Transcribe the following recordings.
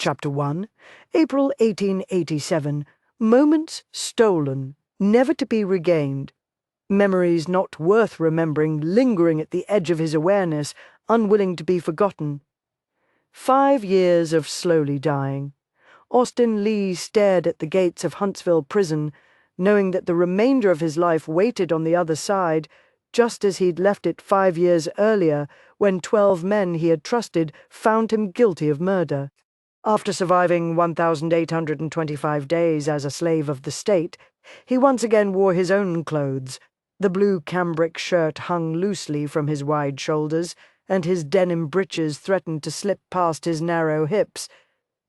Chapter 1, April 1887. Moments stolen, never to be regained. Memories not worth remembering, lingering at the edge of his awareness, unwilling to be forgotten. 5 years of slowly dying. Austin Lee stared at the gates of Huntsville prison, knowing that the remainder of his life waited on the other side, just as he'd left it 5 years earlier, when 12 men he had trusted found him guilty of murder. After surviving 1,825 days as a slave of the state, he once again wore his own clothes. The blue cambric shirt hung loosely from his wide shoulders, and his denim breeches threatened to slip past his narrow hips.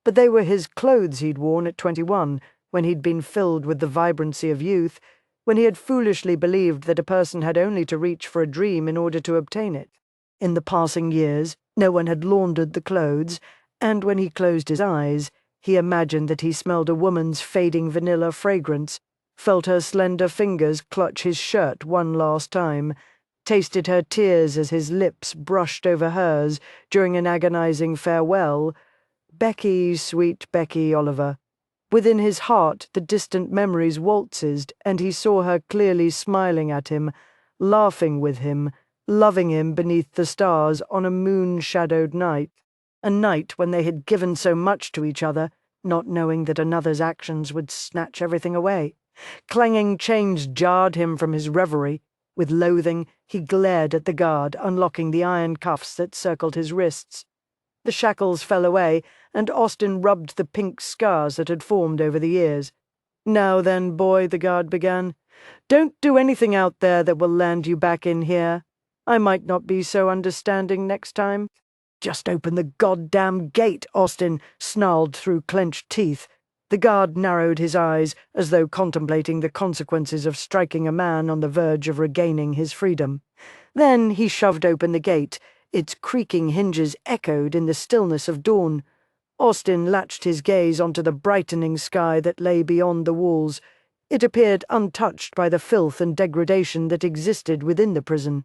But they were his clothes he'd worn at 21, when he'd been filled with the vibrancy of youth, when he had foolishly believed that a person had only to reach for a dream in order to obtain it. In the passing years, no one had laundered the clothes, and when he closed his eyes, he imagined that he smelled a woman's fading vanilla fragrance, felt her slender fingers clutch his shirt one last time, tasted her tears as his lips brushed over hers during an agonizing farewell. Becky, sweet Becky Oliver. Within his heart the distant memories waltzed, and he saw her clearly smiling at him, laughing with him, loving him beneath the stars on a moon-shadowed night. A night when they had given so much to each other, not knowing that another's actions would snatch everything away. Clanging chains jarred him from his reverie. With loathing, he glared at the guard, unlocking the iron cuffs that circled his wrists. The shackles fell away, and Austin rubbed the pink scars that had formed over the ears. "Now then, boy," the guard began, "don't do anything out there that will land you back in here. I might not be so understanding next time." "Just open the goddamn gate," Austin snarled through clenched teeth. The guard narrowed his eyes, as though contemplating the consequences of striking a man on the verge of regaining his freedom. Then he shoved open the gate. Its creaking hinges echoed in the stillness of dawn. Austin latched his gaze onto the brightening sky that lay beyond the walls. It appeared untouched by the filth and degradation that existed within the prison.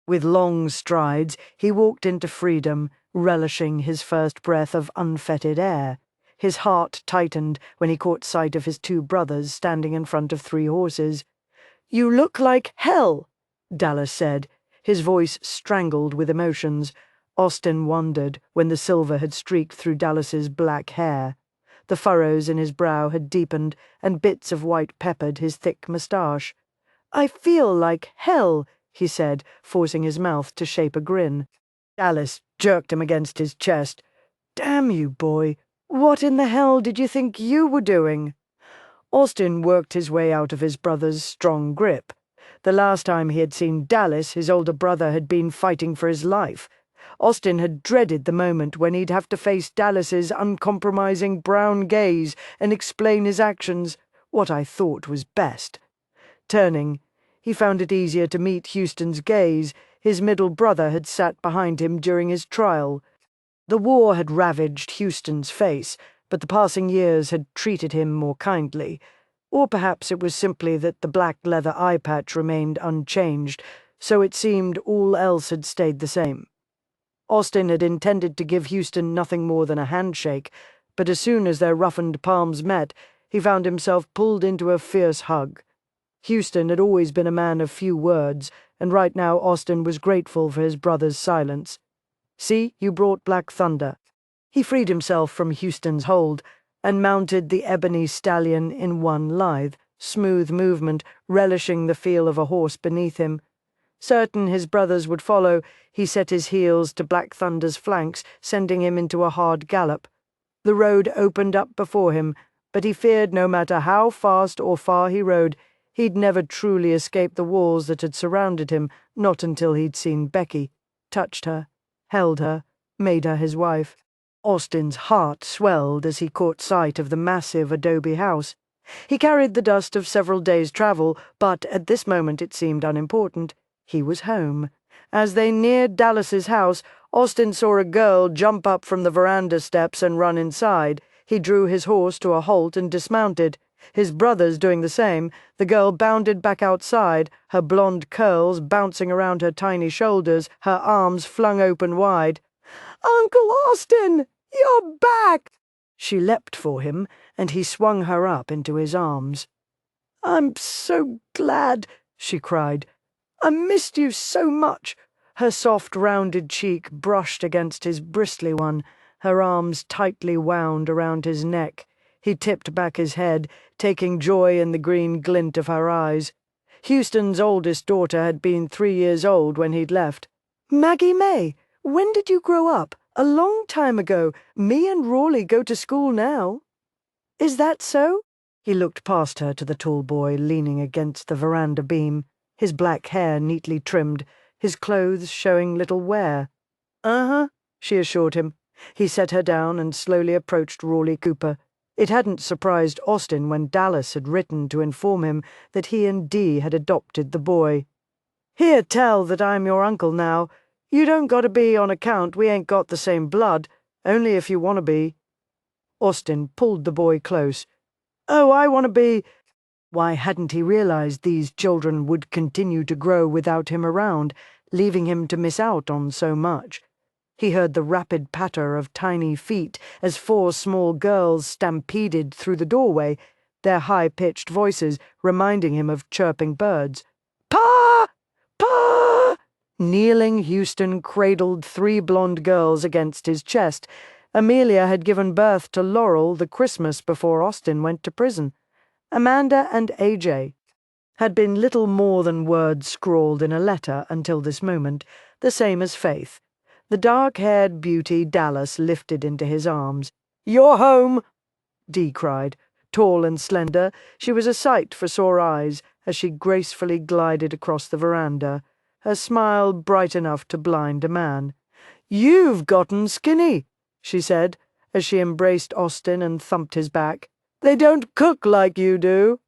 With long strides, he walked into freedom, relishing his first breath of unfettered air. His heart tightened when he caught sight of his 2 brothers standing in front of 3 horses. "You look like hell," Dallas said, his voice strangled with emotions. Austin wondered when the silver had streaked through Dallas's black hair. The furrows in his brow had deepened, and bits of white peppered his thick moustache. "I feel like hell," he said, forcing his mouth to shape a grin. Dallas jerked him against his chest. "Damn you, boy. What in the hell did you think you were doing?" Austin worked his way out of his brother's strong grip. The last time he had seen Dallas, his older brother had been fighting for his life. Austin had dreaded the moment when he'd have to face Dallas's uncompromising brown gaze and explain his actions, what I thought was best. Turning, he found it easier to meet Houston's gaze. His middle brother had sat behind him during his trial. The war had ravaged Houston's face, but the passing years had treated him more kindly. Or perhaps it was simply that the black leather eye patch remained unchanged, so it seemed all else had stayed the same. Austin had intended to give Houston nothing more than a handshake, but as soon as their roughened palms met, he found himself pulled into a fierce hug. Houston had always been a man of few words, and right now Austin was grateful for his brother's silence. "See, you brought Black Thunder." He freed himself from Houston's hold and mounted the ebony stallion in one lithe, smooth movement, relishing the feel of a horse beneath him. Certain his brothers would follow, he set his heels to Black Thunder's flanks, sending him into a hard gallop. The road opened up before him, but he feared no matter how fast or far he rode, he'd never truly escape the walls that had surrounded him, not until he'd seen Becky, touched her, held her, made her his wife. Austin's heart swelled as he caught sight of the massive adobe house. He carried the dust of several days' travel, but at this moment it seemed unimportant. He was home. As they neared Dallas's house, Austin saw a girl jump up from the veranda steps and run inside. He drew his horse to a halt and dismounted. His brothers doing the same, the girl bounded back outside, her blonde curls bouncing around her tiny shoulders, her arms flung open wide. "Uncle Austin, you're back!" She leapt for him, and he swung her up into his arms. "I'm so glad," she cried. "I missed you so much." Her soft, rounded cheek brushed against his bristly one, her arms tightly wound around his neck. He tipped back his head, taking joy in the green glint of her eyes. Houston's oldest daughter had been 3 years old when he'd left. "Maggie May, when did you grow up? A long time ago. Me and Rawley go to school now." "Is that so?" He looked past her to the tall boy leaning against the veranda beam, his black hair neatly trimmed, his clothes showing little wear. "Uh-huh," she assured him. He set her down and slowly approached Rawley Cooper. It hadn't surprised Austin when Dallas had written to inform him that he and Dee had adopted the boy. "Here, tell that I'm your uncle now. You don't gotta be on account we ain't got the same blood, only if you want to be." Austin pulled the boy close. "Oh, I want to be—" Why hadn't he realized these children would continue to grow without him around, leaving him to miss out on so much? He heard the rapid patter of tiny feet as 4 small girls stampeded through the doorway, their high-pitched voices reminding him of chirping birds. "Pa! Pa!" Kneeling, Houston cradled 3 blonde girls against his chest. Amelia had given birth to Laurel the Christmas before Austin went to prison. Amanda and AJ had been little more than words scrawled in a letter until this moment, the same as Faith. The dark-haired beauty Dallas lifted into his arms. "You're home!" Dee cried. Tall and slender, she was a sight for sore eyes as she gracefully glided across the veranda, her smile bright enough to blind a man. "You've gotten skinny," she said, as she embraced Austin and thumped his back. "They don't cook like you do."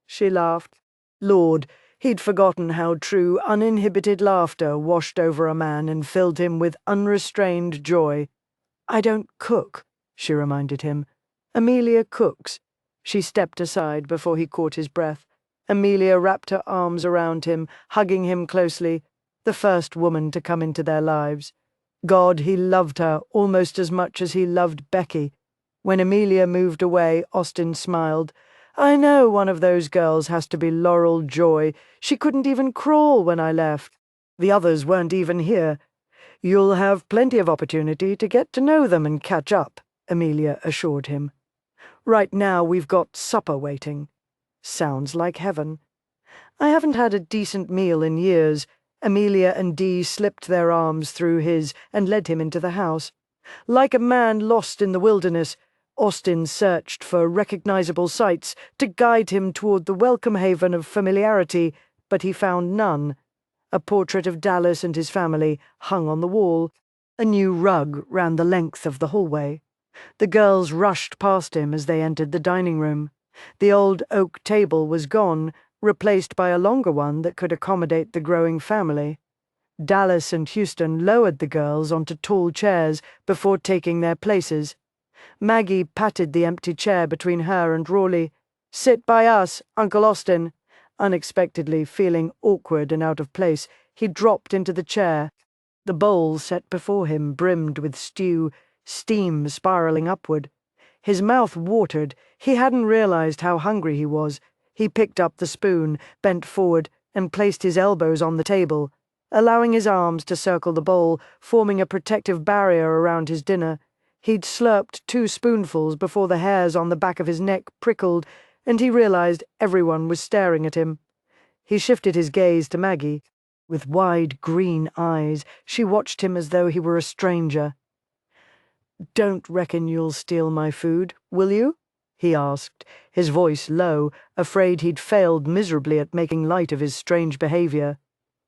She laughed. Lord, he'd forgotten how true, uninhibited laughter washed over a man and filled him with unrestrained joy. "I don't cook," she reminded him. "Amelia cooks." She stepped aside before he caught his breath. Amelia wrapped her arms around him, hugging him closely, the first woman to come into their lives. God, he loved her almost as much as he loved Becky. When Amelia moved away, Austin smiled. "I know one of those girls has to be Laurel Joy. She couldn't even crawl when I left. The others weren't even here." "You'll have plenty of opportunity to get to know them and catch up," Amelia assured him. "Right now we've got supper waiting." Sounds like heaven. "I haven't had a decent meal in years." Amelia and Dee slipped their arms through his and led him into the house. Like a man lost in the wilderness, Austin searched for recognizable sights to guide him toward the welcome haven of familiarity, but he found none. A portrait of Dallas and his family hung on the wall. A new rug ran the length of the hallway. The girls rushed past him as they entered the dining room. The old oak table was gone, replaced by a longer one that could accommodate the growing family. Dallas and Houston lowered the girls onto tall chairs before taking their places. Maggie patted the empty chair between her and Rawley. "Sit by us, Uncle Austin." Unexpectedly feeling awkward and out of place, he dropped into the chair. The bowl set before him brimmed with stew, steam spiraling upward. His mouth watered. He hadn't realized how hungry he was. He picked up the spoon, bent forward, and placed his elbows on the table, allowing his arms to circle the bowl, forming a protective barrier around his dinner. He'd slurped 2 spoonfuls before the hairs on the back of his neck prickled, and he realized everyone was staring at him. He shifted his gaze to Maggie. With wide green eyes, she watched him as though he were a stranger. "Don't reckon you'll steal my food, will you?" he asked, his voice low, afraid he'd failed miserably at making light of his strange behavior.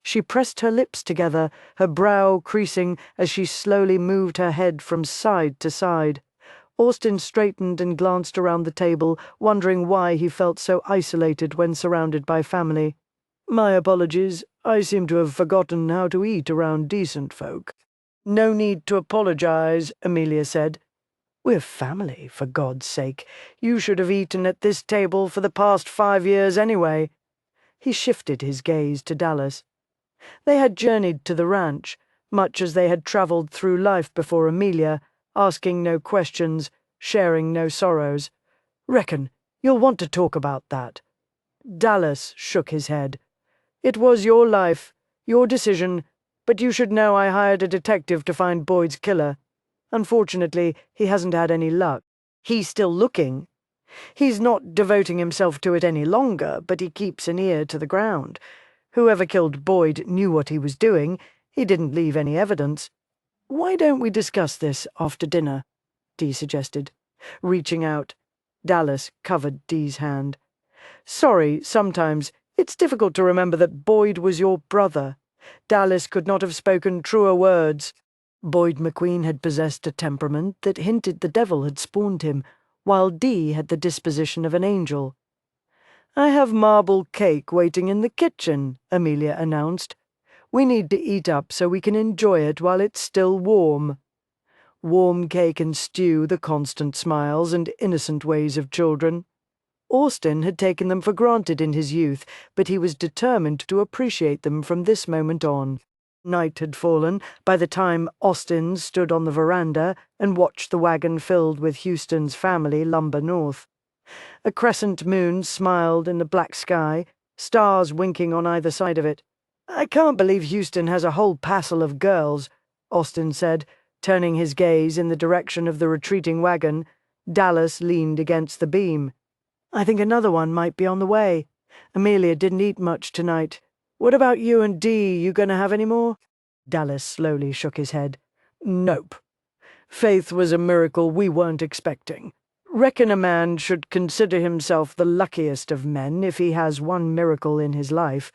She pressed her lips together, her brow creasing as she slowly moved her head from side to side. Austin straightened and glanced around the table, wondering why he felt so isolated when surrounded by family. "My apologies. I seem to have forgotten how to eat around decent folk." "No need to apologize," Amelia said. "We're family, for God's sake. You should have eaten at this table for the past 5 years anyway." He shifted his gaze to Dallas. They had journeyed to the ranch, much as they had traveled through life before Amelia, asking no questions, sharing no sorrows. "Reckon you'll want to talk about that." Dallas shook his head. "It was your life, your decision, but you should know I hired a detective to find Boyd's killer. Unfortunately, he hasn't had any luck. He's still looking. He's not devoting himself to it any longer, but he keeps an ear to the ground. Whoever killed Boyd knew what he was doing. He didn't leave any evidence." "Why don't we discuss this after dinner?" Dee suggested. Reaching out, Dallas covered Dee's hand. "Sorry, sometimes it's difficult to remember that Boyd was your brother. Dallas could not have spoken truer words." Boyd McQueen had possessed a temperament that hinted the devil had spawned him, while Dee had the disposition of an angel. "I have marble cake waiting in the kitchen," Amelia announced. "We need to eat up so we can enjoy it while it's still warm." Warm cake and stew, the constant smiles and innocent ways of children. Austin had taken them for granted in his youth, but he was determined to appreciate them from this moment on. Night had fallen by the time Austin stood on the veranda and watched the wagon filled with Houston's family lumber north. A crescent moon smiled in the black sky, stars winking on either side of it. "I can't believe Houston has a whole passel of girls," Austin said, turning his gaze in the direction of the retreating wagon. Dallas leaned against the beam. "I think another one might be on the way. Amelia didn't eat much tonight. What about you and Dee? You gonna have any more?" Dallas slowly shook his head. "Nope. Faith was a miracle we weren't expecting. Reckon a man should consider himself the luckiest of men if he has one miracle in his life."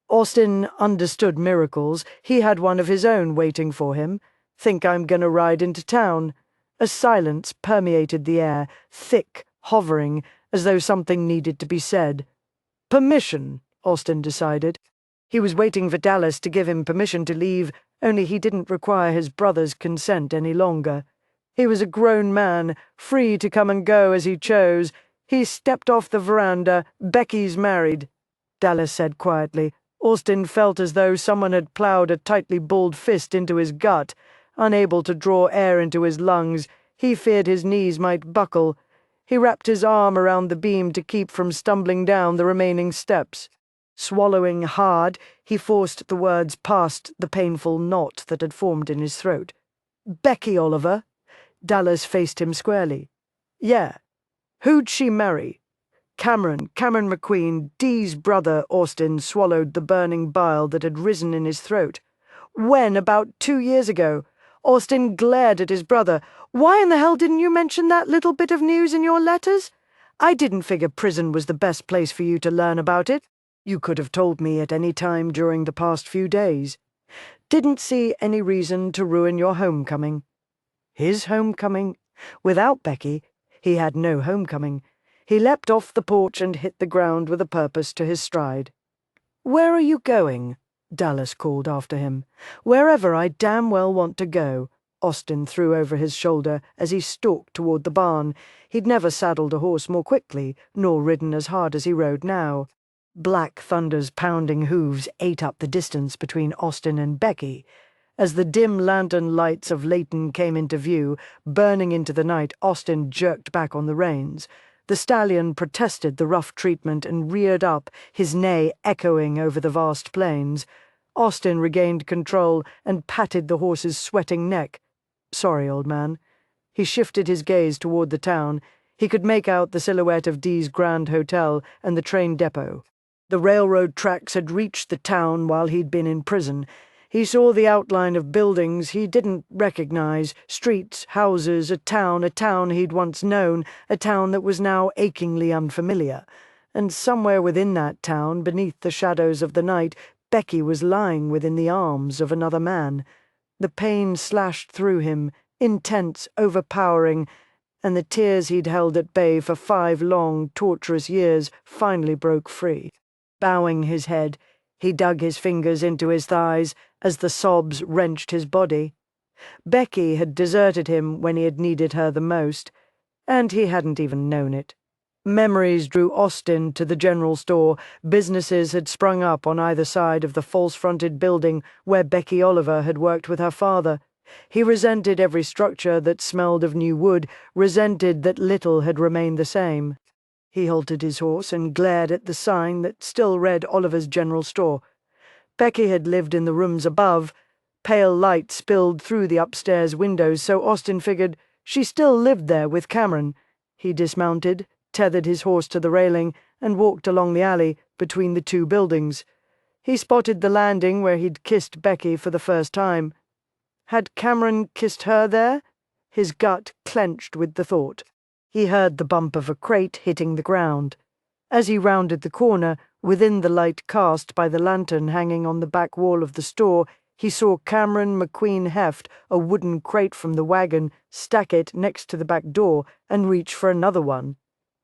Austin understood miracles. He had one of his own waiting for him. "Think I'm gonna ride into town." A silence permeated the air, thick, hovering, as though something needed to be said. "Permission," Austin decided. He was waiting for Dallas to give him permission to leave, only he didn't require his brother's consent any longer. He was a grown man, free to come and go as he chose. He stepped off the veranda. "Becky's married," Dallas said quietly. Austin felt as though someone had ploughed a tightly balled fist into his gut. Unable to draw air into his lungs, he feared his knees might buckle. He wrapped his arm around the beam to keep from stumbling down the remaining steps. Swallowing hard, he forced the words past the painful knot that had formed in his throat. "Becky Oliver?" Dallas faced him squarely. "Yeah. Who'd she marry?" Cameron McQueen, Dee's brother." Austin swallowed the burning bile that had risen in his throat. "When? About 2 years ago." Austin glared at his brother. "Why in the hell didn't you mention that little bit of news in your letters? I didn't figure prison was the best place for you to learn about it. You could have told me at any time during the past few days. Didn't see any reason to ruin your homecoming." His homecoming? Without Becky, he had no homecoming. He leapt off the porch and hit the ground with a purpose to his stride. "Where are you going?" Dallas called after him. "Wherever I damn well want to go," Austin threw over his shoulder as he stalked toward the barn. He'd never saddled a horse more quickly, nor ridden as hard as he rode now. Black Thunder's pounding hooves ate up the distance between Austin and Becky. As the dim lantern lights of Layton came into view, burning into the night, Austin jerked back on the reins. The stallion protested the rough treatment and reared up, his neigh echoing over the vast plains. Austin regained control and patted the horse's sweating neck. "Sorry, old man." He shifted his gaze toward the town. He could make out the silhouette of Dee's Grand Hotel and the train depot. The railroad tracks had reached the town while he'd been in prison. He saw the outline of buildings he didn't recognize, streets, houses, a town he'd once known, a town that was now achingly unfamiliar. And somewhere within that town, beneath the shadows of the night, Becky was lying within the arms of another man. The pain slashed through him, intense, overpowering, and the tears he'd held at bay for 5 long, torturous years finally broke free. Bowing his head, he dug his fingers into his thighs as the sobs wrenched his body. Becky had deserted him when he had needed her the most, and he hadn't even known it. Memories drew Austin to the general store. Businesses had sprung up on either side of the false-fronted building where Becky Oliver had worked with her father. He resented every structure that smelled of new wood, resented that little had remained the same. He halted his horse and glared at the sign that still read Oliver's General Store. Becky had lived in the rooms above. Pale light spilled through the upstairs windows, so Austin figured she still lived there with Cameron. He dismounted, tethered his horse to the railing, and walked along the alley between the two buildings. He spotted the landing where he'd kissed Becky for the first time. Had Cameron kissed her there? His gut clenched with the thought. He heard the bump of a crate hitting the ground. As he rounded the corner, within the light cast by the lantern hanging on the back wall of the store, he saw Cameron McQueen heft a wooden crate from the wagon, stack it next to the back door, and reach for another one.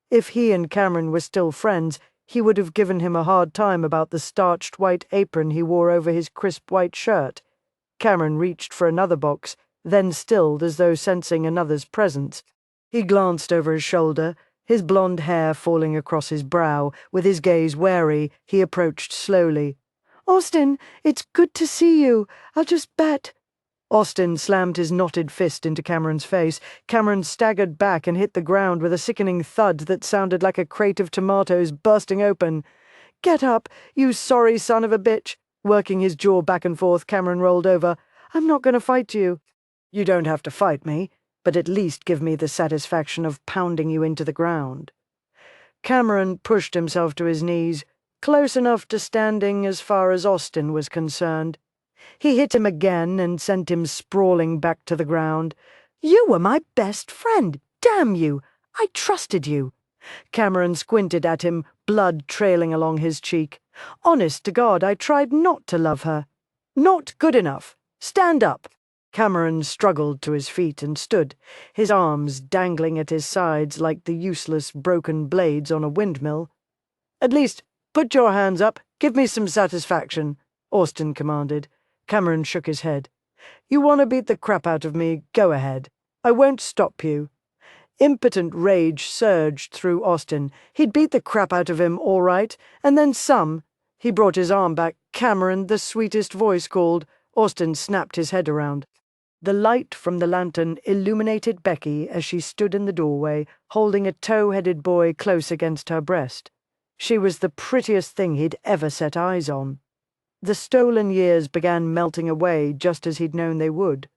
If he and Cameron were still friends, he would have given him a hard time about the starched white apron he wore over his crisp white shirt. Cameron reached for another box, then stilled as though sensing another's presence. He glanced over his shoulder, his blonde hair falling across his brow. With his gaze wary, he approached slowly. "Austin, it's good to see you. I'll just bet." Austin slammed his knotted fist into Cameron's face. Cameron staggered back and hit the ground with a sickening thud that sounded like a crate of tomatoes bursting open. "Get up, you sorry son of a bitch." Working his jaw back and forth, Cameron rolled over. "I'm not going to fight you." "You don't have to fight me, but at least give me the satisfaction of pounding you into the ground." Cameron pushed himself to his knees, close enough to standing as far as Austin was concerned. He hit him again and sent him sprawling back to the ground. "You were my best friend, damn you! I trusted you." Cameron squinted at him, blood trailing along his cheek. "Honest to God, I tried not to love her." "Not good enough. Stand up." Cameron struggled to his feet and stood, his arms dangling at his sides like the useless broken blades on a windmill. "At least, put your hands up. Give me some satisfaction," Austin commanded. Cameron shook his head. "You want to beat the crap out of me? Go ahead. I won't stop you." Impotent rage surged through Austin. He'd beat the crap out of him, all right, and then some. He brought his arm back. "Cameron," the sweetest voice called. Austin snapped his head around. The light from the lantern illuminated Becky as she stood in the doorway, holding a tow-headed boy close against her breast. She was the prettiest thing he'd ever set eyes on. The stolen years began melting away just as he'd known they would.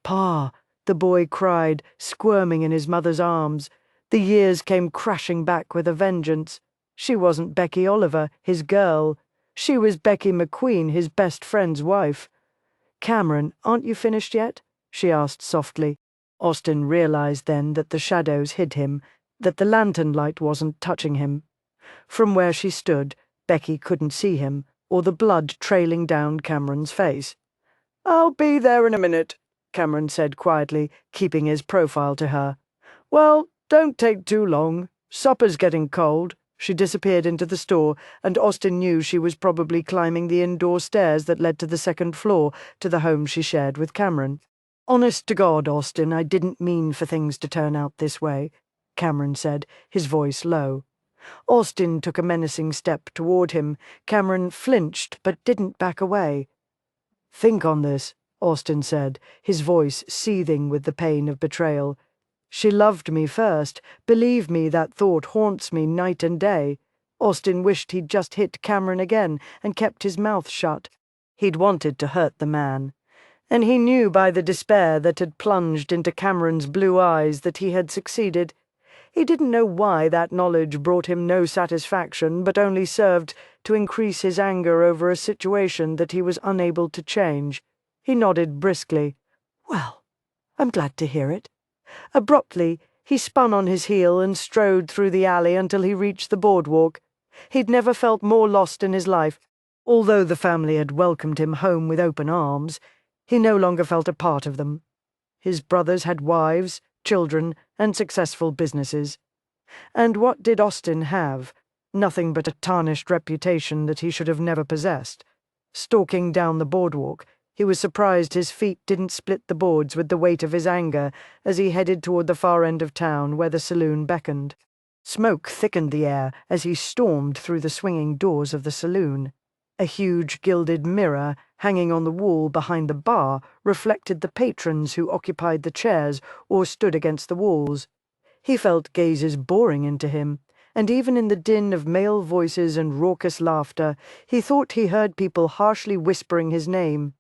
"Pa," the boy cried, squirming in his mother's arms. The years came crashing back with a vengeance. She wasn't Becky Oliver, his girl. She was Becky McQueen, his best friend's wife. "Cameron, aren't you finished yet?" she asked softly. Austin realized then that the shadows hid him, that the lantern light wasn't touching him. From where she stood, Becky couldn't see him, or the blood trailing down Cameron's face. "I'll be there in a minute," Cameron said quietly, keeping his profile to her. "Well, don't take too long. Supper's getting cold." She disappeared into the store, and Austin knew she was probably climbing the indoor stairs that led to the second floor, to the home she shared with Cameron. "Honest to God, Austin, I didn't mean for things to turn out this way," Cameron said, his voice low. Austin took a menacing step toward him. Cameron flinched but didn't back away. "Think on this," Austin said, his voice seething with the pain of betrayal. "She loved me first. Believe me, that thought haunts me night and day." Austin wished he'd just hit Cameron again and kept his mouth shut. He'd wanted to hurt the man. And he knew by the despair that had plunged into Cameron's blue eyes that he had succeeded. He didn't know why that knowledge brought him no satisfaction, but only served to increase his anger over a situation that he was unable to change. He nodded briskly. "Well, I'm glad to hear it." Abruptly, he spun on his heel and strode through the alley until he reached the boardwalk. He'd never felt more lost in his life. Although the family had welcomed him home with open arms, he no longer felt a part of them. His brothers had wives, children, and successful businesses. And what did Austin have? Nothing but a tarnished reputation that he should have never possessed. Stalking down the boardwalk, he was surprised his feet didn't split the boards with the weight of his anger as he headed toward the far end of town where the saloon beckoned. Smoke thickened the air as he stormed through the swinging doors of the saloon. A huge gilded mirror hanging on the wall behind the bar reflected the patrons who occupied the chairs or stood against the walls. He felt gazes boring into him, and even in the din of male voices and raucous laughter, he thought he heard people harshly whispering his name.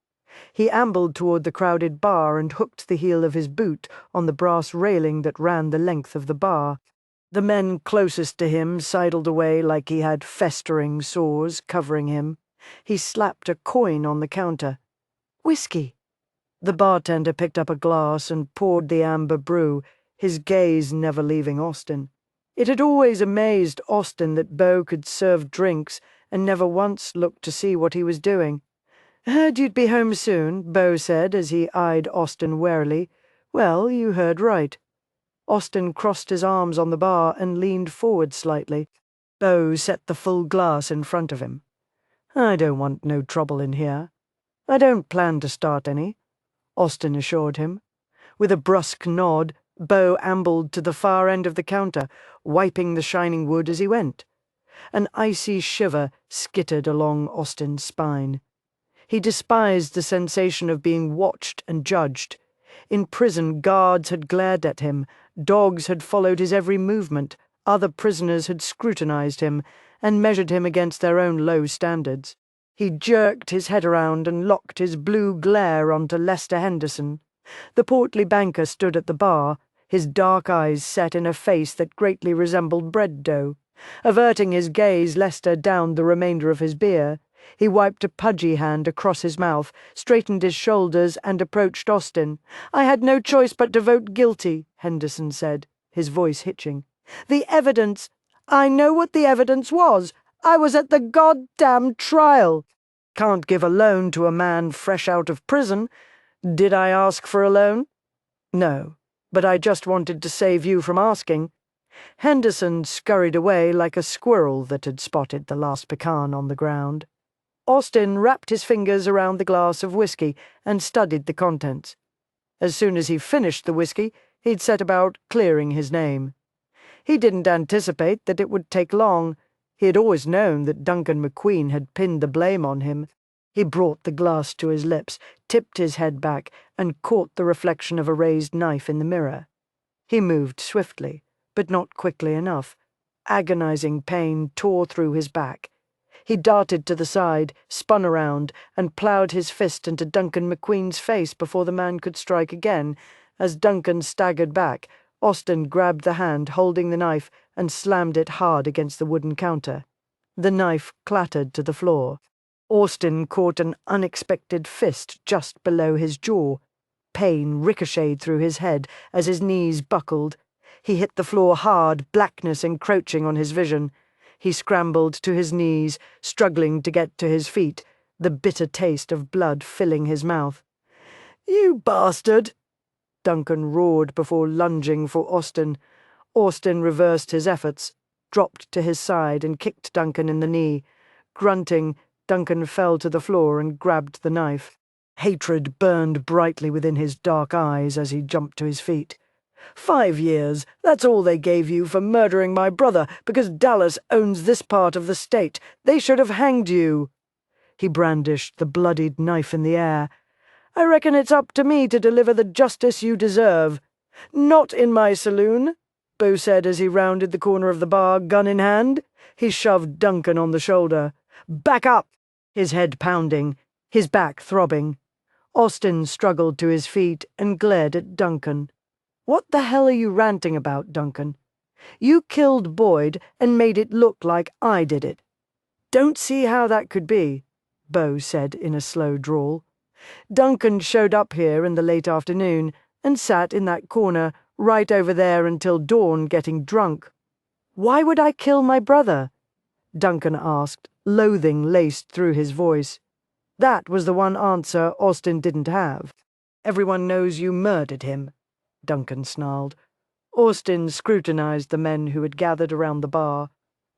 He ambled toward the crowded bar and hooked the heel of his boot on the brass railing that ran the length of the bar. The men closest to him sidled away like he had festering sores covering him. He slapped a coin on the counter. "Whiskey." The bartender picked up a glass and poured the amber brew, his gaze never leaving Austin. It had always amazed Austin that Beau could serve drinks and never once looked to see what he was doing. "Heard you'd be home soon," Beau said as he eyed Austin warily. "Well, you heard right." Austin crossed his arms on the bar and leaned forward slightly. Beau set the full glass in front of him. "I don't want no trouble in here. I don't plan to start any," Austin assured him. With a brusque nod, Beau ambled to the far end of the counter, wiping the shining wood as he went. An icy shiver skittered along Austin's spine. He despised the sensation of being watched and judged. In prison, guards had glared at him, dogs had followed his every movement, other prisoners had scrutinized him and measured him against their own low standards. He jerked his head around and locked his blue glare onto Lester Henderson. The portly banker stood at the bar, his dark eyes set in a face that greatly resembled bread dough. Averting his gaze, Lester downed the remainder of his beer. He wiped a pudgy hand across his mouth, straightened his shoulders, and approached Austin. "I had no choice but to vote guilty," Henderson said, his voice hitching. "The evidence—" "I know what the evidence was. I was at the goddamn trial." "Can't give a loan to a man fresh out of prison. Did I ask for a loan?" "No, but I just wanted to save you from asking." Henderson scurried away like a squirrel that had spotted the last pecan on the ground. Austin wrapped his fingers around the glass of whiskey and studied the contents. As soon as he finished the whiskey, he'd set about clearing his name. He didn't anticipate that it would take long. He had always known that Duncan McQueen had pinned the blame on him. He brought the glass to his lips, tipped his head back, and caught the reflection of a raised knife in the mirror. He moved swiftly, but not quickly enough. Agonizing pain tore through his back. He darted to the side, spun around, and ploughed his fist into Duncan McQueen's face before the man could strike again. As Duncan staggered back, Austin grabbed the hand holding the knife and slammed it hard against the wooden counter. The knife clattered to the floor. Austin caught an unexpected fist just below his jaw. Pain ricocheted through his head as his knees buckled. He hit the floor hard, blackness encroaching on his vision. He scrambled to his knees, struggling to get to his feet, the bitter taste of blood filling his mouth. "You bastard!" Duncan roared before lunging for Austin. Austin reversed his efforts, dropped to his side and kicked Duncan in the knee. Grunting, Duncan fell to the floor and grabbed the knife. Hatred burned brightly within his dark eyes as he jumped to his feet. 5 years, that's all they gave you for murdering my brother because Dallas owns this part of the state. They should have hanged you." He brandished the bloodied knife in the air. "I reckon it's up to me to deliver the justice you deserve." "Not in my saloon," Beau said as he rounded the corner of the bar, gun in hand. He shoved Duncan on the shoulder. "Back up!" His head pounding, his back throbbing. Austin struggled to his feet and glared at Duncan. "What the hell are you ranting about, Duncan? You killed Boyd and made it look like I did it." "Don't see how that could be," Beau said in a slow drawl. "Duncan showed up here in the late afternoon and sat in that corner right over there until dawn getting drunk." "Why would I kill my brother?" Duncan asked, loathing laced through his voice. That was the one answer Austin didn't have. "Everyone knows you murdered him," Duncan snarled. Austin scrutinized the men who had gathered around the bar.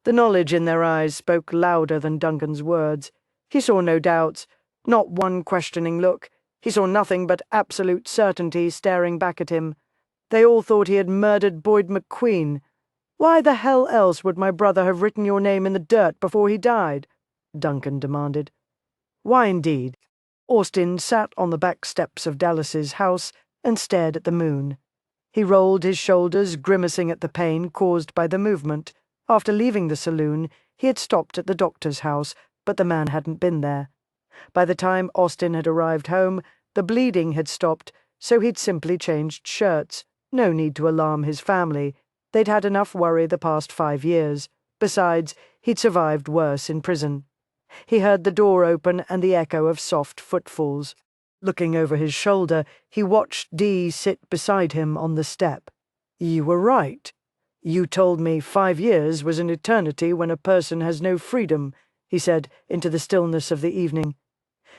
The knowledge in their eyes spoke louder than Duncan's words. He saw no doubts, not one questioning look. He saw nothing but absolute certainty staring back at him. They all thought he had murdered Boyd McQueen. "Why the hell else would my brother have written your name in the dirt before he died?" Duncan demanded. Why indeed? Austin sat on the back steps of Dallas's house and stared at the moon. He rolled his shoulders, grimacing at the pain caused by the movement. After leaving the saloon, he had stopped at the doctor's house, but the man hadn't been there. By the time Austin had arrived home, the bleeding had stopped, so he'd simply changed shirts. No need to alarm his family. They'd had enough worry the past 5 years. Besides, he'd survived worse in prison. He heard the door open and the echo of soft footfalls. Looking over his shoulder, he watched Dee sit beside him on the step. You were right. You told me 5 years was an eternity when a person has no freedom, he said into the stillness of the evening.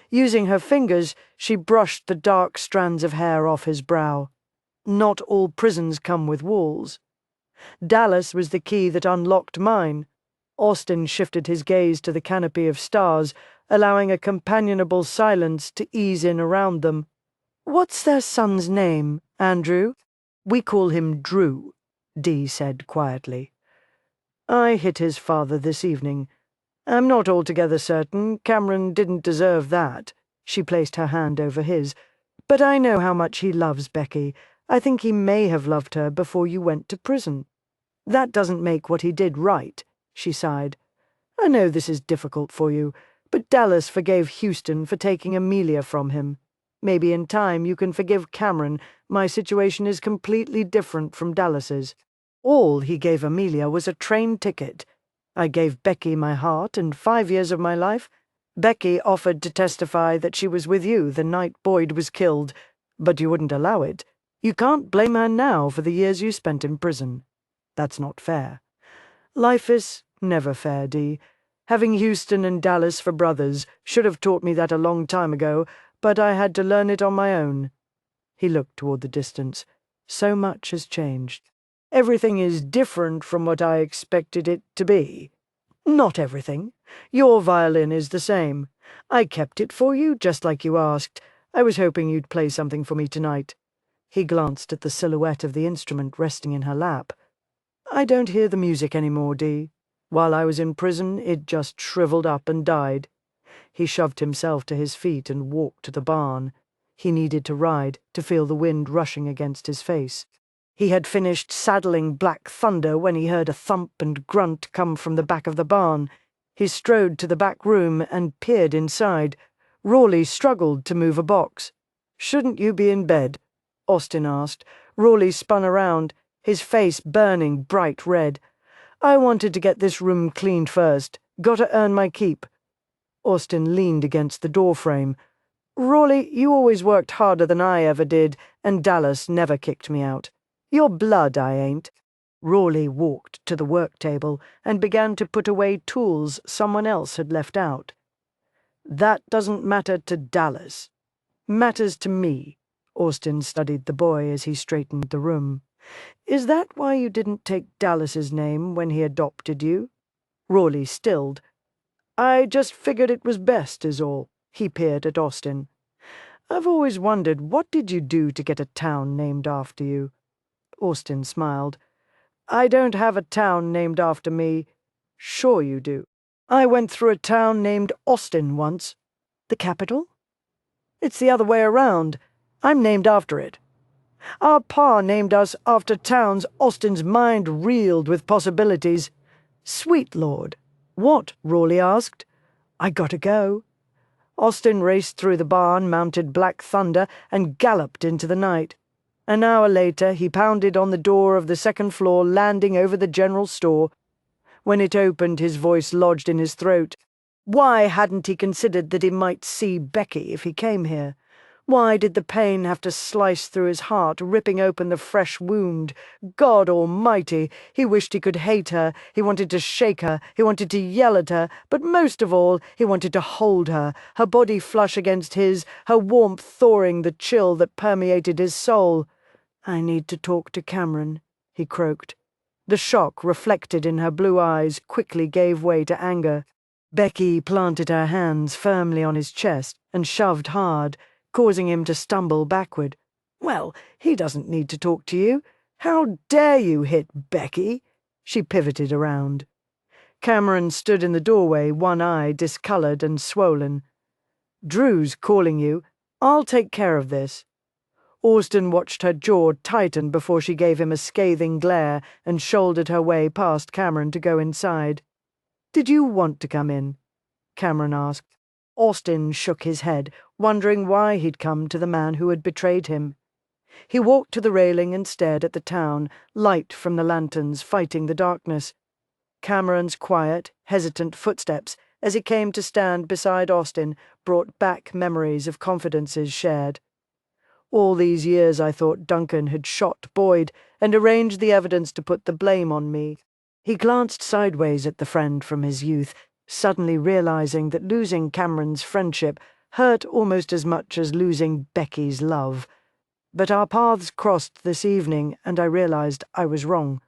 Using her fingers, she brushed the dark strands of hair off his brow. Not all prisons come with walls. Dallas was the key that unlocked mine. Austin shifted his gaze to the canopy of stars, allowing a companionable silence to ease in around them. What's their son's name, Andrew? We call him Drew, Dee said quietly. I hit his father this evening. I'm not altogether certain. Cameron didn't deserve that. She placed her hand over his. But I know how much he loves Becky. I think he may have loved her before you went to prison. That doesn't make what he did right, she sighed. I know this is difficult for you, but Dallas forgave Houston for taking Amelia from him. Maybe in time you can forgive Cameron. My situation is completely different from Dallas's. All he gave Amelia was a train ticket. I gave Becky my heart and 5 years of my life. Becky offered to testify that she was with you the night Boyd was killed, but you wouldn't allow it. You can't blame her now for the years you spent in prison. That's not fair. Life is never fair, Dee. Having Houston and Dallas for brothers should have taught me that a long time ago, but I had to learn it on my own. He looked toward the distance. So much has changed. Everything is different from what I expected it to be. Not everything. Your violin is the same. I kept it for you, just like you asked. I was hoping you'd play something for me tonight. He glanced at the silhouette of the instrument resting in her lap. I don't hear the music anymore, Dee. While I was in prison, it just shriveled up and died. He shoved himself to his feet and walked to the barn. He needed to ride, to feel the wind rushing against his face. He had finished saddling Black Thunder when he heard a thump and grunt come from the back of the barn. He strode to the back room and peered inside. Rawley struggled to move a box. Shouldn't you be in bed? Austin asked. Rawley spun around, his face burning bright red. I wanted to get this room cleaned first. Gotta earn my keep. Austin leaned against the doorframe. Rawley, you always worked harder than I ever did, and Dallas never kicked me out. You're blood, I ain't. Rawley walked to the work table and began to put away tools someone else had left out. That doesn't matter to Dallas. Matters to me. Austin studied the boy as he straightened the room. Is that why you didn't take Dallas's name when he adopted you? Rawley stilled. I just figured it was best, is all. He peered at Austin. I've always wondered, what did you do to get a town named after you? Austin smiled. I don't have a town named after me. Sure you do. I went through a town named Austin once. The capital? It's the other way around. I'm named after it. Our pa named us after towns Austin's mind reeled with possibilities. Sweet Lord. What? Rawley asked. I gotta go. Austin raced through the barn, mounted Black Thunder, and galloped into the night. An hour later, he pounded on the door of the second floor landing over the general store. When it opened, his voice lodged in his throat. Why hadn't he considered that he might see Becky if he came here? Why did the pain have to slice through his heart, ripping open the fresh wound? God Almighty! He wished he could hate her. He wanted to shake her. He wanted to yell at her. But most of all, he wanted to hold her, her body flush against his, her warmth thawing the chill that permeated his soul. I need to talk to Cameron, he croaked. The shock reflected in her blue eyes quickly gave way to anger. Becky planted her hands firmly on his chest and shoved hard, causing him to stumble backward. Well, he doesn't need to talk to you. How dare you hit Becky? She pivoted around. Cameron stood in the doorway, one eye discoloured and swollen. "Drew's calling you. I'll take care of this." Austin watched her jaw tighten before she gave him a scathing glare and shouldered her way past Cameron to go inside. "Did you want to come in?" Cameron asked. Austin shook his head, wondering why he'd come to the man who had betrayed him. He walked to the railing and stared at the town, light from the lanterns fighting the darkness. Cameron's quiet, hesitant footsteps, as he came to stand beside Austin, brought back memories of confidences shared. "All these years I thought Duncan had shot Boyd and arranged the evidence to put the blame on me." He glanced sideways at the friend from his youth, suddenly realizing that losing Cameron's friendship hurt almost as much as losing Becky's love. But our paths crossed this evening, and I realized I was wrong.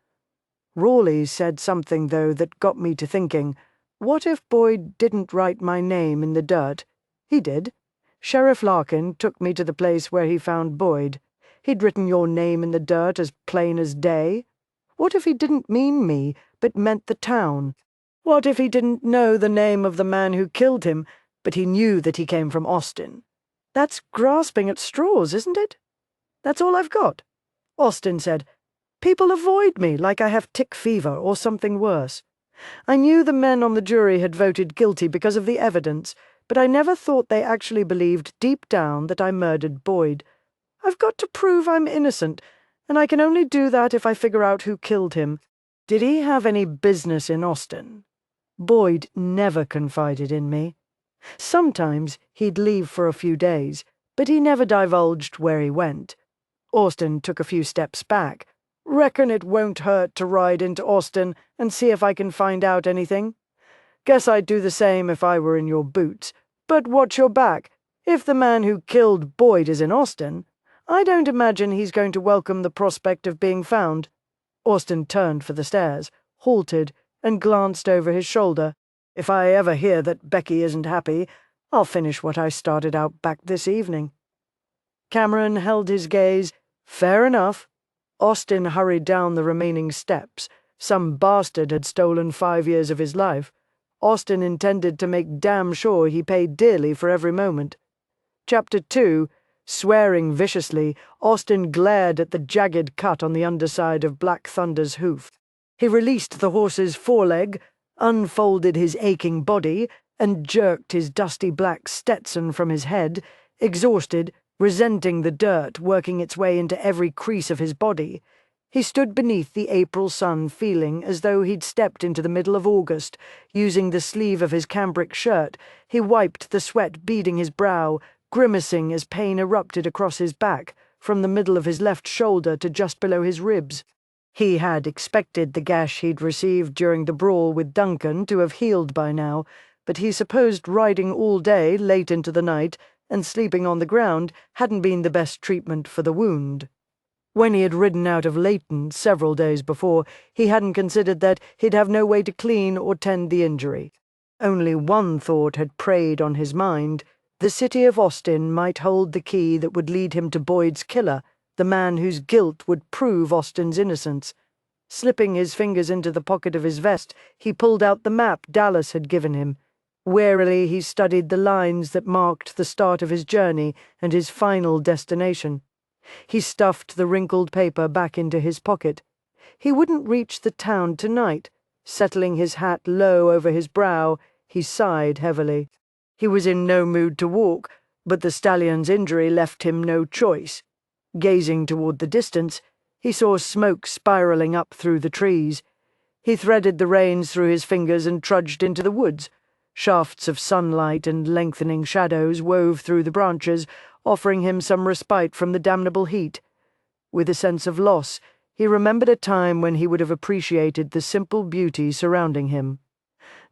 Rawley said something, though, that got me to thinking, what if Boyd didn't write my name in the dirt? He did. Sheriff Larkin took me to the place where he found Boyd. He'd written your name in the dirt as plain as day. What if he didn't mean me, but meant the town? What if he didn't know the name of the man who killed him, but he knew that he came from Austin? That's grasping at straws, isn't it? That's all I've got. Austin said, "People avoid me like I have tick fever or something worse." I knew the men on the jury had voted guilty because of the evidence, but I never thought they actually believed deep down that I murdered Boyd. I've got to prove I'm innocent, and I can only do that if I figure out who killed him. Did he have any business in Austin? Boyd never confided in me. Sometimes he'd leave for a few days, but he never divulged where he went. Austin took a few steps back. "Reckon it won't hurt to ride into Austin and see if I can find out anything? Guess I'd do the same if I were in your boots. But watch your back. If the man who killed Boyd is in Austin, I don't imagine he's going to welcome the prospect of being found." Austin turned for the stairs, halted, and glanced over his shoulder. "If I ever hear that Becky isn't happy, I'll finish what I started out back this evening." Cameron held his gaze. "Fair enough." Austin hurried down the remaining steps. Some bastard had stolen 5 years of his life. Austin intended to make damn sure he paid dearly for every moment. Chapter 2. Swearing viciously, Austin glared at the jagged cut on the underside of Black Thunder's hoof. He released the horse's foreleg, unfolded his aching body, and jerked his dusty black Stetson from his head, exhausted, resenting the dirt working its way into every crease of his body. He stood beneath the April sun feeling as though he'd stepped into the middle of August. Using the sleeve of his cambric shirt, he wiped the sweat beading his brow, grimacing as pain erupted across his back, from the middle of his left shoulder to just below his ribs. He had expected the gash he'd received during the brawl with Duncan to have healed by now, but he supposed riding all day, late into the night, and sleeping on the ground hadn't been the best treatment for the wound. When he had ridden out of Leighton several days before, he hadn't considered that he'd have no way to clean or tend the injury. Only one thought had preyed on his mind. The city of Austin might hold the key that would lead him to Boyd's killer, the man whose guilt would prove Austin's innocence. Slipping his fingers into the pocket of his vest, he pulled out the map Dallas had given him. Warily he studied the lines that marked the start of his journey and his final destination. He stuffed the wrinkled paper back into his pocket. He wouldn't reach the town tonight. Settling his hat low over his brow, he sighed heavily. He was in no mood to walk, but the stallion's injury left him no choice. Gazing toward the distance, he saw smoke spiraling up through the trees. He threaded the reins through his fingers and trudged into the woods. Shafts of sunlight and lengthening shadows wove through the branches, offering him some respite from the damnable heat. With a sense of loss, he remembered a time when he would have appreciated the simple beauty surrounding him.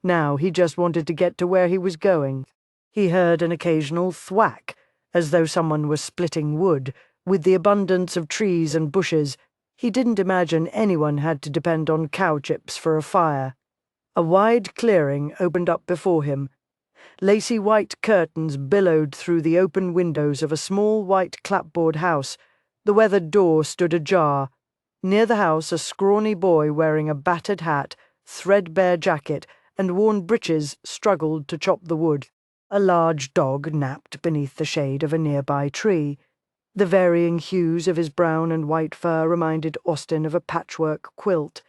Now he just wanted to get to where he was going. He heard an occasional thwack, as though someone was splitting wood. With the abundance of trees and bushes, he didn't imagine anyone had to depend on cow chips for a fire. A wide clearing opened up before him. Lacy white curtains billowed through the open windows of a small white clapboard house. The weathered door stood ajar. Near the house, a scrawny boy wearing a battered hat threadbare jacket, and worn breeches struggled to chop the wood. A large dog napped beneath the shade of a nearby tree. The varying hues of his brown and white fur reminded Austin of a patchwork quilt.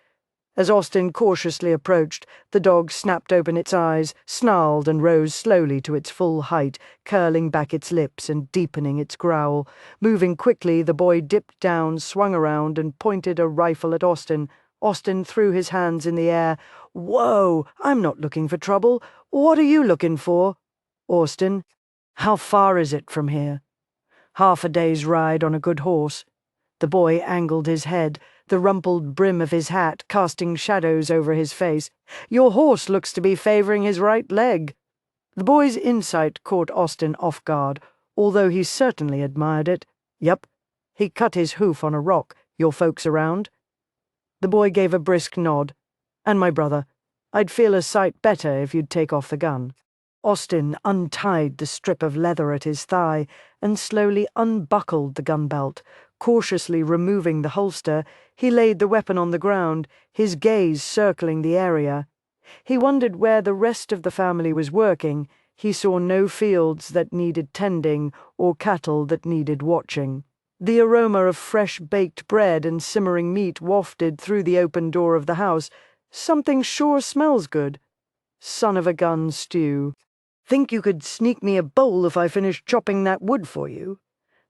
As Austin cautiously approached, the dog snapped open its eyes, snarled, and rose slowly to its full height, curling back its lips and deepening its growl. Moving quickly, the boy dipped down, swung around, and pointed a rifle at Austin. Austin threw his hands in the air. "Whoa! I'm not looking for trouble. What are you looking for?" "Austin, how far is it from here?" "Half a day's ride on a good horse." The boy angled his head, the rumpled brim of his hat casting shadows over his face. "Your horse looks to be favoring his right leg." The boy's insight caught Austin off guard, although he certainly admired it. "Yup." He cut his hoof on a rock. "Your folks around?" The boy gave a brisk nod. "And my brother. I'd feel a sight better if you'd take off the gun." Austin untied the strip of leather at his thigh and slowly unbuckled the gun belt. Cautiously removing the holster, he laid the weapon on the ground, his gaze circling the area. He wondered where the rest of the family was working. He saw no fields that needed tending or cattle that needed watching. The aroma of fresh baked bread and simmering meat wafted through the open door of the house. "Something sure smells good." "Son of a gun stew. Think you could sneak me a bowl if I finished chopping that wood for you?"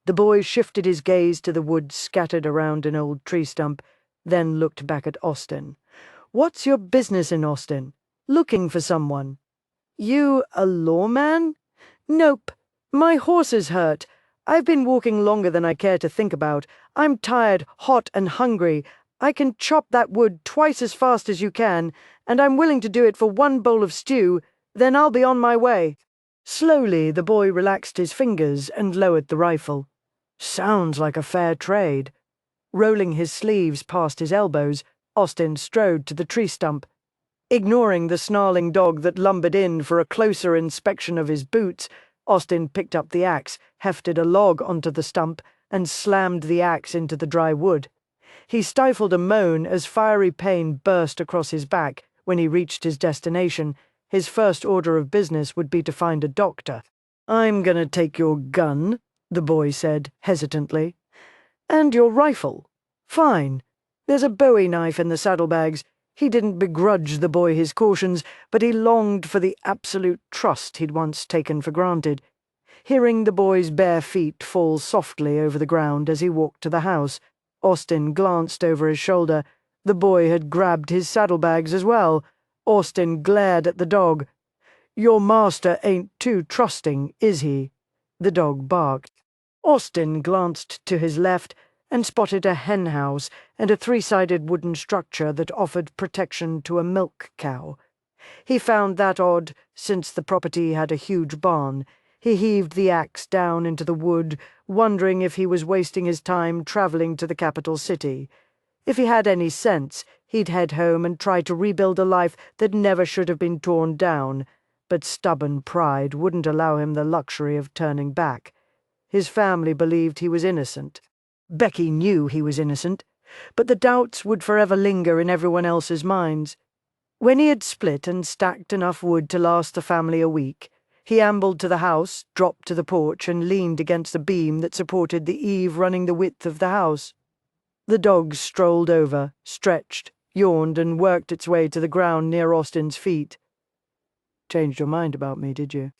The boy shifted his gaze to the wood scattered around an old tree stump, then looked back at Austin. "What's your business in Austin? Looking for someone?" "You a lawman?" "Nope. My horse is hurt. I've been walking longer than I care to think about. I'm tired, hot, and hungry. I can chop that wood twice as fast as you can, and I'm willing to do it for one bowl of stew. Then I'll be on my way." Slowly, the boy relaxed his fingers and lowered the rifle. "Sounds like a fair trade." Rolling his sleeves past his elbows, Austin strode to the tree stump. Ignoring the snarling dog that lumbered in for a closer inspection of his boots, Austin picked up the axe, hefted a log onto the stump, and slammed the axe into the dry wood. He stifled a moan as fiery pain burst across his back. When he reached his destination, his first order of business would be to find a doctor. "I'm gonna take your gun," the boy said, hesitantly. "And your rifle. Fine. There's a bowie knife in the saddlebags." He didn't begrudge the boy his cautions, but he longed for the absolute trust he'd once taken for granted. Hearing the boy's bare feet fall softly over the ground as he walked to the house, Austin glanced over his shoulder. The boy had grabbed his saddlebags as well. Austin glared at the dog. "Your master ain't too trusting, is he?" The dog barked. Austin glanced to his left and spotted a hen house and a three-sided wooden structure that offered protection to a milk cow. He found that odd, since the property had a huge barn. He heaved the axe down into the wood, wondering if he was wasting his time traveling to the capital city. If he had any sense, he'd head home and try to rebuild a life that never should have been torn down, but stubborn pride wouldn't allow him the luxury of turning back. His family believed he was innocent. Becky knew he was innocent, but the doubts would forever linger in everyone else's minds. When he had split and stacked enough wood to last the family a week, he ambled to the house, dropped to the porch, and leaned against the beam that supported the eave running the width of the house. The dog strolled over, stretched, yawned, and worked its way to the ground near Austin's feet. "Changed your mind about me, did you?"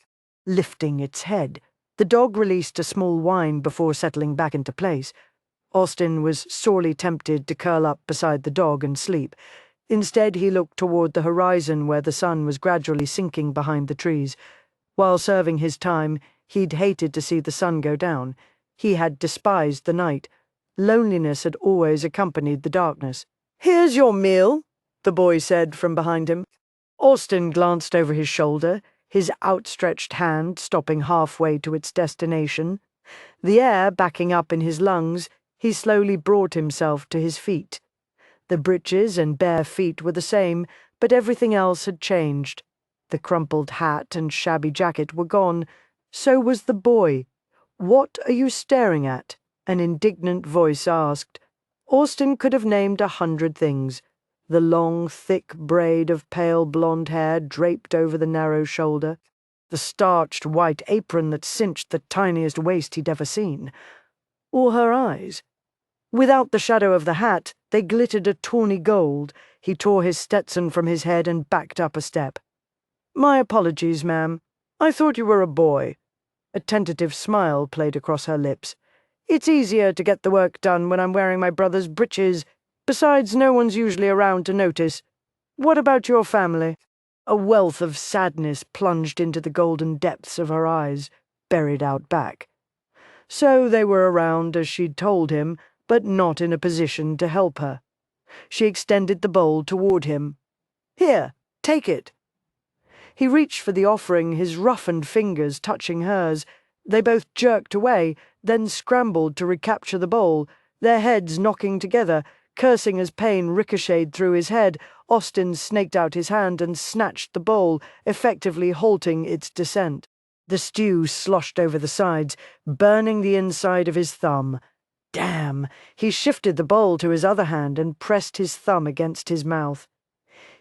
Lifting its head, the dog released a small whine before settling back into place. Austin was sorely tempted to curl up beside the dog and sleep. Instead, he looked toward the horizon where the sun was gradually sinking behind the trees. While serving his time, he'd hated to see the sun go down. He had despised the night. Loneliness had always accompanied the darkness. "Here's your meal," the boy said from behind him. Austin glanced over his shoulder, his outstretched hand stopping halfway to its destination. The air backing up in his lungs, he slowly brought himself to his feet. The breeches and bare feet were the same, but everything else had changed. The crumpled hat and shabby jacket were gone. So was the boy. "What are you staring at?" an indignant voice asked. Austin could have named 100 things. the long, thick braid of pale blonde hair draped over the narrow shoulder, the starched white apron that cinched the tiniest waist he'd ever seen, or her eyes. Without the shadow of the hat, they glittered a tawny gold. He tore his Stetson from his head and backed up a step. "My apologies, ma'am. I thought you were a boy." A tentative smile played across her lips. "It's easier to get the work done when I'm wearing my brother's breeches. Besides, no one's usually around to notice. What about your family?" A wealth of sadness plunged into the golden depths of her eyes, buried out back. So they were around as she'd told him, but not in a position to help her. She extended the bowl toward him. "Here, take it." He reached for the offering, his roughened fingers touching hers. They both jerked away, then scrambled to recapture the bowl, their heads knocking together. Cursing as pain ricocheted through his head, Austin snaked out his hand and snatched the bowl, effectively halting its descent. The stew sloshed over the sides, burning the inside of his thumb. Damn! He shifted the bowl to his other hand and pressed his thumb against his mouth.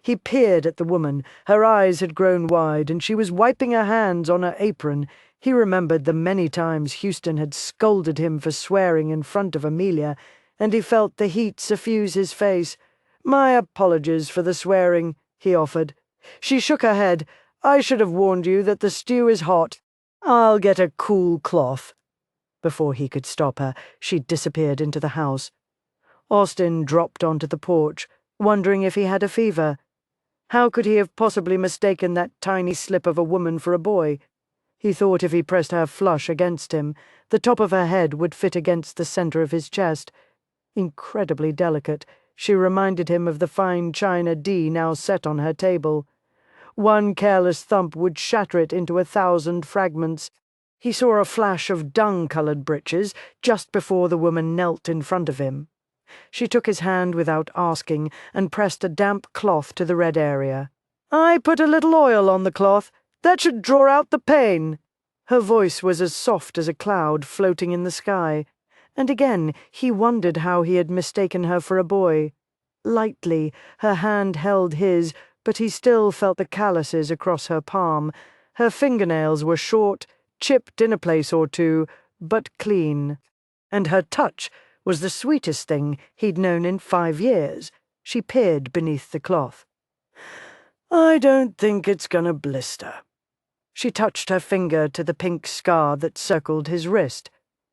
He peered at the woman. Her eyes had grown wide, and she was wiping her hands on her apron. He remembered the many times Houston had scolded him for swearing in front of Amelia, and he felt the heat suffuse his face. "My apologies for the swearing," he offered. She shook her head. "I should have warned you that the stew is hot. I'll get a cool cloth." Before he could stop her, she'd disappeared into the house. Austin dropped onto the porch, wondering if he had a fever. How could he have possibly mistaken that tiny slip of a woman for a boy? He thought if he pressed her flush against him, the top of her head would fit against the center of his chest. Incredibly delicate, she reminded him of the fine china D now set on her table. One careless thump would shatter it into 1,000 fragments. He saw a flash of dung-colored breeches just before the woman knelt in front of him. She took his hand without asking and pressed a damp cloth to the red area. "I put a little oil on the cloth. That should draw out the pain." Her voice was as soft as a cloud floating in the sky. And again he wondered how he had mistaken her for a boy. Lightly, her hand held his, but he still felt the calluses across her palm. Her fingernails were short, chipped in a place or two, but clean. And her touch was the sweetest thing he'd known in 5 years. She peered beneath the cloth. "I don't think it's gonna blister." She touched her finger to the pink scar that circled his wrist.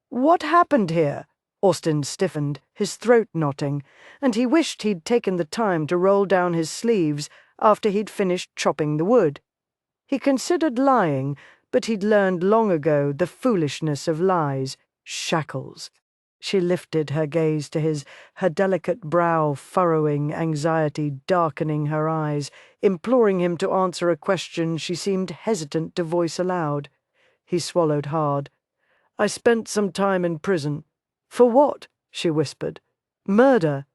"What happened here?" Austin stiffened, his throat knotting, and he wished he'd taken the time to roll down his sleeves after he'd finished chopping the wood. He considered lying, but he'd learned long ago the foolishness of lies. Shackles. She lifted her gaze to his, her delicate brow furrowing, anxiety darkening her eyes, imploring him to answer a question she seemed hesitant to voice aloud. He swallowed hard. "I spent some time in prison." "For what?" she whispered. "Murder."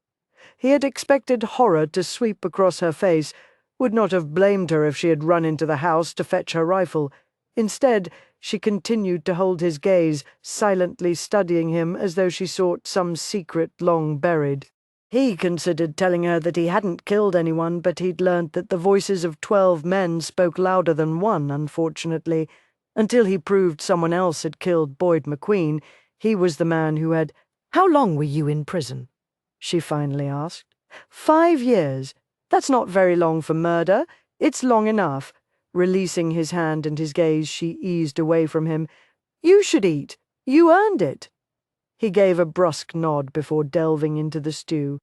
He had expected horror to sweep across her face, would not have blamed her if she had run into the house to fetch her rifle. Instead, she continued to hold his gaze, silently studying him as though she sought some secret long buried. He considered telling her that he hadn't killed anyone, but he'd learnt that the voices of 12 men spoke louder than one, unfortunately. Until he proved someone else had killed Boyd McQueen, he was the man who had— "How long were you in prison?" she finally asked. 5 years. That's not very long for murder. It's long enough. Releasing his hand and his gaze, she eased away from him. "You should eat. You earned it." He gave a brusque nod before delving into the stew.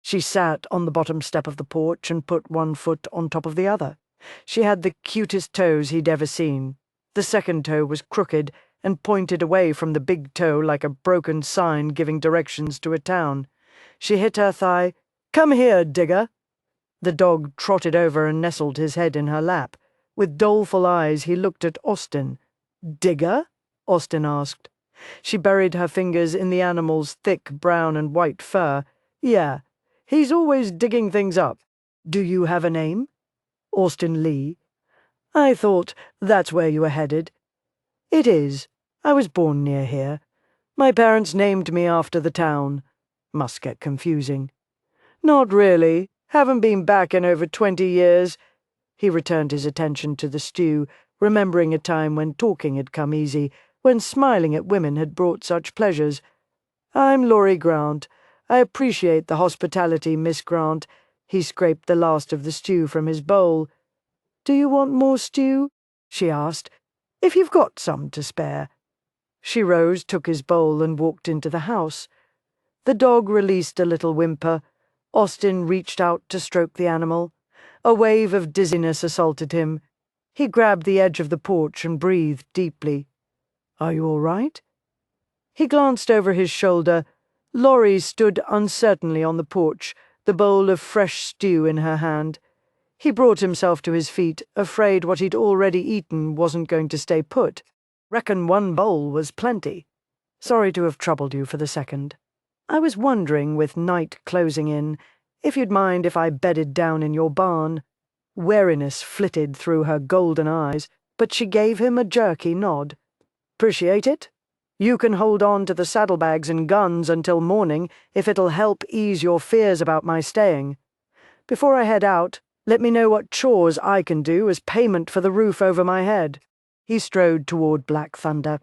She sat on the bottom step of the porch and put one foot on top of the other. She had the cutest toes he'd ever seen. The second toe was crooked and pointed away from the big toe like a broken sign giving directions to a town. She hit her thigh. "Come here, digger." The dog trotted over and nestled his head in her lap. With doleful eyes he looked at Austin. "Digger?" Austin asked. She buried her fingers in the animal's thick brown and white fur. "Yeah, he's always digging things up. Do you have a name?" "Austin Lee." "I thought that's where you were headed." "It is. I was born near here. My parents named me after the town." Must get confusing. "Not really," Haven't been back in over 20 years. He returned his attention to the stew, remembering a time when talking had come easy, when smiling at women had brought such pleasures. I'm Laurie Grant. I appreciate the hospitality, Miss Grant. He scraped the last of the stew from his bowl. Do you want more stew? She asked. If you've got some to spare. She rose, took his bowl, and walked into the house. The dog released a little whimper. Austin reached out to stroke the animal. A wave of dizziness assaulted him. He grabbed the edge of the porch and breathed deeply. Are you all right? He glanced over his shoulder. Laurie stood uncertainly on the porch, the bowl of fresh stew in her hand. He brought himself to his feet, afraid what he'd already eaten wasn't going to stay put. Reckon one bowl was plenty. Sorry to have troubled you for the second. I was wondering, with night closing in, if you'd mind if I bedded down in your barn. Wariness flitted through her golden eyes, but she gave him a jerky nod. Appreciate it. You can hold on to the saddlebags and guns until morning if it'll help ease your fears about my staying. Before I head out, let me know what chores I can do as payment for the roof over my head. He strode toward Black Thunder,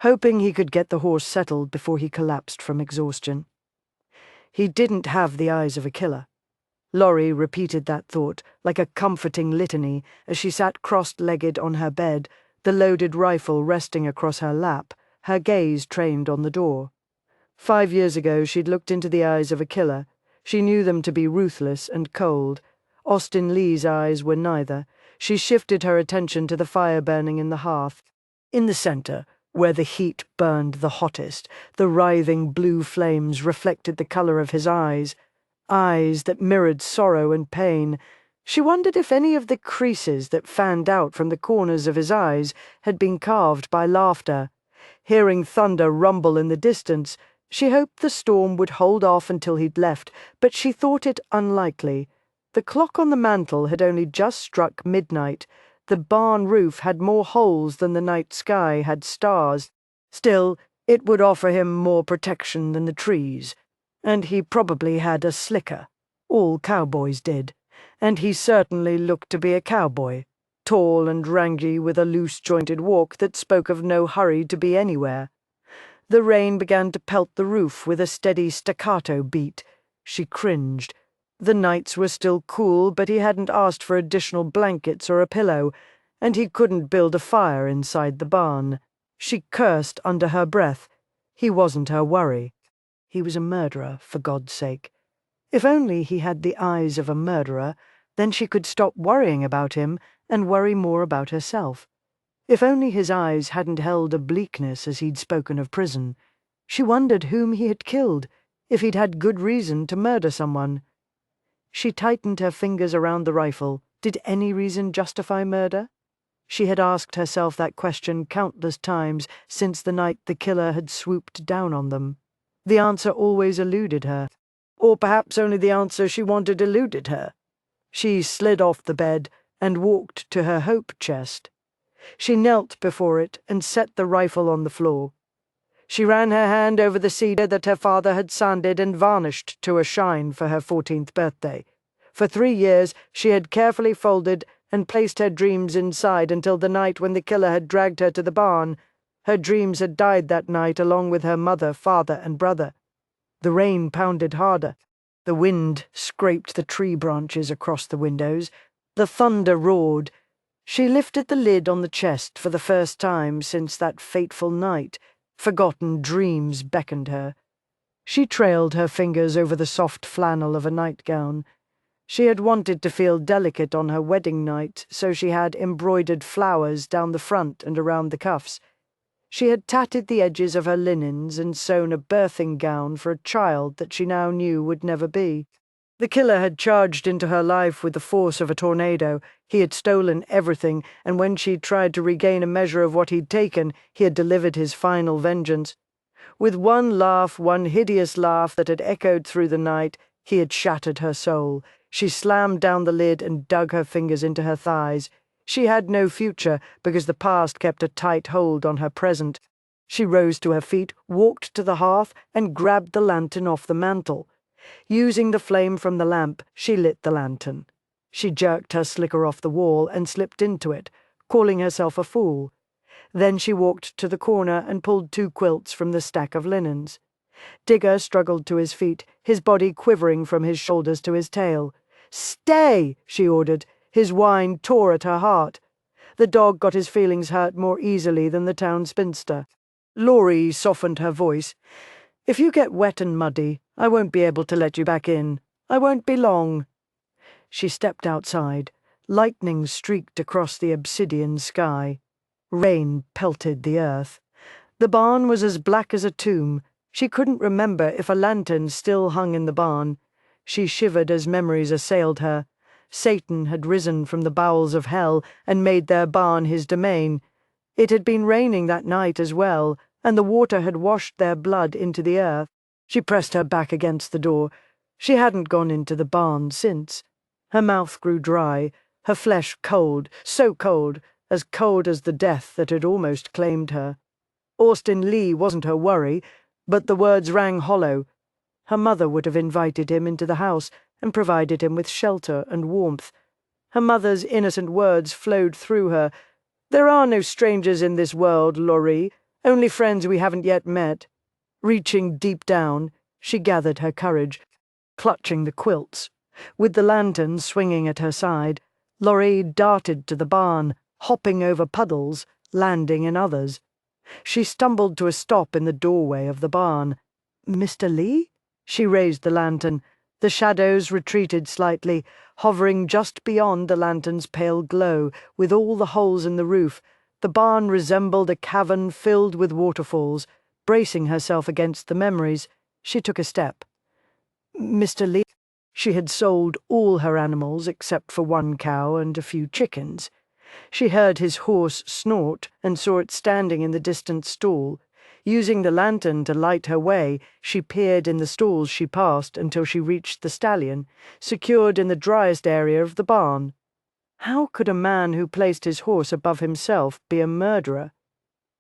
hoping he could get the horse settled before he collapsed from exhaustion. He didn't have the eyes of a killer. Laurie repeated that thought like a comforting litany as she sat crossed-legged on her bed, the loaded rifle resting across her lap, her gaze trained on the door. 5 years ago she'd looked into the eyes of a killer. She knew them to be ruthless and cold. Austin Lee's eyes were neither. She shifted her attention to the fire burning in the hearth. In the center, where the heat burned the hottest, the writhing blue flames reflected the color of his eyes that mirrored sorrow and pain. She wondered if any of the creases that fanned out from the corners of his eyes had been carved by laughter. Hearing thunder rumble in the distance, she hoped the storm would hold off until he'd left, but she thought it unlikely. The clock on the mantel had only just struck midnight. The barn roof had more holes than the night sky had stars. Still, it would offer him more protection than the trees. And he probably had a slicker. All cowboys did. And he certainly looked to be a cowboy, tall and rangy with a loose-jointed walk that spoke of no hurry to be anywhere. The rain began to pelt the roof with a steady staccato beat. She cringed. The nights were still cool, but he hadn't asked for additional blankets or a pillow, and he couldn't build a fire inside the barn. She cursed under her breath. He wasn't her worry. He was a murderer, for God's sake. If only he had the eyes of a murderer, then she could stop worrying about him and worry more about herself. If only his eyes hadn't held a bleakness as he'd spoken of prison. She wondered whom he had killed, if he'd had good reason to murder someone. She tightened her fingers around the rifle. Did any reason justify murder? She had asked herself that question countless times since the night the killer had swooped down on them. The answer always eluded her. Or perhaps only the answer she wanted eluded her. She slid off the bed and walked to her hope chest. She knelt before it and set the rifle on the floor. She ran her hand over the cedar that her father had sanded and varnished to a shine for her 14th birthday. For 3 years she had carefully folded and placed her dreams inside until the night when the killer had dragged her to the barn. Her dreams had died that night along with her mother, father, and brother. The rain pounded harder. The wind scraped the tree branches across the windows. The thunder roared. She lifted the lid on the chest for the first time since that fateful night. Forgotten dreams beckoned her. She trailed her fingers over the soft flannel of a nightgown. She had wanted to feel delicate on her wedding night, so she had embroidered flowers down the front and around the cuffs. She had tatted the edges of her linens and sewn a birthing gown for a child that she now knew would never be. The killer had charged into her life with the force of a tornado. He had stolen everything, and when she tried to regain a measure of what he'd taken, he had delivered his final vengeance. With one laugh, one hideous laugh that had echoed through the night, he had shattered her soul. She slammed down the lid and dug her fingers into her thighs. She had no future because the past kept a tight hold on her present. She rose to her feet, walked to the hearth, and grabbed the lantern off the mantel. Using the flame from the lamp, she lit the lantern. She jerked her slicker off the wall and slipped into it, calling herself a fool. Then she walked to the corner and pulled 2 quilts from the stack of linens. Digger struggled to his feet, his body quivering from his shoulders to his tail. "Stay!" she ordered. His whine tore at her heart. The dog got his feelings hurt more easily than the town spinster. Laurie softened her voice. "If you get wet and muddy, I won't be able to let you back in. I won't be long." She stepped outside. Lightning streaked across the obsidian sky. Rain pelted the earth. The barn was as black as a tomb. She couldn't remember if a lantern still hung in the barn. She shivered as memories assailed her. Satan had risen from the bowels of hell and made their barn his domain. It had been raining that night as well, and the water had washed their blood into the earth. She pressed her back against the door. She hadn't gone into the barn since. Her mouth grew dry, her flesh cold as cold as the death that had almost claimed her. Austin Lee wasn't her worry, but the words rang hollow. Her mother would have invited him into the house and provided him with shelter and warmth. Her mother's innocent words flowed through her. "There are no strangers in this world, Laurie, only friends we haven't yet met." Reaching deep down, she gathered her courage, clutching the quilts. With the lantern swinging at her side, Laurie darted to the barn, hopping over puddles, landing in others. She stumbled to a stop in the doorway of the barn. "Mr. Lee?" She raised the lantern. The shadows retreated slightly, hovering just beyond the lantern's pale glow, with all the holes in the roof. The barn resembled a cavern filled with waterfalls. Bracing herself against the memories, she took a step. "Mr. Lee?" She had sold all her animals except for 1 cow and a few chickens. She heard his horse snort and saw it standing in the distant stall. Using the lantern to light her way, she peered in the stalls she passed until she reached the stallion, secured in the driest area of the barn. How could a man who placed his horse above himself be a murderer?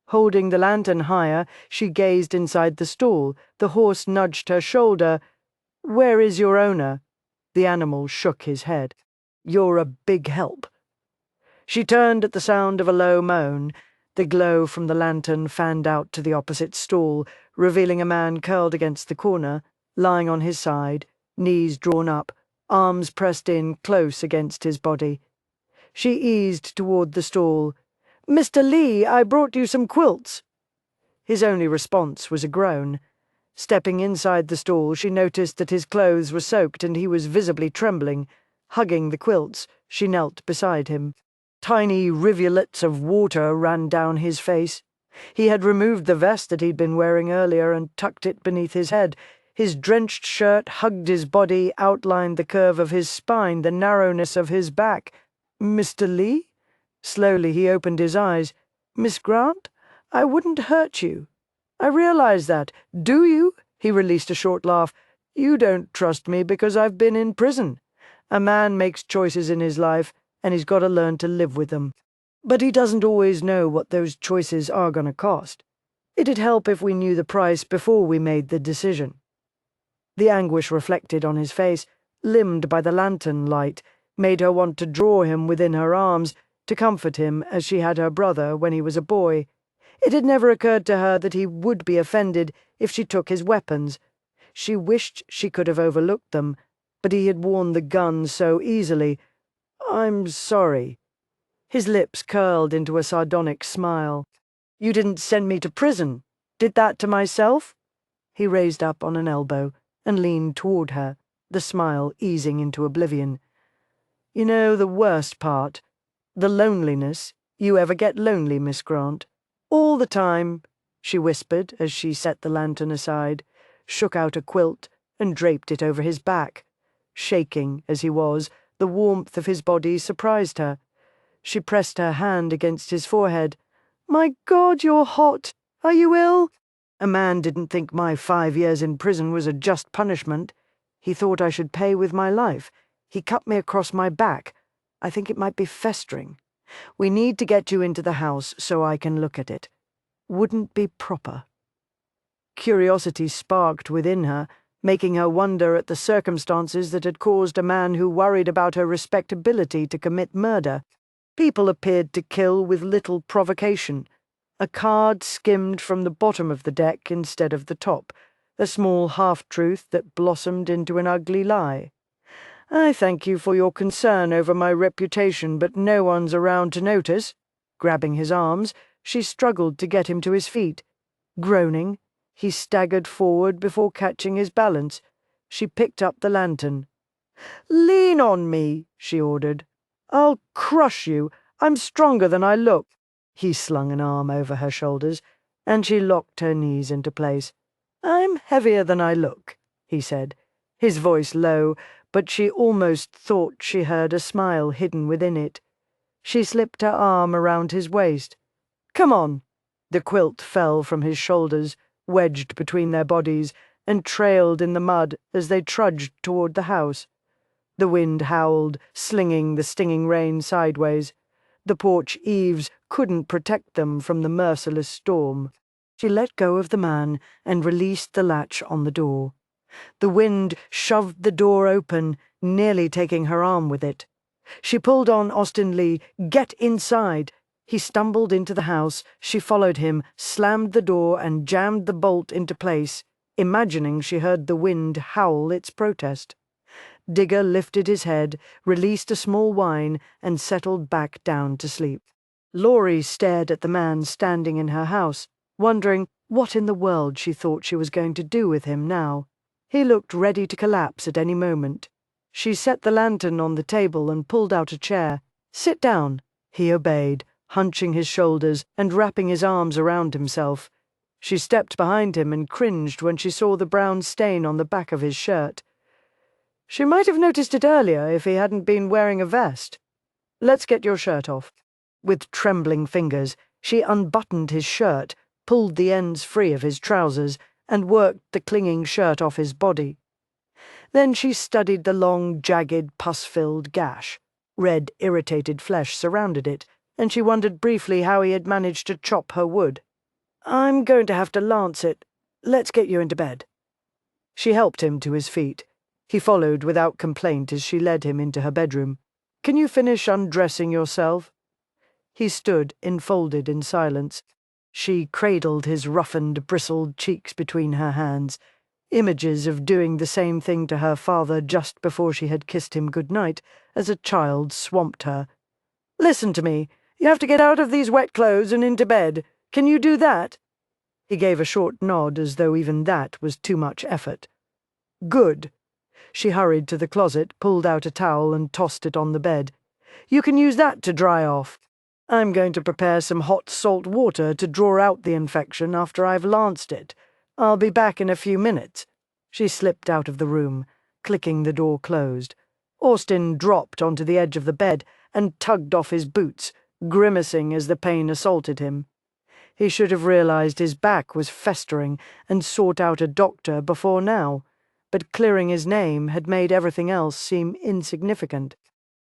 Holding the lantern higher, she gazed inside the stall. The horse nudged her shoulder. "Where is your owner?" The animal shook his head. "You're a big help." She turned at the sound of a low moan. The glow from the lantern fanned out to the opposite stall, revealing a man curled against the corner, lying on his side, knees drawn up, arms pressed in close against his body. She eased toward the stall. "Mr. Lee, I brought you some quilts." His only response was a groan. Stepping inside the stall, she noticed that his clothes were soaked and he was visibly trembling. Hugging the quilts, she knelt beside him. Tiny rivulets of water ran down his face. He had removed the vest that he'd been wearing earlier and tucked it beneath his head. His drenched shirt hugged his body, outlined the curve of his spine, the narrowness of his back. "Mr. Lee?" Slowly he opened his eyes. "Miss Grant, I wouldn't hurt you. I realize that. Do you?" He released a short laugh. "You don't trust me because I've been in prison. A man makes choices in his life, and he's got to learn to live with them. But he doesn't always know what those choices are going to cost. It'd help if we knew the price before we made the decision." The anguish reflected on his face, limned by the lantern light, made her want to draw him within her arms, to comfort him as she had her brother when he was a boy. It had never occurred to her that he would be offended if she took his weapons. She wished she could have overlooked them, but he had worn the gun so easily. "I'm sorry." His lips curled into a sardonic smile. "You didn't send me to prison. Did that to myself?" He raised up on an elbow and leaned toward her, the smile easing into oblivion. "You know the worst part? The loneliness. You ever get lonely, Miss Grant?" "All the time," she whispered as she set the lantern aside, shook out a quilt, and draped it over his back. Shaking as he was, the warmth of his body surprised her. She pressed her hand against his forehead. "My God, you're hot! Are you ill?" "A man didn't think my 5 years in prison was a just punishment. He thought I should pay with my life. He cut me across my back. I think it might be festering. We need to get you into the house so I can look at it. Wouldn't be proper." Curiosity sparked within her. making her wonder at the circumstances that had caused a man who worried about her respectability to commit murder. People appeared to kill with little provocation. A card skimmed from the bottom of the deck instead of the top, a small half-truth that blossomed into an ugly lie. "I thank you for your concern over my reputation, but no one's around to notice." Grabbing his arms, she struggled to get him to his feet. Groaning, he staggered forward before catching his balance. She picked up the lantern. "Lean on me," she ordered. "I'll crush you. I'm stronger than I look." He slung an arm over her shoulders, and she locked her knees into place. "I'm heavier than I look," he said, his voice low, but she almost thought she heard a smile hidden within it. She slipped her arm around his waist. "Come on." The quilt fell from his shoulders, wedged between their bodies, and trailed in the mud as they trudged toward the house. The wind howled, slinging the stinging rain sideways. The porch eaves couldn't protect them from the merciless storm. She let go of the man and released the latch on the door. The wind shoved the door open, nearly taking her arm with it. She pulled on Austin Lee. "Get inside!" He stumbled into the house. She followed him, slammed the door, and jammed the bolt into place, imagining she heard the wind howl its protest. Digger lifted his head, released a small whine, and settled back down to sleep. Laurie stared at the man standing in her house, wondering what in the world she thought she was going to do with him now. He looked ready to collapse at any moment. She set the lantern on the table and pulled out a chair. "Sit down." He obeyed, hunching his shoulders and wrapping his arms around himself. She stepped behind him and cringed when she saw the brown stain on the back of his shirt. She might have noticed it earlier if he hadn't been wearing a vest. "Let's get your shirt off." With trembling fingers, she unbuttoned his shirt, pulled the ends free of his trousers, and worked the clinging shirt off his body. Then she studied the long, jagged, pus-filled gash. Red, irritated flesh surrounded it, and she wondered briefly how he had managed to chop her wood. "I'm going to have to lance it. Let's get you into bed." She helped him to his feet. He followed without complaint as she led him into her bedroom. "Can you finish undressing yourself?" He stood, enfolded in silence. She cradled his roughened, bristled cheeks between her hands. Images of doing the same thing to her father just before she had kissed him good-night as a child swamped her. "Listen to me. You have to get out of these wet clothes and into bed. Can you do that?" He gave a short nod as though even that was too much effort. "Good." She hurried to the closet, pulled out a towel, and tossed it on the bed. "You can use that to dry off. I'm going to prepare some hot salt water to draw out the infection after I've lanced it. I'll be back in a few minutes." She slipped out of the room, clicking the door closed. Austin dropped onto the edge of the bed and tugged off his boots, grimacing as the pain assaulted him. He should have realized his back was festering and sought out a doctor before now, but clearing his name had made everything else seem insignificant.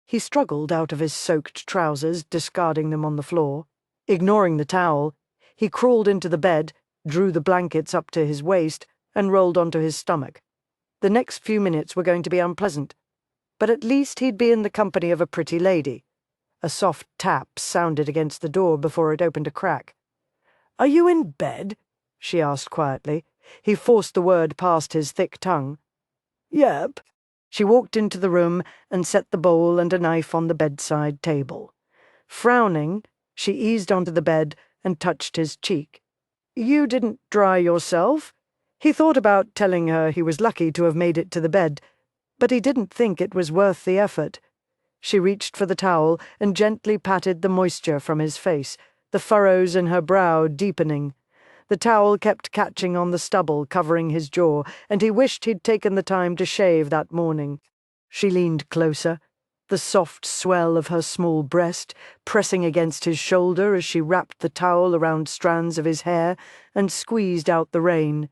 He struggled out of his soaked trousers, discarding them on the floor. Ignoring the towel, he crawled into the bed, drew the blankets up to his waist, and rolled onto his stomach. The next few minutes were going to be unpleasant, but at least he'd be in the company of a pretty lady. A soft tap sounded against the door before it opened a crack. "Are you in bed?" she asked quietly. He forced the word past his thick tongue. "Yep." She walked into the room and set the bowl and a knife on the bedside table. Frowning, she eased onto the bed and touched his cheek. "You didn't dry yourself?" He thought about telling her he was lucky to have made it to the bed, but he didn't think it was worth the effort. She reached for the towel and gently patted the moisture from his face, the furrows in her brow deepening. The towel kept catching on the stubble covering his jaw, and he wished he'd taken the time to shave that morning. She leaned closer, the soft swell of her small breast pressing against his shoulder as she wrapped the towel around strands of his hair and squeezed out the rain.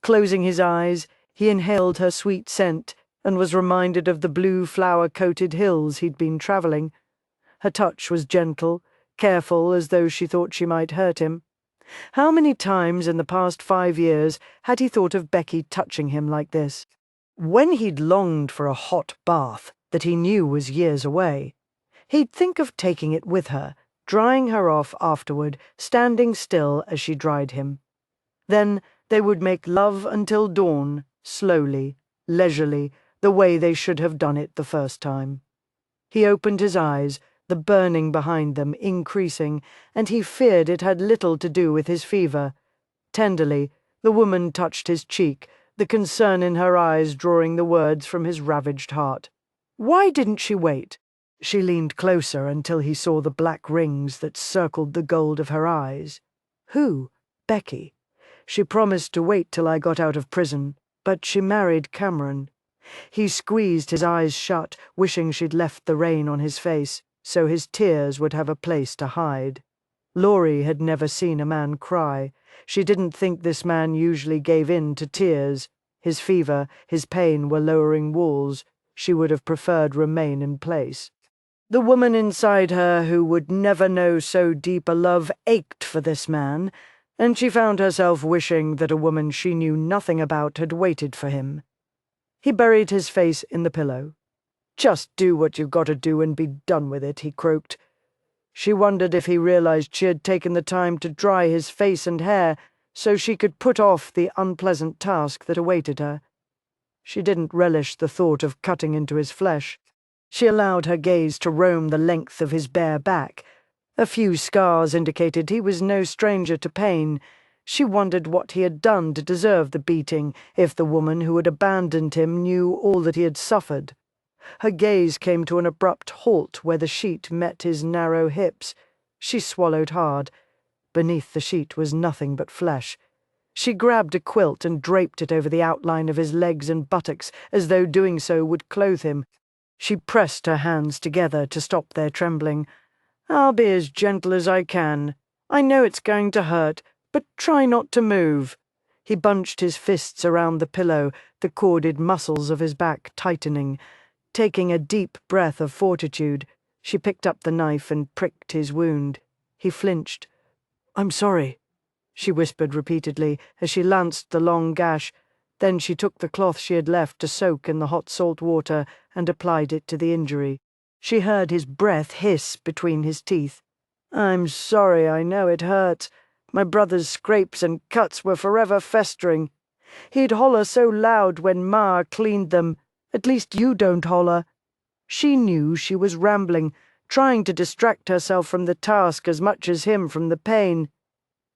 Closing his eyes, he inhaled her sweet scent and was reminded of the blue flower-coated hills he'd been traveling. Her touch was gentle, careful as though she thought she might hurt him. How many times in the past 5 years had he thought of Becky touching him like this? When he'd longed for a hot bath that he knew was years away, he'd think of taking it with her, drying her off afterward, standing still as she dried him. Then they would make love until dawn, slowly, leisurely, the way they should have done it the first time. He opened his eyes, the burning behind them increasing, and he feared it had little to do with his fever. Tenderly, the woman touched his cheek, the concern in her eyes drawing the words from his ravaged heart. Why didn't she wait? She leaned closer until he saw the black rings that circled the gold of her eyes. Who? Becky. She promised to wait till I got out of prison, but she married Cameron. He squeezed his eyes shut, wishing she'd left the rain on his face, so his tears would have a place to hide. Laurie had never seen a man cry. She didn't think this man usually gave in to tears. His fever, his pain were lowering walls. She would have preferred remain in place. The woman inside her who would never know so deep a love ached for this man, and she found herself wishing that a woman she knew nothing about had waited for him. He buried his face in the pillow. "Just do what you've got to do and be done with it," he croaked. She wondered if he realized she had taken the time to dry his face and hair so she could put off the unpleasant task that awaited her. She didn't relish the thought of cutting into his flesh. She allowed her gaze to roam the length of his bare back. A few scars indicated he was no stranger to pain. She wondered what he had done to deserve the beating, if the woman who had abandoned him knew all that he had suffered. Her gaze came to an abrupt halt where the sheet met his narrow hips. She swallowed hard. Beneath the sheet was nothing but flesh. She grabbed a quilt and draped it over the outline of his legs and buttocks, as though doing so would clothe him. She pressed her hands together to stop their trembling. "I'll be as gentle as I can. I know it's going to hurt, but try not to move." He bunched his fists around the pillow, the corded muscles of his back tightening. Taking a deep breath of fortitude, she picked up the knife and pricked his wound. He flinched. "I'm sorry," she whispered repeatedly as she lanced the long gash. Then she took the cloth she had left to soak in the hot salt water and applied it to the injury. She heard his breath hiss between his teeth. "I'm sorry, I know it hurts. My brother's scrapes and cuts were forever festering. He'd holler so loud when Ma cleaned them. At least you don't holler." She knew she was rambling, trying to distract herself from the task as much as him from the pain.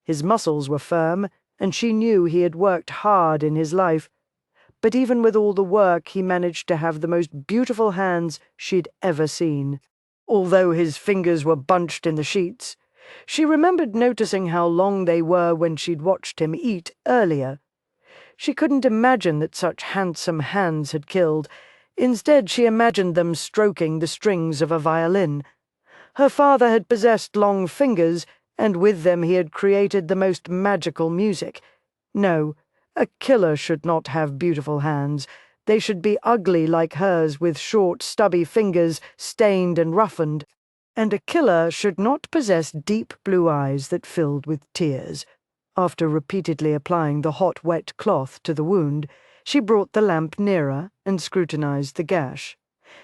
His muscles were firm, and she knew he had worked hard in his life. But even with all the work, he managed to have the most beautiful hands she'd ever seen, although his fingers were bunched in the sheets. She remembered noticing how long they were when she'd watched him eat earlier. She couldn't imagine that such handsome hands had killed. Instead, she imagined them stroking the strings of a violin. Her father had possessed long fingers, and with them he had created the most magical music. No, a killer should not have beautiful hands. They should be ugly like hers, with short, stubby fingers, stained and roughened. And a killer should not possess deep blue eyes that filled with tears. After repeatedly applying the hot, wet cloth to the wound, she brought the lamp nearer and scrutinized the gash.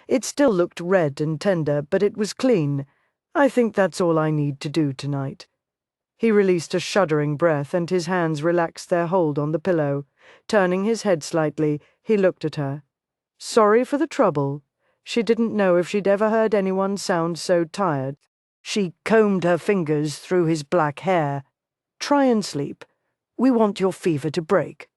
It still looked red and tender, but it was clean. "I think that's all I need to do tonight." He released a shuddering breath, and his hands relaxed their hold on the pillow. Turning his head slightly, he looked at her. Sorry for the trouble. She didn't know if she'd ever heard anyone sound so tired. She combed her fingers through his black hair. "Try and sleep. We want your fever to break."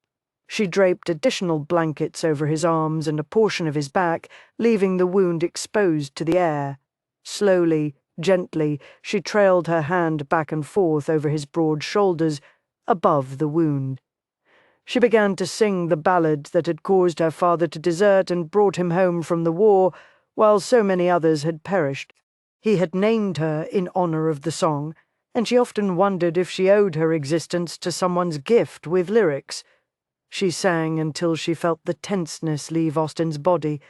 She draped additional blankets over his arms and a portion of his back, leaving the wound exposed to the air. Slowly, gently, she trailed her hand back and forth over his broad shoulders, above the wound. She began to sing the ballad that had caused her father to desert and brought him home from the war, while so many others had perished. He had named her in honor of the song, and she often wondered if she owed her existence to someone's gift with lyrics. She sang until she felt the tenseness leave Austin's body,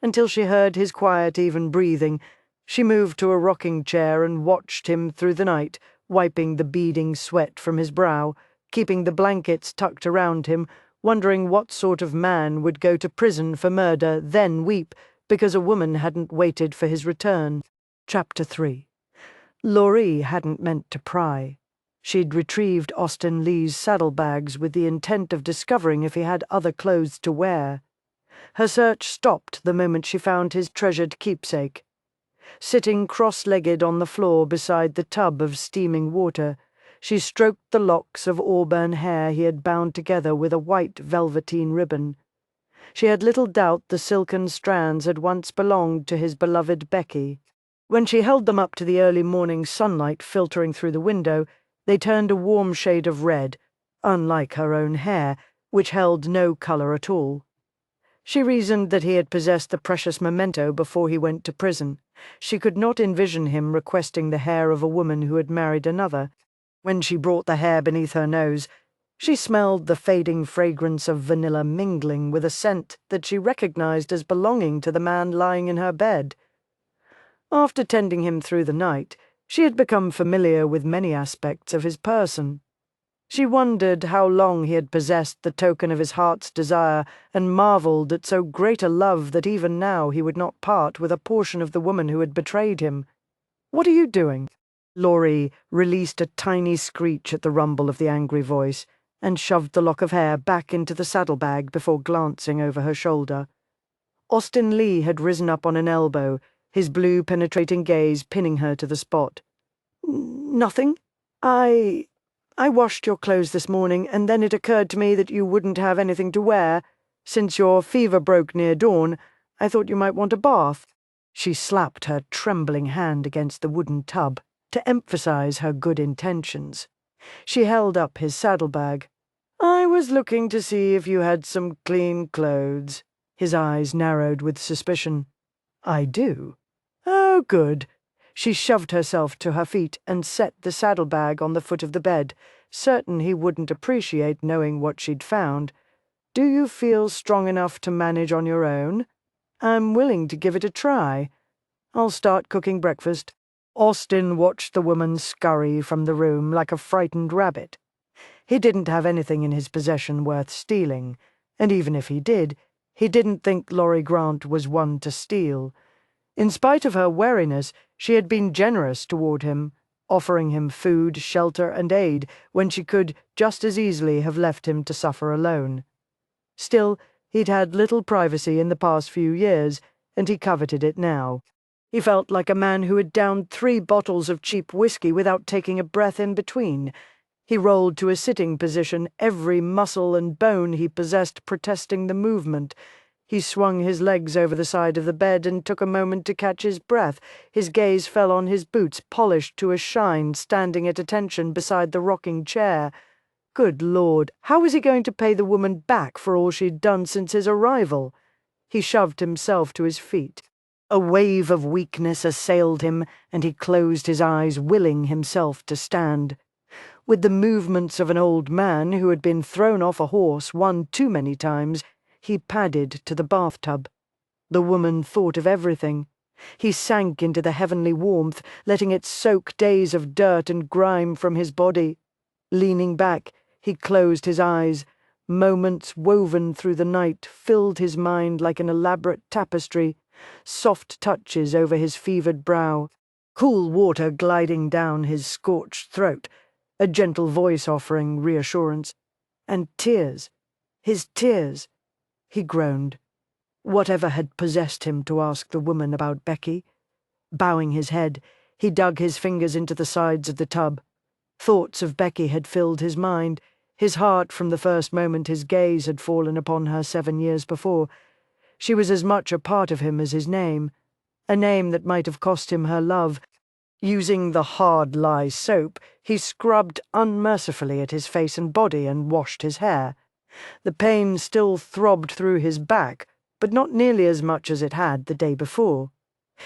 until she heard his quiet, even breathing. She moved to a rocking chair and watched him through the night, wiping the beading sweat from his brow, keeping the blankets tucked around him, wondering what sort of man would go to prison for murder, then weep because a woman hadn't waited for his return. Chapter 3. Laurie hadn't meant to pry. She'd retrieved Austin Lee's saddlebags with the intent of discovering if he had other clothes to wear. Her search stopped the moment she found his treasured keepsake. Sitting cross-legged on the floor beside the tub of steaming water, she stroked the locks of auburn hair he had bound together with a white velveteen ribbon. She had little doubt the silken strands had once belonged to his beloved Becky. When she held them up to the early morning sunlight filtering through the window, they turned a warm shade of red, unlike her own hair, which held no colour at all. She reasoned that he had possessed the precious memento before he went to prison. She could not envision him requesting the hair of a woman who had married another. When she brought the hair beneath her nose, she smelled the fading fragrance of vanilla mingling with a scent that she recognized as belonging to the man lying in her bed. After tending him through the night, she had become familiar with many aspects of his person. She wondered how long he had possessed the token of his heart's desire, and marvelled at so great a love that even now he would not part with a portion of the woman who had betrayed him. "What are you doing?" Laurie released a tiny screech at the rumble of the angry voice, and shoved the lock of hair back into the saddlebag before glancing over her shoulder. Austin Lee had risen up on an elbow, his blue penetrating gaze pinning her to the spot. "Nothing. I washed your clothes this morning, and then it occurred to me that you wouldn't have anything to wear. Since your fever broke near dawn, I thought you might want a bath." She slapped her trembling hand against the wooden tub to emphasize her good intentions. She held up his saddlebag. "I was looking to see if you had some clean clothes." His eyes narrowed with suspicion. "I do." "Oh, good." She shoved herself to her feet and set the saddlebag on the foot of the bed, certain he wouldn't appreciate knowing what she'd found. "Do you feel strong enough to manage on your own? I'm willing to give it a try. I'll start cooking breakfast." Austin watched the woman scurry from the room like a frightened rabbit. He didn't have anything in his possession worth stealing, and even if he did, he didn't think Laurie Grant was one to steal. In spite of her wariness, she had been generous toward him, offering him food, shelter, and aid when she could just as easily have left him to suffer alone. Still, he'd had little privacy in the past few years, and he coveted it now. He felt like a man who had downed 3 bottles of cheap whiskey without taking a breath in between. He rolled to a sitting position, every muscle and bone he possessed protesting the movement. He swung his legs over the side of the bed and took a moment to catch his breath. His gaze fell on his boots, polished to a shine, standing at attention beside the rocking chair. Good Lord, how was he going to pay the woman back for all she'd done since his arrival? He shoved himself to his feet. A wave of weakness assailed him, and he closed his eyes, willing himself to stand. With the movements of an old man who had been thrown off a horse one too many times, he padded to the bathtub. The woman thought of everything. He sank into the heavenly warmth, letting it soak days of dirt and grime from his body. Leaning back, he closed his eyes. Moments woven through the night filled his mind like an elaborate tapestry, soft touches over his fevered brow, cool water gliding down his scorched throat, a gentle voice offering reassurance, and tears. His tears. He groaned. Whatever had possessed him to ask the woman about Becky? Bowing his head, he dug his fingers into the sides of the tub. Thoughts of Becky had filled his mind, his heart from the first moment his gaze had fallen upon her 7 years before. She was as much a part of him as his name, a name that might have cost him her love. Using the hard lye soap, he scrubbed unmercifully at his face and body and washed his hair. The pain still throbbed through his back, but not nearly as much as it had the day before.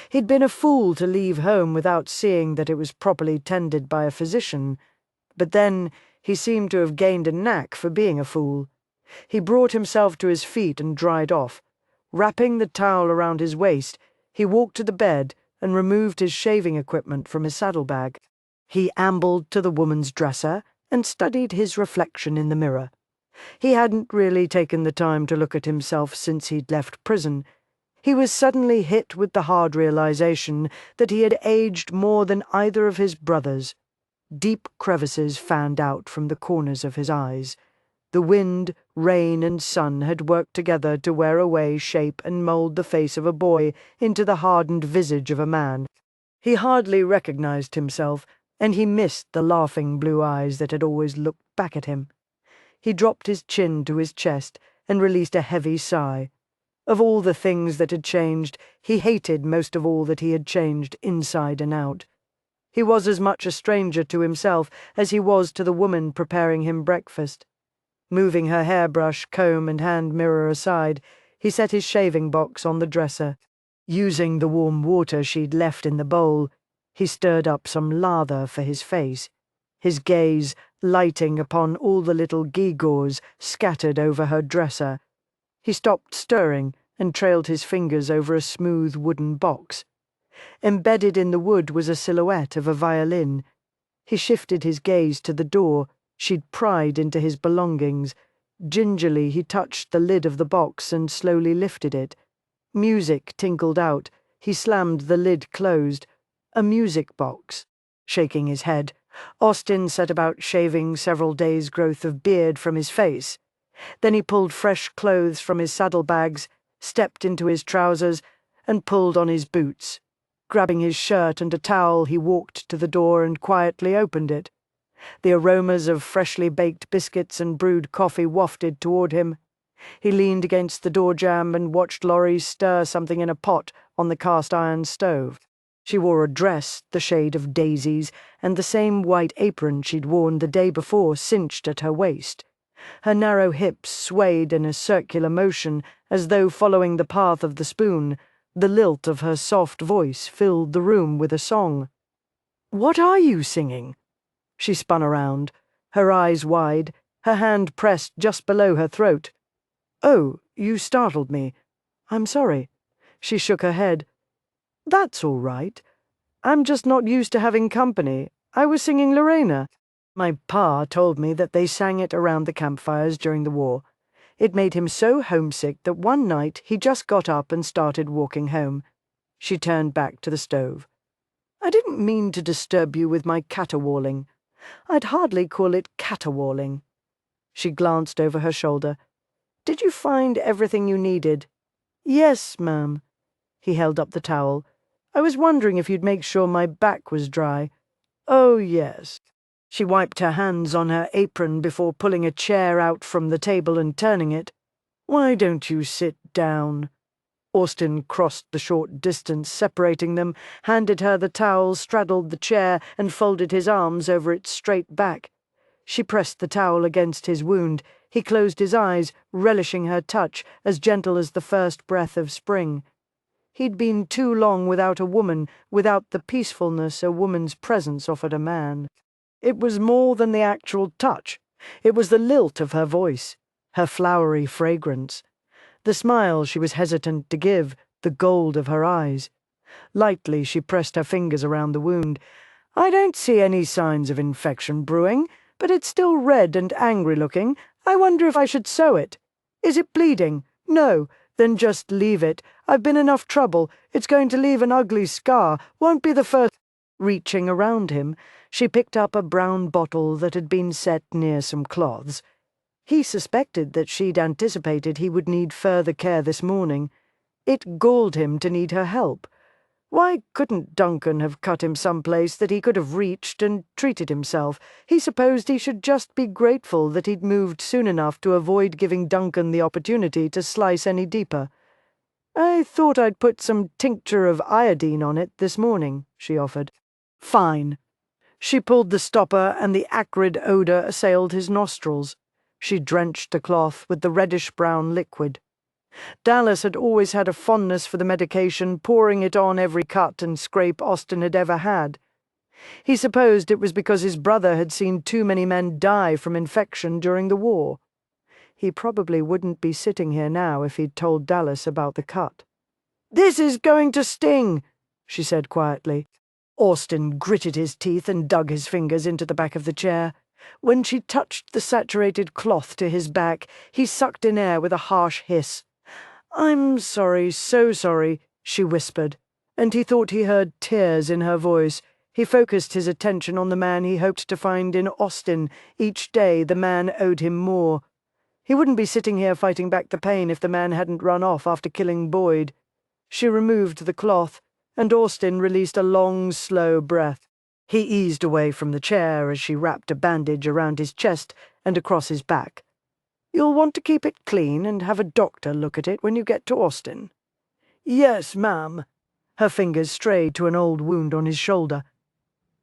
He'd been a fool to leave home without seeing that it was properly tended by a physician, but then he seemed to have gained a knack for being a fool. He brought himself to his feet and dried off. Wrapping the towel around his waist, he walked to the bed and removed his shaving equipment from his saddlebag. He ambled to the woman's dresser and studied his reflection in the mirror. He hadn't really taken the time to look at himself since he'd left prison. He was suddenly hit with the hard realization that he had aged more than either of his brothers. Deep crevices fanned out from the corners of his eyes. The wind, rain, and sun had worked together to wear away shape and mold the face of a boy into the hardened visage of a man. He hardly recognized himself, and he missed the laughing blue eyes that had always looked back at him. He dropped his chin to his chest and released a heavy sigh. Of all the things that had changed, he hated most of all that he had changed inside and out. He was as much a stranger to himself as he was to the woman preparing him breakfast. Moving her hairbrush, comb, and hand mirror aside, he set his shaving box on the dresser. Using the warm water she'd left in the bowl, he stirred up some lather for his face, his gaze lighting upon all the little gewgaws scattered over her dresser. He stopped stirring and trailed his fingers over a smooth wooden box. Embedded in the wood was a silhouette of a violin. He shifted his gaze to the door she'd pried into his belongings. Gingerly he touched the lid of the box and slowly lifted it. Music tinkled out. He slammed the lid closed. A music box. Shaking his head, Austin set about shaving several days' growth of beard from his face. Then he pulled fresh clothes from his saddlebags, stepped into his trousers, and pulled on his boots. Grabbing his shirt and a towel, he walked to the door and quietly opened it. The aromas of freshly baked biscuits and brewed coffee wafted toward him. He leaned against the door jamb and watched Laurie stir something in a pot on the cast-iron stove. She wore a dress the shade of daisies and the same white apron she'd worn the day before cinched at her waist. Her narrow hips swayed in a circular motion as though following the path of the spoon. The lilt of her soft voice filled the room with a song. "What are you singing?" She spun around, her eyes wide, her hand pressed just below her throat. "Oh, you startled me. I'm sorry." She shook her head. "That's all right. I'm just not used to having company. I was singing Lorena. My pa told me that they sang it around the campfires during the war. It made him so homesick that one night he just got up and started walking home." She turned back to the stove. "I didn't mean to disturb you with my caterwauling. I'd hardly call it caterwauling." She glanced over her shoulder. "Did you find everything you needed?" "Yes, ma'am." He held up the towel. "I was wondering if you'd make sure my back was dry." "Oh, yes." She wiped her hands on her apron before pulling a chair out from the table and turning it. "Why don't you sit down?" Austin crossed the short distance separating them, handed her the towel, straddled the chair, and folded his arms over its straight back. She pressed the towel against his wound. He closed his eyes, relishing her touch, as gentle as the first breath of spring. He'd been too long without a woman, without the peacefulness a woman's presence offered a man. It was more than the actual touch. It was the lilt of her voice, her flowery fragrance, the smile she was hesitant to give, the gold of her eyes. Lightly she pressed her fingers around the wound. "I don't see any signs of infection brewing, but it's still red and angry-looking. I wonder if I should sew it. Is it bleeding? No. Then just leave it. I've been enough trouble. It's going to leave an ugly scar. Won't be the first." Reaching around him, she picked up a brown bottle that had been set near some cloths. He suspected that she'd anticipated he would need further care this morning. It galled him to need her help. Why couldn't Duncan have cut him someplace that he could have reached and treated himself? He supposed he should just be grateful that he'd moved soon enough to avoid giving Duncan the opportunity to slice any deeper. "I thought I'd put some tincture of iodine on it this morning," she offered. "Fine." She pulled the stopper and the acrid odor assailed his nostrils. She drenched the cloth with the reddish-brown liquid. Dallas had always had a fondness for the medication, pouring it on every cut and scrape Austin had ever had. He supposed it was because his brother had seen too many men die from infection during the war. He probably wouldn't be sitting here now if he'd told Dallas about the cut. "This is going to sting," she said quietly. Austin gritted his teeth and dug his fingers into the back of the chair. When she touched the saturated cloth to his back, he sucked in air with a harsh hiss. "I'm sorry, so sorry," she whispered, and he thought he heard tears in her voice. He focused his attention on the man he hoped to find in Austin. Each day the man owed him more. He wouldn't be sitting here fighting back the pain if the man hadn't run off after killing Boyd. She removed the cloth, and Austin released a long, slow breath. He eased away from the chair as she wrapped a bandage around his chest and across his back. "You'll want to keep it clean and have a doctor look at it when you get to Austin." "Yes, ma'am." Her fingers strayed to an old wound on his shoulder.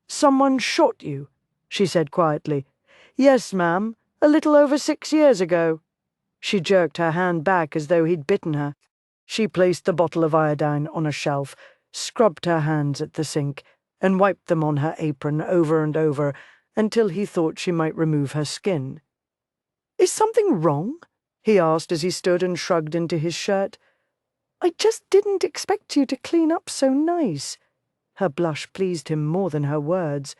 "Someone shot you," she said quietly. "Yes, ma'am, a little over 6 years ago." She jerked her hand back as though he'd bitten her. She placed the bottle of iodine on a shelf, scrubbed her hands at the sink, and wiped them on her apron over and over until he thought she might remove her skin. "Is something wrong?" he asked as he stood and shrugged into his shirt. "I just didn't expect you to clean up so nice." Her blush pleased him more than her words.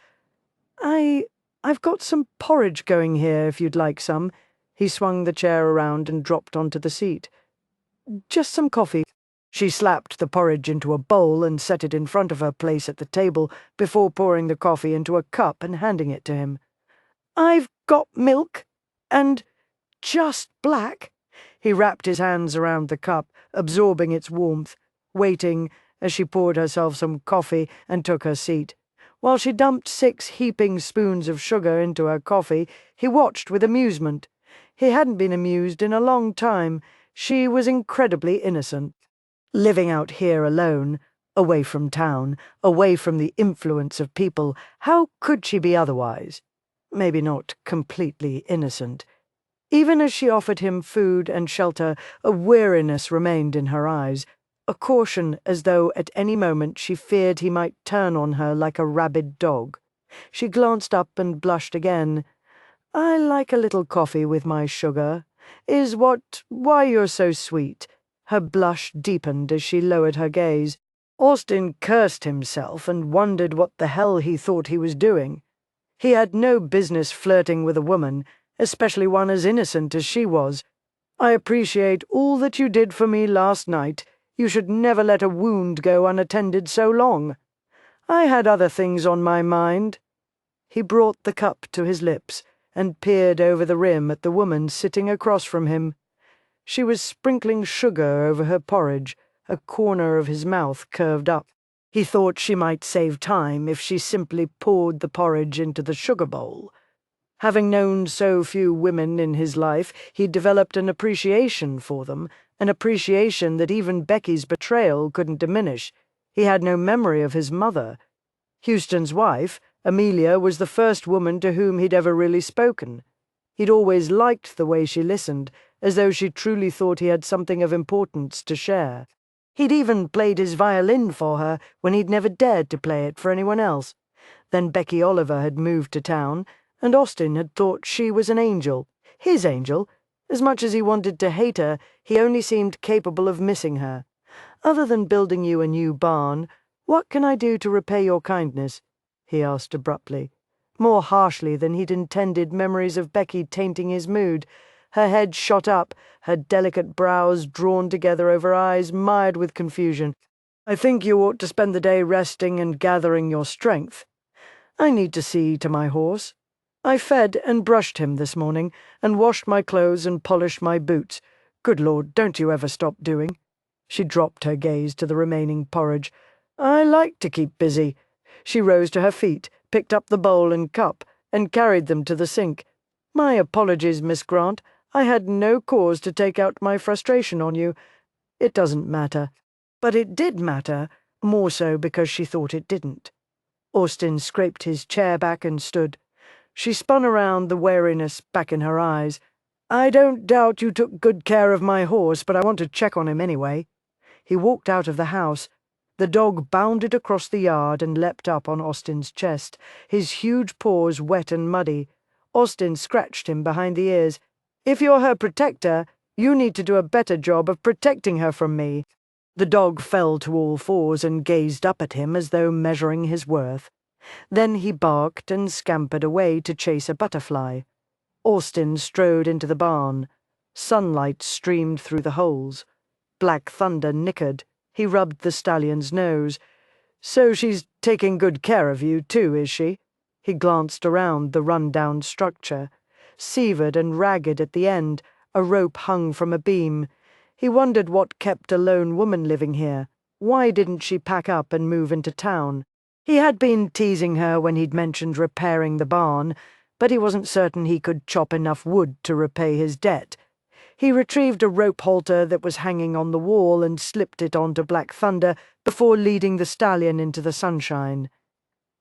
I've got some porridge going here if you'd like some." He swung the chair around and dropped onto the seat. "Just some coffee." She slapped the porridge into a bowl and set it in front of her place at the table before pouring the coffee into a cup and handing it to him. "I've got milk, and just black." He wrapped his hands around the cup, absorbing its warmth, waiting as she poured herself some coffee and took her seat. While she dumped 6 heaping spoons of sugar into her coffee, he watched with amusement. He hadn't been amused in a long time. She was incredibly innocent. Living out here alone, away from town, away from the influence of people, how could she be otherwise? Maybe not completely innocent. Even as she offered him food and shelter, a weariness remained in her eyes, a caution as though at any moment she feared he might turn on her like a rabid dog. She glanced up and blushed again. "I like a little coffee with my sugar. Why you're so sweet." Her blush deepened as she lowered her gaze. Austin cursed himself and wondered what the hell he thought he was doing. He had no business flirting with a woman, especially one as innocent as she was. "I appreciate all that you did for me last night. You should never let a wound go unattended so long. I had other things on my mind." He brought the cup to his lips and peered over the rim at the woman sitting across from him. She was sprinkling sugar over her porridge, a corner of his mouth curved up. He thought she might save time if she simply poured the porridge into the sugar bowl. Having known so few women in his life, he'd developed an appreciation for them, an appreciation that even Becky's betrayal couldn't diminish. He had no memory of his mother. Houston's wife, Amelia, was the first woman to whom he'd ever really spoken. He'd always liked the way she listened, as though she truly thought he had something of importance to share. He'd even played his violin for her when he'd never dared to play it for anyone else. Then Becky Oliver had moved to town, and Austin had thought she was an angel, his angel. As much as he wanted to hate her, he only seemed capable of missing her. "Other than building you a new barn, what can I do to repay your kindness?" he asked abruptly. More harshly than he'd intended, memories of Becky tainting his mood. Her head shot up, her delicate brows drawn together over eyes mired with confusion. "I think you ought to spend the day resting and gathering your strength. I need to see to my horse. I fed and brushed him this morning, and washed my clothes and polished my boots. Good Lord, don't you ever stop doing." She dropped her gaze to the remaining porridge. "I like to keep busy." She rose to her feet, picked up the bowl and cup, and carried them to the sink. "My apologies, Miss Grant. I had no cause to take out my frustration on you. It doesn't matter." But it did matter, more so because she thought it didn't. Austin scraped his chair back and stood. She spun around, the wariness back in her eyes. "I don't doubt you took good care of my horse, but I want to check on him anyway." He walked out of the house. The dog bounded across the yard and leapt up on Austin's chest, his huge paws wet and muddy. Austin scratched him behind the ears. "If you're her protector, you need to do a better job of protecting her from me." The dog fell to all fours and gazed up at him as though measuring his worth. Then he barked and scampered away to chase a butterfly. Austin strode into the barn. Sunlight streamed through the holes. Black Thunder nickered. He rubbed the stallion's nose. "So she's taking good care of you, too, is she?" He glanced around the run-down structure. Severed and ragged at the end, a rope hung from a beam. He wondered what kept a lone woman living here. Why didn't she pack up and move into town? He had been teasing her when he'd mentioned repairing the barn, but he wasn't certain he could chop enough wood to repay his debt. He retrieved a rope halter that was hanging on the wall and slipped it onto Black Thunder before leading the stallion into the sunshine.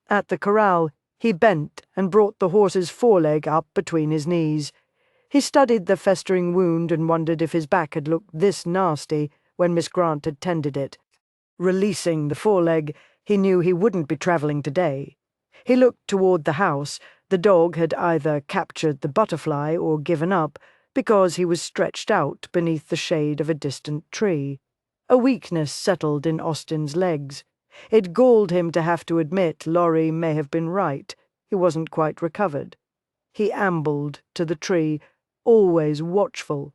At the corral, he bent and brought the horse's foreleg up between his knees. He studied the festering wound and wondered if his back had looked this nasty when Miss Grant had tended it. Releasing the foreleg, he knew he wouldn't be travelling today. He looked toward the house. The dog had either captured the butterfly or given up, because he was stretched out beneath the shade of a distant tree. A weakness settled in Austin's legs. It galled him to have to admit Laurie may have been right. He wasn't quite recovered. He ambled to the tree, always watchful.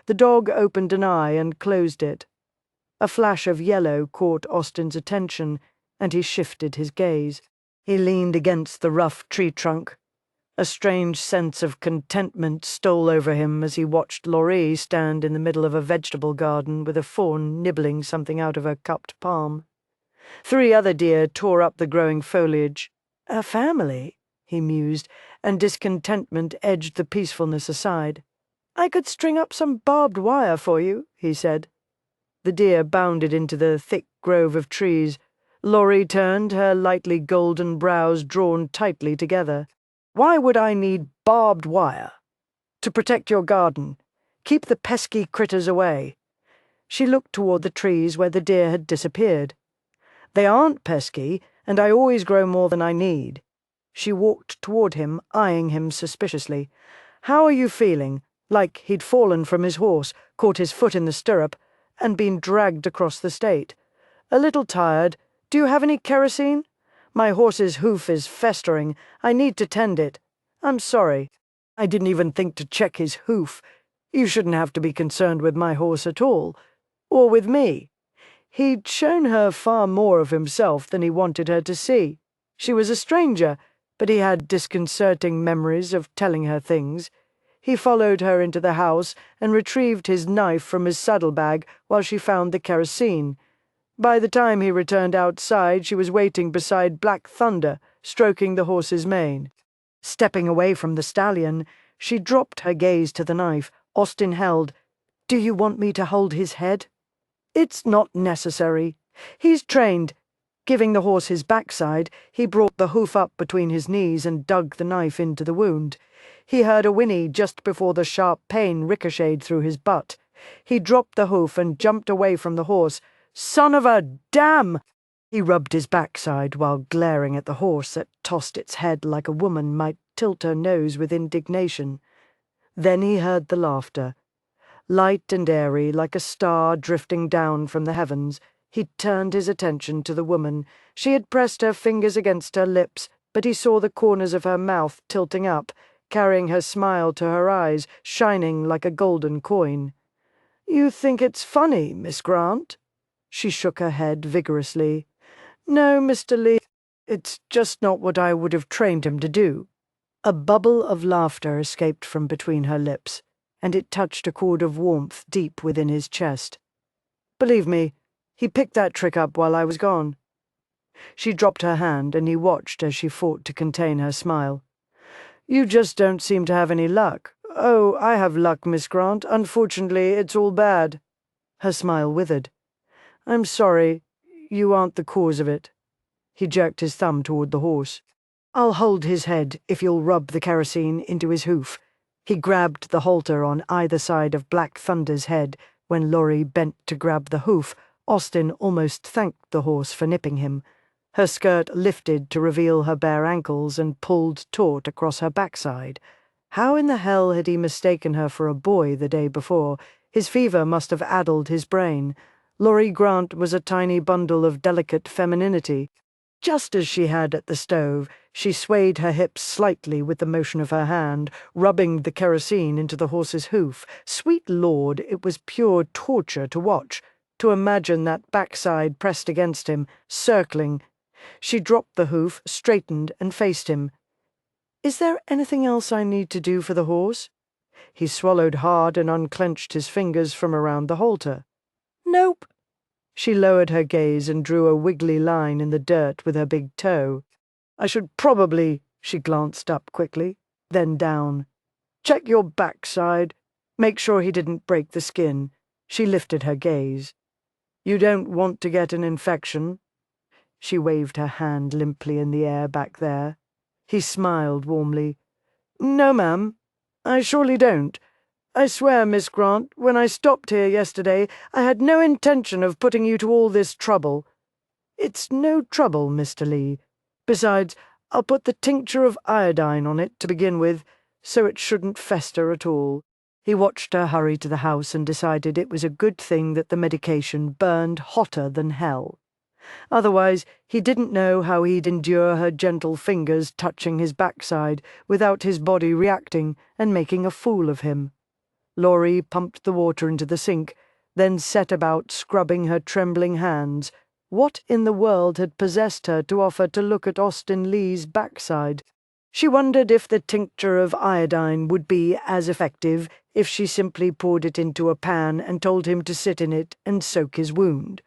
The dog opened an eye and closed it. A flash of yellow caught Austin's attention, and he shifted his gaze. He leaned against the rough tree trunk. A strange sense of contentment stole over him as he watched Laurie stand in the middle of a vegetable garden with a fawn nibbling something out of her cupped palm. 3 other deer tore up the growing foliage. A family, he mused, and discontentment edged the peacefulness aside. "I could string up some barbed wire for you," he said. The deer bounded into the thick grove of trees. Laurie turned, her lightly golden brows drawn tightly together. "Why would I need barbed wire?" "To protect your garden. Keep the pesky critters away." She looked toward the trees where the deer had disappeared. "They aren't pesky, and I always grow more than I need." She walked toward him, eyeing him suspiciously. "How are you feeling?" Like he'd fallen from his horse, caught his foot in the stirrup, and been dragged across the state. "A little tired. Do you have any kerosene? My horse's hoof is festering. I need to tend it. I'm sorry. I didn't even think to check his hoof. You shouldn't have to be concerned with my horse at all. Or with me." He'd shown her far more of himself than he wanted her to see. She was a stranger, but he had disconcerting memories of telling her things. He followed her into the house and retrieved his knife from his saddlebag while she found the kerosene. By the time he returned outside, she was waiting beside Black Thunder, stroking the horse's mane. Stepping away from the stallion, she dropped her gaze to the knife Austin held. "Do you want me to hold his head?" "It's not necessary. He's trained." Giving the horse his backside, he brought the hoof up between his knees and dug the knife into the wound. He heard a whinny just before the sharp pain ricocheted through his butt. He dropped the hoof and jumped away from the horse. "Son of a damn!" He rubbed his backside while glaring at the horse that tossed its head like a woman might tilt her nose with indignation. Then he heard the laughter. Light and airy, like a star drifting down from the heavens, he turned his attention to the woman. She had pressed her fingers against her lips, but he saw the corners of her mouth tilting up, carrying her smile to her eyes, shining like a golden coin. "You think it's funny, Miss Grant?" She shook her head vigorously. "No, Mr. Lee, it's just not what I would have trained him to do." A bubble of laughter escaped from between her lips, and it touched a chord of warmth deep within his chest. "Believe me, he picked that trick up while I was gone." She dropped her hand, and he watched as she fought to contain her smile. "You just don't seem to have any luck." "Oh, I have luck, Miss Grant. Unfortunately, it's all bad." Her smile withered. "I'm sorry. You aren't the cause of it." He jerked his thumb toward the horse. "I'll hold his head if you'll rub the kerosene into his hoof." He grabbed the halter on either side of Black Thunder's head. When Laurie bent to grab the hoof, Austin almost thanked the horse for nipping him. Her skirt lifted to reveal her bare ankles and pulled taut across her backside. How in the hell had he mistaken her for a boy the day before? His fever must have addled his brain. Laurie Grant was a tiny bundle of delicate femininity. Just as she had at the stove, she swayed her hips slightly with the motion of her hand, rubbing the kerosene into the horse's hoof. Sweet Lord, it was pure torture to watch, to imagine that backside pressed against him, circling. She dropped the hoof, straightened, and faced him. "Is there anything else I need to do for the horse?" He swallowed hard and unclenched his fingers from around the halter. "Nope." She lowered her gaze and drew a wiggly line in the dirt with her big toe. "I should probably—" She glanced up quickly, then down. "Check your backside. Make sure he didn't break the skin." She lifted her gaze. "You don't want to get an infection." She waved her hand limply in the air back there. He smiled warmly. "No, ma'am. I surely don't. I swear, Miss Grant, when I stopped here yesterday, I had no intention of putting you to all this trouble." "It's no trouble, Mr. Lee. Besides, I'll put the tincture of iodine on it to begin with, so it shouldn't fester at all." He watched her hurry to the house and decided it was a good thing that the medication burned hotter than hell. Otherwise, he didn't know how he'd endure her gentle fingers touching his backside without his body reacting and making a fool of him. Laurie pumped the water into the sink, then set about scrubbing her trembling hands. What in the world had possessed her to offer to look at Austin Lee's backside? She wondered if the tincture of iodine would be as effective if she simply poured it into a pan and told him to sit in it and soak his wound.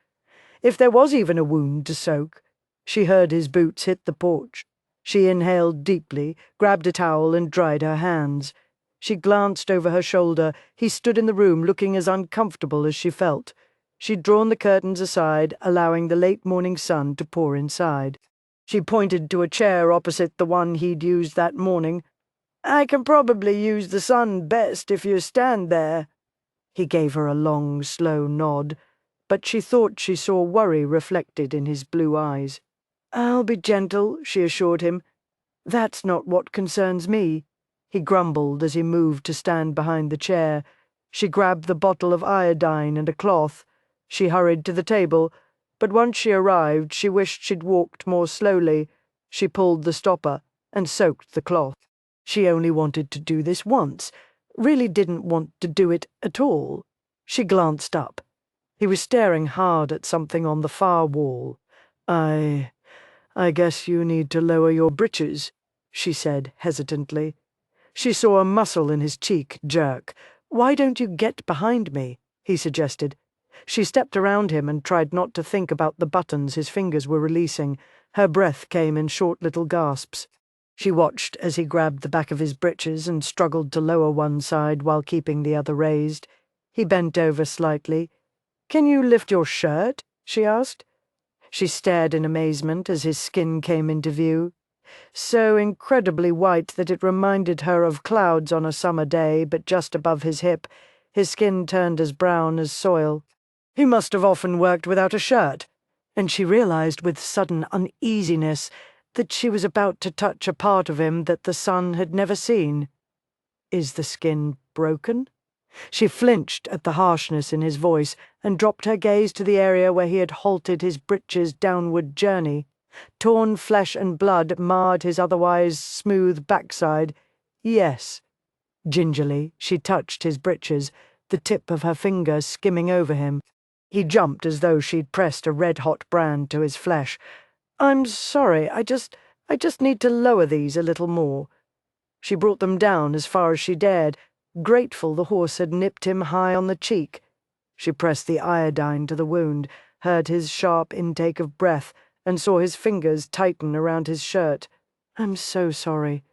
If there was even a wound to soak. She heard his boots hit the porch. She inhaled deeply, grabbed a towel, and dried her hands. She glanced over her shoulder. He stood in the room looking as uncomfortable as she felt. She'd drawn the curtains aside, allowing the late morning sun to pour inside. She pointed to a chair opposite the one he'd used that morning. "I can probably use the sun best if you stand there." He gave her a long, slow nod, but she thought she saw worry reflected in his blue eyes. "I'll be gentle," she assured him. "That's not what concerns me." He grumbled as he moved to stand behind the chair. She grabbed the bottle of iodine and a cloth. She hurried to the table, but once she arrived, she wished she'd walked more slowly. She pulled the stopper and soaked the cloth. She only wanted to do this once, really didn't want to do it at all. She glanced up. He was staring hard at something on the far wall. I guess you need to lower your breeches," she said hesitantly. She saw a muscle in his cheek jerk. "Why don't you get behind me?" he suggested. She stepped around him and tried not to think about the buttons his fingers were releasing. Her breath came in short little gasps. She watched as he grabbed the back of his breeches and struggled to lower one side while keeping the other raised. He bent over slightly. "Can you lift your shirt?" she asked. She stared in amazement as his skin came into view. So incredibly white that it reminded her of clouds on a summer day, but just above his hip, his skin turned as brown as soil. He must have often worked without a shirt, and she realized with sudden uneasiness that she was about to touch a part of him that the sun had never seen. "Is the skin broken?" She flinched at the harshness in his voice and dropped her gaze to the area where he had halted his breeches' downward journey. Torn flesh and blood marred his otherwise smooth backside. "Yes." Gingerly, she touched his breeches, the tip of her finger skimming over him. He jumped as though she'd pressed a red-hot brand to his flesh. "I'm sorry, I just need to lower these a little more." She brought them down as far as she dared, grateful the horse had nipped him high on the cheek. She pressed the iodine to the wound, heard his sharp intake of breath, and saw his fingers tighten around his shirt. "I'm so sorry.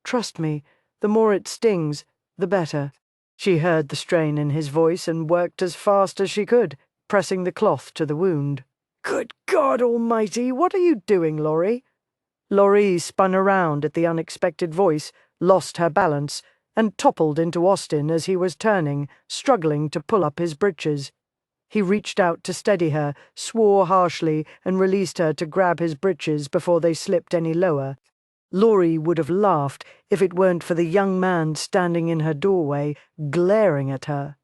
Trust me, the more it stings, the better." She heard the strain in his voice and worked as fast as she could, pressing the cloth to the wound. "Good God Almighty, what are you doing, Laurie?" Laurie spun around at the unexpected voice, lost her balance, and toppled into Austin as he was turning, struggling to pull up his breeches. He reached out to steady her, swore harshly, and released her to grab his breeches before they slipped any lower. Laurie would have laughed if it weren't for the young man standing in her doorway, glaring at her.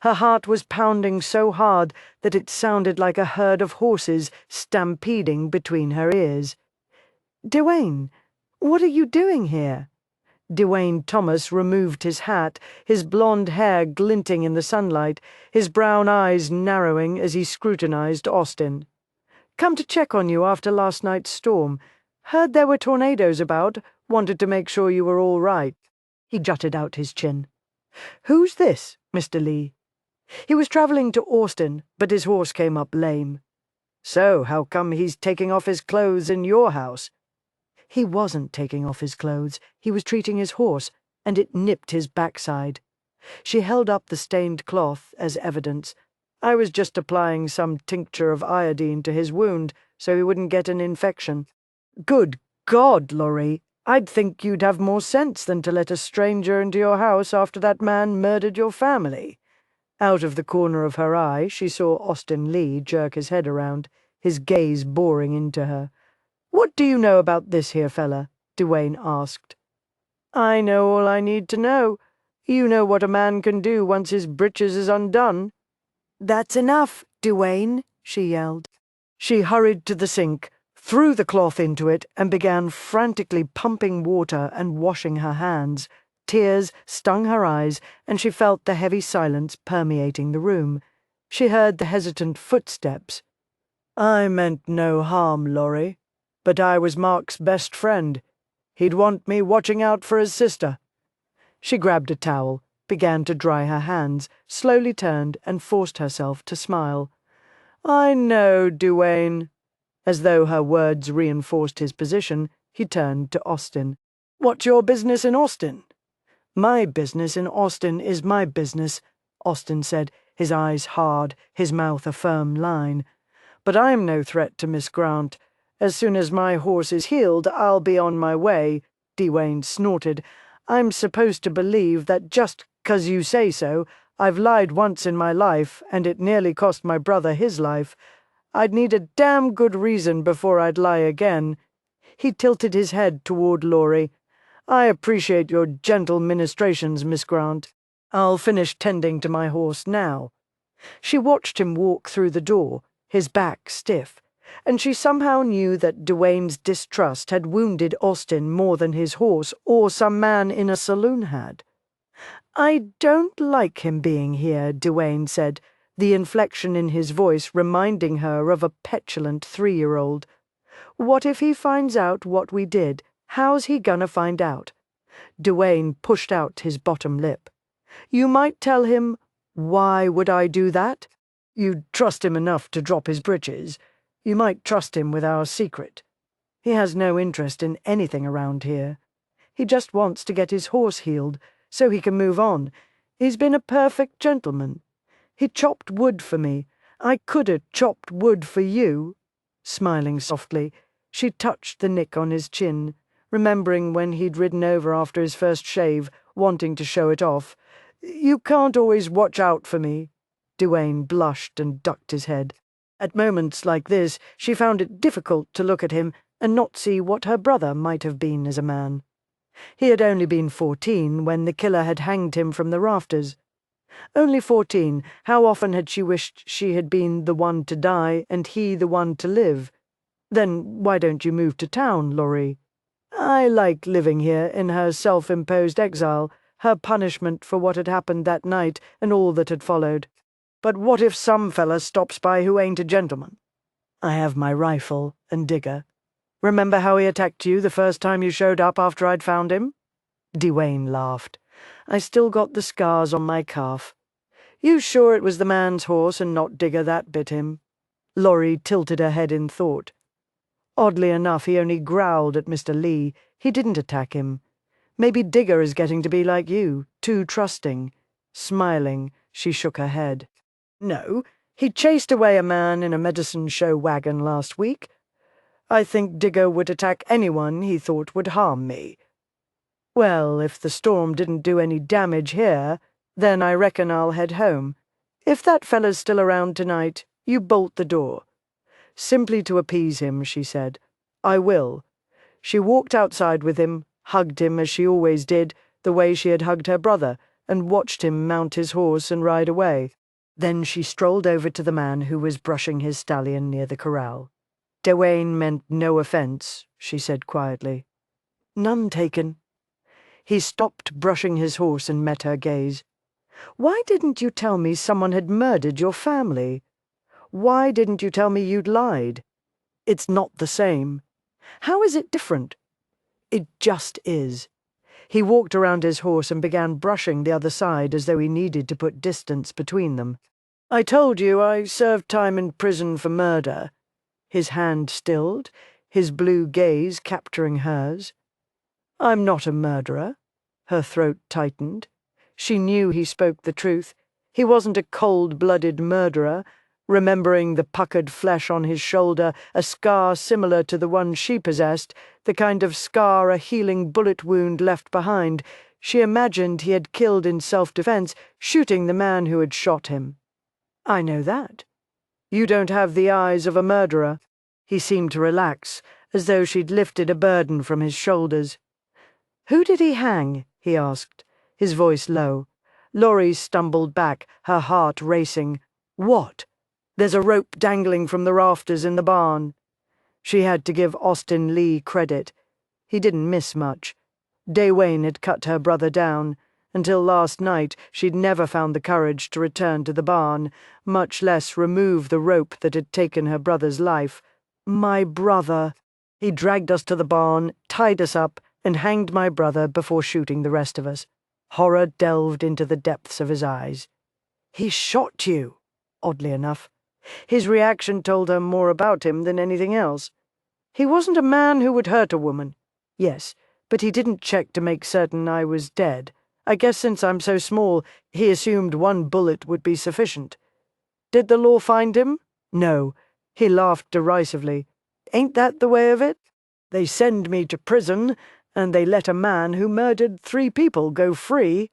Her heart was pounding so hard that it sounded like a herd of horses stampeding between her ears. "Dwayne, what are you doing here?" Dwayne Thomas removed his hat, his blonde hair glinting in the sunlight, his brown eyes narrowing as he scrutinized Austin. "Come to check on you after last night's storm. Heard there were tornadoes about, wanted to make sure you were all right." He jutted out his chin. "Who's this, Mr. Lee?" "He was traveling to Austin, but his horse came up lame." "So how come he's taking off his clothes in your house?" "He wasn't taking off his clothes. He was treating his horse, and it nipped his backside." She held up the stained cloth as evidence. "I was just applying some tincture of iodine to his wound so he wouldn't get an infection." "Good God, Laurie, I'd think you'd have more sense than to let a stranger into your house after that man murdered your family." Out of the corner of her eye, she saw Austin Lee jerk his head around, his gaze boring into her. "What do you know about this here fella?" Dwayne asked. "I know all I need to know. You know what a man can do once his breeches is undone." "That's enough, Dwayne," she yelled. She hurried to the sink, threw the cloth into it, and began frantically pumping water and washing her hands. Tears stung her eyes, and she felt the heavy silence permeating the room. She heard the hesitant footsteps. "I meant no harm, Laurie. But I was Mark's best friend. He'd want me watching out for his sister." She grabbed a towel, began to dry her hands, slowly turned and forced herself to smile. "I know, Dwayne." As though her words reinforced his position, he turned to Austin. "What's your business in Austin?" "My business in Austin is my business," Austin said, his eyes hard, his mouth a firm line. "But I'm no threat to Miss Grant. As soon as my horse is healed, I'll be on my way." Dwayne snorted. "I'm supposed to believe that just 'cause you say so. I've lied once in my life, and it nearly cost my brother his life. I'd need a damn good reason before I'd lie again." He tilted his head toward Laurie. "I appreciate your gentle ministrations, Miss Grant. I'll finish tending to my horse now." She watched him walk through the door, his back stiff, and she somehow knew that Dwayne's distrust had wounded Austin more than his horse or some man in a saloon had. "I don't like him being here," Dwayne said, the inflection in his voice reminding her of a petulant 3-year-old. "What if he finds out what we did? How's he gonna find out?" Dwayne pushed out his bottom lip. "You might tell him." "Why would I do that?" "You'd trust him enough to drop his britches. You might trust him with our secret. He has no interest in anything around here. He just wants to get his horse healed, so he can move on. He's been a perfect gentleman. He chopped wood for me. I could have chopped wood for you." Smiling softly, she touched the nick on his chin, remembering when he'd ridden over after his first shave, wanting to show it off. "You can't always watch out for me." Dwayne blushed and ducked his head. At moments like this, she found it difficult to look at him and not see what her brother might have been as a man. He had only been 14 when the killer had hanged him from the rafters. Only 14, how often had she wished she had been the one to die and he the one to live? "Then why don't you move to town, Laurie?" "I like living here in her self-imposed exile, her punishment for what had happened that night and all that had followed. But what if some fella stops by who ain't a gentleman? I have my rifle and Digger. Remember how he attacked you the first time you showed up after I'd found him?" Dwayne laughed. "I still got the scars on my calf." "You sure it was the man's horse and not Digger that bit him?" Laurie tilted her head in thought. "Oddly enough, he only growled at Mr. Lee. He didn't attack him. Maybe Digger is getting to be like you, too trusting." Smiling, she shook her head. "No, he chased away a man in a medicine show wagon last week. I think Digger would attack anyone he thought would harm me." "Well, if the storm didn't do any damage here, then I reckon I'll head home. If that fella's still around tonight, you bolt the door." Simply to appease him, she said, "I will." She walked outside with him, hugged him as she always did, the way she had hugged her brother, and watched him mount his horse and ride away. Then she strolled over to the man who was brushing his stallion near the corral. "Dewayne meant no offense," she said quietly. "None taken." He stopped brushing his horse and met her gaze. "Why didn't you tell me someone had murdered your family? Why didn't you tell me you'd lied? It's not the same. How is it different?" "It just is." He walked around his horse and began brushing the other side as though he needed to put distance between them. "I told you I served time in prison for murder." His hand stilled, his blue gaze capturing hers. "I'm not a murderer." Her throat tightened. She knew he spoke the truth. He wasn't a cold-blooded murderer. Remembering the puckered flesh on his shoulder, a scar similar to the one she possessed, the kind of scar a healing bullet wound left behind, she imagined he had killed in self-defense, shooting the man who had shot him. "I know that. You don't have the eyes of a murderer." He seemed to relax, as though she'd lifted a burden from his shoulders. "Who did he hang?" he asked, his voice low. Laurie stumbled back, her heart racing. "What?" "There's a rope dangling from the rafters in the barn." She had to give Austin Lee credit. He didn't miss much. Dewayne had cut her brother down. Until last night, she'd never found the courage to return to the barn, much less remove the rope that had taken her brother's life. "My brother." "He dragged us to the barn, tied us up, and hanged my brother before shooting the rest of us." Horror delved into the depths of his eyes. "He shot you," oddly enough. His reaction told her more about him than anything else. "He wasn't a man who would hurt a woman." "Yes, but he didn't check to make certain I was dead. I guess since I'm so small, he assumed one bullet would be sufficient." "Did the law find him?" "No." He laughed derisively. "Ain't that the way of it? They send me to prison, and they let a man who murdered 3 people go free.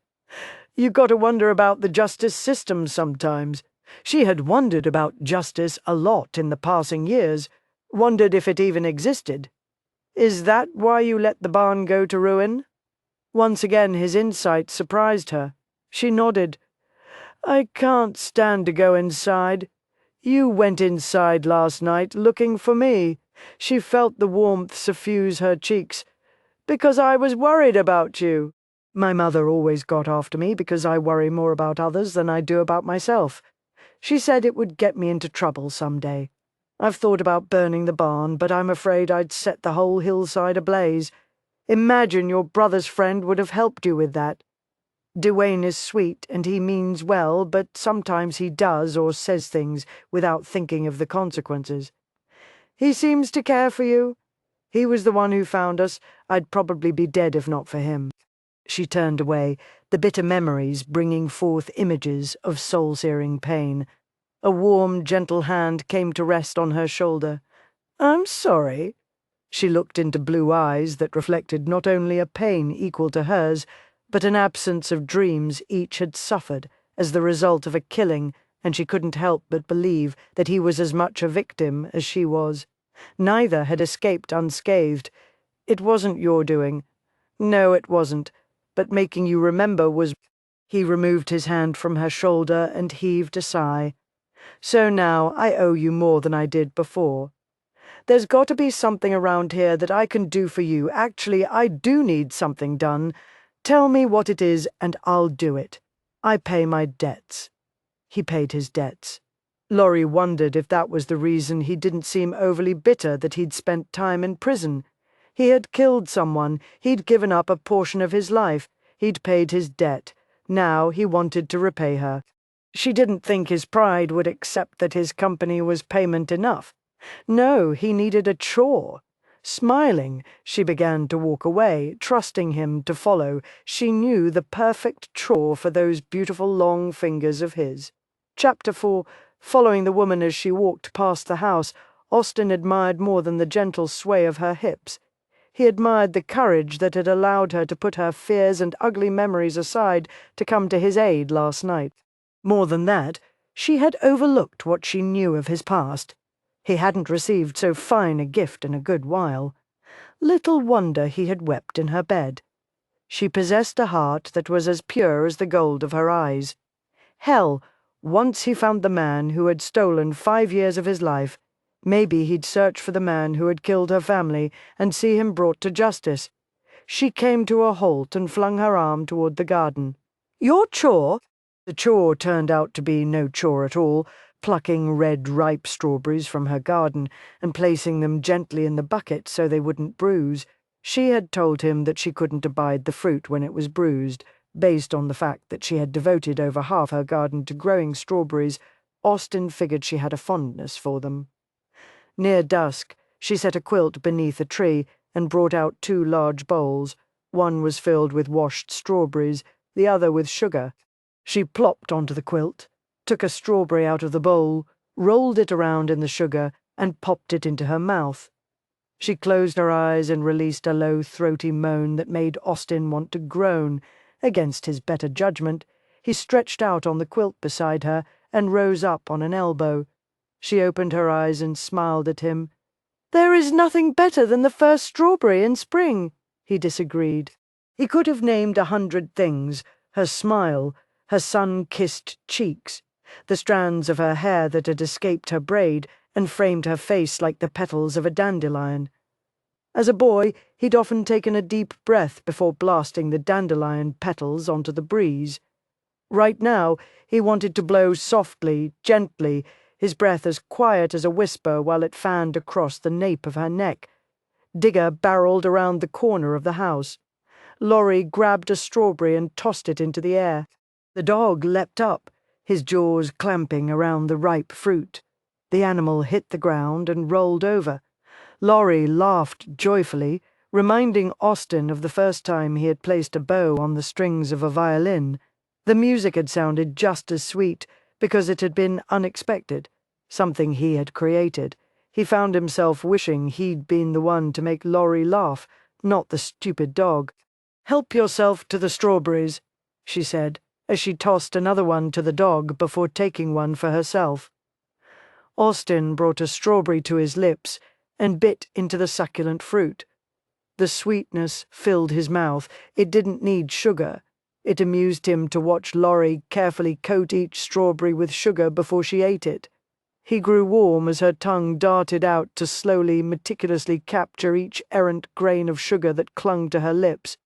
You got to wonder about the justice system sometimes." She had wondered about justice a lot in the passing years, wondered if it even existed. "Is that why you let the barn go to ruin?" Once again his insight surprised her. She nodded. "I can't stand to go inside. You went inside last night looking for me." She felt the warmth suffuse her cheeks. "Because I was worried about you." "My mother always got after me because I worry more about others than I do about myself. She said it would get me into trouble someday. I've thought about burning the barn, but I'm afraid I'd set the whole hillside ablaze. Imagine your brother's friend would have helped you with that. Dewayne is sweet, and he means well, but sometimes he does or says things without thinking of the consequences. He seems to care for you. He was the one who found us. I'd probably be dead if not for him." She turned away, the bitter memories bringing forth images of soul-searing pain. A warm, gentle hand came to rest on her shoulder. "I'm sorry." She looked into blue eyes that reflected not only a pain equal to hers, but an absence of dreams each had suffered as the result of a killing, and she couldn't help but believe that he was as much a victim as she was. Neither had escaped unscathed. "It wasn't your doing." "No, it wasn't. But making you remember was—" He removed his hand from her shoulder and heaved a sigh. "So now I owe you more than I did before. There's got to be something around here that I can do for you. Actually, I do need something done. Tell me what it is and I'll do it. I pay my debts." He paid his debts. Laurie wondered if that was the reason he didn't seem overly bitter that he'd spent time in prison. He had killed someone, he'd given up a portion of his life, he'd paid his debt. Now he wanted to repay her. She didn't think his pride would accept that his company was payment enough. No, he needed a chore. Smiling, she began to walk away, trusting him to follow. She knew the perfect chore for those beautiful long fingers of his. Chapter 4. Following the woman as she walked past the house, Austin admired more than the gentle sway of her hips. He admired the courage that had allowed her to put her fears and ugly memories aside to come to his aid last night. More than that, she had overlooked what she knew of his past. He hadn't received so fine a gift in a good while. Little wonder he had wept in her bed. She possessed a heart that was as pure as the gold of her eyes. Hell, once he found the man who had stolen 5 years of his life, maybe he'd search for the man who had killed her family and see him brought to justice. She came to a halt and flung her arm toward the garden. "Your chore?" The chore turned out to be no chore at all, plucking red, ripe strawberries from her garden and placing them gently in the bucket so they wouldn't bruise. She had told him that she couldn't abide the fruit when it was bruised. Based on the fact that she had devoted over half her garden to growing strawberries, Austin figured she had a fondness for them. Near dusk, she set a quilt beneath a tree and brought out 2 large bowls. One was filled with washed strawberries, the other with sugar. She plopped onto the quilt, took a strawberry out of the bowl, rolled it around in the sugar, and popped it into her mouth. She closed her eyes and released a low, throaty moan that made Austin want to groan. Against his better judgment, he stretched out on the quilt beside her and rose up on an elbow. She opened her eyes and smiled at him. "There is nothing better than the first strawberry in spring," he disagreed. He could have named 100 things: her smile, her sun-kissed cheeks, the strands of her hair that had escaped her braid and framed her face like the petals of a dandelion. As a boy, he'd often taken a deep breath before blasting the dandelion petals onto the breeze. Right now, he wanted to blow softly, gently, his breath as quiet as a whisper while it fanned across the nape of her neck. Digger barreled around the corner of the house. Laurie grabbed a strawberry and tossed it into the air. The dog leapt up, his jaws clamping around the ripe fruit. The animal hit the ground and rolled over. Laurie laughed joyfully, reminding Austin of the first time he had placed a bow on the strings of a violin. The music had sounded just as sweet because it had been unexpected, something he had created. He found himself wishing he'd been the one to make Laurie laugh, not the stupid dog. "Help yourself to the strawberries," she said, as she tossed another one to the dog before taking one for herself. Austin brought a strawberry to his lips and bit into the succulent fruit. The sweetness filled his mouth. It didn't need sugar. It amused him to watch Laurie carefully coat each strawberry with sugar before she ate it. He grew warm as her tongue darted out to slowly, meticulously capture each errant grain of sugar that clung to her lips.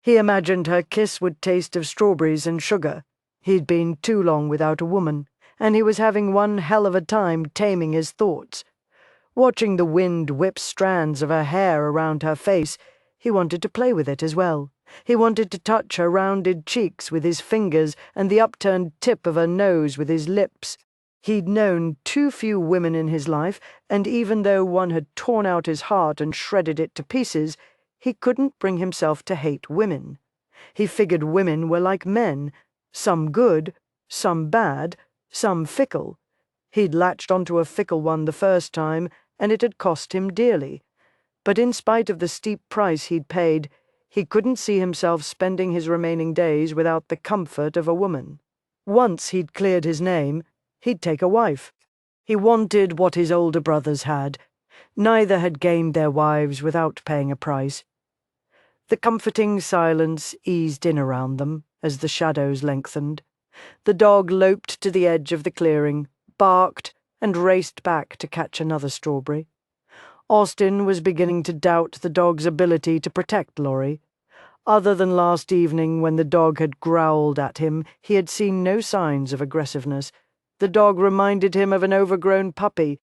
He imagined her kiss would taste of strawberries and sugar. He'd been too long without a woman, and he was having one hell of a time taming his thoughts. Watching the wind whip strands of her hair around her face, he wanted to play with it as well. He wanted to touch her rounded cheeks with his fingers and the upturned tip of her nose with his lips. He'd known too few women in his life, and even though one had torn out his heart and shredded it to pieces, he couldn't bring himself to hate women. He figured women were like men, some good, some bad, some fickle. He'd latched onto a fickle one the first time, and it had cost him dearly. But in spite of the steep price he'd paid, he couldn't see himself spending his remaining days without the comfort of a woman. Once he'd cleared his name, he'd take a wife. He wanted what his older brothers had. Neither had gained their wives without paying a price. The comforting silence eased in around them as the shadows lengthened. The dog loped to the edge of the clearing, barked, and raced back to catch another strawberry. Austin was beginning to doubt the dog's ability to protect Laurie. Other than last evening when the dog had growled at him, he had seen no signs of aggressiveness. The dog reminded him of an overgrown puppy.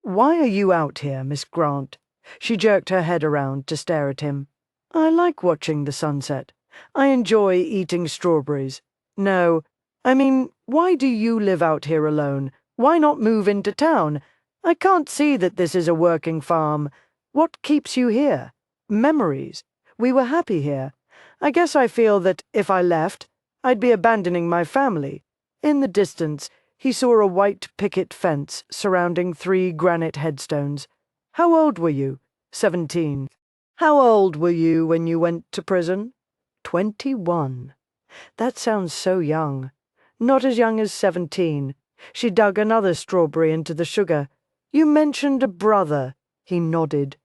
"Why are you out here, Miss Grant?" She jerked her head around to stare at him. "I like watching the sunset. I enjoy eating strawberries. No, I mean, why do you live out here alone? Why not move into town? I can't see that this is a working farm. What keeps you here? Memories. We were happy here. I guess I feel that if I left, I'd be abandoning my family." In the distance, he saw a white picket fence surrounding 3 granite headstones. "How old were you?" 17. "How old were you when you went to prison?" 21. That sounds so young. Not as young as 17. She dug another strawberry into the sugar. "You mentioned a brother." He nodded.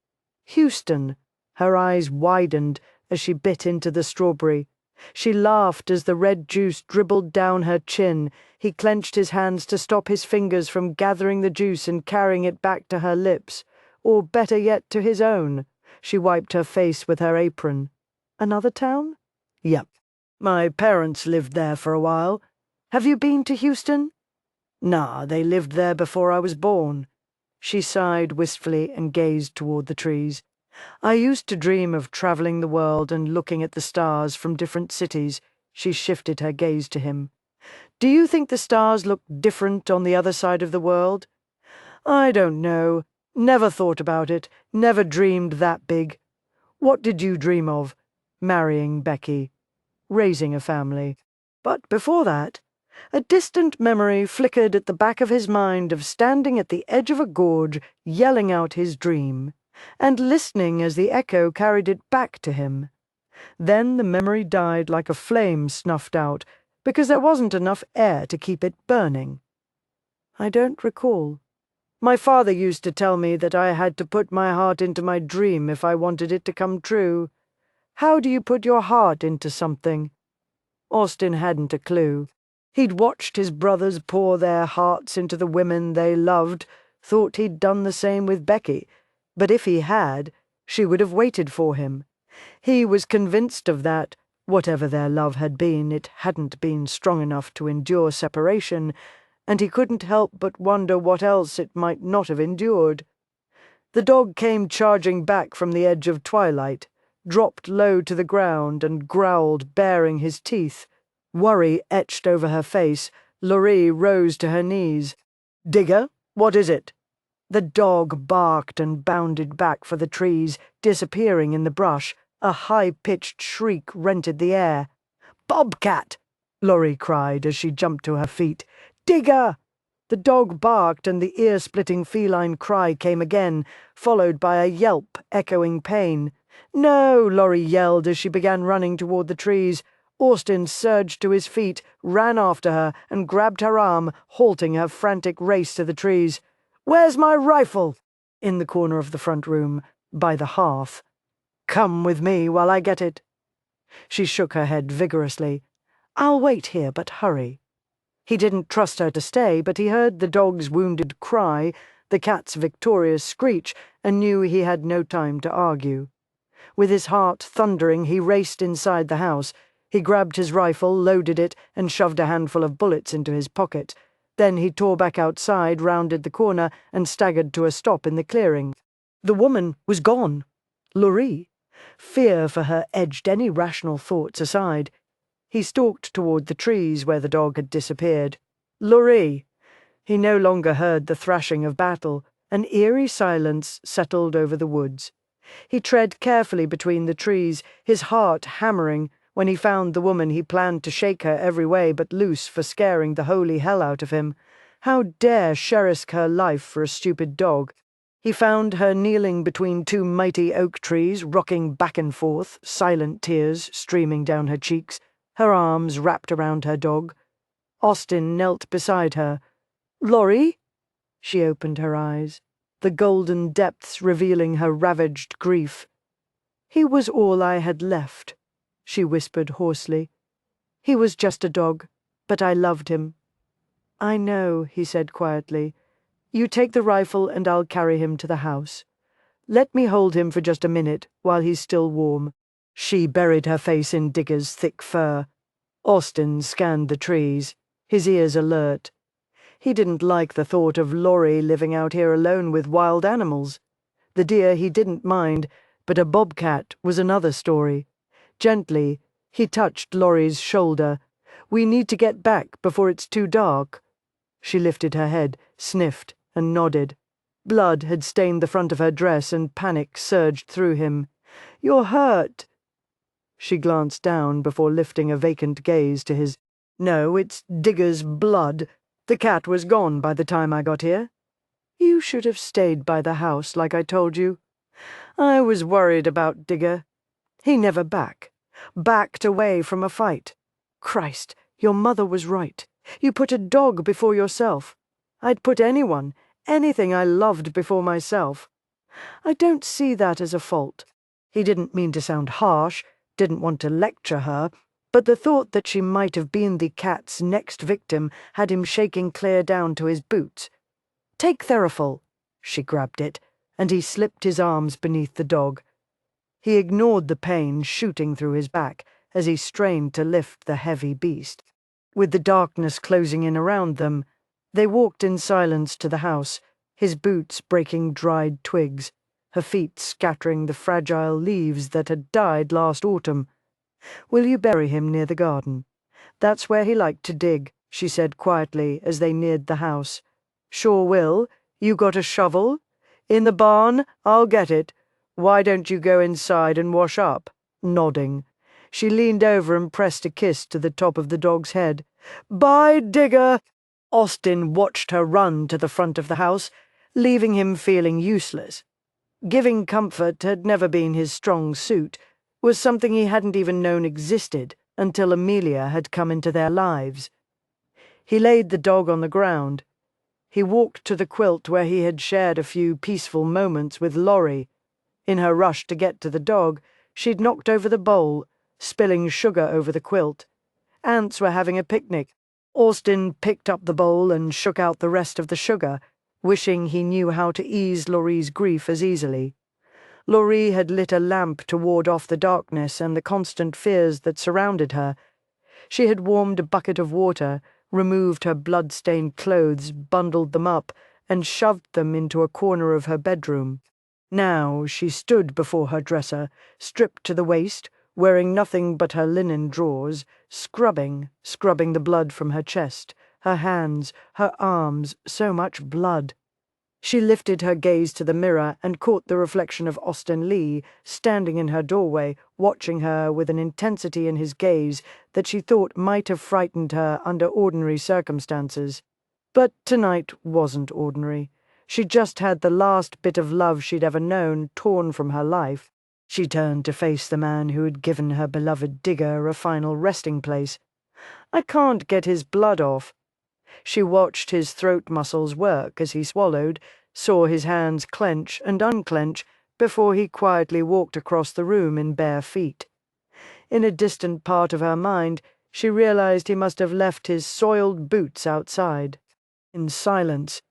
"Houston." Her eyes widened, as she bit into the strawberry. She laughed as the red juice dribbled down her chin. He clenched his hands to stop his fingers from gathering the juice and carrying it back to her lips, or better yet, to his own. She wiped her face with her apron. Another town? Yep. My parents lived there for a while. Have you been to Houston? Nah, they lived there before I was born. She sighed wistfully and gazed toward the trees. I used to dream of traveling the world and looking at the stars from different cities. She shifted her gaze to him. Do you think the stars look different on the other side of the world? I don't know. Never thought about it. Never dreamed that big. What did you dream of? Marrying Becky. Raising a family. But before that, a distant memory flickered at the back of his mind of standing at the edge of a gorge, yelling out his dream, and listening as the echo carried it back to him. Then the memory died like a flame snuffed out, because there wasn't enough air to keep it burning. I don't recall. My father used to tell me that I had to put my heart into my dream if I wanted it to come true. How do you put your heart into something? Austin hadn't a clue. He'd watched his brothers pour their hearts into the women they loved, thought he'd done the same with Becky, but if he had, she would have waited for him. He was convinced of that. Whatever their love had been, it hadn't been strong enough to endure separation, and he couldn't help but wonder what else it might not have endured. The dog came charging back from the edge of twilight, dropped low to the ground and growled, baring his teeth. Worry etched over her face. Lorraine rose to her knees. "Digger, what is it?" The dog barked and bounded back for the trees, disappearing in the brush. A high-pitched shriek rented the air. "Bobcat!" Lorraine cried as she jumped to her feet. "Digger!" The dog barked, and the ear-splitting feline cry came again, followed by a yelp echoing pain. "No!" Lorraine yelled as she began running toward the trees. Austin surged to his feet, ran after her, and grabbed her arm, halting her frantic race to the trees. "Where's my rifle?" In the corner of the front room, by the hearth. "Come with me while I get it." She shook her head vigorously. "I'll wait here, but hurry." He didn't trust her to stay, but he heard the dog's wounded cry, the cat's victorious screech, and knew he had no time to argue. With his heart thundering, he raced inside the house. He grabbed his rifle, loaded it, and shoved a handful of bullets into his pocket. Then he tore back outside, rounded the corner, and staggered to a stop in the clearing. The woman was gone. Lorraine. Fear for her edged any rational thoughts aside. He stalked toward the trees where the dog had disappeared. Lorraine. He no longer heard the thrashing of battle. An eerie silence settled over the woods. He tread carefully between the trees, his heart hammering, when he found the woman he planned to shake her every way but loose for scaring the holy hell out of him. How dare she risk her life for a stupid dog? He found her kneeling between two mighty oak trees, rocking back and forth, silent tears streaming down her cheeks, her arms wrapped around her dog. Austin knelt beside her. "Lorrie?" She opened her eyes, the golden depths revealing her ravaged grief. "He was all I had left," she whispered hoarsely. "He was just a dog, but I loved him." "I know," he said quietly. "You take the rifle and I'll carry him to the house. Let me hold him for just a minute while he's still warm." She buried her face in Digger's thick fur. Austin scanned the trees, his ears alert. He didn't like the thought of Lorrie living out here alone with wild animals. The deer he didn't mind, but a bobcat was another story. Gently, he touched Lorrie's shoulder. "We need to get back before it's too dark." She lifted her head, sniffed, and nodded. Blood had stained the front of her dress, and panic surged through him. "You're hurt." She glanced down before lifting a vacant gaze to his. "No, it's Digger's blood. The cat was gone by the time I got here." "You should have stayed by the house like I told you." "I was worried about Digger. He never backed away from a fight. Christ, your mother was right. You put a dog before yourself. I'd put anyone, anything I loved before myself. I don't see that as a fault." He didn't mean to sound harsh, didn't want to lecture her, but the thought that she might have been the cat's next victim had him shaking clear down to his boots. "Take Therafol." She grabbed it, and he slipped his arms beneath the dog. He ignored the pain shooting through his back as he strained to lift the heavy beast. With the darkness closing in around them, they walked in silence to the house, his boots breaking dried twigs, her feet scattering the fragile leaves that had died last autumn. "Will you bury him near the garden? That's where he liked to dig," she said quietly as they neared the house. "Sure will. You got a shovel? In the barn? I'll get it. Why don't you go inside and wash up?" Nodding. She leaned over and pressed a kiss to the top of the dog's head. "Bye, digger!" Austin watched her run to the front of the house, leaving him feeling useless. Giving comfort had never been his strong suit, was something he hadn't even known existed until Amelia had come into their lives. He laid the dog on the ground. He walked to the quilt where he had shared a few peaceful moments with Laurie. In her rush to get to the dog, she'd knocked over the bowl, spilling sugar over the quilt. Ants were having a picnic. Austin picked up the bowl and shook out the rest of the sugar, wishing he knew how to ease Laurie's grief as easily. Laurie had lit a lamp to ward off the darkness and the constant fears that surrounded her. She had warmed a bucket of water, removed her blood-stained clothes, bundled them up, and shoved them into a corner of her bedroom. Now she stood before her dresser, stripped to the waist, wearing nothing but her linen drawers, scrubbing the blood from her chest, her hands, her arms, so much blood. She lifted her gaze to the mirror and caught the reflection of Austin Lee, standing in her doorway, watching her with an intensity in his gaze that she thought might have frightened her under ordinary circumstances. But tonight wasn't ordinary. She just had the last bit of love she'd ever known torn from her life. She turned to face the man who had given her beloved digger a final resting place. "I can't get his blood off." She watched his throat muscles work as he swallowed, saw his hands clench and unclench before he quietly walked across the room in bare feet. In a distant part of her mind, she realized he must have left his soiled boots outside. In silence,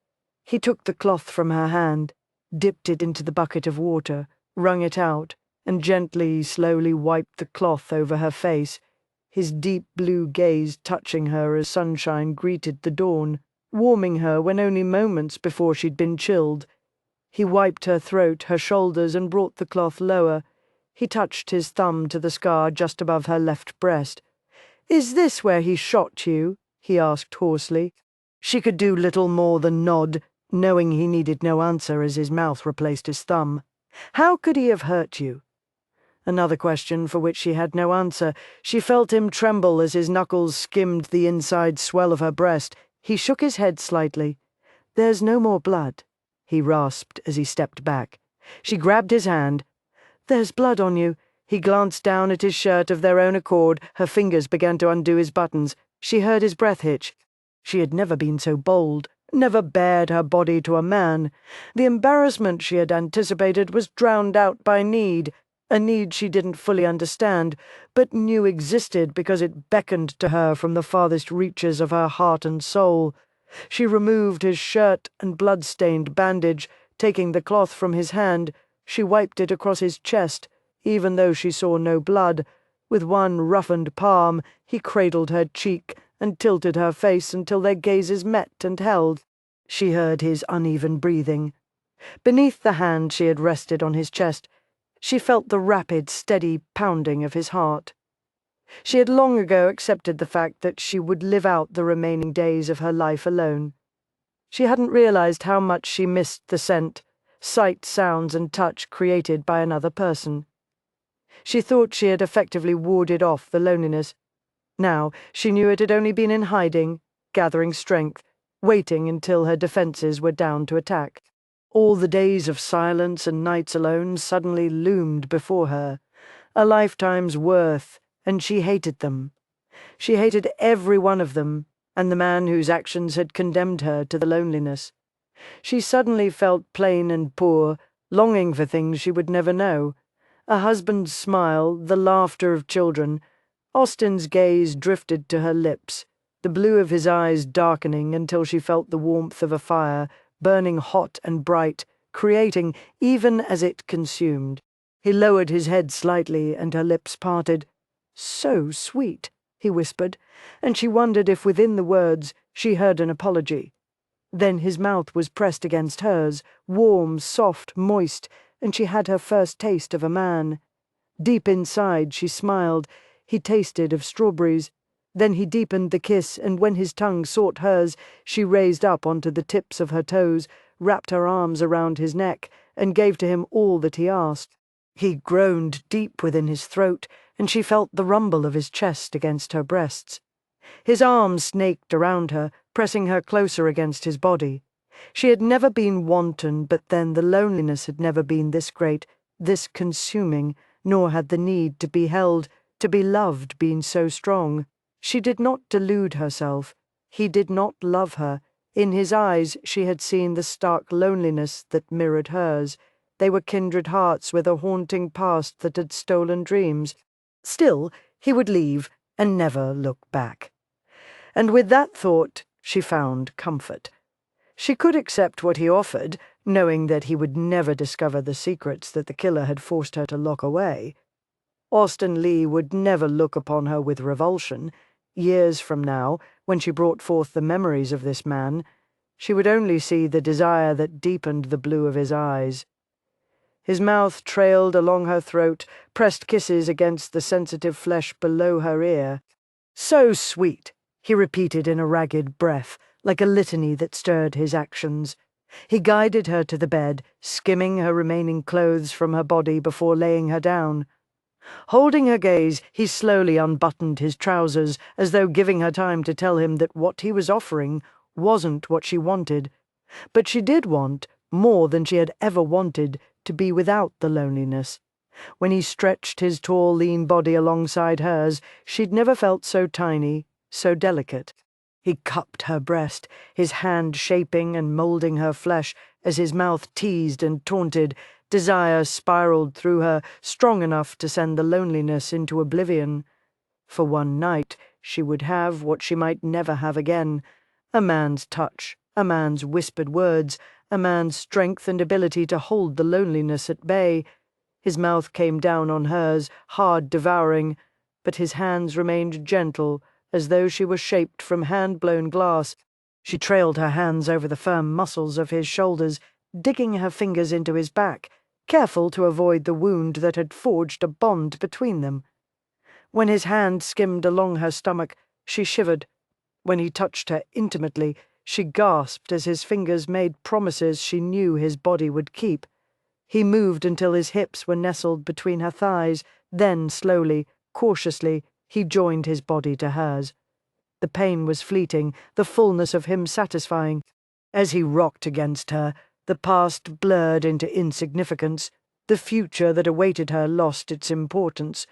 he took the cloth from her hand, dipped it into the bucket of water, wrung it out, and gently, slowly wiped the cloth over her face, his deep blue gaze touching her as sunshine greeted the dawn, warming her when only moments before she'd been chilled. He wiped her throat, her shoulders, and brought the cloth lower. He touched his thumb to the scar just above her left breast. "Is this where he shot you?" he asked hoarsely. She could do little more than nod, knowing he needed no answer as his mouth replaced his thumb. "How could he have hurt you?" Another question for which she had no answer. She felt him tremble as his knuckles skimmed the inside swell of her breast. He shook his head slightly. "There's no more blood," he rasped as he stepped back. She grabbed his hand. "There's blood on you." He glanced down at his shirt of their own accord. Her fingers began to undo his buttons. She heard his breath hitch. She had never been so bold, never bared her body to a man. The embarrassment she had anticipated was drowned out by need, a need she didn't fully understand, but knew existed because it beckoned to her from the farthest reaches of her heart and soul. She removed his shirt and blood-stained bandage, taking the cloth from his hand. She wiped it across his chest, even though she saw no blood. With one roughened palm, he cradled her cheek and tilted her face until their gazes met and held. She heard his uneven breathing. Beneath the hand she had rested on his chest, she felt the rapid, steady pounding of his heart. She had long ago accepted the fact that she would live out the remaining days of her life alone. She hadn't realized how much she missed the scent, sight, sounds, and touch created by another person. She thought she had effectively warded off the loneliness. Now she knew it had only been in hiding, gathering strength, waiting until her defenses were down to attack. All the days of silence and nights alone suddenly loomed before her, a lifetime's worth, and she hated them. She hated every one of them, and the man whose actions had condemned her to the loneliness. She suddenly felt plain and poor, longing for things she would never know, A husband's smile, the laughter of children. Austin's gaze drifted to her lips, the blue of his eyes darkening until she felt the warmth of a fire, burning hot and bright, creating even as it consumed. He lowered his head slightly, and her lips parted. "So sweet," he whispered, and she wondered if within the words she heard an apology. Then his mouth was pressed against hers, warm, soft, moist, and she had her first taste of a man. Deep inside she smiled. He tasted of strawberries. Then he deepened the kiss, and when his tongue sought hers, she raised up onto the tips of her toes, wrapped her arms around his neck, and gave to him all that he asked. He groaned deep within his throat, and she felt the rumble of his chest against her breasts. His arms snaked around her, pressing her closer against his body. She had never been wanton, but then the loneliness had never been this great, this consuming, nor had the need to be held, to be loved been so strong. She did not delude herself. He did not love her. In his eyes she had seen the stark loneliness that mirrored hers. They were kindred hearts with a haunting past that had stolen dreams. Still, he would leave and never look back. And with that thought, she found comfort. She could accept what he offered, knowing that he would never discover the secrets that the killer had forced her to lock away. Austin Lee would never look upon her with revulsion. Years from now, when she brought forth the memories of this man, she would only see the desire that deepened the blue of his eyes. His mouth trailed along her throat, pressed kisses against the sensitive flesh below her ear. "So sweet," he repeated in a ragged breath, like a litany that stirred his actions. He guided her to the bed, skimming her remaining clothes from her body before laying her down. Holding her gaze, he slowly unbuttoned his trousers, as though giving her time to tell him that what he was offering wasn't what she wanted. But she did want, more than she had ever wanted, to be without the loneliness. When he stretched his tall, lean body alongside hers, she'd never felt so tiny, so delicate. He cupped her breast, his hand shaping and moulding her flesh as his mouth teased and taunted. Desire spiraled through her, strong enough to send the loneliness into oblivion. For one night, she would have what she might never have again: a man's touch, a man's whispered words, a man's strength and ability to hold the loneliness at bay. His mouth came down on hers, hard devouring, but his hands remained gentle, as though she were shaped from hand-blown glass. She trailed her hands over the firm muscles of his shoulders, digging her fingers into his back, careful to avoid the wound that had forged a bond between them. When his hand skimmed along her stomach, she shivered. When he touched her intimately, she gasped as his fingers made promises she knew his body would keep. He moved until his hips were nestled between her thighs, then slowly, cautiously, he joined his body to hers. The pain was fleeting, the fullness of him satisfying. As he rocked against her, the past blurred into insignificance. The future that awaited her lost its importance.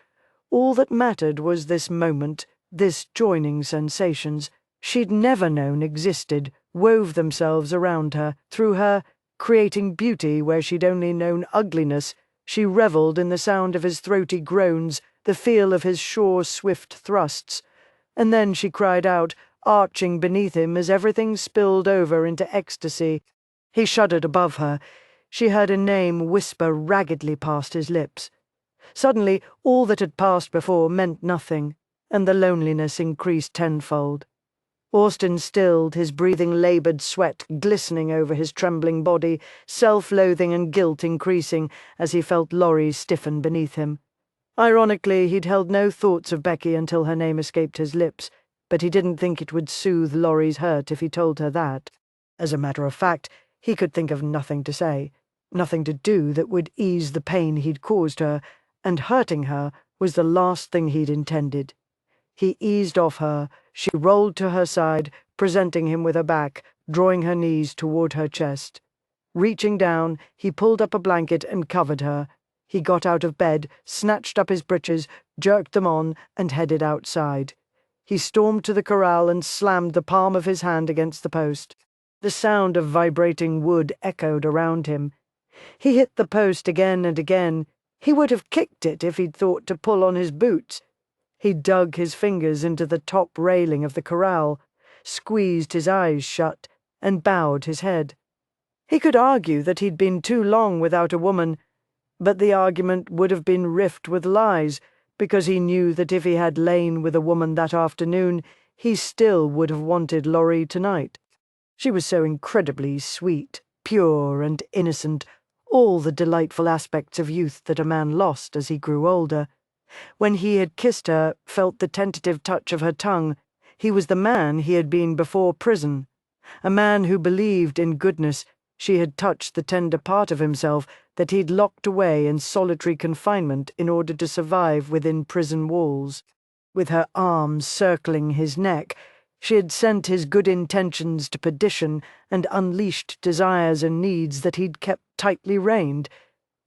All that mattered was this moment, this joining sensations she'd never known existed, wove themselves around her, through her, creating beauty where she'd only known ugliness. She revelled in the sound of his throaty groans, the feel of his sure, swift thrusts. And then she cried out, arching beneath him as everything spilled over into ecstasy. He shuddered above her. She heard a name whisper raggedly past his lips. Suddenly, all that had passed before meant nothing, and the loneliness increased tenfold. Austin stilled, his breathing laboured sweat glistening over his trembling body, self-loathing and guilt increasing as he felt Laurie stiffen beneath him. Ironically, he'd held no thoughts of Becky until her name escaped his lips, but he didn't think it would soothe Laurie's hurt if he told her that. As a matter of fact, he could think of nothing to say, nothing to do that would ease the pain he'd caused her, and hurting her was the last thing he'd intended. He eased off her. She rolled to her side, presenting him with her back, drawing her knees toward her chest. Reaching down, he pulled up a blanket and covered her. He got out of bed, snatched up his breeches, jerked them on, and headed outside. He stormed to the corral and slammed the palm of his hand against the post. The sound of vibrating wood echoed around him. He hit the post again and again. He would have kicked it if he'd thought to pull on his boots. He dug his fingers into the top railing of the corral, squeezed his eyes shut, and bowed his head. He could argue that he'd been too long without a woman, but the argument would have been rift with lies, because he knew that if he had lain with a woman that afternoon, he still would have wanted Laurie tonight. She was so incredibly sweet, pure and innocent, all the delightful aspects of youth that a man lost as he grew older. When he had kissed her, felt the tentative touch of her tongue, he was the man he had been before prison, a man who believed in goodness. She had touched the tender part of himself that he'd locked away in solitary confinement in order to survive within prison walls. With her arms circling his neck, she had sent his good intentions to perdition and unleashed desires and needs that he'd kept tightly reined.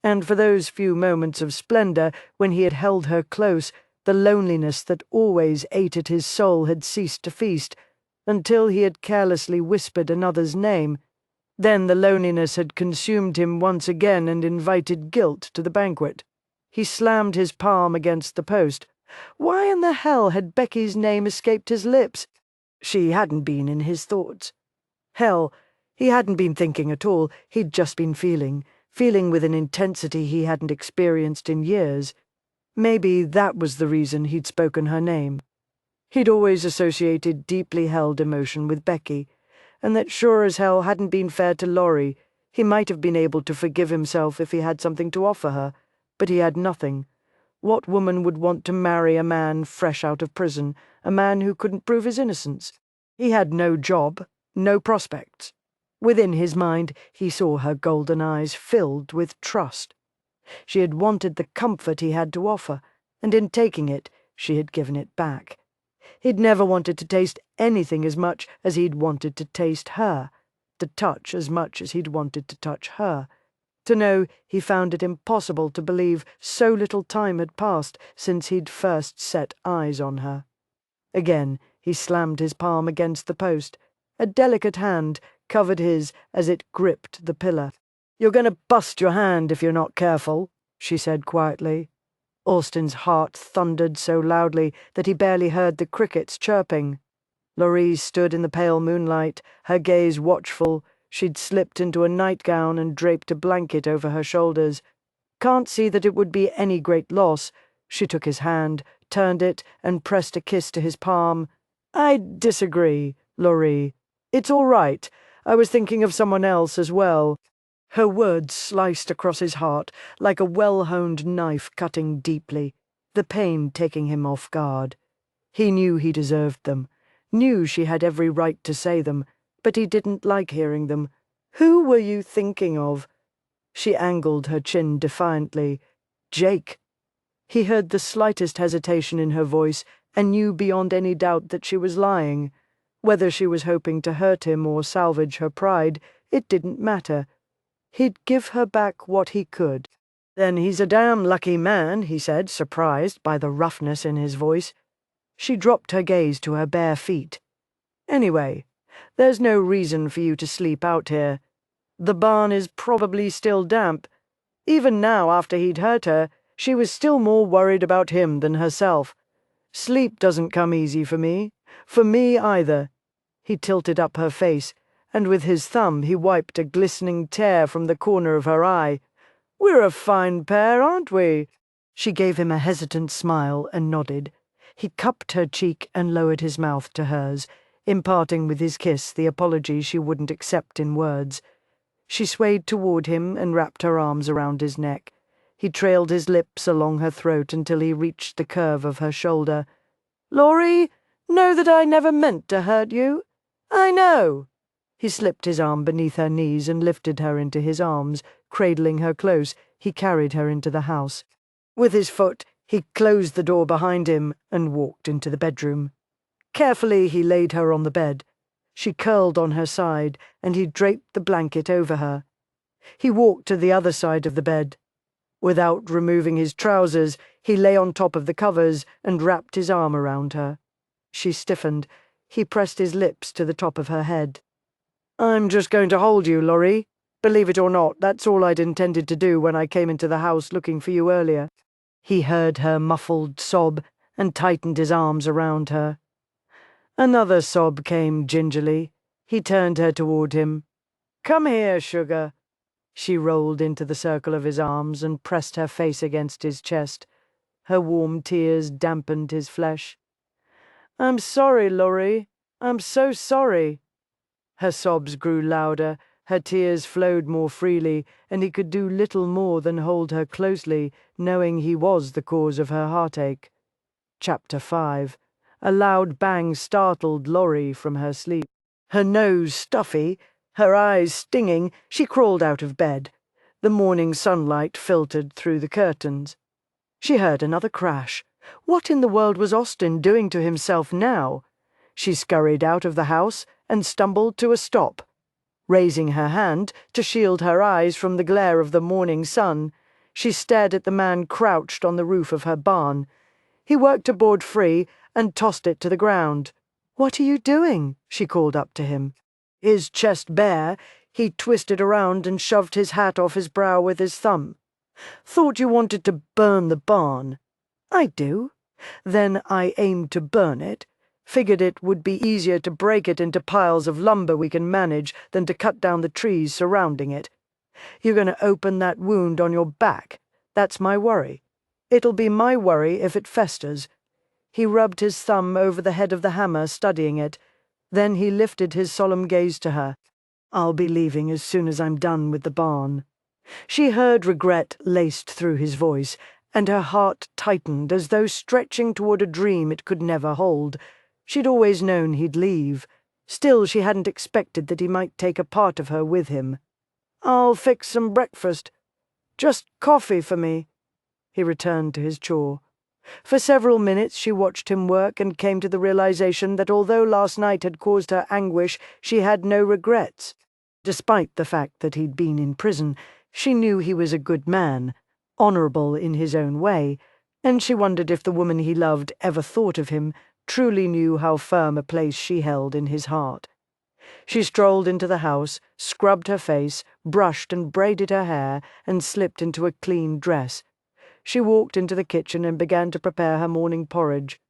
And for those few moments of splendor when he had held her close, the loneliness that always ate at his soul had ceased to feast, until he had carelessly whispered another's name. Then the loneliness had consumed him once again and invited guilt to the banquet. He slammed his palm against the post. Why in the hell had Becky's name escaped his lips? She hadn't been in his thoughts. Hell, he hadn't been thinking at all, he'd just been feeling with an intensity he hadn't experienced in years. Maybe that was the reason he'd spoken her name. He'd always associated deeply held emotion with Becky, and that sure as hell hadn't been fair to Laurie. He might have been able to forgive himself if he had something to offer her, but he had nothing. What woman would want to marry a man fresh out of prison, a man who couldn't prove his innocence? He had no job, no prospects. Within his mind, he saw her golden eyes filled with trust. She had wanted the comfort he had to offer, and in taking it, she had given it back. He'd never wanted to taste anything as much as he'd wanted to taste her, to touch as much as he'd wanted to touch her. To know he found it impossible to believe so little time had passed since he'd first set eyes on her. Again he slammed his palm against the post. A delicate hand covered his as it gripped the pillar. "You're going to bust your hand if you're not careful," she said quietly. Alston's heart thundered so loudly that he barely heard the crickets chirping. Laurie stood in the pale moonlight, her gaze watchful. She'd slipped into a nightgown and draped a blanket over her shoulders. "Can't see that it would be any great loss." She took his hand, turned it, and pressed a kiss to his palm. "I disagree, Laurie. It's all right. I was thinking of someone else as well." Her words sliced across his heart like a well-honed knife cutting deeply, the pain taking him off guard. He knew he deserved them, knew she had every right to say them, but he didn't like hearing them. "Who were you thinking of?" She angled her chin defiantly. "Jake." He heard the slightest hesitation in her voice and knew beyond any doubt that she was lying. Whether she was hoping to hurt him or salvage her pride, it didn't matter. He'd give her back what he could. "Then he's a damn lucky man," he said, surprised by the roughness in his voice. She dropped her gaze to her bare feet. "Anyway, there's no reason for you to sleep out here. The barn is probably still damp. Even now, after he'd hurt her, she was still more worried about him than herself. Sleep doesn't come easy for me. For me either." He tilted up her face, and with his thumb he wiped a glistening tear from the corner of her eye. "We're a fine pair, aren't we?" She gave him a hesitant smile and nodded. He cupped her cheek and lowered his mouth to hers, imparting with his kiss the apology she wouldn't accept in words. She swayed toward him and wrapped her arms around his neck. He trailed his lips along her throat until he reached the curve of her shoulder. "Laurie, know that I never meant to hurt you. I know." He slipped his arm beneath her knees and lifted her into his arms. Cradling her close, he carried her into the house. With his foot, he closed the door behind him and walked into the bedroom. Carefully, he laid her on the bed. She curled on her side, and he draped the blanket over her. He walked to the other side of the bed. Without removing his trousers, he lay on top of the covers and wrapped his arm around her. She stiffened. He pressed his lips to the top of her head. "I'm just going to hold you, Laurie." Believe it or not, that's all I'd intended to do when I came into the house looking for you earlier." He heard her muffled sob and tightened his arms around her. Another sob came gingerly. He turned her toward him. "Come here, sugar." She rolled into the circle of his arms and pressed her face against his chest. Her warm tears dampened his flesh. "I'm sorry, Laurie. I'm so sorry." Her sobs grew louder, her tears flowed more freely, and he could do little more than hold her closely, knowing he was the cause of her heartache. Chapter 5. A loud bang startled Laurie from her sleep. Her nose stuffy, her eyes stinging, she crawled out of bed. The morning sunlight filtered through the curtains. She heard another crash. What in the world was Austin doing to himself now? She scurried out of the house and stumbled to a stop. Raising her hand to shield her eyes from the glare of the morning sun, she stared at the man crouched on the roof of her barn. He worked a board free and tossed it to the ground. "What are you doing?" she called up to him. His chest bare, he twisted around and shoved his hat off his brow with his thumb. "Thought you wanted to burn the barn." "I do. Then I aimed to burn it. Figured it would be easier to break it into piles of lumber we can manage than to cut down the trees surrounding it. You're going to open that wound on your back. That's my worry. It'll be my worry if it festers." He rubbed his thumb over the head of the hammer, studying it. Then he lifted his solemn gaze to her. "I'll be leaving as soon as I'm done with the barn." She heard regret laced through his voice, and her heart tightened as though stretching toward a dream it could never hold. She'd always known he'd leave. Still, she hadn't expected that he might take a part of her with him. "I'll fix some breakfast. Just coffee for me." He returned to his chore. For several minutes she watched him work and came to the realization that although last night had caused her anguish, she had no regrets. Despite the fact that he'd been in prison, she knew he was a good man, honorable in his own way, and she wondered if the woman he loved ever thought of him, truly knew how firm a place she held in his heart. She strolled into the house, scrubbed her face, brushed and braided her hair, and slipped into a clean dress. She walked into the kitchen and began to prepare her morning porridge.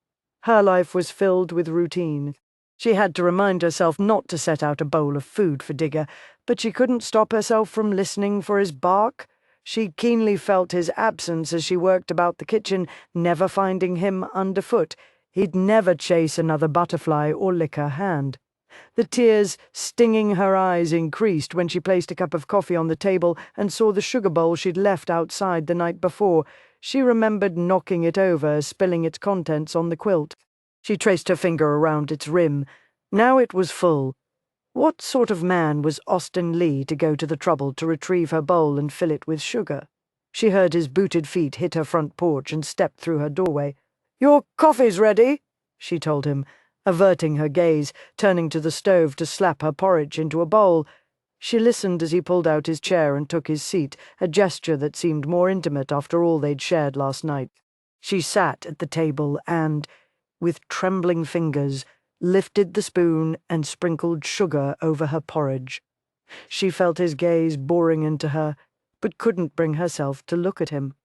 Her life was filled with routine. She had to remind herself not to set out a bowl of food for Digger, but she couldn't stop herself from listening for his bark. She keenly felt his absence as she worked about the kitchen, never finding him underfoot. He'd never chase another butterfly or lick her hand. The tears stinging her eyes increased when she placed a cup of coffee on the table and saw the sugar bowl she'd left outside the night before. She remembered knocking it over, spilling its contents on the quilt. She traced her finger around its rim. Now it was full. What sort of man was Austin Lee to go to the trouble to retrieve her bowl and fill it with sugar? She heard his booted feet hit her front porch and stepped through her doorway. "Your coffee's ready," she told him, averting her gaze, turning to the stove to slap her porridge into a bowl. She listened as he pulled out his chair and took his seat, a gesture that seemed more intimate after all they'd shared last night. She sat at the table and, with trembling fingers, lifted the spoon and sprinkled sugar over her porridge. She felt his gaze boring into her, but couldn't bring herself to look at him.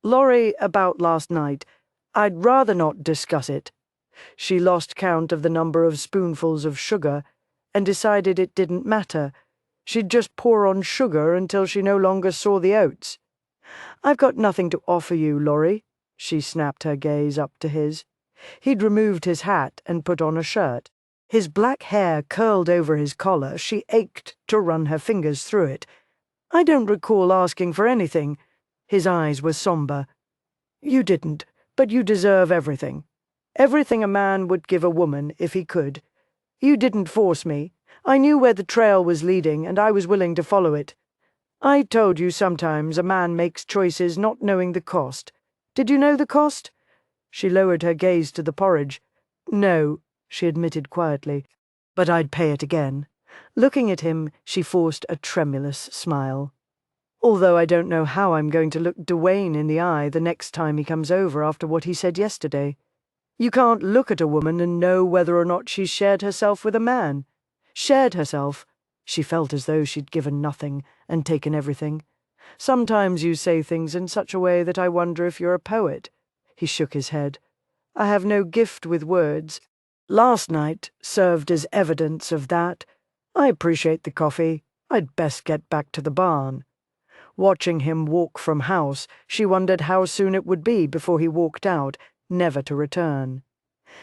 "Laurie, about last night. I'd rather not discuss it." She lost count of the number of spoonfuls of sugar and decided it didn't matter. She'd just pour on sugar until she no longer saw the oats. "I've got nothing to offer you, Laurie." She snapped her gaze up to his. He'd removed his hat and put on a shirt. His black hair curled over his collar. She ached to run her fingers through it. "I don't recall asking for anything." His eyes were somber. "You didn't, but you deserve everything. Everything a man would give a woman if he could. You didn't force me. I knew where the trail was leading, and I was willing to follow it. I told you sometimes a man makes choices not knowing the cost. Did you know the cost?" She lowered her gaze to the porridge. "No," she admitted quietly, "but I'd pay it again." Looking at him, she forced a tremulous smile. "Although I don't know how I'm going to look Dwayne in the eye the next time he comes over after what he said yesterday. You can't look at a woman and know whether or not she's shared herself with a man. Shared herself. She felt as though she'd given nothing and taken everything. "Sometimes you say things in such a way that I wonder if you're a poet." He shook his head. "I have no gift with words. Last night served as evidence of that. I appreciate the coffee. I'd best get back to the barn." Watching him walk from house, she wondered how soon it would be before he walked out, never to return.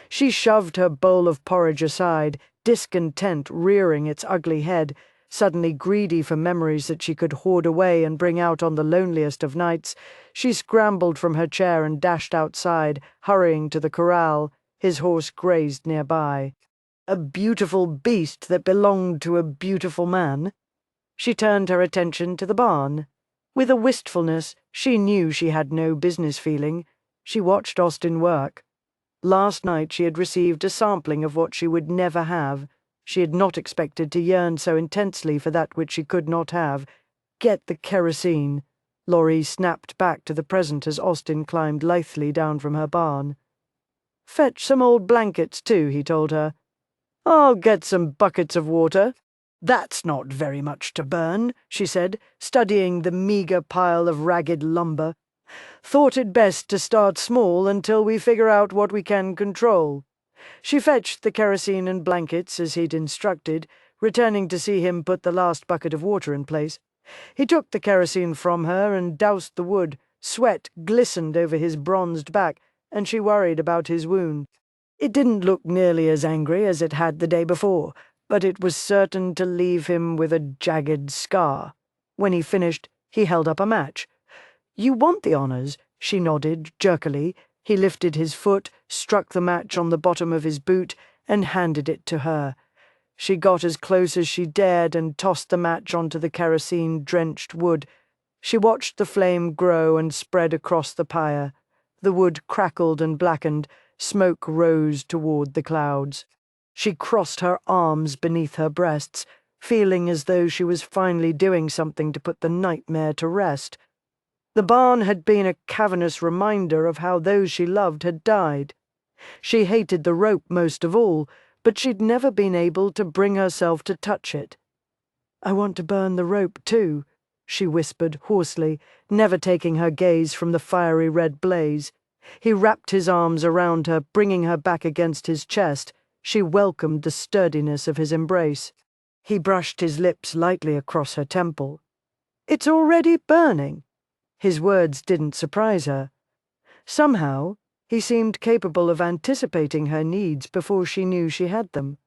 She shoved her bowl of porridge aside, discontent rearing its ugly head, suddenly greedy for memories that she could hoard away and bring out on the loneliest of nights. She scrambled from her chair and dashed outside, hurrying to the corral. His horse grazed nearby. A beautiful beast that belonged to a beautiful man. She turned her attention to the barn. With a wistfulness she knew she had no business feeling, she watched Austin work. Last night she had received a sampling of what she would never have. She had not expected to yearn so intensely for that which she could not have. "Get the kerosene." Laurie snapped back to the present as Austin climbed lithely down from her barn. "Fetch some old blankets, too," he told her. "I'll get some buckets of water." "That's not very much to burn," she said, studying the meagre pile of ragged lumber. "Thought it best to start small until we figure out what we can control." She fetched the kerosene and blankets as he'd instructed, returning to see him put the last bucket of water in place. He took the kerosene from her and doused the wood. Sweat glistened over his bronzed back, and she worried about his wound. It didn't look nearly as angry as it had the day before, but it was certain to leave him with a jagged scar. When he finished, he held up a match. "You want the honors?" She nodded jerkily. He lifted his foot, struck the match on the bottom of his boot, and handed it to her. She got as close as she dared and tossed the match onto the kerosene-drenched wood. She watched the flame grow and spread across the pyre. The wood crackled and blackened. Smoke rose toward the clouds. She crossed her arms beneath her breasts, feeling as though she was finally doing something to put the nightmare to rest. The barn had been a cavernous reminder of how those she loved had died. She hated the rope most of all, but she'd never been able to bring herself to touch it. "I want to burn the rope, too," she whispered hoarsely, never taking her gaze from the fiery red blaze. He wrapped his arms around her, bringing her back against his chest. She welcomed the sturdiness of his embrace. He brushed his lips lightly across her temple. "It's already burning." His words didn't surprise her. Somehow, he seemed capable of anticipating her needs before she knew she had them.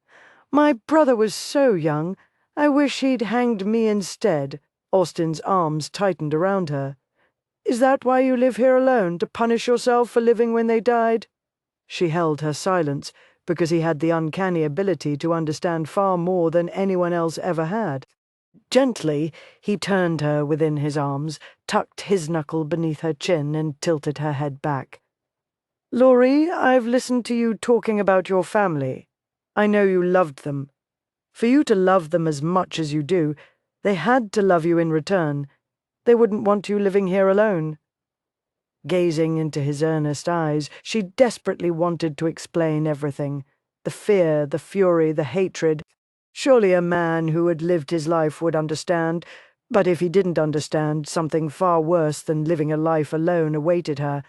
"My brother was so young. I wish he'd hanged me instead." Austin's arms tightened around her. "Is that why you live here alone, to punish yourself for living when they died?" She held her silence, because he had the uncanny ability to understand far more than anyone else ever had. Gently, he turned her within his arms, tucked his knuckle beneath her chin, and tilted her head back. "Laurie, I've listened to you talking about your family. I know you loved them. For you to love them as much as you do, they had to love you in return. They wouldn't want you living here alone." Gazing into his earnest eyes, she desperately wanted to explain everything. The fear, the fury, the hatred. Surely a man who had lived his life would understand, but if he didn't understand, something far worse than living a life alone awaited her.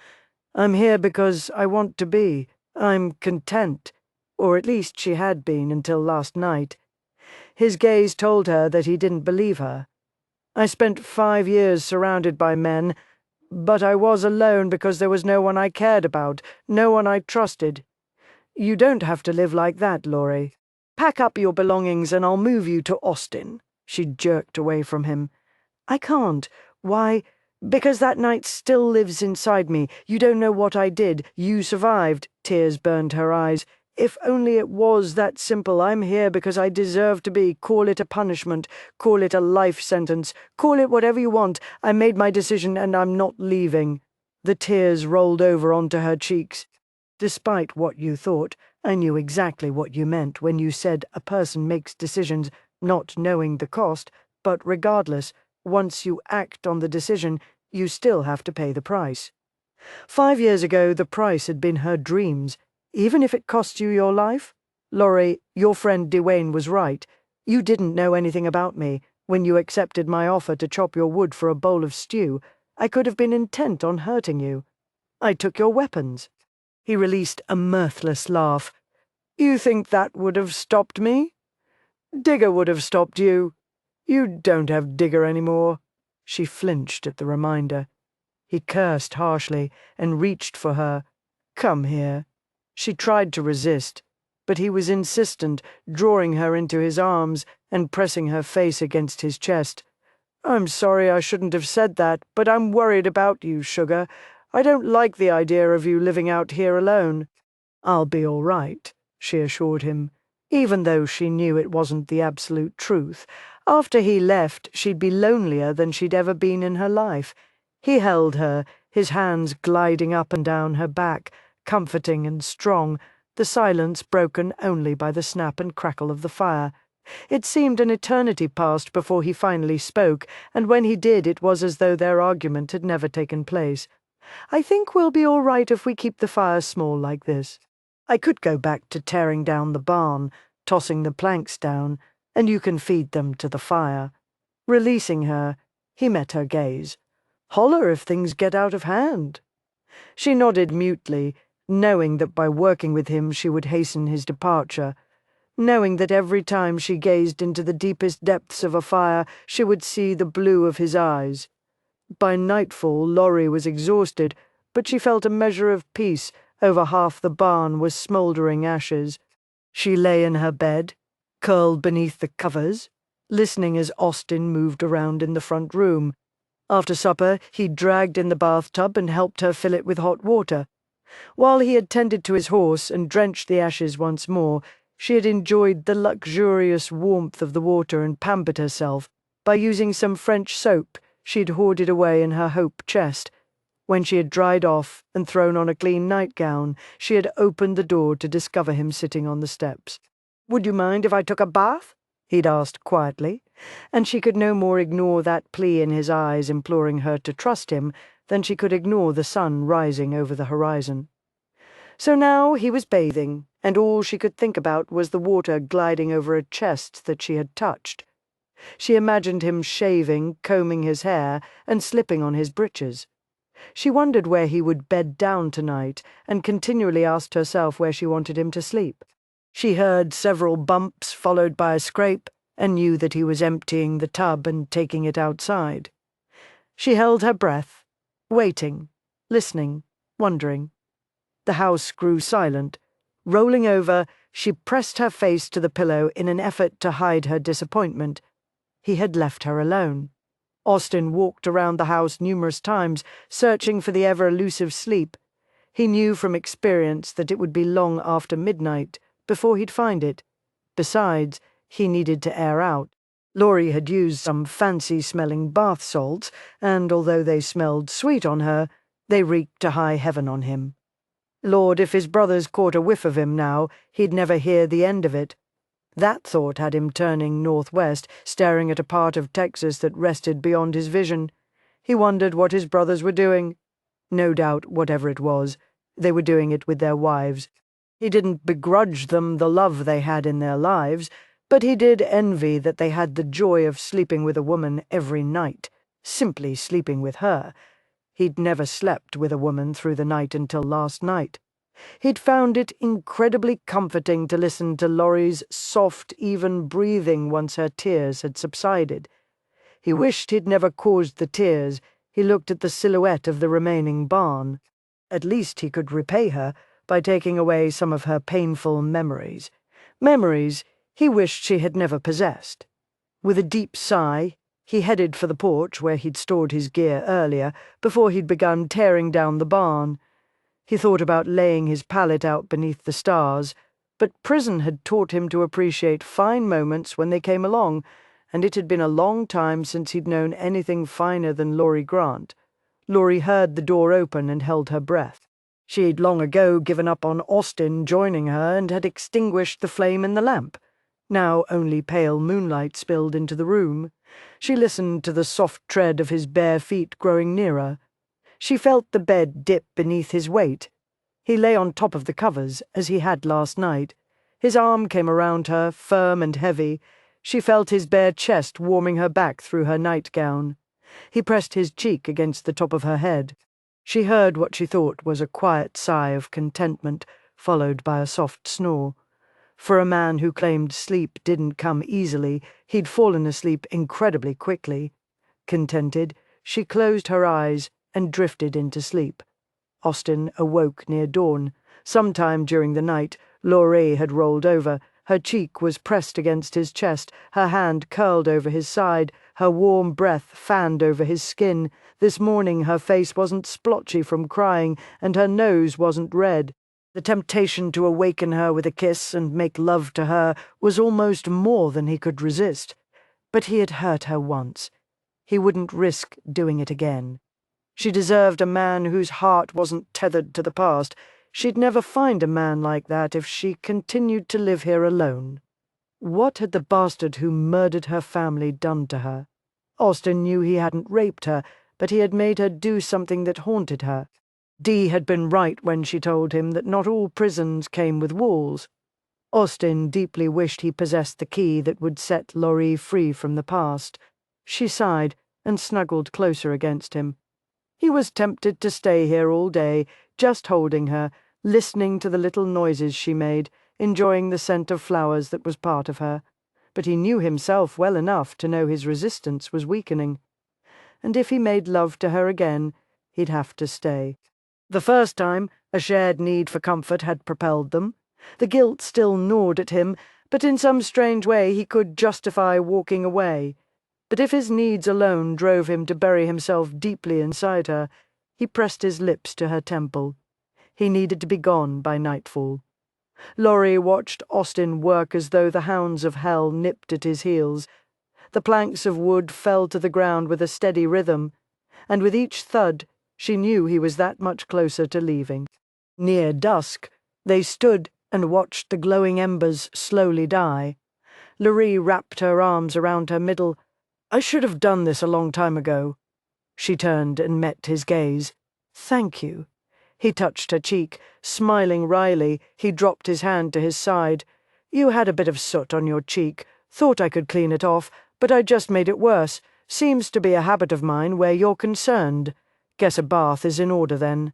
"I'm here because I want to be. I'm content." Or at least she had been until last night. His gaze told her that he didn't believe her. "I spent 5 years surrounded by men, but I was alone because there was no one I cared about, no one I trusted." "You don't have to live like that, Laurie. Pack up your belongings and I'll move you to Austin." She jerked away from him. "I can't. Why? Because that night still lives inside me. You don't know what I did. You survived." Tears burned her eyes. "If only it was that simple. I'm here because I deserve to be. Call it a punishment. Call it a life sentence. Call it whatever you want. I made my decision and I'm not leaving." The tears rolled over onto her cheeks. "Despite what you thought, I knew exactly what you meant when you said a person makes decisions not knowing the cost, but regardless, once you act on the decision, you still have to pay the price." 5 years ago, the price had been her dreams. Even if it cost you your life? "Laurie, your friend Dwayne was right. You didn't know anything about me when you accepted my offer to chop your wood for a bowl of stew. I could have been intent on hurting you. I took your weapons." He released a mirthless laugh. "You think that would have stopped me? Digger would have stopped you. You don't have Digger anymore." She flinched at the reminder. He cursed harshly and reached for her. "Come here." She tried to resist, but he was insistent, drawing her into his arms and pressing her face against his chest. "I'm sorry I shouldn't have said that, but I'm worried about you, Sugar. I don't like the idea of you living out here alone." "I'll be all right," she assured him, even though she knew it wasn't the absolute truth. After he left, she'd be lonelier than she'd ever been in her life. He held her, his hands gliding up and down her back, comforting and strong, the silence broken only by the snap and crackle of the fire. It seemed an eternity passed before he finally spoke, and when he did it was as though their argument had never taken place. "I think we'll be all right if we keep the fire small like this. I could go back to tearing down the barn, tossing the planks down, and you can feed them to the fire." Releasing her, he met her gaze. "Holler if things get out of hand." She nodded mutely, knowing that by working with him she would hasten his departure, knowing that every time she gazed into the deepest depths of a fire she would see the blue of his eyes. By nightfall Laurie was exhausted, but she felt a measure of peace. Over half the barn was smouldering ashes. She lay in her bed, curled beneath the covers, listening as Austin moved around in the front room. After supper, he dragged in the bathtub and helped her fill it with hot water. While he had tended to his horse and drenched the ashes once more, she had enjoyed the luxurious warmth of the water and pampered herself by using some French soap she'd hoarded away in her hope chest. When she had dried off and thrown on a clean nightgown, she had opened the door to discover him sitting on the steps. "Would you mind if I took a bath?" he'd asked quietly, and she could no more ignore that plea in his eyes imploring her to trust him than she could ignore the sun rising over the horizon. So now he was bathing, and all she could think about was the water gliding over a chest that she had touched. She imagined him shaving, combing his hair, and slipping on his breeches. She wondered where he would bed down tonight, and continually asked herself where she wanted him to sleep. She heard several bumps followed by a scrape, and knew that he was emptying the tub and taking it outside. She held her breath, waiting, listening, wondering. The house grew silent. Rolling over, she pressed her face to the pillow in an effort to hide her disappointment. He had left her alone. Austin walked around the house numerous times, searching for the ever-elusive sleep. He knew from experience that it would be long after midnight before he'd find it. Besides, he needed to air out. Laurie had used some fancy-smelling bath salts, and although they smelled sweet on her, they reeked to high heaven on him. Lord, if his brothers caught a whiff of him now, he'd never hear the end of it. That thought had him turning northwest, staring at a part of Texas that rested beyond his vision. He wondered what his brothers were doing. No doubt, whatever it was, they were doing it with their wives. He didn't begrudge them the love they had in their lives, but he did envy that they had the joy of sleeping with a woman every night, simply sleeping with her. He'd never slept with a woman through the night until last night. He'd found it incredibly comforting to listen to Laurie's soft, even breathing once her tears had subsided. He wished he'd never caused the tears. He looked at the silhouette of the remaining barn. At least he could repay her by taking away some of her painful memories. Memories he wished she had never possessed. With a deep sigh, he headed for the porch where he'd stored his gear earlier, before he'd begun tearing down the barn. He thought about laying his pallet out beneath the stars, but prison had taught him to appreciate fine moments when they came along, and it had been a long time since he'd known anything finer than Laurie Grant. Laurie heard the door open and held her breath. She'd long ago given up on Austin joining her and had extinguished the flame in the lamp. Now only pale moonlight spilled into the room. She listened to the soft tread of his bare feet growing nearer. She felt the bed dip beneath his weight. He lay on top of the covers, as he had last night. His arm came around her, firm and heavy. She felt his bare chest warming her back through her nightgown. He pressed his cheek against the top of her head. She heard what she thought was a quiet sigh of contentment, followed by a soft snore. For a man who claimed sleep didn't come easily, he'd fallen asleep incredibly quickly. Contented, she closed her eyes and drifted into sleep. Austin awoke near dawn. Sometime during the night, Lorraine had rolled over. Her cheek was pressed against his chest, her hand curled over his side, her warm breath fanned over his skin. This morning her face wasn't splotchy from crying, and her nose wasn't red. The temptation to awaken her with a kiss and make love to her was almost more than he could resist. But he had hurt her once. He wouldn't risk doing it again. She deserved a man whose heart wasn't tethered to the past. She'd never find a man like that if she continued to live here alone. What had the bastard who murdered her family done to her? Austin knew he hadn't raped her, but he had made her do something that haunted her. Dee had been right when she told him that not all prisons came with walls. Austin deeply wished he possessed the key that would set Laurie free from the past. She sighed and snuggled closer against him. He was tempted to stay here all day, just holding her, listening to the little noises she made, enjoying the scent of flowers that was part of her. But he knew himself well enough to know his resistance was weakening. And if he made love to her again, he'd have to stay. The first time, a shared need for comfort had propelled them. The guilt still gnawed at him, but in some strange way he could justify walking away. But if his needs alone drove him to bury himself deeply inside her, he pressed his lips to her temple. He needed to be gone by nightfall. Laurie watched Austin work as though the hounds of hell nipped at his heels. The planks of wood fell to the ground with a steady rhythm, and with each thud she knew he was that much closer to leaving. Near dusk, they stood and watched the glowing embers slowly die. Laurie wrapped her arms around her middle. "I should have done this a long time ago." She turned and met his gaze. "Thank you." He touched her cheek. Smiling wryly, he dropped his hand to his side. "You had a bit of soot on your cheek. Thought I could clean it off, but I just made it worse. Seems to be a habit of mine where you're concerned. Guess a bath is in order then."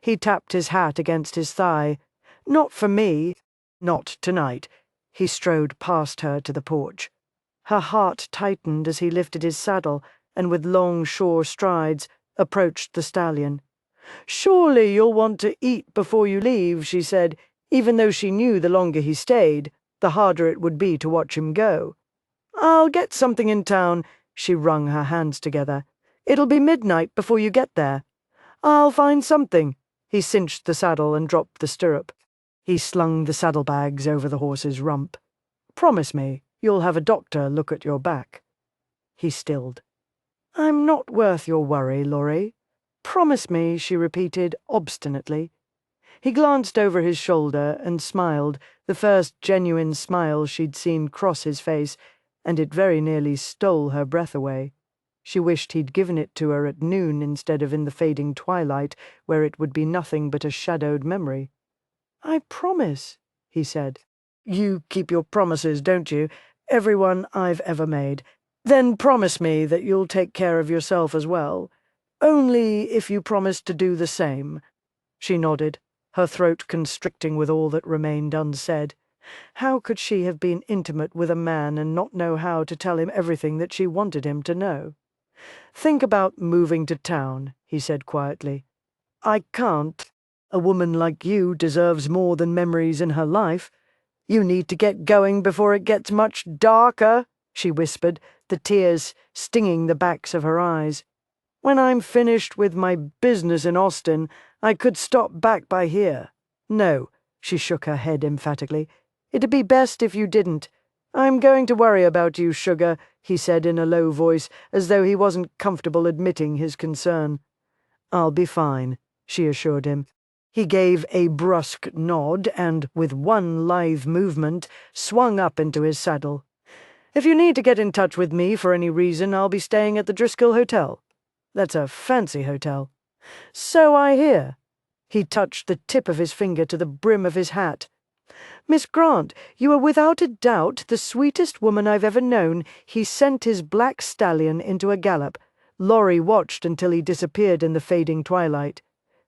He tapped his hat against his thigh. "Not for me. Not tonight." He strode past her to the porch. Her heart tightened as he lifted his saddle and with long, sure strides approached the stallion. "Surely you'll want to eat before you leave," she said, even though she knew the longer he stayed, the harder it would be to watch him go. "I'll get something in town." She wrung her hands together. "It'll be midnight before you get there." "I'll find something." He cinched the saddle and dropped the stirrup. He slung the saddlebags over the horse's rump. "Promise me you'll have a doctor look at your back." He stilled. "I'm not worth your worry, Laurie." "Promise me," she repeated obstinately. He glanced over his shoulder and smiled, the first genuine smile she'd seen cross his face, and it very nearly stole her breath away. She wished he'd given it to her at noon instead of in the fading twilight, where it would be nothing but a shadowed memory. "I promise," he said. "You keep your promises, don't you? Everyone I've ever made. Then promise me that you'll take care of yourself as well. Only if you promise to do the same." She nodded, her throat constricting with all that remained unsaid. How could she have been intimate with a man and not know how to tell him everything that she wanted him to know? "Think about moving to town," he said quietly. "I can't. A woman like you deserves more than memories in her life. You need to get going before it gets much darker," she whispered, the tears stinging the backs of her eyes. "When I'm finished with my business in Austin, I could stop back by here." "No," she shook her head emphatically. "It'd be best if you didn't. I'm going to worry about you, sugar," he said in a low voice, as though he wasn't comfortable admitting his concern. "I'll be fine," she assured him. He gave a brusque nod and, with one lithe movement, swung up into his saddle. "If you need to get in touch with me for any reason, I'll be staying at the Driscoll Hotel. That's a fancy hotel." "So I hear." He touched the tip of his finger to the brim of his hat. "Miss Grant, you are without a doubt the sweetest woman I've ever known." He sent his black stallion into a gallop. Laurie watched until he disappeared in the fading twilight.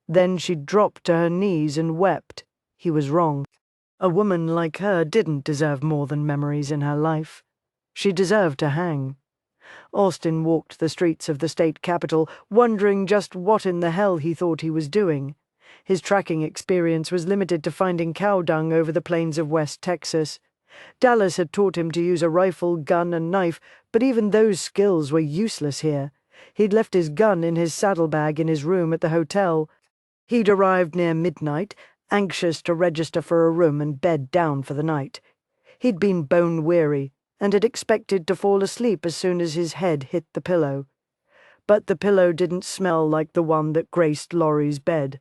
Then she dropped to her knees and wept. He was wrong. A woman like her didn't deserve more than memories in her life. She deserved to hang. Austin walked the streets of the state capital, wondering just what in the hell he thought he was doing. His tracking experience was limited to finding cow dung over the plains of West Texas. Dallas had taught him to use a rifle, gun, and knife, but even those skills were useless here. He'd left his gun in his saddlebag in his room at the hotel. He'd arrived near midnight, anxious to register for a room and bed down for the night. He'd been bone-weary, and had expected to fall asleep as soon as his head hit the pillow. But the pillow didn't smell like the one that graced Laurie's bed.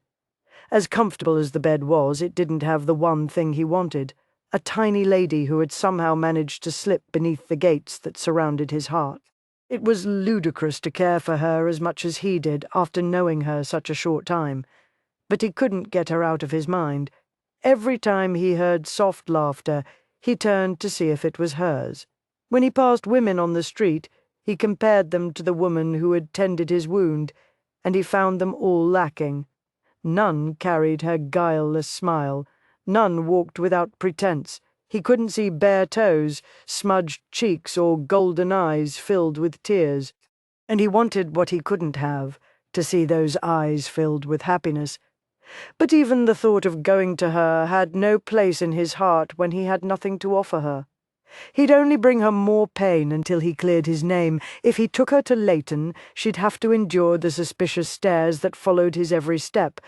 As comfortable as the bed was, it didn't have the one thing he wanted, a tiny lady who had somehow managed to slip beneath the gates that surrounded his heart. It was ludicrous to care for her as much as he did after knowing her such a short time, but he couldn't get her out of his mind. Every time he heard soft laughter, he turned to see if it was hers. When he passed women on the street, he compared them to the woman who had tended his wound, and he found them all lacking. None carried her guileless smile. None walked without pretense. He couldn't see bare toes, smudged cheeks, or golden eyes filled with tears. And he wanted what he couldn't have, to see those eyes filled with happiness. But even the thought of going to her had no place in his heart when he had nothing to offer her. He'd only bring her more pain until he cleared his name. If he took her to Leighton, she'd have to endure the suspicious stares that followed his every step.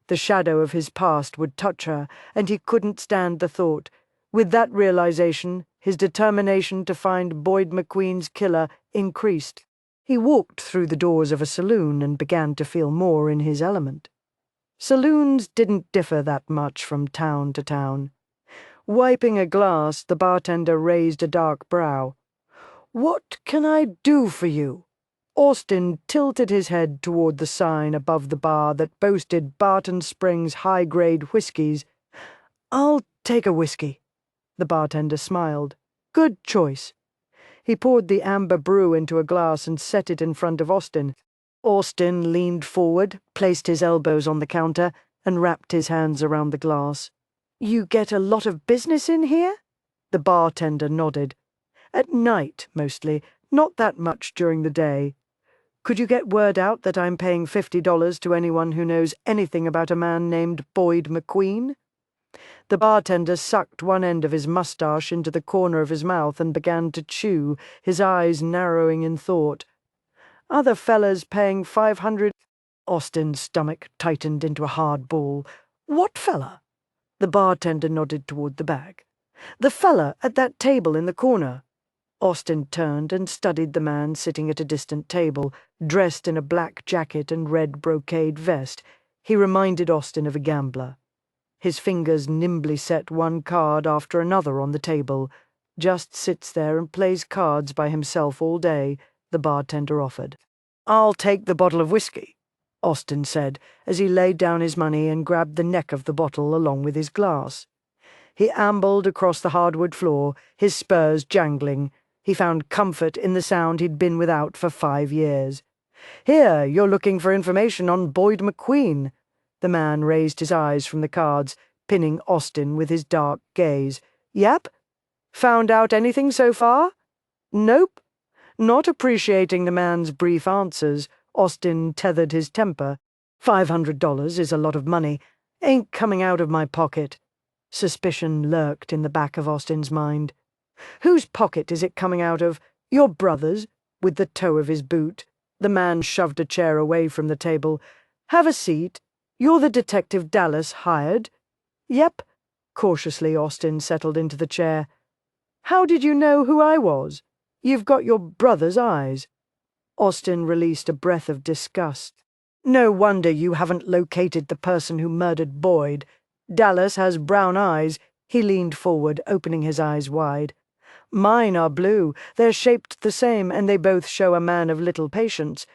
The shadow of his past would touch her, and he couldn't stand the thought. With that realization, his determination to find Boyd McQueen's killer increased. He walked through the doors of a saloon and began to feel more in his element. Saloons didn't differ that much from town to town. Wiping a glass, the bartender raised a dark brow. "What can I do for you?" Austin tilted his head toward the sign above the bar that boasted Barton Springs high-grade whiskies. "I'll take a whiskey." The bartender smiled. "Good choice." He poured the amber brew into a glass and set it in front of Austin. Austin leaned forward, placed his elbows on the counter, and wrapped his hands around the glass. "You get a lot of business in here?" The bartender nodded. "At night, mostly. Not that much during the day. Could you get word out that I'm paying $50 to anyone who knows anything about a man named Boyd McQueen?" The bartender sucked one end of his mustache into the corner of his mouth and began to chew, his eyes narrowing in thought. "Other fellas paying $500. Austin's stomach tightened into a hard ball. "What fella?" The bartender nodded toward the bag. "The fella at that table in the corner." Austin turned and studied the man sitting at a distant table, dressed in a black jacket and red brocade vest. He reminded Austin of a gambler. His fingers nimbly set one card after another on the table. "Just sits there and plays cards by himself all day," the bartender offered. "I'll take the bottle of whiskey," Austin said, as he laid down his money and grabbed the neck of the bottle along with his glass. He ambled across the hardwood floor, his spurs jangling. He found comfort in the sound he'd been without for 5 years. "Here, you're looking for information on Boyd McQueen." The man raised his eyes from the cards, pinning Austin with his dark gaze. "Yep? Found out anything so far?" "Nope." Not appreciating the man's brief answers, Austin tethered his temper. $500 is a lot of money. Ain't coming out of my pocket. Suspicion lurked in the back of Austin's mind. "Whose pocket is it coming out of? Your brother's?" With the toe of his boot. The man shoved a chair away from the table. "Have a seat. You're the detective Dallas hired?" "Yep." Cautiously, Austin settled into the chair. "How did you know who I was? You've got your brother's eyes." Austin released a breath of disgust. "No wonder you haven't located the person who murdered Boyd. Dallas has brown eyes." He leaned forward, opening his eyes wide. "Mine are blue. They're shaped the same, and they both show a man of little patience.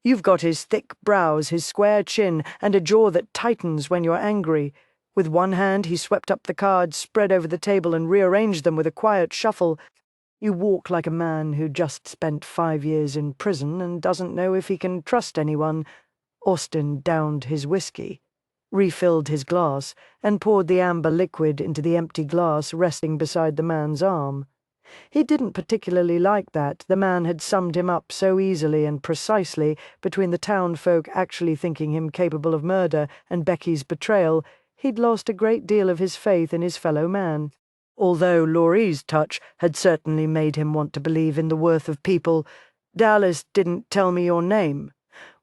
You've got his thick brows, his square chin, and a jaw that tightens when you're angry. With one hand, he swept up the cards spread over the table and rearranged them with a quiet shuffle. You walk like a man who just spent 5 years in prison and doesn't know if he can trust anyone. Austin downed his whiskey, refilled his glass, and poured the amber liquid into the empty glass resting beside the man's arm. He didn't particularly like that. The man had summed him up so easily and precisely, between the town folk actually thinking him capable of murder and Becky's betrayal. He'd lost a great deal of his faith in his fellow man. Although Laurie's touch had certainly made him want to believe in the worth of people. "Dallas didn't tell me your name.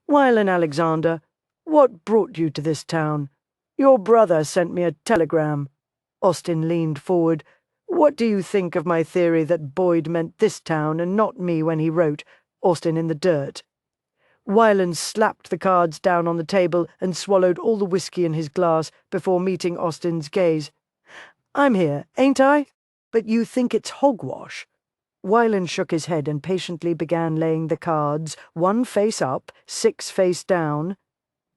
Wylan Alexander, what brought you to this town? Your brother sent me a telegram." Austin leaned forward. "What do you think of my theory that Boyd meant this town and not me when he wrote Austin in the dirt?" Wylan slapped the cards down on the table and swallowed all the whiskey in his glass before meeting Austin's gaze. "I'm here, ain't I? But you think it's hogwash." Wylan shook his head and patiently began laying the cards, 1 face up, 6 face down.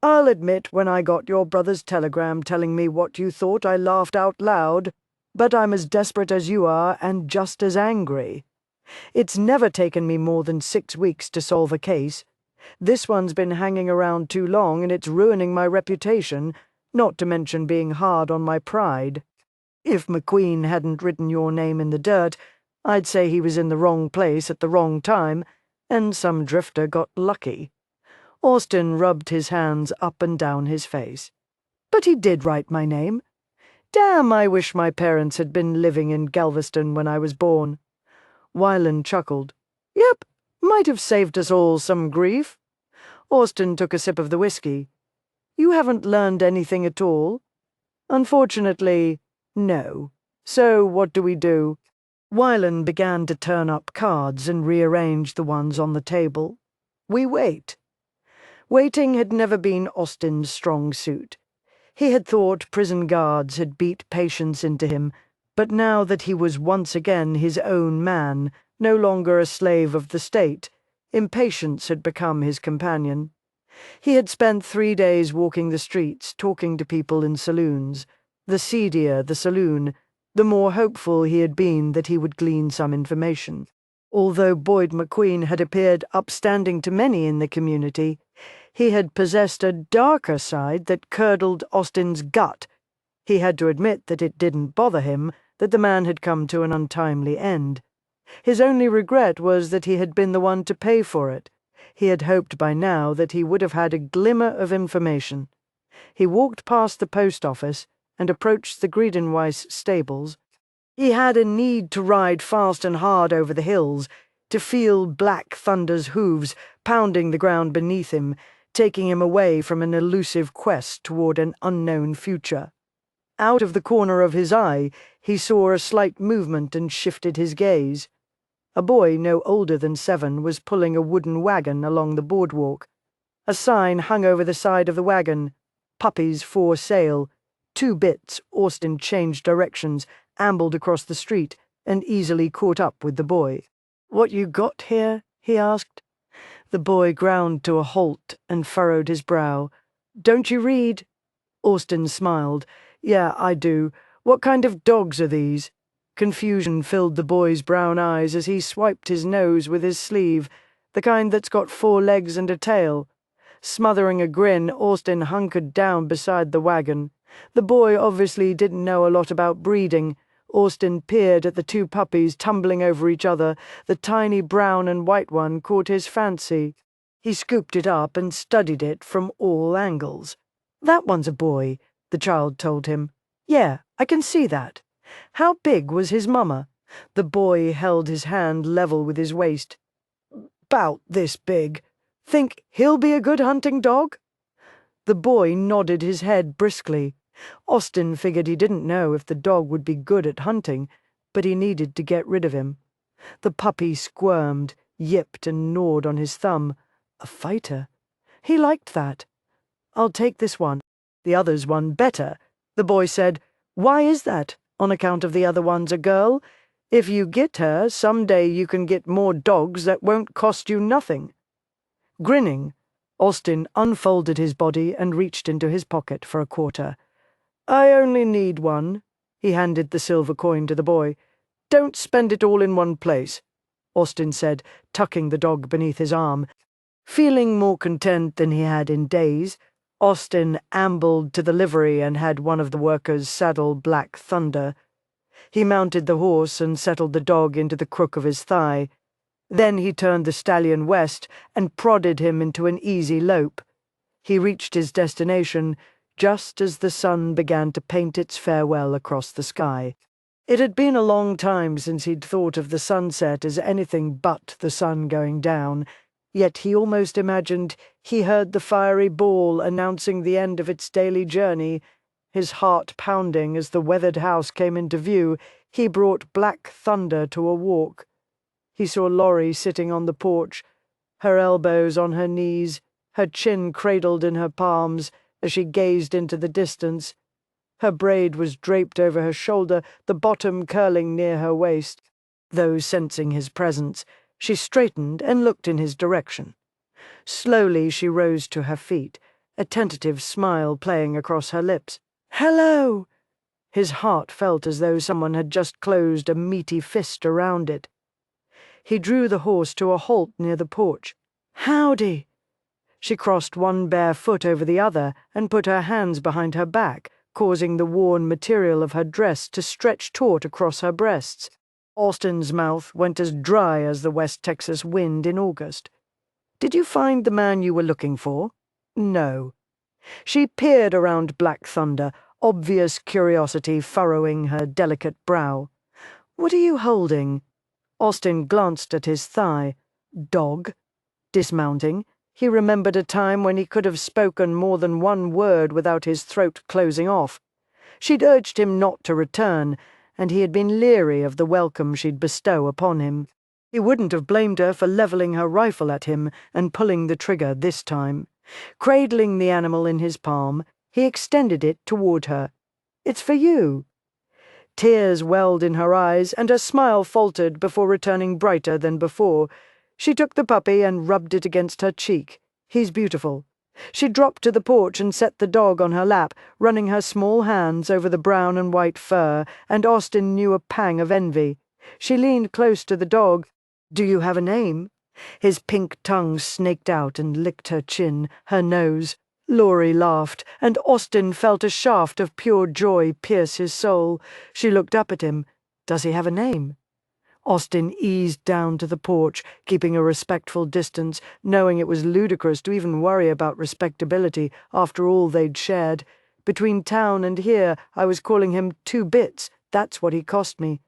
"I'll admit when I got your brother's telegram telling me what you thought, I laughed out loud. But I'm as desperate as you are and just as angry. It's never taken me more than 6 weeks to solve a case. This one's been hanging around too long and it's ruining my reputation, not to mention being hard on my pride. If McQueen hadn't written your name in the dirt, I'd say he was in the wrong place at the wrong time, and some drifter got lucky." Austin rubbed his hands up and down his face. "But he did write my name. Damn, I wish my parents had been living in Galveston when I was born." Wylan chuckled. "Yep, might have saved us all some grief." Austin took a sip of the whiskey. "You haven't learned anything at all?" "Unfortunately, no. So what do we do?" Wylan began to turn up cards and rearrange the ones on the table. "We wait." Waiting had never been Austin's strong suit. He had thought prison guards had beat patience into him, but now that he was once again his own man, no longer a slave of the state, impatience had become his companion. He had spent 3 days walking the streets, talking to people in saloons. The seedier the saloon, the more hopeful he had been that he would glean some information. Although Boyd McQueen had appeared upstanding to many in the community, he had possessed a darker side that curdled Austin's gut. He had to admit that it didn't bother him that the man had come to an untimely end. His only regret was that he had been the one to pay for it. He had hoped by now that he would have had a glimmer of information. He walked past the post office and approached the Griedenweiss stables. He had a need to ride fast and hard over the hills, to feel Black Thunder's hooves pounding the ground beneath him, taking him away from an elusive quest toward an unknown future. Out of the corner of his eye, he saw a slight movement and shifted his gaze. A boy no older than 7 was pulling a wooden wagon along the boardwalk. A sign hung over the side of the wagon, "Puppies for sale." 2 bits, Austin changed directions, ambled across the street, and easily caught up with the boy. "What you got here?" he asked. The boy ground to a halt and furrowed his brow. "Don't you read?" Austin smiled. "Yeah, I do. What kind of dogs are these?" Confusion filled the boy's brown eyes as he swiped his nose with his sleeve. "The kind that's got 4 legs and a tail." Smothering a grin, Austin hunkered down beside the wagon. The boy obviously didn't know a lot about breeding. Austin peered at the 2 puppies tumbling over each other. The tiny brown and white one caught his fancy. He scooped it up and studied it from all angles. "That one's a boy," the child told him. "Yeah, I can see that. How big was his mama?" The boy held his hand level with his waist. "'Bout this big. Think he'll be a good hunting dog?" The boy nodded his head briskly. Austin figured he didn't know if the dog would be good at hunting, but he needed to get rid of him. The puppy squirmed, yipped, and gnawed on his thumb. A fighter. He liked that. "I'll take this one. The other's one better," the boy said. "Why is that? On account of the other one's a girl? If you get her, someday you can get more dogs that won't cost you nothing." Grinning, Austin unfolded his body and reached into his pocket for a quarter. I only need one. He handed the silver coin to the boy. Don't spend it all in one place, Austin said, tucking the dog beneath his arm. Feeling more content than he had in days, Austin ambled to the livery and had one of the workers saddle Black Thunder. He mounted the horse and settled the dog into the crook of his thigh. Then he turned the stallion west and prodded him into an easy lope. He reached his destination just as the sun began to paint its farewell across the sky. It had been a long time since he'd thought of the sunset as anything but the sun going down, yet he almost imagined he heard the fiery ball announcing the end of its daily journey. His heart pounding as the weathered house came into view, he brought Black Thunder to a walk. He saw Laurie sitting on the porch, her elbows on her knees, her chin cradled in her palms as she gazed into the distance. Her braid was draped over her shoulder, the bottom curling near her waist. Though sensing his presence, she straightened and looked in his direction. Slowly she rose to her feet, a tentative smile playing across her lips. "Hello!" His heart felt as though someone had just closed a meaty fist around it. He drew the horse to a halt near the porch. "Howdy!" She crossed one bare foot over the other and put her hands behind her back, causing the worn material of her dress to stretch taut across her breasts. Austin's mouth went as dry as the West Texas wind in August. "Did you find the man you were looking for?" "No." She peered around Black Thunder, obvious curiosity furrowing her delicate brow. "What are you holding?" Austin glanced at his thigh. "Dog." Dismounting, he remembered a time when he could have spoken more than one word without his throat closing off. She'd urged him not to return, and he had been leery of the welcome she'd bestow upon him. He wouldn't have blamed her for leveling her rifle at him and pulling the trigger this time. Cradling the animal in his palm, he extended it toward her. "It's for you." Tears welled in her eyes, and her smile faltered before returning brighter than before. She took the puppy and rubbed it against her cheek. "He's beautiful." She dropped to the porch and set the dog on her lap, running her small hands over the brown and white fur, and Austin knew a pang of envy. She leaned close to the dog. "Do you have a name?" His pink tongue snaked out and licked her chin, her nose. Laurie laughed, and Austin felt a shaft of pure joy pierce his soul. She looked up at him. "Does he have a name?" Austin eased down to the porch, keeping a respectful distance, knowing it was ludicrous to even worry about respectability after all they'd shared. "Between town and here, I was calling him 2 bits. That's what he cost me."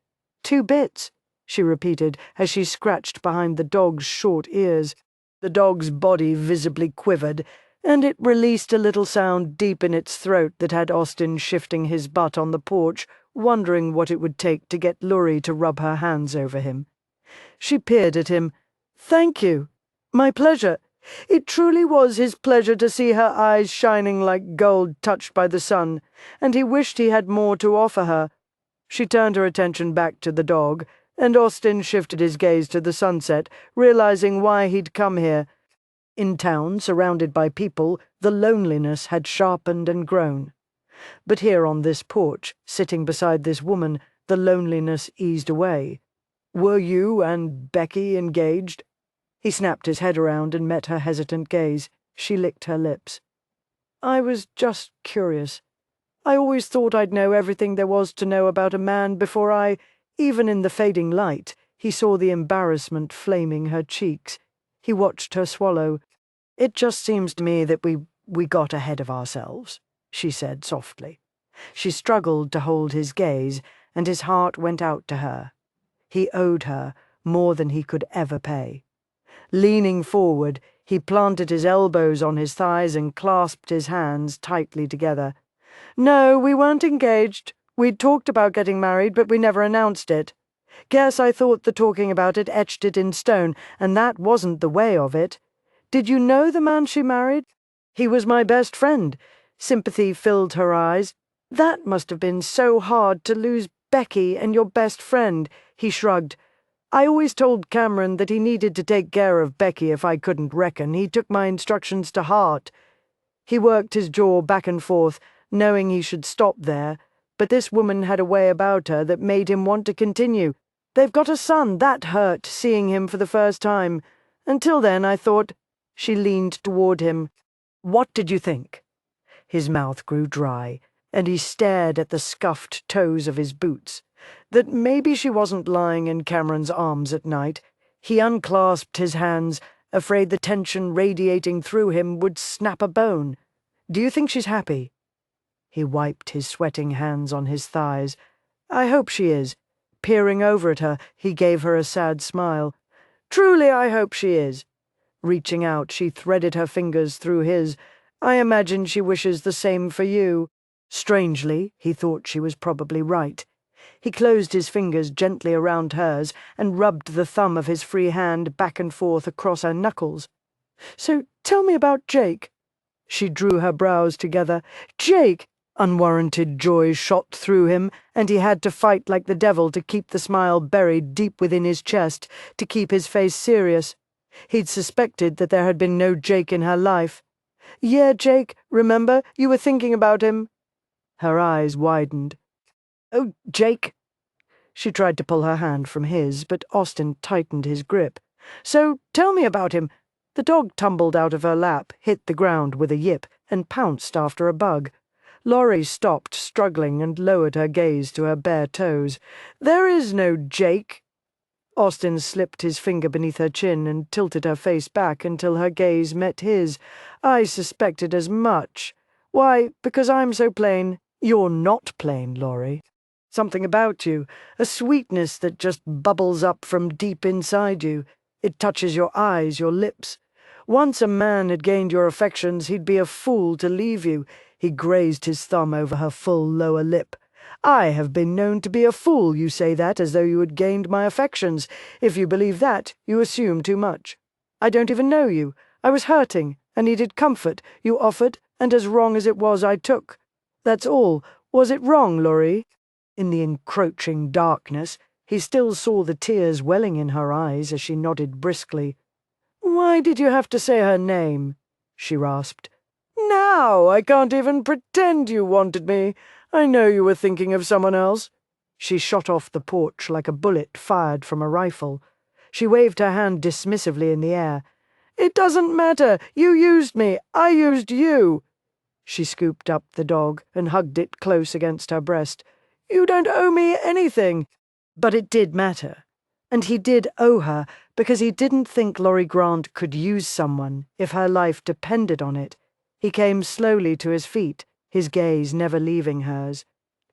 2 bits, she repeated as she scratched behind the dog's short ears. The dog's body visibly quivered, and it released a little sound deep in its throat that had Austin shifting his butt on the porch, wondering what it would take to get Laurie to rub her hands over him. She peered at him. "Thank you. My pleasure." It truly was his pleasure to see her eyes shining like gold touched by the sun, and he wished he had more to offer her. She turned her attention back to the dog, and Austin shifted his gaze to the sunset, realizing why he'd come here. In town, surrounded by people, the loneliness had sharpened and grown. But here on this porch, sitting beside this woman, the loneliness eased away. "Were you and Becky engaged?" He snapped his head around and met her hesitant gaze. She licked her lips. "I was just curious. I always thought I'd know everything there was to know about a man before I—" Even in the fading light, he saw the embarrassment flaming her cheeks. He watched her swallow. "It just seems to me that we got ahead of ourselves," she said softly. She struggled to hold his gaze, and his heart went out to her. He owed her more than he could ever pay. Leaning forward, he planted his elbows on his thighs and clasped his hands tightly together. "No, we weren't engaged. We'd talked about getting married, but we never announced it. Guess I thought the talking about it etched it in stone, and that wasn't the way of it. Did you know the man she married?" "He was my best friend." Sympathy filled her eyes. "That must have been so hard to lose Becky and your best friend," he shrugged. "I always told Cameron that he needed to take care of Becky if I couldn't reckon. He took my instructions to heart." He worked his jaw back and forth, knowing he should stop there, but this woman had a way about her that made him want to continue. They've got a son. That hurt, seeing him for the first time. Until then, I thought. She leaned toward him. What did you think? His mouth grew dry, and he stared at the scuffed toes of his boots. That maybe she wasn't lying in Cameron's arms at night. He unclasped his hands, afraid the tension radiating through him would snap a bone. Do you think she's happy? He wiped his sweating hands on his thighs. I hope she is. Peering over at her, he gave her a sad smile. Truly, I hope she is. Reaching out, she threaded her fingers through his. I imagine she wishes the same for you. Strangely, he thought she was probably right. He closed his fingers gently around hers and rubbed the thumb of his free hand back and forth across her knuckles. So tell me about Jake. She drew her brows together. Jake! Unwarranted joy shot through him, and he had to fight like the devil to keep the smile buried deep within his chest, to keep his face serious. He'd suspected that there had been no Jake in her life. Yeah, Jake, remember, you were thinking about him. Her eyes widened. Oh, Jake. She tried to pull her hand from his, but Austin tightened his grip. So, tell me about him. The dog tumbled out of her lap, hit the ground with a yip, and pounced after a bug. Laurie stopped, struggling, and lowered her gaze to her bare toes. There is no Jake. Austin slipped his finger beneath her chin and tilted her face back until her gaze met his. I suspected as much. Why, because I'm so plain. You're not plain, Laurie. Something about you, a sweetness that just bubbles up from deep inside you. It touches your eyes, your lips. Once a man had gained your affections, he'd be a fool to leave you. He grazed his thumb over her full lower lip. I have been known to be a fool. You say that as though you had gained my affections. If you believe that, you assume too much. I don't even know you. I was hurting. I needed comfort. You offered, and as wrong as it was, I took. That's all. Was it wrong, Laurie? In the encroaching darkness, he still saw the tears welling in her eyes as she nodded briskly. Why did you have to say her name? She rasped. Now I can't even pretend you wanted me. I know you were thinking of someone else. She shot off the porch like a bullet fired from a rifle. She waved her hand dismissively in the air. It doesn't matter. You used me. I used you. She scooped up the dog and hugged it close against her breast. You don't owe me anything. But it did matter. And he did owe her because he didn't think Laurie Grant could use someone if her life depended on it. He came slowly to his feet, his gaze never leaving hers.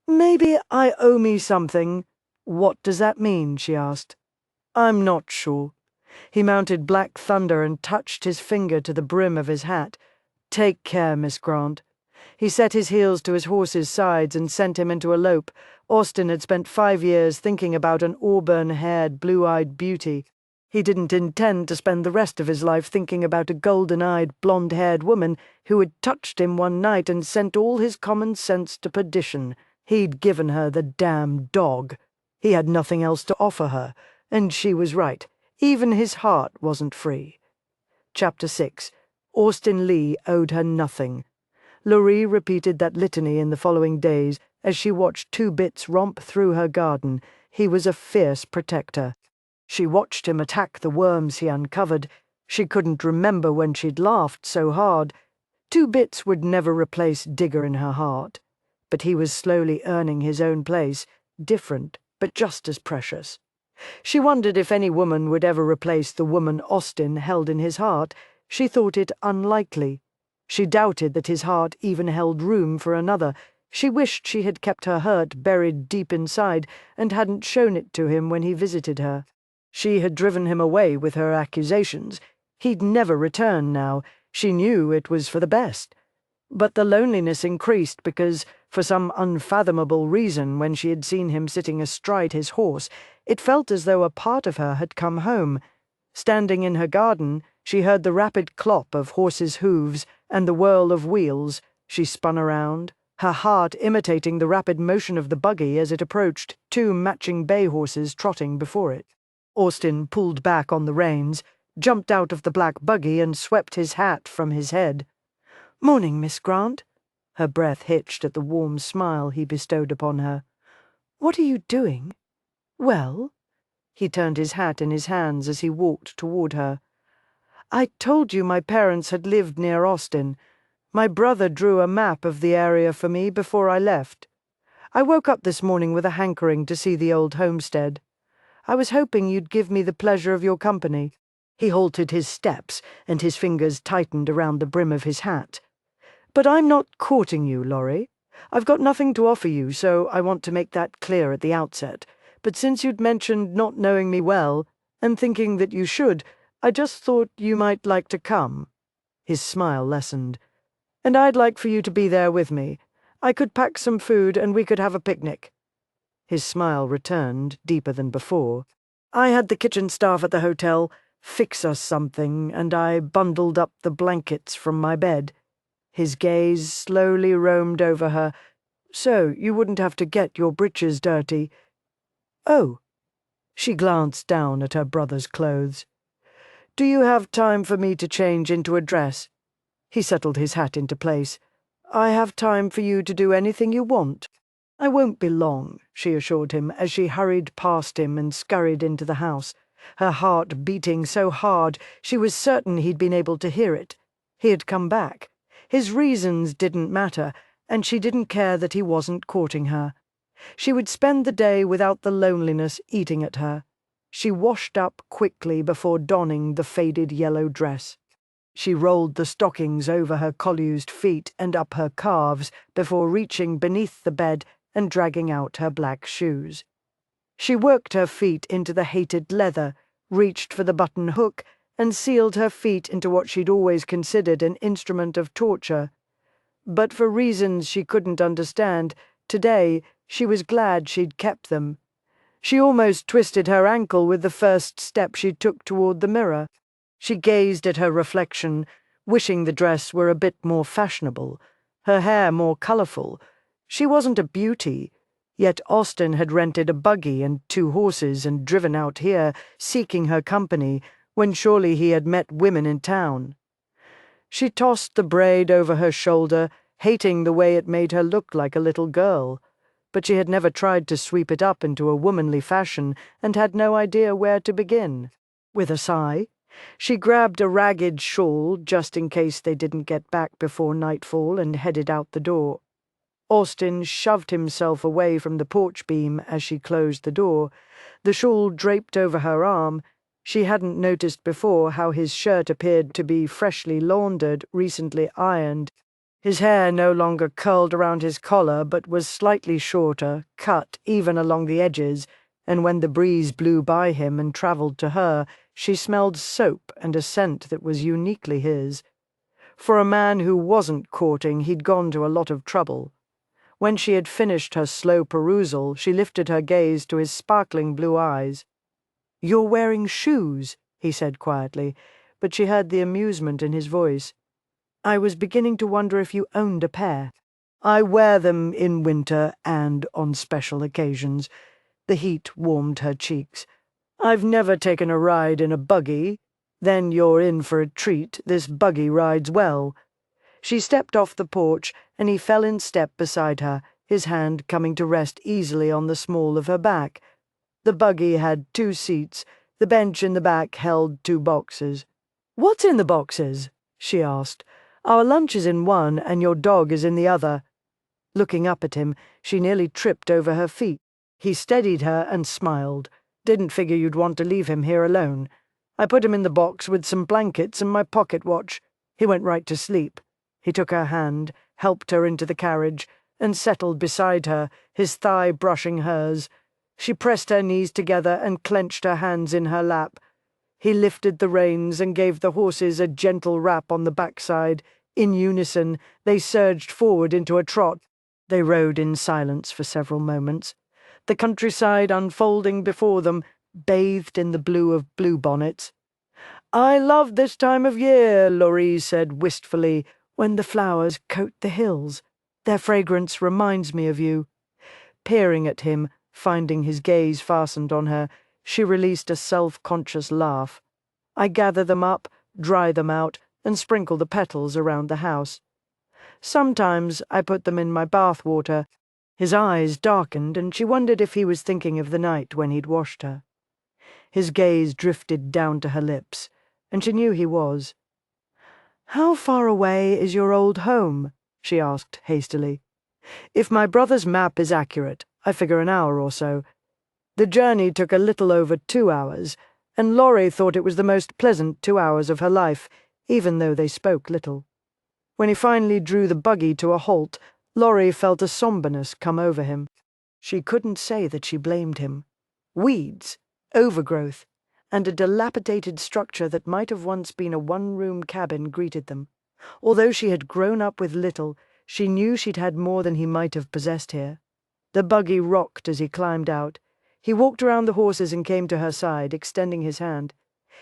Maybe I owe me something. What does that mean? She asked. I'm not sure. He mounted Black Thunder and touched his finger to the brim of his hat. Take care, Miss Grant. He set his heels to his horse's sides and sent him into a lope. Austin had spent 5 years thinking about an auburn-haired, blue-eyed beauty. He didn't intend to spend the rest of his life thinking about a golden-eyed, blonde-haired woman who had touched him one night and sent all his common sense to perdition. He'd given her the damn dog. He had nothing else to offer her, and she was right. Even his heart wasn't free. Chapter 6. Austin Lee owed her nothing. Laurie repeated that litany in the following days as she watched Two Bits romp through her garden. He was a fierce protector. She watched him attack the worms he uncovered. She couldn't remember when she'd laughed so hard. Two Bits would never replace Digger in her heart. But he was slowly earning his own place, different, but just as precious. She wondered if any woman would ever replace the woman Austin held in his heart. She thought it unlikely. She doubted that his heart even held room for another. She wished she had kept her hurt buried deep inside and hadn't shown it to him when he visited her. She had driven him away with her accusations. He'd never return now. She knew it was for the best. But the loneliness increased because, for some unfathomable reason, when she had seen him sitting astride his horse, it felt as though a part of her had come home. Standing in her garden, she heard the rapid clop of horses' hooves and the whirl of wheels. She spun around, her heart imitating the rapid motion of the buggy as it approached, 2 matching bay horses trotting before it. Austin pulled back on the reins, jumped out of the black buggy and swept his hat from his head. "Morning, Miss Grant." Her breath hitched at the warm smile he bestowed upon her. "What are you doing?" "Well?" He turned his hat in his hands as he walked toward her. "I told you my parents had lived near Austin. My brother drew a map of the area for me before I left. I woke up this morning with a hankering to see the old homestead. I was hoping you'd give me the pleasure of your company." He halted his steps, and his fingers tightened around the brim of his hat. "But I'm not courting you, Laurie. I've got nothing to offer you, so I want to make that clear at the outset. But since you'd mentioned not knowing me well, and thinking that you should, I just thought you might like to come." His smile lessened. "And I'd like for you to be there with me. I could pack some food and we could have a picnic." His smile returned, deeper than before. "I had the kitchen staff at the hotel fix us something, and I bundled up the blankets from my bed." His gaze slowly roamed over her. "So you wouldn't have to get your breeches dirty." "Oh." She glanced down at her brother's clothes. "Do you have time for me to change into a dress?" He settled his hat into place. "I have time for you to do anything you want." "I won't be long," she assured him as she hurried past him and scurried into the house, her heart beating so hard she was certain he'd been able to hear it. He had come back. His reasons didn't matter, and she didn't care that he wasn't courting her. She would spend the day without the loneliness eating at her. She washed up quickly before donning the faded yellow dress. She rolled the stockings over her collused feet and up her calves before reaching beneath the bed and dragging out her black shoes. She worked her feet into the hated leather, reached for the button hook, and sealed her feet into what she'd always considered an instrument of torture. But for reasons she couldn't understand, today she was glad she'd kept them. She almost twisted her ankle with the first step she took toward the mirror. She gazed at her reflection, wishing the dress were a bit more fashionable, her hair more colorful. She wasn't a beauty, yet Austin had rented a buggy and 2 horses and driven out here, seeking her company, when surely he had met women in town. She tossed the braid over her shoulder, hating the way it made her look like a little girl. But she had never tried to sweep it up into a womanly fashion and had no idea where to begin. With a sigh, she grabbed a ragged shawl just in case they didn't get back before nightfall and headed out the door. Austin shoved himself away from the porch beam as she closed the door, the shawl draped over her arm. She hadn't noticed before how his shirt appeared to be freshly laundered, recently ironed. His hair no longer curled around his collar but was slightly shorter, cut even along the edges, and when the breeze blew by him and travelled to her, she smelled soap and a scent that was uniquely his. For a man who wasn't courting, he'd gone to a lot of trouble. When she had finished her slow perusal, she lifted her gaze to his sparkling blue eyes. "You're wearing shoes," he said quietly, but she heard the amusement in his voice. "I was beginning to wonder if you owned a pair." "I wear them in winter and on special occasions." The heat warmed her cheeks. "I've never taken a ride in a buggy." "Then you're in for a treat. This buggy rides well." She stepped off the porch, and he fell in step beside her, his hand coming to rest easily on the small of her back. The buggy had 2 seats. The bench in the back held 2 boxes. "What's in the boxes?" she asked. "Our lunch is in one, and your dog is in the other." Looking up at him, she nearly tripped over her feet. He steadied her and smiled. "Didn't figure you'd want to leave him here alone. I put him in the box with some blankets and my pocket watch. He went right to sleep." He took her hand, helped her into the carriage, and settled beside her, his thigh brushing hers. She pressed her knees together and clenched her hands in her lap. He lifted the reins and gave the horses a gentle rap on the backside. In unison, they surged forward into a trot. They rode in silence for several moments, the countryside unfolding before them, bathed in the blue of bluebonnets. "I love this time of year," Laurie said wistfully, "when the flowers coat the hills. Their fragrance reminds me of you." Peering at him, finding his gaze fastened on her, she released a self-conscious laugh. "I gather them up, dry them out, and sprinkle the petals around the house." Sometimes I put them in my bath water." His eyes darkened, and she wondered if he was thinking of the night when he'd washed her. His gaze drifted down to her lips, and she knew he was. "How far away is your old home?" she asked hastily. "If my brother's map is accurate, I figure an hour or so. The journey took a little over 2 hours, and Laurie thought it was the most pleasant 2 hours of her life, even though they spoke little. When he finally drew the buggy to a halt, Laurie felt a somberness come over him. She couldn't say that she blamed him. Weeds, overgrowth, and a dilapidated structure that might have once been a one-room cabin greeted them. Although she had grown up with little, she knew she'd had more than he might have possessed here. The buggy rocked as he climbed out. He walked around the horses and came to her side, extending his hand.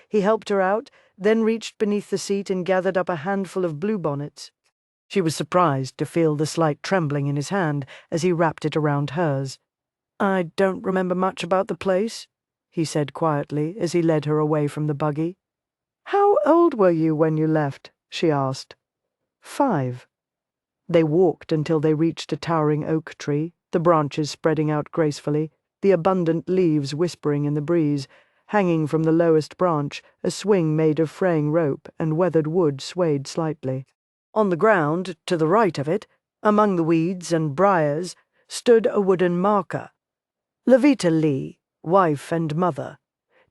He helped her out, then reached beneath the seat and gathered up a handful of bluebonnets. She was surprised to feel the slight trembling in his hand as he wrapped it around hers. "I don't remember much about the place," he said quietly as he led her away from the buggy. "How old were you when you left?" she asked. 5. They walked until they reached a towering oak tree, the branches spreading out gracefully, the abundant leaves whispering in the breeze. Hanging from the lowest branch, a swing made of fraying rope and weathered wood swayed slightly. On the ground, to the right of it, among the weeds and briars, stood a wooden marker. Levita Lee, wife and mother.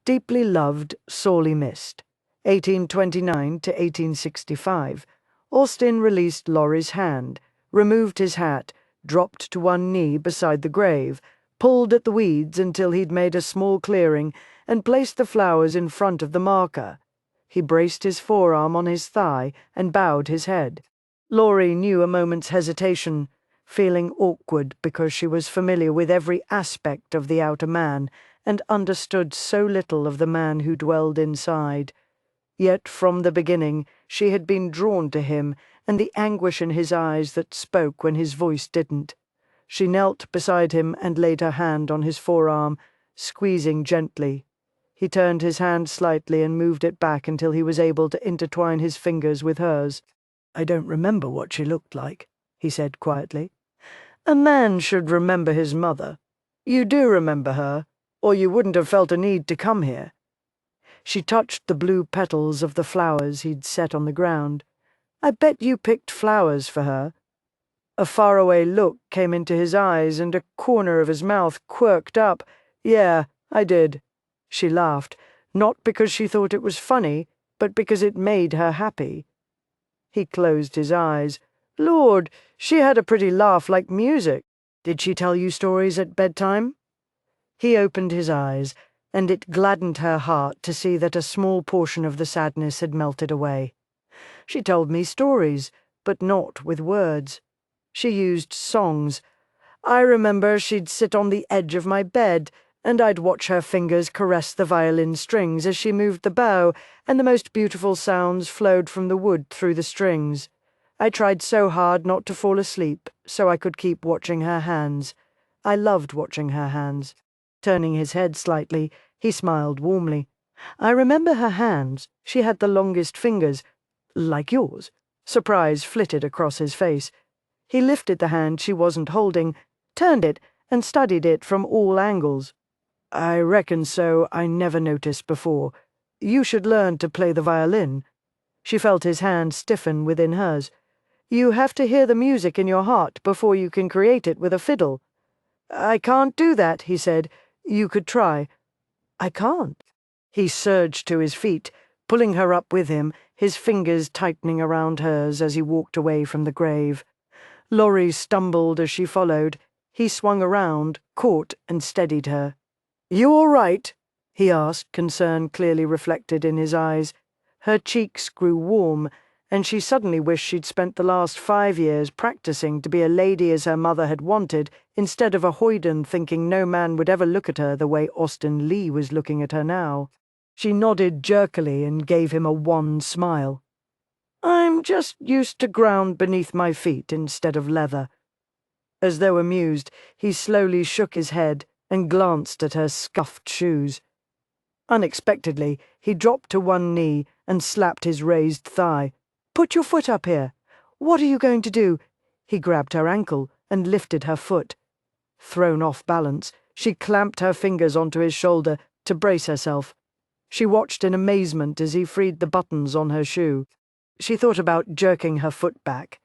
Deeply loved, sorely missed. 1829 to 1865. Austin released Laurie's hand, removed his hat, dropped to one knee beside the grave, pulled at the weeds until he'd made a small clearing, and placed the flowers in front of the marker. He braced his forearm on his thigh and bowed his head. Laurie knew a moment's hesitation, feeling awkward because she was familiar with every aspect of the outer man and understood so little of the man who dwelled inside. Yet from the beginning she had been drawn to him, and the anguish in his eyes that spoke when his voice didn't. She knelt beside him and laid her hand on his forearm, squeezing gently. He turned his hand slightly and moved it back until he was able to intertwine his fingers with hers. "I don't remember what she looked like," he said quietly. "A man should remember his mother. You do remember her, or you wouldn't have felt a need to come here." She touched the blue petals of the flowers he'd set on the ground. "I bet you picked flowers for her." A faraway look came into his eyes and a corner of his mouth quirked up. "Yeah, I did." She laughed, not because she thought it was funny, but because it made her happy. He closed his eyes. "Lord, she had a pretty laugh like music. Did she tell you stories at bedtime?" He opened his eyes, and it gladdened her heart to see that a small portion of the sadness had melted away. "She told me stories, but not with words. She used songs. I remember she'd sit on the edge of my bed, and I'd watch her fingers caress the violin strings as she moved the bow, and the most beautiful sounds flowed from the wood through the strings. I tried so hard not to fall asleep, so I could keep watching her hands. I loved watching her hands." Turning his head slightly, he smiled warmly. "I remember her hands. She had the longest fingers, like yours." Surprise flitted across his face. He lifted the hand she wasn't holding, turned it, and studied it from all angles. "I reckon so. I never noticed before. You should learn to play the violin." She felt his hand stiffen within hers. "You have to hear the music in your heart before you can create it with a fiddle." "I can't do that," he said. "You could try." "I can't." He surged to his feet, pulling her up with him, his fingers tightening around hers as he walked away from the grave. Laurie stumbled as she followed. He swung around, caught and steadied her. "You all right?" he asked, concern clearly reflected in his eyes. Her cheeks grew warm, and she suddenly wished she'd spent the last 5 years practicing to be a lady as her mother had wanted, instead of a hoyden thinking no man would ever look at her the way Austin Lee was looking at her now. She nodded jerkily and gave him a wan smile. "I'm just used to ground beneath my feet instead of leather." As though amused, he slowly shook his head and glanced at her scuffed shoes. Unexpectedly, he dropped to one knee and slapped his raised thigh. "Put your foot up here. What are you going to do?" He grabbed her ankle and lifted her foot. Thrown off balance, she clamped her fingers onto his shoulder to brace herself. She watched in amazement as he freed the buttons on her shoe. She thought about jerking her foot back,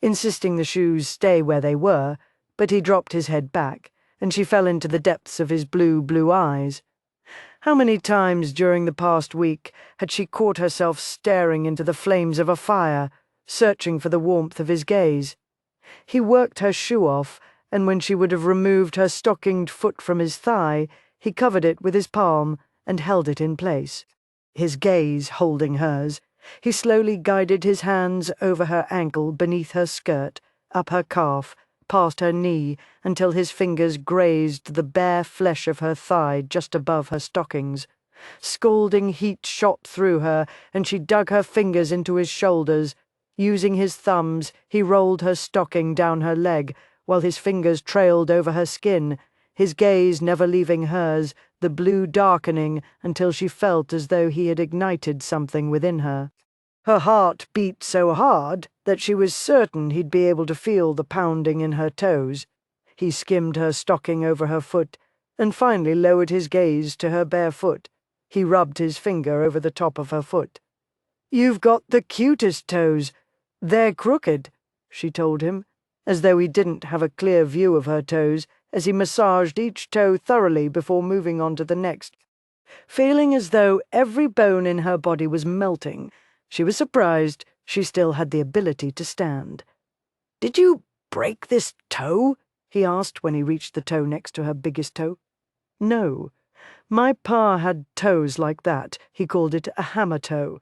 insisting the shoes stay where they were, but he dropped his head back, and she fell into the depths of his blue eyes. How many times during the past week had she caught herself staring into the flames of a fire, searching for the warmth of his gaze? He worked her shoe off, and when she would have removed her stockinged foot from his thigh, he covered it with his palm and held it in place. His gaze holding hers, he slowly guided his hands over her ankle, beneath her skirt, up her calf, past her knee, until his fingers grazed the bare flesh of her thigh just above her stockings. Scalding heat shot through her, and she dug her fingers into his shoulders. Using his thumbs, he rolled her stocking down her leg, while his fingers trailed over her skin, his gaze never leaving hers, the blue darkening until she felt as though he had ignited something within her. Her heart beat so hard that she was certain he'd be able to feel the pounding in her toes. He skimmed her stocking over her foot, and finally lowered his gaze to her bare foot. He rubbed his finger over the top of her foot. "You've got the cutest toes. They're crooked," she told him, as though he didn't have a clear view of her toes, as he massaged each toe thoroughly before moving on to the next. Feeling as though every bone in her body was melting, she was surprised she still had the ability to stand. "Did you break this toe?" he asked when he reached the toe next to her biggest toe. "No. My pa had toes like that. He called it a hammer toe.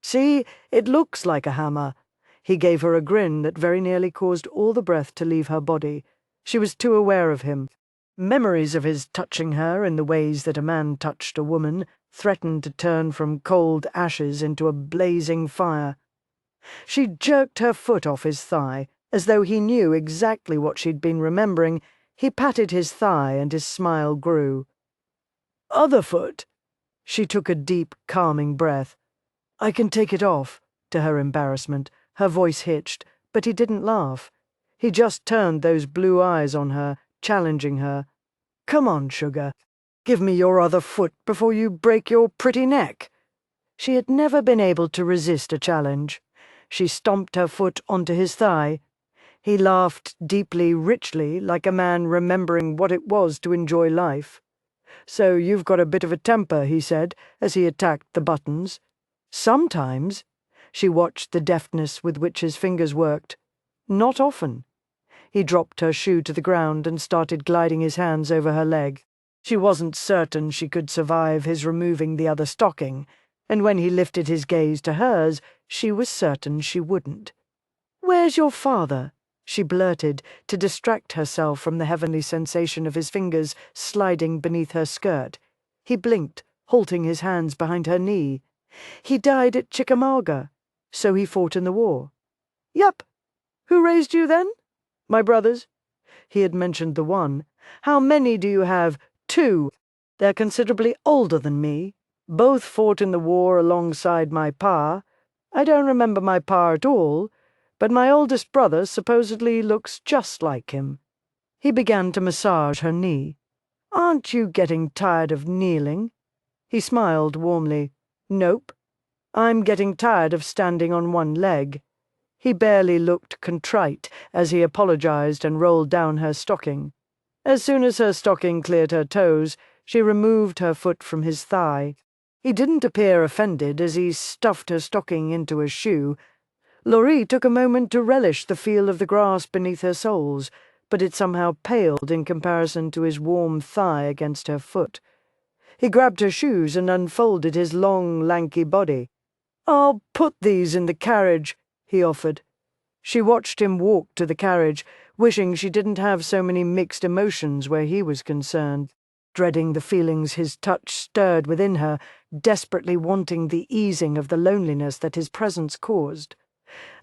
See, it looks like a hammer." He gave her a grin that very nearly caused all the breath to leave her body. She was too aware of him. Memories of his touching her in the ways that a man touched a woman threatened to turn from cold ashes into a blazing fire. She jerked her foot off his thigh, as though he knew exactly what she'd been remembering. He patted his thigh, and his smile grew. "Other foot?" She took a deep, calming breath. "I can take it off," to her embarrassment. Her voice hitched, but he didn't laugh. He just turned those blue eyes on her, challenging her. "Come on, sugar. Give me your other foot before you break your pretty neck." She had never been able to resist a challenge. She stomped her foot onto his thigh. He laughed deeply, richly, like a man remembering what it was to enjoy life. "So you've got a bit of a temper," he said, as he attacked the buttons. "Sometimes." She watched the deftness with which his fingers worked. "Not often." He dropped her shoe to the ground and started gliding his hands over her leg. She wasn't certain she could survive his removing the other stocking, and when he lifted his gaze to hers, she was certain she wouldn't. "Where's your father?" she blurted, to distract herself from the heavenly sensation of his fingers sliding beneath her skirt. He blinked, halting his hands behind her knee. "He died at Chickamauga, so he fought in the war." "Yup. Who raised you then?" "My brothers." He had mentioned the one. "How many do you have?" "Two. They're considerably older than me. Both fought in the war alongside my pa. I don't remember my pa at all, but my oldest brother supposedly looks just like him." He began to massage her knee. "Aren't you getting tired of kneeling?" He smiled warmly. "Nope. I'm getting tired of standing on one leg." He barely looked contrite as he apologized and rolled down her stocking. As soon as her stocking cleared her toes, she removed her foot from his thigh. He didn't appear offended as he stuffed her stocking into a shoe. Laurie took a moment to relish the feel of the grass beneath her soles, but it somehow paled in comparison to his warm thigh against her foot. He grabbed her shoes and unfolded his long, lanky body. "I'll put these in the carriage," he offered. She watched him walk to the carriage, wishing she didn't have so many mixed emotions where he was concerned, dreading the feelings his touch stirred within her, desperately wanting the easing of the loneliness that his presence caused.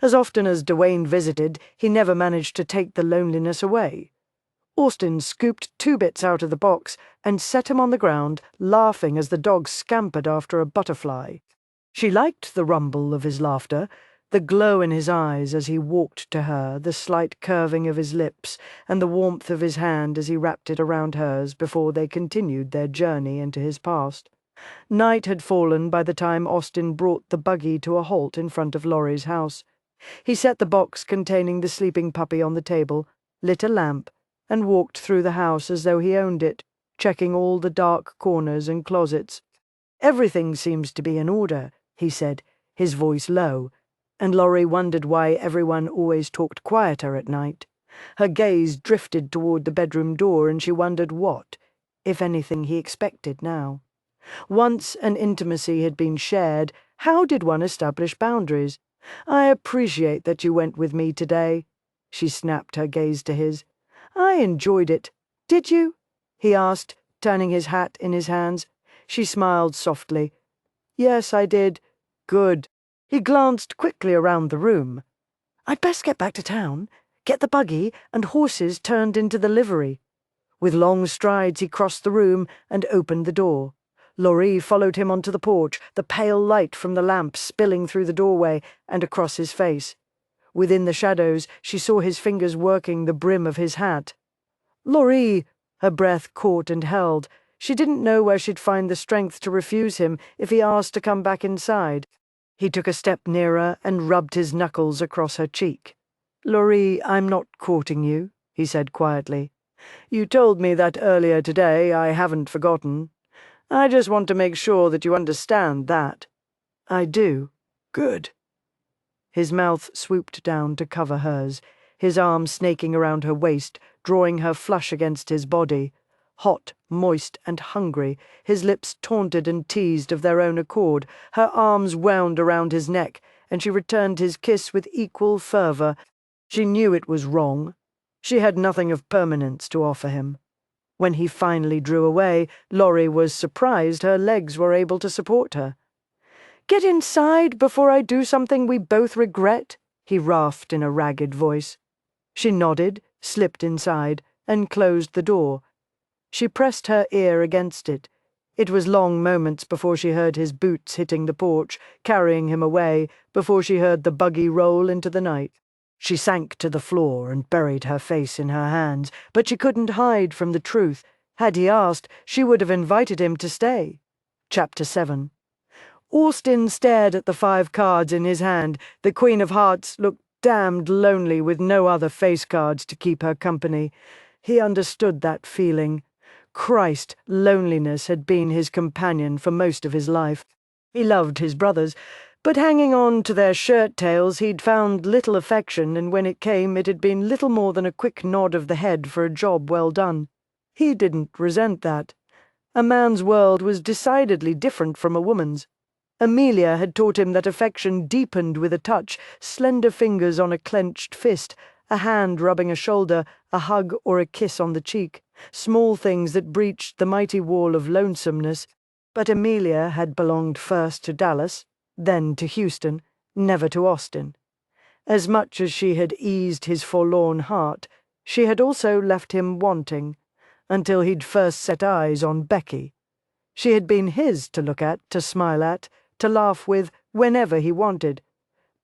As often as Dwayne visited, he never managed to take the loneliness away. Austin scooped 2-bits out of the box and set him on the ground, laughing as the dog scampered after a butterfly. She liked the rumble of his laughter, The glow in his eyes as he walked to her, the slight curving of his lips, and the warmth of his hand as he wrapped it around hers before they continued their journey into his past. Night had fallen by the time Austin brought the buggy to a halt in front of Laurie's house. He set the box containing the sleeping puppy on the table, lit a lamp, and walked through the house as though he owned it, checking all the dark corners and closets. "Everything seems to be in order," he said, his voice low, and Laurie wondered why everyone always talked quieter at night. Her gaze drifted toward the bedroom door, and she wondered what, if anything, he expected now. Once an intimacy had been shared, how did one establish boundaries? "I appreciate that you went with me today." She snapped her gaze to his. "I enjoyed it. Did you?" he asked, turning his hat in his hands. She smiled softly. "Yes, I did." "Good." He glanced quickly around the room. "I'd best get back to town, get the buggy and horses turned into the livery." With long strides he crossed the room and opened the door. Laurie followed him onto the porch, the pale light from the lamp spilling through the doorway and across his face. Within the shadows, she saw his fingers working the brim of his hat. "Laurie!" Her breath caught and held. She didn't know where she'd find the strength to refuse him if he asked to come back inside. He took a step nearer and rubbed his knuckles across her cheek. "Laurie, I'm not courting you," he said quietly. "You told me that earlier today. I haven't forgotten. I just want to make sure that you understand that." "I do." "Good." His mouth swooped down to cover hers, his arm snaking around her waist, drawing her flush against his body. Hot, moist, and hungry, his lips taunted and teased of their own accord, her arms wound around his neck, and she returned his kiss with equal fervor. She knew it was wrong. She had nothing of permanence to offer him. When he finally drew away, Laurie was surprised her legs were able to support her. "Get inside before I do something we both regret," he rasped in a ragged voice. She nodded, slipped inside, and closed the door. She pressed her ear against it. It was long moments before she heard his boots hitting the porch, carrying him away, before she heard the buggy roll into the night. She sank to the floor and buried her face in her hands, but she couldn't hide from the truth. Had he asked, she would have invited him to stay. Chapter 7. Austin stared at the 5 cards in his hand. The Queen of Hearts looked damned lonely with no other face cards to keep her company. He understood that feeling. Christ, loneliness had been his companion for most of his life. He loved his brothers, but hanging on to their shirt-tails he'd found little affection, and when it came it had been little more than a quick nod of the head for a job well done. He didn't resent that. A man's world was decidedly different from a woman's. Amelia had taught him that affection deepened with a touch, slender fingers on a clenched fist, a hand rubbing a shoulder, a hug or a kiss on the cheek, small things that breached the mighty wall of lonesomeness. But Amelia had belonged first to Dallas, then to Houston, never to Austin. As much as she had eased his forlorn heart, she had also left him wanting, until he'd first set eyes on Becky. She had been his to look at, to smile at, to laugh with, whenever he wanted.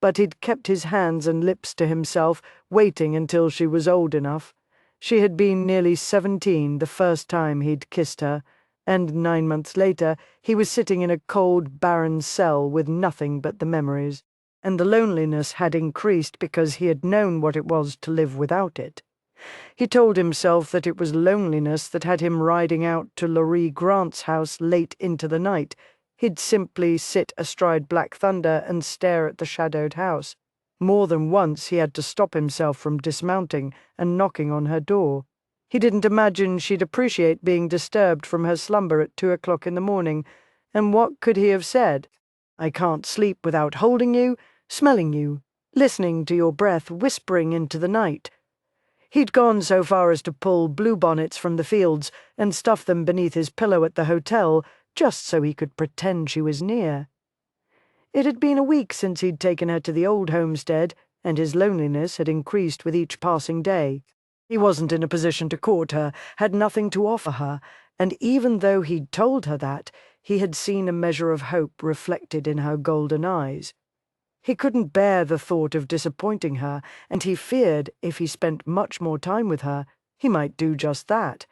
But he'd kept his hands and lips to himself, waiting until she was old enough. She had been nearly 17 the first time he'd kissed her, and 9 months later he was sitting in a cold, barren cell with nothing but the memories, and the loneliness had increased because he had known what it was to live without it. He told himself that it was loneliness that had him riding out to Laurie Grant's house late into the night. He'd simply sit astride Black Thunder and stare at the shadowed house. More than once he had to stop himself from dismounting and knocking on her door. He didn't imagine she'd appreciate being disturbed from her slumber at 2 o'clock in the morning, and what could he have said? "I can't sleep without holding you, smelling you, listening to your breath whispering into the night." He'd gone so far as to pull bluebonnets from the fields and stuff them beneath his pillow at the hotel, just so he could pretend she was near. It had been a week since he'd taken her to the old homestead, and his loneliness had increased with each passing day. He wasn't in a position to court her, had nothing to offer her, and even though he'd told her that, he had seen a measure of hope reflected in her golden eyes. He couldn't bear the thought of disappointing her, and he feared if he spent much more time with her, he might do just that.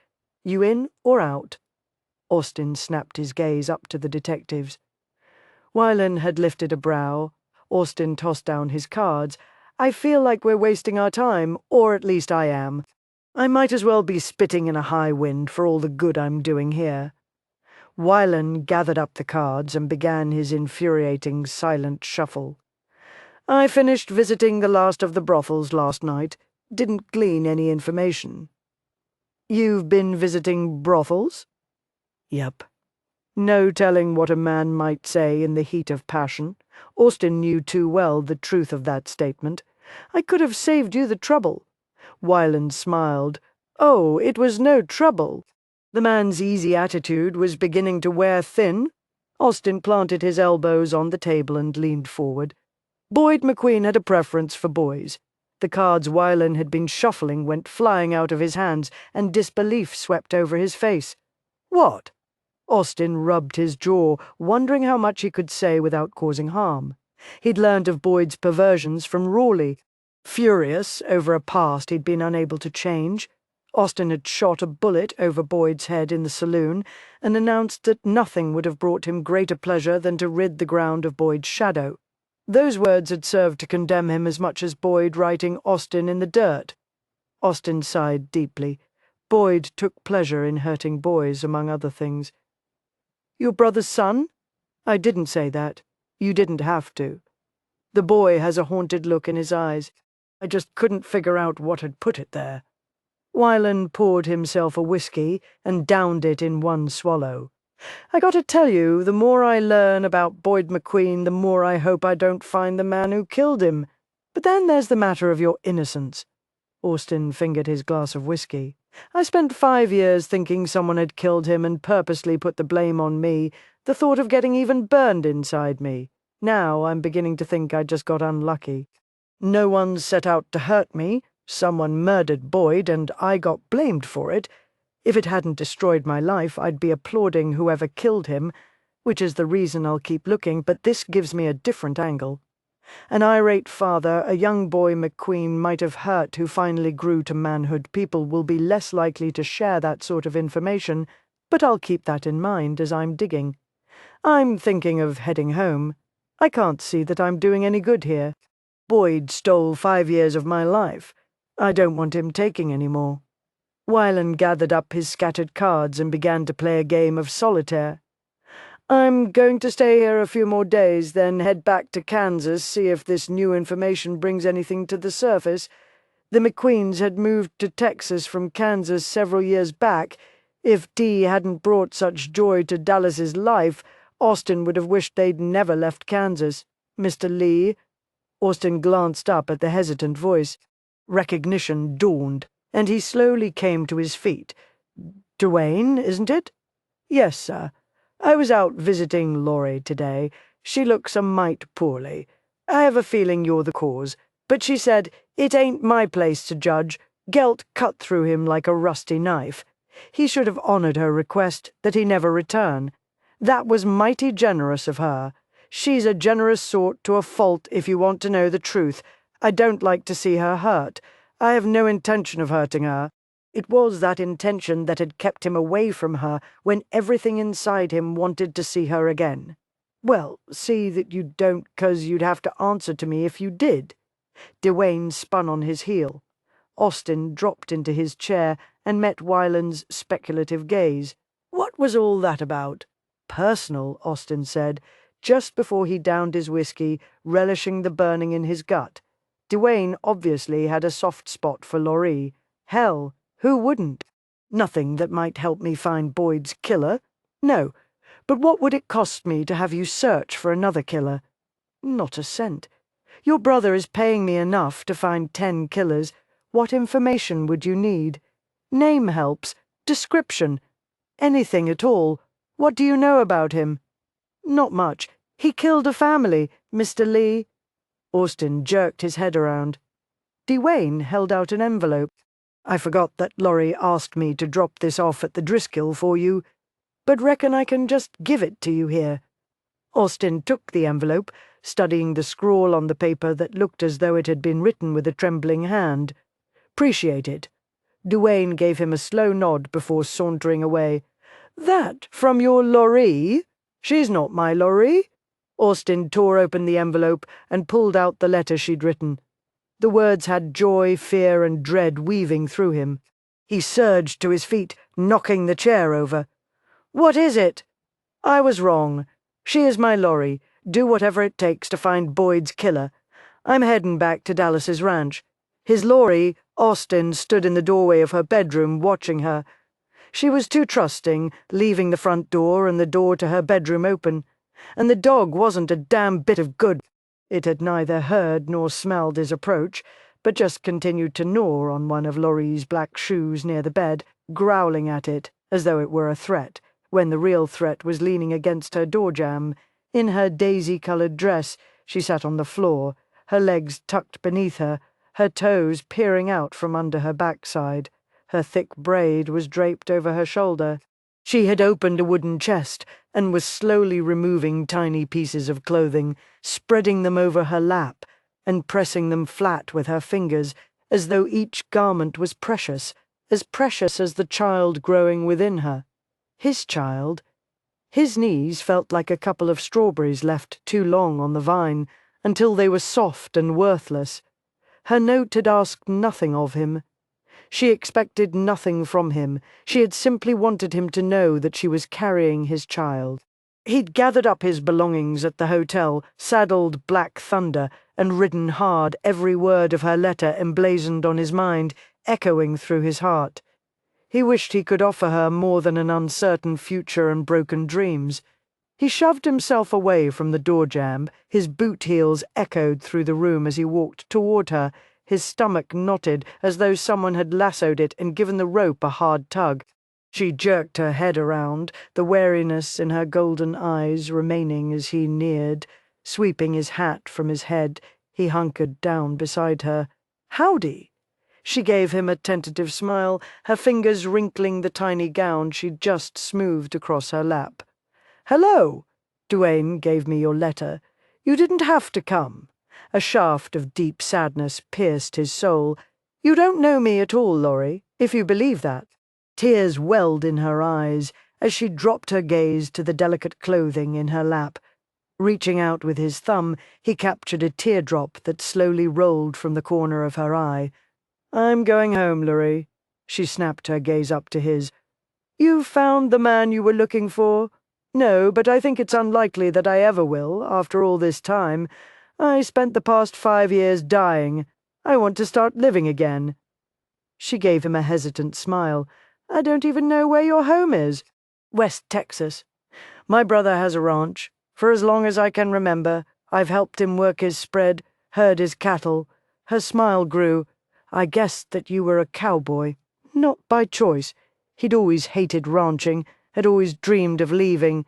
You in or out? Austin snapped his gaze up to the detectives. Wylan had lifted a brow. Austin tossed down his cards. I feel like we're wasting our time, or at least I am. I might as well be spitting in a high wind for all the good I'm doing here. Wylan gathered up the cards and began his infuriating silent shuffle. I finished visiting the last of the brothels last night. Didn't glean any information. You've been visiting brothels? Yep. No telling what a man might say in the heat of passion. Austin knew too well the truth of that statement. I could have saved you the trouble. Wyland smiled. Oh, it was no trouble. The man's easy attitude was beginning to wear thin. Austin planted his elbows on the table and leaned forward. Boyd McQueen had a preference for boys. The cards Wyland had been shuffling went flying out of his hands, and disbelief swept over his face. What? Austin rubbed his jaw, wondering how much he could say without causing harm. He'd learned of Boyd's perversions from Rawley. Furious over a past he'd been unable to change, Austin had shot a bullet over Boyd's head in the saloon and announced that nothing would have brought him greater pleasure than to rid the ground of Boyd's shadow. Those words had served to condemn him as much as Boyd writing Austin in the dirt. Austin sighed deeply. Boyd took pleasure in hurting boys, among other things. Your brother's son? I didn't say that. You didn't have to. The boy has a haunted look in his eyes. I just couldn't figure out what had put it there. Wylan poured himself a whiskey and downed it in one swallow. I got to tell you, the more I learn about Boyd McQueen, the more I hope I don't find the man who killed him. But then there's the matter of your innocence. Austin fingered his glass of whiskey. I spent 5 years thinking someone had killed him and purposely put the blame on me, the thought of getting even burned inside me. Now I'm beginning to think I just got unlucky. No one set out to hurt me. Someone murdered Boyd, and I got blamed for it. If it hadn't destroyed my life, I'd be applauding whoever killed him, which is the reason I'll keep looking, but this gives me a different angle. An irate father, a young boy McQueen might have hurt who finally grew to manhood. People will be less likely to share that sort of information, but I'll keep that in mind as I'm digging. I'm thinking of heading home. I can't see that I'm doing any good here. Boyd stole 5 years of my life. I don't want him taking any more. Wylan gathered up his scattered cards and began to play a game of solitaire. I'm going to stay here a few more days, then head back to Kansas, see if this new information brings anything to the surface. The McQueens had moved to Texas from Kansas several years back. If Dee hadn't brought such joy to Dallas's life, Austin would have wished they'd never left Kansas. Mr. Lee? Austin glanced up at the hesitant voice. Recognition dawned, and he slowly came to his feet. Duane, isn't it? Yes, sir. I was out visiting Laurie today. She looks a mite poorly. I have a feeling you're the cause. But she said, it ain't my place to judge. Gelt cut through him like a rusty knife. He should have honored her request that he never return. That was mighty generous of her. She's a generous sort to a fault, if you want to know the truth. I don't like to see her hurt. I have no intention of hurting her. It was that intention that had kept him away from her when everything inside him wanted to see her again. Well, see that you don't, 'cause you'd have to answer to me if you did. Duane spun on his heel. Austin dropped into his chair and met Wyland's speculative gaze. What was all that about? Personal, Austin said, just before he downed his whiskey, relishing the burning in his gut. Duane obviously had a soft spot for Laurie. Hell, who wouldn't? Nothing that might help me find Boyd's killer. No, but what would it cost me to have you search for another killer? Not a cent. Your brother is paying me enough to find 10 killers. What information would you need? Name helps. Description. Anything at all. What do you know about him? Not much. He killed a family, Mr. Lee. Austin jerked his head around. Duane held out an envelope. I forgot that Laurie asked me to drop this off at the Driscoll for you, but reckon I can just give it to you here. Austin took the envelope, studying the scrawl on the paper that looked as though it had been written with a trembling hand. "Appreciate it." Duane gave him a slow nod before sauntering away. "That from your Laurie? She's not my Laurie." Austin tore open the envelope and pulled out the letter she'd written. The words had joy, fear, and dread weaving through him. He surged to his feet, knocking the chair over. "What is it?" "I was wrong. She is my Laurie. Do whatever it takes to find Boyd's killer. I'm heading back to Dallas's ranch." His Laurie, Austin, stood in the doorway of her bedroom watching her. She was too trusting, leaving the front door and the door to her bedroom open. And the dog wasn't a damn bit of good. It had neither heard nor smelled his approach, but just continued to gnaw on one of Laurie's black shoes near the bed, growling at it as though it were a threat, when the real threat was leaning against her doorjamb. In her daisy-coloured dress, she sat on the floor, her legs tucked beneath her, her toes peering out from under her backside. Her thick braid was draped over her shoulder. She had opened a wooden chest and was slowly removing tiny pieces of clothing, spreading them over her lap and pressing them flat with her fingers, as though each garment was precious as the child growing within her. His child. His knees felt like a couple of strawberries left too long on the vine, until they were soft and worthless. Her note had asked nothing of him. She expected nothing from him. She had simply wanted him to know that she was carrying his child. He'd gathered up his belongings at the hotel, saddled Black Thunder, and ridden hard, every word of her letter emblazoned on his mind, echoing through his heart. He wished he could offer her more than an uncertain future and broken dreams. He shoved himself away from the doorjamb. His boot heels echoed through the room as he walked toward her, his stomach knotted as though someone had lassoed it and given the rope a hard tug. She jerked her head around, the wariness in her golden eyes remaining as he neared. Sweeping his hat from his head, he hunkered down beside her. "Howdy." She gave him a tentative smile, her fingers wrinkling the tiny gown she'd just smoothed across her lap. "Hello. Duane gave me your letter. You didn't have to come." A shaft of deep sadness pierced his soul. "You don't know me at all, Laurie, if you believe that." Tears welled in her eyes as she dropped her gaze to the delicate clothing in her lap. Reaching out with his thumb, he captured a teardrop that slowly rolled from the corner of her eye. "I'm going home, Laurie." She snapped her gaze up to his. "You found the man you were looking for?" "No, but I think it's unlikely that I ever will, after all this time. I spent the past 5 years dying. I want to start living again." She gave him a hesitant smile. "I don't even know where your home is." "West Texas. My brother has a ranch. For as long as I can remember, I've helped him work his spread, herd his cattle." Her smile grew. "I guessed that you were a cowboy. Not by choice. He'd always hated ranching, had always dreamed of leaving.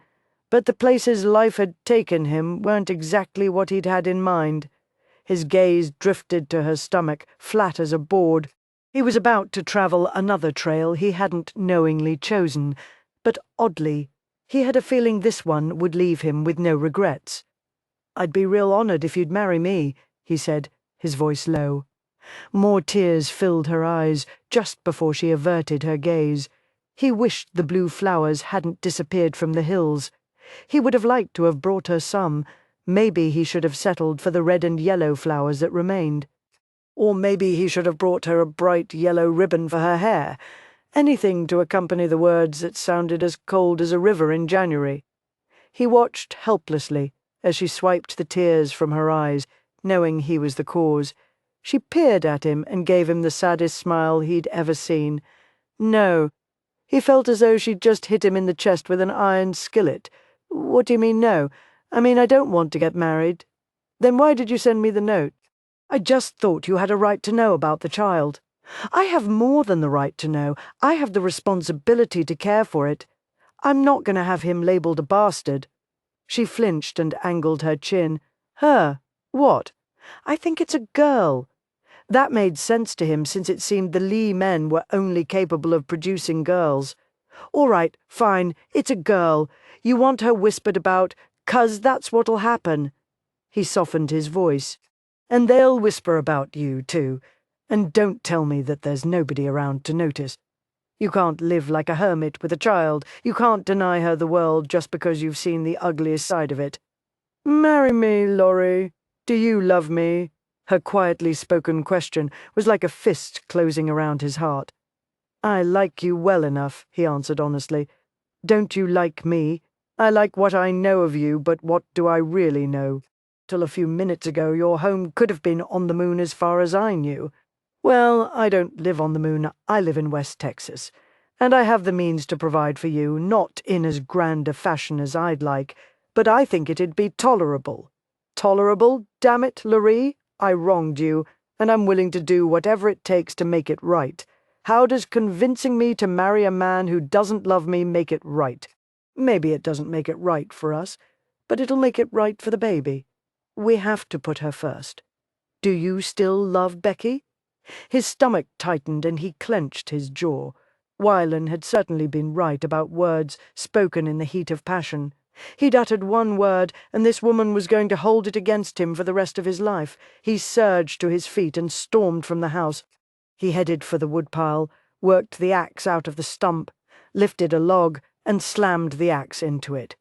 But the places life had taken him weren't exactly what he'd had in mind." His gaze drifted to her stomach, flat as a board. He was about to travel another trail he hadn't knowingly chosen, but oddly, he had a feeling this one would leave him with no regrets. "I'd be real honored if you'd marry me," he said, his voice low. More tears filled her eyes just before she averted her gaze. He wished the blue flowers hadn't disappeared from the hills. He would have liked to have brought her some. Maybe he should have settled for the red and yellow flowers that remained. Or maybe he should have brought her a bright yellow ribbon for her hair. Anything to accompany the words that sounded as cold as a river in January. He watched helplessly as she swiped the tears from her eyes, knowing he was the cause. She peered at him and gave him the saddest smile he'd ever seen. "No." He felt as though she'd just hit him in the chest with an iron skillet. "What do you mean, no? I mean, I don't want to get married." "Then why did you send me the note?" "I just thought you had a right to know about the child." "I have more than the right to know. I have the responsibility to care for it. I'm not going to have him labeled a bastard." She flinched and angled her chin. "Her? What?" "I think it's a girl." That made sense to him, since it seemed the Lee men were only capable of producing girls. "All right, fine, it's a girl. You want her whispered about, 'cause that's what'll happen." He softened his voice. "And they'll whisper about you, too. And don't tell me that there's nobody around to notice. You can't live like a hermit with a child. You can't deny her the world just because you've seen the ugliest side of it. Marry me, Laurie. Do you love me?" Her quietly spoken question was like a fist closing around his heart. "I like you well enough," he answered honestly. "Don't you like me? I like what I know of you, but what do I really know? Till a few minutes ago, your home could have been on the moon as far as I knew. Well, I don't live on the moon. I live in West Texas. And I have the means to provide for you, not in as grand a fashion as I'd like, but I think it'd be tolerable. Tolerable? Damn it, Laurie. I wronged you, and I'm willing to do whatever it takes to make it right. How does convincing me to marry a man who doesn't love me make it right? Maybe it doesn't make it right for us, but it'll make it right for the baby. We have to put her first. Do you still love Becky?" His stomach tightened and he clenched his jaw. Wylan had certainly been right about words spoken in the heat of passion. He'd uttered one word, and this woman was going to hold it against him for the rest of his life. He surged to his feet and stormed from the house. He headed for the woodpile, worked the axe out of the stump, lifted a log, and slammed the axe into it.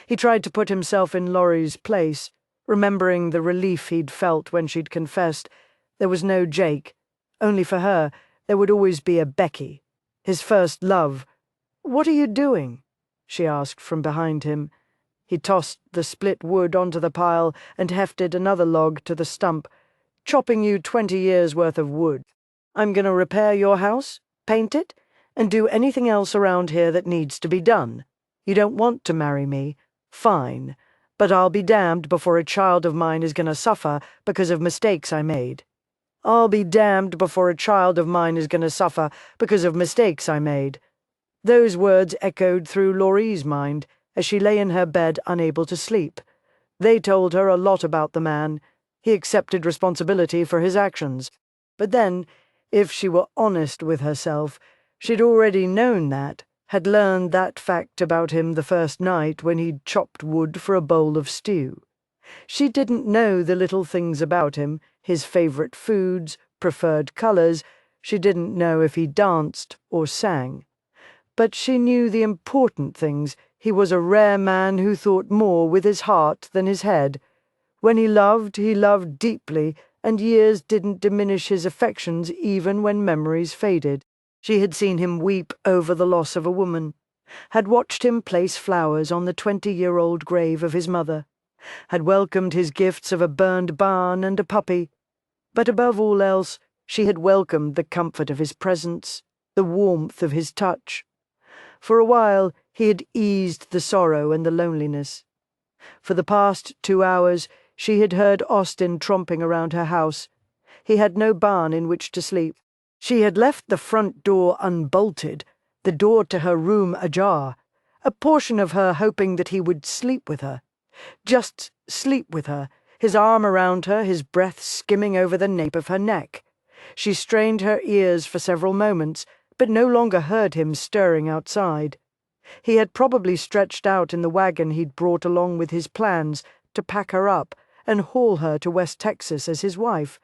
He tried to put himself in Laurie's place, remembering the relief he'd felt when she'd confessed. There was no Jake. Only for her, there would always be a Becky, his first love. "What are you doing?" she asked from behind him. He tossed the split wood onto the pile and hefted another log to the stump. "Chopping you 20 years' worth of wood. I'm going to repair your house, paint it, and do anything else around here that needs to be done. You don't want to marry me? Fine. But I'll be damned before a child of mine is going to suffer because of mistakes I made. I'll be damned before a child of mine is going to suffer because of mistakes I made." Those words echoed through Laurie's mind as she lay in her bed unable to sleep. They told her a lot about the man. He accepted responsibility for his actions. But then, if she were honest with herself, she'd already known that, had learned that fact about him the first night when he'd chopped wood for a bowl of stew. She didn't know the little things about him, his favorite foods, preferred colors. She didn't know if he danced or sang. But she knew the important things. He was a rare man who thought more with his heart than his head. When he loved deeply, and years didn't diminish his affections even when memories faded. She had seen him weep over the loss of a woman, had watched him place flowers on the 20-year-old grave of his mother, had welcomed his gifts of a burned barn and a puppy. But above all else, she had welcomed the comfort of his presence, the warmth of his touch. For a while, he had eased the sorrow and the loneliness. For the past 2 hours, she had heard Austin tromping around her house. He had no barn in which to sleep. She had left the front door unbolted, the door to her room ajar, a portion of her hoping that he would sleep with her. Just sleep with her, his arm around her, his breath skimming over the nape of her neck. She strained her ears for several moments, but no longer heard him stirring outside. He had probably stretched out in the wagon he'd brought along with his plans to pack her up and haul her to West Texas as his wife.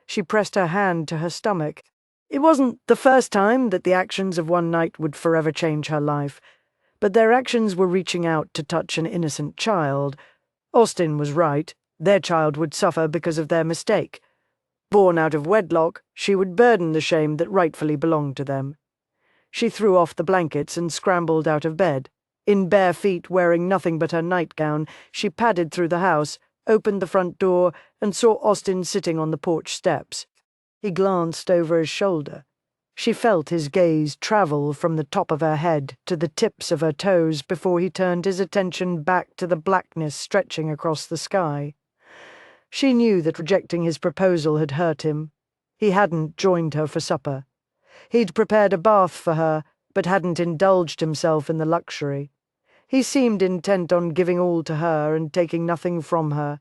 She pressed her hand to her stomach. It wasn't the first time that the actions of one night would forever change her life, but their actions were reaching out to touch an innocent child. Austin was right. Their child would suffer because of their mistake. Born out of wedlock, she would burden the shame that rightfully belonged to them. She threw off the blankets and scrambled out of bed. In bare feet, wearing nothing but her nightgown, she padded through the house, opened the front door, and saw Austin sitting on the porch steps. He glanced over his shoulder. She felt his gaze travel from the top of her head to the tips of her toes before he turned his attention back to the blackness stretching across the sky. She knew that rejecting his proposal had hurt him. He hadn't joined her for supper. He'd prepared a bath for her, but hadn't indulged himself in the luxury. He seemed intent on giving all to her and taking nothing from her.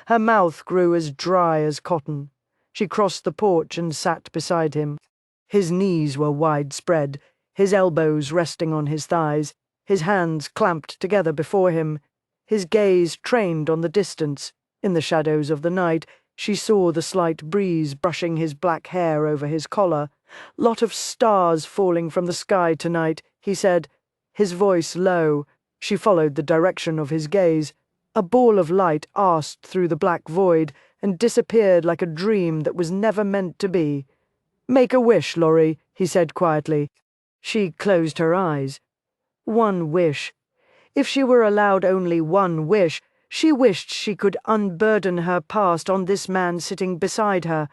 Her mouth grew as dry as cotton. She crossed the porch and sat beside him. His knees were widespread, his elbows resting on his thighs, his hands clamped together before him, his gaze trained on the distance, In the shadows of the night, she saw the slight breeze brushing his black hair over his collar. "Lot of stars falling from the sky tonight," he said, his voice low. She followed the direction of his gaze. A ball of light asked through the black void and disappeared like a dream that was never meant to be. "Make a wish, Laurie," he said quietly. She closed her eyes. One wish. If she were allowed only one wish, she wished she could unburden her past on this man sitting beside her.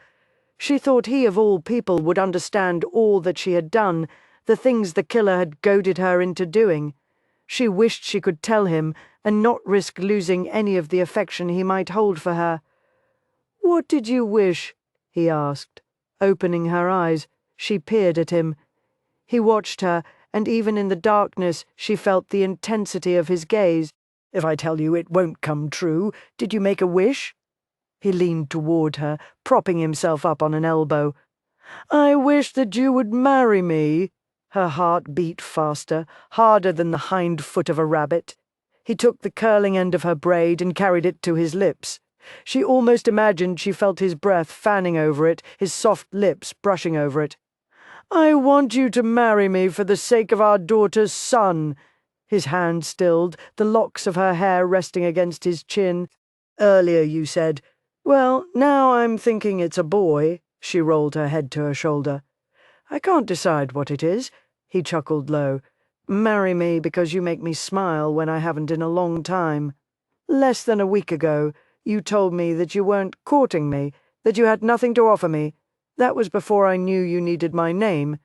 She thought he of all people would understand all that she had done, the things the killer had goaded her into doing. She wished she could tell him and not risk losing any of the affection he might hold for her. "What did you wish?" he asked. Opening her eyes, she peered at him. He watched her, and even in the darkness she felt the intensity of his gaze. "If I tell you it won't come true, did you make a wish?" He leaned toward her, propping himself up on an elbow. "I wish that you would marry me." Her heart beat faster, harder than the hind foot of a rabbit. He took the curling end of her braid and carried it to his lips. She almost imagined she felt his breath fanning over it, his soft lips brushing over it. "I want you to marry me for the sake of our daughter's son." His hand stilled, the locks of her hair resting against his chin. "Earlier you said, well, now I'm thinking it's a boy." She rolled her head to her shoulder. "I can't decide what it is," he chuckled low. "Marry me because you make me smile when I haven't in a long time. Less than a week ago, you told me that you weren't courting me, that you had nothing to offer me. That was before I knew you needed my name."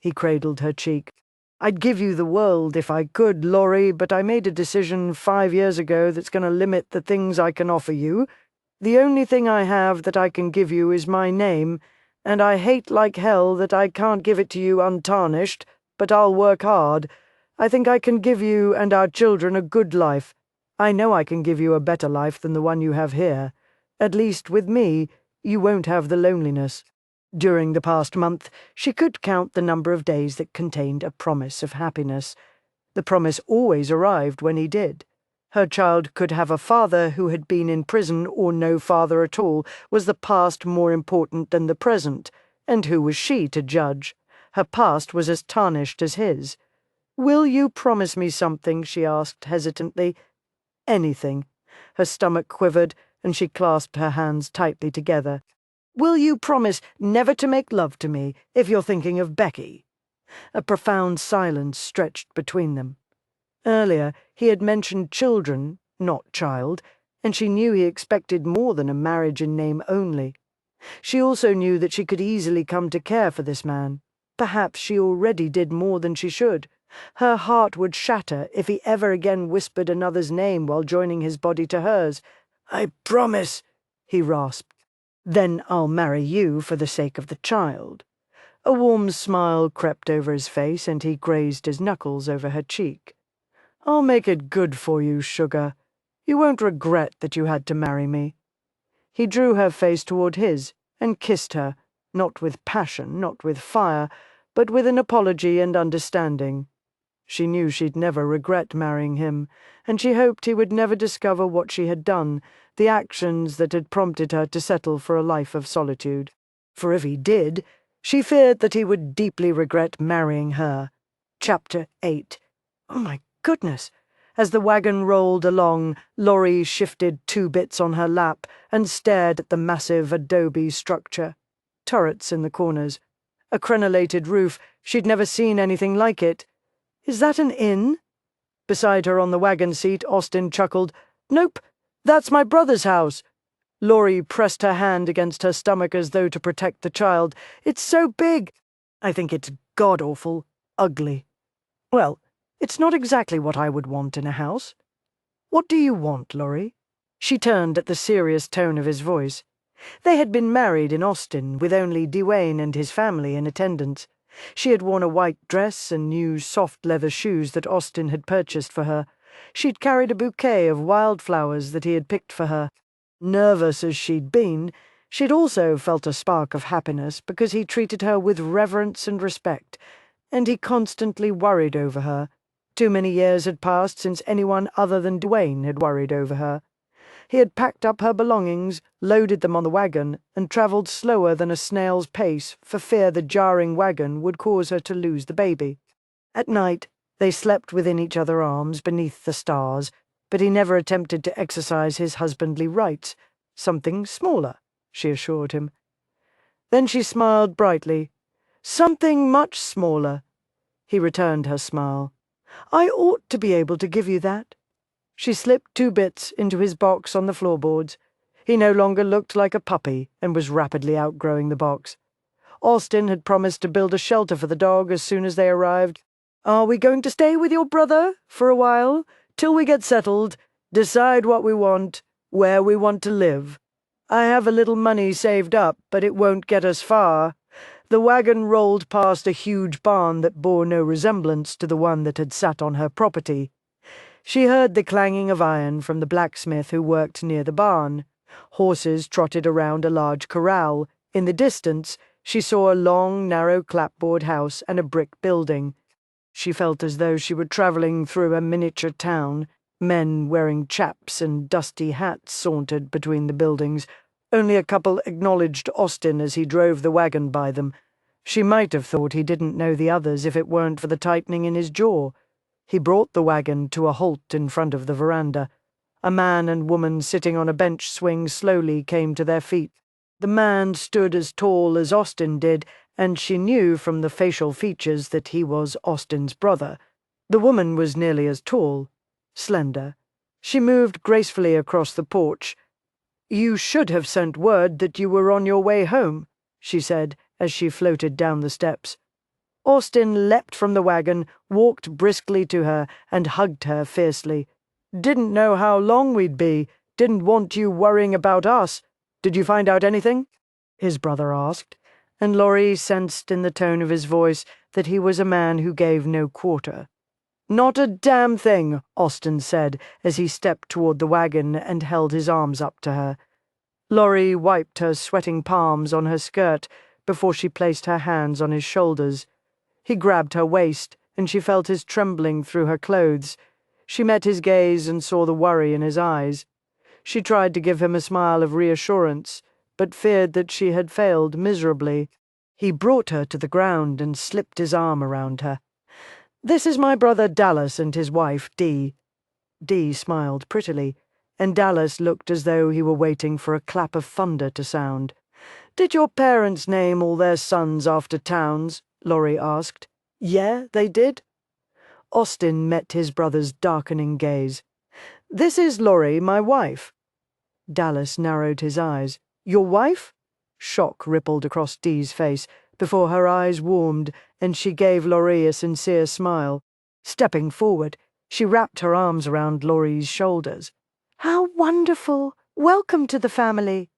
He cradled her cheek. "I'd give you the world if I could, Laurie, but I made a decision 5 years ago that's going to limit the things I can offer you. The only thing I have that I can give you is my name, and I hate like hell that I can't give it to you untarnished, but I'll work hard. I think I can give you and our children a good life. I know I can give you a better life than the one you have here. At least, with me, you won't have the loneliness." During the past month, she could count the number of days that contained a promise of happiness. The promise always arrived when he did. Her child could have a father who had been in prison or no father at all. Was the past more important than the present? And who was she to judge? Her past was as tarnished as his. "Will you promise me something?" she asked hesitantly. "Anything." Her stomach quivered, and she clasped her hands tightly together. "Will you promise never to make love to me if you're thinking of Becky?" A profound silence stretched between them. Earlier, he had mentioned children, not child, and she knew he expected more than a marriage in name only. She also knew that she could easily come to care for this man. Perhaps she already did more than she should. Her heart would shatter if he ever again whispered another's name while joining his body to hers. "I promise," he rasped. "Then I'll marry you for the sake of the child." A warm smile crept over his face, and he grazed his knuckles over her cheek. "I'll make it good for you, sugar. You won't regret that you had to marry me." He drew her face toward his and kissed her, not with passion, not with fire, but with an apology and understanding. She knew she'd never regret marrying him, and she hoped he would never discover what she had done, the actions that had prompted her to settle for a life of solitude. For if he did, she feared that he would deeply regret marrying her. Chapter 8. Oh my goodness! As the wagon rolled along, Laurie shifted 2 bits on her lap and stared at the massive adobe structure. Turrets in the corners. A crenellated roof. She'd never seen anything like it. "Is that an inn?" Beside her on the wagon seat, Austin chuckled. "Nope, that's my brother's house." Laurie pressed her hand against her stomach as though to protect the child. "It's so big. I think it's god-awful, ugly. Well, it's not exactly what I would want in a house. What do you want, Laurie?" She turned at the serious tone of his voice. They had been married in Austin, with only Dwayne and his family in attendance. She had worn a white dress and new soft leather shoes that Austin had purchased for her. She'd carried a bouquet of wildflowers that he had picked for her. Nervous as she'd been, she'd also felt a spark of happiness because he treated her with reverence and respect, and he constantly worried over her. Too many years had passed since anyone other than Dwayne had worried over her. He had packed up her belongings, loaded them on the wagon, and travelled slower than a snail's pace for fear the jarring wagon would cause her to lose the baby. At night, they slept within each other's arms beneath the stars, but he never attempted to exercise his husbandly rights. Something smaller, she assured him. Then she smiled brightly. Something much smaller. He returned her smile. I ought to be able to give you that. She slipped 2 bits into his box on the floorboards. He no longer looked like a puppy and was rapidly outgrowing the box. Austin had promised to build a shelter for the dog as soon as they arrived. Are we going to stay with your brother for a while, till we get settled, decide what we want, where we want to live? I have a little money saved up, but it won't get us far. The wagon rolled past a huge barn that bore no resemblance to the one that had sat on her property. She heard the clanging of iron from the blacksmith who worked near the barn. Horses trotted around a large corral. In the distance, she saw a long, narrow clapboard house and a brick building. She felt as though she were travelling through a miniature town. Men wearing chaps and dusty hats sauntered between the buildings. Only a couple acknowledged Austin as he drove the wagon by them. She might have thought he didn't know the others if it weren't for the tightening in his jaw. He brought the wagon to a halt in front of the veranda. A man and woman sitting on a bench swing slowly came to their feet. The man stood as tall as Austin did, and she knew from the facial features that he was Austin's brother. The woman was nearly as tall, slender. She moved gracefully across the porch. You should have sent word that you were on your way home, she said as she floated down the steps. Austin leapt from the wagon, walked briskly to her, and hugged her fiercely. Didn't know how long we'd be. Didn't want you worrying about us. Did you find out anything? His brother asked, and Laurie sensed in the tone of his voice that he was a man who gave no quarter. Not a damn thing, Austin said as he stepped toward the wagon and held his arms up to her. Laurie wiped her sweating palms on her skirt before she placed her hands on his shoulders. He grabbed her waist, and she felt his trembling through her clothes. She met his gaze and saw the worry in his eyes. She tried to give him a smile of reassurance, but feared that she had failed miserably. He brought her to the ground and slipped his arm around her. This is my brother Dallas and his wife, Dee. Dee smiled prettily, and Dallas looked as though he were waiting for a clap of thunder to sound. Did your parents name all their sons after towns? Laurie asked. Yeah, they did. Austin met his brother's darkening gaze. This is Laurie, my wife. Dallas narrowed his eyes. Your wife? Shock rippled across Dee's face before her eyes warmed, and she gave Laurie a sincere smile. Stepping forward, she wrapped her arms around Laurie's shoulders. How wonderful! Welcome to the family!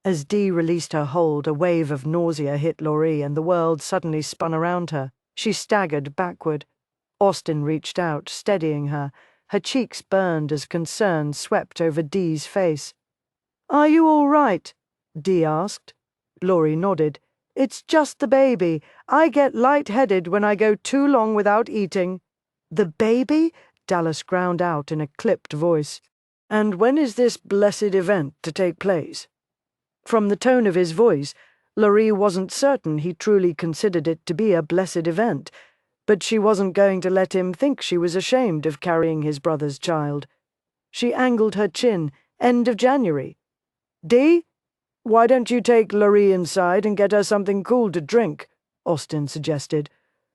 As Dee released her hold, a wave of nausea hit Laurie, and the world suddenly spun around her. She staggered backward. Austin reached out, steadying her. Her cheeks burned as concern swept over Dee's face. Are you all right? Dee asked. Laurie nodded. It's just the baby. I get light-headed when I go too long without eating. The baby? Dallas ground out in a clipped voice. And when is this blessed event to take place? From the tone of his voice, Laurie wasn't certain he truly considered it to be a blessed event, but she wasn't going to let him think she was ashamed of carrying his brother's child. She angled her chin. End of January. Dee, why don't you take Laurie inside and get her something cool to drink? Austin suggested.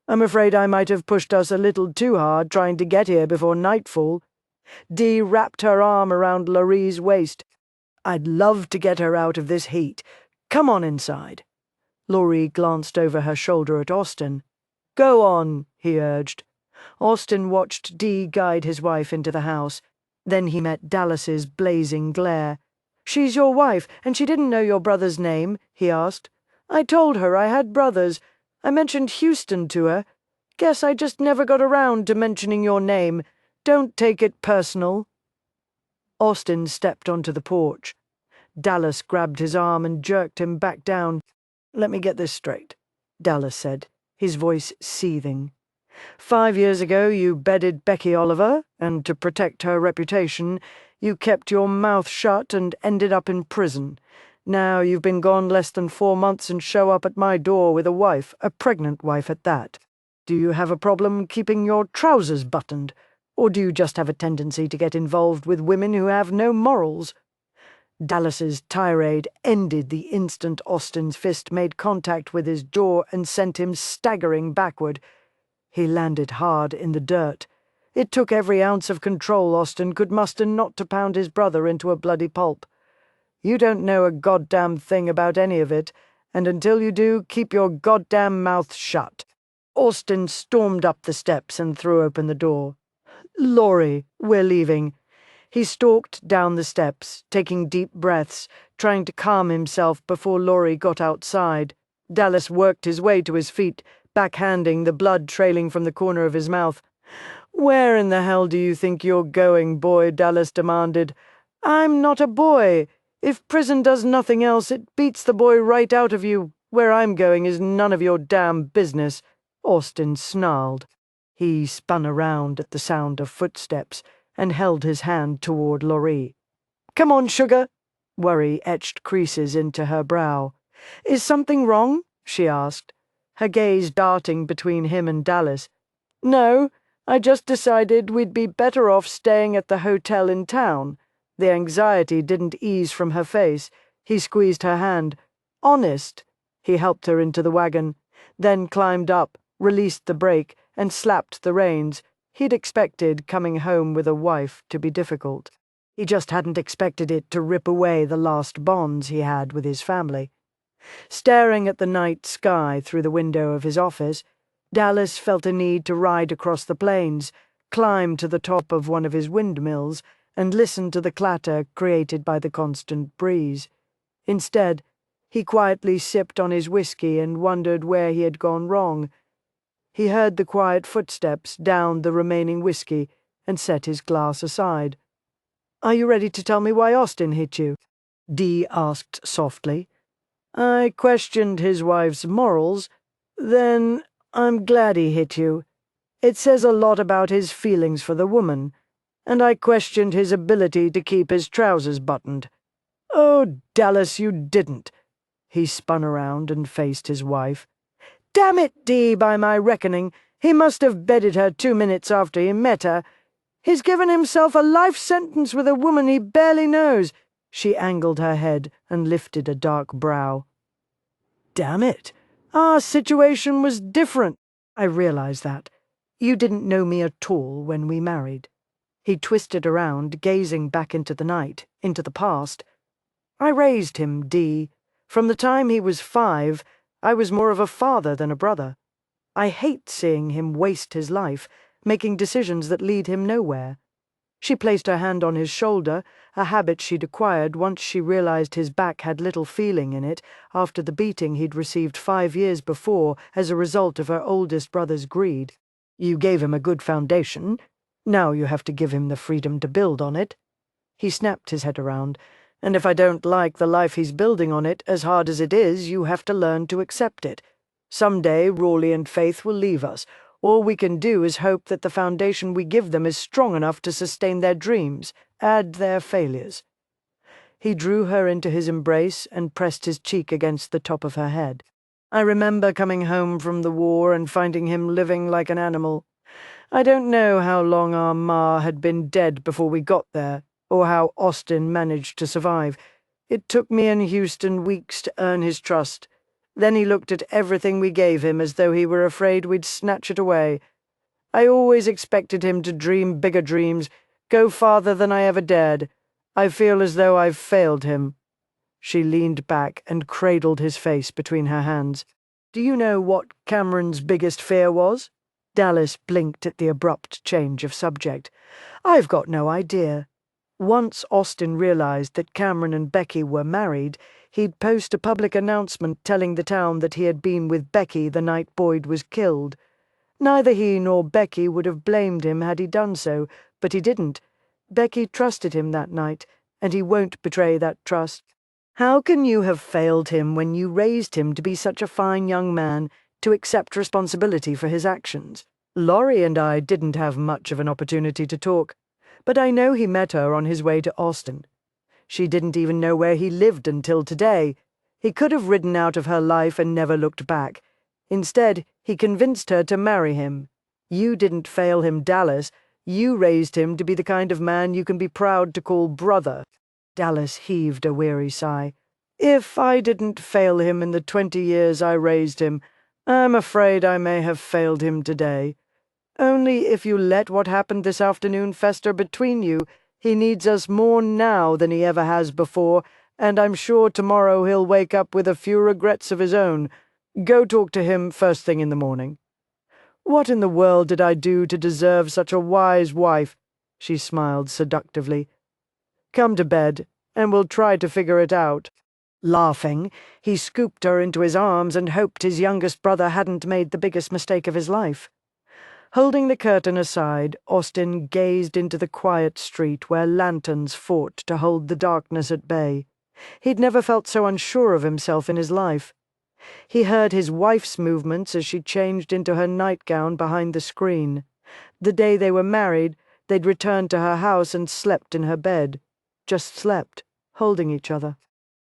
I'm afraid I might have pushed us a little too hard trying to get here before nightfall. Dee wrapped her arm around Laurie's waist. I'd love to get her out of this heat. Come on inside. Laurie glanced over her shoulder at Austin. Go on, he urged. Austin watched Dee guide his wife into the house. Then he met Dallas's blazing glare. She's your wife, and she didn't know your brother's name, he asked. I told her I had brothers. I mentioned Houston to her. Guess I just never got around to mentioning your name. Don't take it personal. Austin stepped onto the porch. Dallas grabbed his arm and jerked him back down. Let me get this straight, Dallas said, his voice seething. 5 years ago you bedded Becky Oliver, and to protect her reputation, you kept your mouth shut and ended up in prison. Now you've been gone less than 4 months and show up at my door with a wife, a pregnant wife at that. Do you have a problem keeping your trousers buttoned? Or do you just have a tendency to get involved with women who have no morals? Dallas's tirade ended the instant Austin's fist made contact with his jaw and sent him staggering backward. He landed hard in the dirt. It took every ounce of control Austin could muster not to pound his brother into a bloody pulp. You don't know a goddamn thing about any of it, and until you do, keep your goddamn mouth shut. Austin stormed up the steps and threw open the door. Laurie, we're leaving. He stalked down the steps, taking deep breaths, trying to calm himself before Laurie got outside. Dallas worked his way to his feet, backhanding the blood trailing from the corner of his mouth. "Where in the hell do you think you're going, boy?" Dallas demanded. "I'm not a boy. If prison does nothing else, it beats the boy right out of you. Where I'm going is none of your damn business," Austin snarled. He spun around at the sound of footsteps and held his hand toward Laurie. "Come on, sugar." Worry etched creases into her brow. "Is something wrong?" she asked, her gaze darting between him and Dallas. "No, I just decided we'd be better off staying at the hotel in town." The anxiety didn't ease from her face. He squeezed her hand. "Honest." He helped her into the wagon, then climbed up, released the brake, and slapped the reins. He'd expected coming home with a wife to be difficult. He just hadn't expected it to rip away the last bonds he had with his family. Staring at the night sky through the window of his office, Dallas felt a need to ride across the plains, climb to the top of one of his windmills, and listen to the clatter created by the constant breeze. Instead, he quietly sipped on his whiskey and wondered where he had gone wrong. He heard the quiet footsteps down the remaining whiskey and set his glass aside. "Are you ready to tell me why Austin hit you?" Dee asked softly. "I questioned his wife's morals. Then I'm glad he hit you. It says a lot about his feelings for the woman. And I questioned his ability to keep his trousers buttoned." "Oh, Dallas, you didn't." He spun around and faced his wife. "Damn it, Dee, by my reckoning, he must have bedded her 2 minutes after he met her. He's given himself a life sentence with a woman he barely knows." She angled her head and lifted a dark brow. "Damn it. Our situation was different. I realize that. You didn't know me at all when we married." He twisted around, gazing back into the night, into the past. "I raised him, Dee. From the time he was 5, I was more of a father than a brother. I hate seeing him waste his life, making decisions that lead him nowhere." She placed her hand on his shoulder, a habit she'd acquired once she realized his back had little feeling in it after the beating he'd received 5 years before as a result of her oldest brother's greed. "You gave him a good foundation. Now you have to give him the freedom to build on it." He snapped his head around. "And if I don't like the life he's building on it, as hard as it is, you have to learn to accept it. Someday Rawley and Faith will leave us. All we can do is hope that the foundation we give them is strong enough to sustain their dreams, add their failures." He drew her into his embrace and pressed his cheek against the top of her head. "I remember coming home from the war and finding him living like an animal. I don't know how long our Ma had been dead before we got there, or how Austin managed to survive. It took me and Houston weeks to earn his trust. Then he looked at everything we gave him as though he were afraid we'd snatch it away. I always expected him to dream bigger dreams, go farther than I ever dared. I feel as though I've failed him." She leaned back and cradled his face between her hands. "Do you know what Cameron's biggest fear was?" Dallas blinked at the abrupt change of subject. "I've got no idea. Once Austin realized that Cameron and Becky were married, he'd post a public announcement telling the town that he had been with Becky the night Boyd was killed. Neither he nor Becky would have blamed him had he done so, but he didn't. Becky trusted him that night, and he won't betray that trust. How can you have failed him when you raised him to be such a fine young man, to accept responsibility for his actions?" Laurie and I didn't have much of an opportunity to talk, but I know he met her on his way to Austin. She didn't even know where he lived until today. He could have ridden out of her life and never looked back. Instead, he convinced her to marry him. You didn't fail him, Dallas. You raised him to be the kind of man you can be proud to call brother. Dallas heaved a weary sigh. If I didn't fail him in the 20 years I raised him, I'm afraid I may have failed him today. Only if you let what happened this afternoon fester between you, he needs us more now than he ever has before, and I'm sure tomorrow he'll wake up with a few regrets of his own. Go talk to him first thing in the morning." "What in the world did I do to deserve such a wise wife?" She smiled seductively. "Come to bed, and we'll try to figure it out." Laughing, he scooped her into his arms and hoped his youngest brother hadn't made the biggest mistake of his life. Holding the curtain aside, Austin gazed into the quiet street where lanterns fought to hold the darkness at bay. He'd never felt so unsure of himself in his life. He heard his wife's movements as she changed into her nightgown behind the screen. The day they were married, they'd returned to her house and slept in her bed. Just slept, holding each other.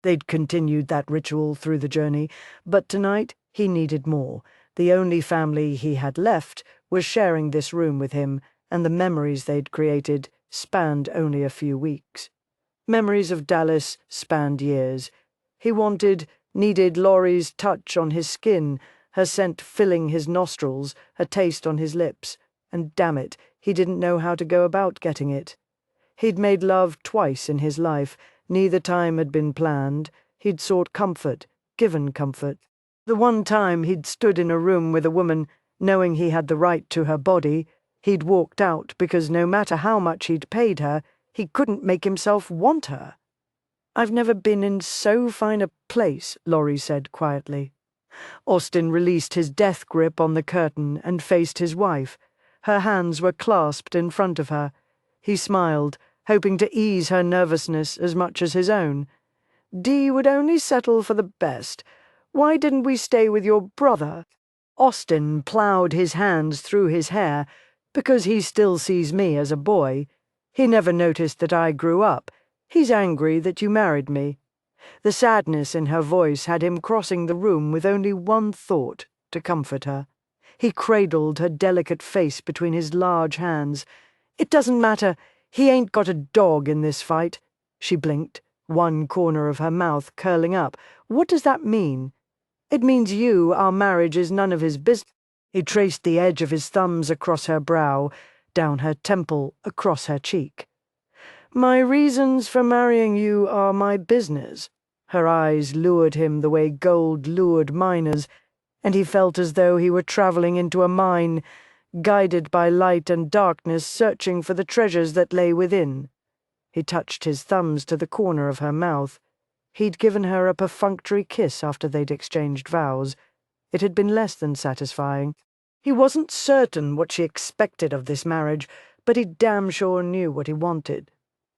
They'd continued that ritual through the journey, but tonight he needed more. The only family he had left was sharing this room with him, and the memories they'd created spanned only a few weeks. Memories of Dallas spanned years. He needed Laurie's touch on his skin, her scent filling his nostrils, her taste on his lips, and damn it, he didn't know how to go about getting it. He'd made love twice in his life. Neither time had been planned. He'd sought comfort, given comfort. The one time he'd stood in a room with a woman, knowing he had the right to her body, he'd walked out because no matter how much he'd paid her, he couldn't make himself want her. "I've never been in so fine a place," Laurie said quietly. Austin released his death grip on the curtain and faced his wife. Her hands were clasped in front of her. He smiled, hoping to ease her nervousness as much as his own. "Dee would only settle for the best. Why didn't we stay with your brother?" Austin ploughed his hands through his hair. "Because he still sees me as a boy. He never noticed that I grew up. He's angry that you married me." The sadness in her voice had him crossing the room with only one thought, to comfort her. He cradled her delicate face between his large hands. "It doesn't matter. He ain't got a dog in this fight." She blinked, one corner of her mouth curling up. "What does that mean?" "It means our marriage is none of his business." He traced the edge of his thumbs across her brow, down her temple, across her cheek. "My reasons for marrying you are my business." Her eyes lured him the way gold lured miners, and he felt as though he were traveling into a mine, guided by light and darkness, searching for the treasures that lay within. He touched his thumbs to the corner of her mouth. He'd given her a perfunctory kiss after they'd exchanged vows. It had been less than satisfying. He wasn't certain what she expected of this marriage, but he damn sure knew what he wanted.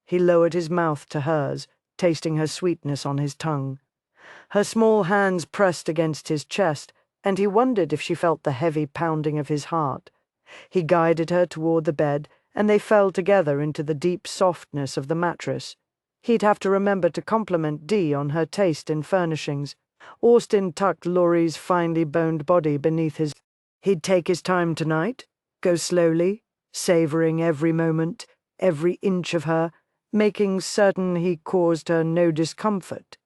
He lowered his mouth to hers, tasting her sweetness on his tongue. Her small hands pressed against his chest, and he wondered if she felt the heavy pounding of his heart. He guided her toward the bed, and they fell together into the deep softness of the mattress. He'd have to remember to compliment Dee on her taste in furnishings. Austin tucked Laurie's finely boned body beneath his. He'd take his time tonight, go slowly, savoring every moment, every inch of her, making certain he caused her no discomfort.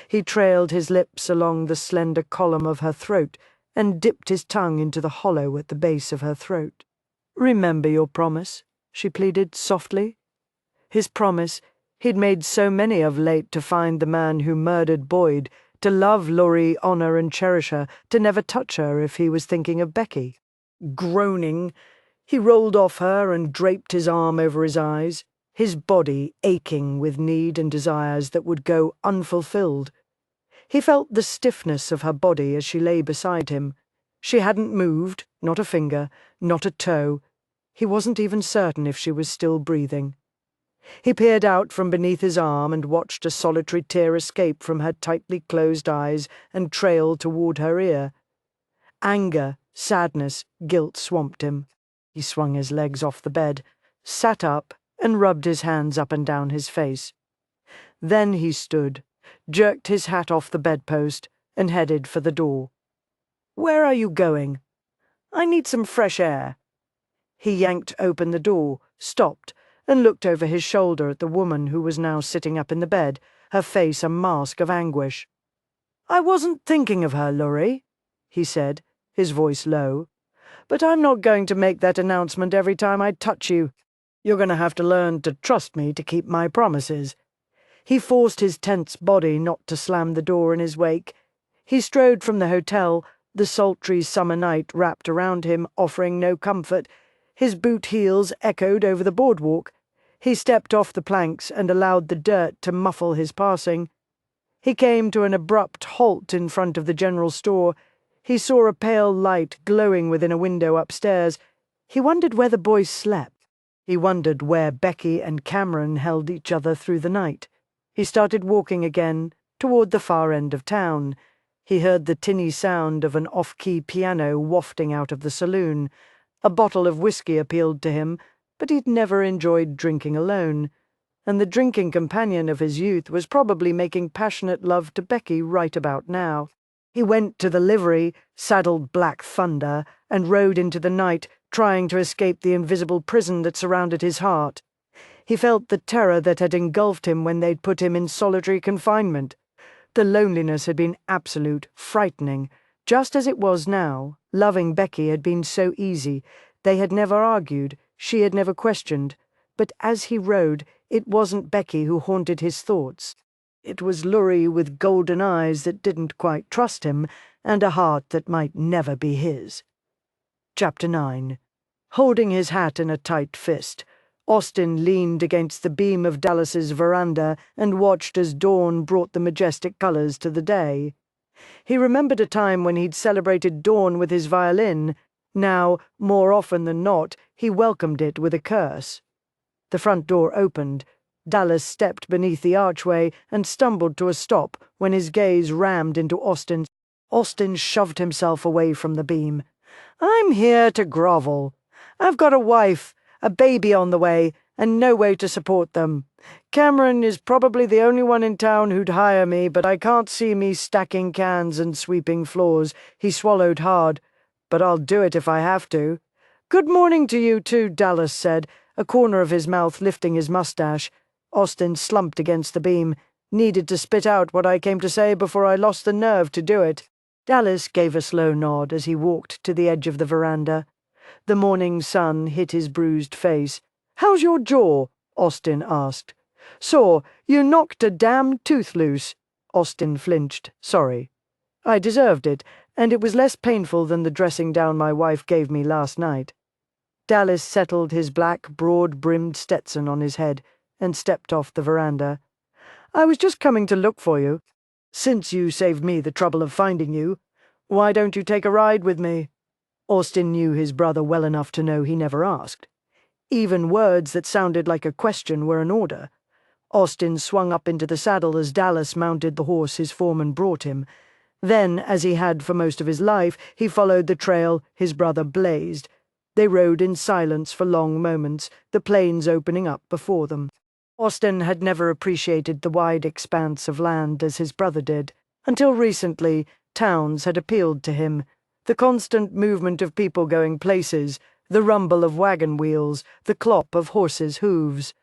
He trailed his lips along the slender column of her throat and dipped his tongue into the hollow at the base of her throat. "Remember your promise," she pleaded softly. His promise he'd made so many of late, to find the man who murdered Boyd, to love Laurie, honor and cherish her, to never touch her if he was thinking of Becky. Groaning, he rolled off her and draped his arm over his eyes, his body aching with need and desires that would go unfulfilled. He felt the stiffness of her body as she lay beside him. She hadn't moved, not a finger, not a toe. He wasn't even certain if she was still breathing. He peered out from beneath his arm and watched a solitary tear escape from her tightly closed eyes and trail toward her ear. Anger Sadness, guilt swamped him. He swung his legs off the bed, sat up, and rubbed his hands up and down his face. Then he stood, jerked his hat off the bedpost, and headed for the door. "Where are you going?" "I need some fresh air." He yanked open the door, stopped, and looked over his shoulder at the woman who was now sitting up in the bed, her face a mask of anguish. "I wasn't thinking of her, Lorraine," he said, his voice low. "But I'm not going to make that announcement every time I touch you. You're going to have to learn to trust me to keep my promises." He forced his tense body not to slam the door in his wake. He strode from the hotel, the sultry summer night wrapped around him, offering no comfort. His boot heels echoed over the boardwalk. He stepped off the planks and allowed the dirt to muffle his passing. He came to an abrupt halt in front of the general store. He saw a pale light glowing within a window upstairs. He wondered where the boys slept. He wondered where Becky and Cameron held each other through the night. He started walking again, toward the far end of town. He heard the tinny sound of an off-key piano wafting out of the saloon. A bottle of whiskey appealed to him, but he'd never enjoyed drinking alone, and the drinking companion of his youth was probably making passionate love to Becky right about now. He went to the livery, saddled Black Thunder, and rode into the night, trying to escape the invisible prison that surrounded his heart. He felt the terror that had engulfed him when they'd put him in solitary confinement. The loneliness had been absolute, frightening. Just as it was now, loving Becky had been so easy. They had never argued, she had never questioned. But as he rode, it wasn't Becky who haunted his thoughts. It was Lorraine with golden eyes that didn't quite trust him, and a heart that might never be his. Chapter 9. Holding his hat in a tight fist, Austin leaned against the beam of Dallas's veranda and watched as dawn brought the majestic colors to the day. He remembered a time when he'd celebrated dawn with his violin. Now, more often than not, he welcomed it with a curse. The front door opened. Dallas stepped beneath the archway and stumbled to a stop when his gaze rammed into Austin's. Austin shoved himself away from the beam. "I'm here to grovel. I've got a wife, a baby on the way, and no way to support them. Cameron is probably the only one in town who'd hire me, but I can't see me stacking cans and sweeping floors." He swallowed hard. "But I'll do it if I have to." "Good morning to you, too," Dallas said, a corner of his mouth lifting his mustache. Austin slumped against the beam. "Needed to spit out what I came to say before I lost the nerve to do it." Dallas gave a slow nod as he walked to the edge of the veranda. The morning sun hit his bruised face. "How's your jaw?" Austin asked. "Sore. You knocked a damn tooth loose." Austin flinched. "Sorry." "I deserved it, and it was less painful than the dressing down my wife gave me last night." Dallas settled his black, broad-brimmed Stetson on his head and stepped off the veranda. "I was just coming to look for you. Since you saved me the trouble of finding you, why don't you take a ride with me?" Austin knew his brother well enough to know he never asked. Even words that sounded like a question were an order. Austin swung up into the saddle as Dallas mounted the horse his foreman brought him. Then, as he had for most of his life, he followed the trail his brother blazed. They rode in silence for long moments, the plains opening up before them. Austin had never appreciated the wide expanse of land as his brother did. Until recently, towns had appealed to him. The constant movement of people going places, the rumble of wagon wheels, the clop of horses' hooves.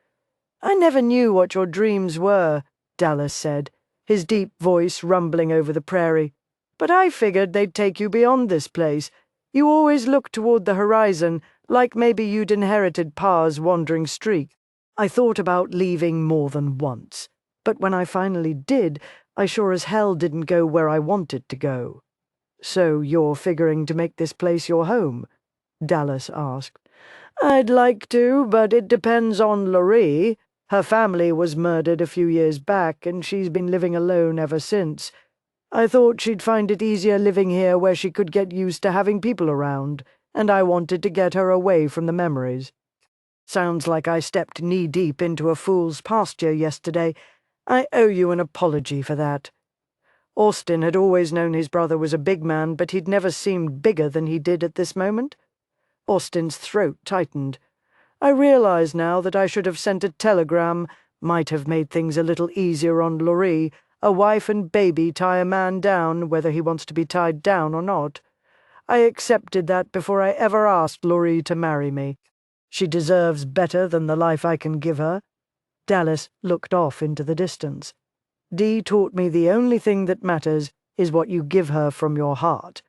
"I never knew what your dreams were," Dallas said, his deep voice rumbling over the prairie. "But I figured they'd take you beyond this place. You always looked toward the horizon, like maybe you'd inherited Pa's wandering streak. I thought about leaving more than once, but when I finally did, I sure as hell didn't go where I wanted to go." "So you're figuring to make this place your home?" Dallas asked. "I'd like to, but it depends on Lorraine. Her family was murdered a few years back, and she's been living alone ever since. I thought she'd find it easier living here where she could get used to having people around, and I wanted to get her away from the memories." "Sounds like I stepped knee-deep into a fool's pasture yesterday. I owe you an apology for that." Austin had always known his brother was a big man, but he'd never seemed bigger than he did at this moment. Austin's throat tightened. I realized now that I should have sent a telegram, might have made things a little easier on Lorraine. A wife and baby tie a man down, whether he wants to be tied down or not. I accepted that before I ever asked Lorraine to marry me. She deserves better than the life I can give her. Dallas looked off into the distance. Dee taught me the only thing that matters is what you give her from your heart.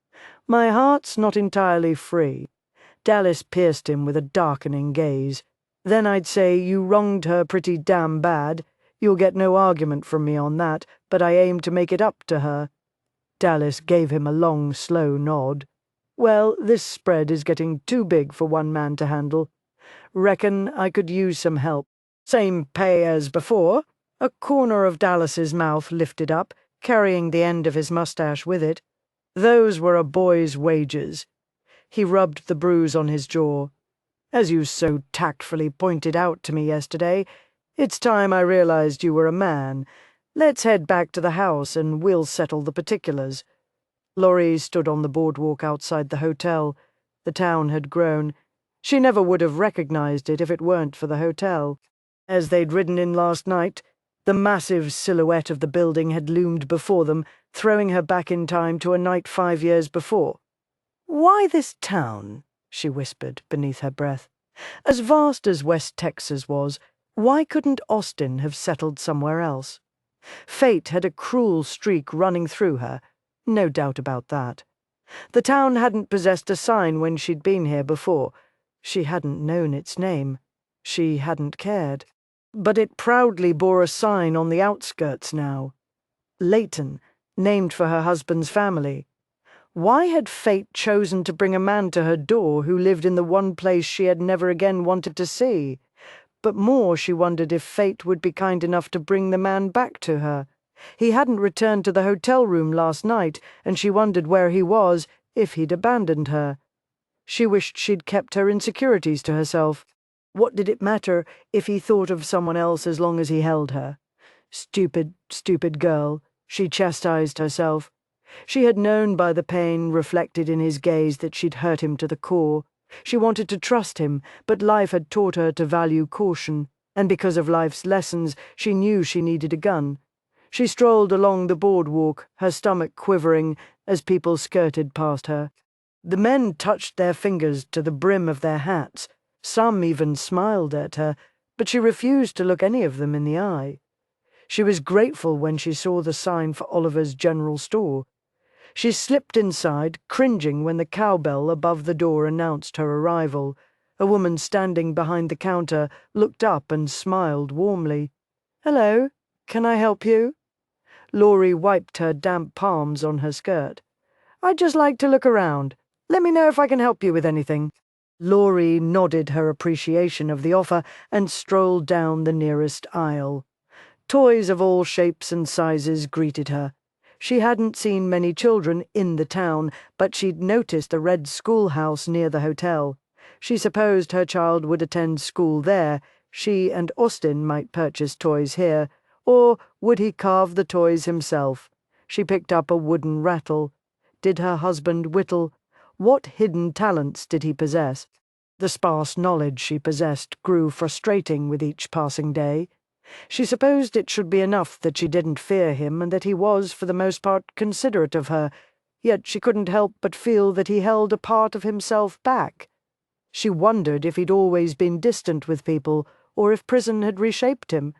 My heart's not entirely free. Dallas pierced him with a darkening gaze. Then I'd say you wronged her pretty damn bad. You'll get no argument from me on that, but I aim to make it up to her. Dallas gave him a long, slow nod. Well, this spread is getting too big for one man to handle. Reckon I could use some help. Same pay as before. A corner of Dallas's mouth lifted up, carrying the end of his mustache with it. Those were a boy's wages. He rubbed the bruise on his jaw. As you so tactfully pointed out to me yesterday, it's time I realized you were a man. Let's head back to the house and we'll settle the particulars. Laurie stood on the boardwalk outside the hotel. The town had grown. She never would have recognized it if it weren't for the hotel. As they'd ridden in last night, the massive silhouette of the building had loomed before them, throwing her back in time to a night 5 years before. "Why this town?" she whispered beneath her breath. As vast as West Texas was, why couldn't Austin have settled somewhere else? Fate had a cruel streak running through her, no doubt about that. The town hadn't possessed a sign when she'd been here before. She hadn't known its name. She hadn't cared. But it proudly bore a sign on the outskirts now. Layton, named for her husband's family. Why had fate chosen to bring a man to her door who lived in the one place she had never again wanted to see? But more, she wondered if fate would be kind enough to bring the man back to her. He hadn't returned to the hotel room last night, and she wondered where he was, if he'd abandoned her. She wished she'd kept her insecurities to herself. What did it matter if he thought of someone else as long as he held her? Stupid, stupid girl, she chastised herself. She had known by the pain reflected in his gaze that she'd hurt him to the core. She wanted to trust him, but life had taught her to value caution, and because of life's lessons, she knew she needed a gun. She strolled along the boardwalk, her stomach quivering as people skirted past her. The men touched their fingers to the brim of their hats. Some even smiled at her, but she refused to look any of them in the eye. She was grateful when she saw the sign for Oliver's General Store. She slipped inside, cringing when the cowbell above the door announced her arrival. A woman standing behind the counter looked up and smiled warmly. "Hello, can I help you?" Laurie wiped her damp palms on her skirt. "I'd just like to look around. Let me know if I can help you with anything." Laurie nodded her appreciation of the offer and strolled down the nearest aisle. Toys of all shapes and sizes greeted her. She hadn't seen many children in the town, but she'd noticed a red schoolhouse near the hotel. She supposed her child would attend school there. She and Austin might purchase toys here, or would he carve the toys himself? She picked up a wooden rattle. Did her husband whittle? What hidden talents did he possess? The sparse knowledge she possessed grew frustrating with each passing day. She supposed it should be enough that she didn't fear him and that he was, for the most part, considerate of her, yet she couldn't help but feel that he held a part of himself back. She wondered if he'd always been distant with people, or if prison had reshaped him.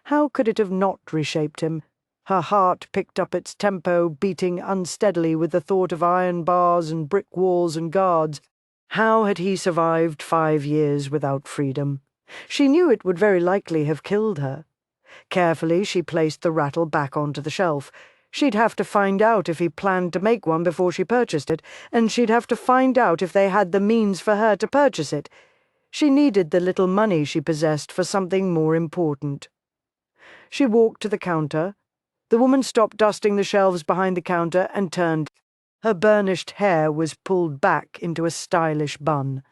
How could it have not reshaped him? Her heart picked up its tempo, beating unsteadily with the thought of iron bars and brick walls and guards. How had he survived 5 years without freedom? She knew it would very likely have killed her. Carefully, she placed the rattle back onto the shelf. She'd have to find out if he planned to make one before she purchased it, and she'd have to find out if they had the means for her to purchase it. She needed the little money she possessed for something more important. She walked to the counter. The woman stopped dusting the shelves behind the counter and turned. Her burnished hair was pulled back into a stylish bun.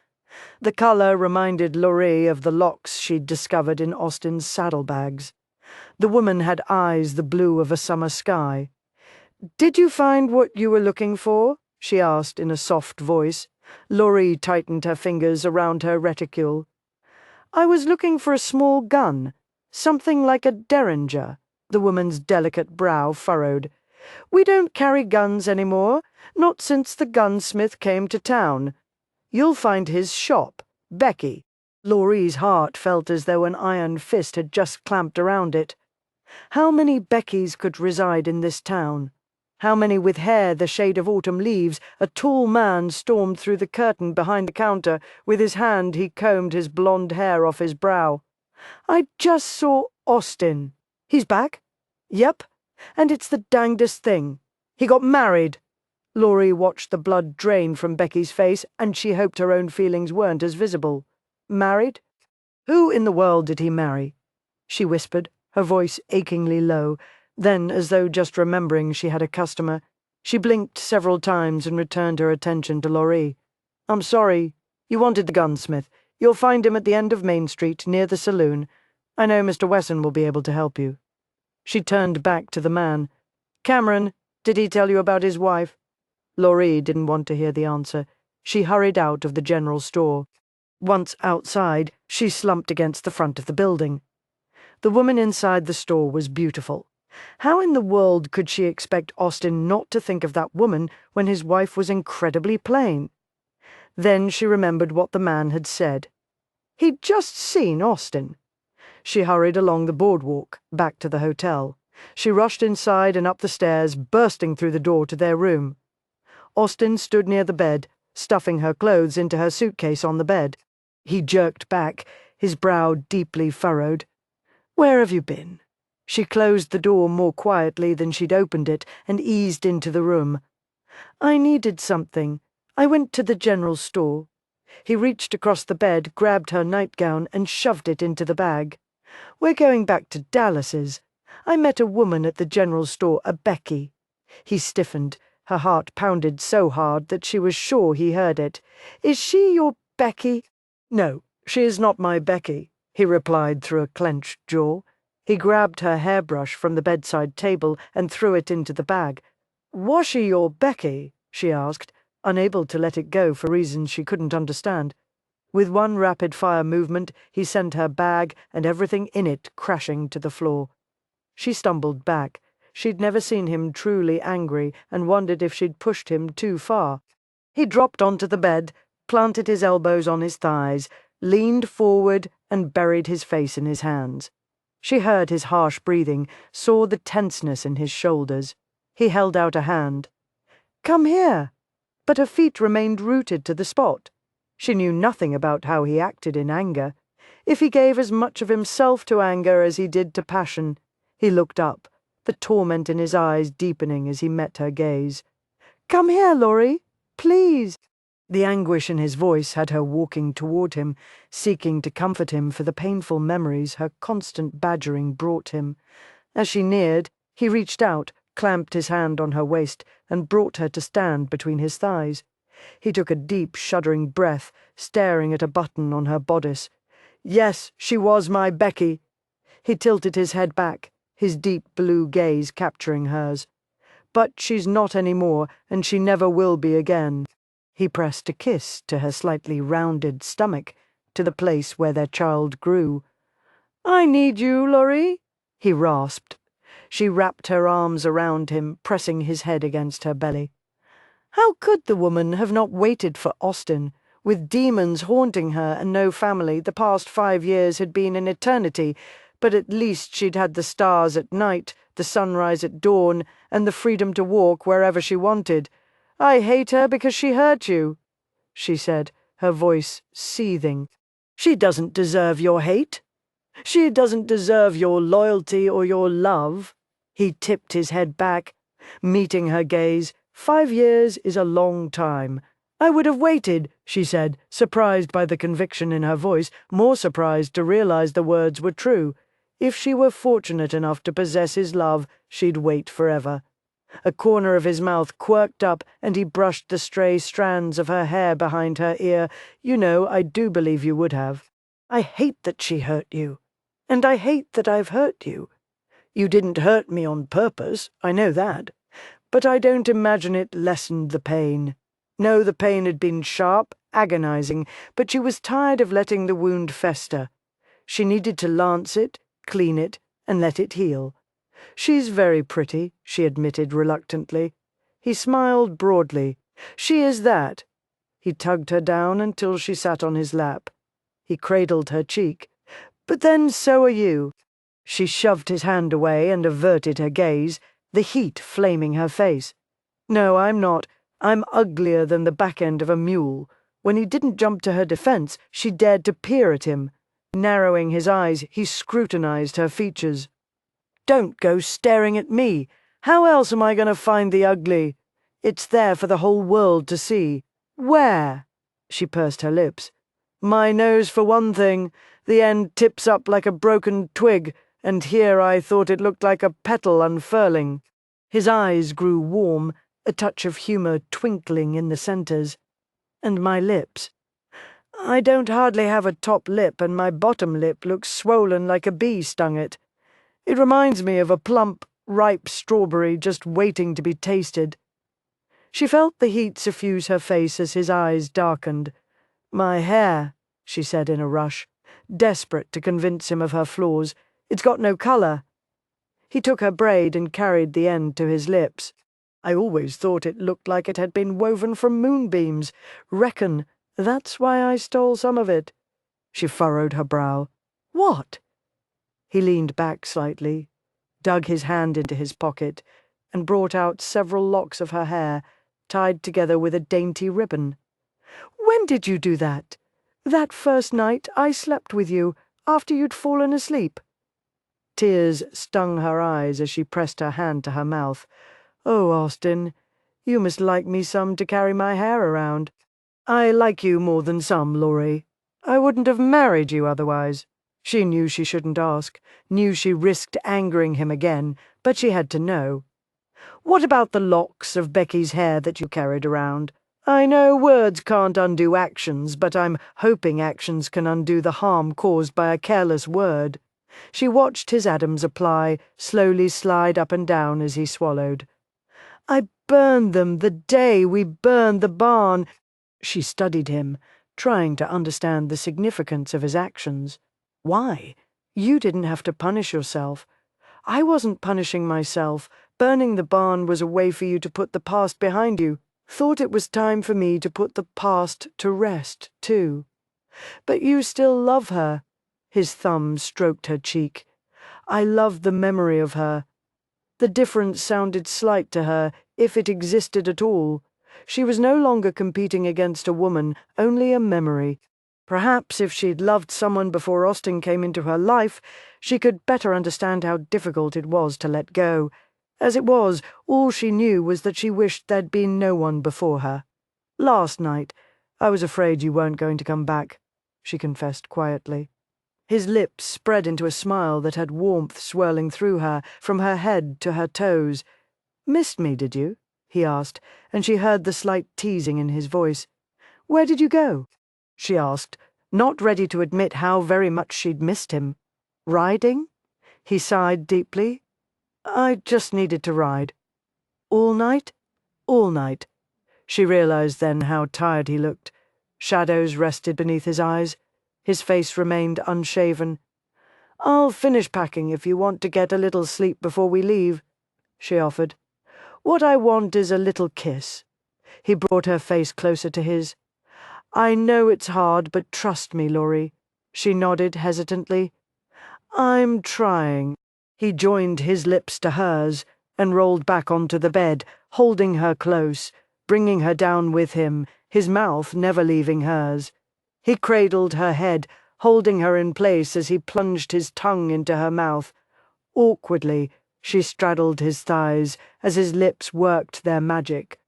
The colour reminded Lorraine of the locks she'd discovered in Austin's saddlebags. The woman had eyes the blue of a summer sky. Did you find what you were looking for? She asked in a soft voice. Laurie tightened her fingers around her reticule. I was looking for a small gun, something like a derringer. The woman's delicate brow furrowed. We don't carry guns anymore, not since the gunsmith came to town. You'll find his shop, Becky. Laurie's heart felt as though an iron fist had just clamped around it. How many Beckys could reside in this town? How many with hair the shade of autumn leaves? A tall man stormed through the curtain behind the counter. With his hand he combed his blonde hair off his brow. I just saw Austin. He's back? Yep. And it's the dangdest thing. He got married. Laurie watched the blood drain from Becky's face, and she hoped her own feelings weren't as visible. Married? Who in the world did he marry? She whispered, her voice achingly low. Then, as though just remembering she had a customer, she blinked several times and returned her attention to Laurie. I'm sorry. You wanted the gunsmith. You'll find him at the end of Main Street, near the saloon. I know Mr. Wesson will be able to help you. She turned back to the man. Cameron, did he tell you about his wife? Laurie didn't want to hear the answer. She hurried out of the general store. Once outside, she slumped against the front of the building. The woman inside the store was beautiful. How in the world could she expect Austin not to think of that woman when his wife was incredibly plain? Then she remembered what the man had said. He'd just seen Austin. She hurried along the boardwalk, back to the hotel. She rushed inside and up the stairs, bursting through the door to their room. Austin stood near the bed, stuffing her clothes into her suitcase on the bed. He jerked back, his brow deeply furrowed. Where have you been? She closed the door more quietly than she'd opened it and eased into the room. I needed something. I went to the general store. He reached across the bed, grabbed her nightgown, and shoved it into the bag. We're going back to Dallas's. I met a woman at the general store, a Becky. He stiffened. Her heart pounded so hard that she was sure he heard it. Is she your Becky? No, she is not my Becky, he replied through a clenched jaw. He grabbed her hairbrush from the bedside table and threw it into the bag. Was she your Becky? She asked, unable to let it go for reasons she couldn't understand. With one rapid-fire movement, he sent her bag and everything in it crashing to the floor. She stumbled back. She'd never seen him truly angry and wondered if she'd pushed him too far. He dropped onto the bed, planted his elbows on his thighs, leaned forward and buried his face in his hands. She heard his harsh breathing, saw the tenseness in his shoulders. He held out a hand. Come here. But her feet remained rooted to the spot. She knew nothing about how he acted in anger. If he gave as much of himself to anger as he did to passion. He looked up, the torment in his eyes deepening as he met her gaze. Come here, Laurie, please. The anguish in his voice had her walking toward him, seeking to comfort him for the painful memories her constant badgering brought him. As she neared, he reached out, clamped his hand on her waist, and brought her to stand between his thighs. He took a deep, shuddering breath, staring at a button on her bodice. Yes, she was my Becky. He tilted his head back, his deep blue gaze capturing hers. But she's not any more, and she never will be again. He pressed a kiss to her slightly rounded stomach, to the place where their child grew. I need you, Laurie, he rasped. She wrapped her arms around him, pressing his head against her belly. How could the woman have not waited for Austin? With demons haunting her and no family, the past 5 years had been an eternity, but at least she'd had the stars at night, the sunrise at dawn, and the freedom to walk wherever she wanted. I hate her because she hurt you, she said, her voice seething. She doesn't deserve your hate. She doesn't deserve your loyalty or your love. He tipped his head back, meeting her gaze. 5 years is a long time. I would have waited, she said, surprised by the conviction in her voice, more surprised to realize the words were true. If she were fortunate enough to possess his love, she'd wait forever. A corner of his mouth quirked up, and he brushed the stray strands of her hair behind her ear. You know, I do believe you would have. I hate that she hurt you. And I hate that I've hurt you. You didn't hurt me on purpose, I know that. but I don't imagine it lessened the pain. No, the pain had been sharp, agonizing, but she was tired of letting the wound fester. She needed to lance it, clean it, and let it heal. She's very pretty, she admitted reluctantly. He smiled broadly. She is that. He tugged her down until she sat on his lap. He cradled her cheek. But then so are you. She shoved his hand away and averted her gaze, the heat flaming her face. No, I'm not. I'm uglier than the back end of a mule. When he didn't jump to her defense, she dared to peer at him. Narrowing his eyes, he scrutinized her features. Don't go staring at me. How else am I going to find the ugly? It's there for the whole world to see. Where? She pursed her lips. My nose, for one thing. The end tips up like a broken twig, and here I thought it looked like a petal unfurling. His eyes grew warm, a touch of humour twinkling in the centres. And my lips. I don't hardly have a top lip, and my bottom lip looks swollen like a bee stung it. It reminds me of a plump, ripe strawberry just waiting to be tasted. She felt the heat suffuse her face as his eyes darkened. My hair, she said in a rush, desperate to convince him of her flaws. It's got no colour. He took her braid and carried the end to his lips. I always thought it looked like it had been woven from moonbeams. Reckon that's why I stole some of it. She furrowed her brow. What? He leaned back slightly, dug his hand into his pocket, and brought out several locks of her hair, tied together with a dainty ribbon. When did you do that? That first night I slept with you, after you'd fallen asleep. Tears stung her eyes as she pressed her hand to her mouth. Oh, Austin, you must like me some to carry my hair around. I like you more than some, Laurie. I wouldn't have married you otherwise. She knew she shouldn't ask, knew she risked angering him again, but she had to know. What about the locks of Becky's hair that you carried around? I know words can't undo actions, but I'm hoping actions can undo the harm caused by a careless word. She watched his atoms apply, slowly slide up and down as he swallowed. I burned them the day we burned the barn. She studied him, trying to understand the significance of his actions. Why? You didn't have to punish yourself. I wasn't punishing myself. Burning the barn was a way for you to put the past behind you. Thought it was time for me to put the past to rest, too. But you still love her. His thumb stroked her cheek. I love the memory of her. The difference sounded slight to her, if it existed at all. She was no longer competing against a woman, only a memory. Perhaps if she'd loved someone before Austin came into her life, she could better understand how difficult it was to let go. As it was, all she knew was that she wished there'd been no one before her. Last night, I was afraid you weren't going to come back, she confessed quietly. His lips spread into a smile that had warmth swirling through her, from her head to her toes. Missed me, did you? He asked, and she heard the slight teasing in his voice. Where did you go? She asked, not ready to admit how very much she'd missed him. Riding? He sighed deeply. I just needed to ride. All night? All night. She realized then how tired he looked. Shadows rested beneath his eyes. His face remained unshaven. I'll finish packing if you want to get a little sleep before we leave, she offered. What I want is a little kiss. He brought her face closer to his. I know it's hard, but trust me, Laurie. She nodded hesitantly. I'm trying. He joined his lips to hers and rolled back onto the bed, holding her close, bringing her down with him, his mouth never leaving hers. He cradled her head, holding her in place as he plunged his tongue into her mouth. Awkwardly, she straddled his thighs as his lips worked their magic.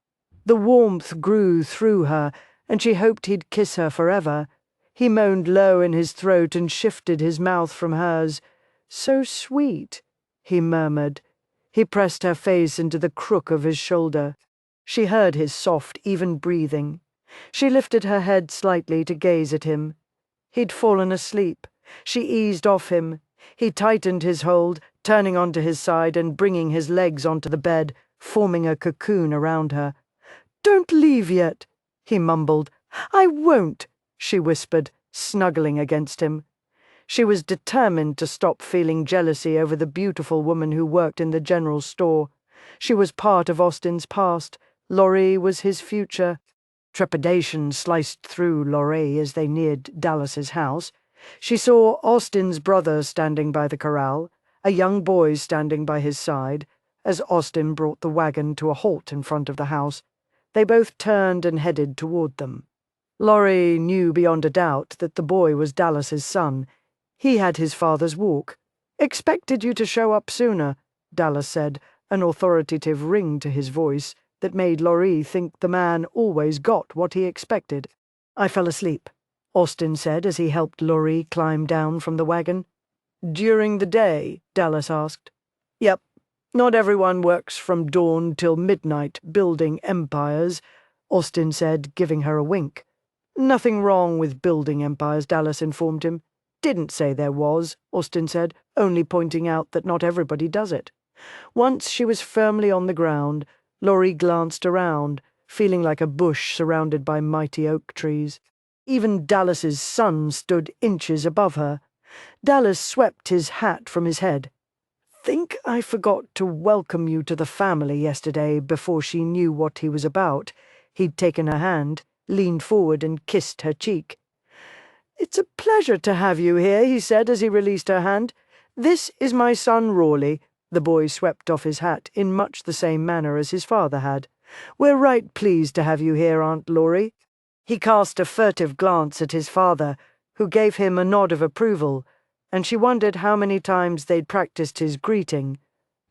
The warmth grew through her, and she hoped he'd kiss her forever. He moaned low in his throat and shifted his mouth from hers. So sweet, he murmured. He pressed her face into the crook of his shoulder. She heard his soft, even breathing. She lifted her head slightly to gaze at him. He'd fallen asleep. She eased off him. He tightened his hold, turning onto his side and bringing his legs onto the bed. forming a cocoon around her. "Don't leave yet," he mumbled. "I won't," she whispered, snuggling against him. She was determined to stop feeling jealousy over the beautiful woman who worked in the general store. She was part of Austin's past. Laurie was his future. Trepidation sliced through Lorraine as they neared Dallas's house. She saw Austin's brother standing by the corral, a young boy standing by his side. As Austin brought the wagon to a halt in front of the house, they both turned and headed toward them. Laurie knew beyond a doubt that the boy was Dallas's son. He had his father's walk. "Expected you to show up sooner," Dallas said, an authoritative ring to his voice that made Laurie think the man always got what he expected. "I fell asleep," Austin said as he helped Laurie climb down from the wagon. "During the day?" Dallas asked. "Yep. Not everyone works from dawn till midnight building empires," Austin said, giving her a wink. "Nothing wrong with building empires," Dallas informed him. "Didn't say there was," Austin said, only pointing out that not everybody does it. Once she was firmly on the ground, Laurie glanced around, feeling like a bush surrounded by mighty oak trees. Even Dallas's son stood inches above her. Dallas swept his hat from his head. "Think I forgot to welcome you to the family yesterday before she knew what he was about." He'd taken her hand, leaned forward and kissed her cheek. "It's a pleasure to have you here," he said as he released her hand. "This is my son Rawley." The boy swept off his hat in much the same manner as his father had. "We're right pleased to have you here, Aunt Laurie." He cast a furtive glance at his father, who gave him a nod of approval, and she wondered how many times they'd practiced his greeting.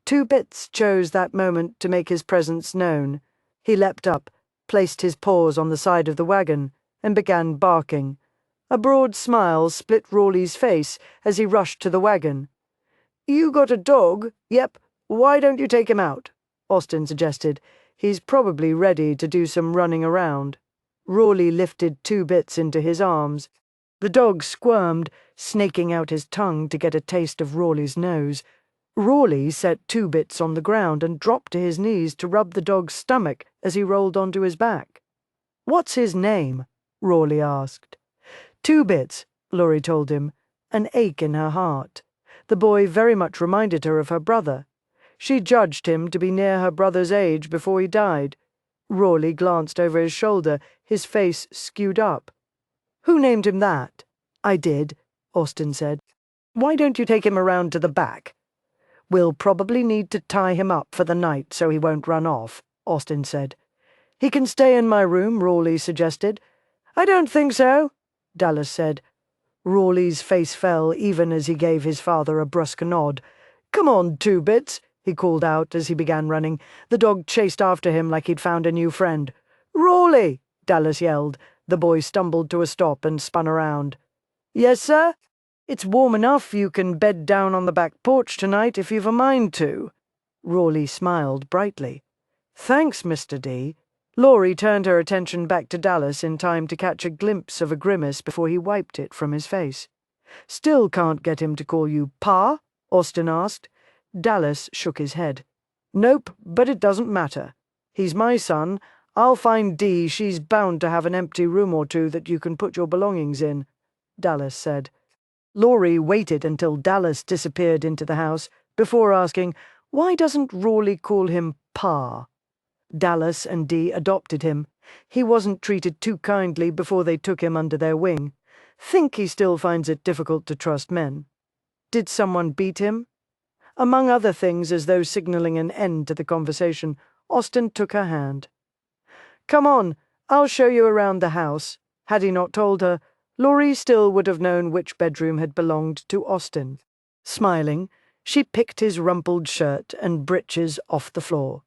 Two Bits chose that moment to make his presence known. He leapt up, placed his paws on the side of the wagon, and began barking. A broad smile split Rawley's face as he rushed to the wagon. "You got a dog?" "Yep. Why don't you take him out?" Austin suggested. "He's probably ready to do some running around." Rawley lifted Two Bits into his arms. The dog squirmed, snaking out his tongue to get a taste of Rawley's nose. Rawley set Two Bits on the ground and dropped to his knees to rub the dog's stomach as he rolled onto his back. "What's his name?" Rawley asked. Two Bits, Laurie told him, an ache in her heart. The boy very much reminded her of her brother. She judged him to be near her brother's age before he died. Rawley glanced over his shoulder, his face skewed up. "Who named him that?" "I did," Austin said. "Why don't you take him around to the back?" "We'll probably need to tie him up for the night so he won't run off," Austin said. "He can stay in my room," Rawley suggested. "I don't think so," Dallas said. Rawley's face fell even as he gave his father a brusque nod. "Come on, Two Bits," he called out as he began running. The dog chased after him like he'd found a new friend. "Rawley!" Dallas yelled. The boy stumbled to a stop and spun around. "Yes, sir? It's warm enough you can bed down on the back porch tonight if you've a mind to." Rawley smiled brightly. "Thanks, Mr. D." Laurie turned her attention back to Dallas in time to catch a glimpse of a grimace before he wiped it from his face. "Still can't get him to call you Pa?" Austin asked. Dallas shook his head. "Nope, but it doesn't matter. He's my son. I'll find Dee. She's bound to have an empty room or two that you can put your belongings in," Dallas said. Laurie waited until Dallas disappeared into the house before asking, "Why doesn't Rawley call him Pa?" Dallas and Dee adopted him. He wasn't treated too kindly before they took him under their wing. Think he still finds it difficult to trust men. Did someone beat him? Among other things, as though signaling an end to the conversation, Austin took her hand. "Come on, I'll show you around the house." Had he not told her, Laurie still would have known which bedroom had belonged to Austin. Smiling, she picked his rumpled shirt and breeches off the floor.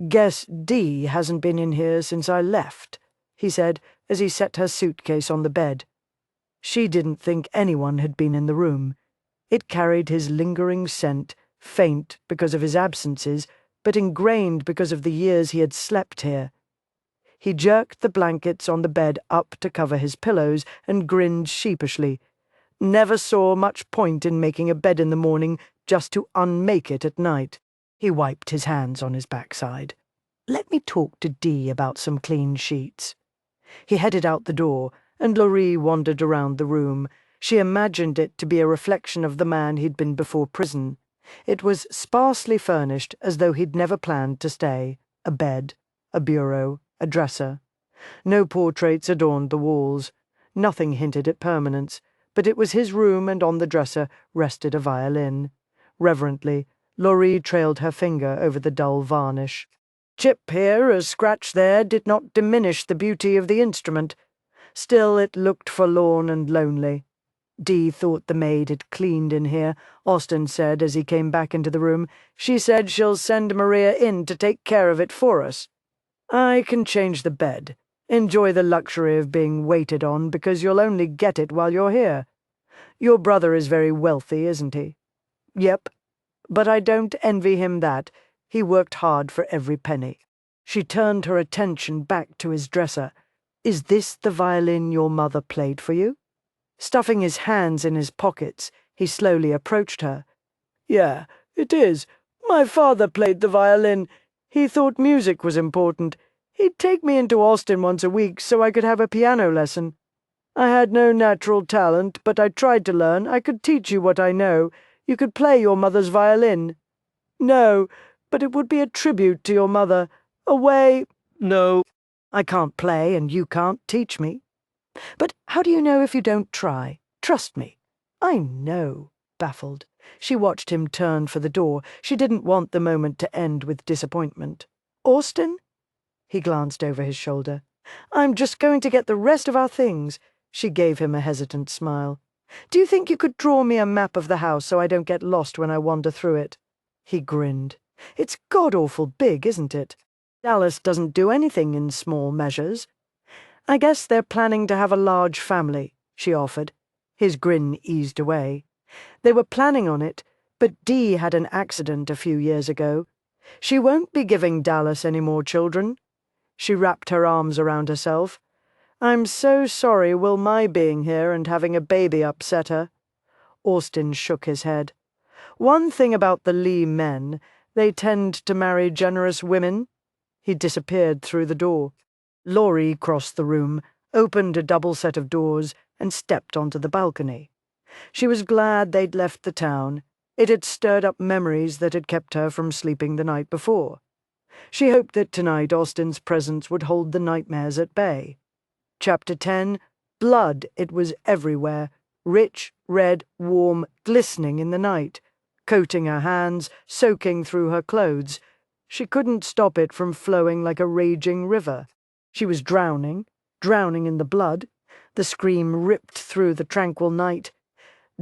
"Guess Dee hasn't been in here since I left," he said as he set her suitcase on the bed. She didn't think anyone had been in the room. It carried his lingering scent, faint because of his absences, but ingrained because of the years he had slept here. He jerked the blankets on the bed up to cover his pillows and grinned sheepishly. Never saw much point in making a bed in the morning just to unmake it at night. He wiped his hands on his backside. "Let me talk to Dee about some clean sheets." He headed out the door, and Lorraine wandered around the room. She imagined it to be a reflection of the man he'd been before prison. It was sparsely furnished, as though he'd never planned to stay. A bed, a bureau, a dresser. No portraits adorned the walls. Nothing hinted at permanence, but it was his room, and on the dresser rested a violin. Reverently, Lorraine trailed her finger over the dull varnish. Chip here, a scratch there, did not diminish the beauty of the instrument. Still, it looked forlorn and lonely. Dee thought the maid had cleaned in here, Austin said as he came back into the room. She said she'll send Maria in to take care of it for us. I can change the bed. Enjoy the luxury of being waited on, because you'll only get it while you're here. Your brother is very wealthy, isn't he? Yep. But I don't envy him that. He worked hard for every penny. She turned her attention back to his dresser. Is this the violin your mother played for you? Stuffing his hands in his pockets, he slowly approached her. Yeah, it is. My father played the violin. He thought music was important. He'd take me into Austin once a week so I could have a piano lesson. I had no natural talent, but I tried to learn. I could teach you what I know. You could play your mother's violin. No, but it would be a tribute to your mother. A way— No, I can't play and you can't teach me. But how do you know if you don't try? Trust me. I know, baffled. She watched him turn for the door. She didn't want the moment to end with disappointment. Austin? He glanced over his shoulder. I'm just going to get the rest of our things. She gave him a hesitant smile. Do you think you could draw me a map of the house so I don't get lost when I wander through it? He grinned. It's god-awful big, isn't it? Dallas doesn't do anything in small measures. I guess they're planning to have a large family, she offered. His grin eased away. They were planning on it, but Dee had an accident a few years ago. She won't be giving Dallas any more children. She wrapped her arms around herself. I'm so sorry will my being here and having a baby upset her. Austin shook his head. One thing about the Lee men, they tend to marry generous women. He disappeared through the door. Laurie crossed the room, opened a double set of doors, and stepped onto the balcony. She was glad they'd left the town. It had stirred up memories that had kept her from sleeping the night before. She hoped that tonight Austin's presence would hold the nightmares at bay. Chapter 10. Blood, it was everywhere, rich, red, warm, glistening in the night, coating her hands, soaking through her clothes. She couldn't stop it from flowing like a raging river. She was drowning in the blood. The scream ripped through the tranquil night.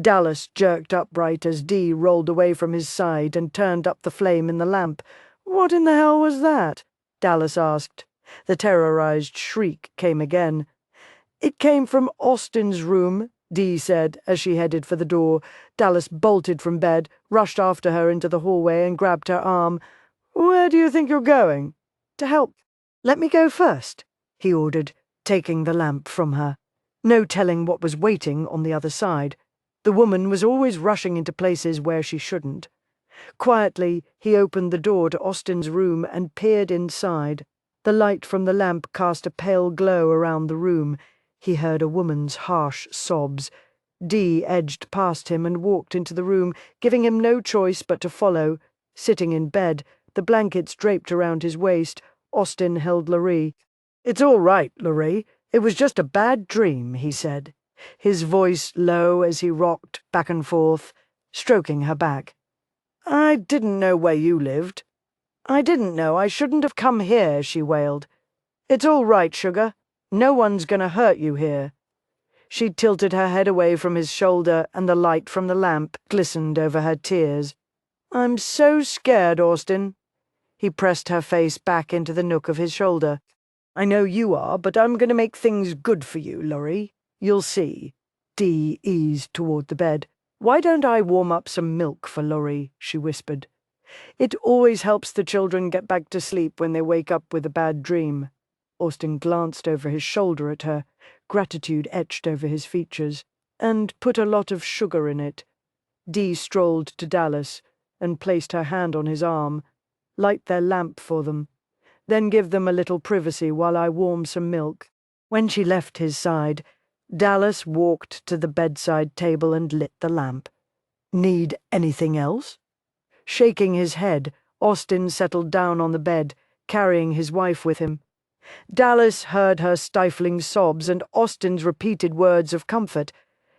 Dallas jerked upright as Dee rolled away from his side and turned up the flame in the lamp. What in the hell was that? Dallas asked. The terrorized shriek came again. It came from Austin's room, Dee said as she headed for the door. Dallas bolted from bed, rushed after her into the hallway and grabbed her arm. Where do you think you're going? To help. Let me go first, he ordered, taking the lamp from her. No telling what was waiting on the other side. The woman was always rushing into places where she shouldn't. Quietly, he opened the door to Austin's room and peered inside. The light from the lamp cast a pale glow around the room. He heard a woman's harsh sobs. Dee edged past him and walked into the room, giving him no choice but to follow. Sitting in bed, the blankets draped around his waist, Austin held Lorraine. It's all right, Lorraine. It was just a bad dream, he said, his voice low as he rocked back and forth, stroking her back. I didn't know where you lived. I didn't know. I shouldn't have come here, she wailed. It's all right, sugar. No one's gonna hurt you here. She tilted her head away from his shoulder, and the light from the lamp glistened over her tears. I'm so scared, Austin. He pressed her face back into the nook of his shoulder. I know you are, but I'm going to make things good for you, Lorraine. You'll see. Dee eased toward the bed. Why don't I warm up some milk for Lorraine? She whispered. It always helps the children get back to sleep when they wake up with a bad dream. Austin glanced over his shoulder at her, gratitude etched over his features, and put a lot of sugar in it. Dee strolled to Dallas and placed her hand on his arm. light their lamp for them, then give them a little privacy while I warm some milk. When she left his side, Dallas walked to the bedside table and lit the lamp. Need anything else? Shaking his head, Austin settled down on the bed, carrying his wife with him. Dallas heard her stifling sobs and Austin's repeated words of comfort.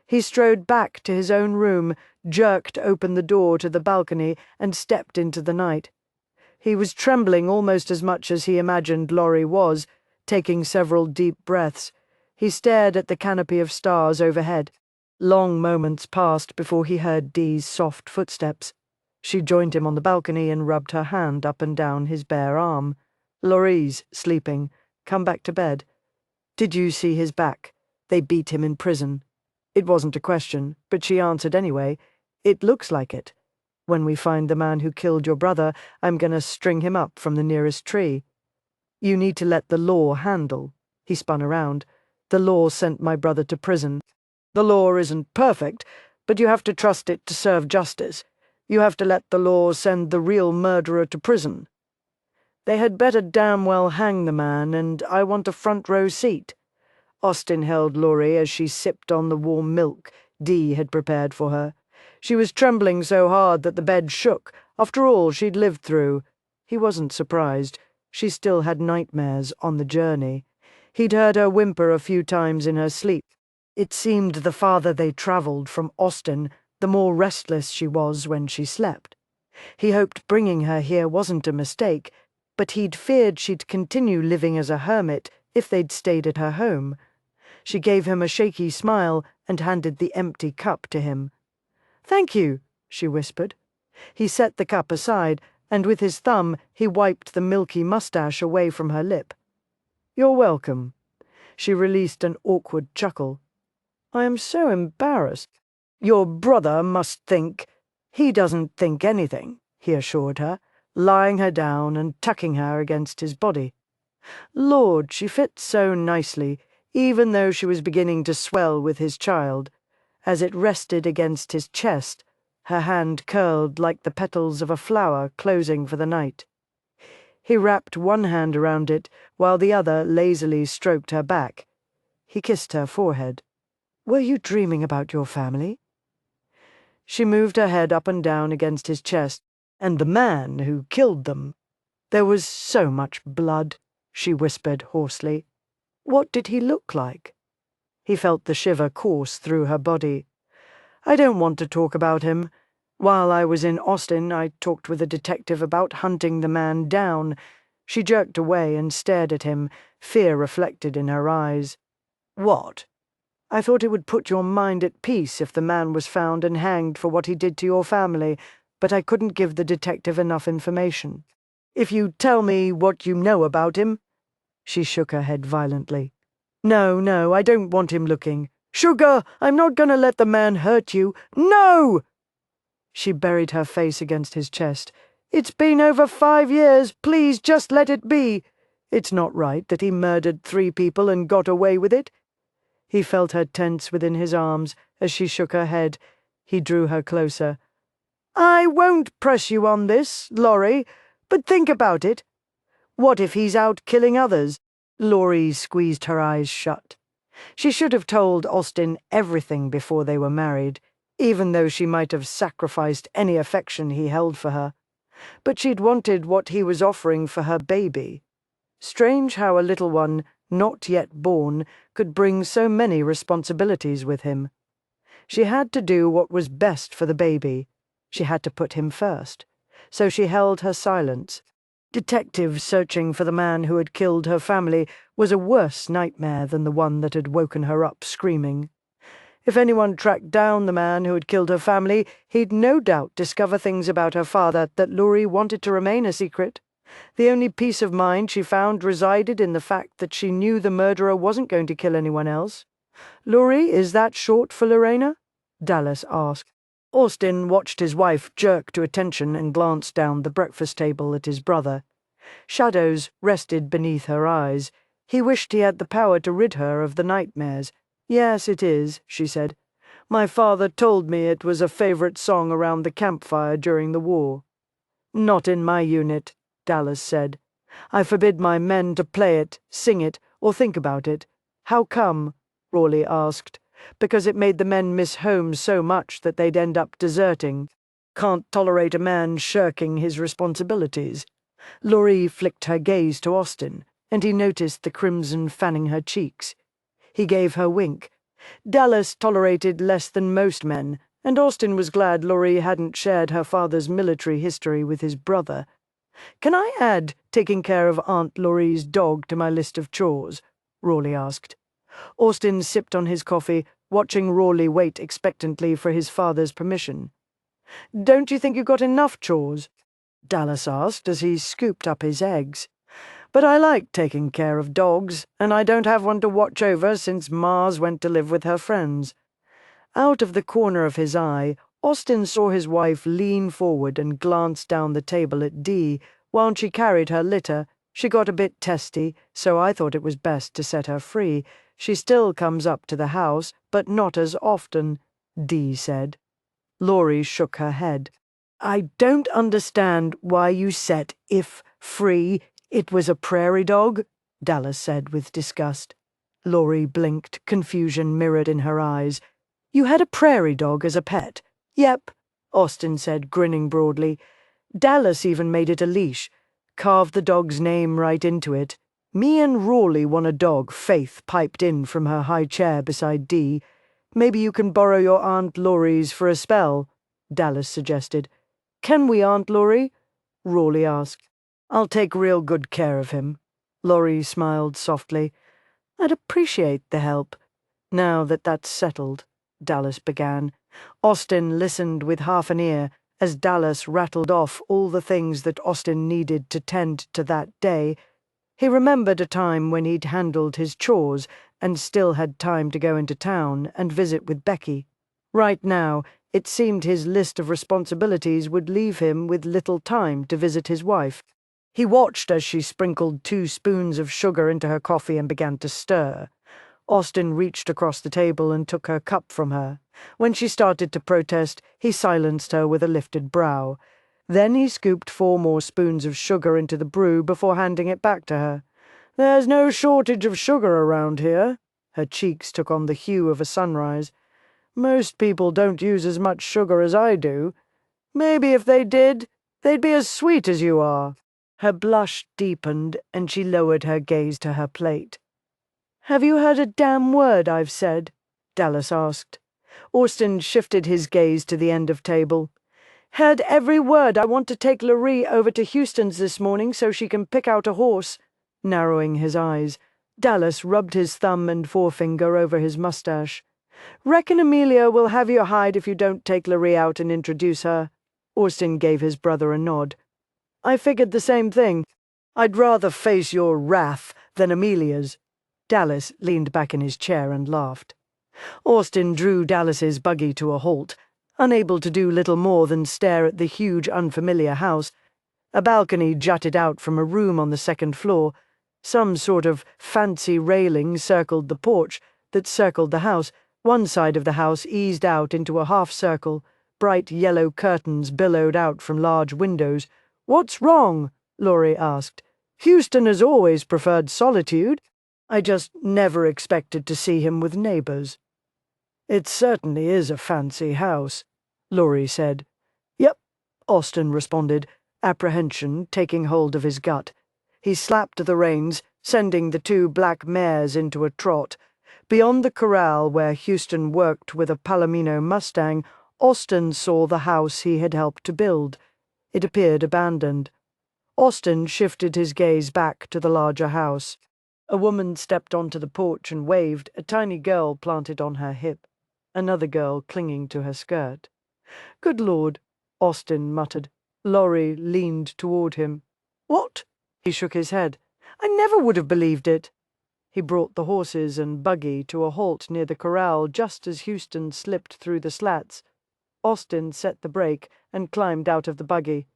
He strode back to his own room, jerked open the door to the balcony, and stepped into the night. He was trembling almost as much as he imagined Laurie was, taking several deep breaths. He stared at the canopy of stars overhead. Long moments passed before he heard Dee's soft footsteps. She joined him on the balcony and rubbed her hand up and down his bare arm. "Laurie's sleeping. Come back to bed." "Did you see his back? They beat him in prison." It wasn't a question, but she answered anyway. "It looks like it. When we find the man who killed your brother, I'm going to string him up from the nearest tree." "You need to let the law handle." He spun around. "The law sent my brother to prison. The law isn't perfect, but you have to trust it to serve justice. You have to let the law send the real murderer to prison." "They had better damn well hang the man, and I want a front-row seat." Austin held Laurie as she sipped on the warm milk Dee had prepared for her. She was trembling so hard that the bed shook. After all she'd lived through. He wasn't surprised. She still had nightmares on the journey. He'd heard her whimper a few times in her sleep. It seemed the farther they travelled from Austin, the more restless she was when she slept. He hoped bringing her here wasn't a mistake, but he'd feared she'd continue living as a hermit if they'd stayed at her home. She gave him a shaky smile and handed the empty cup to him. "Thank you," she whispered. He set the cup aside, and with his thumb he wiped the milky mustache away from her lip. "You're welcome." She released an awkward chuckle. "I am so embarrassed." "Your brother must think—" "He doesn't think anything," he assured her, lying her down and tucking her against his body. Lord, she fit so nicely, even though she was beginning to swell with his child. As it rested against his chest, her hand curled like the petals of a flower closing for the night. He wrapped one hand around it, while the other lazily stroked her back. He kissed her forehead. "Were you dreaming about your family?" She moved her head up and down against his chest. "And the man who killed them. There was so much blood," she whispered hoarsely. "What did he look like?" He felt the shiver course through her body. "I don't want to talk about him. While I was in Austin, I talked with a detective about hunting the man down." She jerked away and stared at him, fear reflected in her eyes. "What?" "I thought it would put your mind at peace if the man was found and hanged for what he did to your family, but I couldn't give the detective enough information." "If you tell me what you know about him—" She shook her head violently. No, I don't want him looking." "Sugar, I'm not going to let the man hurt you. No!" She buried her face against his chest. "It's been over 5 years. Please just let it be. It's not right that he murdered 3 people and got away with it." He felt her tense within his arms as she shook her head. He drew her closer. "I won't press you on this, Laurie, but think about it. What if he's out killing others?" Laurie squeezed her eyes shut. She should have told Austin everything before they were married, even though she might have sacrificed any affection he held for her. But she'd wanted what he was offering for her baby. Strange how a little one, not yet born, could bring so many responsibilities with him. She had to do what was best for the baby. She had to put him first. So she held her silence. Detectives searching for the man who had killed her family was a worse nightmare than the one that had woken her up screaming. If anyone tracked down the man who had killed her family, he'd no doubt discover things about her father that Laurie wanted to remain a secret. The only peace of mind she found resided in the fact that she knew the murderer wasn't going to kill anyone else. "Laurie, is that short for Lorena?" Dallas asked. Austin watched his wife jerk to attention and glanced down the breakfast table at his brother. Shadows rested beneath her eyes. He wished he had the power to rid her of the nightmares. "Yes, it is," she said. "My father told me it was a favorite song around the campfire during the war." "Not in my unit." Dallas said. "I forbid my men to play it, sing it, or think about it." "How come?" Rawley asked. "Because it made the men miss home so much that they'd end up deserting. Can't tolerate a man shirking his responsibilities." Laurie flicked her gaze to Austin, and he noticed the crimson fanning her cheeks. He gave her wink. Dallas tolerated less than most men, and Austin was glad Laurie hadn't shared her father's military history with his brother. "Can I add taking care of Aunt Laurie's dog to my list of chores?" Rawley asked. Austin sipped on his coffee, watching Rawley wait expectantly for his father's permission. "Don't you think you got enough chores?" Dallas asked as he scooped up his eggs. "But I like taking care of dogs, and I don't have one to watch over since Mars went to live with her friends." Out of the corner of his eye, Austin saw his wife lean forward and glance down the table at Dee while she carried her litter. "She got a bit testy, so I thought it was best to set her free. She still comes up to the house, but not as often," Dee said. Laurie shook her head. "I don't understand why you set if free. It was a prairie dog," Dallas said with disgust. Laurie blinked, confusion mirrored in her eyes. "You had a prairie dog as a pet?" "Yep," Austin said, grinning broadly. "Dallas even made it a leash. Carved the dog's name right into it. Me and Rawley want a dog," Faith piped in from her high chair beside Dee. "Maybe you can borrow your Aunt Laurie's for a spell," Dallas suggested. "Can we, Aunt Laurie?" Rawley asked. "I'll take real good care of him." Laurie smiled softly. "I'd appreciate the help." "Now that that's settled," Dallas began. Austin listened with half an ear as Dallas rattled off all the things that Austin needed to tend to that day. He remembered a time when he'd handled his chores and still had time to go into town and visit with Becky. Right now, it seemed his list of responsibilities would leave him with little time to visit his wife. He watched as she sprinkled 2 spoons of sugar into her coffee and began to stir. Austin reached across the table and took her cup from her. When she started to protest, he silenced her with a lifted brow. Then he scooped 4 more spoons of sugar into the brew before handing it back to her. "There's no shortage of sugar around here." Her cheeks took on the hue of a sunrise. "Most people don't use as much sugar as I do. Maybe if they did, they'd be as sweet as you are." Her blush deepened, and she lowered her gaze to her plate. "Have you heard a damn word I've said?" Dallas asked. Austin shifted his gaze to the end of table. "Heard every word. I want to take Laurie over to Houston's this morning so she can pick out a horse." Narrowing his eyes, Dallas rubbed his thumb and forefinger over his mustache. "Reckon Amelia will have you hide if you don't take Laurie out and introduce her." Austin gave his brother a nod. "I figured the same thing. I'd rather face your wrath than Amelia's." Dallas leaned back in his chair and laughed. Austin drew Dallas's buggy to a halt, unable to do little more than stare at the huge unfamiliar house. A balcony jutted out from a room on the 2nd floor. Some sort of fancy railing circled the porch that circled the house. One side of the house eased out into a half-circle. Bright yellow curtains billowed out from large windows. "What's wrong?" Laurie asked. "Houston has always preferred solitude. I just never expected to see him with neighbors." "It certainly is a fancy house," Laurie said. "Yep," Austin responded, apprehension taking hold of his gut. He slapped the reins, sending the 2 black mares into a trot. Beyond the corral where Houston worked with a Palomino Mustang, Austin saw the house he had helped to build. It appeared abandoned. Austin shifted his gaze back to the larger house. A woman stepped onto the porch and waved, a tiny girl planted on her hip, another girl clinging to her skirt. "Good Lord," Austin muttered. Laurie leaned toward him. "What?" He shook his head. "I never would have believed it." He brought the horses and buggy to a halt near the corral just as Houston slipped through the slats. Austin set the brake and climbed out of the buggy.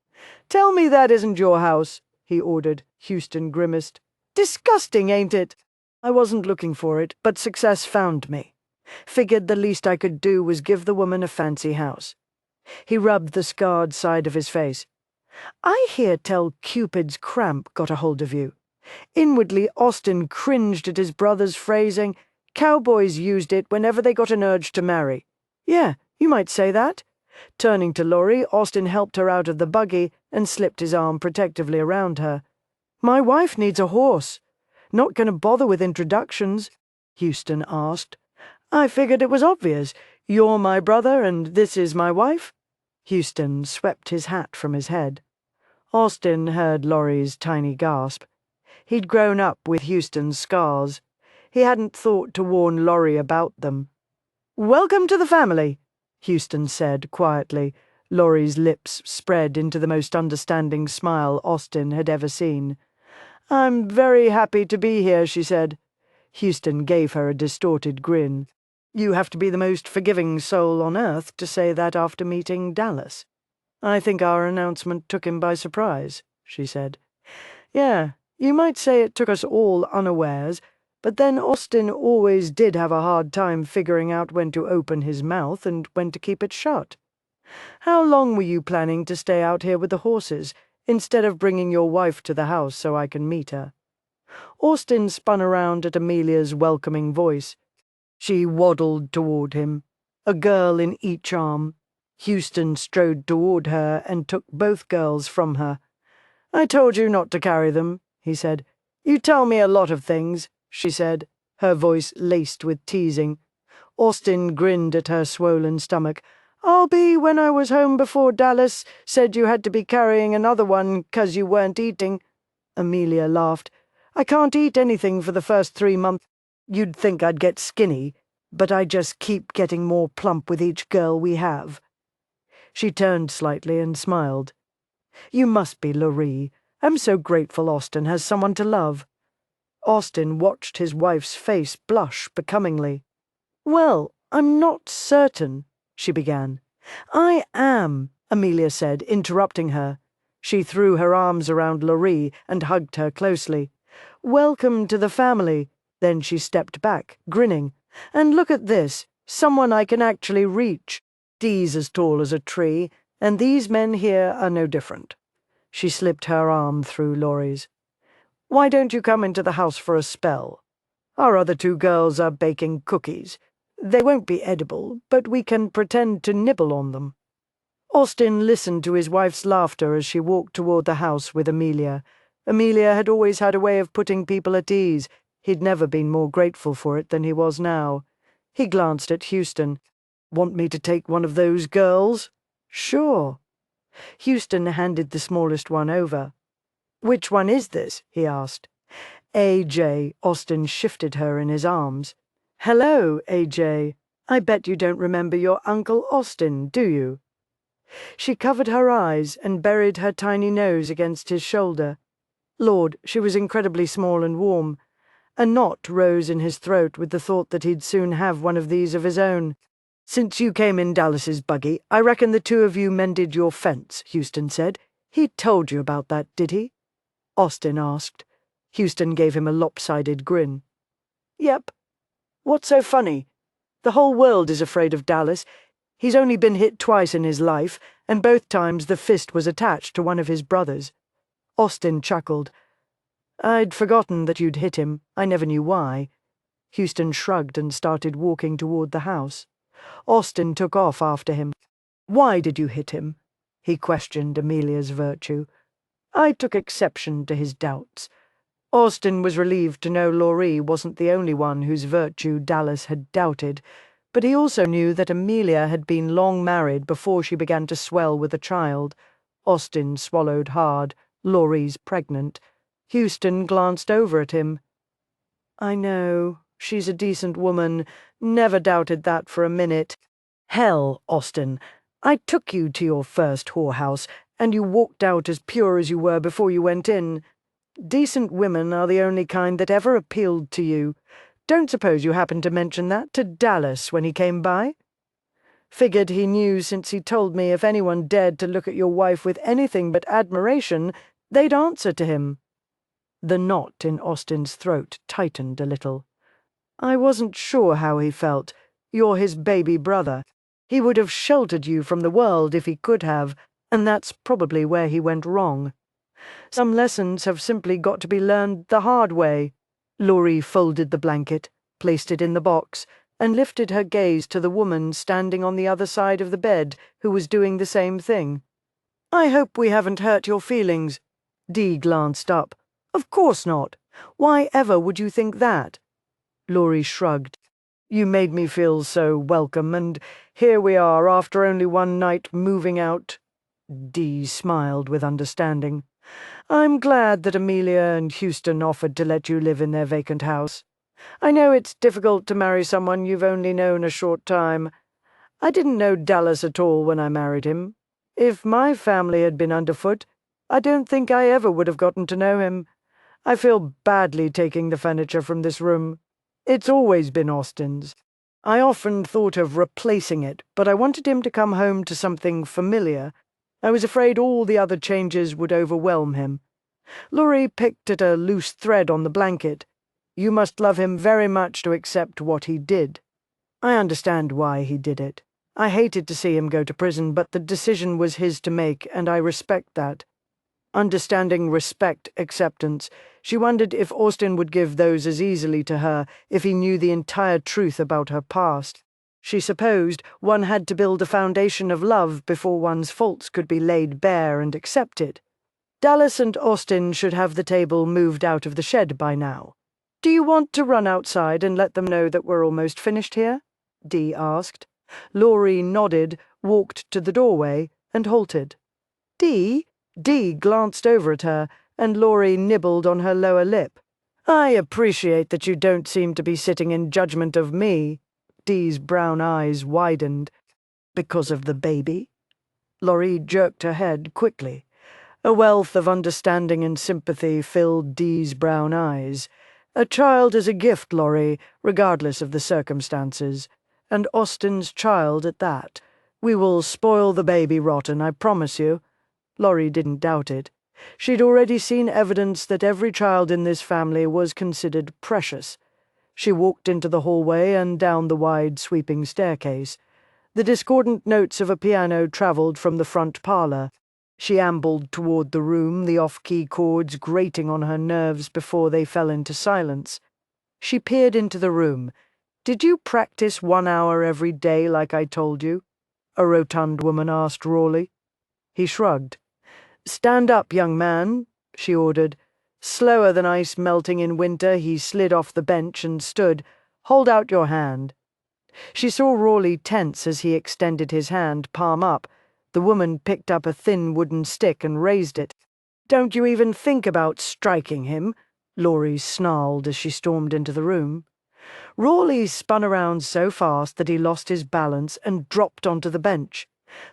"Tell me that isn't your house," he ordered. Houston grimaced. "Disgusting, ain't it?" "I wasn't looking for it, but success found me. Figured the least I could do was give the woman a fancy house." He rubbed the scarred side of his face. I hear tell Cupid's cramp got a hold of you. Inwardly, Austin cringed at his brother's phrasing. Cowboys used it whenever they got an urge to marry. Yeah, you might say that. Turning to Laurie, Austin helped her out of the buggy and slipped his arm protectively around her. My wife needs a horse. Not going to bother with introductions, Houston asked. I figured it was obvious. You're my brother and this is my wife. Houston swept his hat from his head. Austin heard Laurie's tiny gasp. He'd grown up with Houston's scars. He hadn't thought to warn Laurie about them. Welcome to the family, Houston said quietly. Laurie's lips spread into the most understanding smile Austin had ever seen. I'm very happy to be here, she said. Houston gave her a distorted grin. You have to be the most forgiving soul on earth to say that after meeting Dallas. I think our announcement took him by surprise, she said. Yeah, you might say it took us all unawares, but then Austin always did have a hard time figuring out when to open his mouth and when to keep it shut. How long were you planning to stay out here with the horses, instead of bringing your wife to the house so I can meet her? Austin spun around at Amelia's welcoming voice. She waddled toward him, a girl in each arm. Houston strode toward her and took both girls from her. I told you not to carry them, he said. You tell me a lot of things, she said, her voice laced with teasing. Austin grinned at her swollen stomach. I'll be when I was home before Dallas said you had to be carrying another one 'cause you weren't eating. Amelia laughed. I can't eat anything for the first 3 months. You'd think I'd get skinny, but I just keep getting more plump with each girl we have. She turned slightly and smiled. You must be Lorraine. I'm so grateful Austin has someone to love. Austin watched his wife's face blush becomingly. Well, I'm not certain, she began. I am, Amelia said, interrupting her. She threw her arms around Lorraine and hugged her closely. Welcome to the family. Then she stepped back, grinning. And look at this, someone I can actually reach. Dee's as tall as a tree, and these men here are no different. She slipped her arm through Laurie's. Why don't you come into the house for a spell? Our other 2 girls are baking cookies. They won't be edible, but we can pretend to nibble on them. Austin listened to his wife's laughter as she walked toward the house with Amelia. Amelia had always had a way of putting people at ease. He'd never been more grateful for it than he was now. He glanced at Houston. Want me to take one of those girls? Sure. Houston handed the smallest one over. Which one is this? He asked. AJ. Austin shifted her in his arms. Hello, AJ. I bet you don't remember your Uncle Austin, do you? She covered her eyes and buried her tiny nose against his shoulder. Lord, she was incredibly small and warm. A knot rose in his throat with the thought that he'd soon have one of these of his own. Since you came in Dallas's buggy, I reckon the 2 of you mended your fence, Houston said. He told you about that, did he? Austin asked. Houston gave him a lopsided grin. Yep. What's so funny? The whole world is afraid of Dallas. He's only been hit twice in his life, and both times the fist was attached to one of his brothers. Austin chuckled. I'd forgotten that you'd hit him. I never knew why. Houston shrugged and started walking toward the house. Austin took off after him. Why did you hit him? He questioned Amelia's virtue. I took exception to his doubts. Austin was relieved to know Laurie wasn't the only one whose virtue Dallas had doubted, but he also knew that Amelia had been long married before she began to swell with a child. Austin swallowed hard. Laurie's pregnant. Houston glanced over at him. I know. She's a decent woman. Never doubted that for a minute. Hell, Austin, I took you to your first whorehouse, and you walked out as pure as you were before you went in. Decent women are the only kind that ever appealed to you. Don't suppose you happened to mention that to Dallas when he came by? Figured he knew since he told me if anyone dared to look at your wife with anything but admiration, they'd answer to him. The knot in Austin's throat tightened a little. I wasn't sure how he felt. You're his baby brother. He would have sheltered you from the world if he could have. And that's probably where he went wrong. Some lessons have simply got to be learned the hard way. Laurie folded the blanket, placed it in the box, and lifted her gaze to the woman standing on the other side of the bed who was doing the same thing. "I hope we haven't hurt your feelings." Dee glanced up. "Of course not. Why ever would you think that?" Laurie shrugged. "You made me feel so welcome, and here we are after only one night moving out." Dee smiled with understanding. "I'm glad that Amelia and Houston offered to let you live in their vacant house. I know it's difficult to marry someone you've only known a short time. I didn't know Dallas at all when I married him. If my family had been underfoot, I don't think I ever would have gotten to know him. I feel badly taking the furniture from this room. It's always been Austin's. I often thought of replacing it, but I wanted him to come home to something familiar. I was afraid all the other changes would overwhelm him." Laurie picked at a loose thread on the blanket. "You must love him very much to accept what he did." "I understand why he did it. I hated to see him go to prison, but the decision was his to make, and I respect that." Understanding respect acceptance, she wondered if Austin would give those as easily to her if he knew the entire truth about her past. She supposed one had to build a foundation of love before one's faults could be laid bare and accepted. Dallas and Austin should have the table moved out of the shed by now. "Do you want to run outside and let them know that we're almost finished here?" Dee asked. Laurie nodded, walked to the doorway, and halted. "Dee?" Dee glanced over at her, and Laurie nibbled on her lower lip. "I appreciate that you don't seem to be sitting in judgment of me." Dee's brown eyes widened. "Because of the baby?" Laurie jerked her head quickly. A wealth of understanding and sympathy filled Dee's brown eyes. "A child is a gift, Laurie, regardless of the circumstances. And Austin's child at that. We will spoil the baby rotten, I promise you." Laurie didn't doubt it. She'd already seen evidence that every child in this family was considered precious. She walked into the hallway and down the wide, sweeping staircase. The discordant notes of a piano travelled from the front parlour. She ambled toward the room, the off-key chords grating on her nerves before they fell into silence. She peered into the room. "Did you practice 1 hour every day like I told you?" a rotund woman asked rawly. He shrugged. "Stand up, young man," she ordered. Slower than ice melting in winter, he slid off the bench and stood. "Hold out your hand." She saw Rawley tense as he extended his hand, palm up. The woman picked up a thin wooden stick and raised it. "Don't you even think about striking him?" Laurie snarled as she stormed into the room. Rawley spun around so fast that he lost his balance and dropped onto the bench.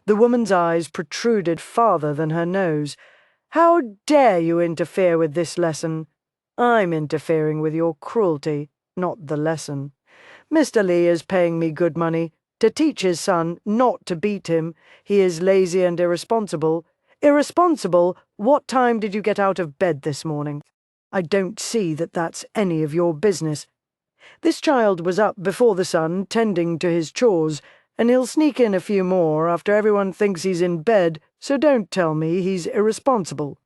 The woman's eyes protruded farther than her nose. "How dare you interfere with this lesson?" "I'm interfering with your cruelty, not the lesson. Mr. Lee is paying me good money to teach his son not to beat him. He is lazy and irresponsible." "Irresponsible? What time did you get out of bed this morning?" "I don't see that that's any of your business. This child was up before the sun, tending to his chores, and he'll sneak in a few more after everyone thinks he's in bed, so don't tell me he's irresponsible."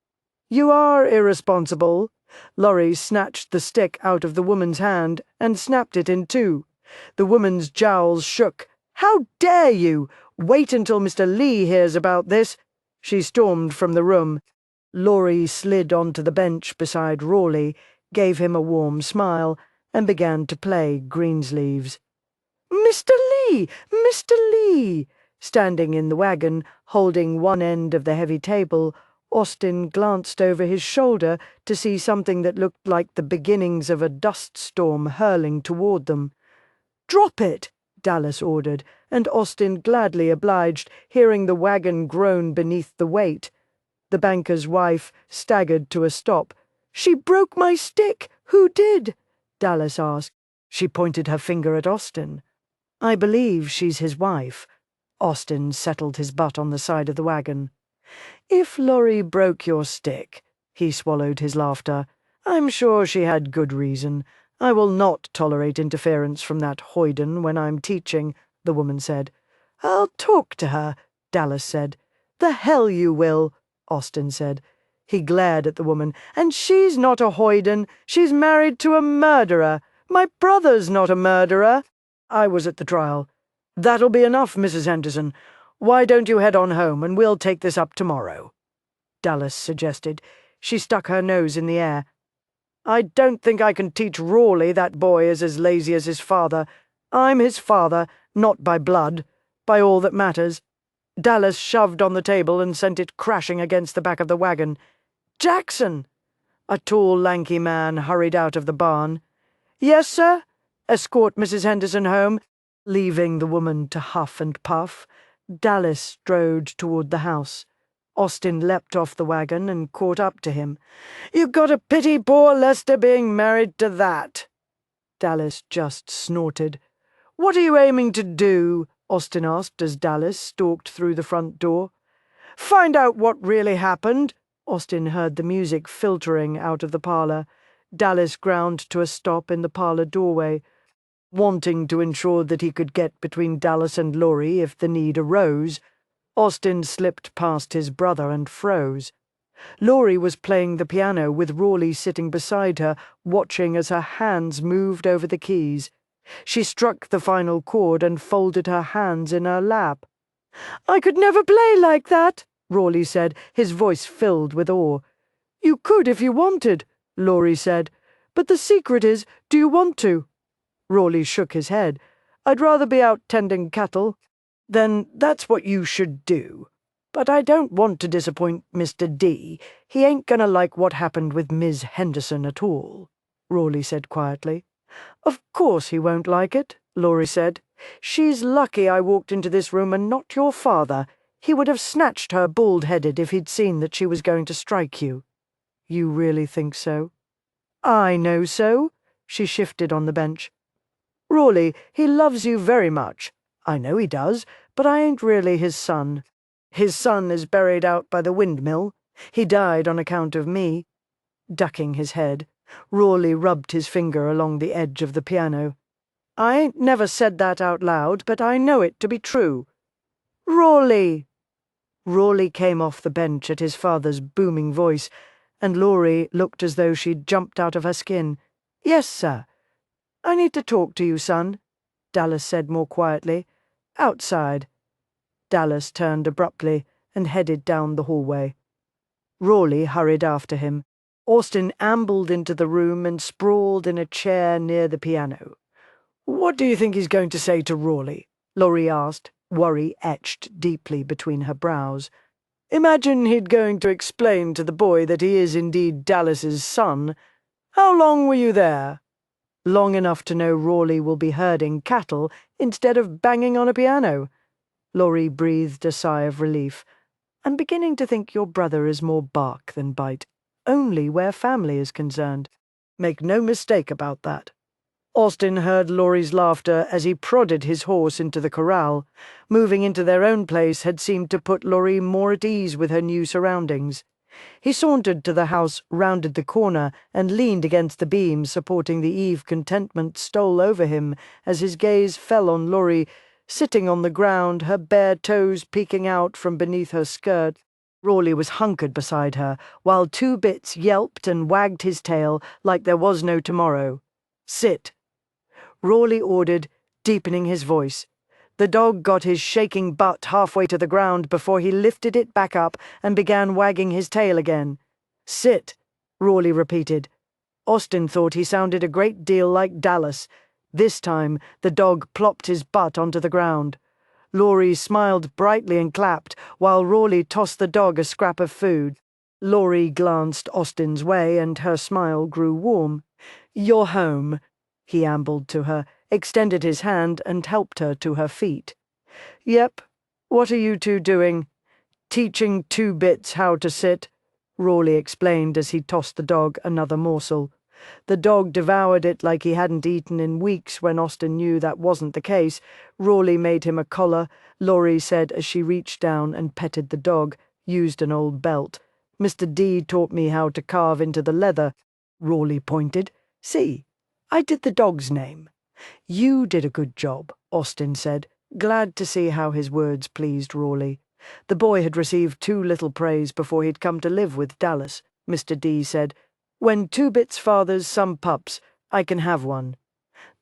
"You are irresponsible." Laurie snatched the stick out of the woman's hand and snapped it in two. The woman's jowls shook. "How dare you? Wait until Mr. Lee hears about this." She stormed from the room. Laurie slid onto the bench beside Rawley, gave him a warm smile, and began to play Greensleeves. "Mr. Lee! Mr. Lee!" Standing in the wagon, holding one end of the heavy table, Austin glanced over his shoulder to see something that looked like the beginnings of a dust storm hurling toward them. "Drop it!" Dallas ordered, and Austin gladly obliged, hearing the wagon groan beneath the weight. The banker's wife staggered to a stop. "She broke my stick! Who did?" Dallas asked. She pointed her finger at Austin. "I believe she's his wife." Austin settled his butt on the side of the wagon. "If Laurie broke your stick," he swallowed his laughter, "I'm sure she had good reason. I will not tolerate interference from that hoyden when I'm teaching," the woman said. "I'll talk to her," Dallas said. "The hell you will," Austin said. He glared at the woman. "And she's not a hoyden. She's married to a murderer. My brother's not a murderer. I was at the trial. That'll be enough, Mrs. Henderson. Why don't you head on home, and we'll take this up tomorrow?" Dallas suggested. She stuck her nose in the air. "I don't think I can teach Rawley that boy is as lazy as his father. I'm his father, not by blood, by all that matters." Dallas shoved on the table and sent it crashing against the back of the wagon. "Jackson!" A tall, lanky man hurried out of the barn. "Yes, sir? Escort Mrs. Henderson home." Leaving the woman to huff and puff, Dallas strode toward the house. Austin leapt off the wagon and caught up to him. "You got to pity poor Lester being married to that." Dallas just snorted. "What are you aiming to do?" Austin asked as Dallas stalked through the front door. "Find out what really happened." Austin heard the music filtering out of the parlor. Dallas ground to a stop in the parlor doorway. Wanting to ensure that he could get between Dallas and Laurie if the need arose, Austin slipped past his brother and froze. Laurie was playing the piano with Rawley sitting beside her, watching as her hands moved over the keys. She struck the final chord and folded her hands in her lap. "I could never play like that," Rawley said, his voice filled with awe. "You could if you wanted," Laurie said. "But the secret is, do you want to?" Rawley shook his head. "I'd rather be out tending cattle." "Then that's what you should do. But I don't want to disappoint Mr. D. He ain't gonna like what happened with Miss Henderson at all," Rawley said quietly. "Of course he won't like it," Laurie said. "She's lucky I walked into this room and not your father. He would have snatched her bald-headed if he'd seen that she was going to strike you." "You really think so?" "I know so." She shifted on the bench. "Rawley, he loves you very much. I know he does, but I ain't really his son. His son is buried out by the windmill. He died on account of me." Ducking his head, Rawley rubbed his finger along the edge of the piano. "I ain't never said that out loud, but I know it to be true." "Rawley!" Rawley came off the bench at his father's booming voice, and Laurie looked as though she'd jumped out of her skin. "Yes, sir." "I need to talk to you, son," Dallas said more quietly. "Outside." Dallas turned abruptly and headed down the hallway. Rawley hurried after him. Austin ambled into the room and sprawled in a chair near the piano. "What do you think he's going to say to Rawley?" Laurie asked, worry etched deeply between her brows. "Imagine he'd going to explain to the boy that he is indeed Dallas's son. How long were you there?" "Long enough to know Rawley will be herding cattle instead of banging on a piano." Laurie breathed a sigh of relief. "I'm beginning to think your brother is more bark than bite, only where family is concerned. Make no mistake about that." Austin heard Laurie's laughter as he prodded his horse into the corral. Moving into their own place had seemed to put Laurie more at ease with her new surroundings. He sauntered to the house, rounded the corner, and leaned against the beam, supporting the eve. Contentment stole over him as his gaze fell on Laurie, sitting on the ground, her bare toes peeking out from beneath her skirt. Rawley was hunkered beside her, while Two Bits yelped and wagged his tail like there was no tomorrow. "Sit," Rawley ordered, deepening his voice. The dog got his shaking butt halfway to the ground before he lifted it back up and began wagging his tail again. "Sit," Rawley repeated. Austin thought he sounded a great deal like Dallas. This time the dog plopped his butt onto the ground. Laurie smiled brightly and clapped, while Rawley tossed the dog a scrap of food. Laurie glanced Austin's way, and her smile grew warm. "You're home." He ambled to her, extended his hand, and helped her to her feet. "Yep. What are you two doing?" "Teaching Two Bits how to sit," Rawley explained as he tossed the dog another morsel. The dog devoured it like he hadn't eaten in weeks. When Austin knew that wasn't the case, Rawley made him a collar, Laurie said as she reached down and petted the dog, used an old belt. "Mr. D taught me how to carve into the leather." Rawley pointed. "See, I did the dog's name." "You did a good job," Austin said, glad to see how his words pleased Rawley. The boy had received too little praise before he'd come to live with Dallas. Mr. D said, "When two bits fathers some pups, I can have one."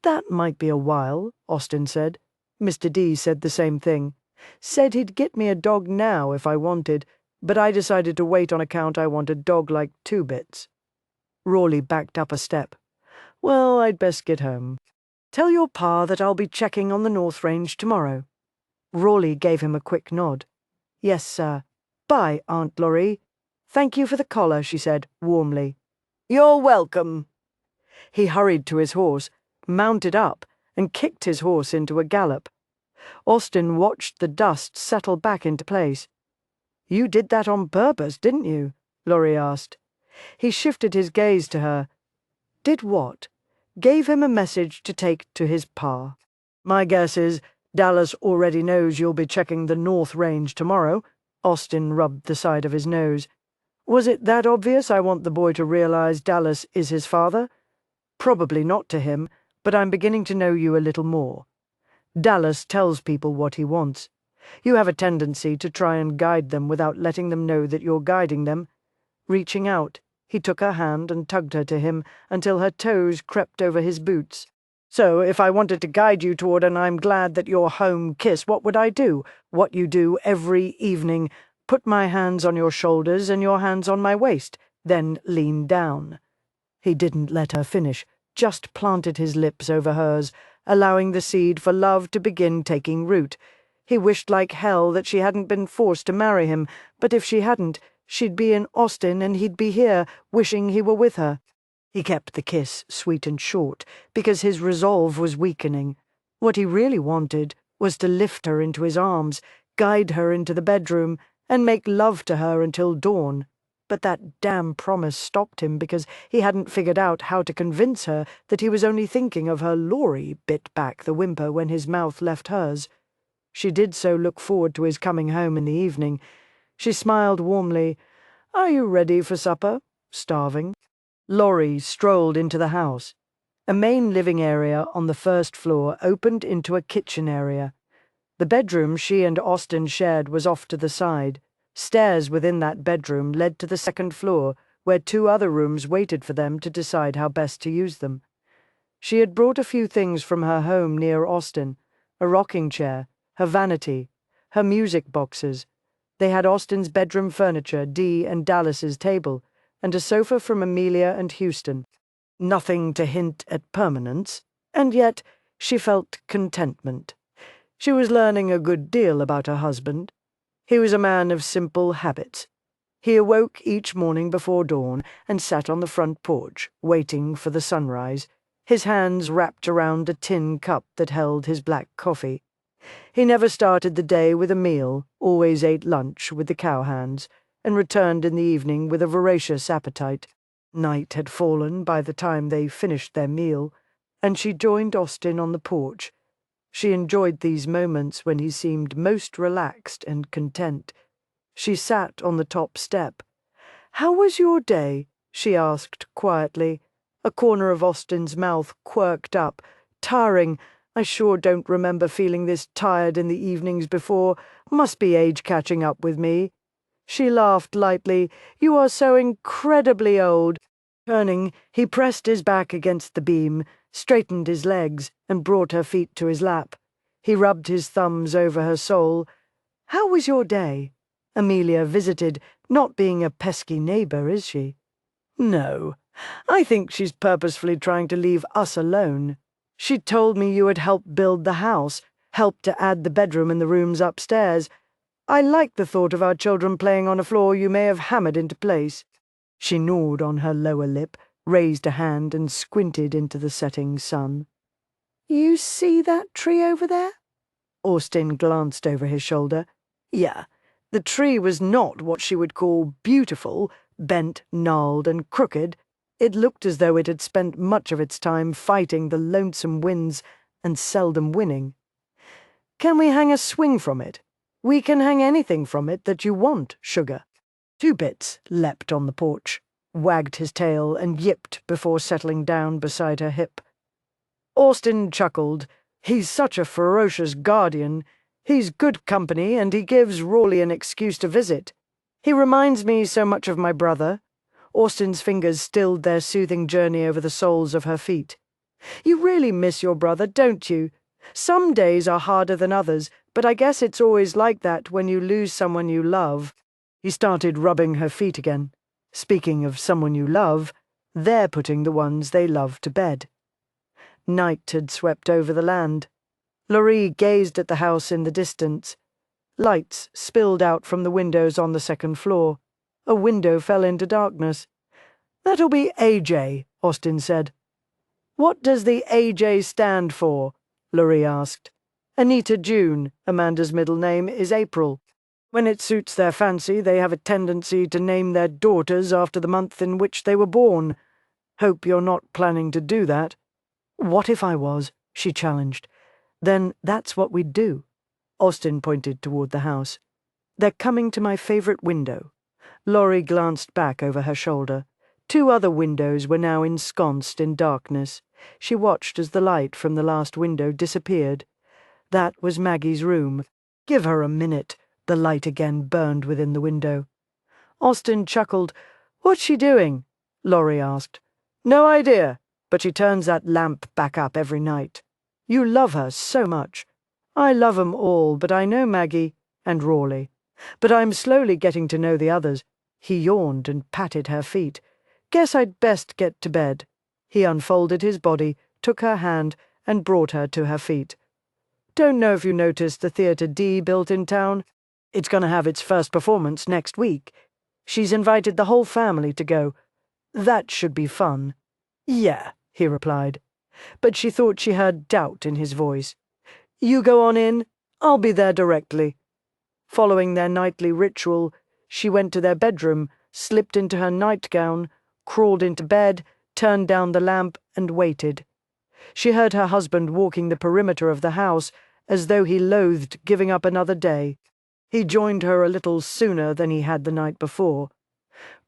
"That might be a while," Austin said. Mr. D said the same thing. Said he'd get me a dog now if I wanted, but I decided to wait on account I want a dog like Two Bits. Rawley backed up a step. "Well, I'd best get home. Tell your pa that I'll be checking on the North Range tomorrow." Rawley gave him a quick nod. "Yes, sir. Bye, Aunt Laurie." "Thank you for the collar," she said warmly. "You're welcome." He hurried to his horse, mounted up, and kicked his horse into a gallop. Austin watched the dust settle back into place. "You did that on purpose, didn't you?" Laurie asked. He shifted his gaze to her. "Did what?" "Gave him a message to take to his pa. My guess is Dallas already knows you'll be checking the North Range tomorrow." Austin rubbed the side of his nose. "Was it that obvious I want the boy to realize Dallas is his father?" "Probably not to him, but I'm beginning to know you a little more. Dallas tells people what he wants. You have a tendency to try and guide them without letting them know that you're guiding them." Reaching out, he took her hand and tugged her to him until her toes crept over his boots. "So if I wanted to guide you toward an I'm glad that you're home kiss, what would I do? What you do every evening. Put my hands on your shoulders and your hands on my waist, then lean down." He didn't let her finish, just planted his lips over hers, allowing the seed for love to begin taking root. He wished like hell that she hadn't been forced to marry him, but if she hadn't, she'd be in Austin and he'd be here, wishing he were with her. He kept the kiss sweet and short, because his resolve was weakening. What he really wanted was to lift her into his arms, guide her into the bedroom, and make love to her until dawn. But that damn promise stopped him because he hadn't figured out how to convince her that he was only thinking of her. Laurie bit back the whimper when his mouth left hers. She did so look forward to his coming home in the evening. She smiled warmly. "Are you ready for supper? Starving?" Laurie strolled into the house. A main living area on the first floor opened into a kitchen area. The bedroom she and Austin shared was off to the side. Stairs within that bedroom led to the second floor, where two other rooms waited for them to decide how best to use them. She had brought a few things from her home near Austin: a rocking chair, her vanity, her music boxes. They had Austin's bedroom furniture, Dee and Dallas's table, and a sofa from Amelia and Houston. Nothing to hint at permanence, and yet she felt contentment. She was learning a good deal about her husband. He was a man of simple habits. He awoke each morning before dawn and sat on the front porch, waiting for the sunrise, his hands wrapped around a tin cup that held his black coffee. He never started the day with a meal, always ate lunch with the cowhands, and returned in the evening with a voracious appetite. Night had fallen by the time they finished their meal, and she joined Austin on the porch. She enjoyed these moments when he seemed most relaxed and content. She sat on the top step. "How was your day?" she asked quietly. A corner of Austin's mouth quirked up. "Tiring. I sure don't remember feeling this tired in the evenings before. Must be age catching up with me." She laughed lightly. "You are so incredibly old." Turning, he pressed his back against the beam, straightened his legs, and brought her feet to his lap. He rubbed his thumbs over her sole. "How was your day? Amelia visited, not being a pesky neighbor, is she?" "No. I think she's purposefully trying to leave us alone. She told me you had helped build the house, helped to add the bedroom and the rooms upstairs. I like the thought of our children playing on a floor you may have hammered into place." She gnawed on her lower lip, raised a hand, and squinted into the setting sun. "You see that tree over there?" Austin glanced over his shoulder. Yeah, the tree was not what she would call beautiful, bent, gnarled, and crooked. It looked as though it had spent much of its time fighting the lonesome winds and seldom winning. "Can we hang a swing from it?" "We can hang anything from it that you want, sugar." Two Bits leapt on the porch, wagged his tail, and yipped before settling down beside her hip. Austin chuckled. "He's such a ferocious guardian. He's good company, and he gives Rawley an excuse to visit. He reminds me so much of my brother. Austen's fingers stilled their soothing journey over the soles of her feet. You really miss your brother, don't you? Some days are harder than others, but I guess it's always like that when you lose someone you love. He started rubbing her feet again. Speaking of someone you love, they're putting the ones they love to bed. Night had swept over the land. Laurie gazed at the house in the distance. Lights spilled out from the windows on the second floor. A window fell into darkness. "That'll be AJ," Austen said. "What does the AJ stand for?" Laurie asked. Anita June, Amanda's middle name, is April. When it suits their fancy, they have a tendency to name their daughters after the month in which they were born. Hope you're not planning to do that. What if I was? She challenged. Then that's what we'd do. Austen pointed toward the house. They're coming to my favorite window. Laurie glanced back over her shoulder. 2 other windows were now ensconced in darkness. She watched as the light from the last window disappeared. That was Maggie's room. Give her a minute. The light again burned within the window. Austen chuckled. "What's she doing?" Laurie asked. "No idea, but she turns that lamp back up every night. You love her so much. I love 'em all, but I know Maggie and Rawley. But I'm slowly getting to know the others." He yawned and patted her feet. "Guess I'd best get to bed." He unfolded his body, took her hand, and brought her to her feet. "Don't know if you noticed the Theatre D built in town. It's going to have its first performance next week. She's invited the whole family to go. That should be fun." "Yeah," he replied. But she thought she heard doubt in his voice. "You go on in. I'll be there directly." Following their nightly ritual, she went to their bedroom, slipped into her nightgown, crawled into bed, turned down the lamp, and waited. She heard her husband walking the perimeter of the house, as though he loathed giving up another day. He joined her a little sooner than he had the night before.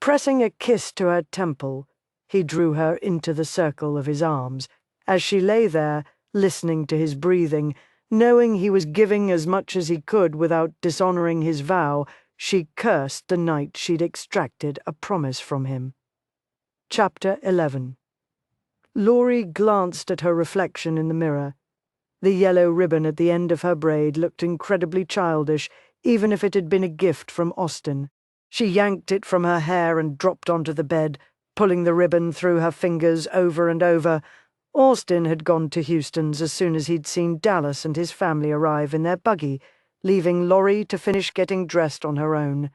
Pressing a kiss to her temple, he drew her into the circle of his arms. As she lay there, listening to his breathing, knowing he was giving as much as he could without dishonoring his vow, she cursed the night she'd extracted a promise from him. Chapter 11. Laurie glanced at her reflection in the mirror. The yellow ribbon at the end of her braid looked incredibly childish, even if it had been a gift from Austen. She yanked it from her hair and dropped onto the bed, pulling the ribbon through her fingers over and over. Austen had gone to Houston's as soon as he'd seen Dallas and his family arrive in their buggy, leaving Laurie to finish getting dressed on her own.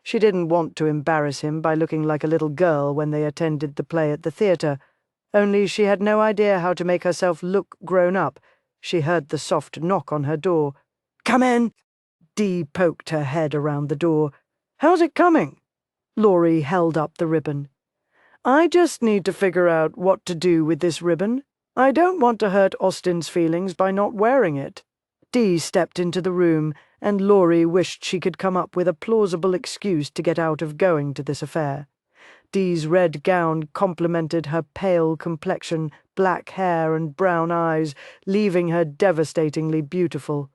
She didn't want to embarrass him by looking like a little girl when they attended the play at the theatre, only she had no idea how to make herself look grown up. She heard the soft knock on her door. "Come in!" Dee poked her head around the door. "How's it coming?" Laurie held up the ribbon. "I just need to figure out what to do with this ribbon. I don't want to hurt Austen's feelings by not wearing it." Dee stepped into the room, and Laurie wished she could come up with a plausible excuse to get out of going to this affair. Dee's red gown complemented her pale complexion, black hair, and brown eyes, leaving her devastatingly beautiful.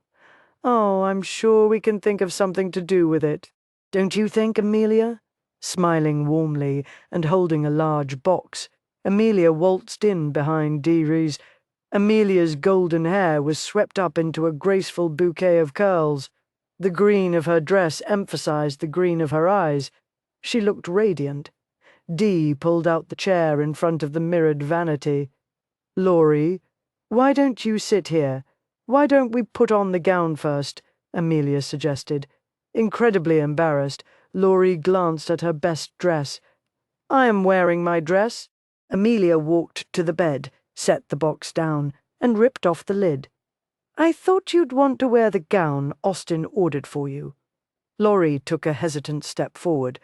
"Oh, I'm sure we can think of something to do with it. Don't you think, Amelia?" Smiling warmly and holding a large box, Amelia waltzed in behind Deary's. Amelia's golden hair was swept up into a graceful bouquet of curls. The green of her dress emphasized the green of her eyes. She looked radiant. Dee pulled out the chair in front of the mirrored vanity. "Laurie, why don't you sit here? Why don't we put on the gown first?" Amelia suggested. Incredibly embarrassed, Laurie glanced at her best dress. "I am wearing my dress." Amelia walked to the bed, set the box down, and ripped off the lid. "I thought you'd want to wear the gown Austen ordered for you." Laurie took a hesitant step forward.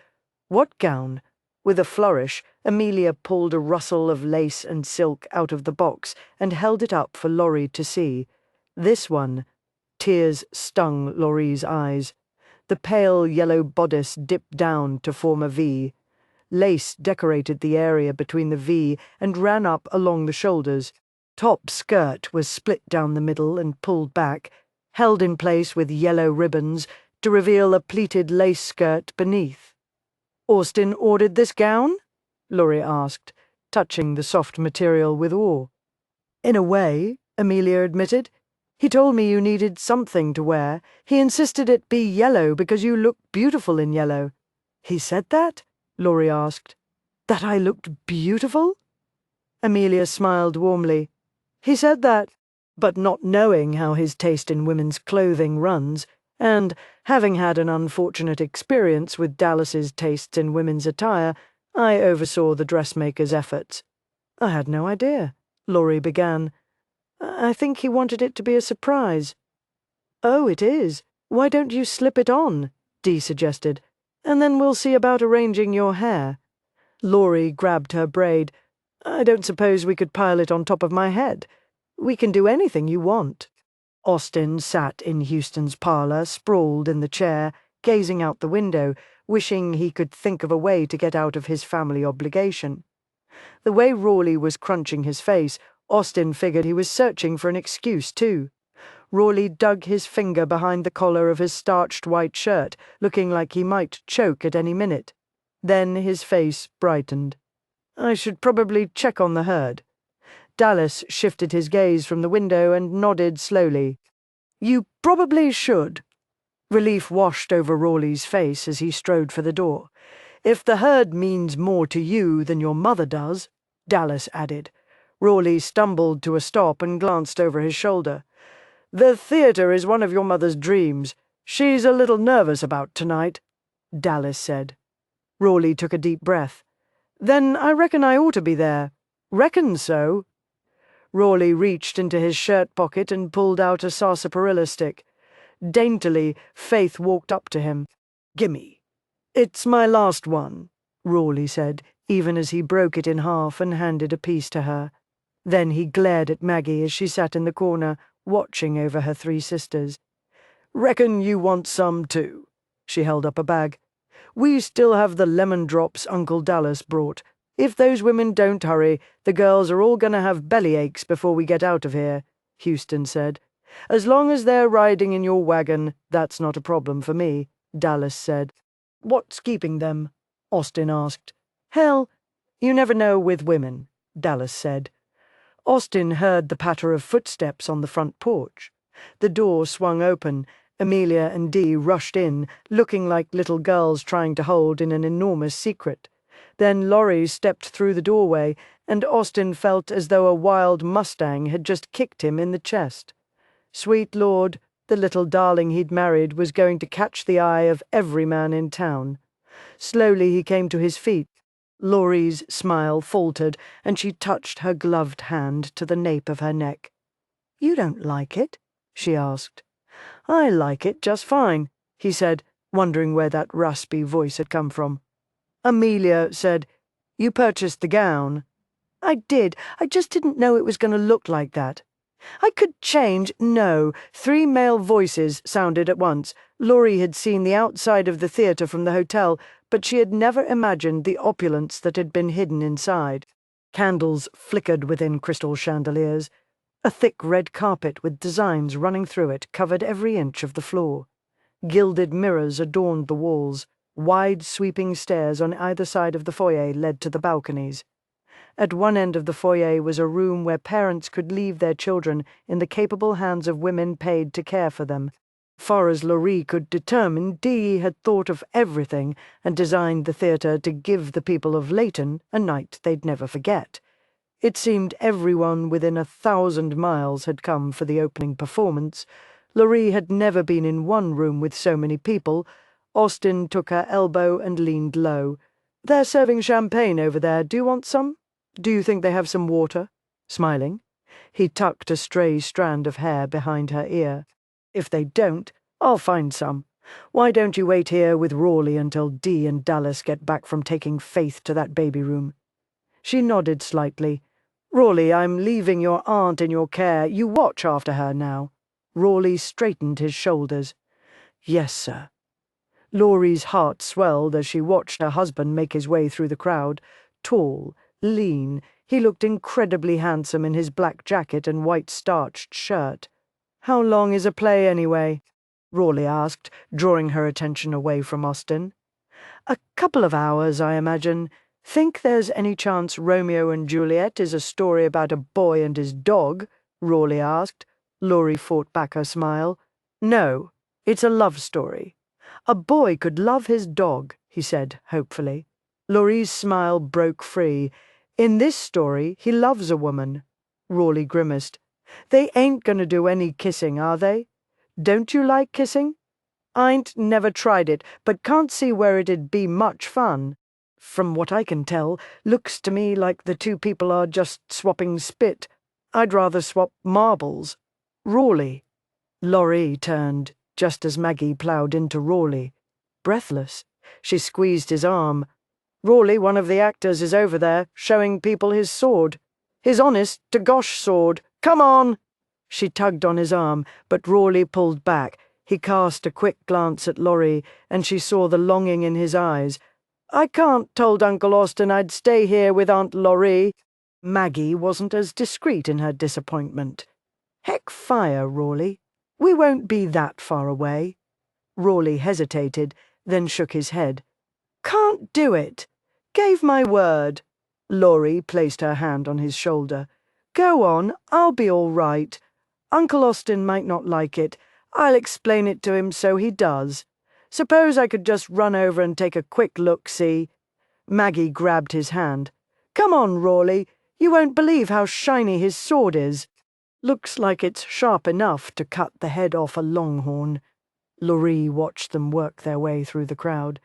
"What gown?" With a flourish, Amelia pulled a rustle of lace and silk out of the box and held it up for Laurie to see. "This one." Tears stung Laurie's eyes. The pale yellow bodice dipped down to form a V. Lace decorated the area between the V and ran up along the shoulders. Top skirt was split down the middle and pulled back. held in place with yellow ribbons to reveal a pleated lace skirt beneath. "Austin ordered this gown?" Laurie asked, touching the soft material with awe. "In a way," Amelia admitted. "He told me you needed something to wear. He insisted it be yellow because you look beautiful in yellow." "He said that?" Laurie asked. "That I looked beautiful?" Amelia smiled warmly. "He said that, but not knowing how his taste in women's clothing runs, and having had an unfortunate experience with Dallas's tastes in women's attire, I oversaw the dressmaker's efforts." "I had no idea," Laurie began. "I think he wanted it to be a surprise." "Oh, it is. Why don't you slip it on?" Dee suggested. "And then we'll see about arranging your hair." Laurie grabbed her braid. "I don't suppose we could pile it on top of my head. We can do anything you want." Austin sat in Houston's parlor, sprawled in the chair, gazing out the window, wishing he could think of a way to get out of his family obligation. The way Rawley was crunching his face, Austin figured he was searching for an excuse, too. Rawley dug his finger behind the collar of his starched white shirt, looking like he might choke at any minute. Then his face brightened. "I should probably check on the herd." Dallas shifted his gaze from the window and nodded slowly. "You probably should." Relief washed over Rawley's face as he strode for the door. "If the herd means more to you than your mother does," Dallas added. Rawley stumbled to a stop and glanced over his shoulder. "The theater is one of your mother's dreams. She's a little nervous about tonight," Dallas said. Rawley took a deep breath. "Then I reckon I ought to be there." "Reckon so?" Rawley reached into his shirt pocket and pulled out a sarsaparilla stick. Daintily, Faith walked up to him. "Gimme." "It's my last one," Rawley said, even as he broke it in half and handed a piece to her. Then he glared at Maggie as she sat in the corner, watching over her three sisters. "Reckon you want some, too." She held up a bag. "We still have the lemon drops Uncle Dallas brought. If those women don't hurry, the girls are all going to have bellyaches before we get out of here," Houston said. "As long as they're riding in your wagon, that's not a problem for me," Dallas said. "What's keeping them?" Austin asked. "Hell, you never know with women," Dallas said. Austin heard the patter of footsteps on the front porch. The door swung open. Amelia and Dee rushed in, looking like little girls trying to hold in an enormous secret. Then Laurie stepped through the doorway, and Austin felt as though a wild mustang had just kicked him in the chest. Sweet Lord, the little darling he'd married was going to catch the eye of every man in town. Slowly he came to his feet. Laurie's smile faltered, and she touched her gloved hand to the nape of her neck. "You don't like it?" she asked. "I like it just fine," he said, wondering where that raspy voice had come from. Amelia said, "You purchased the gown." "I did. I just didn't know it was going to look like that." "I could change—" No, three male voices sounded at once. Laurie had seen the outside of the theater from the hotel, but she had never imagined the opulence that had been hidden inside. Candles flickered within crystal chandeliers. A thick red carpet with designs running through it covered every inch of the floor. Gilded mirrors adorned the walls. Wide sweeping stairs on either side of the foyer led to the balconies. At one end of the foyer was a room where parents could leave their children in the capable hands of women paid to care for them. Far as Laurie could determine, Dee had thought of everything and designed the theater to give the people of Leighton a night they'd never forget. It seemed everyone within 1,000 miles had come for the opening performance. Laurie had never been in one room with so many people. Austin took her elbow and leaned low. "They're serving champagne over there. Do you want some? Do you think they have some water?" Smiling, he tucked a stray strand of hair behind her ear. "If they don't, I'll find some. Why don't you wait here with Rawley until Dee and Dallas get back from taking Faith to that baby room?" She nodded slightly. "Rawley, I'm leaving your aunt in your care. You watch after her now." Rawley straightened his shoulders. "Yes, sir." Laurie's heart swelled as she watched her husband make his way through the crowd. Tall, lean, he looked incredibly handsome in his black jacket and white starched shirt. How long is a play anyway? Rawley asked, drawing her attention away from Austen. A couple of hours, I imagine. Think there's any chance Romeo and Juliet is a story about a boy and his dog? Rawley asked. Laurie fought back her smile. No, it's a love story. A boy could love his dog, he said hopefully. Laurie's smile broke free. In this story, he loves a woman. Rawley grimaced. They ain't gonna do any kissing, are they? Don't you like kissing? Ain't never tried it, but can't see where it'd be much fun. From what I can tell, looks to me like the two people are just swapping spit. I'd rather swap marbles. Rawley. Laurie turned, just as Maggie ploughed into Rawley. Breathless, she squeezed his arm. Rawley, one of the actors, is over there, showing people his sword. His honest-to-gosh sword. Come on! She tugged on his arm, but Rawley pulled back. He cast a quick glance at Laurie, and she saw the longing in his eyes. I can't told Uncle Austen I'd stay here with Aunt Laurie. Maggie wasn't as discreet in her disappointment. Heck fire, Rawley. We won't be that far away. Rawley hesitated, then shook his head. Can't do it. Gave my word. Laurie placed her hand on his shoulder. Go on, I'll be all right. Uncle Austen might not like it. I'll explain it to him so he does. Suppose I could just run over and take a quick look-see. Maggie grabbed his hand. Come on, Rawley. You won't believe how shiny his sword is. Looks like it's sharp enough to cut the head off a longhorn. Laurie watched them work their way through the crowd.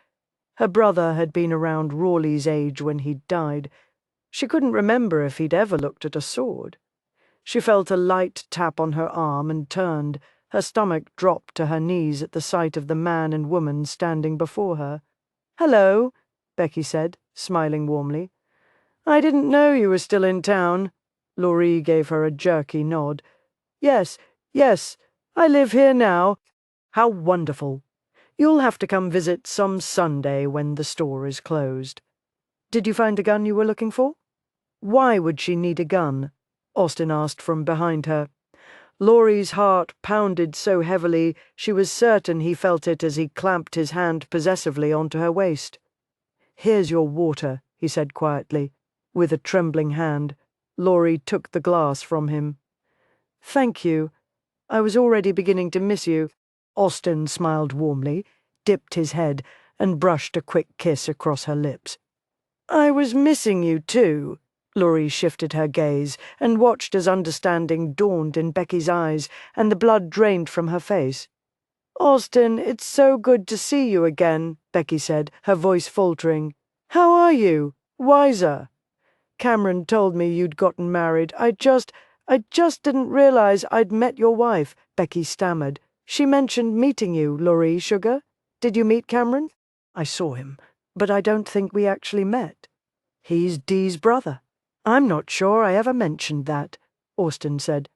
Her brother had been around Rawley's age when he'd died. She couldn't remember if he'd ever looked at a sword. She felt a light tap on her arm and turned. Her stomach dropped to her knees at the sight of the man and woman standing before her. Hello, Becky said, smiling warmly. I didn't know you were still in town. Laurie gave her a jerky nod. Yes, I live here now. How wonderful. You'll have to come visit some Sunday when the store is closed. Did you find the gun you were looking for? Why would she need a gun? Austen asked from behind her. Laurie's heart pounded so heavily she was certain he felt it as he clamped his hand possessively onto her waist. Here's your water, he said quietly. With a trembling hand, Laurie took the glass from him. Thank you. I was already beginning to miss you. Austen smiled warmly, dipped his head, and brushed a quick kiss across her lips. I was missing you too. Laurie shifted her gaze and watched as understanding dawned in Becky's eyes and the blood drained from her face. Austen, it's so good to see you again, Becky said, her voice faltering. How are you? Wiser. Cameron told me you'd gotten married. I just didn't realize I'd met your wife, Becky stammered. She mentioned meeting you, Laurie, sugar. Did you meet Cameron? I saw him, but I don't think we actually met. He's Dee's brother. I'm not sure I ever mentioned that, Austen said.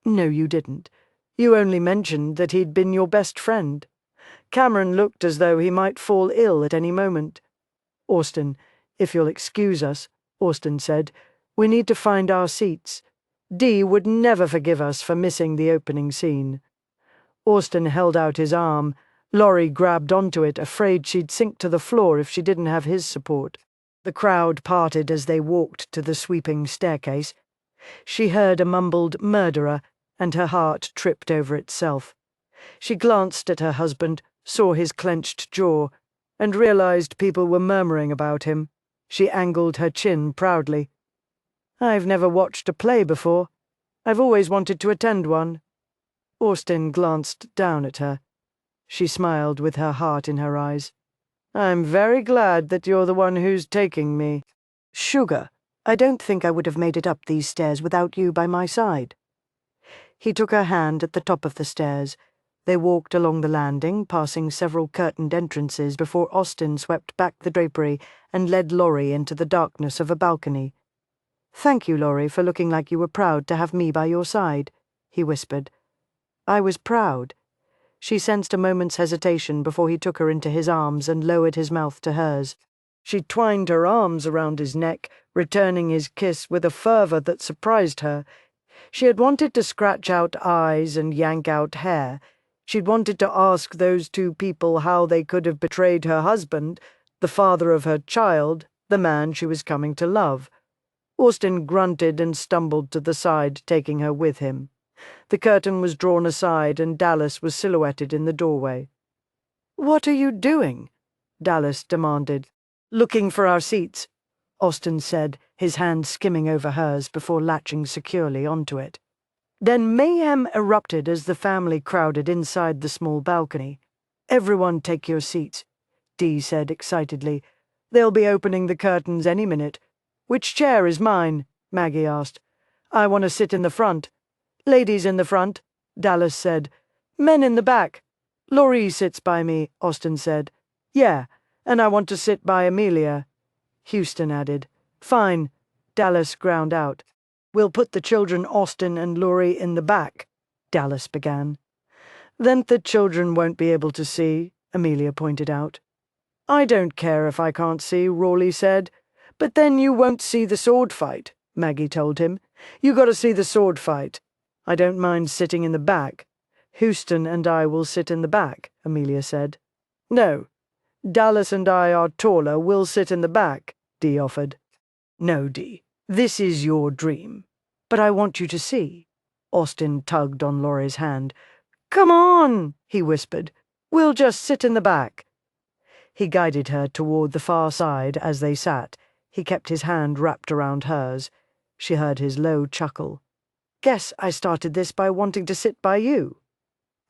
No, you didn't. You only mentioned that he'd been your best friend. Cameron looked as though he might fall ill at any moment. Austen, if you'll excuse us, Austen said, we need to find our seats. Dee would never forgive us for missing the opening scene. Austen held out his arm. Laurie grabbed onto it, afraid she'd sink to the floor if she didn't have his support. The crowd parted as they walked to the sweeping staircase. She heard a mumbled murderer, and her heart tripped over itself. She glanced at her husband, saw his clenched jaw, and realized people were murmuring about him. She angled her chin proudly. I've never watched a play before. I've always wanted to attend one. Austen glanced down at her. She smiled with her heart in her eyes. I'm very glad that you're the one who's taking me. Sugar, I don't think I would have made it up these stairs without you by my side. He took her hand at the top of the stairs. They walked along the landing, passing several curtained entrances before Austen swept back the drapery and led Laurie into the darkness of a balcony. Thank you, Laurie, for looking like you were proud to have me by your side, he whispered. I was proud. She sensed a moment's hesitation before he took her into his arms and lowered his mouth to hers. She twined her arms around his neck, returning his kiss with a fervour that surprised her. She had wanted to scratch out eyes and yank out hair. She'd wanted to ask those two people how they could have betrayed her husband, the father of her child, the man she was coming to love. Austin grunted and stumbled to the side, taking her with him. The curtain was drawn aside and Dallas was silhouetted in the doorway. "What are you doing?" Dallas demanded. "Looking for our seats," Austin said, his hand skimming over hers before latching securely onto it. Then mayhem erupted as the family crowded inside the small balcony. "Everyone take your seats," Dee said excitedly. "They'll be opening the curtains any minute." "Which chair is mine?" Maggie asked. "I want to sit in the front." "Ladies in the front," Dallas said. "Men in the back." "Laurie sits by me," Austin said. "Yeah, and I want to sit by Amelia," Houston added. "Fine," Dallas ground out. "We'll put the children Austin and Laurie in the back," Dallas began. "Then the children won't be able to see," Amelia pointed out. "I don't care if I can't see," Rawley said. "But then you won't see the sword fight," Maggie told him. "You got to see the sword fight." "I don't mind sitting in the back." "Houston and I will sit in the back," Amelia said. "No. Dallas and I are taller, we'll sit in the back," Dee offered. "No, Dee. This is your dream. But I want you to see." Austin tugged on Laurie's hand. "Come on," he whispered. "We'll just sit in the back." He guided her toward the far side as they sat. He kept his hand wrapped around hers. She heard his low chuckle. "Guess I started this by wanting to sit by you."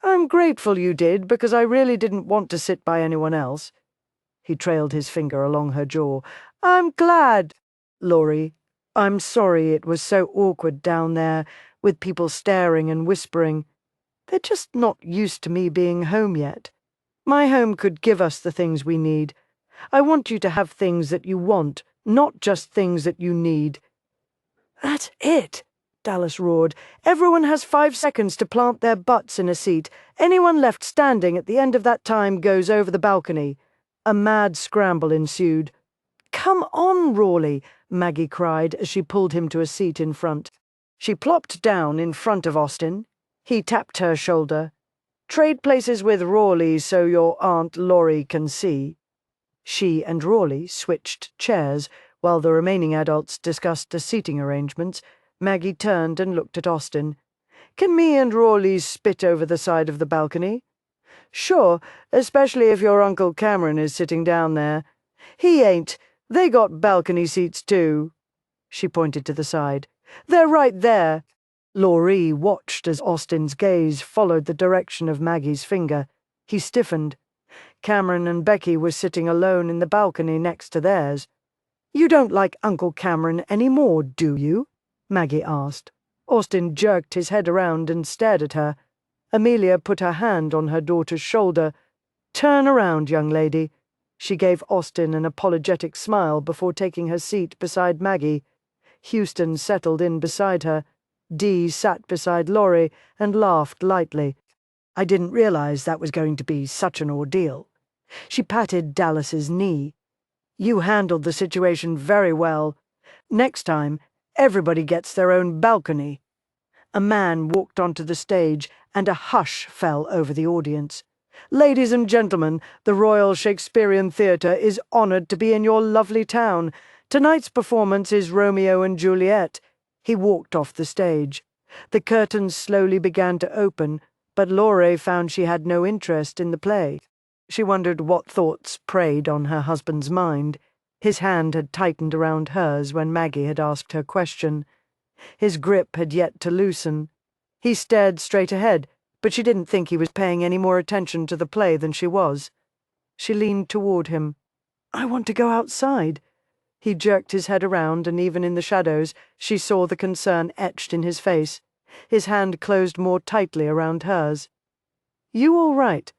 "I'm grateful you did, because I really didn't want to sit by anyone else." He trailed his finger along her jaw. "I'm glad, Laurie. I'm sorry it was so awkward down there, with people staring and whispering. They're just not used to me being home yet. My home could give us the things we need. I want you to have things that you want, not just things that you need." "That's it," Dallas roared. "Everyone has 5 seconds to plant their butts in a seat. Anyone left standing at the end of that time goes over the balcony." A mad scramble ensued. "Come on, Rawley," Maggie cried as she pulled him to a seat in front. She plopped down in front of Austin. He tapped her shoulder. "Trade places with Rawley so your Aunt Laurie can see." She and Rawley switched chairs while the remaining adults discussed the seating arrangements. Maggie turned and looked at Austin. "Can me and Rawley spit over the side of the balcony?" "Sure, especially if your Uncle Cameron is sitting down there." "He ain't. They got balcony seats too." She pointed to the side. "They're right there." Laurie watched as Austin's gaze followed the direction of Maggie's finger. He stiffened. Cameron and Becky were sitting alone in the balcony next to theirs. "You don't like Uncle Cameron any more, do you?" Maggie asked. Austin jerked his head around and stared at her. Amelia put her hand on her daughter's shoulder. "Turn around, young lady." She gave Austin an apologetic smile before taking her seat beside Maggie. Houston settled in beside her. Dee sat beside Laurie and laughed lightly. "I didn't realize that was going to be such an ordeal." She patted Dallas's knee. "You handled the situation very well. Next time, everybody gets their own balcony." A man walked onto the stage, and a hush fell over the audience. "Ladies and gentlemen, the Royal Shakespearean Theatre is honored to be in your lovely town. Tonight's performance is Romeo and Juliet." He walked off the stage. The curtains slowly began to open, but Laurie found she had no interest in the play. She wondered what thoughts preyed on her husband's mind. His hand had tightened around hers when Maggie had asked her question. His grip had yet to loosen. He stared straight ahead, but she didn't think he was paying any more attention to the play than she was. She leaned toward him. "I want to go outside." He jerked his head around, and even in the shadows, she saw the concern etched in his face. His hand closed more tightly around hers. "You all right?"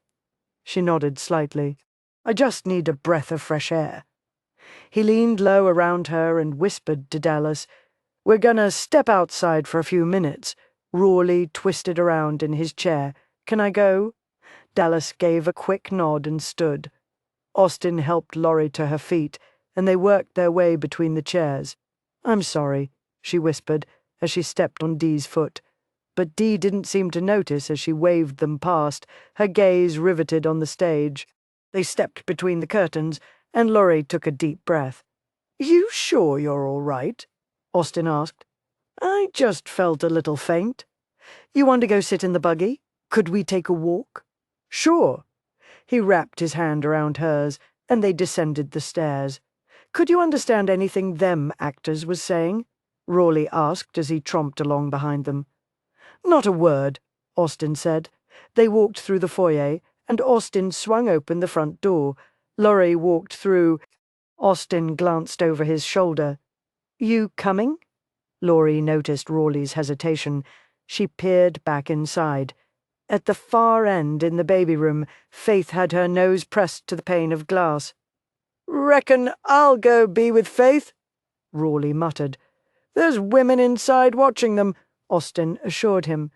She nodded slightly. "I just need a breath of fresh air." He leaned low around her and whispered to Dallas, "We're gonna step outside for a few minutes." Rawley twisted around in his chair. "Can I go?" Dallas gave a quick nod and stood. Austin helped Laurie to her feet, and they worked their way between the chairs. "I'm sorry," she whispered, as she stepped on Dee's foot, but Dee didn't seem to notice as she waved them past, her gaze riveted on the stage. They stepped between the curtains, and Laurie took a deep breath. "You sure you're all right?" Austin asked. "I just felt a little faint. You want to go sit in the buggy? Could we take a walk?" "Sure." He wrapped his hand around hers, and they descended the stairs. "Could you understand anything them actors was saying?" Rawley asked as he tromped along behind them. "Not a word," Austin said. They walked through the foyer, and Austin swung open the front door. Laurie walked through. Austin glanced over his shoulder. "You coming?" Laurie noticed Rawley's hesitation. She peered back inside. At the far end in the baby room, Faith had her nose pressed to the pane of glass. "Reckon I'll go be with Faith," Rawley muttered. "There's women inside watching them," Austin assured him.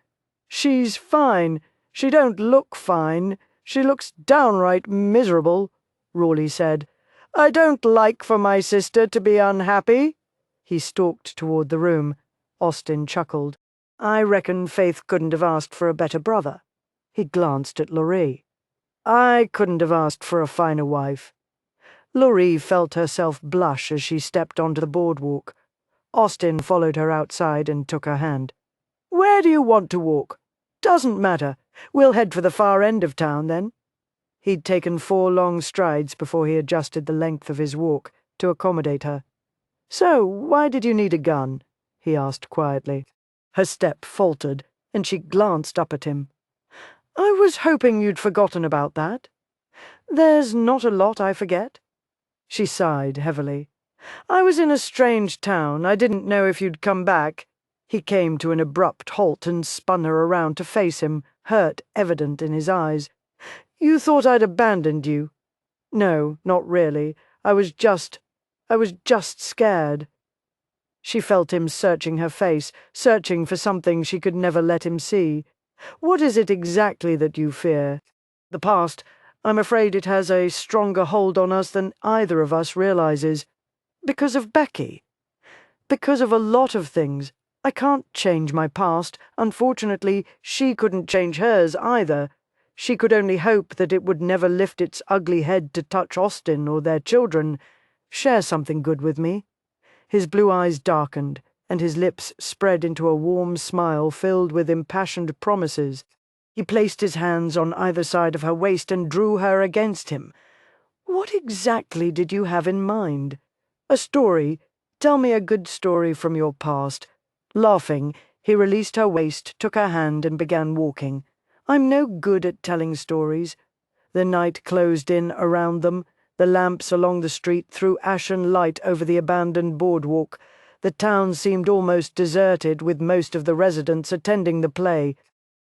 "She's fine. She don't look fine. She looks downright miserable," Rawley said. "I don't like for my sister to be unhappy." He stalked toward the room. Austin chuckled. "I reckon Faith couldn't have asked for a better brother." He glanced at Laurie. "I couldn't have asked for a finer wife." Laurie felt herself blush as she stepped onto the boardwalk. Austin followed her outside and took her hand. "Where do you want to walk?" "Doesn't matter. We'll head for the far end of town, then." He'd taken 4 long strides before he adjusted the length of his walk to accommodate her. "So, why did you need a gun?" he asked quietly. Her step faltered, and she glanced up at him. "I was hoping you'd forgotten about that." "There's not a lot I forget." She sighed heavily. "I was in a strange town. I didn't know if you'd come back." He came to an abrupt halt and spun her around to face him, hurt evident in his eyes. "You thought I'd abandoned you." "No, not really. I was just scared." She felt him searching her face, searching for something she could never let him see. "What is it exactly that you fear?" "The past. I'm afraid it has a stronger hold on us than either of us realizes." "Because of Becky?" "Because of a lot of things. I can't change my past. Unfortunately, she couldn't change hers either. She could only hope that it would never lift its ugly head to touch Austin or their children. Share something good with me." His blue eyes darkened, and his lips spread into a warm smile filled with impassioned promises. He placed his hands on either side of her waist and drew her against him. "What exactly did you have in mind?" "A story. Tell me a good story from your past." Laughing, he released her waist, took her hand, and began walking. "I'm no good at telling stories." The night closed in around them. The lamps along the street threw ashen light over the abandoned boardwalk. The town seemed almost deserted, with most of the residents attending the play.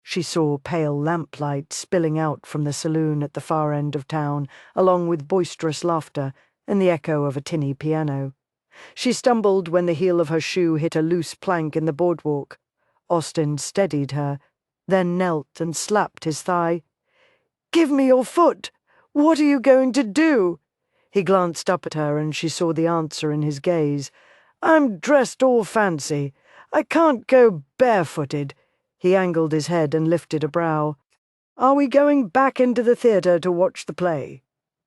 She saw pale lamplight spilling out from the saloon at the far end of town, along with boisterous laughter and the echo of a tinny piano. She stumbled when the heel of her shoe hit a loose plank in the boardwalk. Austin steadied her, then knelt and slapped his thigh. "Give me your foot! What are you going to do?" He glanced up at her, and she saw the answer in his gaze. "I'm dressed all fancy. I can't go barefooted." He angled his head and lifted a brow. "Are we going back into the theatre to watch the play?"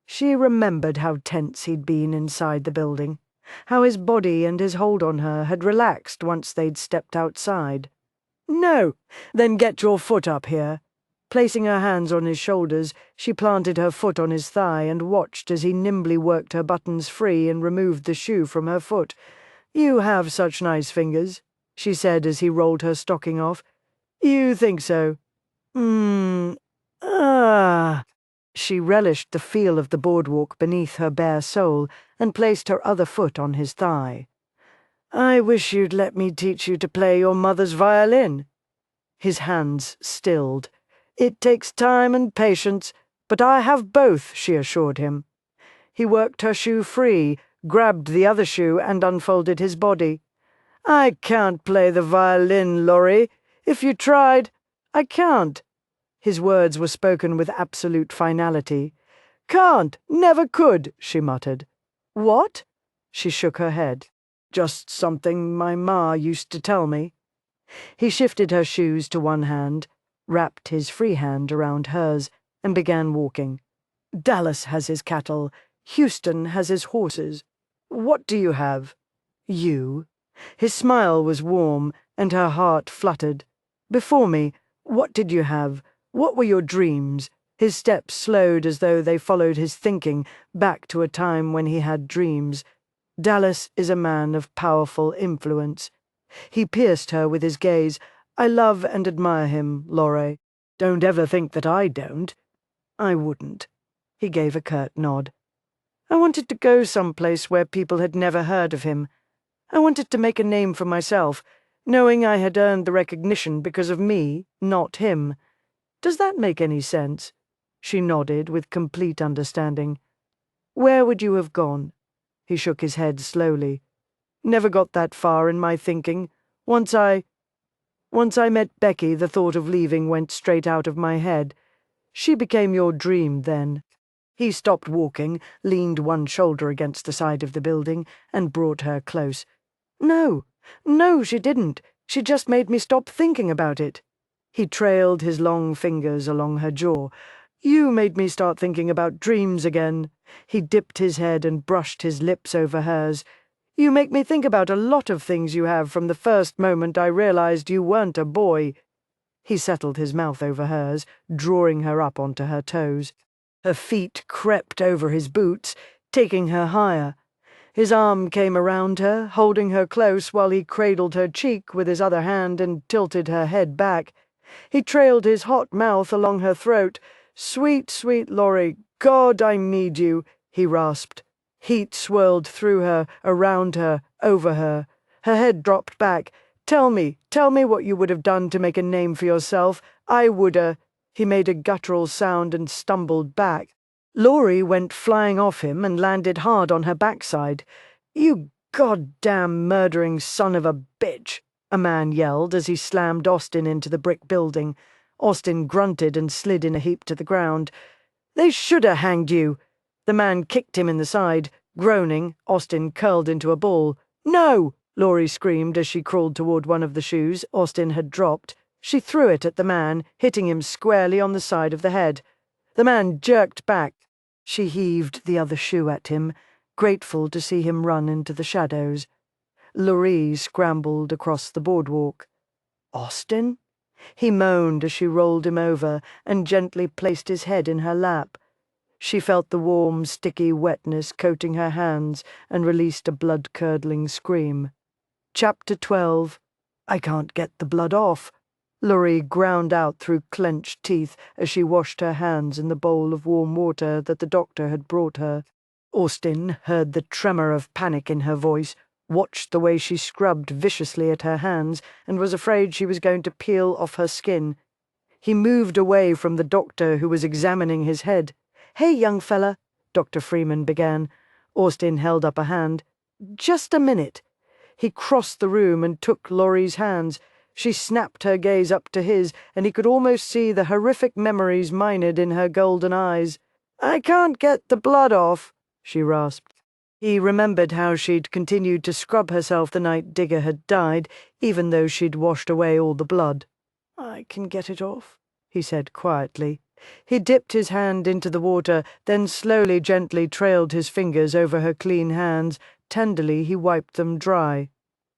She remembered how tense he'd been inside the building, how his body and his hold on her had relaxed once they'd stepped outside. "No, then get your foot up here." Placing her hands on his shoulders, she planted her foot on his thigh and watched as he nimbly worked her buttons free and removed the shoe from her foot. "You have such nice fingers," she said as he rolled her stocking off. "You think so?" Ah." She relished the feel of the boardwalk beneath her bare sole and placed her other foot on his thigh. "I wish you'd let me teach you to play your mother's violin." His hands stilled. "It takes time and patience, but I have both," she assured him. He worked her shoe free, grabbed the other shoe, and unfolded his body. "I can't play the violin, Laurie. If you tried, I can't." His words were spoken with absolute finality. "Can't, never could," she muttered. "What?" She shook her head. "Just something my ma used to tell me." He shifted her shoes to one hand, wrapped his free hand around hers, and began walking. Dallas has his cattle. Houston has his horses. What do you have? You. His smile was warm, and her heart fluttered. Before me, what did you have? What were your dreams? His steps slowed as though they followed his thinking back to a time when he had dreams. Dallas is a man of powerful influence. He pierced her with his gaze. I love and admire him, Lorraine. Don't ever think that I don't. I wouldn't. He gave a curt nod. I wanted to go someplace where people had never heard of him. I wanted to make a name for myself, knowing I had earned the recognition because of me, not him. Does that make any sense? She nodded with complete understanding. Where would you have gone? He shook his head slowly. Never got that far in my thinking. Once I met Becky, the thought of leaving went straight out of my head. She became your dream then. He stopped walking, leaned one shoulder against the side of the building, and brought her close. No, she didn't. She just made me stop thinking about it. He trailed his long fingers along her jaw. You made me start thinking about dreams again. He dipped his head and brushed his lips over hers. You make me think about a lot of things you have from the first moment I realized you weren't a boy. He settled his mouth over hers, drawing her up onto her toes. Her feet crept over his boots, taking her higher. His arm came around her, holding her close while he cradled her cheek with his other hand and tilted her head back. He trailed his hot mouth along her throat. Sweet, sweet Laurie, God, I need you, he rasped. Heat swirled through her, around her, over her. Her head dropped back. Tell me what you would have done to make a name for yourself. I woulda. He made a guttural sound and stumbled back. Laurie went flying off him and landed hard on her backside. You goddamn murdering son of a bitch, a man yelled as he slammed Austin into the brick building. Austin grunted and slid in a heap to the ground. They should have hanged you. The man kicked him in the side. Groaning, Austin curled into a ball. No! Laurie screamed as she crawled toward one of the shoes Austin had dropped. She threw it at the man, hitting him squarely on the side of the head. The man jerked back. She heaved the other shoe at him, grateful to see him run into the shadows. Laurie scrambled across the boardwalk. Austin? He moaned as she rolled him over and gently placed his head in her lap. She felt the warm, sticky wetness coating her hands and released a blood-curdling scream. Chapter 12. I can't get the blood off. Laurie ground out through clenched teeth as she washed her hands in the bowl of warm water that the doctor had brought her. Austin heard the tremor of panic in her voice, watched the way she scrubbed viciously at her hands, and was afraid she was going to peel off her skin. He moved away from the doctor who was examining his head. Hey, young fella, Dr. Freeman began. Austin held up a hand. Just a minute. He crossed the room and took Laurie's hands. She snapped her gaze up to his, and he could almost see the horrific memories mined in her golden eyes. I can't get the blood off, she rasped. He remembered how she'd continued to scrub herself the night Digger had died, even though she'd washed away all the blood. I can get it off, he said quietly. He dipped his hand into the water, then slowly, gently trailed his fingers over her clean hands. Tenderly he wiped them dry.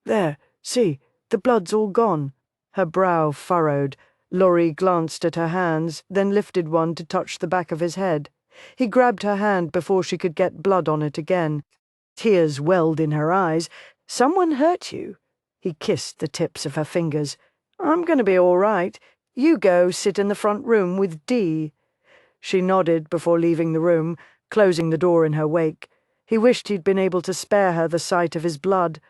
There, see, the blood's all gone. Her brow furrowed. Laurie glanced at her hands, then lifted one to touch the back of his head. He grabbed her hand before she could get blood on it again. Tears welled in her eyes. Someone hurt you? He kissed the tips of her fingers. I'm going to be all right. You go sit in the front room with Dee. She nodded before leaving the room, closing the door in her wake. He wished he'd been able to spare her the sight of his blood.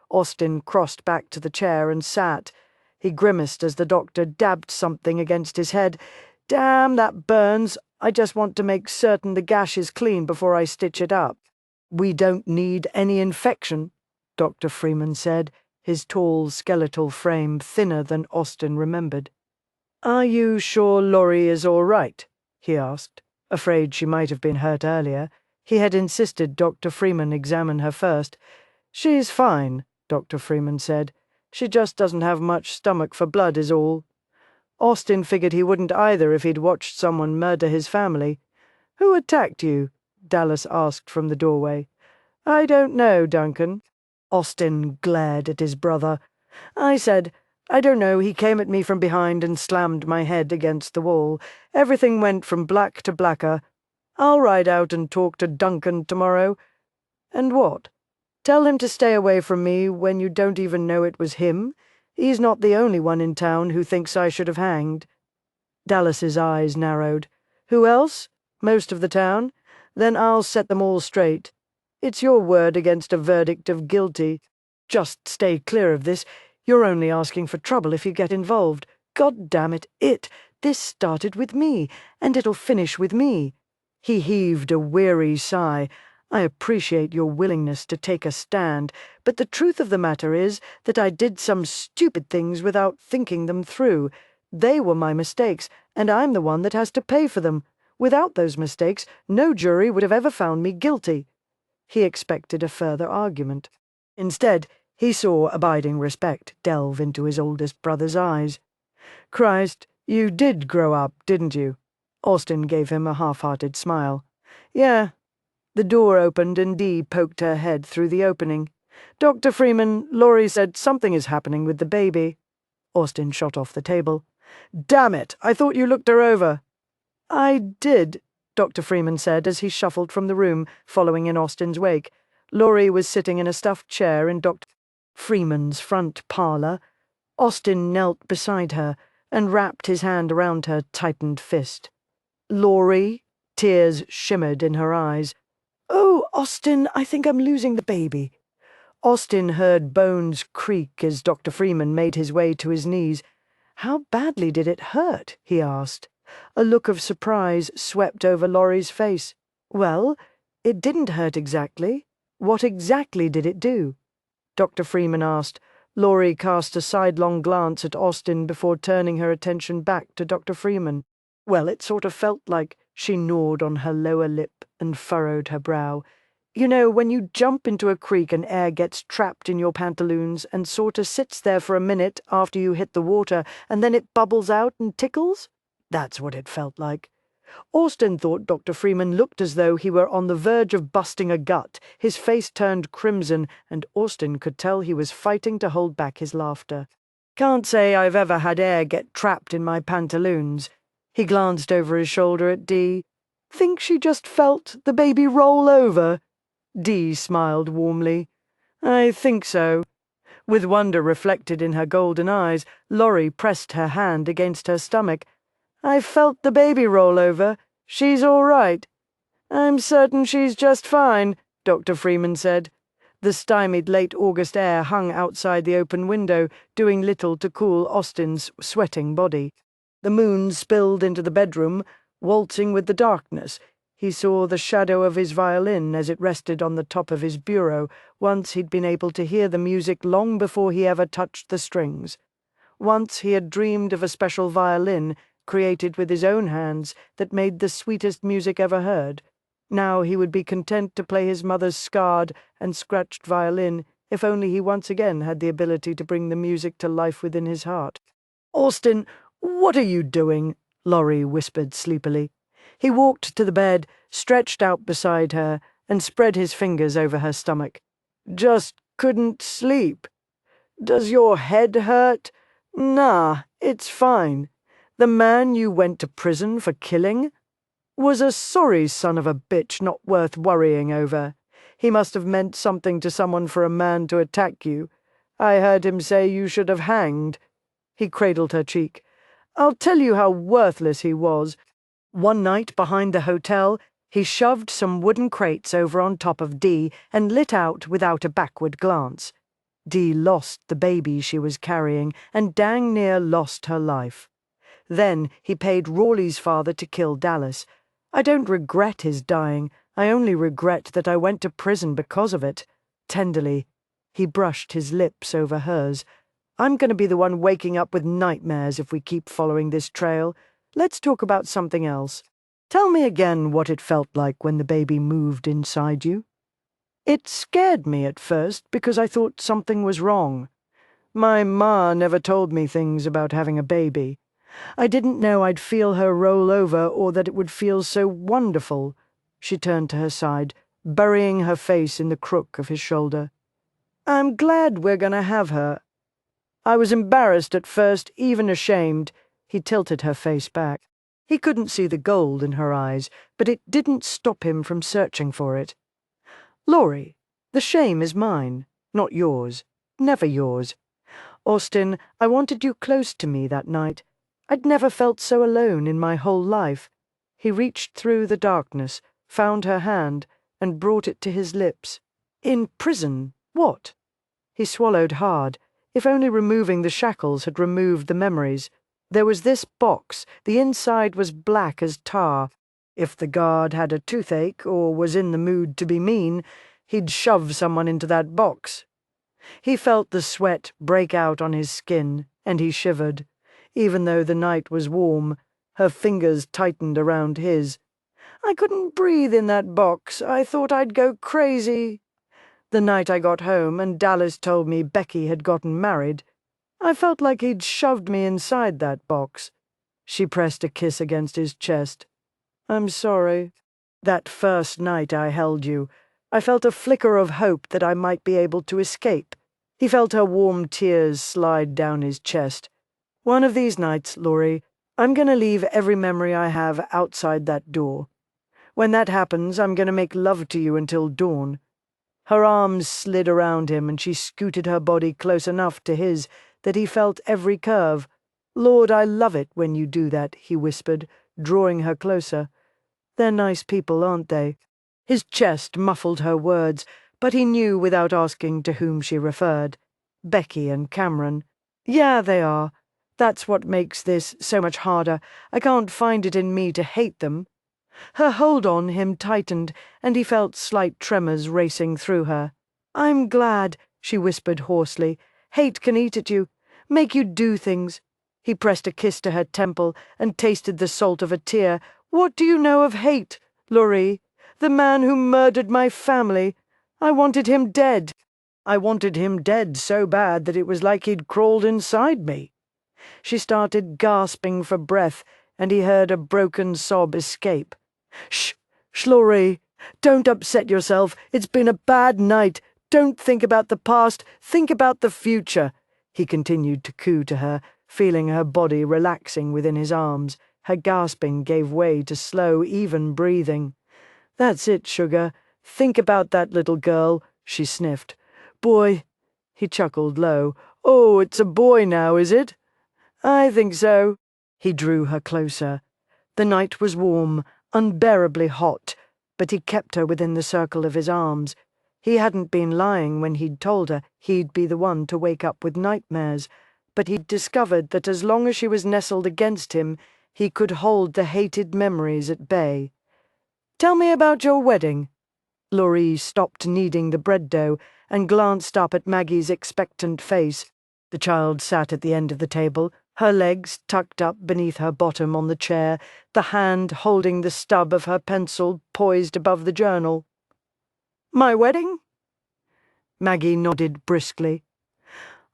Austin crossed back to the chair and sat. He grimaced as the doctor dabbed something against his head. Damn, that burns. I just want to make certain the gash is clean before I stitch it up. We don't need any infection, Dr. Freeman said, his tall skeletal frame thinner than Austin remembered. Are you sure Laurie is all right? He asked, afraid she might have been hurt earlier. He had insisted Dr. Freeman examine her first. She's fine, Dr. Freeman said. She just doesn't have much stomach for blood is all. Austin figured he wouldn't either if he'd watched someone murder his family. "Who attacked you?" Dallas asked from the doorway. "I don't know, Duncan." Austin glared at his brother. I said, "I don't know, he came at me from behind and slammed my head against the wall. Everything went from black to blacker. I'll ride out and talk to Duncan tomorrow." "And what? Tell him to stay away from me when you don't even know it was him? He's not the only one in town who thinks I should have hanged." Dallas's eyes narrowed. "Who else? Most of the town? Then I'll set them all straight. It's your word against a verdict of guilty. Just stay clear of this. You're only asking for trouble if you get involved. God damn it, this started with me, and it'll finish with me." He heaved a weary sigh. "I appreciate your willingness to take a stand, but the truth of the matter is that I did some stupid things without thinking them through. They were my mistakes, and I'm the one that has to pay for them. Without those mistakes, no jury would have ever found me guilty." He expected a further argument. Instead, he saw abiding respect delve into his oldest brother's eyes. "Christ, you did grow up, didn't you?" Austin gave him a half-hearted smile. "Yeah." The door opened and Dee poked her head through the opening. "Dr. Freeman, Laurie said something is happening with the baby." Austin shot off the table. "Damn it! I thought you looked her over." "I did," Dr. Freeman said as he shuffled from the room, following in Austin's wake. Laurie was sitting in a stuffed chair in Dr. Freeman's front parlor. Austin knelt beside her and wrapped his hand around her tightened fist. "Laurie?" Tears shimmered in her eyes. "Oh, Austin, I think I'm losing the baby." Austin heard bones creak as Dr. Freeman made his way to his knees. "How badly did it hurt?" he asked. A look of surprise swept over Laurie's face. "Well, it didn't hurt exactly. What exactly did it do?" Dr. Freeman asked. Laurie cast a sidelong glance at Austin before turning her attention back to Dr. Freeman. "Well, it sort of felt like," she gnawed on her lower lip and furrowed her brow. "You know, when you jump into a creek and air gets trapped in your pantaloons and sort of sits there for a minute after you hit the water and then it bubbles out and tickles? That's what it felt like." Austin thought Dr. Freeman looked as though he were on the verge of busting a gut. His face turned crimson, and Austin could tell he was fighting to hold back his laughter. "Can't say I've ever had air get trapped in my pantaloons." He glanced over his shoulder at Dee. "Think she just felt the baby roll over?" Dee smiled warmly. "I think so." With wonder reflected in her golden eyes, Laurie pressed her hand against her stomach. "I felt the baby roll over. She's all right." "I'm certain she's just fine," Dr. Freeman said. The stymied late August air hung outside the open window, doing little to cool Austin's sweating body. The moon spilled into the bedroom, waltzing with the darkness. He saw the shadow of his violin as it rested on the top of his bureau. Once he'd been able to hear the music long before he ever touched the strings. Once he had dreamed of a special violin, created with his own hands, that made the sweetest music ever heard. Now he would be content to play his mother's scarred and scratched violin, if only he once again had the ability to bring the music to life within his heart. "Austin, what are you doing?" Laurie whispered sleepily. He walked to the bed, stretched out beside her, and spread his fingers over her stomach. "Just couldn't sleep. Does your head hurt?" "Nah, it's fine. The man you went to prison for killing was a sorry son of a bitch not worth worrying over. He must have meant something to someone for a man to attack you. I heard him say you should have hanged." He cradled her cheek. "I'll tell you how worthless he was. One night behind the hotel, he shoved some wooden crates over on top of Dee and lit out without a backward glance. Dee lost the baby she was carrying and dang near lost her life. Then he paid Rawley's father to kill Dallas. I don't regret his dying. I only regret that I went to prison because of it." Tenderly, he brushed his lips over hers. "I'm going to be the one waking up with nightmares if we keep following this trail. Let's talk about something else. Tell me again what it felt like when the baby moved inside you." "It scared me at first because I thought something was wrong. My ma never told me things about having a baby. I didn't know I'd feel her roll over or that it would feel so wonderful. She turned to her side, burying her face in the crook of his shoulder. I'm glad we're going to have her. I was embarrassed at first, even ashamed. He tilted her face back. He couldn't see the gold in her eyes, but it didn't stop him from searching for it. Laurie, the shame is mine, not yours. Never yours. Austin, I wanted you close to me that night. I'd never felt so alone in my whole life. He reached through the darkness, found her hand, and brought it to his lips. In prison, what? He swallowed hard. If only removing the shackles had removed the memories. There was this box. The inside was black as tar. If the guard had a toothache or was in the mood to be mean, he'd shove someone into that box. He felt the sweat break out on his skin, and he shivered. Even though the night was warm, her fingers tightened around his. I couldn't breathe in that box. I thought I'd go crazy. The night I got home and Dallas told me Becky had gotten married, I felt like he'd shoved me inside that box. She pressed a kiss against his chest. I'm sorry. That first night I held you, I felt a flicker of hope that I might be able to escape. He felt her warm tears slide down his chest. One of these nights, Laurie, I'm going to leave every memory I have outside that door. When that happens, I'm going to make love to you until dawn. Her arms slid around him, and she scooted her body close enough to his that he felt every curve. Lord, I love it when you do that, he whispered, drawing her closer. They're nice people, aren't they? His chest muffled her words, but he knew without asking to whom she referred. Becky and Cameron. Yeah, they are. That's what makes this so much harder. I can't find it in me to hate them. Her hold on him tightened, and he felt slight tremors racing through her. I'm glad, she whispered hoarsely. Hate can eat at you, make you do things. He pressed a kiss to her temple and tasted the salt of a tear. What do you know of hate, Laurie? The man who murdered my family. I wanted him dead. I wanted him dead so bad that it was like he'd crawled inside me. She started gasping for breath, and he heard a broken sob escape. Shh, Laurie, don't upset yourself. It's been a bad night. Don't think about the past. Think about the future. He continued to coo to her, feeling her body relaxing within his arms. Her gasping gave way to slow, even breathing. That's it, sugar. Think about that little girl, she sniffed. Boy, he chuckled low. Oh, it's a boy now, is it? I think so. He drew her closer. The night was warm, unbearably hot, but he kept her within the circle of his arms. He hadn't been lying when he'd told her he'd be the one to wake up with nightmares, but he'd discovered that as long as she was nestled against him, he could hold the hated memories at bay. Tell me about your wedding. Laurie stopped kneading the bread dough and glanced up at Maggie's expectant face. The child sat at the end of the table, her legs tucked up beneath her bottom on the chair, the hand holding the stub of her pencil poised above the journal. My wedding? Maggie nodded briskly.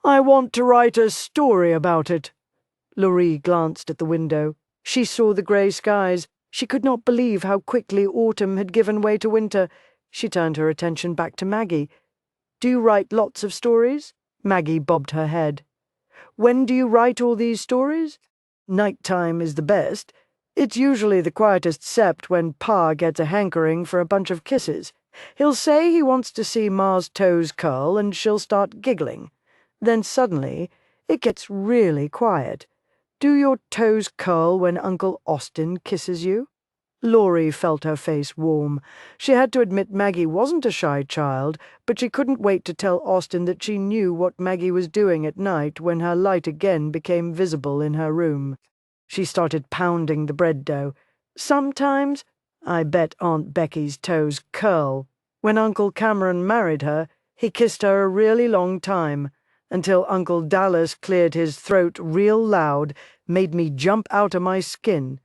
I want to write a story about it. Laurie glanced at the window. She saw the grey skies. She could not believe how quickly autumn had given way to winter. She turned her attention back to Maggie. Do you write lots of stories? Maggie bobbed her head. When do you write all these stories? Night-time is the best. It's usually the quietest sept when Pa gets a hankering for a bunch of kisses. He'll say he wants to see Ma's toes curl and she'll start giggling. Then suddenly it gets really quiet. Do your toes curl when Uncle Austin kisses you? Laurie felt her face warm. She had to admit Maggie wasn't a shy child, but she couldn't wait to tell Austin that she knew what Maggie was doing at night when her light again became visible in her room. She started pounding the bread dough. Sometimes, I bet Aunt Becky's toes curl. When Uncle Cameron married her, he kissed her a really long time, until Uncle Dallas cleared his throat real loud, made me jump out of my skin.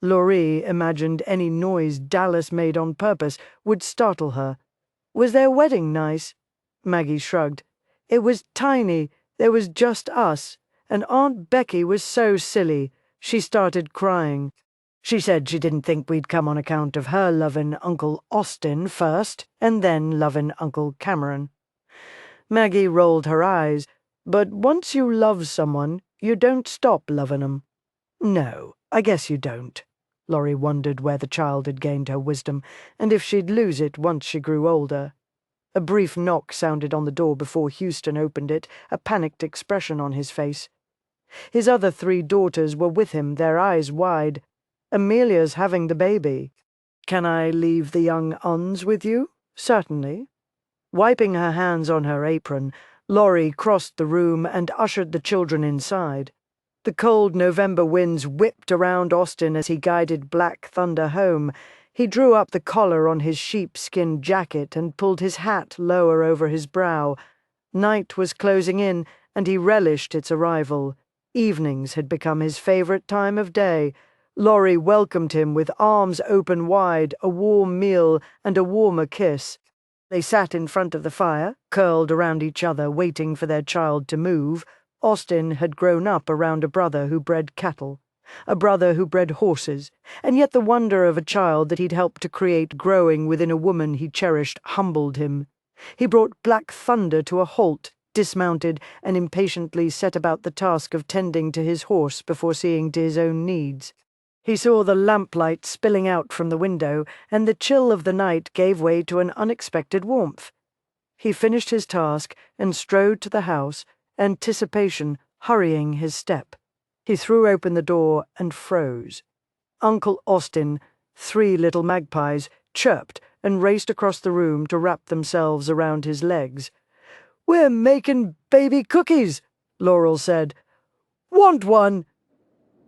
Laurie imagined any noise Dallas made on purpose would startle her. Was their wedding nice? Maggie shrugged. It was tiny. There was just us, and Aunt Becky was so silly. She started crying. She said she didn't think we'd come on account of her lovin' Uncle Austin first, and then lovin' Uncle Cameron. Maggie rolled her eyes. But once you love someone, you don't stop lovin' 'em. No, I guess you don't. Laurie wondered where the child had gained her wisdom, and if she'd lose it once she grew older. A brief knock sounded on the door before Houston opened it, a panicked expression on his face. His other 3 daughters were with him, their eyes wide. Amelia's having the baby. Can I leave the young uns with you? Certainly. Wiping her hands on her apron, Laurie crossed the room and ushered the children inside. The cold November winds whipped around Austin as he guided Black Thunder home. He drew up the collar on his sheepskin jacket and pulled his hat lower over his brow. Night was closing in, and he relished its arrival. Evenings had become his favorite time of day. Laurie welcomed him with arms open wide, a warm meal, and a warmer kiss. They sat in front of the fire, curled around each other, waiting for their child to move. Austin had grown up around a brother who bred cattle, a brother who bred horses, and yet the wonder of a child that he'd helped to create growing within a woman he cherished humbled him. He brought Black Thunder to a halt, dismounted, and impatiently set about the task of tending to his horse before seeing to his own needs. He saw the lamplight spilling out from the window, and the chill of the night gave way to an unexpected warmth. He finished his task and strode to the house, anticipation hurrying his step. He threw open the door and froze. Uncle Austin, 3 little magpies, chirped and raced across the room to wrap themselves around his legs. "We're making baby cookies," Laurel said. "Want one?"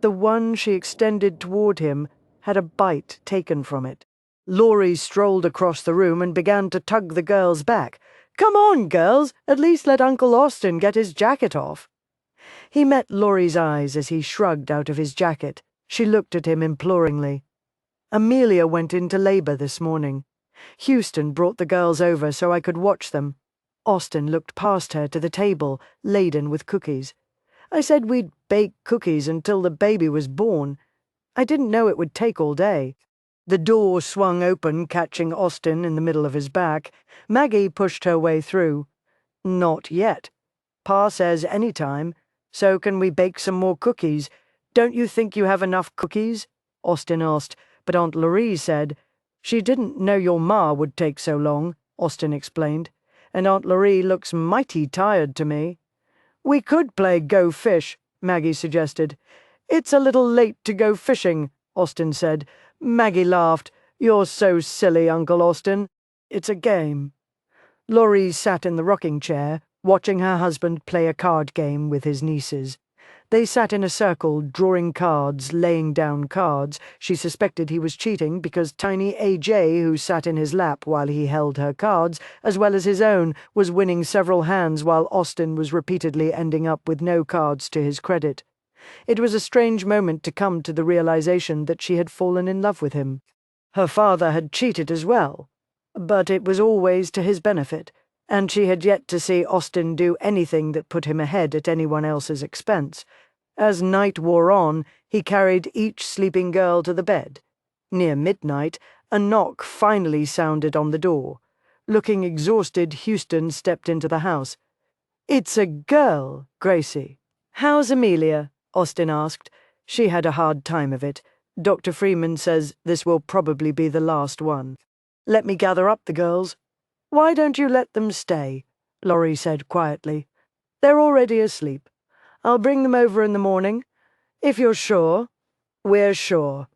The one she extended toward him had a bite taken from it. Laurie strolled across the room and began to tug the girls back. "Come on, girls, at least let Uncle Austin get his jacket off." He met Laurie's eyes as he shrugged out of his jacket. She looked at him imploringly. Amelia went into labor this morning. Houston brought the girls over so I could watch them. Austin looked past her to the table, laden with cookies. I said we'd bake cookies until the baby was born. I didn't know it would take all day. The door swung open, catching Austin in the middle of his back. Maggie pushed her way through. "Not yet. Pa says any time. So can we bake some more cookies? Don't you think you have enough cookies?" Austin asked, but Aunt Lorraine said, "She didn't know your ma would take so long," Austin explained, "and Aunt Lorraine looks mighty tired to me." "We could play Go Fish," Maggie suggested. "It's a little late to go fishing," Austin said. Maggie laughed. "You're so silly, Uncle Austin. It's a game." Laurie sat in the rocking chair, watching her husband play a card game with his nieces. They sat in a circle, drawing cards, laying down cards. She suspected he was cheating because tiny AJ, who sat in his lap while he held her cards, as well as his own, was winning several hands while Austin was repeatedly ending up with no cards to his credit. It was a strange moment to come to the realization that she had fallen in love with him. Her father had cheated as well, but it was always to his benefit, and she had yet to see Austin do anything that put him ahead at anyone else's expense. As night wore on, he carried each sleeping girl to the bed. Near midnight, a knock finally sounded on the door. Looking exhausted, Houston stepped into the house. "It's a girl, Gracie." "How's Amelia?" Austin asked. "She had a hard time of it. Dr. Freeman says this will probably be the last one. Let me gather up the girls." "Why don't you let them stay?" Laurie said quietly. "They're already asleep. I'll bring them over in the morning. If you're sure." "We're sure."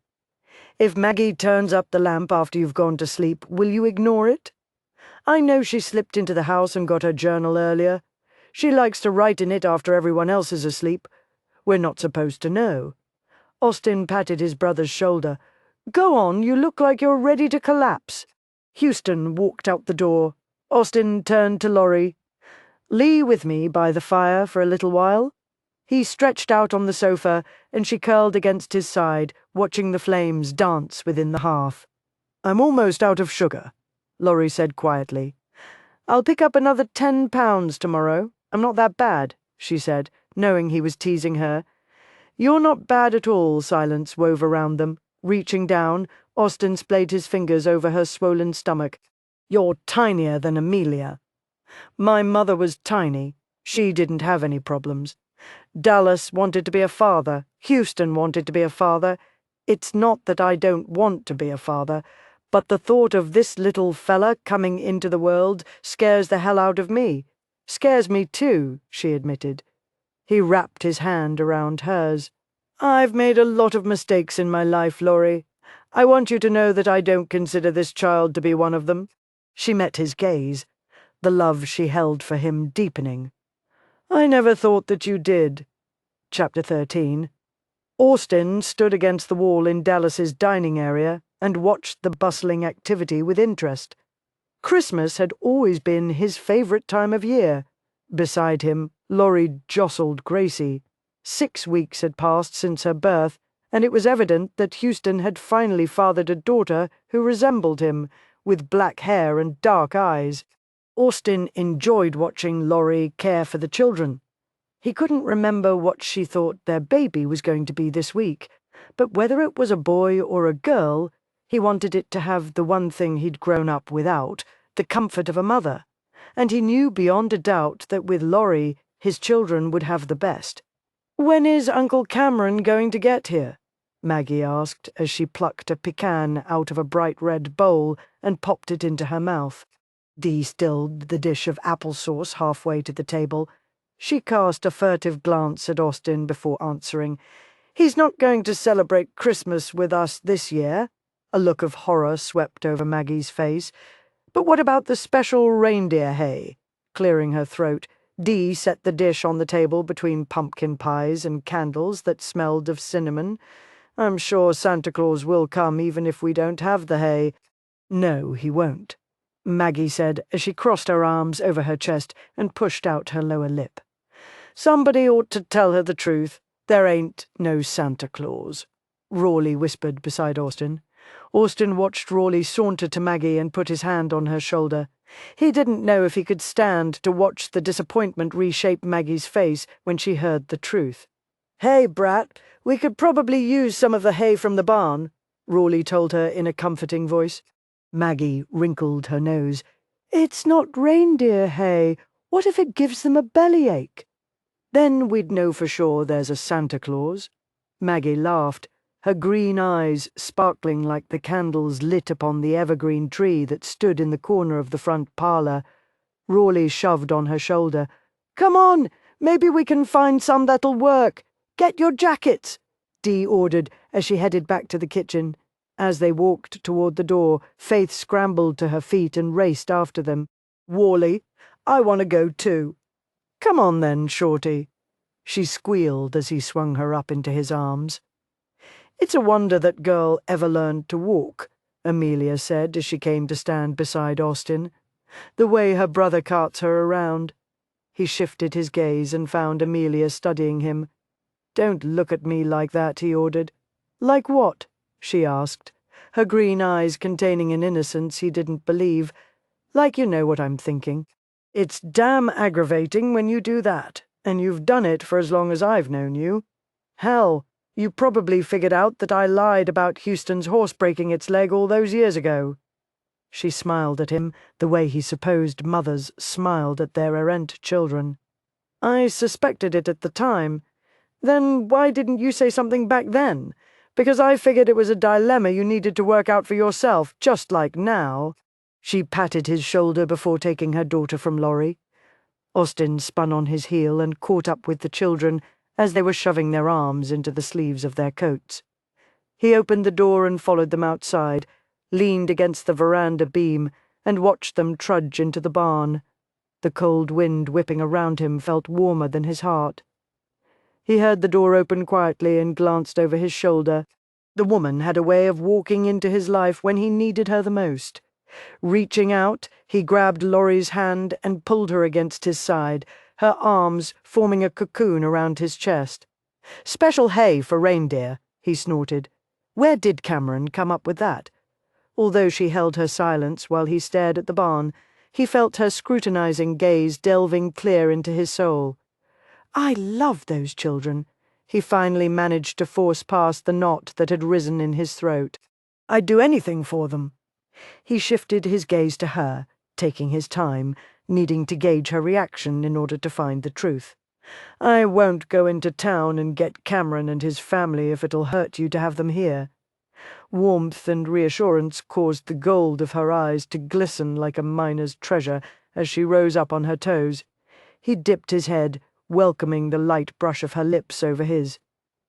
"If Maggie turns up the lamp after you've gone to sleep, will you ignore it?" "I know she slipped into the house and got her journal earlier. She likes to write in it after everyone else is asleep. We're not supposed to know." Austin patted his brother's shoulder. "Go on, you look like you're ready to collapse." Houston walked out the door. Austin turned to Laurie. "Lie with me by the fire for a little while." He stretched out on the sofa, and she curled against his side, watching the flames dance within the hearth. "I'm almost out of sugar," Laurie said quietly. "I'll pick up another £10 tomorrow. I'm not that bad," she said, knowing he was teasing her. "You're not bad at all," silence wove around them. Reaching down, Austin splayed his fingers over her swollen stomach. "You're tinier than Amelia." "My mother was tiny. She didn't have any problems. Dallas wanted to be a father. Houston wanted to be a father. It's not that I don't want to be a father, but the thought of this little fella coming into the world scares the hell out of me. Scares me too," she admitted. He wrapped his hand around hers. "I've made a lot of mistakes in my life, Laurie. I want you to know that I don't consider this child to be one of them." She met his gaze, the love she held for him deepening. "I never thought that you did." Chapter 13. Austin stood against the wall in Dallas's dining area and watched the bustling activity with interest. Christmas had always been his favorite time of year. Beside him, Laurie jostled Gracie. 6 weeks had passed since her birth, and it was evident that Houston had finally fathered a daughter who resembled him, with black hair and dark eyes. Austin enjoyed watching Laurie care for the children. He couldn't remember what she thought their baby was going to be this week, but whether it was a boy or a girl, he wanted it to have the one thing he'd grown up without, the comfort of a mother, and he knew beyond a doubt that with Laurie, his children would have the best. "When is Uncle Cameron going to get here?" Maggie asked as she plucked a pecan out of a bright red bowl and popped it into her mouth. Dee stilled the dish of applesauce halfway to the table. She cast a furtive glance at Austin before answering. "He's not going to celebrate Christmas with us this year." A look of horror swept over Maggie's face. "But what about the special reindeer hay?" Clearing her throat, Dee set the dish on the table between pumpkin pies and candles that smelled of cinnamon. "I'm sure Santa Claus will come even if we don't have the hay." "No, he won't," Maggie said as she crossed her arms over her chest and pushed out her lower lip. "Somebody ought to tell her the truth. There ain't no Santa Claus," Rawley whispered beside Austin. Austin watched Rawley saunter to Maggie and put his hand on her shoulder. He didn't know if he could stand to watch the disappointment reshape Maggie's face when she heard the truth. "Hey, brat, we could probably use some of the hay from the barn," Rawley told her in a comforting voice. Maggie wrinkled her nose. "It's not reindeer hay. What if it gives them a bellyache?" "Then we'd know for sure there's a Santa Claus." Maggie laughed, her green eyes sparkling like the candles lit upon the evergreen tree that stood in the corner of the front parlour. Rawley shoved on her shoulder. "Come on, maybe we can find some that'll work. Get your jackets," Dee ordered as she headed back to the kitchen. As they walked toward the door, Faith scrambled to her feet and raced after them. "Wally, I want to go too." "Come on then, Shorty," she squealed as he swung her up into his arms. "It's a wonder that girl ever learned to walk," Amelia said as she came to stand beside Austin. "The way her brother carts her around." He shifted his gaze and found Amelia studying him. "Don't look at me like that," he ordered. "Like what?" she asked, her green eyes containing an innocence he didn't believe. "Like you know what I'm thinking. It's damn aggravating when you do that, and you've done it for as long as I've known you. Hell, you probably figured out that I lied about Houston's horse breaking its leg all those years ago." She smiled at him the way he supposed mothers smiled at their errant children. "I suspected it at the time. Then why didn't you say something back then? Because I figured it was a dilemma you needed to work out for yourself, just like now." She patted his shoulder before taking her daughter from Laurie. Austin spun on his heel and caught up with the children as they were shoving their arms into the sleeves of their coats. He opened the door and followed them outside, leaned against the veranda beam, and watched them trudge into the barn. The cold wind whipping around him felt warmer than his heart. He heard the door open quietly and glanced over his shoulder. The woman had a way of walking into his life when he needed her the most. Reaching out, he grabbed Laurie's hand and pulled her against his side, her arms forming a cocoon around his chest. "Special hay for reindeer," he snorted. Where did Cameron come up with that? Although she held her silence while he stared at the barn, he felt her scrutinizing gaze delving clear into his soul. I love those children. He finally managed to force past the knot that had risen in his throat. I'd do anything for them. He shifted his gaze to her, taking his time, needing to gauge her reaction in order to find the truth. I won't go into town and get Cameron and his family if it'll hurt you to have them here. Warmth and reassurance caused the gold of her eyes to glisten like a miner's treasure as she rose up on her toes. He dipped his head, welcoming the light brush of her lips over his.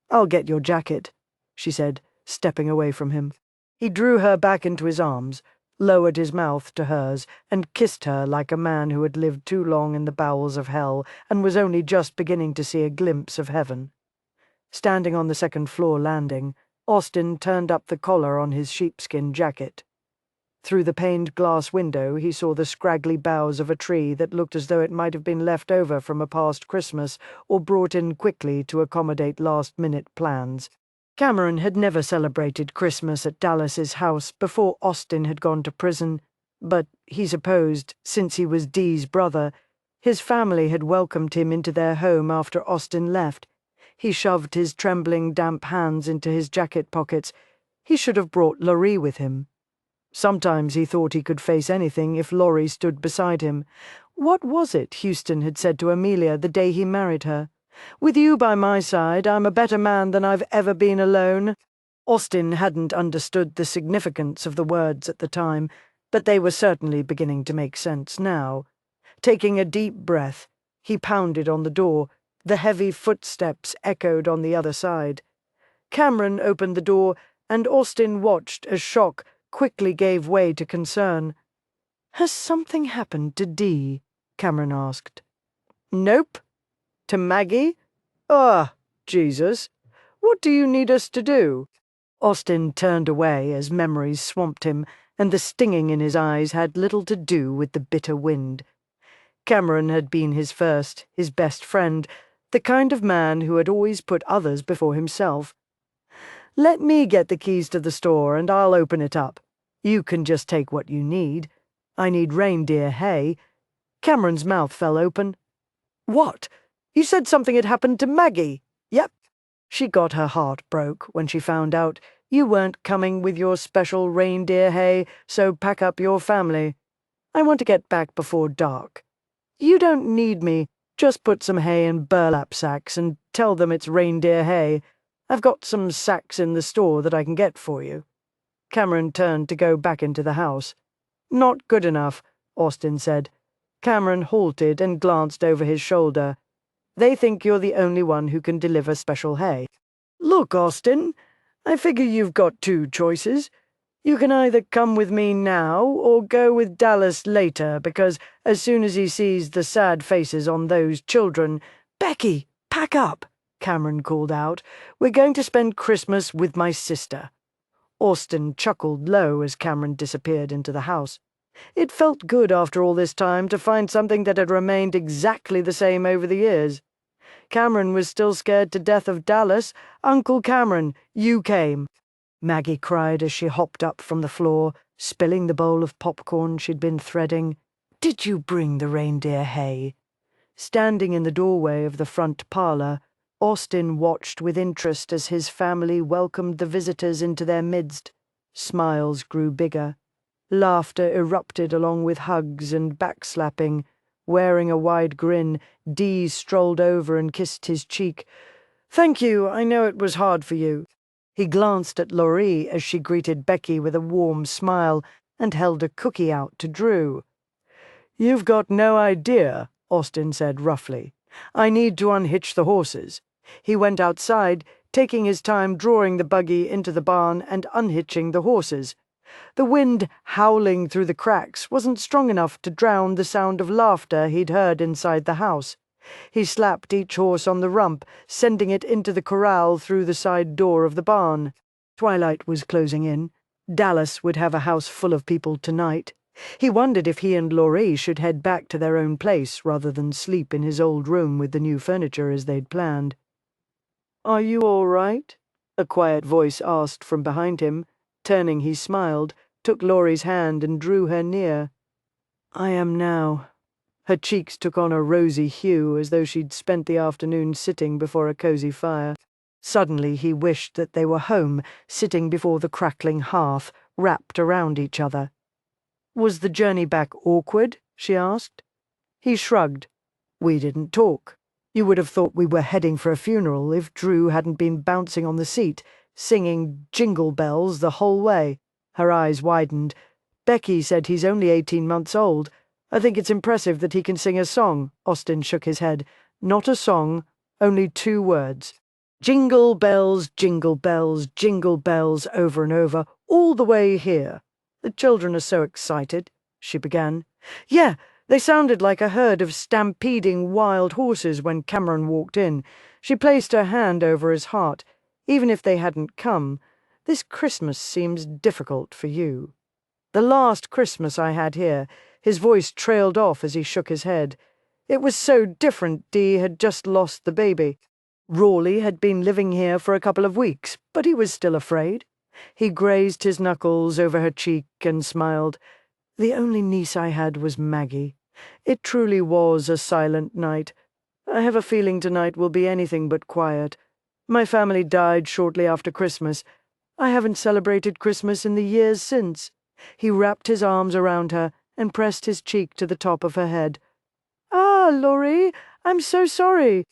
"I'll get your jacket," she said, stepping away from him. He drew her back into his arms, lowered his mouth to hers, and kissed her like a man who had lived too long in the bowels of hell and was only just beginning to see a glimpse of heaven. Standing on the second-floor landing, Austin turned up the collar on his sheepskin jacket. Through the paned glass window he saw the scraggly boughs of a tree that looked as though it might have been left over from a past Christmas or brought in quickly to accommodate last-minute plans. Cameron had never celebrated Christmas at Dallas's house before Austin had gone to prison, but he supposed, since he was Dee's brother, his family had welcomed him into their home after Austin left. He shoved his trembling, damp hands into his jacket pockets. He should have brought Laurie with him. Sometimes he thought he could face anything if Laurie stood beside him. What was it Houston had said to Amelia the day he married her? "With you by my side, I'm a better man than I've ever been alone." Austin hadn't understood the significance of the words at the time, but they were certainly beginning to make sense now. Taking a deep breath, he pounded on the door. The heavy footsteps echoed on the other side. Cameron opened the door, and Austin watched as shock quickly gave way to concern. "Has something happened to Dee?" Cameron asked. "Nope. To Maggie? Ah, Jesus. What do you need us to do?" Austin turned away as memories swamped him, and the stinging in his eyes had little to do with the bitter wind. Cameron had been his first, his best friend, the kind of man who had always put others before himself. "Let me get the keys to the store and I'll open it up. You can just take what you need. I need reindeer hay." Cameron's mouth fell open. "What? You said something had happened to Maggie?" "Yep." She got her heart broke when she found out you weren't coming with your special reindeer hay, so pack up your family. I want to get back before dark. You don't need me. Just put some hay in burlap sacks and tell them it's reindeer hay. I've got some sacks in the store that I can get for you." Cameron turned to go back into the house. "Not good enough," Austin said. Cameron halted and glanced over his shoulder. "They think you're the only one who can deliver special hay." "Look, Austin, I figure you've got two choices. You can either come with me now or go with Dallas later, because as soon as he sees the sad faces on those children—" "Becky, pack up," Cameron called out. "We're going to spend Christmas with my sister." Austin chuckled low as Cameron disappeared into the house. It felt good after all this time to find something that had remained exactly the same over the years. Cameron was still scared to death of Dallas. "Uncle Cameron, you came," Maggie cried as she hopped up from the floor, spilling the bowl of popcorn she'd been threading. "Did you bring the reindeer hay?" Standing in the doorway of the front parlor, Austin watched with interest as his family welcomed the visitors into their midst. Smiles grew bigger. Laughter erupted along with hugs and backslapping. Wearing a wide grin, Dee strolled over and kissed his cheek. "Thank you, I know it was hard for you." He glanced at Laurie as she greeted Becky with a warm smile and held a cookie out to Drew. "You've got no idea," Austin said roughly. "I need to unhitch the horses." He went outside, taking his time drawing the buggy into the barn and unhitching the horses. The wind howling through the cracks wasn't strong enough to drown the sound of laughter he'd heard inside the house. He slapped each horse on the rump, sending it into the corral through the side door of the barn. Twilight was closing in. Dallas would have a house full of people tonight. He wondered if he and Laurie should head back to their own place rather than sleep in his old room with the new furniture as they'd planned. "Are you all right?" a quiet voice asked from behind him. Turning, he smiled, took Laurie's hand and drew her near. "I am now. Her cheeks took on a rosy hue as though she'd spent the afternoon sitting before a cosy fire. Suddenly he wished that they were home, sitting before the crackling hearth, wrapped around each other. "Was the journey back awkward?" she asked. He shrugged. "We didn't talk. You would have thought we were heading for a funeral if Drew hadn't been bouncing on the seat, singing Jingle Bells the whole way." Her eyes widened. "Becky said he's only 18 months old. I think it's impressive that he can sing a song." Austin shook his head. "Not a song, only 2 words. Jingle bells, jingle bells, over and over, all the way here. The children are so excited," she began. "Yeah, they sounded like a herd of stampeding wild horses when Cameron walked in." She placed her hand over his heart. "Even if they hadn't come, this Christmas seems difficult for you." "The last Christmas I had here," his voice trailed off as he shook his head. "It was so different. Dee had just lost the baby. Rawley had been living here for a couple of weeks, but he was still afraid." He grazed his knuckles over her cheek and smiled. "The only niece I had was Maggie. It truly was a silent night. I have a feeling tonight will be anything but quiet. My family died shortly after Christmas. I haven't celebrated Christmas in the years since." He wrapped his arms around her and pressed his cheek to the top of her head. "Ah, Laurie, I'm so sorry."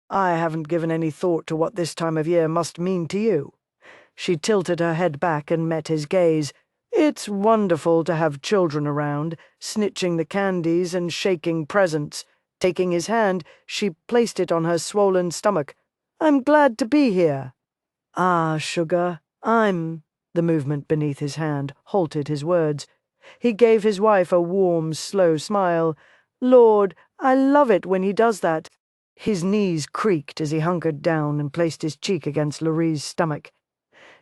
"I haven't given any thought to what this time of year must mean to you." She tilted her head back and met his gaze. "It's wonderful to have children around, snitching the candies and shaking presents." Taking his hand, she placed it on her swollen stomach. "I'm glad to be here." "Ah, sugar, The movement beneath his hand halted his words. He gave his wife a warm, slow smile. "Lord, I love it when he does that." His knees creaked as he hunkered down and placed his cheek against Lorraine's stomach.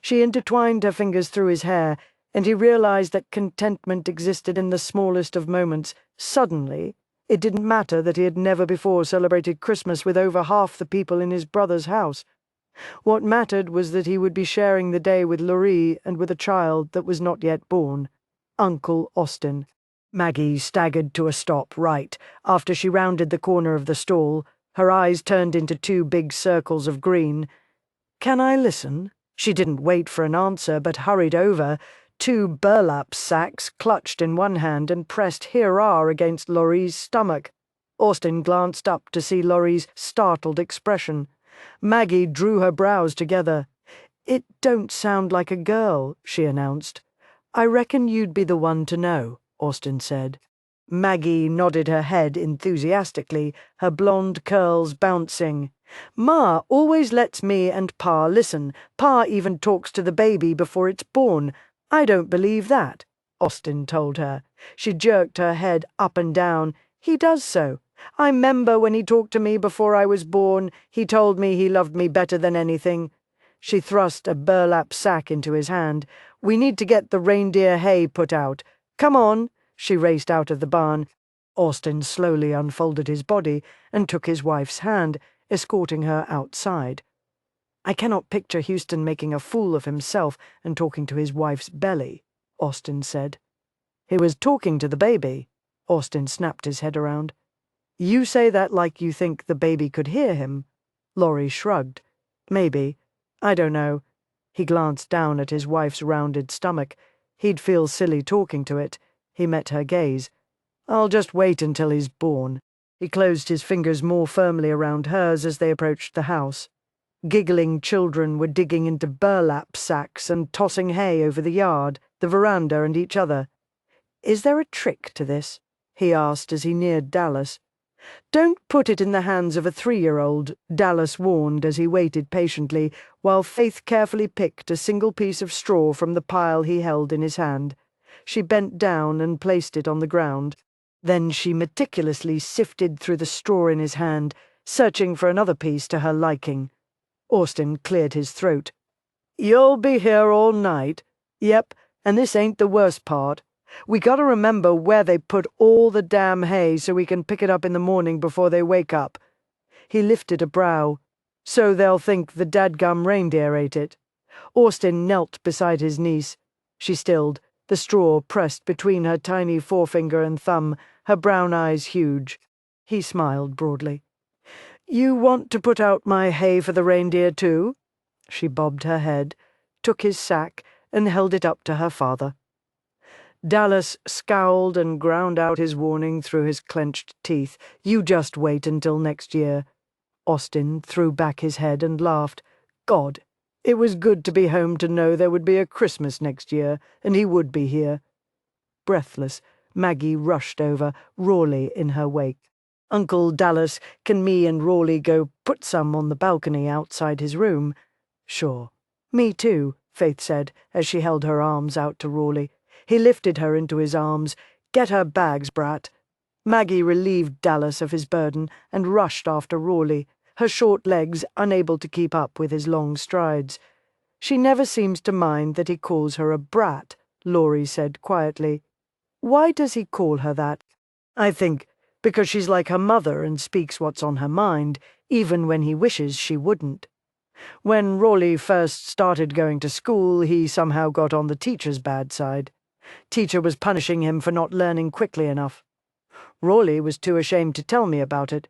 She intertwined her fingers through his hair, and he realized that contentment existed in the smallest of moments. Suddenly, it didn't matter that he had never before celebrated Christmas with over half the people in his brother's house. What mattered was that he would be sharing the day with Lorraine and with a child that was not yet born. Uncle Austin. Maggie staggered to a stop right after she rounded the corner of the stall. Her eyes turned into 2 big circles of green. "Can I listen?" She didn't wait for an answer, but hurried over. 2 burlap sacks clutched in one hand and pressed hurrah against Laurie's stomach. Austin glanced up to see Laurie's startled expression. Maggie drew her brows together. "It don't sound like a girl," she announced. "I reckon you'd be the one to know," Austin said. Maggie nodded her head enthusiastically, her blonde curls bouncing. "Ma always lets me and Pa listen. Pa even talks to the baby before it's born. I don't believe that," Austin told her. She jerked her head up and down. "He does so. I 'member when he talked to me before I was born. He told me he loved me better than anything." She thrust a burlap sack into his hand. "We need to get the reindeer hay put out. Come on." She raced out of the barn. Austin slowly unfolded his body and took his wife's hand, escorting her outside. "I cannot picture Houston making a fool of himself and talking to his wife's belly," Austin said. "He was talking to the baby." Austin snapped his head around. "You say that like you think the baby could hear him." Laurie shrugged. "Maybe. I don't know." He glanced down at his wife's rounded stomach. He'd feel silly talking to it. He met her gaze. "I'll just wait until he's born." He closed his fingers more firmly around hers as they approached the house. Giggling children were digging into burlap sacks and tossing hay over the yard, the veranda, and each other. "Is there a trick to this?" he asked as he neared Dallas. "Don't put it in the hands of a 3-year-old, Dallas warned as he waited patiently, while Faith carefully picked a single piece of straw from the pile he held in his hand. She bent down and placed it on the ground. Then she meticulously sifted through the straw in his hand, searching for another piece to her liking. Austin cleared his throat. "You'll be here all night?" "Yep, and this ain't the worst part. We gotta remember where they put all the damn hay so we can pick it up in the morning before they wake up." He lifted a brow. "So they'll think the dadgum reindeer ate it." Austin knelt beside his niece. She stilled, the straw pressed between her tiny forefinger and thumb. her brown eyes huge. He smiled broadly. "You want to put out my hay for the reindeer too?" She bobbed her head, took his sack, and held it up to her father. Dallas scowled and ground out his warning through his clenched teeth. "You just wait until next year." Austin threw back his head and laughed. God, it was good to be home to know there would be a Christmas next year, and he would be here. Breathless, Maggie rushed over, Rawley in her wake. "Uncle Dallas, can me and Rawley go put some on the balcony outside his room?" "Sure." "Me too," Faith said, as she held her arms out to Rawley. He lifted her into his arms. "Get her bags, brat." Maggie relieved Dallas of his burden and rushed after Rawley, her short legs unable to keep up with his long strides. "She never seems to mind that he calls her a brat," Laurie said quietly. "Why does he call her that?" "I think because she's like her mother and speaks what's on her mind, even when he wishes she wouldn't. When Rawley first started going to school, he somehow got on the teacher's bad side. Teacher was punishing him for not learning quickly enough. Rawley was too ashamed to tell me about it.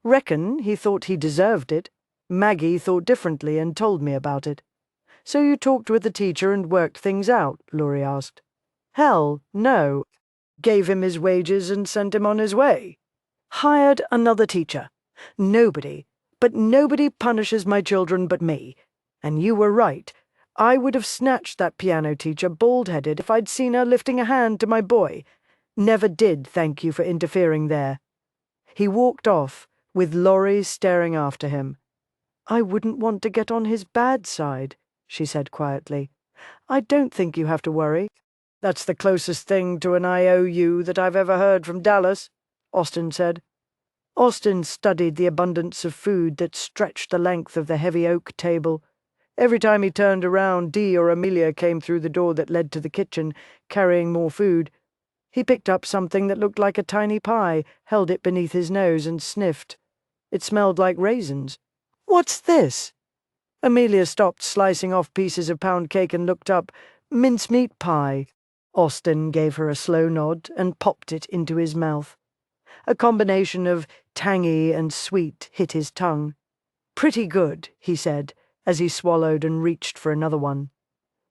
Reckon he thought he deserved it. Maggie thought differently and told me about it." "So you talked with the teacher and worked things out?" Laurie asked. "Hell, no. Gave him his wages and sent him on his way. Hired another teacher. But nobody punishes my children but me. And you were right. I would have snatched that piano teacher bald-headed if I'd seen her lifting a hand to my boy. Never did thank you for interfering there." He walked off, with Laurie staring after him. "I wouldn't want to get on his bad side," she said quietly. "I don't think you have to worry." "That's the closest thing to an IOU that I've ever heard from Dallas," Austin said. Austin studied the abundance of food that stretched the length of the heavy oak table. Every time he turned around, Dee or Amelia came through the door that led to the kitchen, carrying more food. He picked up something that looked like a tiny pie, held it beneath his nose, and sniffed. It smelled like raisins. "What's this?" Amelia stopped slicing off pieces of pound cake and looked up. "Mincemeat pie." Austin gave her a slow nod and popped it into his mouth. A combination of tangy and sweet hit his tongue. "Pretty good," he said, as he swallowed and reached for another one.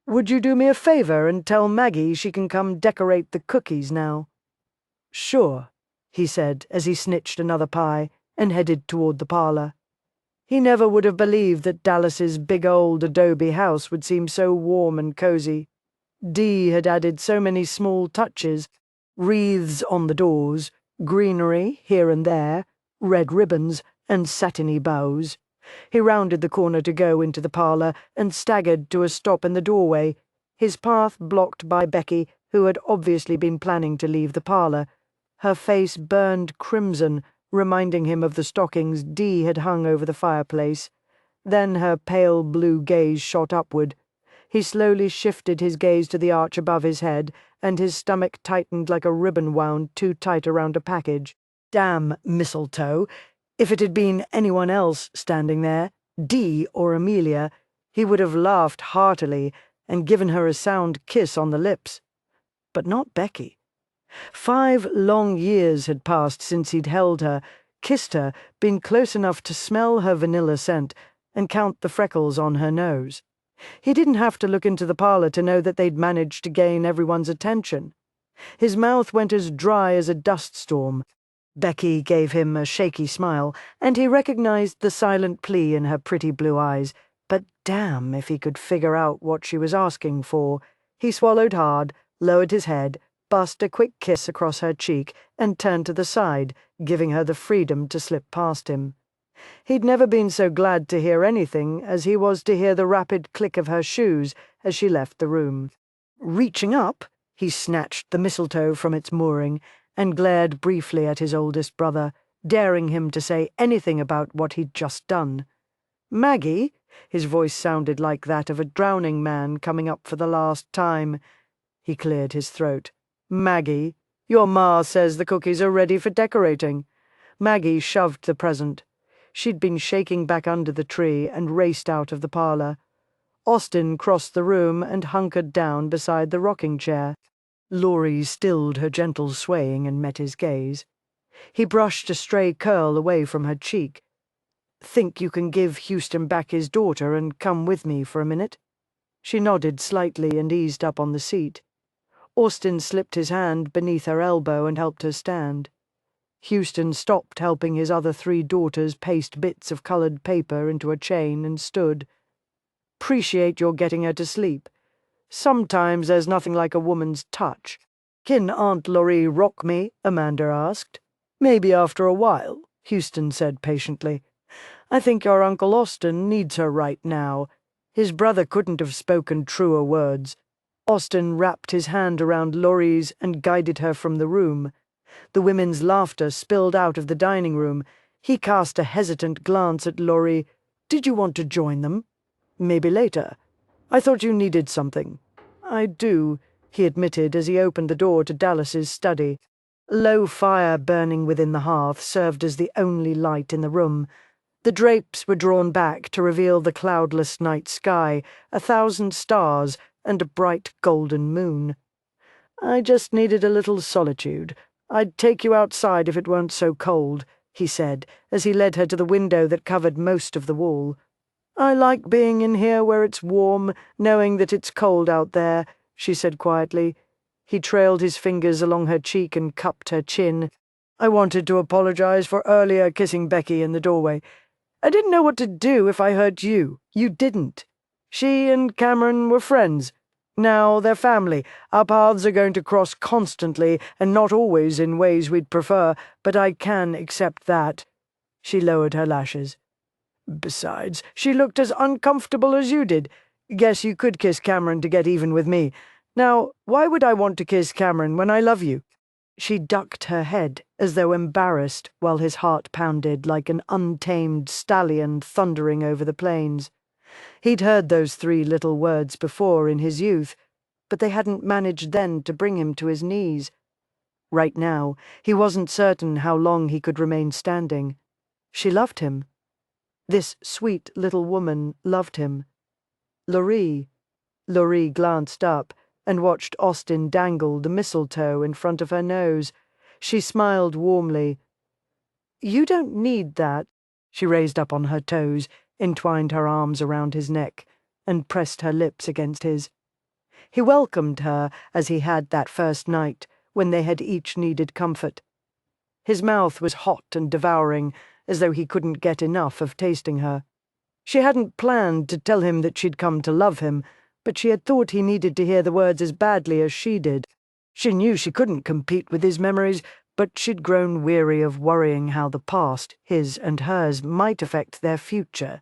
"Would you do me a favor and tell Maggie she can come decorate the cookies now?" "Sure," he said as he snitched another pie and headed toward the parlor. He never would have believed that Dallas's big old adobe house would seem so warm and cozy. Dee had added so many small touches, wreaths on the doors, greenery here and there, red ribbons, and satiny bows. He rounded the corner to go into the parlor and staggered to a stop in the doorway, his path blocked by Becky, who had obviously been planning to leave the parlor. Her face burned crimson, reminding him of the stockings Dee had hung over the fireplace. Then her pale blue gaze shot upward. He slowly shifted his gaze to the arch above his head, and his stomach tightened like a ribbon wound too tight around a package. Damn mistletoe! If it had been anyone else standing there, Dee or Amelia, he would have laughed heartily and given her a sound kiss on the lips. But not Becky. 5 long years had passed since he'd held her, kissed her, been close enough to smell her vanilla scent, and count the freckles on her nose. He didn't have to look into the parlor to know that they'd managed to gain everyone's attention. His mouth went as dry as a dust storm. Becky gave him a shaky smile, and he recognized the silent plea in her pretty blue eyes, but damn if he could figure out what she was asking for. He swallowed hard, lowered his head, bust a quick kiss across her cheek, and turned to the side, giving her the freedom to slip past him. He'd never been so glad to hear anything as he was to hear the rapid click of her shoes as she left the room. Reaching up, he snatched the mistletoe from its mooring and glared briefly at his oldest brother, daring him to say anything about what he'd just done. "Maggie?" His voice sounded like that of a drowning man coming up for the last time. He cleared his throat. "Maggie, your ma says the cookies are ready for decorating." Maggie shoved the present. She'd been shaking back under the tree and raced out of the parlor. Austin crossed the room and hunkered down beside the rocking chair. Laurie stilled her gentle swaying and met his gaze. He brushed a stray curl away from her cheek. "Think you can give Houston back his daughter and come with me for a minute?" She nodded slightly and eased up on the seat. Austin slipped his hand beneath her elbow and helped her stand. Houston stopped helping his other 3 daughters paste bits of colored paper into a chain and stood. "Appreciate your getting her to sleep. Sometimes there's nothing like a woman's touch." "Can Aunt Laurie rock me?" Amanda asked. "Maybe after a while," Houston said patiently. "I think your Uncle Austin needs her right now. His brother couldn't have spoken truer words." Austin wrapped his hand around Laurie's and guided her from the room. The women's laughter spilled out of the dining room. He cast a hesitant glance at Laurie. "Did you want to join them?" "Maybe later. I thought you needed something." "I do," he admitted as he opened the door to Dallas's study. Low fire burning within the hearth served as the only light in the room. The drapes were drawn back to reveal the cloudless night sky, 1,000 stars, and a bright golden moon. "I just needed a little solitude. I'd take you outside if it weren't so cold," he said, as he led her to the window that covered most of the wall. "I like being in here where it's warm, knowing that it's cold out there," she said quietly. He trailed his fingers along her cheek and cupped her chin. "I wanted to apologize for earlier kissing Becky in the doorway. I didn't know what to do if I hurt you. You didn't. She and Cameron were friends. Now they're family. Our paths are going to cross constantly, and not always in ways we'd prefer, but I can accept that." She lowered her lashes. "Besides, she looked as uncomfortable as you did. Guess you could kiss Cameron to get even with me. Now, why would I want to kiss Cameron when I love you?" She ducked her head, as though embarrassed, while his heart pounded like an untamed stallion thundering over the plains. He'd heard those 3 little words before in his youth, but they hadn't managed then to bring him to his knees. Right now, he wasn't certain how long he could remain standing. She loved him. This sweet little woman loved him. Laurie glanced up and watched Austin dangle the mistletoe in front of her nose. She smiled warmly. "You don't need that." She raised up on her toes, entwined her arms around his neck, and pressed her lips against his. He welcomed her as he had that first night, when they had each needed comfort. His mouth was hot and devouring, as though he couldn't get enough of tasting her. She hadn't planned to tell him that she'd come to love him, but she had thought he needed to hear the words as badly as she did. She knew she couldn't compete with his memories, but she'd grown weary of worrying how the past, his and hers, might affect their future.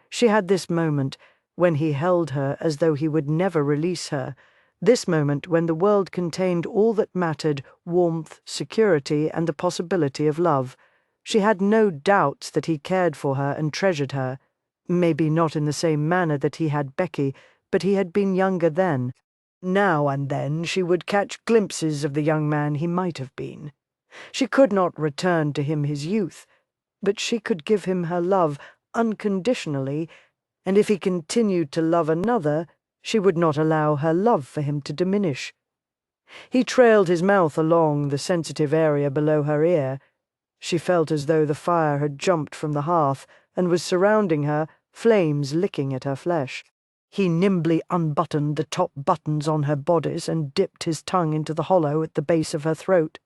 She had this moment, when he held her as though he would never release her, this moment when the world contained all that mattered, warmth, security, and the possibility of love. She had no doubts that he cared for her and treasured her. Maybe not in the same manner that he had Becky, but he had been younger then. Now and then she would catch glimpses of the young man he might have been. She could not return to him his youth, but she could give him her love unconditionally, and if he continued to love another, she would not allow her love for him to diminish. He trailed his mouth along the sensitive area below her ear. She felt as though the fire had jumped from the hearth and was surrounding her, flames licking at her flesh. He nimbly unbuttoned the top buttons on her bodice and dipped his tongue into the hollow at the base of her throat.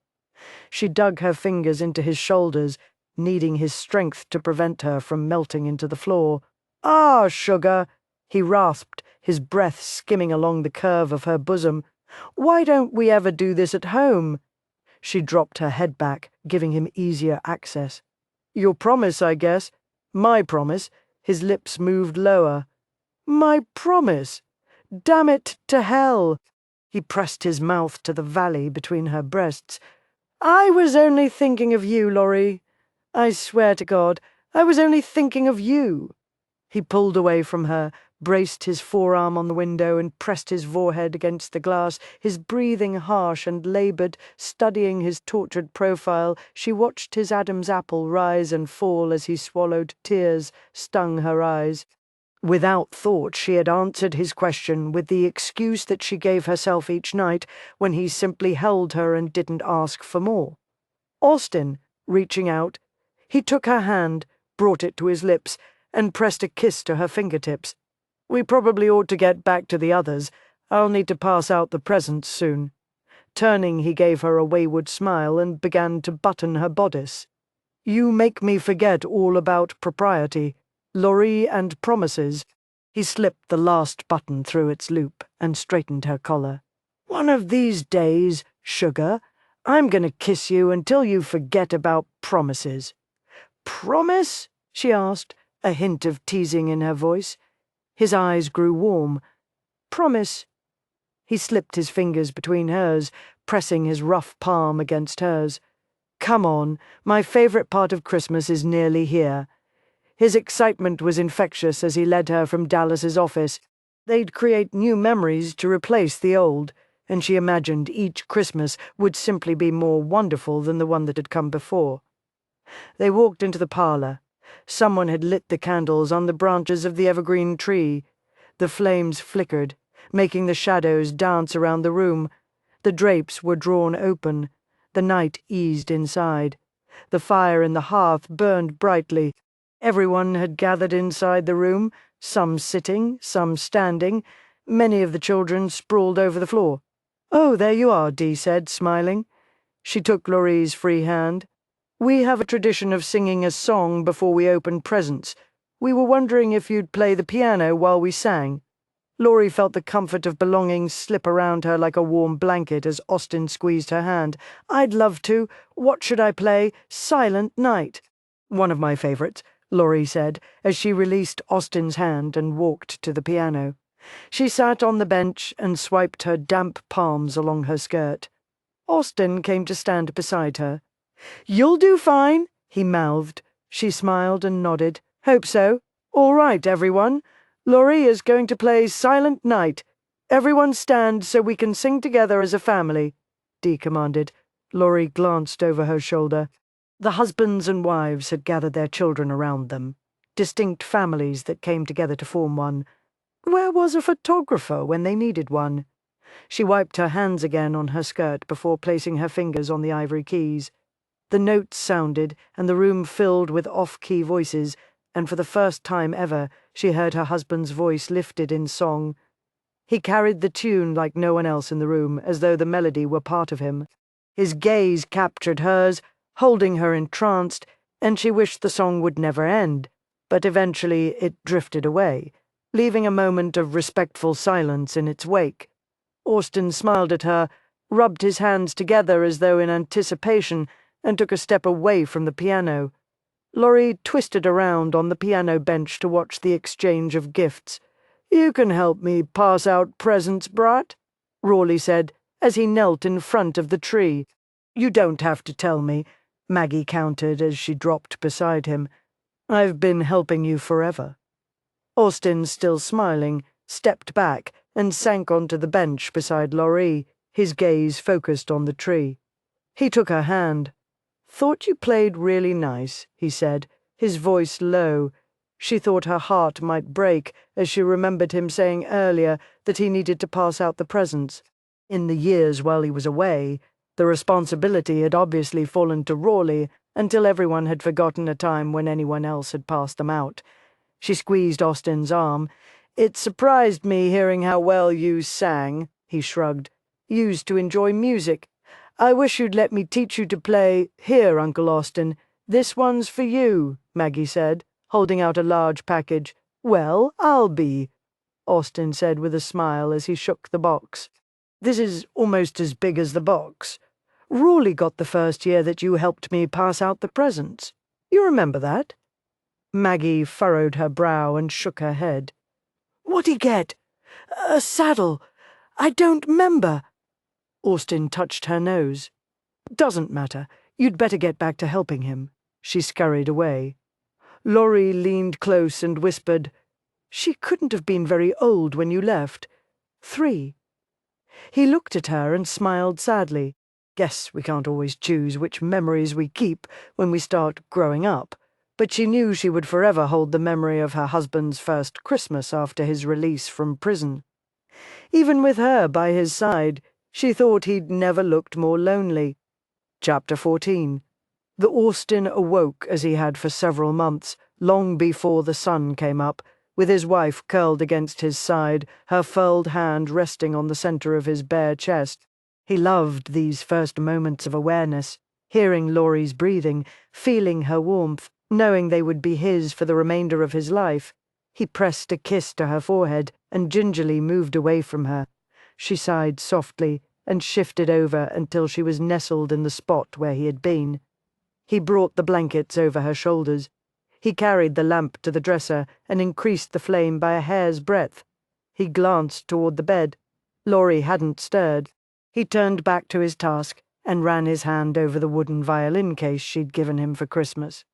She dug her fingers into his shoulders, needing his strength to prevent her from melting into the floor. "Ah, sugar!" he rasped, his breath skimming along the curve of her bosom. "Why don't we ever do this at home?" She dropped her head back, giving him easier access. "Your promise, I guess." "My promise." His lips moved lower. "My promise? Damn it to hell!" He pressed his mouth to the valley between her breasts. "I was only thinking of you, Laurie. I swear to God, I was only thinking of you." He pulled away from her, braced his forearm on the window, and pressed his forehead against the glass, his breathing harsh and labored. Studying his tortured profile, she watched his Adam's apple rise and fall as he swallowed. Tears stung her eyes. Without thought, she had answered his question with the excuse that she gave herself each night when he simply held her and didn't ask for more. Austin, reaching out, he took her hand, brought it to his lips, and pressed a kiss to her fingertips. "We probably ought to get back to the others. I'll need to pass out the presents soon." Turning, he gave her a wayward smile and began to button her bodice. "You make me forget all about propriety. Laurie and promises." He slipped the last button through its loop and straightened her collar. "One of these days, sugar, I'm going to kiss you until you forget about promises." "Promise?" she asked, a hint of teasing in her voice. His eyes grew warm. "Promise." He slipped his fingers between hers, pressing his rough palm against hers. "Come on, my favorite part of Christmas is nearly here." His excitement was infectious as he led her from Dallas's office. They'd create new memories to replace the old, and she imagined each Christmas would simply be more wonderful than the one that had come before. They walked into the parlor. Someone had lit the candles on the branches of the evergreen tree. The flames flickered, making the shadows dance around the room. The drapes were drawn open. The night eased inside. The fire in the hearth burned brightly. Everyone had gathered inside the room, some sitting, some standing. Many of the children sprawled over the floor. "Oh, there you are," Dee said, smiling. She took Laurie's free hand. "We have a tradition of singing a song before we open presents. We were wondering if you'd play the piano while we sang." Laurie felt the comfort of belonging slip around her like a warm blanket as Austin squeezed her hand. "I'd love to. What should I play? Silent Night." "One of my favorites," Laurie said, as she released Austin's hand and walked to the piano. She sat on the bench and swiped her damp palms along her skirt. Austin came to stand beside her. "You'll do fine," he mouthed. She smiled and nodded. "Hope so. All right, everyone. Laurie is going to play Silent Night. Everyone stand so we can sing together as a family," Dee commanded. Laurie glanced over her shoulder. The husbands and wives had gathered their children around them, distinct families that came together to form one. Where was a photographer when they needed one? She wiped her hands again on her skirt before placing her fingers on the ivory keys. The notes sounded, and the room filled with off-key voices, and for the first time ever she heard her husband's voice lifted in song. He carried the tune like no one else in the room, as though the melody were part of him. His gaze captured hers, holding her entranced, and she wished the song would never end, but eventually it drifted away, leaving a moment of respectful silence in its wake. Austin smiled at her, rubbed his hands together as though in anticipation, and took a step away from the piano. Laurie twisted around on the piano bench to watch the exchange of gifts. "You can help me pass out presents, Brat," Rawley said, as he knelt in front of the tree. "You don't have to tell me," Maggie countered as she dropped beside him. "I've been helping you forever." Austin, still smiling, stepped back and sank onto the bench beside Laurie, his gaze focused on the tree. He took her hand. "Thought you played really nice," he said, his voice low. She thought her heart might break as she remembered him saying earlier that he needed to pass out the presents. In the years while he was away, the responsibility had obviously fallen to Rawley until everyone had forgotten a time when anyone else had passed them out. She squeezed Austin's arm. "It surprised me hearing how well you sang," he shrugged. "Used to enjoy music. I wish you'd let me teach you to play. Here, Uncle Austin. This one's for you," Maggie said, holding out a large package. "Well, I'll be," Austin said with a smile as he shook the box. "This is almost as big as the box. Rawley got the first year that you helped me pass out the presents. You remember that?" Maggie furrowed her brow and shook her head. "What'd he get? A saddle? I don't remember." Austin touched her nose. "Doesn't matter. You'd better get back to helping him." She scurried away. Laurie leaned close and whispered, "She couldn't have been very old when you left. 3. He looked at her and smiled sadly. "Guess we can't always choose which memories we keep when we start growing up." but she knew she would forever hold the memory of her husband's first Christmas after his release from prison. Even with her by his side, she thought he'd never looked more lonely. Chapter 14. The Austin awoke as he had for several months, long before the sun came up, with his wife curled against his side, her furled hand resting on the center of his bare chest. He loved these first moments of awareness, hearing Laurie's breathing, feeling her warmth, knowing they would be his for the remainder of his life. He pressed a kiss to her forehead and gingerly moved away from her. She sighed softly and shifted over until she was nestled in the spot where he had been. He brought the blankets over her shoulders. He carried the lamp to the dresser and increased the flame by a hair's breadth. He glanced toward the bed. Laurie hadn't stirred. He turned back to his task and ran his hand over the wooden violin case she'd given him for Christmas.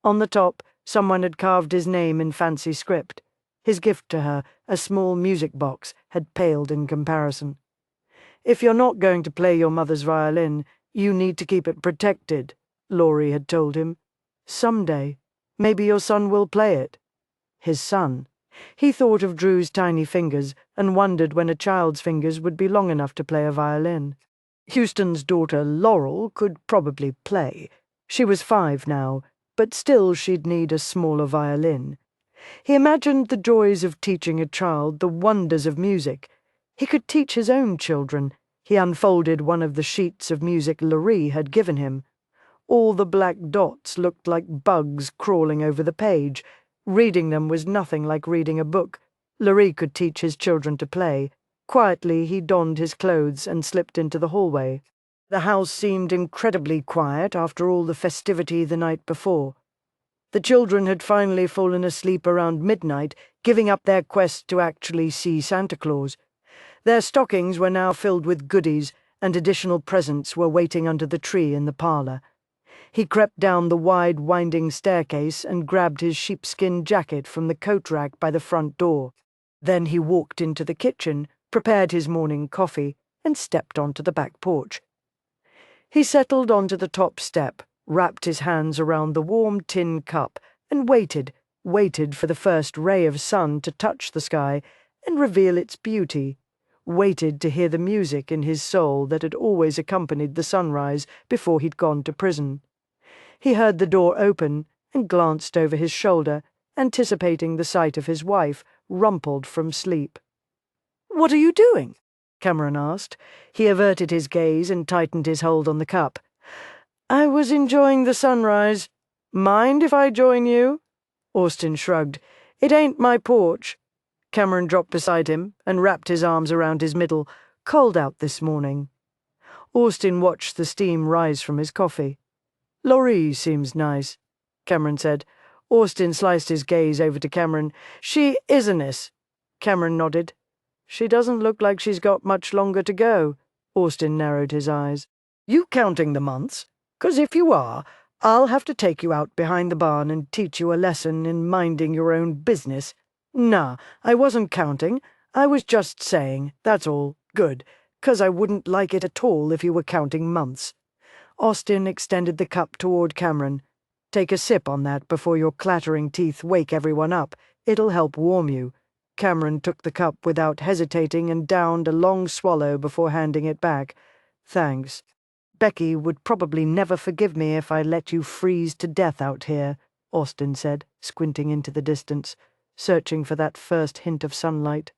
On the top, someone had carved his name in fancy script. His gift to her, a small music box, had paled in comparison. "If you're not going to play your mother's violin, you need to keep it protected," Laurie had told him. "Someday, maybe your son will play it." His son. He thought of Drew's tiny fingers and wondered when a child's fingers would be long enough to play a violin. Houston's daughter Laurel could probably play. She was 5 now, but still she'd need a smaller violin. He imagined the joys of teaching a child the wonders of music. He could teach his own children. He unfolded one of the sheets of music Lorraine had given him. All the black dots looked like bugs crawling over the page. Reading them was nothing like reading a book. Lorraine could teach his children to play. Quietly, he donned his clothes and slipped into the hallway. The house seemed incredibly quiet after all the festivity the night before. The children had finally fallen asleep around midnight, giving up their quest to actually see Santa Claus. Their stockings were now filled with goodies, and additional presents were waiting under the tree in the parlor. He crept down the wide, winding staircase and grabbed his sheepskin jacket from the coat rack by the front door. Then he walked into the kitchen, prepared his morning coffee, and stepped onto the back porch. He settled onto the top step, wrapped his hands around the warm tin cup, and waited for the first ray of sun to touch the sky and reveal its beauty, waited to hear the music in his soul that had always accompanied the sunrise before he'd gone to prison. He heard the door open and glanced over his shoulder, anticipating the sight of his wife, rumpled from sleep. "What are you doing?" Cameron asked. He averted his gaze and tightened his hold on the cup. "I was enjoying the sunrise. Mind if I join you?" Austin shrugged. "It ain't my porch." Cameron dropped beside him and wrapped his arms around his middle. "Cold out this morning." Austin watched the steam rise from his coffee. "Laurie seems nice," Cameron said. Austin sliced his gaze over to Cameron. "She is a miss." Cameron nodded. "She doesn't look like she's got much longer to go." Austin narrowed his eyes. "You counting the months? 'Cause if you are, I'll have to take you out behind the barn and teach you a lesson in minding your own business." "Nah, I wasn't counting. I was just saying, that's all. Good, 'cause I wouldn't like it at all if you were counting months." Austin extended the cup toward Cameron. "Take a sip on that before your clattering teeth wake everyone up. It'll help warm you." Cameron took the cup without hesitating and downed a long swallow before handing it back. "Thanks. Becky would probably never forgive me if I let you freeze to death out here," Austin said, squinting into the distance, searching for that first hint of sunlight.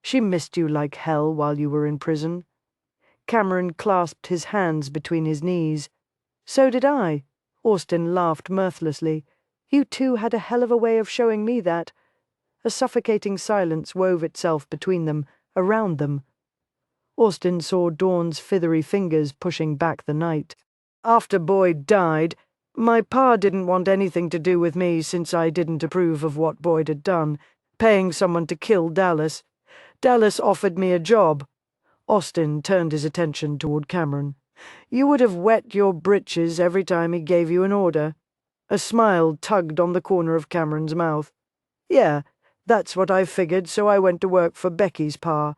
"She missed you like hell while you were in prison." Cameron clasped his hands between his knees. "So did I." Austin laughed mirthlessly. "You two had a hell of a way of showing me that." A suffocating silence wove itself between them, around them. Austin saw Dawn's feathery fingers pushing back the night. "After Boyd died, my pa didn't want anything to do with me since I didn't approve of what Boyd had done, paying someone to kill Dallas. Dallas offered me a job." Austin turned his attention toward Cameron. "You would have wet your britches every time he gave you an order." A smile tugged on the corner of Cameron's mouth. "Yeah, that's what I figured, so I went to work for Becky's pa.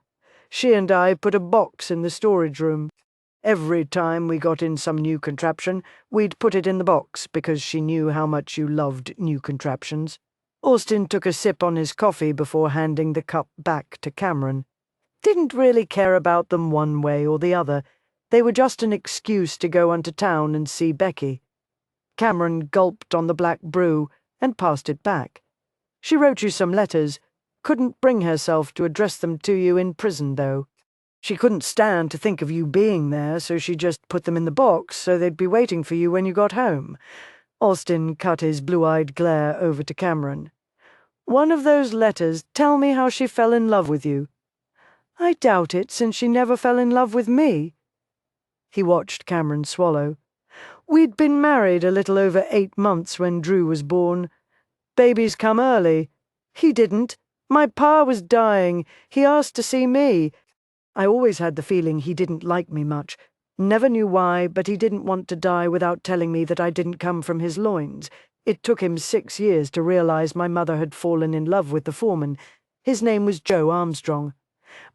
She and I put a box in the storage room." Every time we got in some new contraption, we'd put it in the box because she knew how much you loved new contraptions. Austin took a sip on his coffee before handing the cup back to Cameron. Didn't really care about them one way or the other. They were just an excuse to go into town and see Becky. Cameron gulped on the black brew and passed it back. She wrote you some letters. Couldn't bring herself to address them to you in prison, though. She couldn't stand to think of you being there, so she just put them in the box so they'd be waiting for you when you got home. Austin cut his blue-eyed glare over to Cameron. One of those letters, tell me how she fell in love with you. I doubt it, since she never fell in love with me. He watched Cameron swallow. We'd been married a little over 8 months when Drew was born. Babies come early. He didn't. My pa was dying. He asked to see me. I always had the feeling he didn't like me much. Never knew why, but he didn't want to die without telling me that I didn't come from his loins. It took him 6 years to realize my mother had fallen in love with the foreman. His name was Joe Armstrong.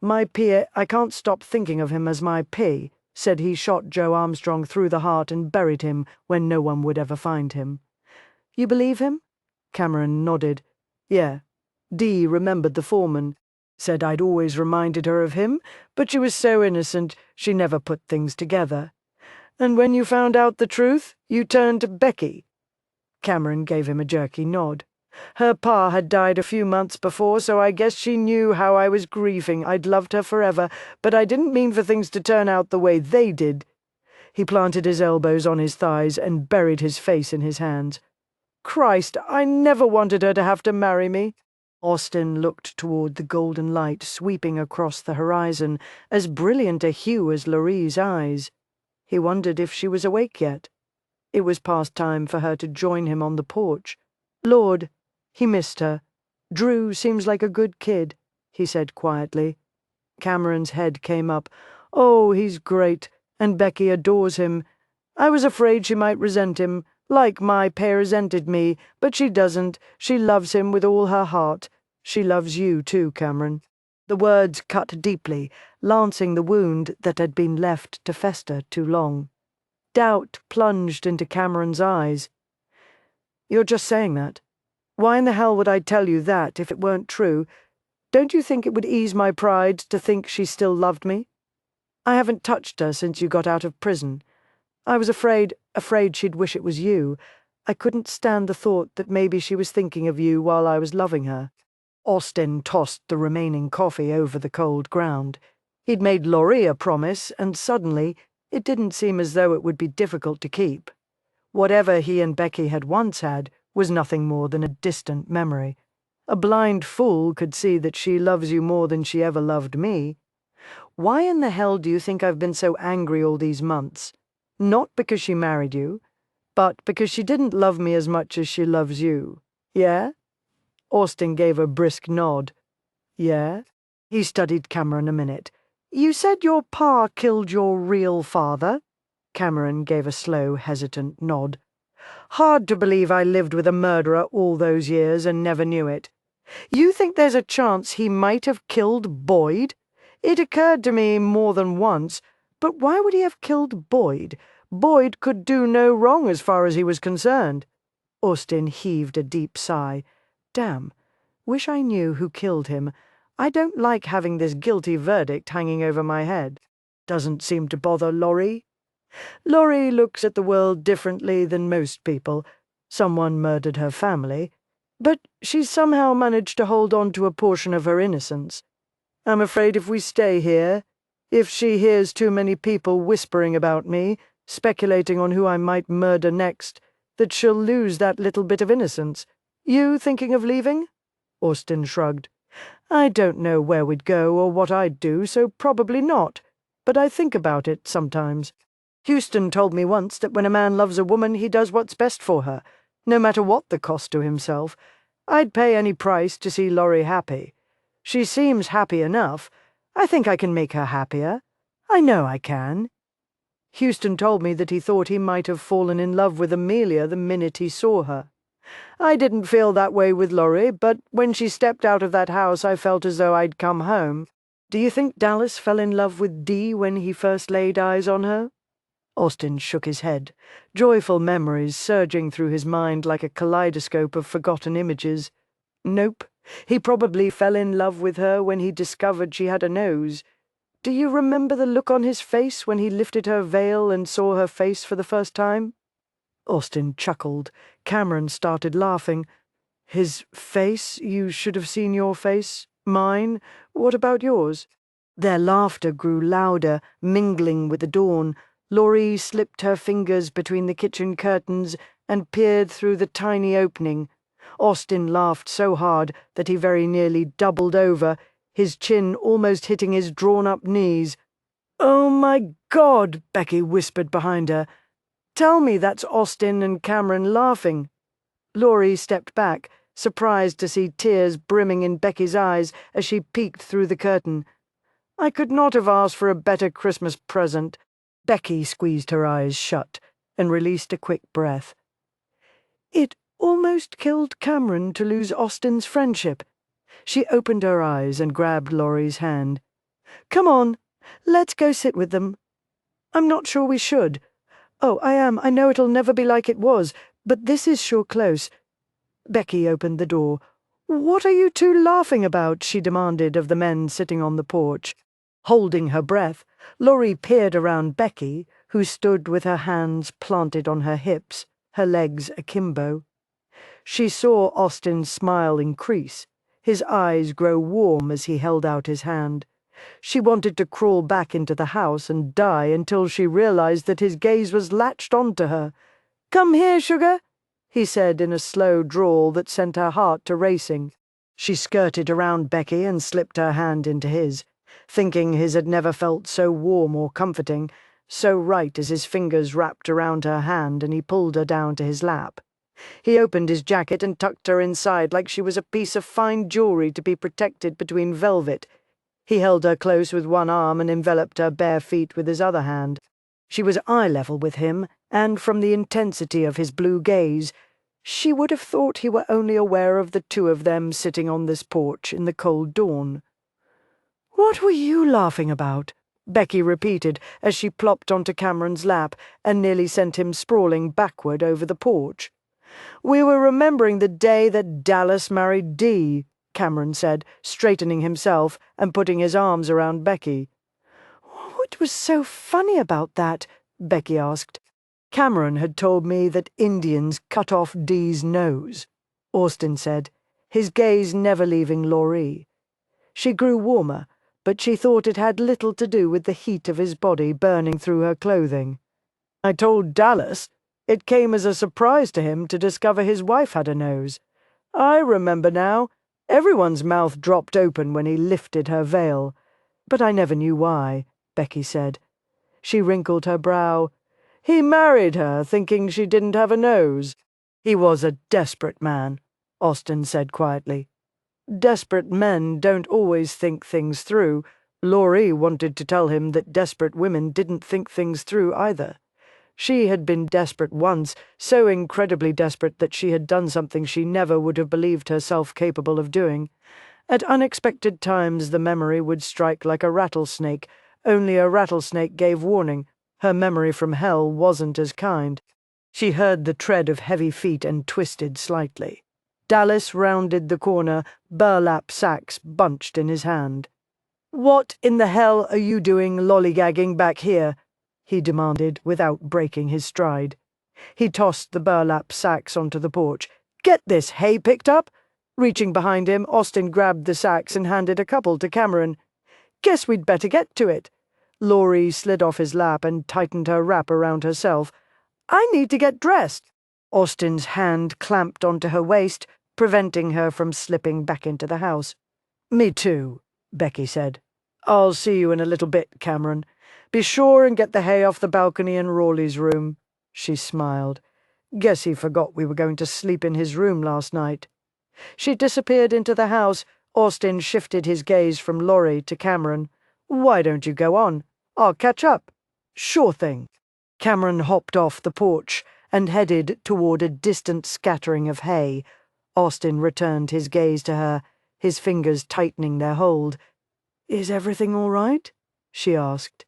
My P, I can't stop thinking of him as my P, said he shot Joe Armstrong through the heart and buried him when no one would ever find him. You believe him? Cameron nodded. Yeah. Dee remembered the foreman. Said I'd always reminded her of him, but she was so innocent she never put things together. And when you found out the truth, you turned to Becky. Cameron gave him a jerky nod. Her pa had died a few months before, so I guess she knew how I was grieving. I'd loved her forever, but I didn't mean for things to turn out the way they did. He planted his elbows on his thighs and buried his face in his hands. Christ, I never wanted her to have to marry me. Austin looked toward the golden light sweeping across the horizon, as brilliant a hue as Laurie's eyes. He wondered if she was awake yet. It was past time for her to join him on the porch. Lord, he missed her. Drew seems like a good kid, he said quietly. Cameron's head came up. Oh, he's great, and Becky adores him. I was afraid she might resent him, like my pa resented me, but she doesn't. She loves him with all her heart. She loves you too, Cameron. The words cut deeply, lancing the wound that had been left to fester too long. Doubt plunged into Cameron's eyes. You're just saying that. Why in the hell would I tell you that if it weren't true? Don't you think it would ease my pride to think she still loved me? I haven't touched her since you got out of prison. I was afraid she'd wish it was you. I couldn't stand the thought that maybe she was thinking of you while I was loving her. Austin tossed the remaining coffee over the cold ground. He'd made Laurie a promise, and suddenly it didn't seem as though it would be difficult to keep. Whatever he and Becky had once had was nothing more than a distant memory. A blind fool could see that she loves you more than she ever loved me. Why in the hell do you think I've been so angry all these months? Not because she married you, but because she didn't love me as much as she loves you. Yeah? Austin gave a brisk nod. Yeah? He studied Cameron a minute. You said your pa killed your real father? Cameron gave a slow, hesitant nod. Hard to believe I lived with a murderer all those years and never knew it. You think there's a chance he might have killed Boyd? It occurred to me more than once, but why would he have killed Boyd? Boyd could do no wrong as far as he was concerned. Austin heaved a deep sigh. Damn. Wish I knew who killed him. I don't like having this guilty verdict hanging over my head. Doesn't seem to bother Laurie. Laurie looks at the world differently than most people. Someone murdered her family, but she's somehow managed to hold on to a portion of her innocence. I'm afraid if we stay here, if she hears too many people whispering about me, speculating on who I might murder next, that she'll lose that little bit of innocence. You thinking of leaving? Austin shrugged. I don't know where we'd go or what I'd do, so probably not, but I think about it sometimes. Houston told me once that when a man loves a woman, he does what's best for her, no matter what the cost to himself. I'd pay any price to see Laurie happy. She seems happy enough. I think I can make her happier. I know I can. Houston told me that he thought he might have fallen in love with Amelia the minute he saw her. I didn't feel that way with Laurie, but when she stepped out of that house I felt as though I'd come home. Do you think Dallas fell in love with Dee when he first laid eyes on her? Austin shook his head, joyful memories surging through his mind like a kaleidoscope of forgotten images. Nope, he probably fell in love with her when he discovered she had a nose. Do you remember the look on his face when he lifted her veil and saw her face for the first time? Austin chuckled. Cameron started laughing. His face? You should have seen your face. Mine? What about yours? Their laughter grew louder, mingling with the dawn. Laurie slipped her fingers between the kitchen curtains and peered through the tiny opening. Austin laughed so hard that he very nearly doubled over, his chin almost hitting his drawn-up knees. "Oh, my God," Becky whispered behind her. "Tell me that's Austin and Cameron laughing." Laurie stepped back, surprised to see tears brimming in Becky's eyes as she peeked through the curtain. "I could not have asked for a better Christmas present." Becky squeezed her eyes shut and released a quick breath. It almost killed Cameron to lose Austin's friendship. She opened her eyes and grabbed Laurie's hand. "Come on, let's go sit with them." "I'm not sure we should." "Oh, I am. I know it'll never be like it was, but this is sure close." Becky opened the door. "What are you two laughing about?" she demanded of the men sitting on the porch. Holding her breath, Laurie peered around Becky, who stood with her hands planted on her hips, her legs akimbo. She saw Austin's smile increase, his eyes grow warm as he held out his hand. She wanted to crawl back into the house and die until she realized that his gaze was latched onto her. "Come here, sugar," he said in a slow drawl that sent her heart to racing. She skirted around Becky and slipped her hand into his, thinking his had never felt so warm or comforting, so right as his fingers wrapped around her hand and he pulled her down to his lap. He opened his jacket and tucked her inside like she was a piece of fine jewelry to be protected between velvet. He held her close with one arm and enveloped her bare feet with his other hand. She was eye level with him, and from the intensity of his blue gaze, she would have thought he were only aware of the two of them sitting on this porch in the cold dawn. "What were you laughing about?" Becky repeated as she plopped onto Cameron's lap and nearly sent him sprawling backward over the porch. "We were remembering the day that Dallas married Dee," Cameron said, straightening himself and putting his arms around Becky. "What was so funny about that?" Becky asked. "Cameron had told me that Indians cut off Dee's nose," Austin said, his gaze never leaving Laurie. She grew warmer, but she thought it had little to do with the heat of his body burning through her clothing. "I told Dallas. It came as a surprise to him to discover his wife had a nose. I remember now. Everyone's mouth dropped open when he lifted her veil. But I never knew why," Becky said. She wrinkled her brow. "He married her thinking she didn't have a nose." "He was a desperate man," Austin said quietly. "Desperate men don't always think things through." Laurie wanted to tell him that desperate women didn't think things through either. She had been desperate once, so incredibly desperate that she had done something she never would have believed herself capable of doing. At unexpected times the memory would strike like a rattlesnake, only a rattlesnake gave warning. Her memory from hell wasn't as kind. She heard the tread of heavy feet and twisted slightly. Dallas rounded the corner, burlap sacks bunched in his hand. "What in the hell are you doing lollygagging back here?" he demanded without breaking his stride. He tossed the burlap sacks onto the porch. "Get this hay picked up?" Reaching behind him, Austin grabbed the sacks and handed a couple to Cameron. "Guess we'd better get to it." Laurie slid off his lap and tightened her wrap around herself. "I need to get dressed." Austin's hand clamped onto her waist, preventing her from slipping back into the house. "Me too," Becky said. "I'll see you in a little bit, Cameron. Be sure and get the hay off the balcony in Rawley's room." She smiled. "Guess he forgot we were going to sleep in his room last night." She disappeared into the house. Austin shifted his gaze from Laurie to Cameron. "Why don't you go on? I'll catch up." "Sure thing." Cameron hopped off the porch and headed toward a distant scattering of hay. Austin returned his gaze to her, his fingers tightening their hold. "Is everything all right?" she asked.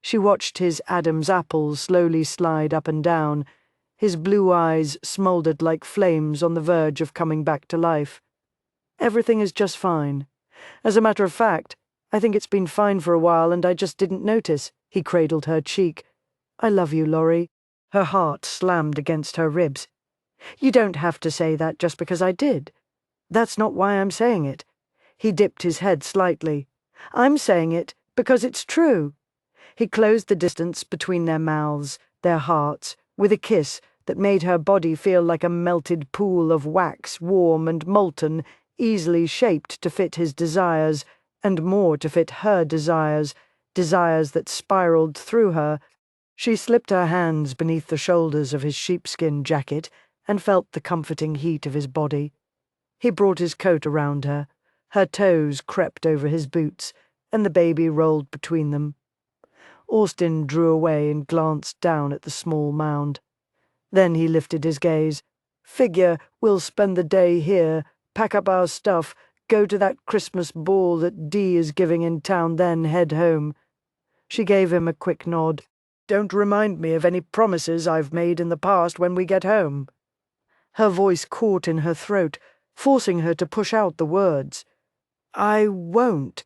She watched his Adam's apple slowly slide up and down. His blue eyes smouldered like flames on the verge of coming back to life. "Everything is just fine. As a matter of fact, I think it's been fine for a while and I just didn't notice." He cradled her cheek. "I love you, Laurie." Her heart slammed against her ribs. "You don't have to say that just because I did. That's not why I'm saying it." He dipped his head slightly. "I'm saying it because it's true." He closed the distance between their mouths, their hearts, with a kiss that made her body feel like a melted pool of wax, warm and molten, easily shaped to fit his desires, and more to fit her desires, desires that spiraled through her. She slipped her hands beneath the shoulders of his sheepskin jacket and felt the comforting heat of his body. He brought his coat around her. Her toes crept over his boots, and the baby rolled between them. Austin drew away and glanced down at the small mound. Then he lifted his gaze. "Figure we'll spend the day here, pack up our stuff, go to that Christmas ball that Dee is giving in town, then head home." She gave him a quick nod. "Don't remind me of any promises I've made in the past when we get home." Her voice caught in her throat, forcing her to push out the words. "I won't."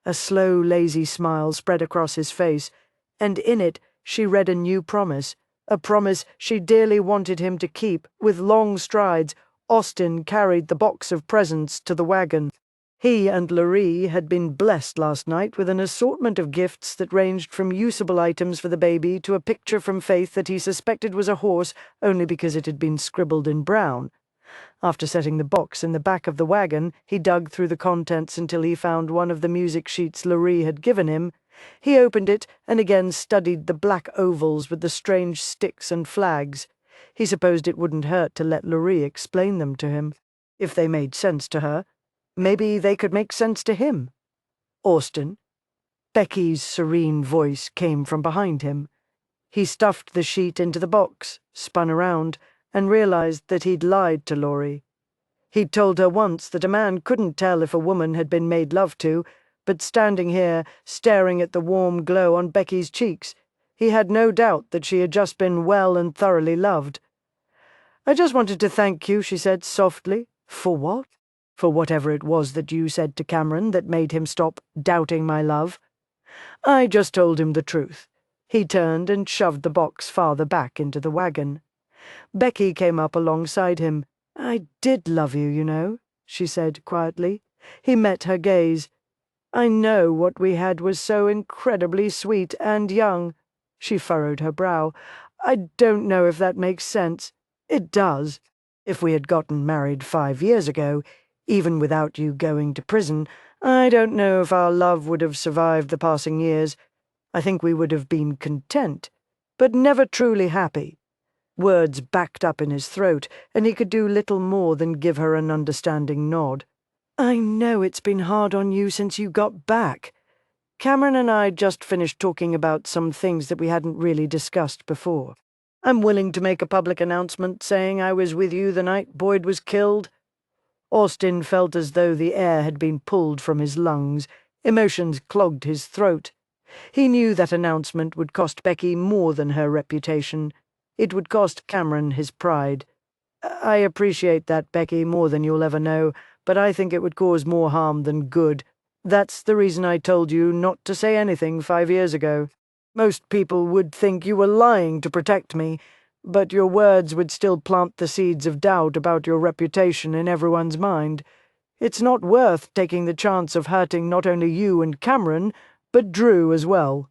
A slow, lazy smile spread across his face, and in it she read a new promise, a promise she dearly wanted him to keep. With long strides, Austin carried the box of presents to the wagon. He and Lorraine had been blessed last night with an assortment of gifts that ranged from usable items for the baby to a picture from Faith that he suspected was a horse only because it had been scribbled in brown. After setting the box in the back of the wagon, he dug through the contents until he found one of the music sheets Lorraine had given him. He opened it and again studied the black ovals with the strange sticks and flags. He supposed it wouldn't hurt to let Lorraine explain them to him. If they made sense to her, maybe they could make sense to him. "Austin?" Becky's serene voice came from behind him. He stuffed the sheet into the box, spun around, and realized that he'd lied to Laurie. He'd told her once that a man couldn't tell if a woman had been made love to, but standing here, staring at the warm glow on Becky's cheeks, he had no doubt that she had just been well and thoroughly loved. "I just wanted to thank you," she said softly. "For what?" "For whatever it was that you said to Cameron that made him stop doubting my love." I just told him the truth. He turned and shoved the box farther back into the wagon. Becky came up alongside him. "I did love you, you know," she said quietly. He met her gaze. "I know what we had was so incredibly sweet and young." She furrowed her brow. "I don't know if that makes sense." "It does. If we had gotten married 5 years ago, even without you going to prison, I don't know if our love would have survived the passing years. I think we would have been content, but never truly happy." Words backed up in his throat, and he could do little more than give her an understanding nod. "I know it's been hard on you since you got back. Cameron and I just finished talking about some things that we hadn't really discussed before. I'm willing to make a public announcement saying I was with you the night Boyd was killed." Austin felt as though the air had been pulled from his lungs. Emotions clogged his throat. He knew that announcement would cost Becky more than her reputation. It would cost Cameron his pride. "I appreciate that, Becky, more than you'll ever know, but I think it would cause more harm than good. That's the reason I told you not to say anything 5 years ago. Most people would think you were lying to protect me, but your words would still plant the seeds of doubt about your reputation in everyone's mind. It's not worth taking the chance of hurting not only you and Cameron, but Drew as well."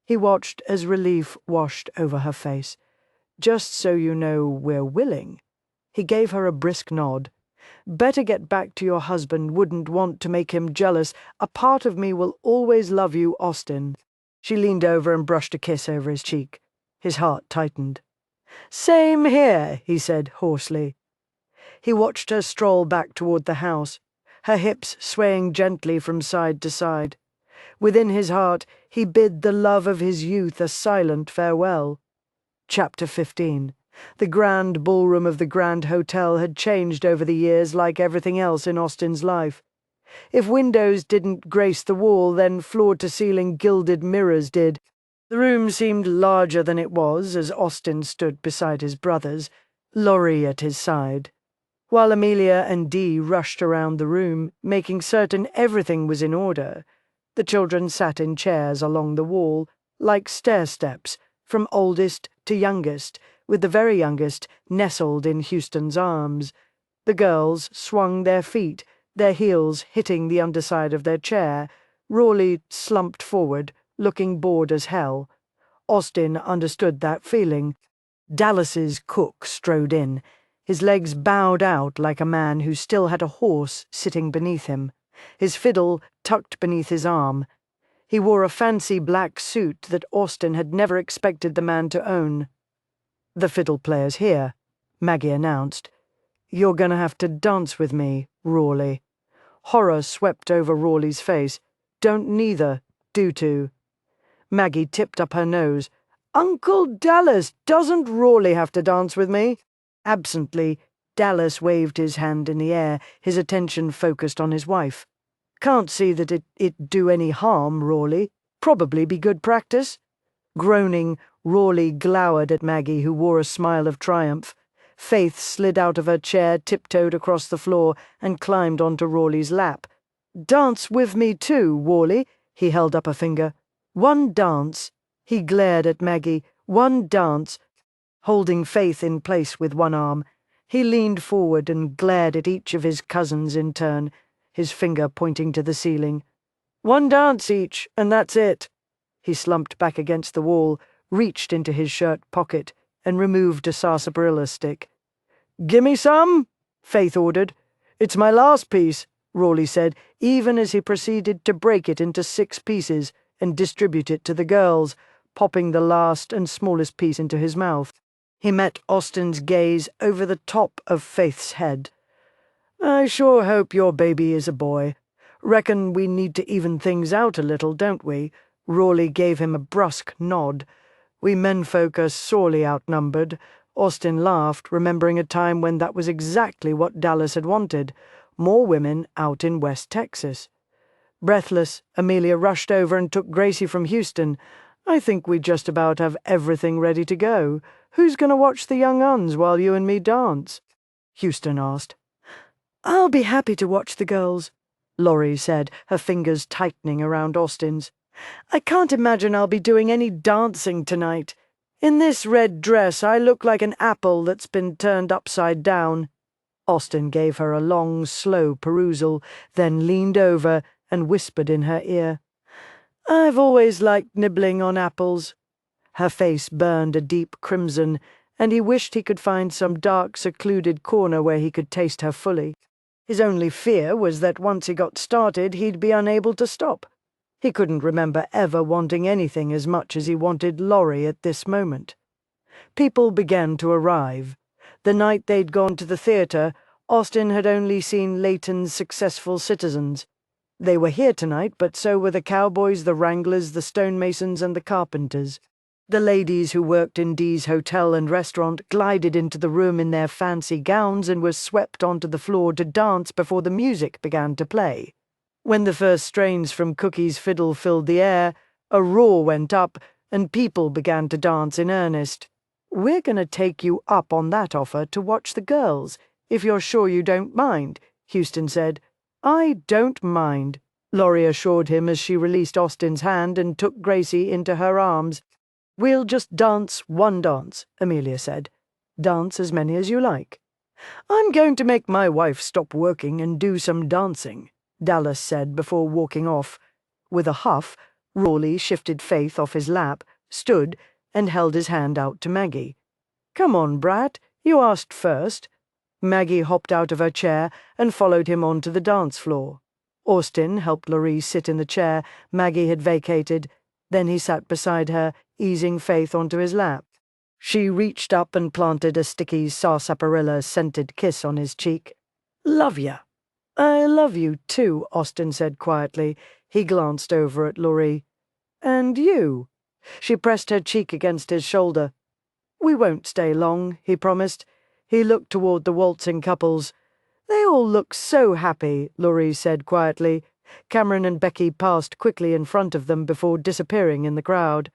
He watched as relief washed over her face. "Just so you know, we're willing." He gave her a brisk nod. "Better get back to your husband. Wouldn't want to make him jealous. A part of me will always love you, Austin." She leaned over and brushed a kiss over his cheek. His heart tightened. "Same here," he said hoarsely. He watched her stroll back toward the house, her hips swaying gently from side to side. Within his heart, he bid the love of his youth a silent farewell. Chapter 15. The grand ballroom of the Grand Hotel had changed over the years like everything else in Austin's life. If windows didn't grace the wall, then floor-to-ceiling gilded mirrors did. The room seemed larger than it was as Austin stood beside his brothers, Laurie at his side, while Amelia and Dee rushed around the room, making certain everything was in order. The children sat in chairs along the wall, like stair-steps, from oldest to youngest, with the very youngest nestled in Houston's arms. The girls swung their feet, their heels hitting the underside of their chair. Rawley slumped forward, looking bored as hell. Austin understood that feeling. Dallas's cook strode in, his legs bowed out like a man who still had a horse sitting beneath him, his fiddle tucked beneath his arm. He wore a fancy black suit that Austin had never expected the man to own. "The fiddle player's here," Maggie announced. "You're gonna have to dance with me, Rawley." Horror swept over Rawley's face. "Don't neither, do to." Maggie tipped up her nose. "Uncle Dallas, doesn't Rawley have to dance with me?" Absently, Dallas waved his hand in the air, his attention focused on his wife. "Can't see that it do any harm, Rawley. Probably be good practice." Groaning, Rawley glowered at Maggie, who wore a smile of triumph. Faith slid out of her chair, tiptoed across the floor, and climbed onto Rawley's lap. "Dance with me too, Rawley." He held up a finger. "One dance." He glared at Maggie. "One dance." Holding Faith in place with one arm, he leaned forward and glared at each of his cousins in turn, his finger pointing to the ceiling. "One dance each, and that's it." He slumped back against the wall, reached into his shirt pocket, and removed a sarsaparilla stick. "Gimme some," Faith ordered. "It's my last piece," Rawley said, even as he proceeded to break it into 6 pieces and distribute it to the girls, popping the last and smallest piece into his mouth. He met Austin's gaze over the top of Faith's head. "I sure hope your baby is a boy. Reckon we need to even things out a little, don't we?" Rawley gave him a brusque nod. "We menfolk are sorely outnumbered." Austin laughed, remembering a time when that was exactly what Dallas had wanted. More women out in West Texas. Breathless, Amelia rushed over and took Gracie from Houston. "I think we just about have everything ready to go. Who's going to watch the young uns while you and me dance?" Houston asked. "I'll be happy to watch the girls," Laurie said, her fingers tightening around Austin's. "I can't imagine I'll be doing any dancing tonight. In this red dress I look like an apple that's been turned upside down." Austin gave her a long, slow perusal, then leaned over and whispered in her ear. "I've always liked nibbling on apples." Her face burned a deep crimson, and he wished he could find some dark, secluded corner where he could taste her fully. His only fear was that once he got started he'd be unable to stop. He couldn't remember ever wanting anything as much as he wanted Laurie at this moment. People began to arrive. The night they'd gone to the theatre, Austin had only seen Layton's Successful Citizens. They were here tonight, but so were the cowboys, the wranglers, the stonemasons, and the carpenters. The ladies who worked in Dee's hotel and restaurant glided into the room in their fancy gowns and were swept onto the floor to dance before the music began to play. When the first strains from Cookie's fiddle filled the air, a roar went up, and people began to dance in earnest. "We're going to take you up on that offer to watch the girls, if you're sure you don't mind," Houston said. "I don't mind," Laurie assured him as she released Austin's hand and took Gracie into her arms. "We'll just dance one dance," Amelia said. "Dance as many as you like." "I'm going to make my wife stop working and do some dancing," Dallas said before walking off. With a huff, Rawley shifted Faith off his lap, stood, and held his hand out to Maggie. "Come on, brat, you asked first." Maggie hopped out of her chair and followed him onto the dance floor. Austin helped Laurie sit in the chair Maggie had vacated. Then he sat beside her, easing Faith onto his lap. She reached up and planted a sticky sarsaparilla-scented kiss on his cheek. "Love ya." "I love you too," Austin said quietly. He glanced over at Laurie. "And you?" She pressed her cheek against his shoulder. "We won't stay long," he promised. He looked toward the waltzing couples. They all look so happy, Laurie said quietly. Cameron and Becky passed quickly in front of them before disappearing in the crowd.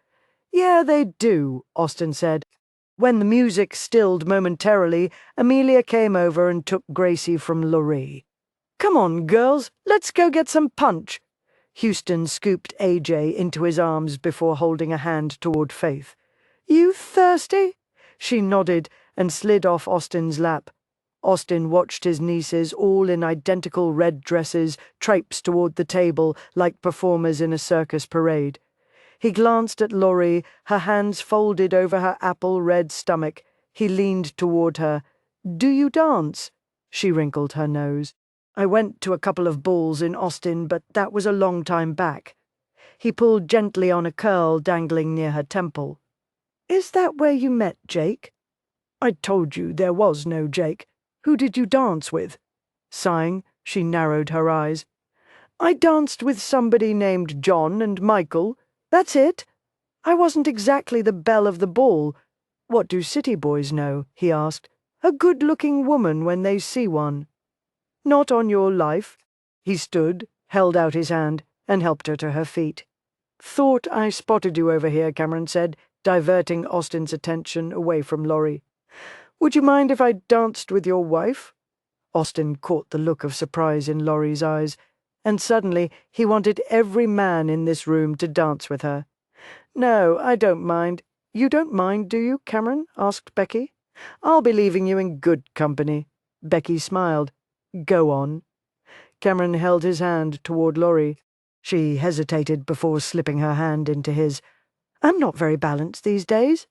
Yeah, they do, Austin said. When the music stilled momentarily, Amelia came over and took Gracie from Laurie. Come on, girls, let's go get some punch. Houston scooped AJ into his arms before holding a hand toward Faith. You thirsty? She nodded and slid off Austin's lap. Austin watched his nieces, all in identical red dresses, traipse toward the table like performers in a circus parade. He glanced at Laurie, her hands folded over her apple-red stomach. He leaned toward her. Do you dance? She wrinkled her nose. I went to a couple of balls in Austin, but that was a long time back. He pulled gently on a curl dangling near her temple. Is that where you met Jake? I told you there was no Jake. Who did you dance with? Sighing, she narrowed her eyes. I danced with somebody named John and Michael. That's it. I wasn't exactly the belle of the ball. What do city boys know? He asked. A good-looking woman when they see one. Not on your life. He stood, held out his hand, and helped her to her feet. Thought I spotted you over here, Cameron said, diverting Austin's attention away from Laurie. Would you mind if I danced with your wife? Austin caught the look of surprise in Laurie's eyes, and suddenly he wanted every man in this room to dance with her. No, I don't mind. You don't mind, do you, Cameron? Asked Becky. I'll be leaving you in good company. Becky smiled. Go on. Cameron held his hand toward Laurie. She hesitated before slipping her hand into his. I'm not very balanced these days.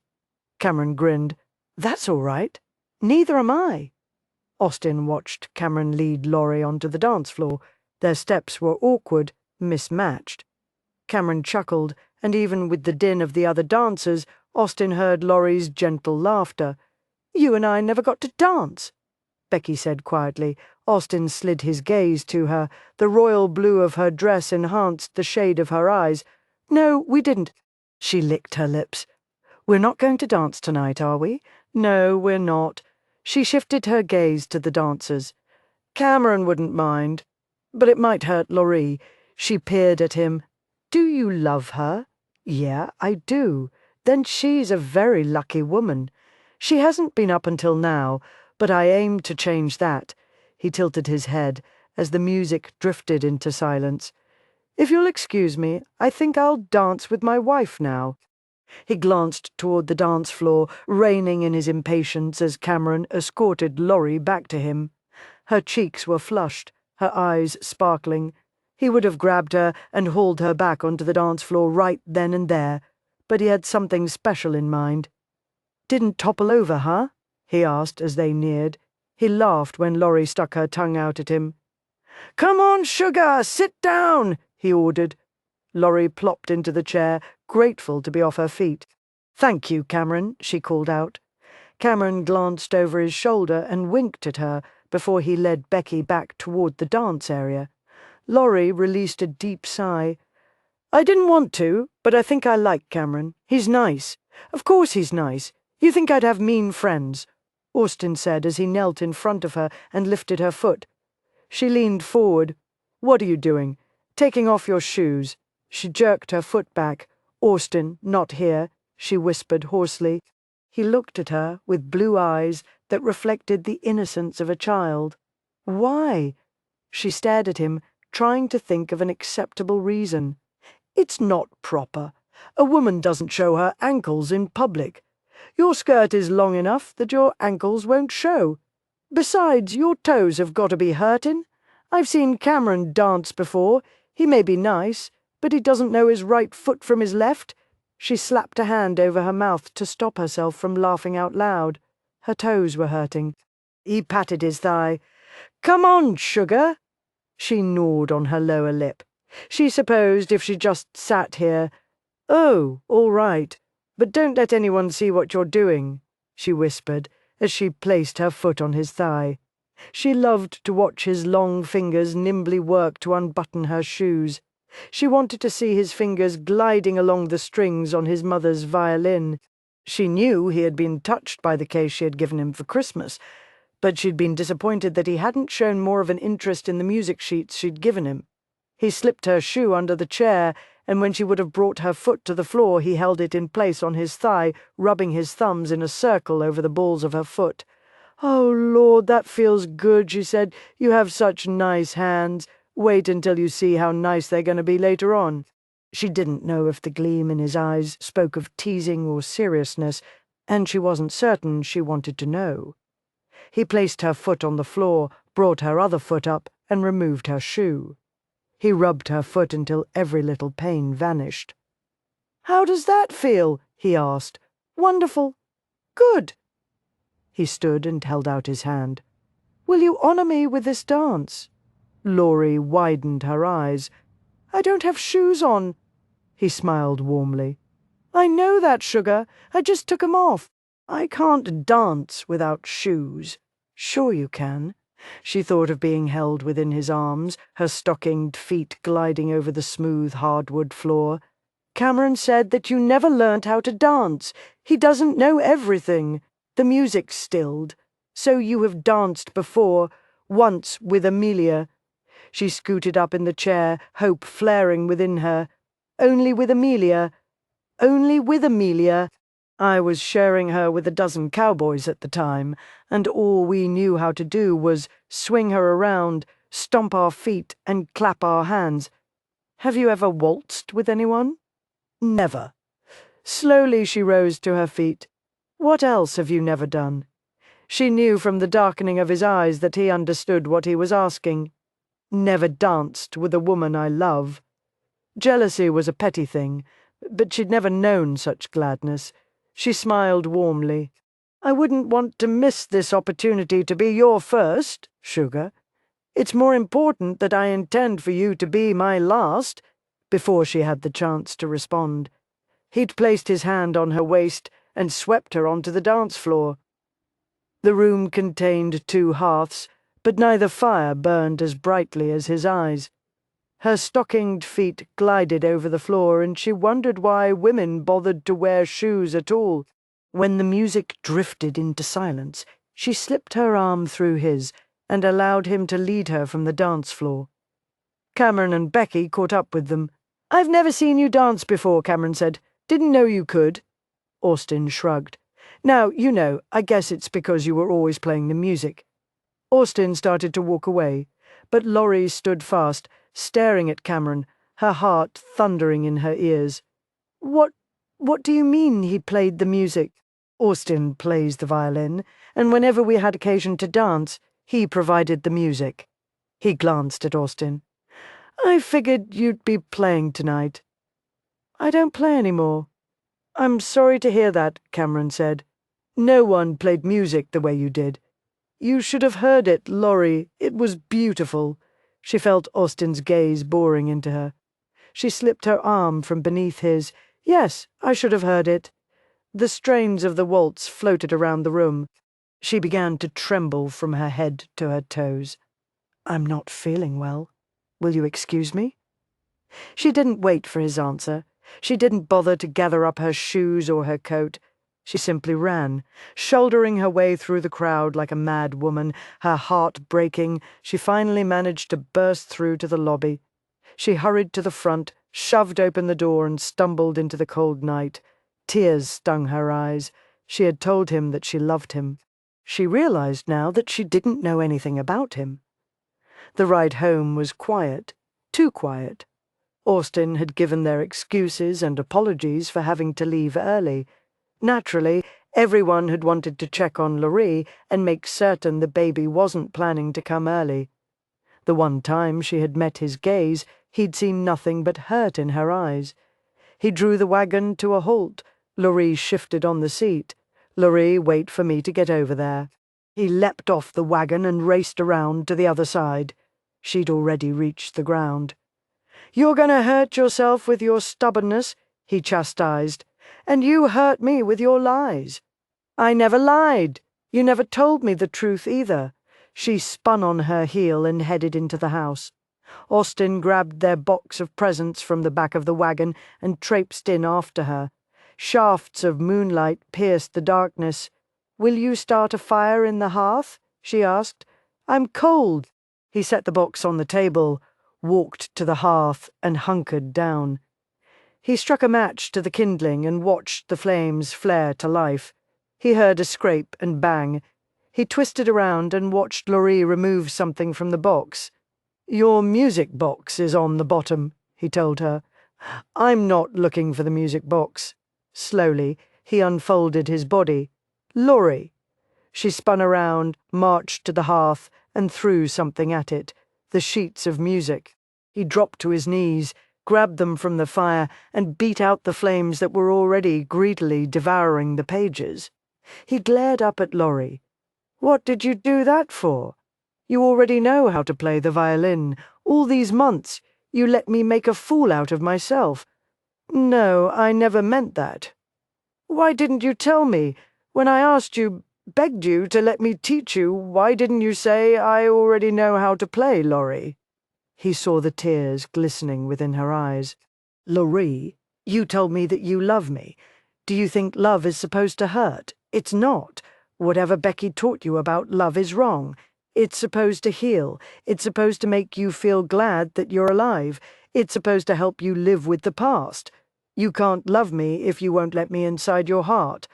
Cameron grinned. That's all right. Neither am I. Austin watched Cameron lead Laurie onto the dance floor. Their steps were awkward, mismatched. Cameron chuckled, and even with the din of the other dancers, Austin heard Laurie's gentle laughter. You and I never got to dance, Becky said quietly. Austin slid his gaze to her. The royal blue of her dress enhanced the shade of her eyes. No, we didn't. She licked her lips. We're not going to dance tonight, are we? No, we're not. She shifted her gaze to the dancers. Cameron wouldn't mind, but it might hurt Laurie. She peered at him. Do you love her? Yeah, I do. Then she's a very lucky woman. She hasn't been up until now, but I aim to change that. He tilted his head as the music drifted into silence. If you'll excuse me, I think I'll dance with my wife now. He glanced toward the dance floor, reining in his impatience as Cameron escorted Laurie back to him. Her cheeks were flushed, her eyes sparkling. He would have grabbed her and hauled her back onto the dance floor right then and there, but he had something special in mind. Didn't topple over, huh? He asked as they neared. He laughed when Laurie stuck her tongue out at him. Come on, sugar, sit down, he ordered. Laurie plopped into the chair, grateful to be off her feet. Thank you, Cameron, she called out. Cameron glanced over his shoulder and winked at her before he led Becky back toward the dance area. Laurie released a deep sigh. I didn't want to, but I think I like Cameron. He's nice. Of course he's nice. You think I'd have mean friends, Austin said as he knelt in front of her and lifted her foot. She leaned forward. What are you doing? Taking off your shoes. She jerked her foot back. Austin, not here, she whispered hoarsely. He looked at her with blue eyes that reflected the innocence of a child. Why? She stared at him, trying to think of an acceptable reason. It's not proper. A woman doesn't show her ankles in public. Your skirt is long enough that your ankles won't show. Besides, your toes have got to be hurting. I've seen Cameron dance before. He may be nice, but he doesn't know his right foot from his left. She slapped a hand over her mouth to stop herself from laughing out loud. Her toes were hurting. He patted his thigh. Come on, sugar. She gnawed on her lower lip. She supposed if she just sat here. Oh, all right. But don't let anyone see what you're doing, she whispered as she placed her foot on his thigh. She loved to watch his long fingers nimbly work to unbutton her shoes. She wanted to see his fingers gliding along the strings on his mother's violin. She knew he had been touched by the case she had given him for Christmas, but she'd been disappointed that he hadn't shown more of an interest in the music sheets she'd given him. He slipped her shoe under the chair, and when she would have brought her foot to the floor, he held it in place on his thigh, rubbing his thumbs in a circle over the balls of her foot. "Oh, Lord, that feels good," she said. "You have such nice hands. Wait until you see how nice they're going to be later on." She didn't know if the gleam in his eyes spoke of teasing or seriousness, and she wasn't certain she wanted to know. He placed her foot on the floor, brought her other foot up, and removed her shoe. He rubbed her foot until every little pain vanished. "How does that feel?" he asked. "Wonderful. Good." He stood and held out his hand. "Will you honor me with this dance?" Laurie widened her eyes. "I don't have shoes on." He smiled warmly. "I know that, sugar. I just took 'em off. I can't dance without shoes." "Sure you can." She thought of being held within his arms, her stockinged feet gliding over the smooth hardwood floor. "Cameron said that you never learnt how to dance. He doesn't know everything. The music stilled. So you have danced before, once with Amelia." She scooted up in the chair, hope flaring within her. "Only with Amelia. Only with Amelia. I was sharing her with a dozen cowboys at the time, and all we knew how to do was swing her around, stomp our feet, and clap our hands. Have you ever waltzed with anyone?" "Never." Slowly she rose to her feet. "What else have you never done?" She knew from the darkening of his eyes that he understood what he was asking. "Never danced with a woman I love." Jealousy was a petty thing, but she'd never known such gladness. She smiled warmly. "I wouldn't want to miss this opportunity to be your first, sugar. It's more important that I intend for you to be my last." Before she had the chance to respond, he'd placed his hand on her waist and swept her onto the dance floor. The room contained 2 hearths, but neither fire burned as brightly as his eyes. Her stockinged feet glided over the floor, and she wondered why women bothered to wear shoes at all. When the music drifted into silence, she slipped her arm through his and allowed him to lead her from the dance floor. Cameron and Becky caught up with them. "I've never seen you dance before," Cameron said. "Didn't know you could." Austin shrugged. "Now, you know, I guess it's because you were always playing the music." Austin started to walk away, but Laurie stood fast, staring at Cameron, her heart thundering in her ears. What do you mean he played the music?" "Austin plays the violin, and whenever we had occasion to dance, he provided the music." He glanced at Austin. "I figured you'd be playing tonight." "I don't play anymore." "I'm sorry to hear that," Cameron said. "No one played music the way you did. You should have heard it, Laurie. It was beautiful." She felt Austin's gaze boring into her. She slipped her arm from beneath his. "Yes, I should have heard it." The strains of the waltz floated around the room. She began to tremble from her head to her toes. "I'm not feeling well. Will you excuse me?" She didn't wait for his answer. She didn't bother to gather up her shoes or her coat. She simply ran, shouldering her way through the crowd like a mad woman, her heart breaking. She finally managed to burst through to the lobby. She hurried to the front, shoved open the door, and stumbled into the cold night. Tears stung her eyes. She had told him that she loved him. She realized now that she didn't know anything about him. The ride home was quiet, too quiet. Austin had given their excuses and apologies for having to leave early. Naturally, everyone had wanted to check on Lorraine and make certain the baby wasn't planning to come early. The one time she had met his gaze, he'd seen nothing but hurt in her eyes. He drew the wagon to a halt. Lorraine shifted on the seat. "Lorraine, wait for me to get over there." He leapt off the wagon and raced around to the other side. She'd already reached the ground. "You're going to hurt yourself with your stubbornness," he chastised. "And you hurt me with your lies." "I never lied. You never told me the truth either." She spun on her heel and headed into the house. Austin grabbed their box of presents from the back of the wagon and traipsed in after her. Shafts of moonlight pierced the darkness. "Will you start a fire in the hearth?" she asked. I'm cold. He set the box on the table, walked to the hearth, and hunkered down. He struck a match to the kindling and watched the flames flare to life. He heard a scrape and bang. He twisted around and watched Laurie remove something from the box. Your music box is on the bottom, he told her. I'm not looking for the music box. Slowly, he unfolded his body. Laurie. She spun around, marched to the hearth, and threw something at it. The sheets of music. He dropped to his knees, grabbed them from the fire, and beat out the flames that were already greedily devouring the pages. He glared up at Laurie. What did you do that for? You already know how to play the violin. All these months, you let me make a fool out of myself. No, I never meant that. Why didn't you tell me? When I asked you, begged you to let me teach you, why didn't you say, I already know how to play, Laurie? He saw the tears glistening within her eyes. Laurie, you told me that you love me. Do you think love is supposed to hurt? It's not. Whatever Becky taught you about love is wrong. It's supposed to heal. It's supposed to make you feel glad that you're alive. It's supposed to help you live with the past. You can't love me if you won't let me inside your heart.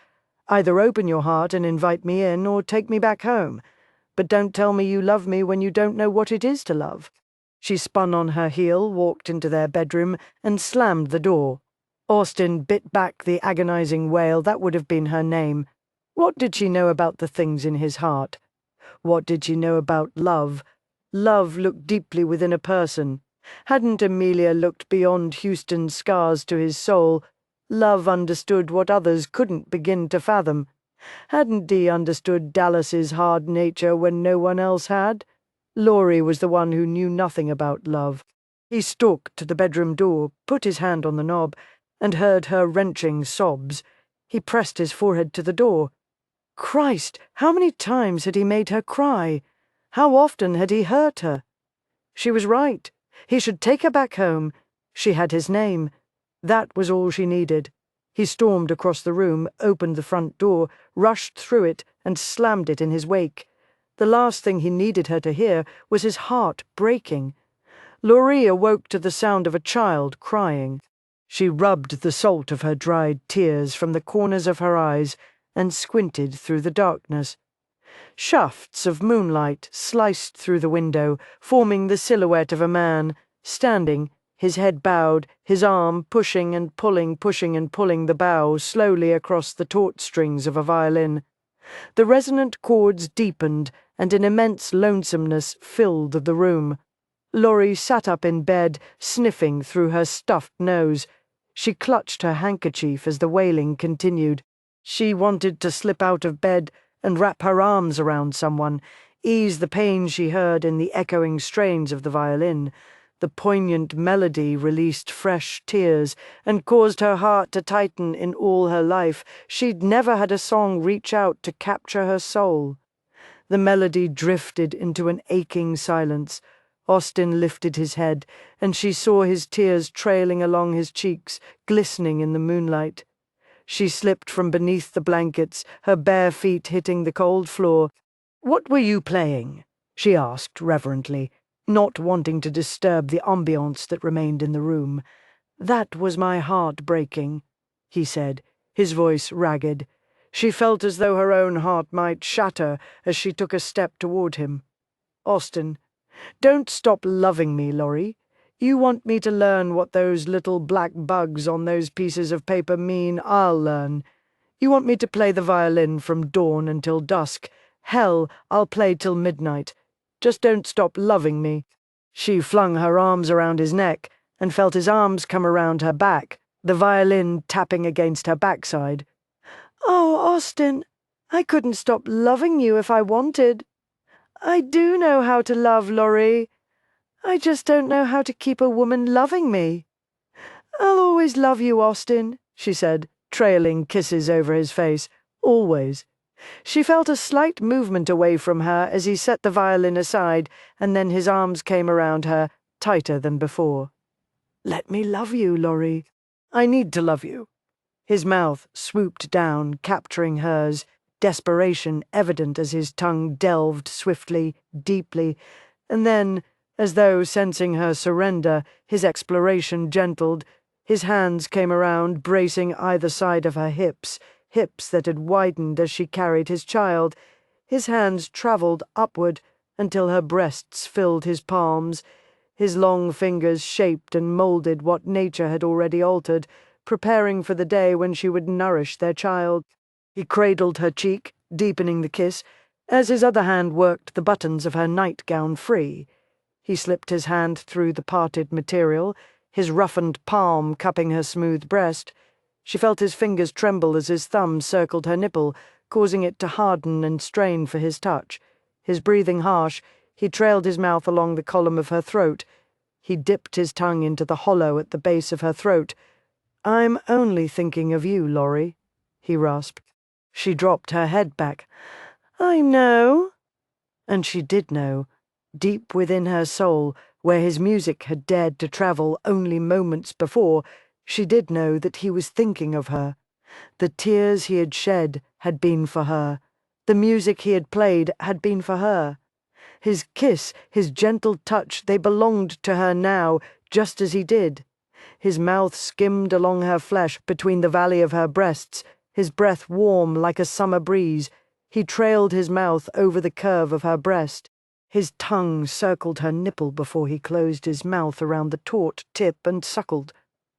Either open your heart and invite me in, or take me back home. But don't tell me you love me when you don't know what it is to love. She spun on her heel, walked into their bedroom, and slammed the door. Austin bit back the agonizing wail that would have been her name. What did she know about the things in his heart? What did she know about love? Love looked deeply within a person. Hadn't Amelia looked beyond Houston's scars to his soul? Love understood what others couldn't begin to fathom. Hadn't Dee understood Dallas's hard nature when no one else had? Laurie was the one who knew nothing about love. He stalked to the bedroom door, put his hand on the knob, and heard her wrenching sobs. He pressed his forehead to the door. Christ, how many times had he made her cry? How often had he hurt her? She was right. He should take her back home. She had his name. That was all she needed. He stormed across the room, opened the front door, rushed through it, and slammed it in his wake. The last thing he needed her to hear was his heart breaking. Laurie awoke to the sound of a child crying. She rubbed the salt of her dried tears from the corners of her eyes and squinted through the darkness. Shafts of moonlight sliced through the window, forming the silhouette of a man, standing, his head bowed, his arm pushing and pulling the bow slowly across the taut strings of a violin. The resonant chords deepened, and an immense lonesomeness filled the room. Laurie sat up in bed, sniffing through her stuffed nose. She clutched her handkerchief as the wailing continued. She wanted to slip out of bed and wrap her arms around someone, ease the pain she heard in the echoing strains of the violin. The poignant melody released fresh tears and caused her heart to tighten in all her life. She'd never had a song reach out to capture her soul. The melody drifted into an aching silence. Austin lifted his head, and she saw his tears trailing along his cheeks, glistening in the moonlight. She slipped from beneath the blankets, her bare feet hitting the cold floor. "What were you playing?" she asked reverently, not wanting to disturb the ambiance that remained in the room. "That was my heart breaking," he said, his voice ragged. She felt as though her own heart might shatter as she took a step toward him. "Austin, don't stop loving me, Laurie. You want me to learn what those little black bugs on those pieces of paper mean. I'll learn. You want me to play the violin from dawn until dusk. Hell, I'll play till midnight. Just don't stop loving me." She flung her arms around his neck and felt his arms come around her back, the violin tapping against her backside. "Oh, Austin, I couldn't stop loving you if I wanted. I do know how to love, Laurie. I just don't know how to keep a woman loving me." "I'll always love you, Austin," she said, trailing kisses over his face. "Always." She felt a slight movement away from her as he set the violin aside, and then his arms came around her, tighter than before. "Let me love you, Laurie. I need to love you." His mouth swooped down, capturing hers, desperation evident as his tongue delved swiftly, deeply, and then, as though sensing her surrender, his exploration gentled. His hands came around, bracing either side of her hips, hips that had widened as she carried his child. His hands travelled upward until her breasts filled his palms. His long fingers shaped and moulded what nature had already altered, preparing for the day when she would nourish their child. He cradled her cheek, deepening the kiss, as his other hand worked the buttons of her nightgown free. He slipped his hand through the parted material, his roughened palm cupping her smooth breast. She felt his fingers tremble as his thumb circled her nipple, causing it to harden and strain for his touch. His breathing harsh, he trailed his mouth along the column of her throat. He dipped his tongue into the hollow at the base of her throat. "I'm only thinking of you, Laurie," he rasped. She dropped her head back. "I know." And she did know. Deep within her soul, where his music had dared to travel only moments before, she did know that he was thinking of her. The tears he had shed had been for her. The music he had played had been for her. His kiss, his gentle touch, they belonged to her now, just as he did. His mouth skimmed along her flesh between the valley of her breasts, his breath warm like a summer breeze. He trailed his mouth over the curve of her breast. His tongue circled her nipple before he closed his mouth around the taut tip and suckled.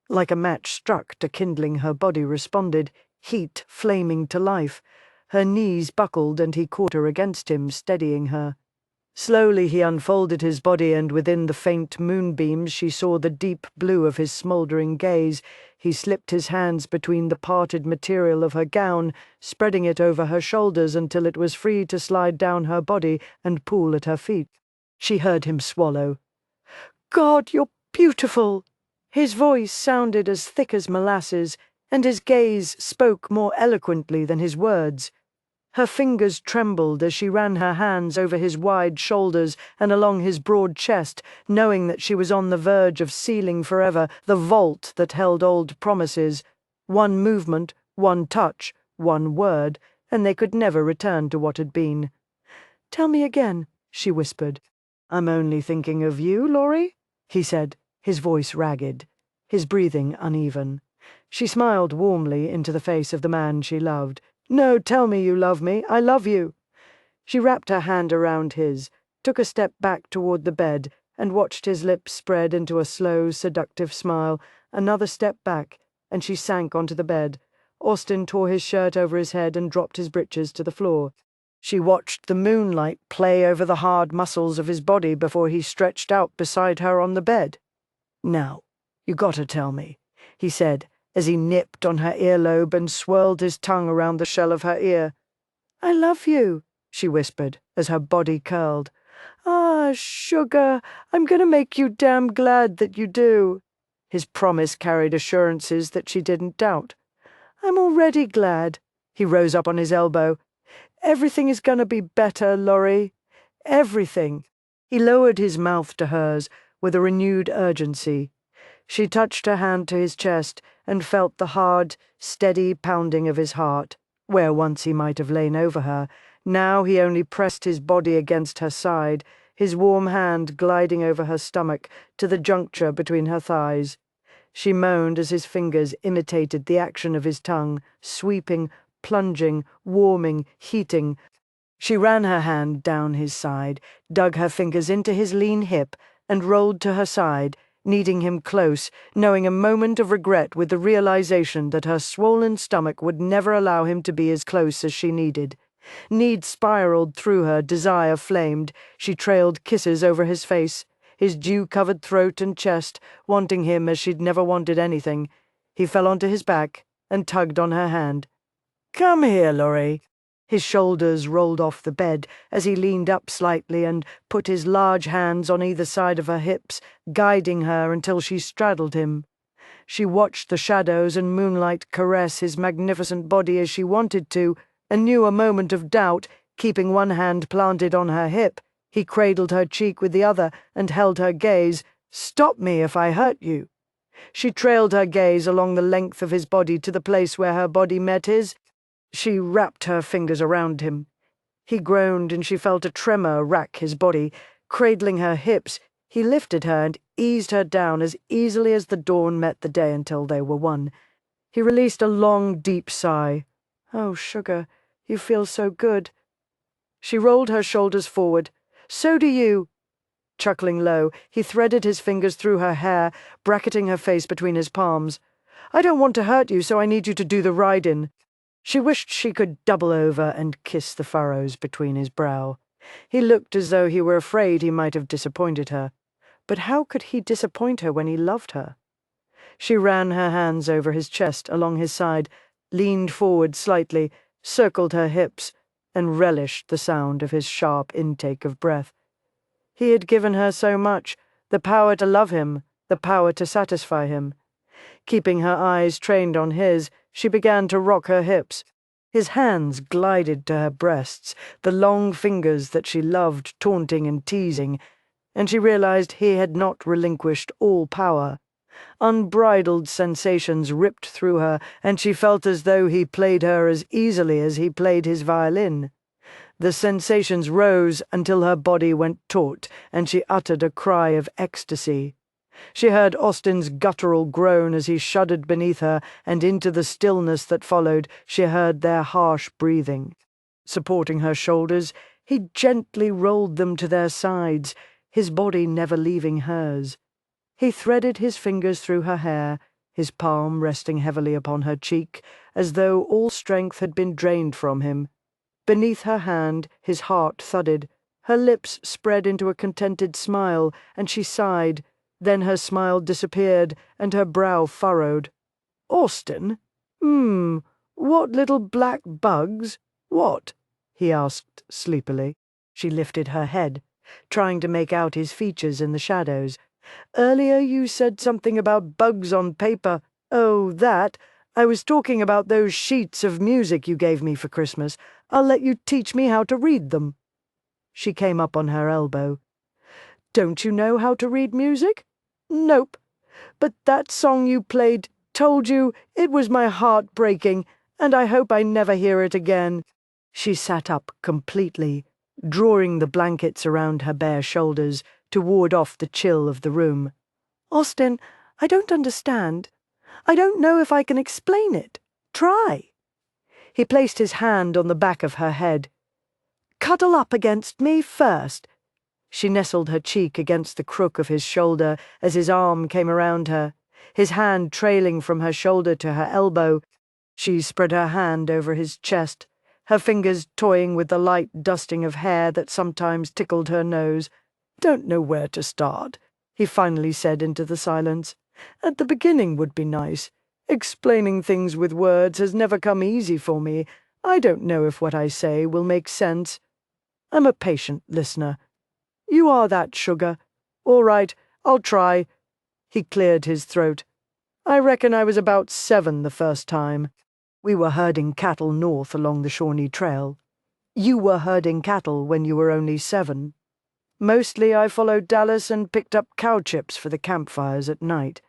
Like a match struck to kindling, her body responded, heat flaming to life. Her knees buckled and he caught her against him, steadying her. Slowly he unfolded his body, and within the faint moonbeams she saw the deep blue of his smouldering gaze. He slipped his hands between the parted material of her gown, spreading it over her shoulders until it was free to slide down her body and pool at her feet. She heard him swallow. "God, you're beautiful!" His voice sounded as thick as molasses, and his gaze spoke more eloquently than his words. Her fingers trembled as she ran her hands over his wide shoulders and along his broad chest, knowing that she was on the verge of sealing forever the vault that held old promises. One movement, one touch, one word, and they could never return to what had been. "Tell me again," she whispered. "I'm only thinking of you, Laurie," he said, his voice ragged, his breathing uneven. She smiled warmly into the face of the man she loved. "No, tell me you love me. I love you." She wrapped her hand around his, took a step back toward the bed, and watched his lips spread into a slow, seductive smile. Another step back, and she sank onto the bed. Austin tore his shirt over his head and dropped his breeches to the floor. She watched the moonlight play over the hard muscles of his body before he stretched out beside her on the bed. "Now, you gotta tell me," he said, as he nipped on her earlobe and swirled his tongue around the shell of her ear. "I love you," she whispered, as her body curled. "Ah, sugar, I'm gonna make you damn glad that you do." His promise carried assurances that she didn't doubt. "I'm already glad." He rose up on his elbow. "Everything is gonna be better, Laurie. Everything." He lowered his mouth to hers with a renewed urgency. She touched her hand to his chest and felt the hard, steady pounding of his heart. Where once he might have lain over her, now he only pressed his body against her side, his warm hand gliding over her stomach to the juncture between her thighs. She moaned as his fingers imitated the action of his tongue, sweeping, plunging, warming, heating. She ran her hand down his side, dug her fingers into his lean hip, and rolled to her side, needing him close, knowing a moment of regret with the realization that her swollen stomach would never allow him to be as close as she needed. Need spiraled through her, desire flamed. She trailed kisses over his face, his dew-covered throat and chest, wanting him as she'd never wanted anything. He fell onto his back and tugged on her hand. "Come here, Laurie." His shoulders rolled off the bed as he leaned up slightly and put his large hands on either side of her hips, guiding her until she straddled him. She watched the shadows and moonlight caress his magnificent body as she wanted to, and knew a moment of doubt, keeping one hand planted on her hip. He cradled her cheek with the other and held her gaze. "Stop me if I hurt you." She trailed her gaze along the length of his body to the place where her body met his. She wrapped her fingers around him. He groaned, and she felt a tremor rack his body. Cradling her hips, he lifted her and eased her down as easily as the dawn met the day until they were one. He released a long, deep sigh. "Oh, sugar, you feel so good." She rolled her shoulders forward. "So do you." Chuckling low, he threaded his fingers through her hair, bracketing her face between his palms. "I don't want to hurt you, so I need you to do the ride-in." She wished she could double over and kiss the furrows between his brow. He looked as though he were afraid he might have disappointed her. But how could he disappoint her when he loved her? She ran her hands over his chest, along his side, leaned forward slightly, circled her hips, and relished the sound of his sharp intake of breath. He had given her so much, the power to love him, the power to satisfy him. Keeping her eyes trained on his, she began to rock her hips. His hands glided to her breasts, the long fingers that she loved taunting and teasing, and she realized he had not relinquished all power. Unbridled sensations ripped through her, and she felt as though he played her as easily as he played his violin. The sensations rose until her body went taut, and she uttered a cry of ecstasy. She heard Austin's guttural groan as he shuddered beneath her, and into the stillness that followed she heard their harsh breathing. Supporting her shoulders, he gently rolled them to their sides, his body never leaving hers. He threaded his fingers through her hair, his palm resting heavily upon her cheek, as though all strength had been drained from him. Beneath her hand, his heart thudded. Her lips spread into a contented smile, and she sighed. Then her smile disappeared, and her brow furrowed. "Austin? What little black bugs? What?" he asked sleepily. She lifted her head, trying to make out his features in the shadows. "Earlier you said something about bugs on paper. Oh, that. I was talking about those sheets of music you gave me for Christmas. I'll let you teach me how to read them." She came up on her elbow. "Don't you know how to read music?" "Nope. But that song you played told you it was my heart breaking, and I hope I never hear it again." She sat up completely, drawing the blankets around her bare shoulders to ward off the chill of the room. "Austin, I don't understand. I don't know if I can explain it. Try." He placed his hand on the back of her head. "Cuddle up against me first." She nestled her cheek against the crook of his shoulder as his arm came around her, his hand trailing from her shoulder to her elbow. She spread her hand over his chest, her fingers toying with the light dusting of hair that sometimes tickled her nose. "Don't know where to start," he finally said into the silence. "At the beginning would be nice. Explaining things with words has never come easy for me. I don't know if what I say will make sense. I'm a patient listener. You are that, sugar. All right, I'll try." He cleared his throat. "I reckon I was about 7 the first time. We were herding cattle north along the Shawnee Trail. You were herding cattle when you were only 7. Mostly I followed Dallas and picked up cow chips for the campfires at night.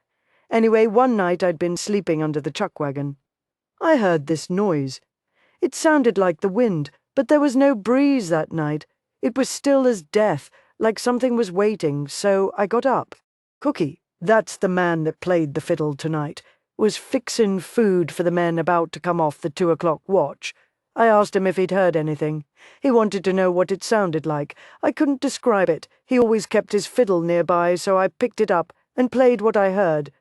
Anyway, one night I'd been sleeping under the chuck wagon. I heard this noise. It sounded like the wind, but there was no breeze that night. It was still as death, like something was waiting, so I got up. Cookie, that's the man that played the fiddle tonight, was fixin' food for the men about to come off the 2 o'clock watch. I asked him if he'd heard anything. He wanted to know what it sounded like. I couldn't describe it. He always kept his fiddle nearby, so I picked it up and played what I heard.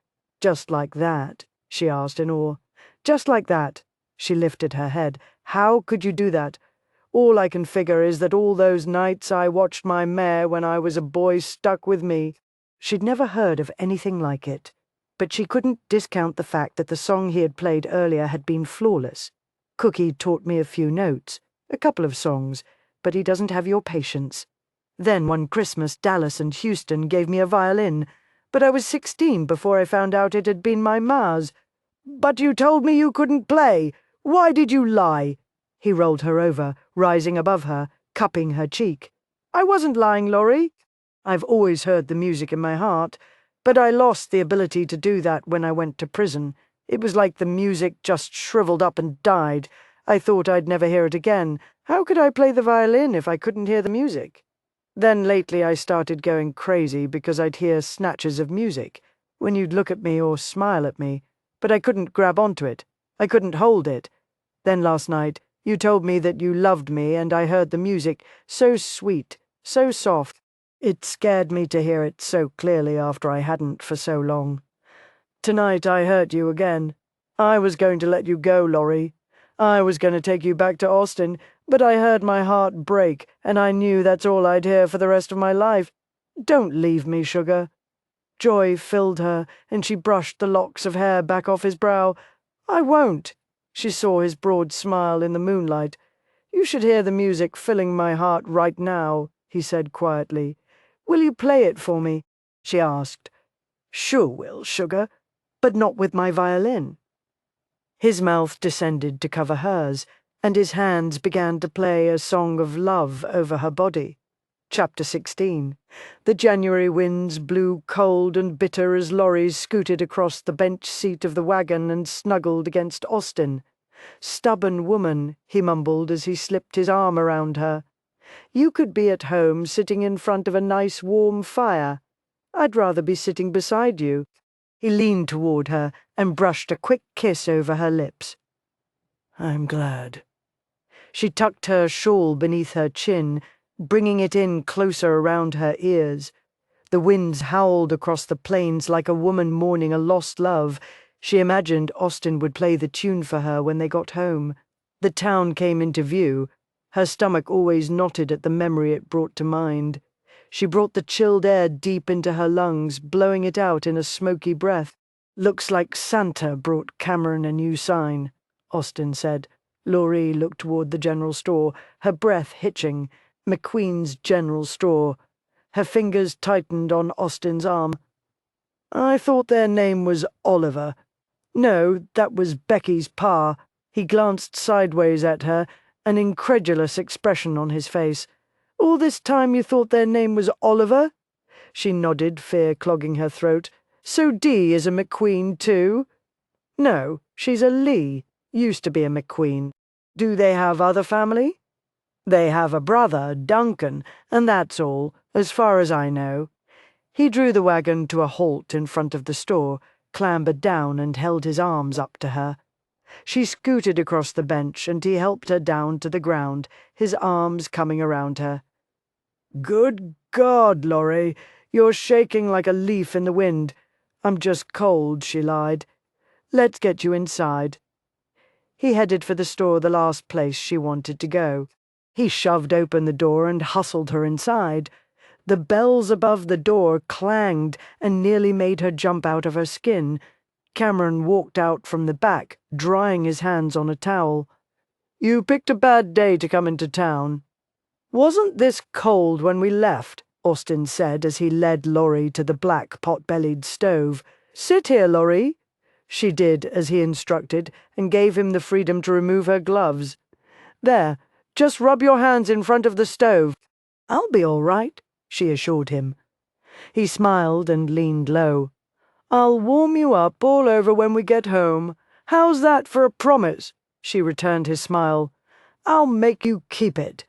"Just like that?" she asked in awe. "Just like that." She lifted her head. "How could you do that? All I can figure is that all those nights I watched my mare when I was a boy stuck with me." She'd never heard of anything like it, but she couldn't discount the fact that the song he had played earlier had been flawless. "Cookie taught me a few notes, a couple of songs, but he doesn't have your patience. Then one Christmas Dallas and Houston gave me a violin, but I was 16 before I found out it had been my ma's." "But you told me you couldn't play. Why did you lie?" He rolled her over, rising above her, cupping her cheek. "I wasn't lying, Laurie. I've always heard the music in my heart, but I lost the ability to do that when I went to prison. It was like the music just shriveled up and died. I thought I'd never hear it again. How could I play the violin if I couldn't hear the music? Then lately I started going crazy because I'd hear snatches of music, when you'd look at me or smile at me, but I couldn't grab onto it. I couldn't hold it. Then last night, you told me that you loved me, and I heard the music, so sweet, so soft. It scared me to hear it so clearly after I hadn't for so long. Tonight I hurt you again. I was going to let you go, Laurie. I was going to take you back to Austin, but I heard my heart break, and I knew that's all I'd hear for the rest of my life. Don't leave me, sugar. Joy filled her, and she brushed the locks of hair back off his brow. I won't. She saw his broad smile in the moonlight. You should hear the music filling my heart right now, he said quietly. Will you play it for me? She asked. Sure will, sugar, but not with my violin. His mouth descended to cover hers, and his hands began to play a song of love over her body. Chapter 16. The January winds blew cold and bitter as Laurie scooted across the bench seat of the wagon and snuggled against Austin. Stubborn woman, he mumbled as he slipped his arm around her. You could be at home sitting in front of a nice warm fire. I'd rather be sitting beside you. He leaned toward her and brushed a quick kiss over her lips. I'm glad. She tucked her shawl beneath her chin, bringing it in closer around her ears. The winds howled across the plains like a woman mourning a lost love. She imagined Austin would play the tune for her when they got home. The town came into view. Her stomach always knotted at the memory it brought to mind. She brought the chilled air deep into her lungs, blowing it out in a smoky breath. Looks like Santa brought Cameron a new sign, Austin said. Laurie looked toward the general store, her breath hitching. McQueen's general store. Her fingers tightened on Austin's arm. I thought their name was Oliver. No, that was Becky's pa. He glanced sideways at her, an incredulous expression on his face. All this time you thought their name was Oliver? She nodded, fear clogging her throat. So Dee is a McQueen too? No, she's a Lee. Used to be a McQueen. Do they have other family? They have a brother, Duncan, and that's all, as far as I know. He drew the wagon to a halt in front of the store, clambered down and held his arms up to her. She scooted across the bench, and he helped her down to the ground, his arms coming around her. Good God, Laurie, you're shaking like a leaf in the wind. I'm just cold, she lied. Let's get you inside. He headed for the store, the last place she wanted to go. He shoved open the door and hustled her inside. The bells above the door clanged and nearly made her jump out of her skin. Cameron walked out from the back, drying his hands on a towel. You picked a bad day to come into town. Wasn't this cold when we left? Austin said as he led Laurie to the black pot-bellied stove. Sit here, Laurie. She did as he instructed and gave him the freedom to remove her gloves. There, just rub your hands in front of the stove. I'll be all right, she assured him. He smiled and leaned low. I'll warm you up all over when we get home. How's that for a promise? She returned his smile. I'll make you keep it.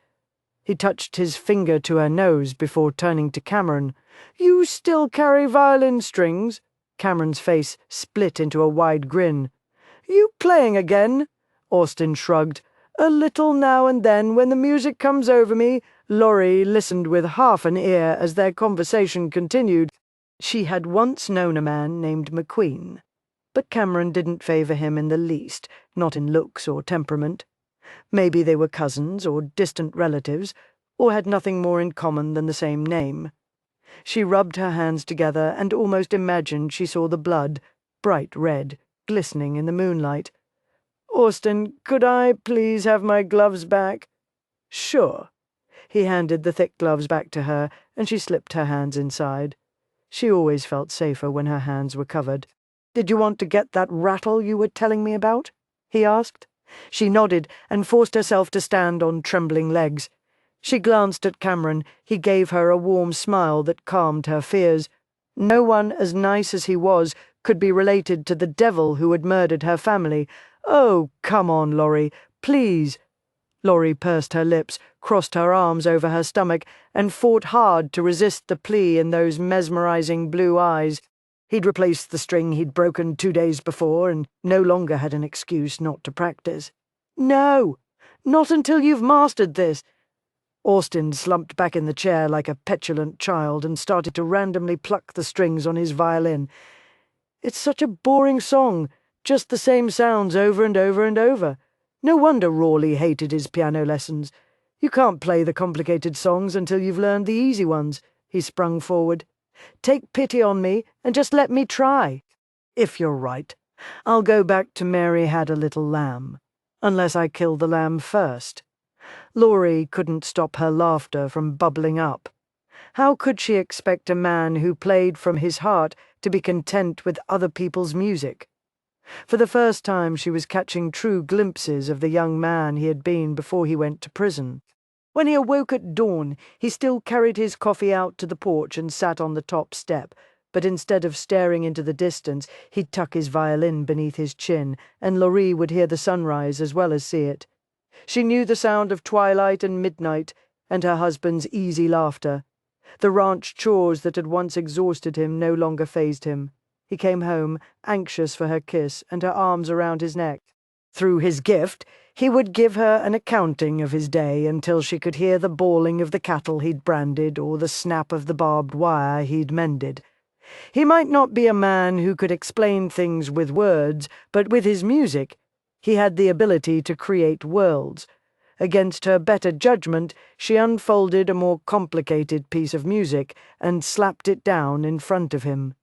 He touched his finger to her nose before turning to Cameron. You still carry violin strings? Cameron's face split into a wide grin. You playing again? Austin shrugged. A little now and then when the music comes over me. Laurie listened with half an ear as their conversation continued. She had once known a man named McQueen, but Cameron didn't favour him in the least, not in looks or temperament. Maybe they were cousins or distant relatives, or had nothing more in common than the same name. She rubbed her hands together and almost imagined she saw the blood, bright red, glistening in the moonlight. Austin, could I please have my gloves back? Sure. He handed the thick gloves back to her, and she slipped her hands inside. She always felt safer when her hands were covered. Did you want to get that rattle you were telling me about? He asked. She nodded and forced herself to stand on trembling legs. She glanced at Cameron. He gave her a warm smile that calmed her fears. No one as nice as he was could be related to the devil who had murdered her family. Oh, come on, Laurie. Please." Laurie pursed her lips, crossed her arms over her stomach, and fought hard to resist the plea in those mesmerizing blue eyes. He'd replaced the string he'd broken 2 days before and no longer had an excuse not to practice. "No, not until you've mastered this." Austin slumped back in the chair like a petulant child and started to randomly pluck the strings on his violin. "It's such a boring song, just the same sounds over and over and over. No wonder Rawley hated his piano lessons. You can't play the complicated songs until you've learned the easy ones." He sprung forward. "Take pity on me and just let me try. If you're right, I'll go back to Mary Had a Little Lamb, unless I kill the lamb first." Laurie couldn't stop her laughter from bubbling up. How could she expect a man who played from his heart to be content with other people's music? For the first time she was catching true glimpses of the young man he had been before he went to prison. When he awoke at dawn, he still carried his coffee out to the porch and sat on the top step, but instead of staring into the distance, he'd tuck his violin beneath his chin, and Laurie would hear the sunrise as well as see it. She knew the sound of twilight and midnight, and her husband's easy laughter. The ranch chores that had once exhausted him no longer fazed him. He came home, anxious for her kiss and her arms around his neck. Through his gift, he would give her an accounting of his day until she could hear the bawling of the cattle he'd branded or the snap of the barbed wire he'd mended. He might not be a man who could explain things with words, but with his music, he had the ability to create worlds. Against her better judgment, she unfolded a more complicated piece of music and slapped it down in front of him.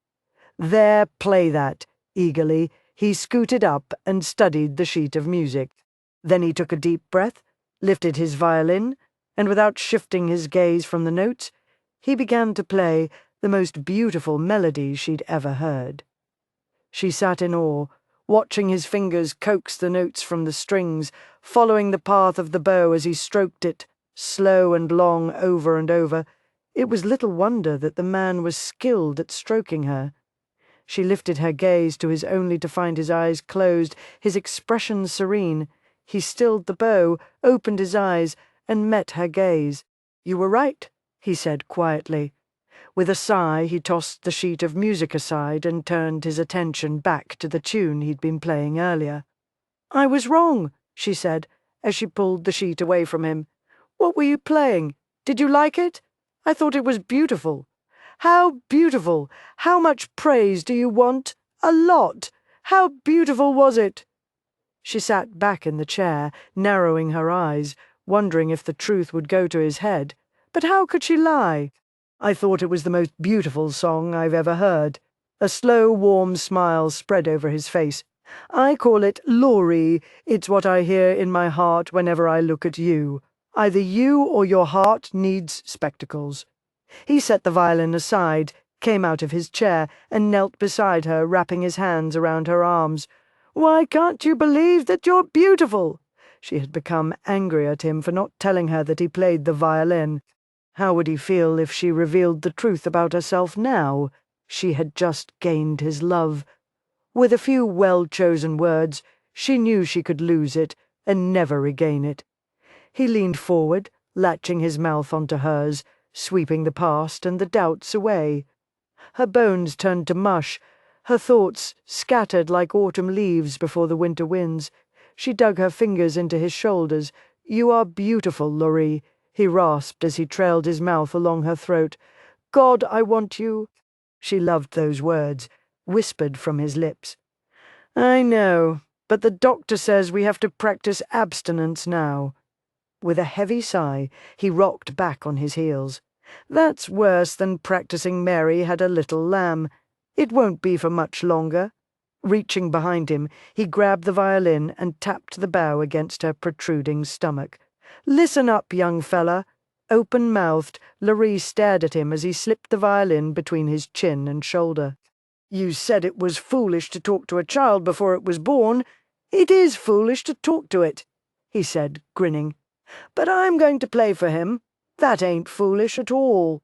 "There, play that." Eagerly, he scooted up and studied the sheet of music. Then he took a deep breath, lifted his violin, and without shifting his gaze from the notes, he began to play the most beautiful melody she'd ever heard. She sat in awe, watching his fingers coax the notes from the strings, following the path of the bow as he stroked it, slow and long over and over. It was little wonder that the man was skilled at stroking her. She lifted her gaze to his only to find his eyes closed, his expression serene. He stilled the bow, opened his eyes, and met her gaze. "You were right," he said quietly. With a sigh, he tossed the sheet of music aside and turned his attention back to the tune he'd been playing earlier. "I was wrong," she said, as she pulled the sheet away from him. "What were you playing? Did you like it? I thought it was beautiful." "How beautiful! How much praise do you want?" "A lot. How beautiful was it?" She sat back in the chair, narrowing her eyes, wondering if the truth would go to his head. But how could she lie? "I thought it was the most beautiful song I've ever heard." A slow, warm smile spread over his face. "I call it Laurie. It's what I hear in my heart whenever I look at you. Either you or your heart needs spectacles." He set the violin aside, came out of his chair, and knelt beside her, wrapping his hands around her arms. "Why can't you believe that you're beautiful?" She had become angry at him for not telling her that he played the violin. How would he feel if she revealed the truth about herself now? She had just gained his love. With a few well-chosen words, she knew she could lose it and never regain it. He leaned forward, latching his mouth onto hers, sweeping the past and the doubts away. Her bones turned to mush, her thoughts scattered like autumn leaves before the winter winds. She dug her fingers into his shoulders. "You are beautiful, Laurie," he rasped as he trailed his mouth along her throat. "God, I want you." She loved those words, whispered from his lips. "I know, but the doctor says we have to practice abstinence now." With a heavy sigh, he rocked back on his heels. "That's worse than practicing Mary Had a Little Lamb. It won't be for much longer." Reaching behind him, he grabbed the violin and tapped the bow against her protruding stomach. "Listen up, young fella." Open-mouthed, Laurie stared at him as he slipped the violin between his chin and shoulder. "You said it was foolish to talk to a child before it was born. It is foolish to talk to it," he said, grinning. "But I'm going to play for him. That ain't foolish at all."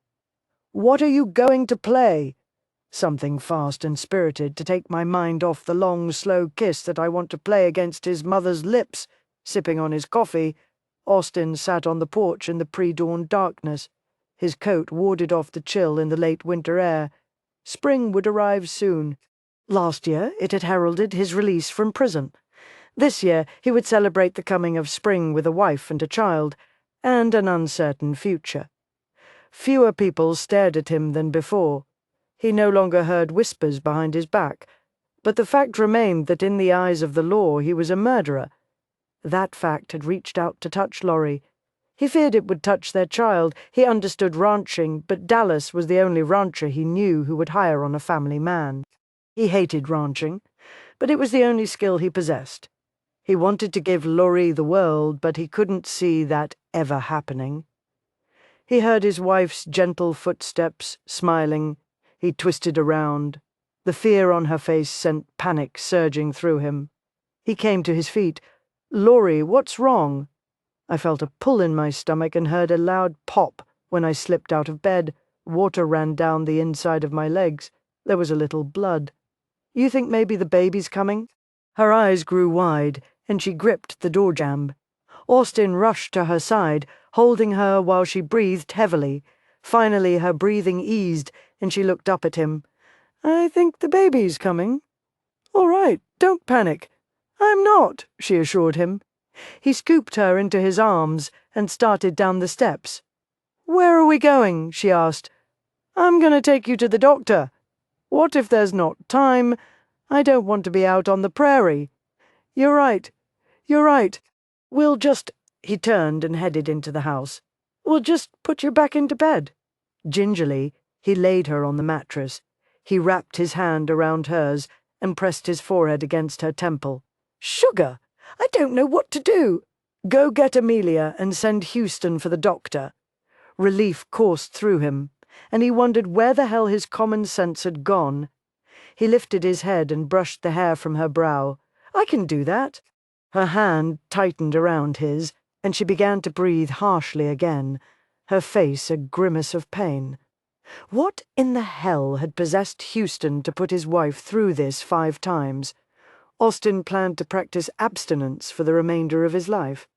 "What are you going to play?" "Something fast and spirited to take my mind off the long, slow kiss that I want to play against his mother's lips," Sipping on his coffee, Austin sat on the porch in the pre-dawn darkness. His coat warded off the chill in the late winter air. Spring would arrive soon. Last year it had heralded his release from prison. This year he would celebrate the coming of spring with a wife and a child, and an uncertain future. Fewer people stared at him than before. He no longer heard whispers behind his back, but the fact remained that in the eyes of the law he was a murderer. That fact had reached out to touch Laurie. He feared it would touch their child. He understood ranching, but Dallas was the only rancher he knew who would hire on a family man. He hated ranching, but it was the only skill he possessed. He wanted to give Laurie the world, but he couldn't see that ever happening. He heard his wife's gentle footsteps, smiling. He twisted around. The fear on her face sent panic surging through him. He came to his feet. "Laurie, what's wrong?" I felt a pull in my stomach and heard a loud pop when I slipped out of bed. Water ran down the inside of my legs. There was a little blood. "You think maybe the baby's coming?" Her eyes grew wide, and she gripped the door jamb. Austin rushed to her side, holding her while she breathed heavily. Finally her breathing eased, and she looked up at him. "I think the baby's coming." "All right, don't panic." "I'm not," she assured him. He scooped her into his arms and started down the steps. "Where are we going?" she asked. "I'm going to take you to the doctor." "What if there's not time? I don't want to be out on the prairie." You're right. We'll just—" He turned and headed into the house. "We'll just put you back into bed." Gingerly, he laid her on the mattress. He wrapped his hand around hers and pressed his forehead against her temple. "Sugar! I don't know what to do." "Go get Amelia and send Houston for the doctor." Relief coursed through him, and he wondered where the hell his common sense had gone. He lifted his head and brushed the hair from her brow. "I can do that." Her hand tightened around his, and she began to breathe harshly again, her face a grimace of pain. What in the hell had possessed Houston to put his wife through this 5 times? Austin planned to practice abstinence for the remainder of his life.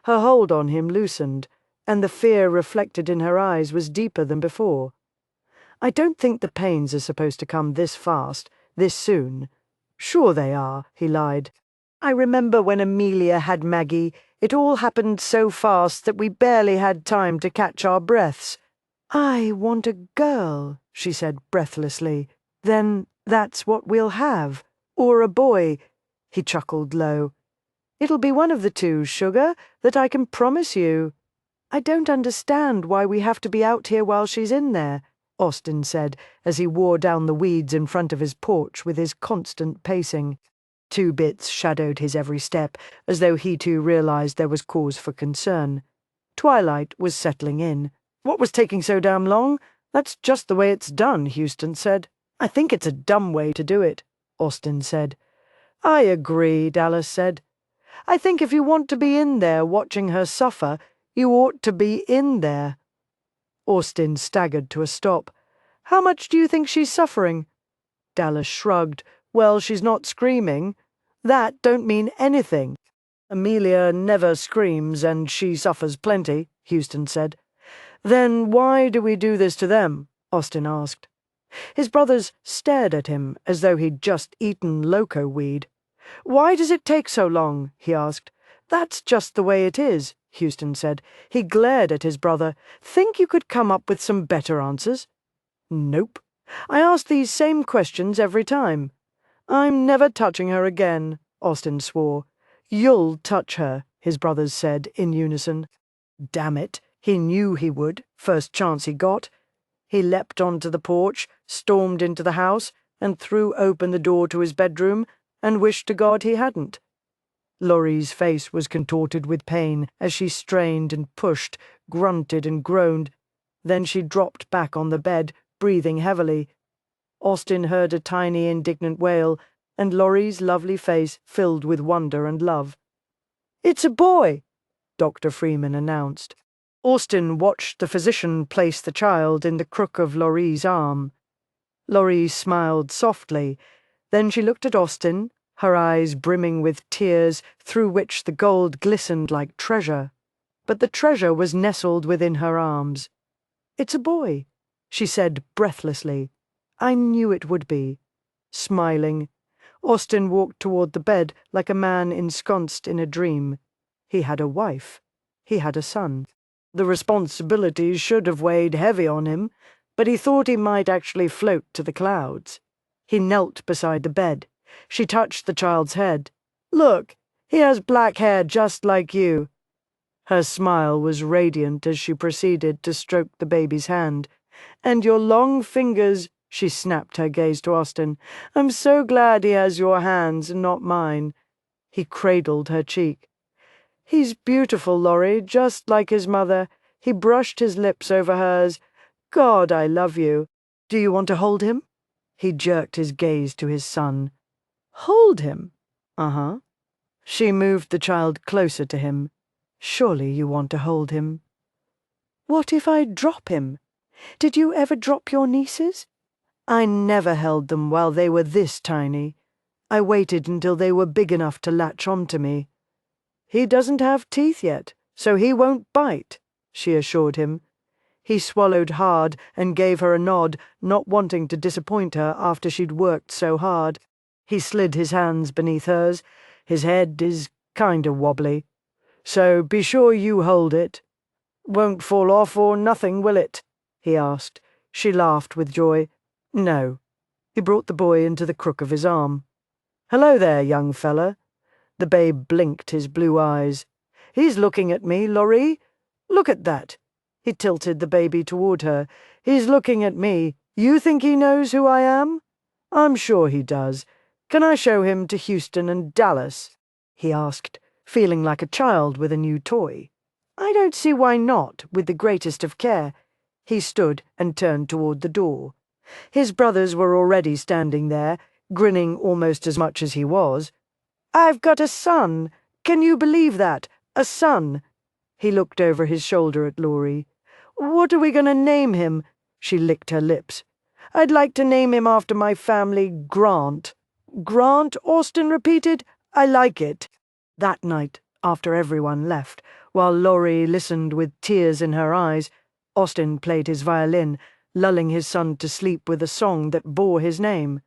Her hold on him loosened, and the fear reflected in her eyes was deeper than before. "I don't think the pains are supposed to come this fast, this soon." "Sure they are," he lied. "I remember when Amelia had Maggie. It all happened so fast that we barely had time to catch our breaths." "I want a girl," she said breathlessly. "Then that's what we'll have. Or a boy." He chuckled low. "It'll be one of the two, sugar, that I can promise you." "I don't understand why we have to be out here while she's in there," Austin said, as he wore down the weeds in front of his porch with his constant pacing. 2 bits shadowed his every step, as though he too realized there was cause for concern. Twilight was settling in. "What was taking so damn long? That's just the way it's done," Houston said. "I think it's a dumb way to do it," Austin said. "I agree," Dallas said. "I think if you want to be in there watching her suffer, you ought to be in there." Austin staggered to a stop. "How much do you think she's suffering?" Dallas shrugged. "Well, she's not screaming. That don't mean anything." "Amelia never screams, and she suffers plenty," Houston said. "Then why do we do this to them?" Austin asked. His brothers stared at him as though he'd just eaten loco weed. "Why does it take so long?" he asked. "That's just the way it is," Houston said. He glared at his brother. "Think you could come up with some better answers?" "Nope. I ask these same questions every time." "I'm never touching her again," Austin swore. "You'll touch her," his brothers said in unison. Damn it, he knew he would, first chance he got. He leapt onto the porch, stormed into the house, and threw open the door to his bedroom, and wished to God he hadn't. Laurie's face was contorted with pain as she strained and pushed, grunted and groaned. Then she dropped back on the bed, breathing heavily. Austin heard a tiny indignant wail, and Laurie's lovely face filled with wonder and love. "It's a boy," Dr. Freeman announced. Austin watched the physician place the child in the crook of Laurie's arm. Laurie smiled softly. Then she looked at Austin, her eyes brimming with tears through which the gold glistened like treasure. But the treasure was nestled within her arms. "It's a boy," she said breathlessly. "I knew it would be." Smiling, Austin walked toward the bed like a man ensconced in a dream. He had a wife. He had a son. The responsibilities should have weighed heavy on him, but he thought he might actually float to the clouds. He knelt beside the bed. She touched the child's head. "Look, he has black hair just like you." Her smile was radiant as she proceeded to stroke the baby's hand. "And your long fingers," she snapped her gaze to Austin. "I'm so glad he has your hands and not mine." He cradled her cheek. "He's beautiful, Laurie, just like his mother." He brushed his lips over hers. "God, I love you. Do you want to hold him?" He jerked his gaze to his son. "Hold him?" "Uh-huh." She moved the child closer to him. "Surely you want to hold him." "What if I drop him? Did you ever drop your nieces?" "I never held them while they were this tiny. I waited until they were big enough to latch onto me." "He doesn't have teeth yet, so he won't bite," she assured him. He swallowed hard and gave her a nod, not wanting to disappoint her after she'd worked so hard. He slid his hands beneath hers. "His head is kinda wobbly. So be sure you hold it." "Won't fall off or nothing, will it?" he asked. She laughed with joy. "No." He brought the boy into the crook of his arm. "Hello there, young fella." The babe blinked his blue eyes. "He's looking at me, Laurie. Look at that." He tilted the baby toward her. "He's looking at me. You think he knows who I am?" "I'm sure he does. Can I show him to Houston and Dallas?" he asked, feeling like a child with a new toy. "I don't see why not, with the greatest of care." He stood and turned toward the door. His brothers were already standing there, grinning almost as much as he was. "I've got a son! Can you believe that? A son!" He looked over his shoulder at Laurie. "What are we going to name him?" She licked her lips. "I'd like to name him after my family, Grant." "Grant?" Austin repeated. "I like it." That night, after everyone left, while Laurie listened with tears in her eyes, Austin played his violin, lulling his son to sleep with a song that bore his name.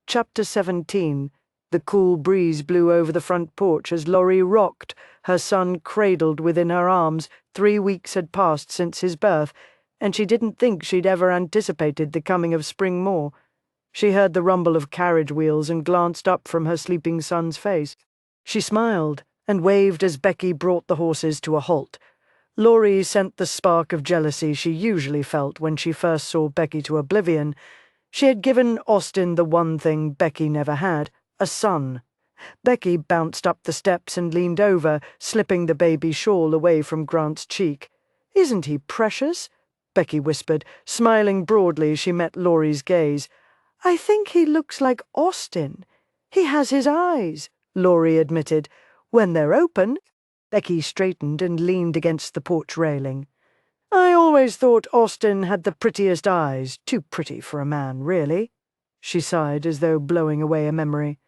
Chapter 17. The cool breeze blew over the front porch as Laurie rocked, her son cradled within her arms. 3 weeks had passed since his birth, and she didn't think she'd ever anticipated the coming of spring more. She heard the rumble of carriage wheels and glanced up from her sleeping son's face. She smiled and waved as Becky brought the horses to a halt. Laurie sent the spark of jealousy she usually felt when she first saw Becky to oblivion. She had given Austin the one thing Becky never had, a son. Becky bounced up the steps and leaned over, slipping the baby shawl away from Grant's cheek. "Isn't he precious?" Becky whispered, smiling broadly. She met Laurie's gaze. "I think he looks like Austin. He has his eyes," Laurie admitted. "When they're open." Becky straightened and leaned against the porch railing. "I always thought Austin had the prettiest eyes. Too pretty for a man, really." She sighed as though blowing away a memory.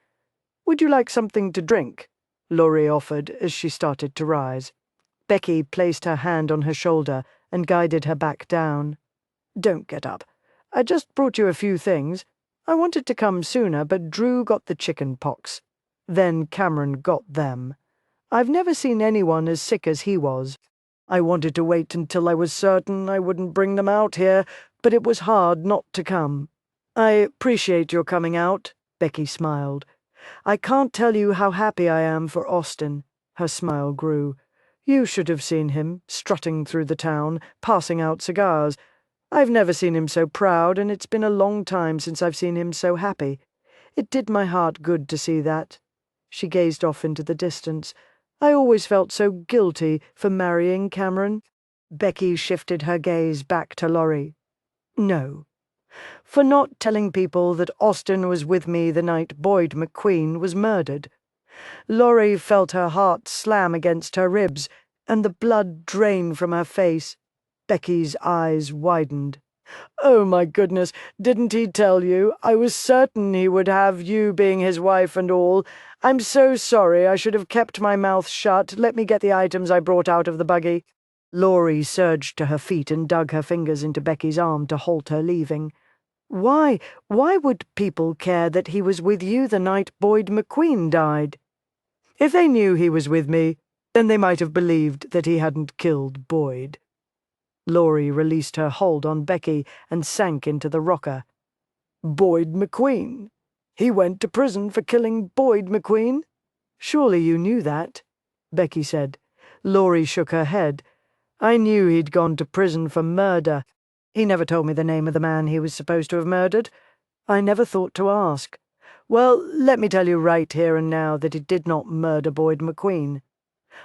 "Would you like something to drink?" Laurie offered as she started to rise. Becky placed her hand on her shoulder and guided her back down. "Don't get up. I just brought you a few things. I wanted to come sooner, but Drew got the chicken pox. Then Cameron got them. I've never seen anyone as sick as he was. I wanted to wait until I was certain I wouldn't bring them out here, but it was hard not to come." "I appreciate your coming out," Becky smiled. "I can't tell you how happy I am for Austin." Her smile grew. "You should have seen him, strutting through the town, passing out cigars. I've never seen him so proud, and it's been a long time since I've seen him so happy. It did my heart good to see that." She gazed off into the distance. "I always felt so guilty for marrying Cameron." Becky shifted her gaze back to Laurie. "No. For not telling people that Austin was with me the night Boyd McQueen was murdered." Laurie felt her heart slam against her ribs, and the blood drain from her face. Becky's eyes widened. Oh, my goodness, didn't he tell you? I was certain he would have you being his wife and all. I'm so sorry. I should have kept my mouth shut. Let me get the items I brought out of the buggy. Laurie surged to her feet and dug her fingers into Becky's arm to halt her leaving. Why would people care that he was with you the night Boyd McQueen died? If they knew he was with me, then they might have believed that he hadn't killed Boyd. Laurie released her hold on Becky and sank into the rocker. Boyd McQueen? He went to prison for killing Boyd McQueen? Surely you knew that, Becky said. Laurie shook her head. I knew he'd gone to prison for murder. He never told me the name of the man he was supposed to have murdered. I never thought to ask. Well, let me tell you right here and now that he did not murder Boyd McQueen.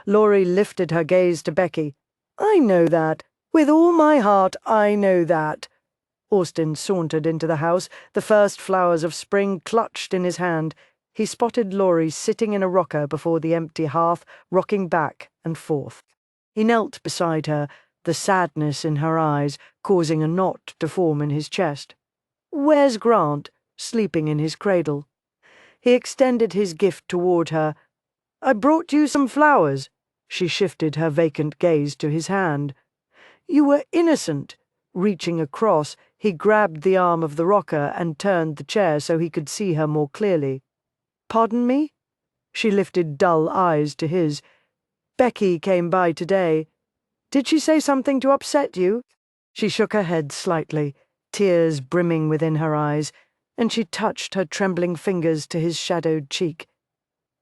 Laurie lifted her gaze to Becky. I know that. With all my heart, I know that. Austin sauntered into the house, the first flowers of spring clutched in his hand. He spotted Laurie sitting in a rocker before the empty hearth, rocking back and forth. He knelt beside her, the sadness in her eyes causing a knot to form in his chest. Where's Grant, sleeping in his cradle? He extended his gift toward her. I brought you some flowers. She shifted her vacant gaze to his hand. You were innocent. Reaching across, he grabbed the arm of the rocker and turned the chair so he could see her more clearly. Pardon me? She lifted dull eyes to his. Becky came by today. Did she say something to upset you? She shook her head slightly, tears brimming within her eyes, and she touched her trembling fingers to his shadowed cheek.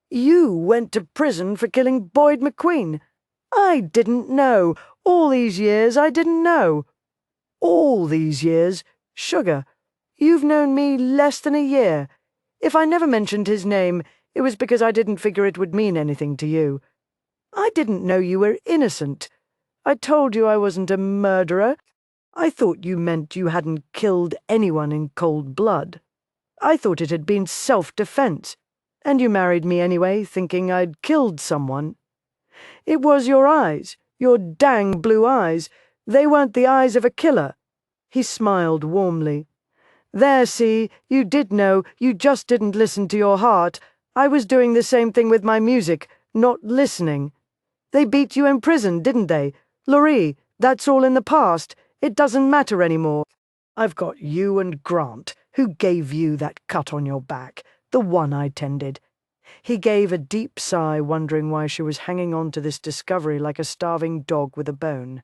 You went to prison for killing Boyd McQueen. I didn't know. All these years I didn't know. All these years? Sugar, you've known me less than a year. If I never mentioned his name, it was because I didn't figure it would mean anything to you. I didn't know you were innocent. I told you I wasn't a murderer. I thought you meant you hadn't killed anyone in cold blood. I thought it had been self-defense, and you married me anyway, thinking I'd killed someone. It was your eyes, your dang blue eyes. They weren't the eyes of a killer. He smiled warmly. There, see, you did know, you just didn't listen to your heart. I was doing the same thing with my music, not listening. They beat you in prison, didn't they? Laurie, that's all in the past. It doesn't matter anymore. I've got you and Grant. Who gave you that cut on your back? The one I tended. He gave a deep sigh, wondering why she was hanging on to this discovery like a starving dog with a bone.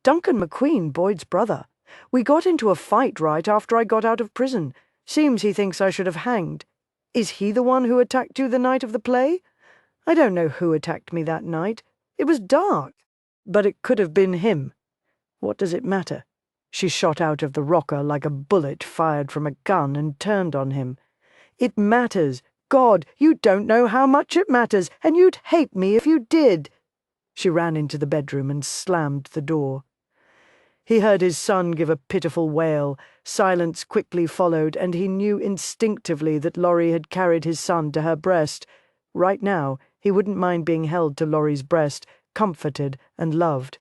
Duncan McQueen, Boyd's brother. We got into a fight right after I got out of prison. Seems he thinks I should have hanged. Is he the one who attacked you the night of the play? I don't know who attacked me that night. It was dark. But it could have been him. What does it matter? She shot out of the rocker like a bullet fired from a gun and turned on him. It matters. God, you don't know how much it matters, and you'd hate me if you did. She ran into the bedroom and slammed the door. He heard his son give a pitiful wail. Silence quickly followed, and he knew instinctively that Laurie had carried his son to her breast. Right now, he wouldn't mind being held to Laurie's breast, comforted and loved.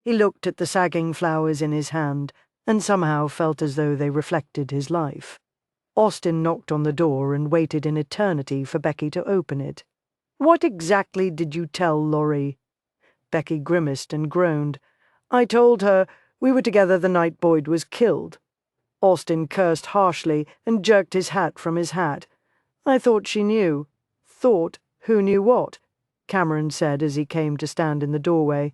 He looked at the sagging flowers in his hand, and somehow felt as though they reflected his life. Austin knocked on the door and waited in eternity for Becky to open it. What exactly did you tell Laurie? Becky grimaced and groaned. I told her we were together the night Boyd was killed. Austin cursed harshly and jerked his hat from his hat. I thought she knew. Thought? Who knew what? Cameron said as he came to stand in the doorway.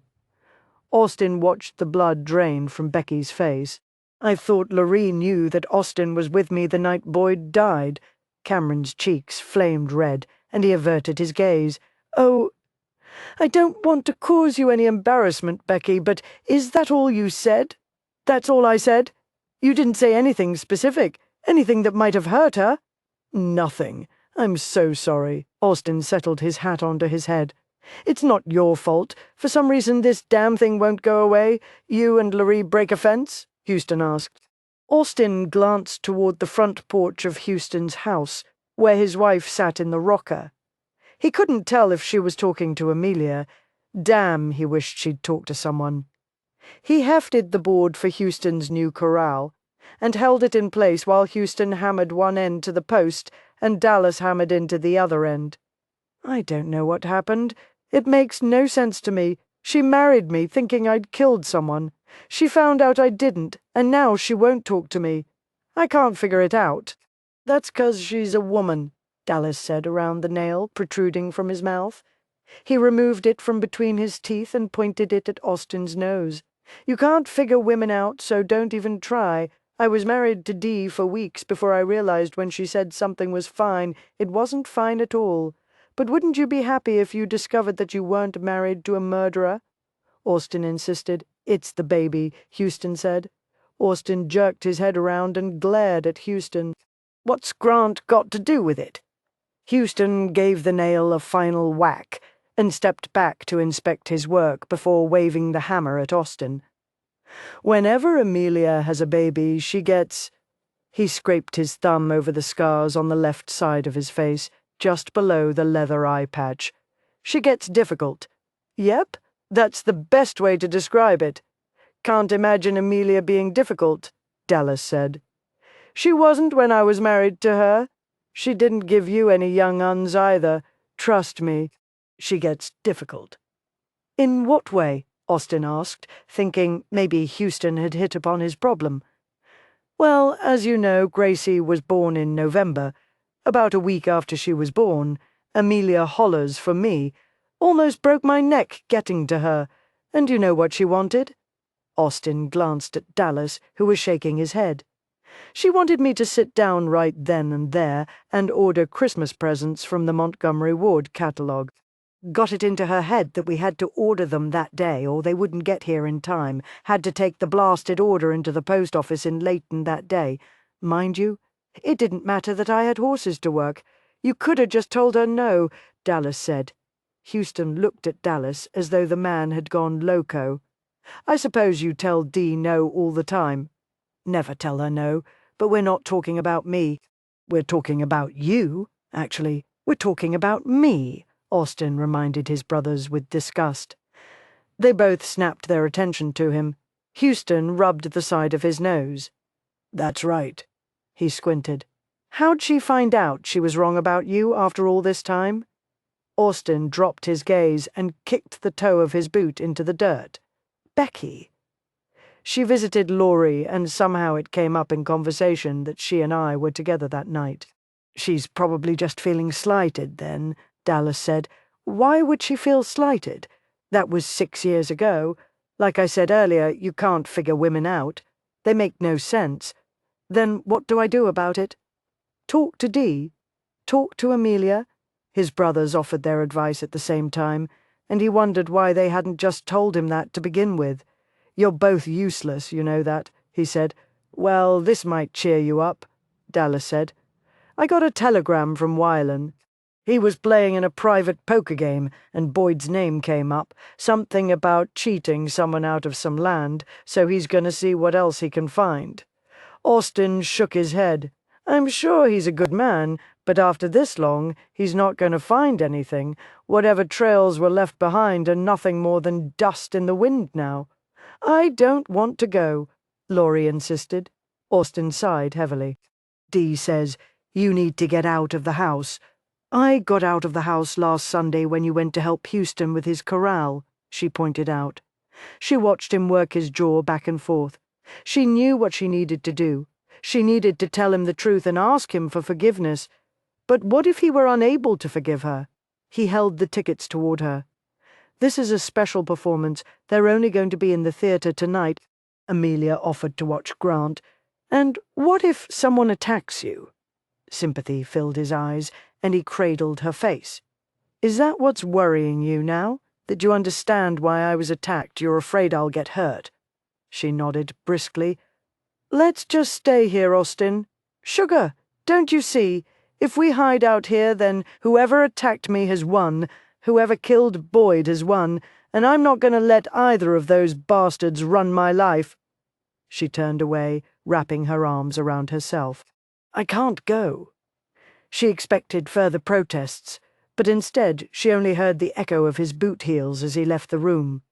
Austin watched the blood drain from Becky's face. I thought Laurie knew that Austin was with me the night Boyd died. Cameron's cheeks flamed red, and he averted his gaze. Oh, I don't want to cause you any embarrassment, Becky, but is that all you said? That's all I said? You didn't say anything specific, anything that might have hurt her? Nothing. I'm so sorry. Austin settled his hat onto his head. It's not your fault. For some reason this damn thing won't go away. You and Laurie break a fence? Houston asked. Austin glanced toward the front porch of Houston's house, where his wife sat in the rocker. He couldn't tell if she was talking to Amelia. Damn, he wished she'd talk to someone. He hefted the board for Houston's new corral and held it in place while Houston hammered one end to the post and Dallas hammered into the other end. "I don't know what happened. It makes no sense to me. She married me thinking I'd killed someone. She found out I didn't, and now she won't talk to me. I can't figure it out." "That's 'cause she's a woman," Dallas said around the nail protruding from his mouth. He removed it from between his teeth and pointed it at Austin's nose. "You can't figure women out, so don't even try. I was married to Dee for weeks before I realized when she said something was fine, it wasn't fine at all. But wouldn't you be happy if you discovered that you weren't married to a murderer?" Austin insisted. "It's the baby," Houston said. Austin jerked his head around and glared at Houston. "What's Grant got to do with it?" Houston gave the nail a final whack and stepped back to inspect his work before waving the hammer at Austin. "Whenever Amelia has a baby, she gets—" He scraped his thumb over the scars on the left side of his face, just below the leather eye patch. "She gets difficult." "Yep, that's the best way to describe it." "Can't imagine Amelia being difficult," Dallas said. "She wasn't when I was married to her. She didn't give you any young uns either. Trust me, she gets difficult." "In what way?" Austin asked, thinking maybe Houston had hit upon his problem. "Well, as you know, Gracie was born in November. About a week after she was born, Amelia hollers for me. Almost broke my neck getting to her. And you know what she wanted?" Austin glanced at Dallas, who was shaking his head. "She wanted me to sit down right then and there and order Christmas presents from the Montgomery Ward catalogue. Got it into her head that we had to order them that day or they wouldn't get here in time. Had to take the blasted order into the post office in Leighton that day. Mind you, it didn't matter that I had horses to work. You could have just told her no," Dallas said. Houston looked at Dallas as though the man had gone loco. "I suppose you tell Dee no all the time." "Never tell her no, but we're not talking about me. We're talking about you, actually. We're talking about me," Austin reminded his brothers with disgust. They both snapped their attention to him. Houston rubbed the side of his nose. "That's right." He squinted. "How'd she find out she was wrong about you after all this time?" Austin dropped his gaze and kicked the toe of his boot into the dirt. "Becky." "She visited Laurie, and somehow it came up in conversation that she and I were together that night." "She's probably just feeling slighted, then," Dallas said. "Why would she feel slighted? That was 6 years ago. Like I said earlier, you can't figure women out. They make no sense. Then what do I do about it?" "Talk to Dee. Talk to Amelia." His brothers offered their advice at the same time, and he wondered why they hadn't just told him that to begin with. "You're both useless, you know that," he said. "Well, this might cheer you up," Dallas said. "I got a telegram from Wylan. He was playing in a private poker game, and Boyd's name came up, something about cheating someone out of some land, so he's going to see what else he can find." Austin shook his head. "I'm sure he's a good man, but after this long, he's not going to find anything. Whatever trails were left behind are nothing more than dust in the wind now." "I don't want to go," Laurie insisted. Austin sighed heavily. "Dee says, you need to get out of the house." "I got out of the house last Sunday when you went to help Houston with his corral," she pointed out. She watched him work his jaw back and forth. She knew what she needed to do. She needed to tell him the truth and ask him for forgiveness. But what if he were unable to forgive her? He held the tickets toward her. "This is a special performance. They're only going to be in the theater tonight." Amelia offered to watch Grant. "And what if someone attacks you?" Sympathy filled his eyes, and he cradled her face. "Is that what's worrying you now? That you understand why I was attacked? You're afraid I'll get hurt?" She nodded briskly. "Let's just stay here, Austin. Sugar, don't you see? If we hide out here, then whoever attacked me has won, whoever killed Boyd has won, and I'm not going to let either of those bastards run my life." She turned away, wrapping her arms around herself. "I can't go." She expected further protests, but instead she only heard the echo of his boot heels as he left the room.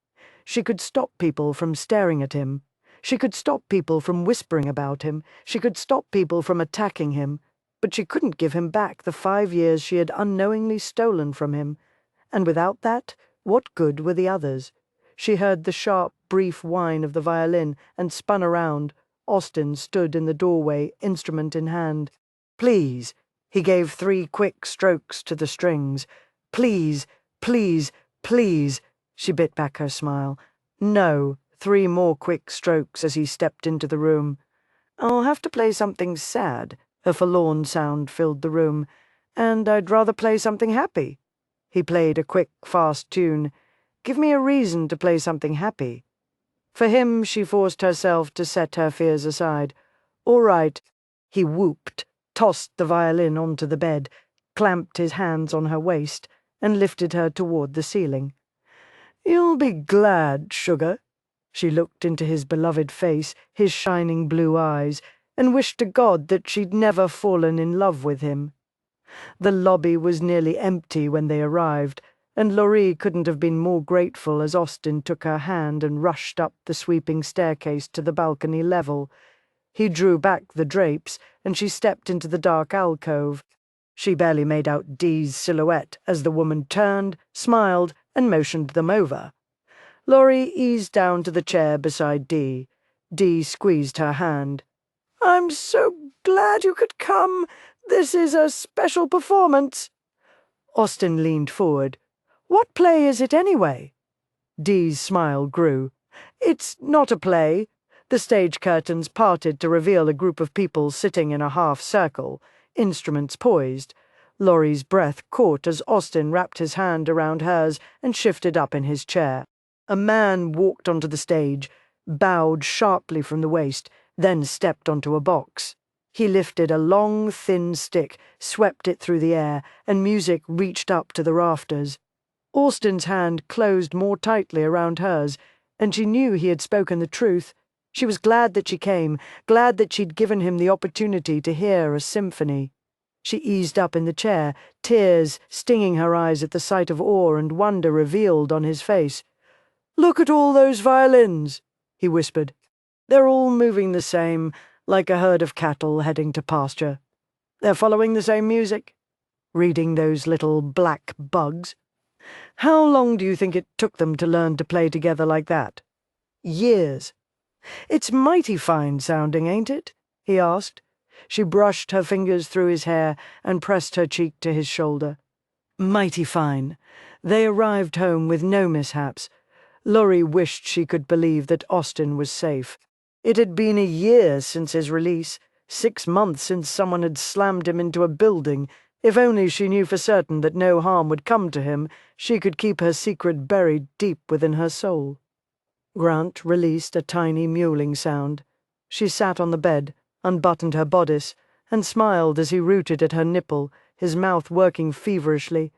She could stop people from staring at him. She could stop people from whispering about him. She could stop people from attacking him. But she couldn't give him back the 5 years she had unknowingly stolen from him. And without that, what good were the others? She heard the sharp, brief whine of the violin and spun around. Austin stood in the doorway, instrument in hand. "Please." He gave 3 quick strokes to the strings. "Please, please, please." She bit back her smile. "No." 3 more quick strokes as he stepped into the room. "I'll have to play something sad." A forlorn sound filled the room. "And I'd rather play something happy." He played a quick, fast tune. "Give me a reason to play something happy." For him, she forced herself to set her fears aside. "All right." He whooped, tossed the violin onto the bed, clamped his hands on her waist, and lifted her toward the ceiling. "You'll be glad, sugar." She looked into his beloved face, his shining blue eyes, and wished to God that she'd never fallen in love with him. The lobby was nearly empty when they arrived, and Laurie couldn't have been more grateful as Austin took her hand and rushed up the sweeping staircase to the balcony level. He drew back the drapes, and she stepped into the dark alcove. She barely made out Dee's silhouette as the woman turned, smiled, and motioned them over. Laurie eased down to the chair beside Dee. Dee squeezed her hand. "I'm so glad you could come. This is a special performance." Austin leaned forward. "What play is it anyway?" Dee's smile grew. "It's not a play." The stage curtains parted to reveal a group of people sitting in a half-circle, instruments poised. Laurie's breath caught as Austin wrapped his hand around hers and shifted up in his chair. A man walked onto the stage, bowed sharply from the waist, then stepped onto a box. He lifted a long, thin stick, swept it through the air, and music reached up to the rafters. Austin's hand closed more tightly around hers, and she knew he had spoken the truth. She was glad that she came, glad that she'd given him the opportunity to hear a symphony. She eased up in the chair, tears stinging her eyes at the sight of awe and wonder revealed on his face. "Look at all those violins," he whispered. "They're all moving the same, like a herd of cattle heading to pasture. They're following the same music, reading those little black bugs. How long do you think it took them to learn to play together like that?" "Years." "It's mighty fine sounding, ain't it?" he asked. She brushed her fingers through his hair and pressed her cheek to his shoulder. "Mighty fine." They arrived home with no mishaps. Laurie wished she could believe that Austin was safe. It had been a year since his release, 6 months since someone had slammed him into a building. If only she knew for certain that no harm would come to him, she could keep her secret buried deep within her soul. Grant released a tiny mewling sound. She sat on the bed, unbuttoned her bodice, and smiled as he rooted at her nipple, his mouth working feverishly.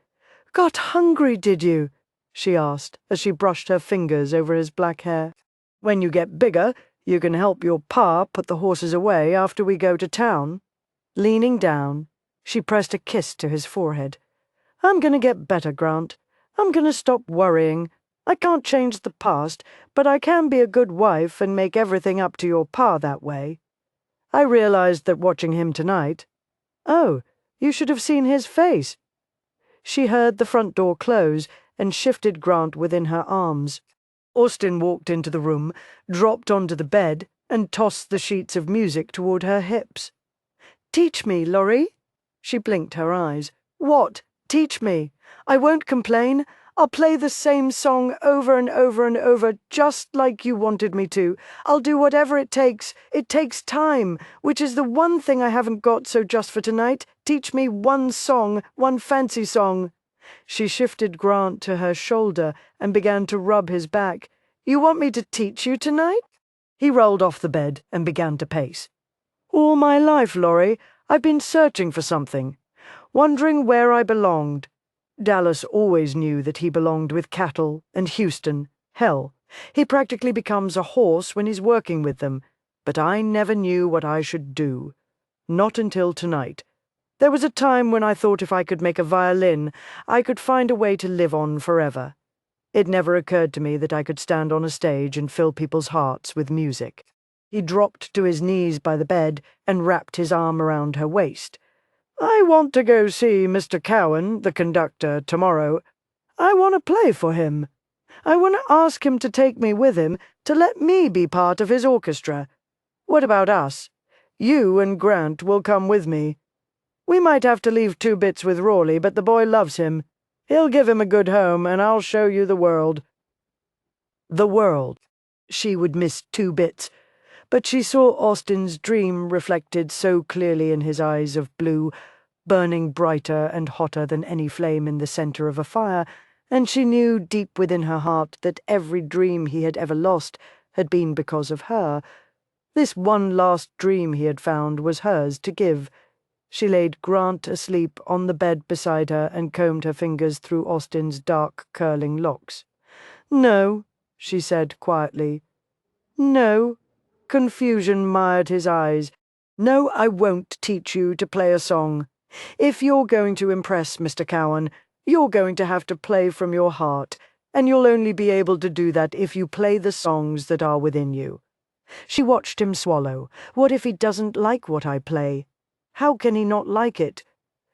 "Got hungry, did you?" she asked as she brushed her fingers over his black hair. "When you get bigger, you can help your pa put the horses away after we go to town." Leaning down, she pressed a kiss to his forehead. "I'm gonna get better, Grant. I'm gonna stop worrying. I can't change the past, but I can be a good wife and make everything up to your pa that way. I realized that watching him tonight—" "Oh, you should have seen his face." She heard the front door close and shifted Grant within her arms. Austin walked into the room, dropped onto the bed, and tossed the sheets of music toward her hips. "Teach me, Laurie." She blinked her eyes. "What? Teach me. I won't complain. I'll play the same song over and over and over, just like you wanted me to. I'll do whatever it takes. It takes time, which is the one thing I haven't got, so just for tonight, teach me one song, one fancy song." She shifted Grant to her shoulder and began to rub his back. "You want me to teach you tonight?" He rolled off the bed and began to pace. "All my life, Laurie, I've been searching for something, wondering where I belonged. Dallas always knew that he belonged with cattle and Houston. Hell, he practically becomes a horse when he's working with them. But I never knew what I should do. Not until tonight. There was a time when I thought if I could make a violin, I could find a way to live on forever. It never occurred to me that I could stand on a stage and fill people's hearts with music. He dropped to his knees by the bed and wrapped his arm around her waist. I want to go see Mr. Cowan, the conductor, tomorrow. I want to play for him. I want to ask him to take me with him, to let me be part of his orchestra. What about us? You and Grant will come with me. We might have to leave 2 Bits with Rawley, but the boy loves him. He'll give him a good home, and I'll show you the world. The world. She would miss 2 Bits, but she saw Austen's dream reflected so clearly in his eyes of blue, burning brighter and hotter than any flame in the centre of a fire, and she knew deep within her heart that every dream he had ever lost had been because of her. This one last dream he had found was hers to give. She laid Grant asleep on the bed beside her and combed her fingers through Austen's dark, curling locks. "No," she said quietly. "No." Confusion mired his eyes. "No, I won't teach you to play a song. If you're going to impress Mr. Cowan, you're going to have to play from your heart, and you'll only be able to do that if you play the songs that are within you." She watched him swallow. "What if he doesn't like what I play? How can he not like it?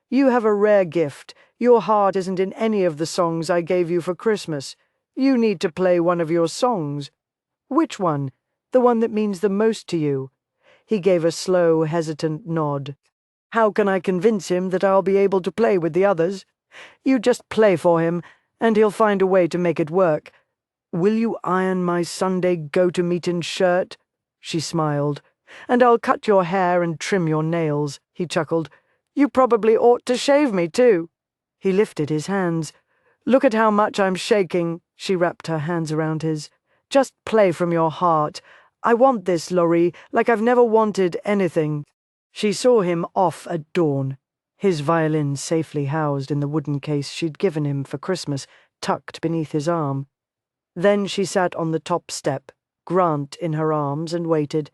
You have a rare gift. Your heart isn't in any of the songs I gave you for Christmas. You need to play one of your songs." "Which one? The one that means the most to you?" He gave a slow, hesitant nod. "How can I convince him that I'll be able to play with the others? You just play for him, and he'll find a way to make it work. Will you iron my Sunday go-to-meeting shirt?" She smiled. "And I'll cut your hair and trim your nails," he chuckled. "You probably ought to shave me, too." He lifted his hands. "Look at how much I'm shaking." She wrapped her hands around his. "Just play from your heart. I want this, Laurie, like I've never wanted anything." She saw him off at dawn, his violin safely housed in the wooden case she'd given him for Christmas, tucked beneath his arm. Then she sat on the top step, Grant in her arms, and waited.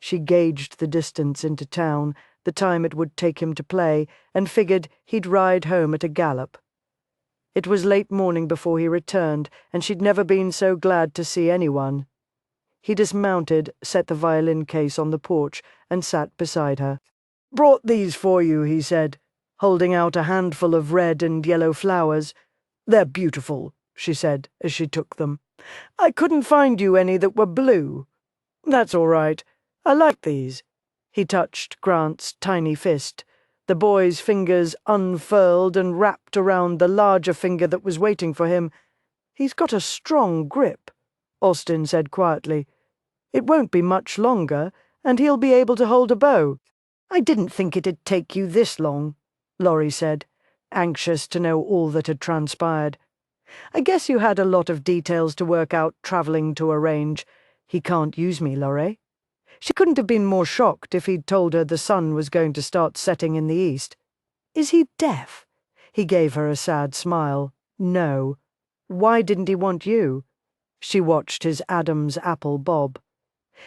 She gauged the distance into town, the time it would take him to play, and figured he'd ride home at a gallop. It was late morning before he returned, and she'd never been so glad to see anyone. He dismounted, set the violin case on the porch, and sat beside her. "Brought these for you," he said, holding out a handful of red and yellow flowers. "They're beautiful," she said as she took them. "I couldn't find you any that were blue." "That's all right. I like these." He touched Grant's tiny fist. The boy's fingers unfurled and wrapped around the larger finger that was waiting for him. "He's got a strong grip," Austen said quietly. "It won't be much longer, and he'll be able to hold a bow." "I didn't think it'd take you this long," Laurie said, anxious to know all that had transpired. "I guess you had a lot of details to work out travelling to arrange. He can't use me, Laurie." She couldn't have been more shocked if he'd told her the sun was going to start setting in the east. "Is he deaf?" He gave her a sad smile. "No." "Why didn't he want you?" She watched his Adam's apple bob.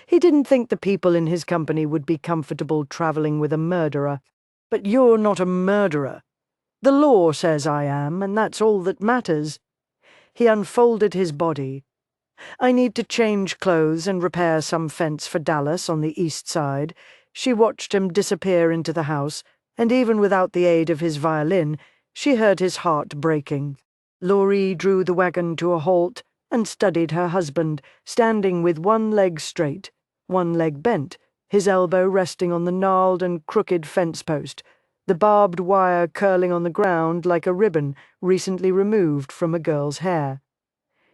"He didn't think the people in his company would be comfortable travelling with a murderer. But you're not a murderer. The law says I am, and that's all that matters." He unfolded his body. "I need to change clothes and repair some fence for Dallas on the east side." She watched him disappear into the house, and even without the aid of his violin, she heard his heart breaking. Laurie drew the wagon to a halt and studied her husband, standing with one leg straight, one leg bent, his elbow resting on the gnarled and crooked fence post, the barbed wire curling on the ground like a ribbon recently removed from a girl's hair.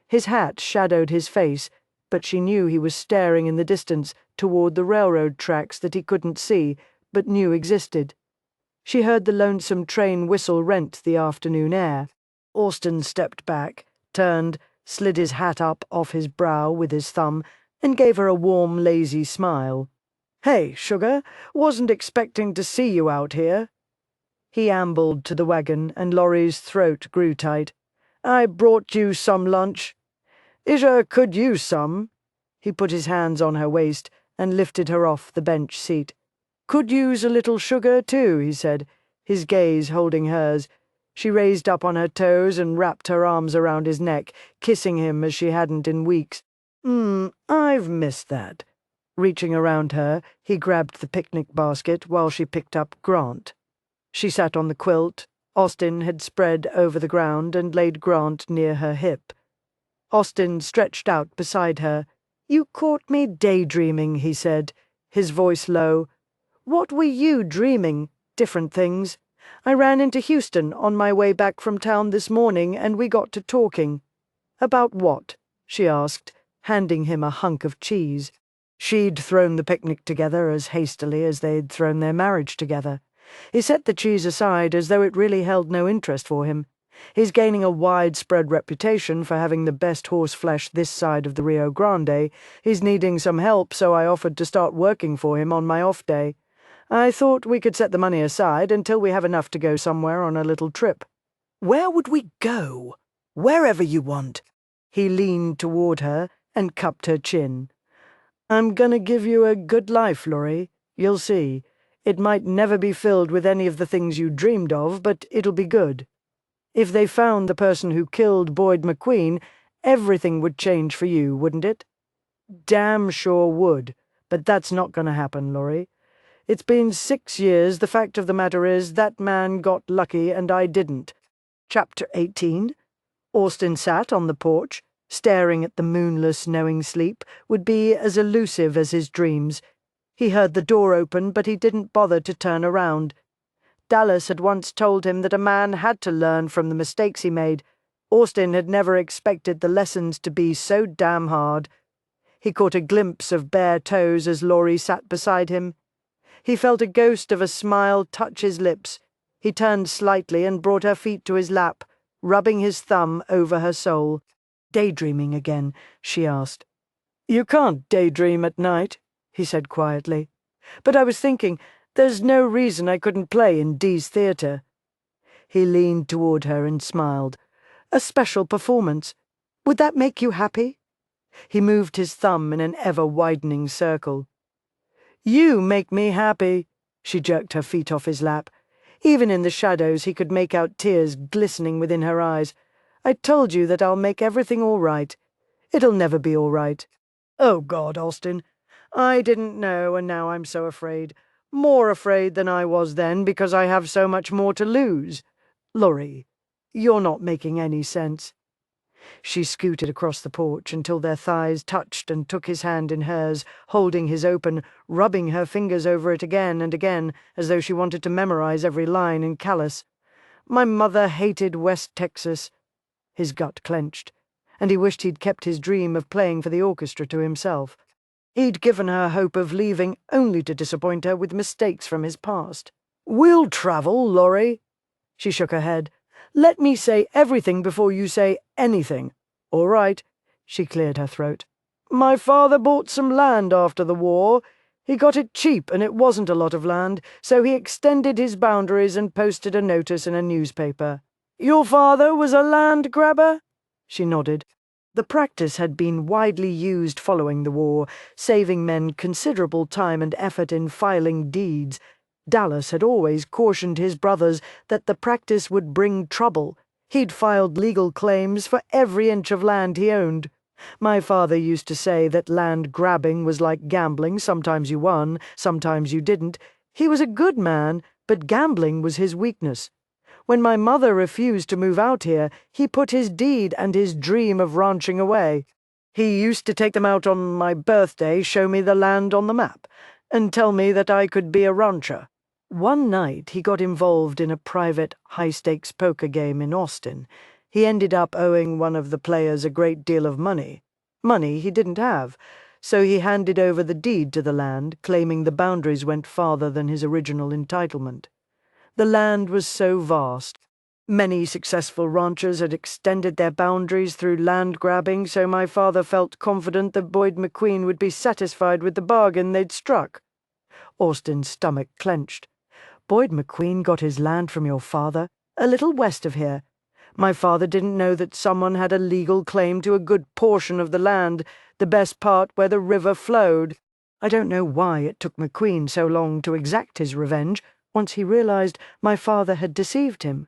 His hat shadowed his face, but she knew he was staring in the distance toward the railroad tracks that he couldn't see, but knew existed. She heard the lonesome train whistle rent the afternoon air. Austen stepped back, turned, slid his hat up off his brow with his thumb, and gave her a warm, lazy smile. "Hey, sugar, wasn't expecting to see you out here." He ambled to the wagon, and Laurie's throat grew tight. "I brought you some lunch. Isha could use some." He put his hands on her waist and lifted her off the bench seat. "Could use a little sugar, too," he said, his gaze holding hers. She raised up on her toes and wrapped her arms around his neck, kissing him as she hadn't in weeks. I've missed that." Reaching around her, he grabbed the picnic basket while she picked up Grant. She sat on the quilt. Austin had spread over the ground and laid Grant near her hip. Austin stretched out beside her. "You caught me daydreaming," he said, his voice low. "What were you dreaming? Different things. I ran into Houston on my way back from town this morning, and we got to talking." "About what?" she asked, handing him a hunk of cheese. She'd thrown the picnic together as hastily as they'd thrown their marriage together. He set the cheese aside as though it really held no interest for him. He's gaining a widespread reputation for having the best horse flesh this side of the Rio Grande. He's needing some help, so I offered to start working for him on my off day. I thought we could set the money aside until we have enough to go somewhere on a little trip." "Where would we go?" "Wherever you want." He leaned toward her and cupped her chin. "I'm gonna give you a good life, Laurie. You'll see. It might never be filled with any of the things you dreamed of, but it'll be good. If they found the person who killed Boyd McQueen, everything would change for you, wouldn't it?" "Damn sure would. But that's not gonna happen, Laurie. It's been 6 years. The fact of the matter is that man got lucky and I didn't." Chapter 18. Austin sat on the porch, staring at the moonless, knowing sleep would be as elusive as his dreams. He heard the door open, but he didn't bother to turn around. Dallas had once told him that a man had to learn from the mistakes he made. Austin had never expected the lessons to be so damn hard. He caught a glimpse of bare toes as Laurie sat beside him. He felt a ghost of a smile touch his lips. He turned slightly and brought her feet to his lap, rubbing his thumb over her sole. "Daydreaming again?" she asked. "You can't daydream at night," he said quietly. "But I was thinking, there's no reason I couldn't play in Dee's theatre." He leaned toward her and smiled. "A special performance. Would that make you happy?" He moved his thumb in an ever-widening circle. "You make me happy." She jerked her feet off his lap. Even in the shadows he could make out tears glistening within her eyes. "I told you that I'll make everything all right. It'll never be all right." "Oh, God, Austin. I didn't know, and now I'm so afraid. More afraid than I was then, because I have so much more to lose. Laurie, you're not making any sense." She scooted across the porch until their thighs touched and took his hand in hers, holding his open, rubbing her fingers over it again and again, as though she wanted to memorize every line in callous. "My mother hated West Texas." His gut clenched, and he wished he'd kept his dream of playing for the orchestra to himself. He'd given her hope of leaving only to disappoint her with mistakes from his past. "We'll travel, Laurie." She shook her head. "Let me say everything before you say anything." "All right." She cleared her throat. "My father bought some land after the war. He got it cheap, and it wasn't a lot of land, so he extended his boundaries and posted a notice in a newspaper." "Your father was a land grabber?" She nodded. The practice had been widely used following the war, saving men considerable time and effort in filing deeds. Dallas had always cautioned his brothers that the practice would bring trouble. He'd filed legal claims for every inch of land he owned. My father used to say that land grabbing was like gambling. Sometimes you won, sometimes you didn't. He was a good man, but gambling was his weakness. When my mother refused to move out here, he put his deed and his dream of ranching away. He used to take them out on my birthday, show me the land on the map, and tell me that I could be a rancher. One night he got involved in a private, high-stakes poker game in Austin. He ended up owing one of the players a great deal of money. Money he didn't have, so he handed over the deed to the land, claiming the boundaries went farther than his original entitlement. The land was so vast. Many successful ranchers had extended their boundaries through land grabbing, so my father felt confident that Boyd McQueen would be satisfied with the bargain they'd struck. Austin's stomach clenched. "Boyd McQueen got his land from your father, a little west of here. My father didn't know that someone had a legal claim to a good portion of the land, the best part where the river flowed. I don't know why it took McQueen so long to exact his revenge once he realized my father had deceived him."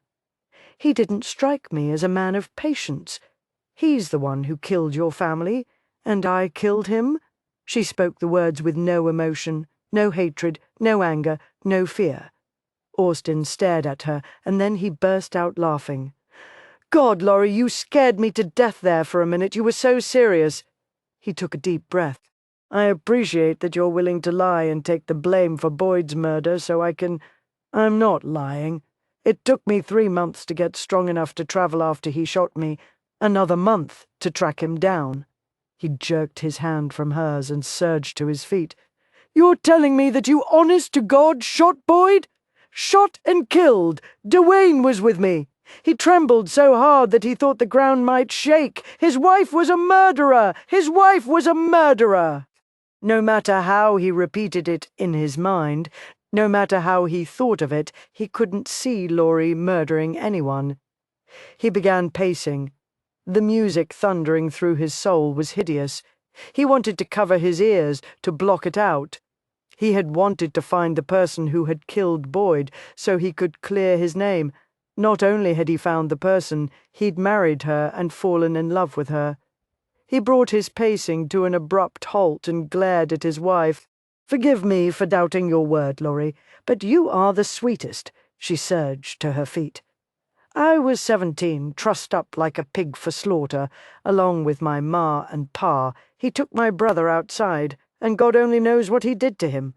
He didn't strike me as a man of patience. He's the one who killed your family, and I killed him." She spoke the words with no emotion, no hatred, no anger, no fear. Austin stared at her, and then he burst out laughing. "God, Laurie, you scared me to death there for a minute. You were so serious." He took a deep breath. "I appreciate that you're willing to lie and take the blame for Boyd's murder so I can— I'm not lying. It took me 3 months to get strong enough to travel after he shot me. Another month to track him down." He jerked his hand from hers and surged to his feet. "You're telling me that you honest to God shot Boyd? Shot and killed. Dwayne was with me. He trembled so hard that he thought the ground might shake. His wife was a murderer! His wife was a murderer!" No matter how he repeated it in his mind, no matter how he thought of it, he couldn't see Laurie murdering anyone. He began pacing. The music thundering through his soul was hideous. He wanted to cover his ears, to block it out. He had wanted to find the person who had killed Boyd so he could clear his name. Not only had he found the person, he'd married her and fallen in love with her. He brought his pacing to an abrupt halt and glared at his wife. "Forgive me for doubting your word, Laurie, but you are the sweetest." She surged to her feet. "I was 17, trussed up like a pig for slaughter, along with my ma and pa. He took my brother outside, and God only knows what he did to him.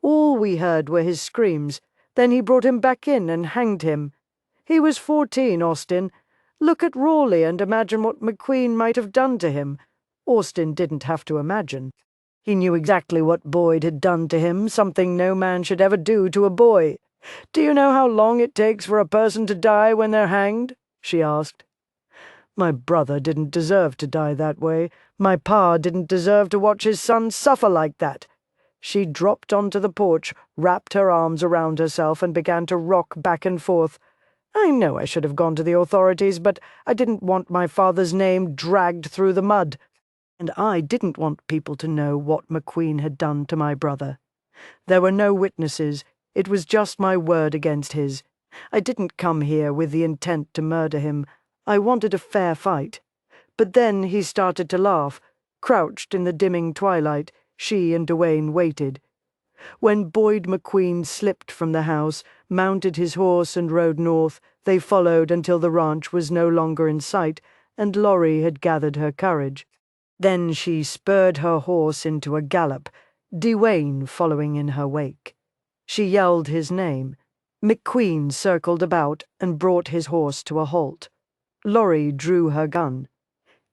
All we heard were his screams. Then he brought him back in and hanged him. He was 14, Austin. Look at Rawley and imagine what McQueen might have done to him." Austin didn't have to imagine. He knew exactly what Boyd had done to him, something no man should ever do to a boy. "Do you know how long it takes for a person to die when they're hanged?" she asked. "My brother didn't deserve to die that way. My pa didn't deserve to watch his son suffer like that." She dropped onto the porch, wrapped her arms around herself, and began to rock back and forth. "I know I should have gone to the authorities, but I didn't want my father's name dragged through the mud. And I didn't want people to know what McQueen had done to my brother. There were no witnesses. It was just my word against his. I didn't come here with the intent to murder him. I wanted a fair fight." But then he started to laugh. Crouched in the dimming twilight, she and Dwayne waited. When Boyd McQueen slipped from the house, mounted his horse and rode north, they followed until the ranch was no longer in sight, and Laurie had gathered her courage. Then she spurred her horse into a gallop, Dwayne following in her wake. She yelled his name. McQueen circled about and brought his horse to a halt. Laurie drew her gun.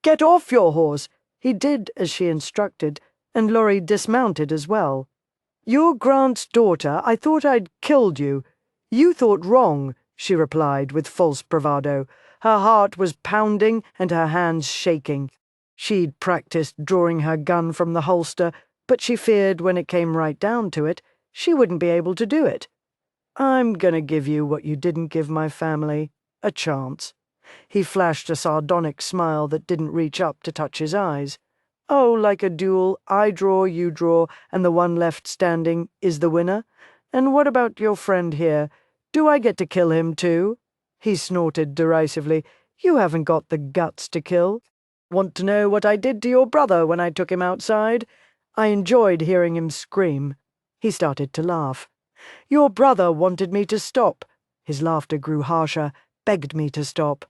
"Get off your horse!" He did as she instructed, and Laurie dismounted as well. "You're Grant's daughter. I thought I'd killed you." "You thought wrong," she replied with false bravado. Her heart was pounding and her hands shaking. She'd practiced drawing her gun from the holster, but she feared when it came right down to it, she wouldn't be able to do it. "I'm gonna give you what you didn't give my family, a chance." He flashed a sardonic smile that didn't reach up to touch his eyes. "Oh, like a duel, I draw, you draw, and the one left standing is the winner? And what about your friend here? Do I get to kill him too?" He snorted derisively. "You haven't got the guts to kill. Want to know what I did to your brother when I took him outside? I enjoyed hearing him scream." He started to laugh. "Your brother wanted me to stop." His laughter grew harsher, begged me to stop.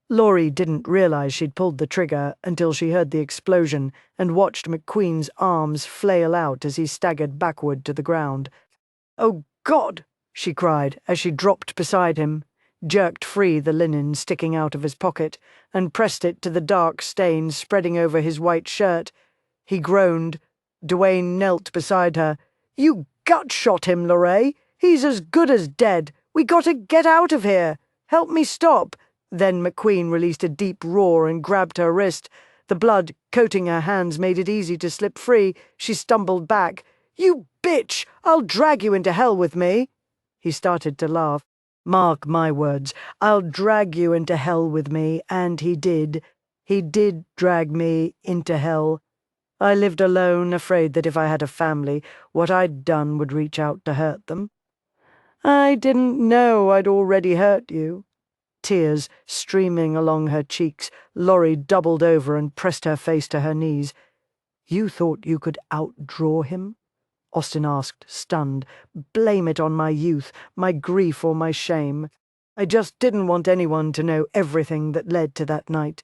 Laurie didn't realize she'd pulled the trigger until she heard the explosion and watched McQueen's arms flail out as he staggered backward to the ground. "Oh, God!" she cried as she dropped beside him, jerked free the linen sticking out of his pocket, and pressed it to the dark stain spreading over his white shirt. He groaned. Dwayne knelt beside her. "You gut-shot him, Lorraine. He's as good as dead. We gotta get out of here. Help me stop." Then McQueen released a deep roar and grabbed her wrist. The blood coating her hands made it easy to slip free. She stumbled back. "You bitch! I'll drag you into hell with me." He started to laugh. "Mark my words, I'll drag you into hell with me," and he did. He did drag me into hell. I lived alone, afraid that if I had a family, what I'd done would reach out to hurt them. I didn't know I'd already hurt you. Tears streaming along her cheeks, Lorrie doubled over and pressed her face to her knees. "You thought you could outdraw him?" Austin asked, stunned. "Blame it on my youth, my grief or my shame. I just didn't want anyone to know everything that led to that night.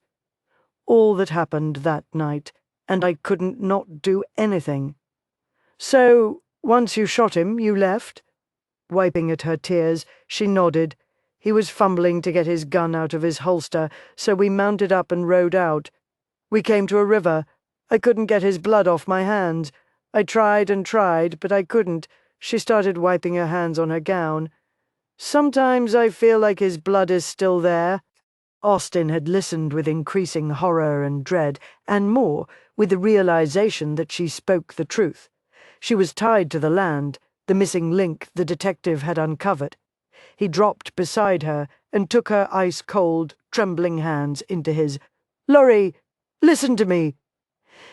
All that happened that night, and I couldn't not do anything." "So, once you shot him, you left?" Wiping at her tears, she nodded. "He was fumbling to get his gun out of his holster, so we mounted up and rode out. We came to a river. I couldn't get his blood off my hands. I tried and tried, but I couldn't." She started wiping her hands on her gown. "Sometimes I feel like his blood is still there." Austin had listened with increasing horror and dread, and more, with the realization that she spoke the truth. She was tied to the land, the missing link the detective had uncovered. He dropped beside her and took her ice-cold, trembling hands into his. "Lorrie, listen to me."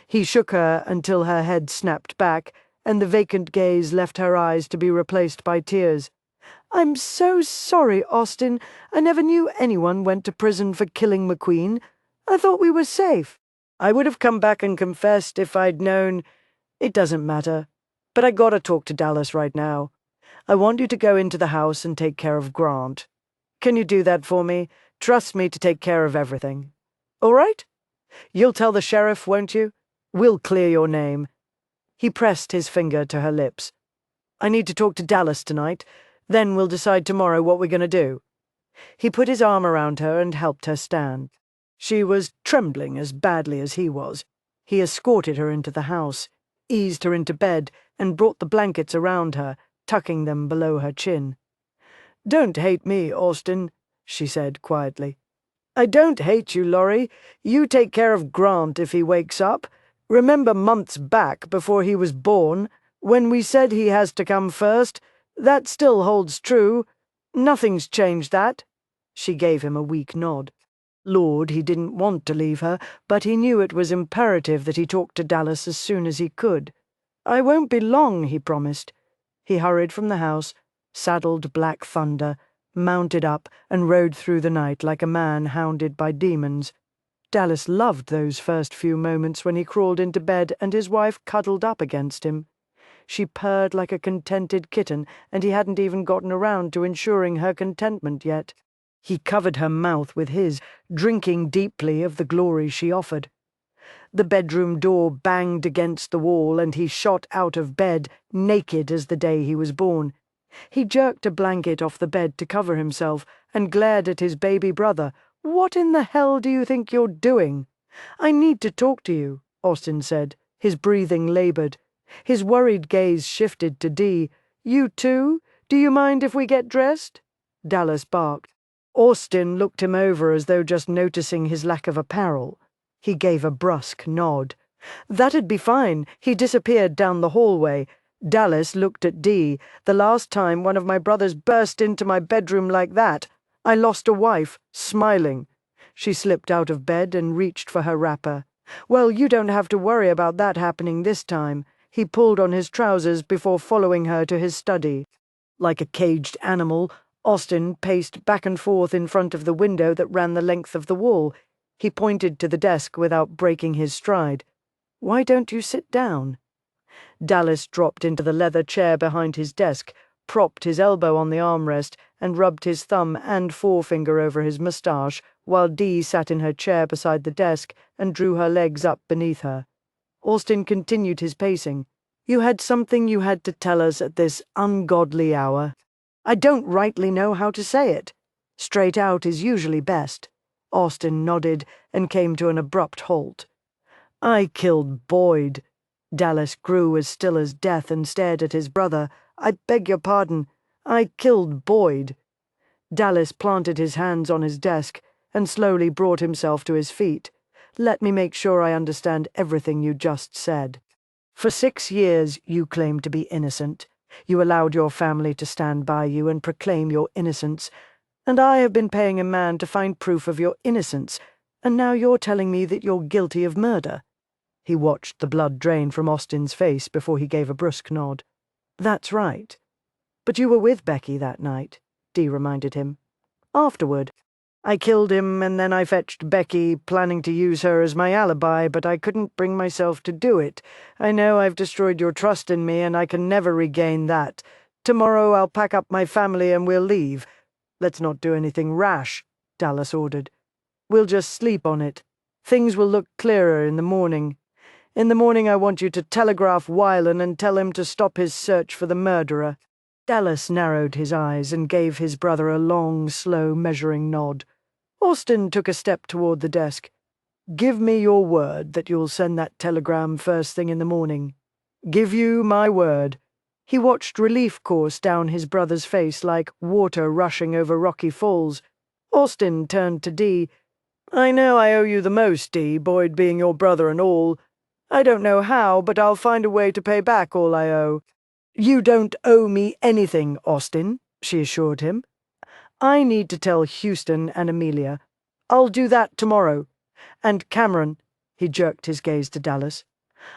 He shook her until her head snapped back, and the vacant gaze left her eyes to be replaced by tears. "I'm so sorry, Austin. I never knew anyone went to prison for killing McQueen. I thought we were safe. I would have come back and confessed if I'd known. It doesn't matter. But I gotta talk to Dallas right now. I want you to go into the house and take care of Grant. Can you do that for me? Trust me to take care of everything. All right? You'll tell the sheriff, won't you? We'll clear your name." He pressed his finger to her lips. "I need to talk to Dallas tonight. Then we'll decide tomorrow what we're going to do." He put his arm around her and helped her stand. She was trembling as badly as he was. He escorted her into the house, eased her into bed, and brought the blankets around her, tucking them below her chin. "Don't hate me, Austin," she said quietly. "I don't hate you, Lorrie. You take care of Grant if he wakes up. Remember months back, before he was born, when we said he has to come first? That still holds true. Nothing's changed that." She gave him a weak nod. Lord, he didn't want to leave her, but he knew it was imperative that he talk to Dallas as soon as he could. "I won't be long," he promised. He hurried from the house, saddled Black Thunder, mounted up, and rode through the night like a man hounded by demons. Dallas loved those first few moments when he crawled into bed and his wife cuddled up against him. She purred like a contented kitten, and he hadn't even gotten around to ensuring her contentment yet. He covered her mouth with his, drinking deeply of the glory she offered. The bedroom door banged against the wall, and he shot out of bed, naked as the day he was born. He jerked a blanket off the bed to cover himself, and glared at his baby brother. "What in the hell do you think you're doing?" "I need to talk to you," Austin said, his breathing labored. His worried gaze shifted to Dee. "You too? Do you mind if we get dressed?" Dallas barked. Austin looked him over as though just noticing his lack of apparel. He gave a brusque nod. "That'd be fine." He disappeared down the hallway. Dallas looked at Dee. "The last time one of my brothers burst into my bedroom like that, I lost a wife, smiling." She slipped out of bed and reached for her wrapper. "Well, you don't have to worry about that happening this time." He pulled on his trousers before following her to his study. Like a caged animal, Austin paced back and forth in front of the window that ran the length of the wall. He pointed to the desk without breaking his stride. "Why don't you sit down?" Dallas dropped into the leather chair behind his desk, propped his elbow on the armrest, and rubbed his thumb and forefinger over his moustache, while Dee sat in her chair beside the desk and drew her legs up beneath her. Austin continued his pacing. "You had something you had to tell us at this ungodly hour." "I don't rightly know how to say it. Straight out is usually best." Austin nodded and came to an abrupt halt. "I killed Boyd." Dallas grew as still as death and stared at his brother. "I beg your pardon. I killed Boyd." Dallas planted his hands on his desk and slowly brought himself to his feet. "Let me make sure I understand everything you just said. For 6 years you claimed to be innocent. You allowed your family to stand by you and proclaim your innocence. And I have been paying a man to find proof of your innocence, and now you're telling me that you're guilty of murder." He watched the blood drain from Austin's face before he gave a brusque nod. "That's right. But you were with Becky that night," Dee reminded him. "Afterward. I killed him and then I fetched Becky, planning to use her as my alibi, but I couldn't bring myself to do it. I know I've destroyed your trust in me and I can never regain that. Tomorrow I'll pack up my family and we'll leave. Let's not do anything rash, Dallas ordered. We'll just sleep on it. Things will look clearer in the morning. In the morning I want you to telegraph Wylan and tell him to stop his search for the murderer. Dallas narrowed his eyes and gave his brother a long, slow, measuring nod. Austin took a step toward the desk. Give me your word that you'll send that telegram first thing in the morning. Give you my word. He watched relief course down his brother's face like water rushing over rocky falls. Austin turned to Dee. I know I owe you the most, Dee, Boyd being your brother and all. I don't know how, but I'll find a way to pay back all I owe. You don't owe me anything, Austin, she assured him. I need to tell Houston and Amelia. I'll do that tomorrow. And Cameron, he jerked his gaze to Dallas.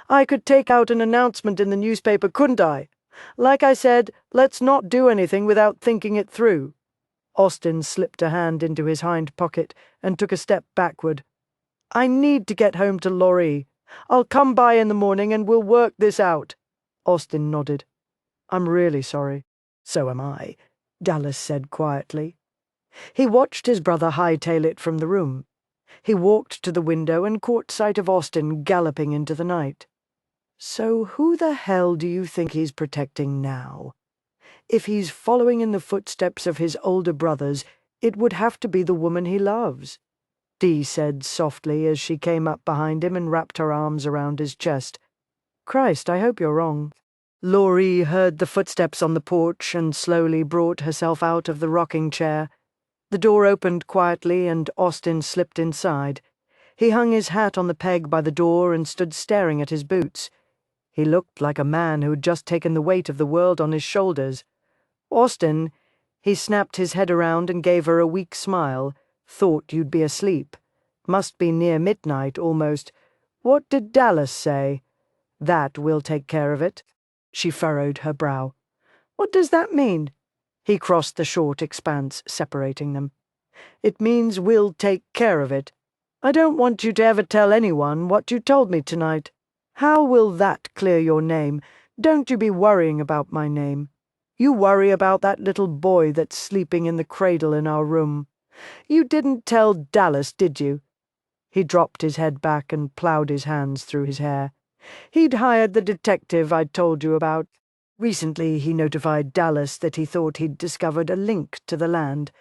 I could take out an announcement in the newspaper, couldn't I? Like I said, let's not do anything without thinking it through. Austin slipped a hand into his hind pocket and took a step backward. I need to get home to Laurie. I'll come by in the morning and we'll work this out. Austin nodded. I'm really sorry. So am I, Dallas said quietly. He watched his brother hightail it from the room. He walked to the window and caught sight of Austin galloping into the night. So who the hell do you think he's protecting now? If he's following in the footsteps of his older brothers, it would have to be the woman he loves, Dee said softly as she came up behind him and wrapped her arms around his chest. Christ, I hope you're wrong. Laurie heard the footsteps on the porch and slowly brought herself out of the rocking chair. The door opened quietly and Austin slipped inside. He hung his hat on the peg by the door and stood staring at his boots. He looked like a man who had just taken the weight of the world on his shoulders. Austin, he snapped his head around and gave her a weak smile. Thought you'd be asleep. Must be near midnight, almost. What did Dallas say? That will take care of it. She furrowed her brow. What does that mean? He crossed the short expanse separating them. It means we'll take care of it. I don't want you to ever tell anyone what you told me tonight. How will that clear your name? Don't you be worrying about my name. You worry about that little boy that's sleeping in the cradle in our room. You didn't tell Dallas, did you? He dropped his head back and ploughed his hands through his hair. He'd hired the detective I'd told you about. Recently he notified Dallas that he thought he'd discovered a link to the land.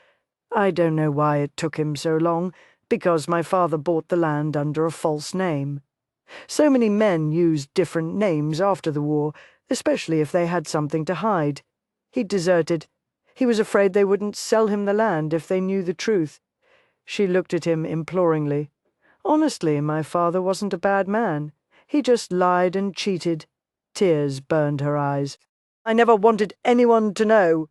I don't know why it took him so long, because my father bought the land under a false name. So many men used different names after the war, especially if they had something to hide. He'd deserted. He was afraid they wouldn't sell him the land if they knew the truth. She looked at him imploringly. Honestly, my father wasn't a bad man. He just lied and cheated. Tears burned her eyes. I never wanted anyone to know.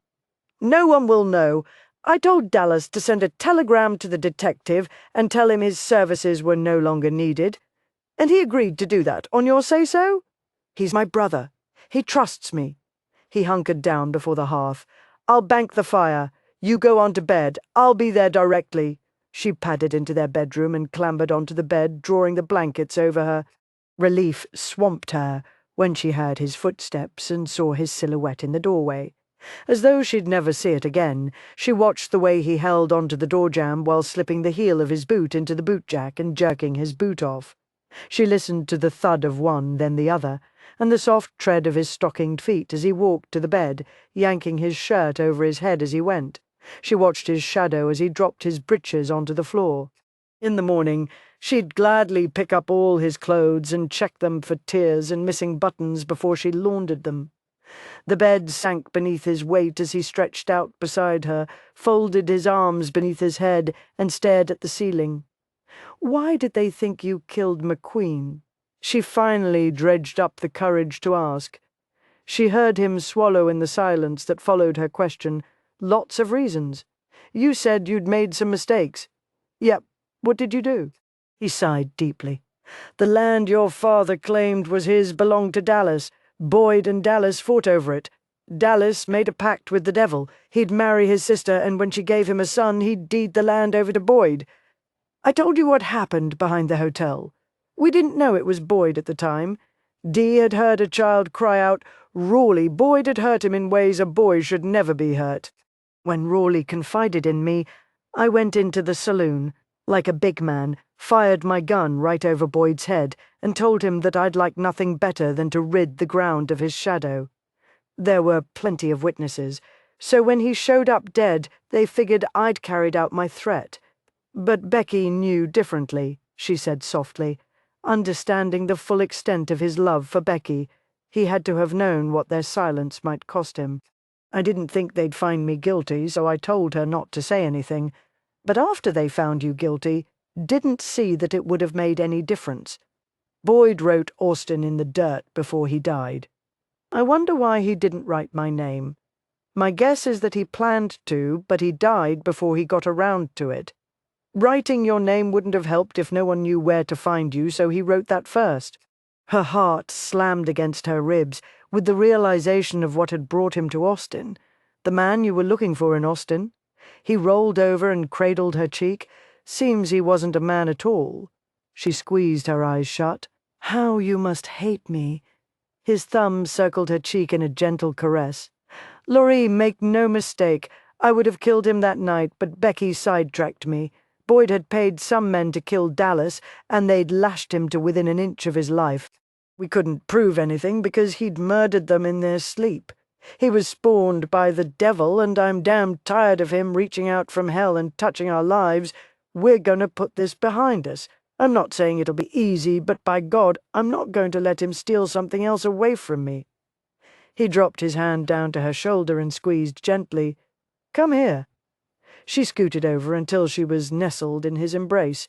No one will know. I told Dallas to send a telegram to the detective and tell him his services were no longer needed. And he agreed to do that, on your say-so? He's my brother. He trusts me. He hunkered down before the hearth. I'll bank the fire. You go on to bed. I'll be there directly. She padded into their bedroom and clambered onto the bed, drawing the blankets over her. Relief swamped her when she heard his footsteps and saw his silhouette in the doorway. As though she'd never see it again, she watched the way he held onto the doorjamb while slipping the heel of his boot into the bootjack and jerking his boot off. She listened to the thud of one, then the other, and the soft tread of his stockinged feet as he walked to the bed, yanking his shirt over his head as he went. She watched his shadow as he dropped his breeches onto the floor. In the morning, she'd gladly pick up all his clothes and check them for tears and missing buttons before she laundered them. The bed sank beneath his weight as he stretched out beside her, folded his arms beneath his head, and stared at the ceiling. Why did they think you killed McQueen? She finally dredged up the courage to ask. She heard him swallow in the silence that followed her question. Lots of reasons. You said you'd made some mistakes. Yep, what did you do? He sighed deeply. The land your father claimed was his belonged to Dallas. Boyd and Dallas fought over it. Dallas made a pact with the devil. He'd marry his sister, and when she gave him a son, he'd deed the land over to Boyd. I told you what happened behind the hotel. We didn't know it was Boyd at the time. Dee had heard a child cry out, "Rawley, Boyd had hurt him in ways a boy should never be hurt." When Rawley confided in me, I went into the saloon, like a big man, fired my gun right over Boyd's head, and told him that I'd like nothing better than to rid the ground of his shadow. There were plenty of witnesses, so when he showed up dead, they figured I'd carried out my threat. But Becky knew differently, she said softly. Understanding the full extent of his love for Becky, he had to have known what their silence might cost him. I didn't think they'd find me guilty, so I told her not to say anything. But after they found you guilty, didn't see that it would have made any difference. Boyd wrote Austin in the dirt before he died. I wonder why he didn't write my name. My guess is that he planned to, but he died before he got around to it. Writing your name wouldn't have helped if no one knew where to find you, so he wrote that first. Her heart slammed against her ribs with the realization of what had brought him to Austin. The man you were looking for in Austin. He rolled over and cradled her cheek. Seems he wasn't a man at all. She squeezed her eyes shut. How you must hate me. His thumb circled her cheek in a gentle caress. Laurie, make no mistake. I would have killed him that night, but Becky sidetracked me. Boyd had paid some men to kill Dallas, and they'd lashed him to within an inch of his life. We couldn't prove anything because he'd murdered them in their sleep. He was spawned by the devil, and I'm damned tired of him reaching out from hell and touching our lives. We're going to put this behind us. I'm not saying it'll be easy, but by God, I'm not going to let him steal something else away from me. He dropped his hand down to her shoulder and squeezed gently. Come here. She scooted over until she was nestled in his embrace.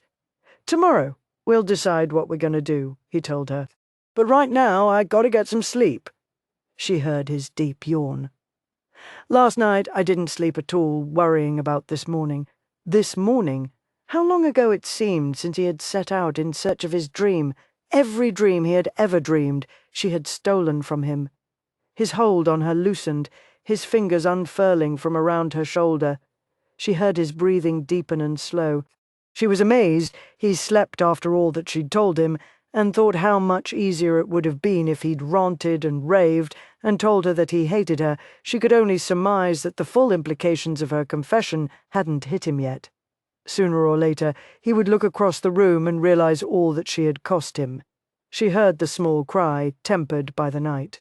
Tomorrow, we'll decide what we're going to do, he told her. But right now, I gotta get some sleep. She heard his deep yawn. Last night, I didn't sleep at all, worrying about this morning. This morning? How long ago it seemed since he had set out in search of his dream. Every dream he had ever dreamed, she had stolen from him. His hold on her loosened, his fingers unfurling from around her shoulder. She heard his breathing deepen and slow. She was amazed he slept after all that she'd told him, and thought how much easier it would have been if he'd ranted and raved and told her that he hated her. She could only surmise that the full implications of her confession hadn't hit him yet. Sooner or later, he would look across the room and realize all that she had cost him. She heard the small cry, tempered by the night.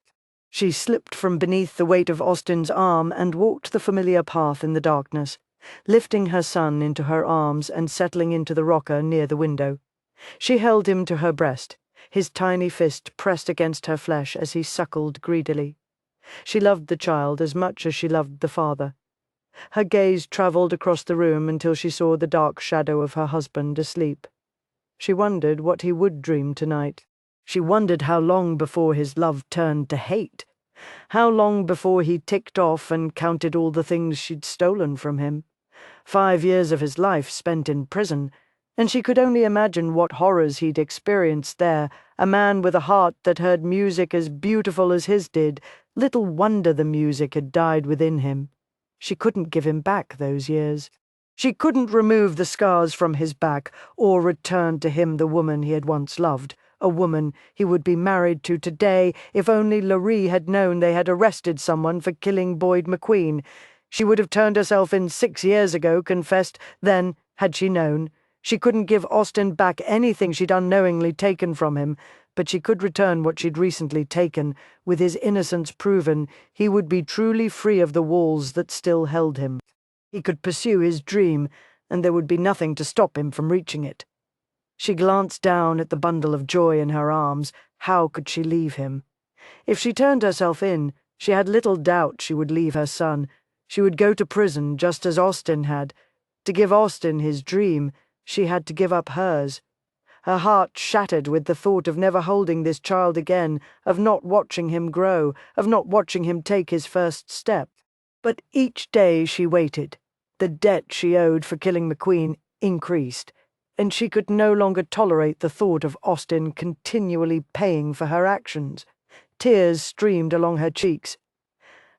She slipped from beneath the weight of Austin's arm and walked the familiar path in the darkness, lifting her son into her arms and settling into the rocker near the window. She held him to her breast, his tiny fist pressed against her flesh as he suckled greedily. She loved the child as much as she loved the father. Her gaze travelled across the room until she saw the dark shadow of her husband asleep. She wondered what he would dream tonight. She wondered how long before his love turned to hate. How long before he ticked off and counted all the things she'd stolen from him. 5 years of his life spent in prison, and she could only imagine what horrors he'd experienced there, a man with a heart that heard music as beautiful as his did. Little wonder the music had died within him. She couldn't give him back those years. She couldn't remove the scars from his back or return to him the woman he had once loved, a woman he would be married to today if only Laurie had known they had arrested someone for killing Boyd McQueen. She would have turned herself in 6 years ago, confessed then, had she known. She couldn't give Austin back anything she'd unknowingly taken from him, but she could return what she'd recently taken. With his innocence proven, he would be truly free of the walls that still held him. He could pursue his dream, and there would be nothing to stop him from reaching it. She glanced down at the bundle of joy in her arms. How could she leave him? If she turned herself in, she had little doubt she would leave her son. She would go to prison just as Austin had. To give Austin his dream, she had to give up hers. Her heart shattered with the thought of never holding this child again, of not watching him grow, of not watching him take his first step. But each day she waited. The debt she owed for killing McQueen increased, and she could no longer tolerate the thought of Austin continually paying for her actions. Tears streamed along her cheeks.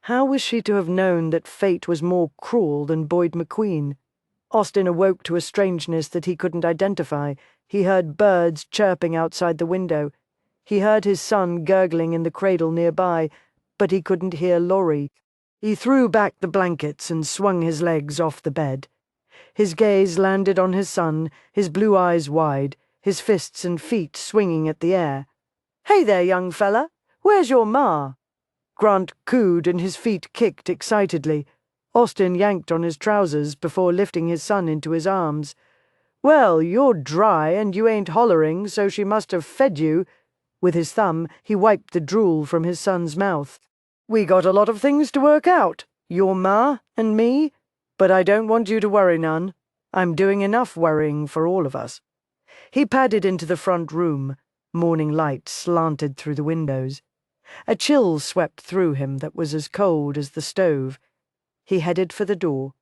How was she to have known that fate was more cruel than Boyd McQueen? Austin awoke to a strangeness that he couldn't identify. He heard birds chirping outside the window. He heard his son gurgling in the cradle nearby, but he couldn't hear Laurie. He threw back the blankets and swung his legs off the bed. His gaze landed on his son, his blue eyes wide, his fists and feet swinging at the air. "Hey there, young fella! Where's your ma?" Grant cooed and his feet kicked excitedly. Austin yanked on his trousers before lifting his son into his arms. "Well, you're dry and you ain't hollering, so she must have fed you." With his thumb, he wiped the drool from his son's mouth. "We got a lot of things to work out, your ma and me, but I don't want you to worry none. I'm doing enough worrying for all of us." He padded into the front room. Morning light slanted through the windows. A chill swept through him that was as cold as the stove. He headed for the door.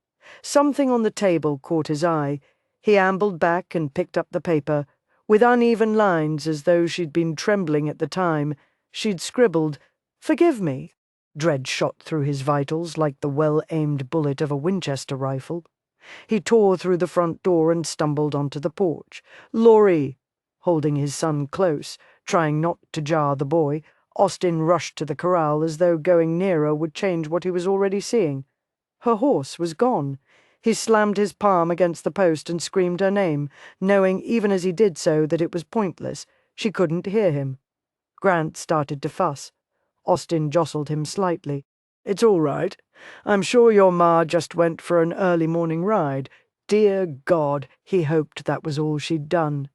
Something on the table caught his eye. He ambled back and picked up the paper. With uneven lines as though she'd been trembling at the time, she'd scribbled, "Forgive me." Dread shot through his vitals like the well-aimed bullet of a Winchester rifle. He tore through the front door and stumbled onto the porch. "Laurie!" Holding his son close, trying not to jar the boy, Austin rushed to the corral as though going nearer would change what he was already seeing. Her horse was gone. He slammed his palm against the post and screamed her name, knowing even as he did so that it was pointless. She couldn't hear him. Grant started to fuss. Austin jostled him slightly. "It's all right. I'm sure your ma just went for an early morning ride." Dear God, he hoped that was all she'd done.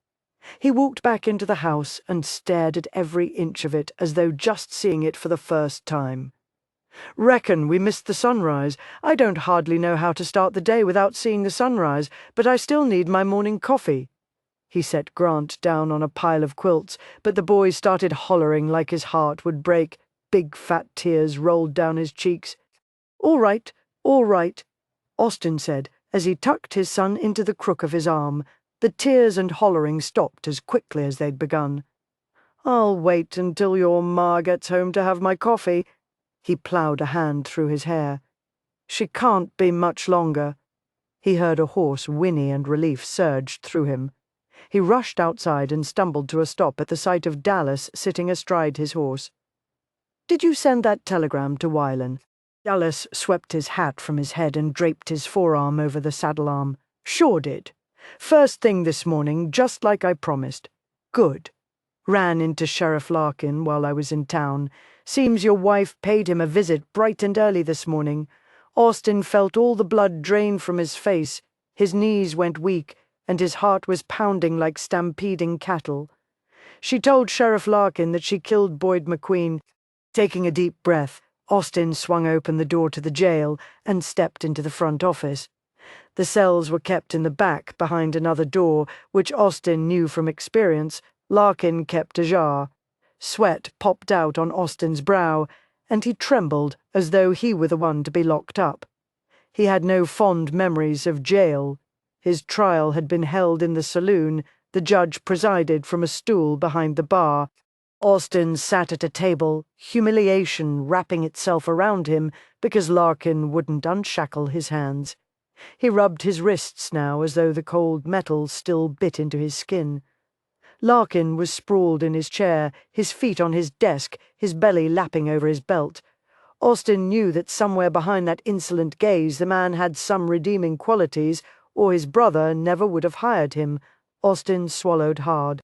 He walked back into the house and stared at every inch of it as though just seeing it for the first time. "Reckon we missed the sunrise. I don't hardly know how to start the day without seeing the sunrise, but I still need my morning coffee." He set Grant down on a pile of quilts, but the boy started hollering like his heart would break. Big fat tears rolled down his cheeks. All right," Austin said as he tucked his son into the crook of his arm. The tears and hollering stopped as quickly as they'd begun. "I'll wait until your ma gets home to have my coffee." He ploughed a hand through his hair. "She can't be much longer." He heard a hoarse whinny and relief surged through him. He rushed outside and stumbled to a stop at the sight of Dallas sitting astride his horse. "Did you send that telegram to Wylan?" Dallas swept his hat from his head and draped his forearm over the saddle arm. "Sure did. First thing this morning, just like I promised." "Good. Ran into Sheriff Larkin while I was in town. Seems your wife paid him a visit bright and early this morning." Austin felt all the blood drain from his face. His knees went weak, and his heart was pounding like stampeding cattle. "She told Sheriff Larkin that she killed Boyd McQueen." Taking a deep breath, Austin swung open the door to the jail and stepped into the front office. The cells were kept in the back behind another door, which Austin knew from experience Larkin kept ajar. Sweat popped out on Austin's brow, and he trembled as though he were the one to be locked up. He had no fond memories of jail. His trial had been held in the saloon. The judge presided from a stool behind the bar. Austin sat at a table, humiliation wrapping itself around him because Larkin wouldn't unshackle his hands. He rubbed his wrists now as though the cold metal still bit into his skin. Larkin was sprawled in his chair, his feet on his desk, his belly lapping over his belt. Austin knew that somewhere behind that insolent gaze the man had some redeeming qualities, or his brother never would have hired him. Austin swallowed hard.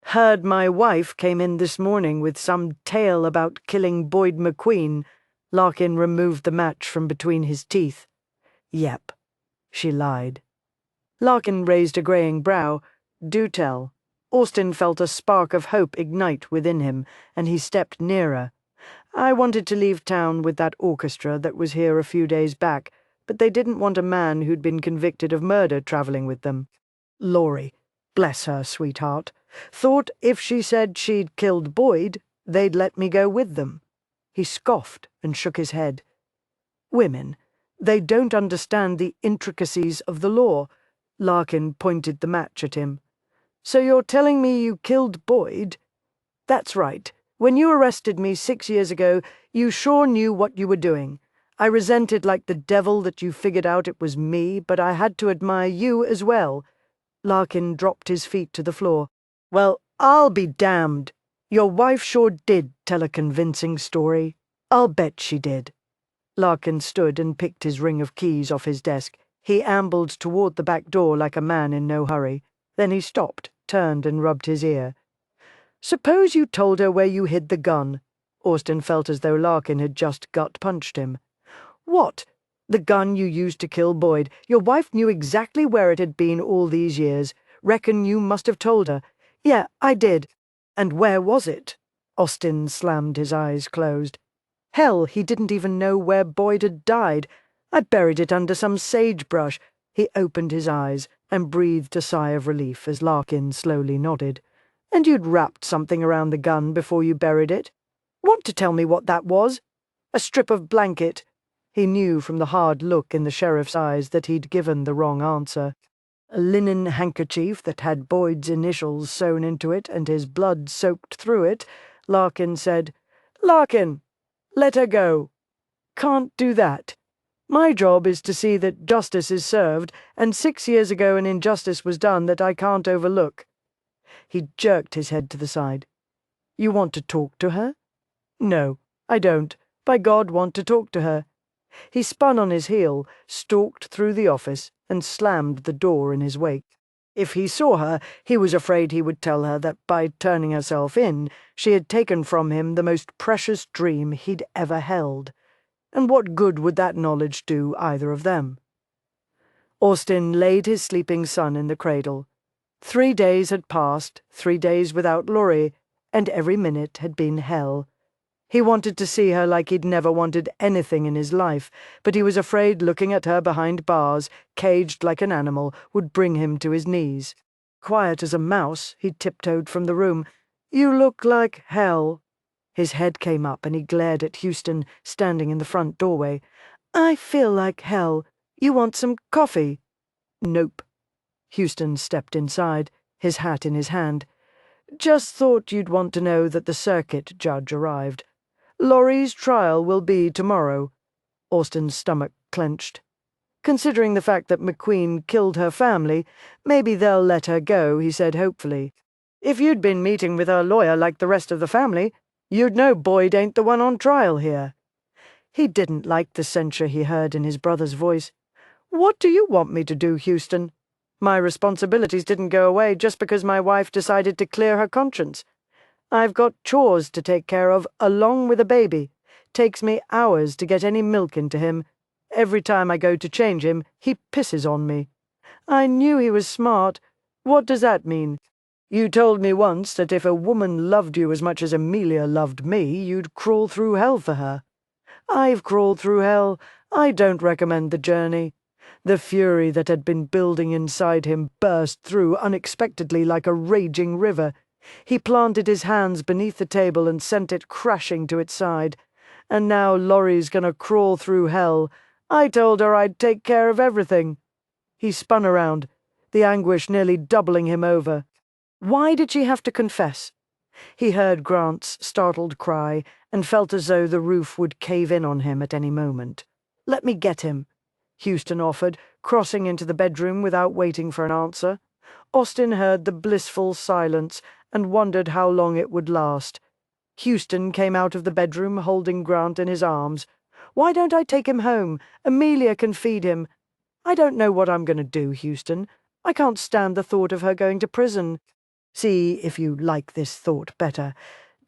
"Heard my wife came in this morning with some tale about killing Boyd McQueen." Larkin removed the match from between his teeth. "Yep," she lied. Larkin raised a greying brow. "Do tell." Austin felt a spark of hope ignite within him, and he stepped nearer. "I wanted to leave town with that orchestra that was here a few days back, but they didn't want a man who'd been convicted of murder traveling with them. Laurie, bless her sweetheart, thought if she said she'd killed Boyd, they'd let me go with them." He scoffed and shook his head. "Women, they don't understand the intricacies of the law." Larkin pointed the match at him. "So you're telling me you killed Boyd?" "That's right. When you arrested me 6 years ago, you sure knew what you were doing. I resented like the devil that you figured out it was me, but I had to admire you as well." Larkin dropped his feet to the floor. "Well, I'll be damned. Your wife sure did tell a convincing story. I'll bet she did." Larkin stood and picked his ring of keys off his desk. He ambled toward the back door like a man in no hurry. Then he stopped, turned and rubbed his ear. "Suppose you told her where you hid the gun." Austin felt as though Larkin had just gut-punched him. "What? The gun you used to kill Boyd? Your wife knew exactly where it had been all these years. Reckon you must have told her." "Yeah, I did." "And where was it?" Austin slammed his eyes closed. "Hell, he didn't even know where Boyd had died. I buried it under some sagebrush." He opened his eyes and breathed a sigh of relief as Larkin slowly nodded. "And you'd wrapped something around the gun before you buried it? Want to tell me what that was?" "A strip of blanket." He knew from the hard look in the sheriff's eyes that he'd given the wrong answer. "A linen handkerchief that had Boyd's initials sewn into it and his blood soaked through it," Larkin said. "Larkin, let her go." "Can't do that. My job is to see that justice is served, and 6 years ago an injustice was done that I can't overlook." He jerked his head to the side. "You want to talk to her?" "No, I don't. By God, want to talk to her." He spun on his heel, stalked through the office, and slammed the door in his wake. If he saw her, he was afraid he would tell her that by turning herself in, she had taken from him the most precious dream he'd ever held. And what good would that knowledge do either of them? Austin laid his sleeping son in the cradle. 3 days had passed, 3 days without Laurie, and every minute had been hell. He wanted to see her like he'd never wanted anything in his life, but he was afraid looking at her behind bars, caged like an animal, would bring him to his knees. Quiet as a mouse, he tiptoed from the room. "You look like hell." His head came up and he glared at Houston, standing in the front doorway. "I feel like hell. You want some coffee?" "Nope." Houston stepped inside, his hat in his hand. "Just thought you'd want to know that the circuit judge arrived. Laurie's trial will be tomorrow." Austin's stomach clenched. "Considering the fact that McQueen killed her family, maybe they'll let her go," he said hopefully. "If you'd been meeting with her lawyer like the rest of the family, you'd know Boyd ain't the one on trial here." He didn't like the censure he heard in his brother's voice. "What do you want me to do, Houston? My responsibilities didn't go away just because my wife decided to clear her conscience. I've got chores to take care of, along with a baby. Takes me hours to get any milk into him. Every time I go to change him, he pisses on me. I knew he was smart. What does that mean? You told me once that if a woman loved you as much as Amelia loved me, you'd crawl through hell for her. I've crawled through hell. I don't recommend the journey." The fury that had been building inside him burst through unexpectedly like a raging river. He planted his hands beneath the table and sent it crashing to its side. "And now Laurie's gonna crawl through hell. I told her I'd take care of everything." He spun around, the anguish nearly doubling him over. Why did she have to confess? He heard Grant's startled cry and felt as though the roof would cave in on him at any moment. "Let me get him," Houston offered, crossing into the bedroom without waiting for an answer. Austin heard the blissful silence and wondered how long it would last. Houston came out of the bedroom holding Grant in his arms. "Why don't I take him home? Amelia can feed him." "I don't know what I'm going to do, Houston. I can't stand the thought of her going to prison." "See if you like this thought better.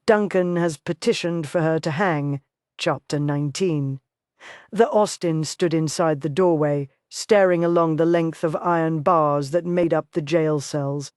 Duncan has petitioned for her to hang. Chapter 19. The Austin stood inside the doorway, staring along the length of iron bars that made up the jail cells.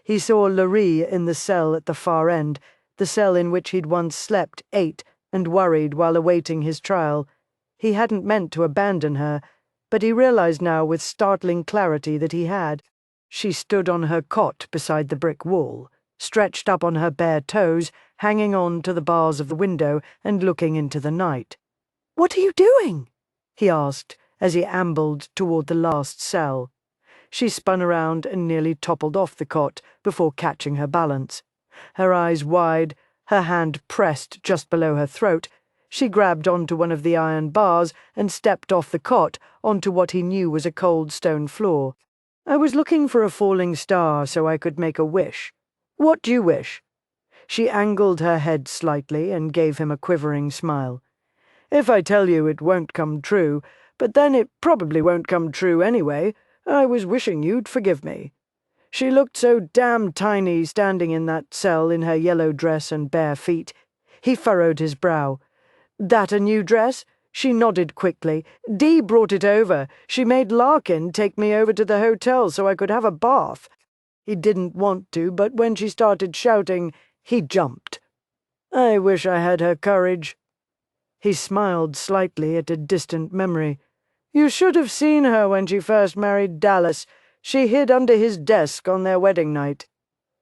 He saw Laurie in the cell at the far end, the cell in which he'd once slept, ate, and worried while awaiting his trial. He hadn't meant to abandon her, but he realized now with startling clarity that he had. She stood on her cot beside the brick wall, stretched up on her bare toes, hanging on to the bars of the window and looking into the night. "What are you doing?" he asked as he ambled toward the last cell. She spun around and nearly toppled off the cot before catching her balance. Her eyes wide, Her hand pressed just below her throat. She grabbed onto one of the iron bars and stepped off the cot onto what he knew was a cold stone floor. "I was looking for a falling star so I could make a wish. What do you wish?" She angled her head slightly and gave him a quivering smile. "If I tell you, it won't come true, but then it probably won't come true anyway. I was wishing you'd forgive me." She looked so damn tiny standing in that cell in her yellow dress and bare feet. He furrowed his brow. "That a new dress?" She nodded quickly. "Dee brought it over. She made Larkin take me over to the hotel so I could have a bath. He didn't want to, but when she started shouting, he jumped. I wish I had her courage." He smiled slightly at a distant memory. "You should have seen her when she first married Dallas. She hid under his desk on their wedding night."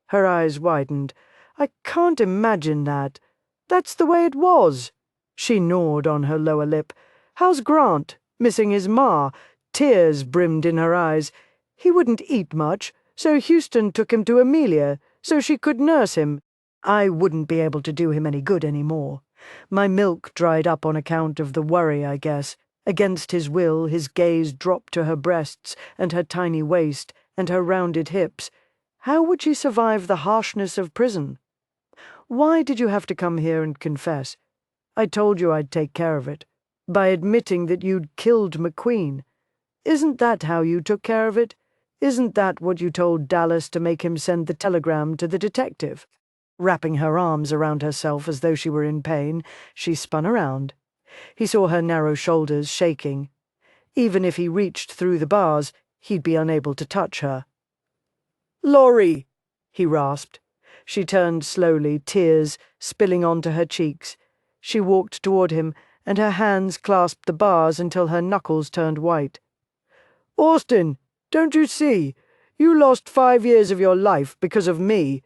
Her eyes widened. "I can't imagine that. That's the way it was." She gnawed on her lower lip. "How's Grant? Missing his ma?" Tears brimmed in her eyes. "He wouldn't eat much, so Houston took him to Amelia, so she could nurse him. I wouldn't be able to do him any good any more. My milk dried up on account of the worry, I guess." Against his will, his gaze dropped to her breasts and her tiny waist and her rounded hips. How would she survive the harshness of prison? "Why did you have to come here and confess?" "I told you I'd take care of it. By admitting that you'd killed McQueen. Isn't that how you took care of it? Isn't that what you told Dallas to make him send the telegram to the detective?" Wrapping her arms around herself as though she were in pain, she spun around. He saw her narrow shoulders shaking. Even if he reached through the bars, he'd be unable to touch her. "Laurie!" he rasped. She turned slowly, tears spilling onto her cheeks. She walked toward him, and her hands clasped the bars until her knuckles turned white. "Austin, don't you see? You lost 5 years of your life because of me.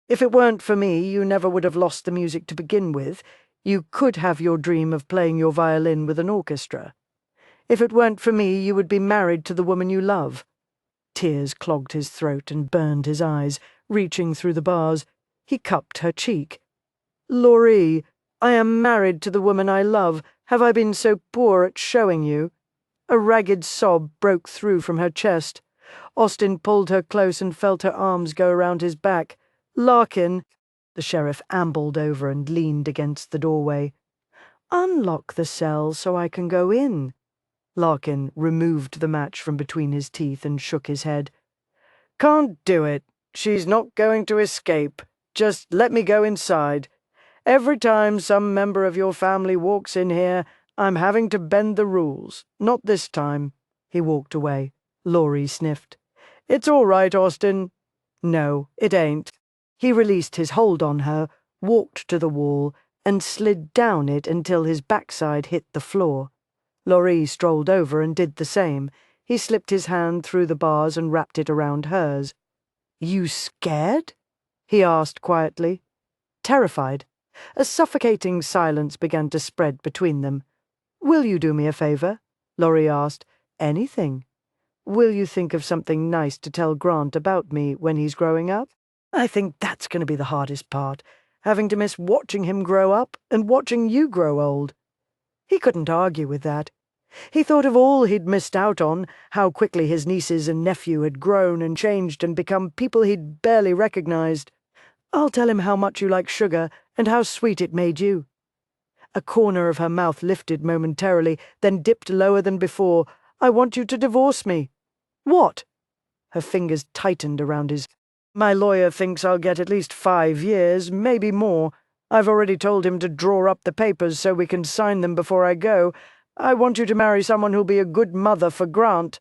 If it weren't for me, you never would have lost the music to begin with. You could have your dream of playing your violin with an orchestra. If it weren't for me, you would be married to the woman you love." Tears clogged his throat and burned his eyes, reaching through the bars. He cupped her cheek. "Laurie, I am married to the woman I love. Have I been so poor at showing you?" A ragged sob broke through from her chest. Austin pulled her close and felt her arms go around his back. "Larkin." The sheriff ambled over and leaned against the doorway. "Unlock the cell so I can go in." Larkin removed the match from between his teeth and shook his head. "Can't do it. She's not going to escape. Just let me go inside. Every time some member of your family walks in here, I'm having to bend the rules. Not this time." He walked away. Laurie sniffed. "It's all right, Austin." "No, it ain't." He released his hold on her, walked to the wall, and slid down it until his backside hit the floor. Laurie strolled over and did the same. He slipped his hand through the bars and wrapped it around hers. "You scared?" he asked quietly. Terrified. A suffocating silence began to spread between them. "Will you do me a favor?" Laurie asked. "Anything. Will you think of something nice to tell Grant about me when he's growing up? I think that's going to be the hardest part, having to miss watching him grow up and watching you grow old." He couldn't argue with that. He thought of all he'd missed out on, how quickly his nieces and nephew had grown and changed and become people he'd barely recognized. "I'll tell him how much you like sugar and how sweet it made you." A corner of her mouth lifted momentarily, then dipped lower than before. "I want you to divorce me." "What?" Her fingers tightened around his. "My lawyer thinks I'll get at least 5 years, maybe more. I've already told him to draw up the papers so we can sign them before I go. I want you to marry someone who'll be a good mother for Grant."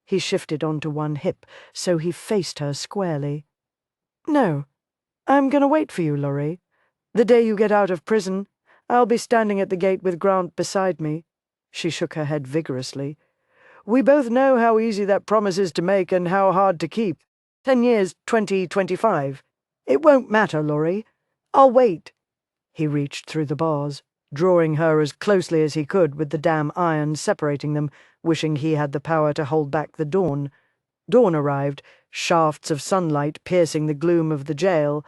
He shifted onto one hip, so he faced her squarely. "No, I'm going to wait for you, Laurie. The day you get out of prison, I'll be standing at the gate with Grant beside me." She shook her head vigorously. "We both know how easy that promise is to make and how hard to keep. 10 years, 25. It won't matter, Laurie. I'll wait." He reached through the bars, drawing her as closely as he could with the damn iron separating them, wishing he had the power to hold back the dawn. Dawn arrived, shafts of sunlight piercing the gloom of the jail.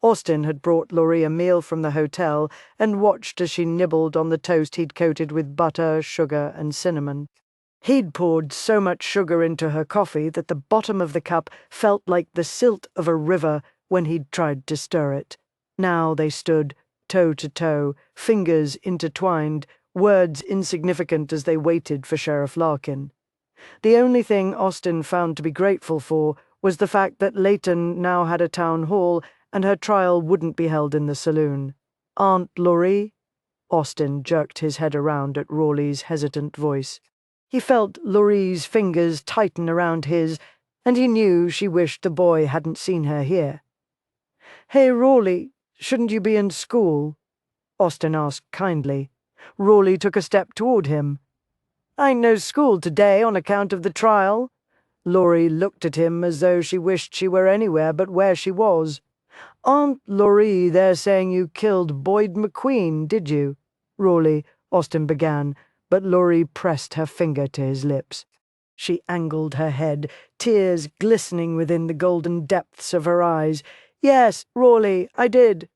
Austin had brought Laurie a meal from the hotel and watched as she nibbled on the toast he'd coated with butter, sugar, and cinnamon. He'd poured so much sugar into her coffee that the bottom of the cup felt like the silt of a river when he'd tried to stir it. Now they stood, toe to toe, fingers intertwined, words insignificant as they waited for Sheriff Larkin. The only thing Austin found to be grateful for was the fact that Leighton now had a town hall and her trial wouldn't be held in the saloon. Aunt Laurie? Austin jerked his head around at Rawleigh's hesitant voice. He felt Laurie's fingers tighten around his, and he knew she wished the boy hadn't seen her here. "Hey, Rawleigh, shouldn't you be in school?" Austin asked kindly. Rawleigh took a step toward him. "Ain't no school today on account of the trial." Laurie looked at him as though she wished she were anywhere but where she was. "Aunt Laurie, they're saying you killed Boyd McQueen, did you?" "Rawleigh," Austin began, but Laurie pressed her finger to his lips. She angled her head, tears glistening within the golden depths of her eyes. "Yes, Rawleigh, I did."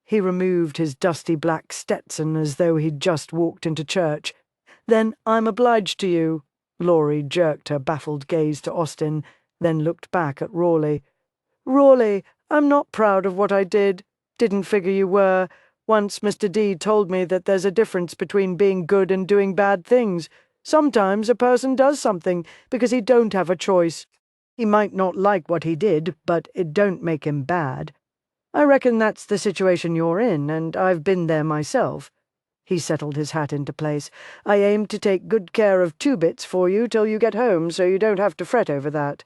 He removed his dusty black Stetson as though he'd just walked into church. "Then I'm obliged to you." Laurie jerked her baffled gaze to Austin, then looked back at Rawleigh. "Rawleigh, I'm not proud of what I did. Didn't figure you were. Once Mr. D told me that there's a difference between being good and doing bad things. Sometimes a person does something because he don't have a choice. He might not like what he did, but it don't make him bad. I reckon that's the situation you're in, and I've been there myself." He settled his hat into place. "I aim to take good care of Two Bits for you till you get home, so you don't have to fret over that."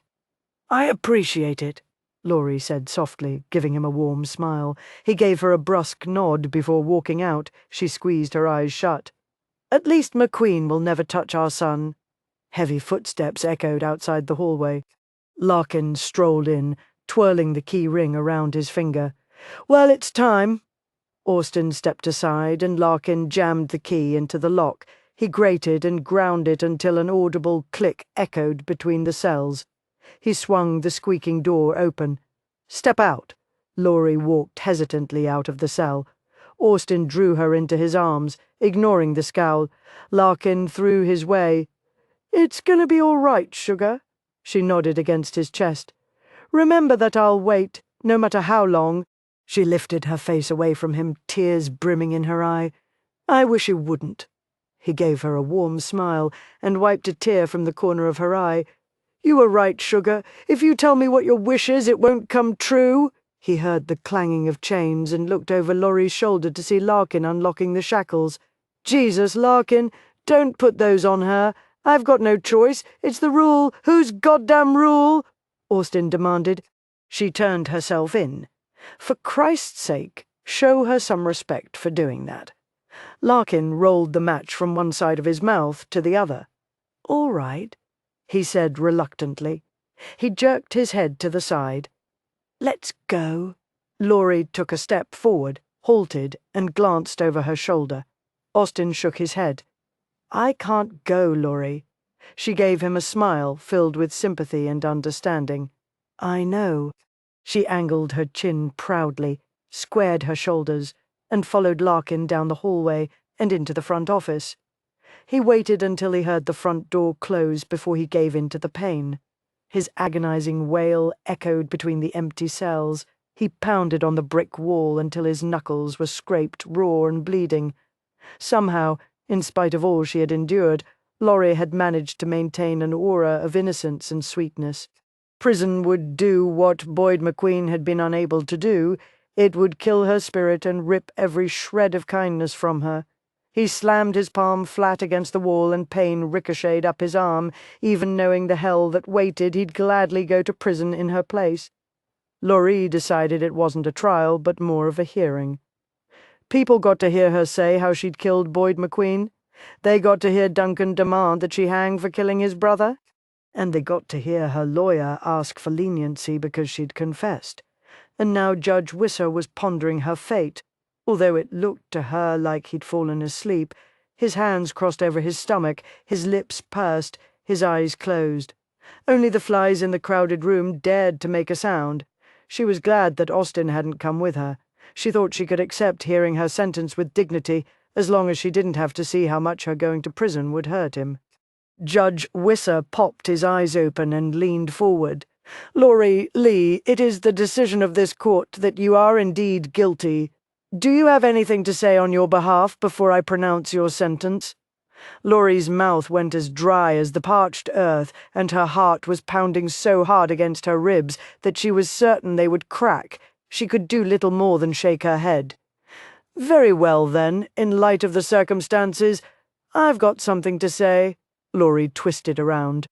"I appreciate it," Laurie said softly, giving him a warm smile. He gave her a brusque nod before walking out. She squeezed her eyes shut. "At least McQueen will never touch our son." Heavy footsteps echoed outside the hallway. Larkin strolled in, twirling the key ring around his finger. "Well, it's time." Austin stepped aside, and Larkin jammed the key into the lock. He grated and ground it until an audible click echoed between the cells. He swung the squeaking door open. "Step out." Laurie walked hesitantly out of the cell. Austin drew her into his arms, ignoring the scowl. Larkin threw his way. "It's gonna be all right, sugar." She nodded against his chest. "Remember that I'll wait, no matter how long." She lifted her face away from him, tears brimming in her eye. "I wish you wouldn't." He gave her a warm smile and wiped a tear from the corner of her eye. "You were right, sugar. If you tell me what your wish is, it won't come true." He heard the clanging of chains and looked over Laurie's shoulder to see Larkin unlocking the shackles. "Jesus, Larkin, don't put those on her. I've got no choice. It's the rule. Whose goddamn rule?" Austin demanded. She turned herself in. For Christ's sake, show her some respect for doing that. Larkin rolled the match from one side of his mouth to the other. "All right," he said reluctantly. He jerked his head to the side. "Let's go." Laurie took a step forward, halted, and glanced over her shoulder. Austin shook his head. "I can't go, Laurie." She gave him a smile filled with sympathy and understanding. "I know." She angled her chin proudly, squared her shoulders, and followed Larkin down the hallway and into the front office. He waited until he heard the front door close before he gave in to the pain. His agonizing wail echoed between the empty cells. He pounded on the brick wall until his knuckles were scraped raw and bleeding. Somehow, in spite of all she had endured, Laurie had managed to maintain an aura of innocence and sweetness. Prison would do what Boyd McQueen had been unable to do. It would kill her spirit and rip every shred of kindness from her. He slammed his palm flat against the wall and pain ricocheted up his arm. Even knowing the hell that waited, he'd gladly go to prison in her place. Laurie decided it wasn't a trial, but more of a hearing. People got to hear her say how she'd killed Boyd McQueen. They got to hear Duncan demand that she hang for killing his brother. And they got to hear her lawyer ask for leniency because she'd confessed. And now Judge Wisser was pondering her fate. Although it looked to her like he'd fallen asleep, his hands crossed over his stomach, his lips pursed, his eyes closed. Only the flies in the crowded room dared to make a sound. She was glad that Austin hadn't come with her. She thought she could accept hearing her sentence with dignity, as long as she didn't have to see how much her going to prison would hurt him. Judge Wisser popped his eyes open and leaned forward. "Laurie Lee, it is the decision of this court that you are indeed guilty. Do you have anything to say on your behalf before I pronounce your sentence?" Laurie's mouth went as dry as the parched earth, and her heart was pounding so hard against her ribs that she was certain they would crack. She could do little more than shake her head. "Very well, then, in light of the circumstances, I've got something to say." Laurie twisted around.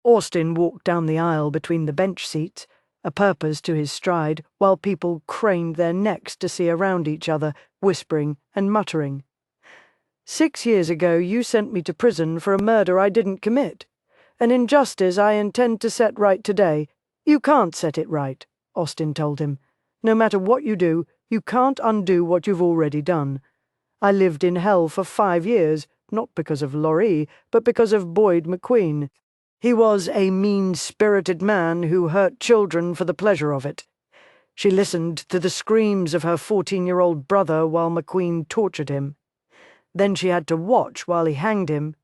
Austin walked down the aisle between the bench seats, a purpose to his stride, while people craned their necks to see around each other, whispering and muttering. "6 years ago you sent me to prison for a murder I didn't commit. An injustice I intend to set right today. You can't set it right," Austin told him. "No matter what you do, you can't undo what you've already done. I lived in hell for 5 years, not because of Laurie, but because of Boyd McQueen. He was a mean-spirited man who hurt children for the pleasure of it." She listened to the screams of her 14-year-old brother while McQueen tortured him. Then she had to watch while he hanged him.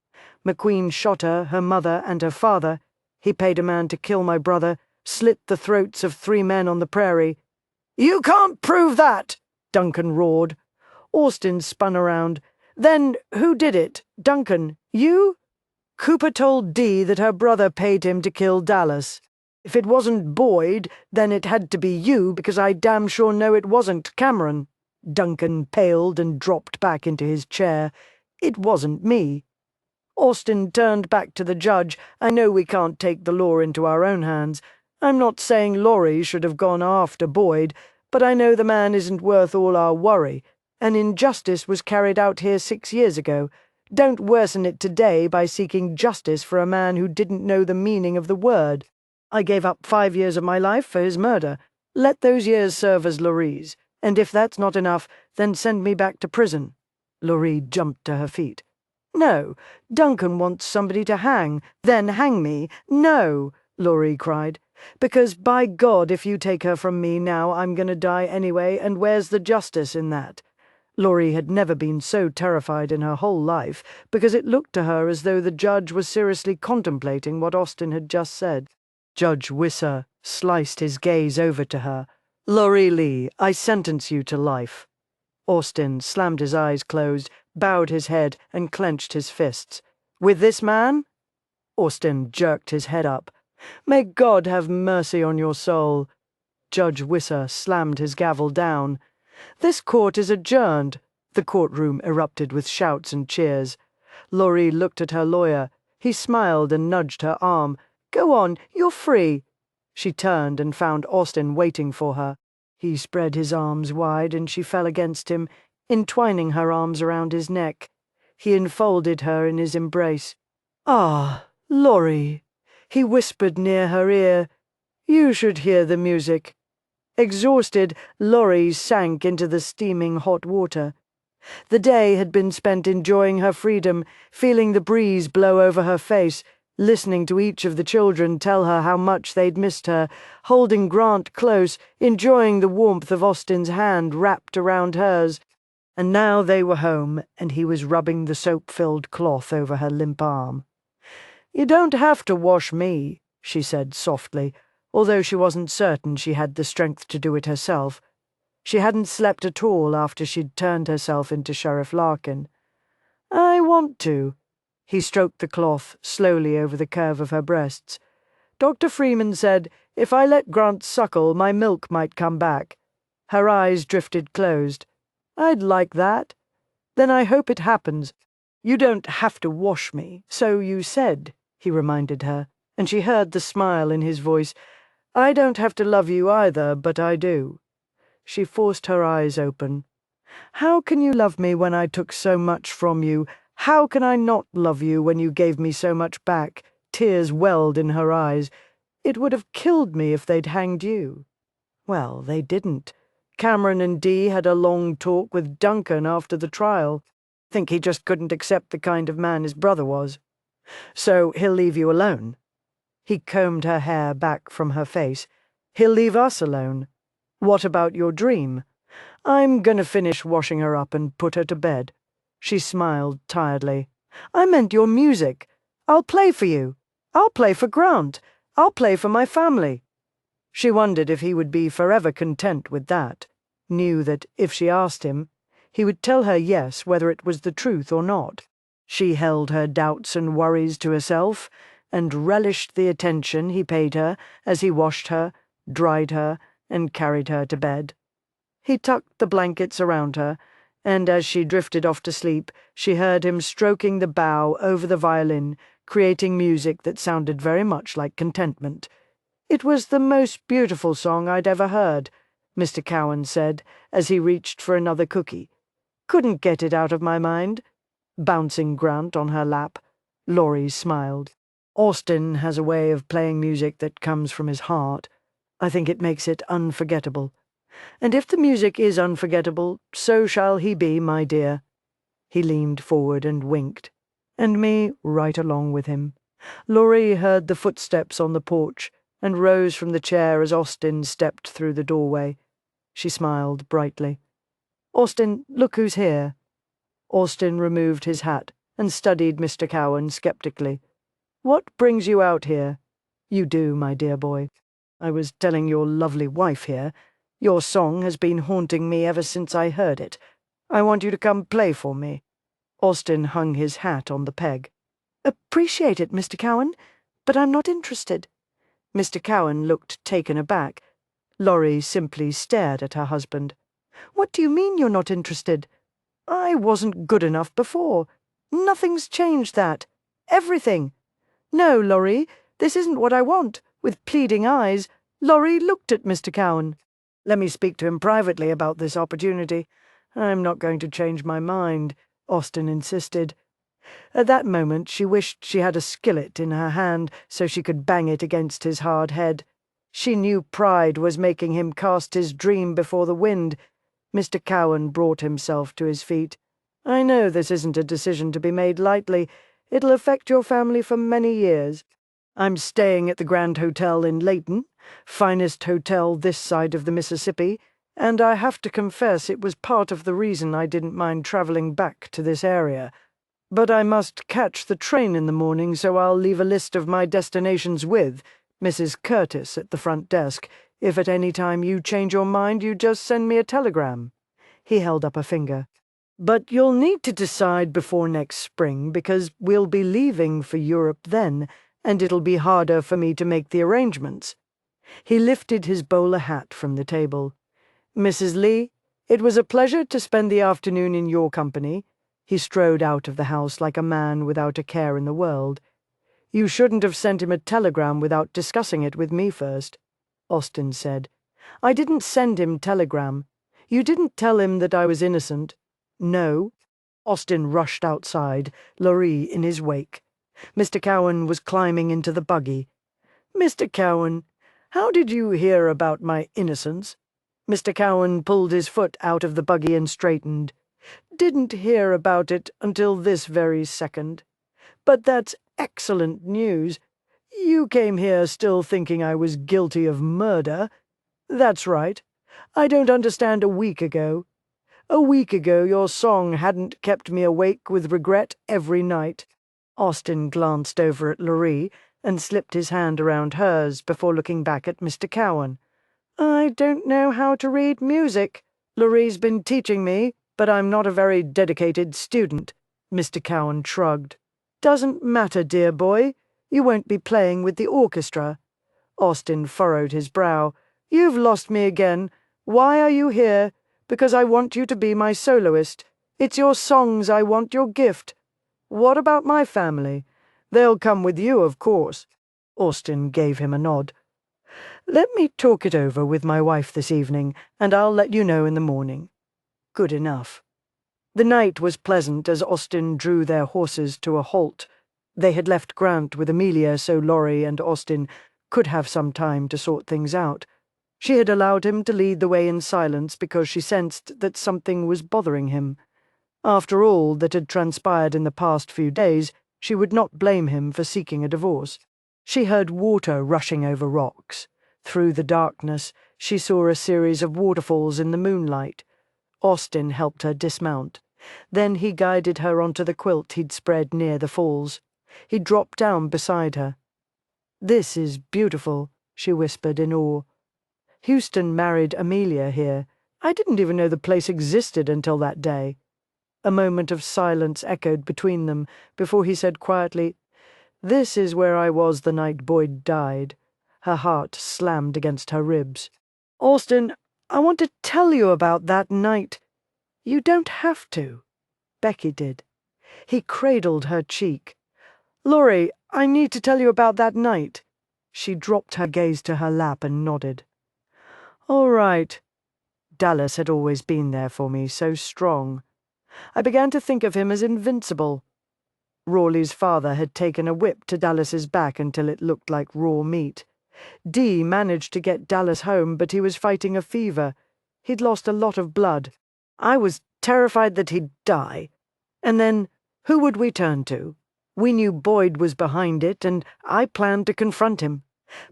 McQueen shot her mother, and her father. "He paid a man to kill my brother, slit the throats of 3 men on the prairie." "You can't prove that!" Duncan roared. Austin spun around. "Then who did it? Duncan, you?" "Cooper told Dee that her brother paid him to kill Dallas. If it wasn't Boyd, then it had to be you, because I damn sure know it wasn't Cameron." Duncan paled and dropped back into his chair. "It wasn't me." Austin turned back to the judge. "I know we can't take the law into our own hands. I'm not saying Laurie should have gone after Boyd, but I know the man isn't worth all our worry. An injustice was carried out here 6 years ago. Don't worsen it today by seeking justice for a man who didn't know the meaning of the word. I gave up 5 years of my life for his murder. Let those years serve as Laurie's. And if that's not enough, then send me back to prison." Laurie jumped to her feet. "No, Duncan wants somebody to hang, then hang me. No," Laurie cried. "Because, by God, if you take her from me now, I'm going to die anyway, and where's the justice in that?" Laurie had never been so terrified in her whole life, because it looked to her as though the judge was seriously contemplating what Austin had just said. Judge Wisser sliced his gaze over to her. "Laurie Lee, I sentence you to life." Austin slammed his eyes closed, bowed his head, and clenched his fists. "With this man?" Austin jerked his head up. "May God have mercy on your soul." Judge Wisser slammed his gavel down. "This court is adjourned." The courtroom erupted with shouts and cheers. Laurie looked at her lawyer. He smiled and nudged her arm. "Go on, you're free." She turned and found Austin waiting for her. He spread his arms wide and she fell against him, entwining her arms around his neck. He enfolded her in his embrace. "Ah, Laurie," he whispered near her ear. "You should hear the music." Exhausted, Laurie sank into the steaming hot water. The day had been spent enjoying her freedom, feeling the breeze blow over her face, listening to each of the children tell her how much they'd missed her, holding Grant close, enjoying the warmth of Austin's hand wrapped around hers. And now they were home, and he was rubbing the soap-filled cloth over her limp arm. "You don't have to wash me," she said softly, although she wasn't certain she had the strength to do it herself. She hadn't slept at all after she'd turned herself into Sheriff Larkin. "I want to." He stroked the cloth slowly over the curve of her breasts. "Dr. Freeman said, if I let Grant suckle, my milk might come back." Her eyes drifted closed. "I'd like that. Then I hope it happens. You don't have to wash me, so you said," he reminded her, and she heard the smile in his voice. "I don't have to love you either, but I do." She forced her eyes open. "How can you love me when I took so much from you? How can I not love you when you gave me so much back?" Tears welled in her eyes. "It would have killed me if they'd hanged you." Well, they didn't. Cameron and Dee had a long talk with Duncan after the trial. Think he just couldn't accept the kind of man his brother was. "So he'll leave you alone?" He combed her hair back from her face. "He'll leave us alone." What about your dream? I'm gonna finish washing her up and put her to bed. She smiled tiredly. I meant your music. I'll play for you. I'll play for Grant. I'll play for my family. She wondered if he would be forever content with that, knew that if she asked him, he would tell her yes whether it was the truth or not. She held her doubts and worries to herself, and relished the attention he paid her as he washed her, dried her, and carried her to bed. He tucked the blankets around her, and as she drifted off to sleep, she heard him stroking the bow over the violin, creating music that sounded very much like contentment. It was the most beautiful song I'd ever heard, Mr. Cowan said, as he reached for another cookie. Couldn't get it out of my mind. Bouncing Grant on her lap, Laurie smiled. Austin has a way of playing music that comes from his heart. I think it makes it unforgettable. And if the music is unforgettable, so shall he be, my dear. He leaned forward and winked, and me right along with him. Laurie heard the footsteps on the porch and rose from the chair as Austin stepped through the doorway. She smiled brightly. Austin, look who's here. Austin removed his hat and studied Mr. Cowan skeptically. What brings you out here? You do, my dear boy. I was telling your lovely wife here. Your song has been haunting me ever since I heard it. I want you to come play for me. Austin hung his hat on the peg. Appreciate it, Mr. Cowan, but I'm not interested. Mr. Cowan looked taken aback. Laurie simply stared at her husband. What do you mean you're not interested? I wasn't good enough before. Nothing's changed that. Everything. No, Laurie, this isn't what I want. With pleading eyes, Laurie looked at Mr. Cowan. Let me speak to him privately about this opportunity. I'm not going to change my mind, Austin insisted. At that moment she wished she had a skillet in her hand so she could bang it against his hard head. She knew pride was making him cast his dream before the wind. Mr. Cowan brought himself to his feet. I know this isn't a decision to be made lightly. It'll affect your family for many years. I'm staying at the Grand Hotel in Layton, finest hotel this side of the Mississippi, and I have to confess it was part of the reason I didn't mind traveling back to this area. But I must catch the train in the morning, so I'll leave a list of my destinations with Mrs. Curtis at the front desk. If at any time you change your mind, you just send me a telegram. He held up a finger. But you'll need to decide before next spring, because we'll be leaving for Europe then, and it'll be harder for me to make the arrangements. He lifted his bowler hat from the table. Mrs. Lee, it was a pleasure to spend the afternoon in your company. He strode out of the house like a man without a care in the world. You shouldn't have sent him a telegram without discussing it with me first, Austin said. I didn't send him telegram. You didn't tell him that I was innocent. No. Austin rushed outside, Laurie in his wake. Mr. Cowan was climbing into the buggy. Mr. Cowan, how did you hear about my innocence? Mr. Cowan pulled his foot out of the buggy and straightened. Didn't hear about it until this very second. But that's excellent news. You came here still thinking I was guilty of murder. That's right. I don't understand a week ago. A week ago your song hadn't kept me awake with regret every night. Austin glanced over at Laurie and slipped his hand around hers before looking back at Mr. Cowan. I don't know how to read music. Laurie's been teaching me, but I'm not a very dedicated student. Mr. Cowan shrugged. Doesn't matter, dear boy. You won't be playing with the orchestra. Austin furrowed his brow. You've lost me again. Why are you here? Because I want you to be my soloist. It's your songs I want, your gift. What about my family? They'll come with you, of course. Austin gave him a nod. Let me talk it over with my wife this evening, and I'll let you know in the morning. Good enough. The night was pleasant as Austin drew their horses to a halt. They had left Grant with Amelia so Laurie and Austin could have some time to sort things out. She had allowed him to lead the way in silence because she sensed that something was bothering him. After all that had transpired in the past few days, she would not blame him for seeking a divorce. She heard water rushing over rocks. Through the darkness, She saw a series of waterfalls in the moonlight. Austin helped her dismount. Then he guided her onto the quilt he'd spread near the falls. He dropped down beside her. "This is beautiful," she whispered in awe. "Houston married Amelia here. I didn't even know the place existed until that day." A moment of silence echoed between them before he said quietly, "This is where I was the night Boyd died." Her heart slammed against her ribs. "Austin, I want to tell you about that night." "You don't have to." Becky did. He cradled her cheek. "Laurie, I need to tell you about that night." She dropped her gaze to her lap and nodded. "All right." Dallas had always been there for me, so strong. I began to think of him as invincible. Rawley's father had taken a whip to Dallas's back until it looked like raw meat. Dee managed to get Dallas home, but he was fighting a fever. He'd lost a lot of blood. I was terrified that he'd die. And then, who would we turn to? We knew Boyd was behind it, and I planned to confront him.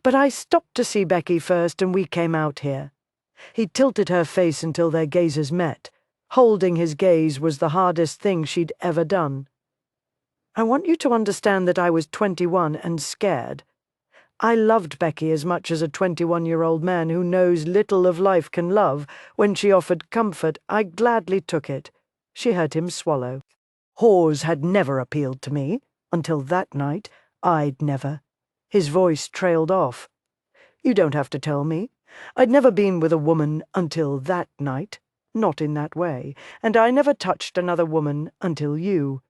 But I stopped to see Becky first, and we came out here. He tilted her face until their gazes met. Holding his gaze was the hardest thing she'd ever done. "I want you to understand that I was 21 and scared. I loved Becky as much as a 21-year-old man who knows little of life can love. When she offered comfort, I gladly took it." She heard him swallow. "Whores had never appealed to me. Until that night, I'd never." His voice trailed off. "You don't have to tell me. I'd never been with a woman until that night. Not in that way. And I never touched another woman until you."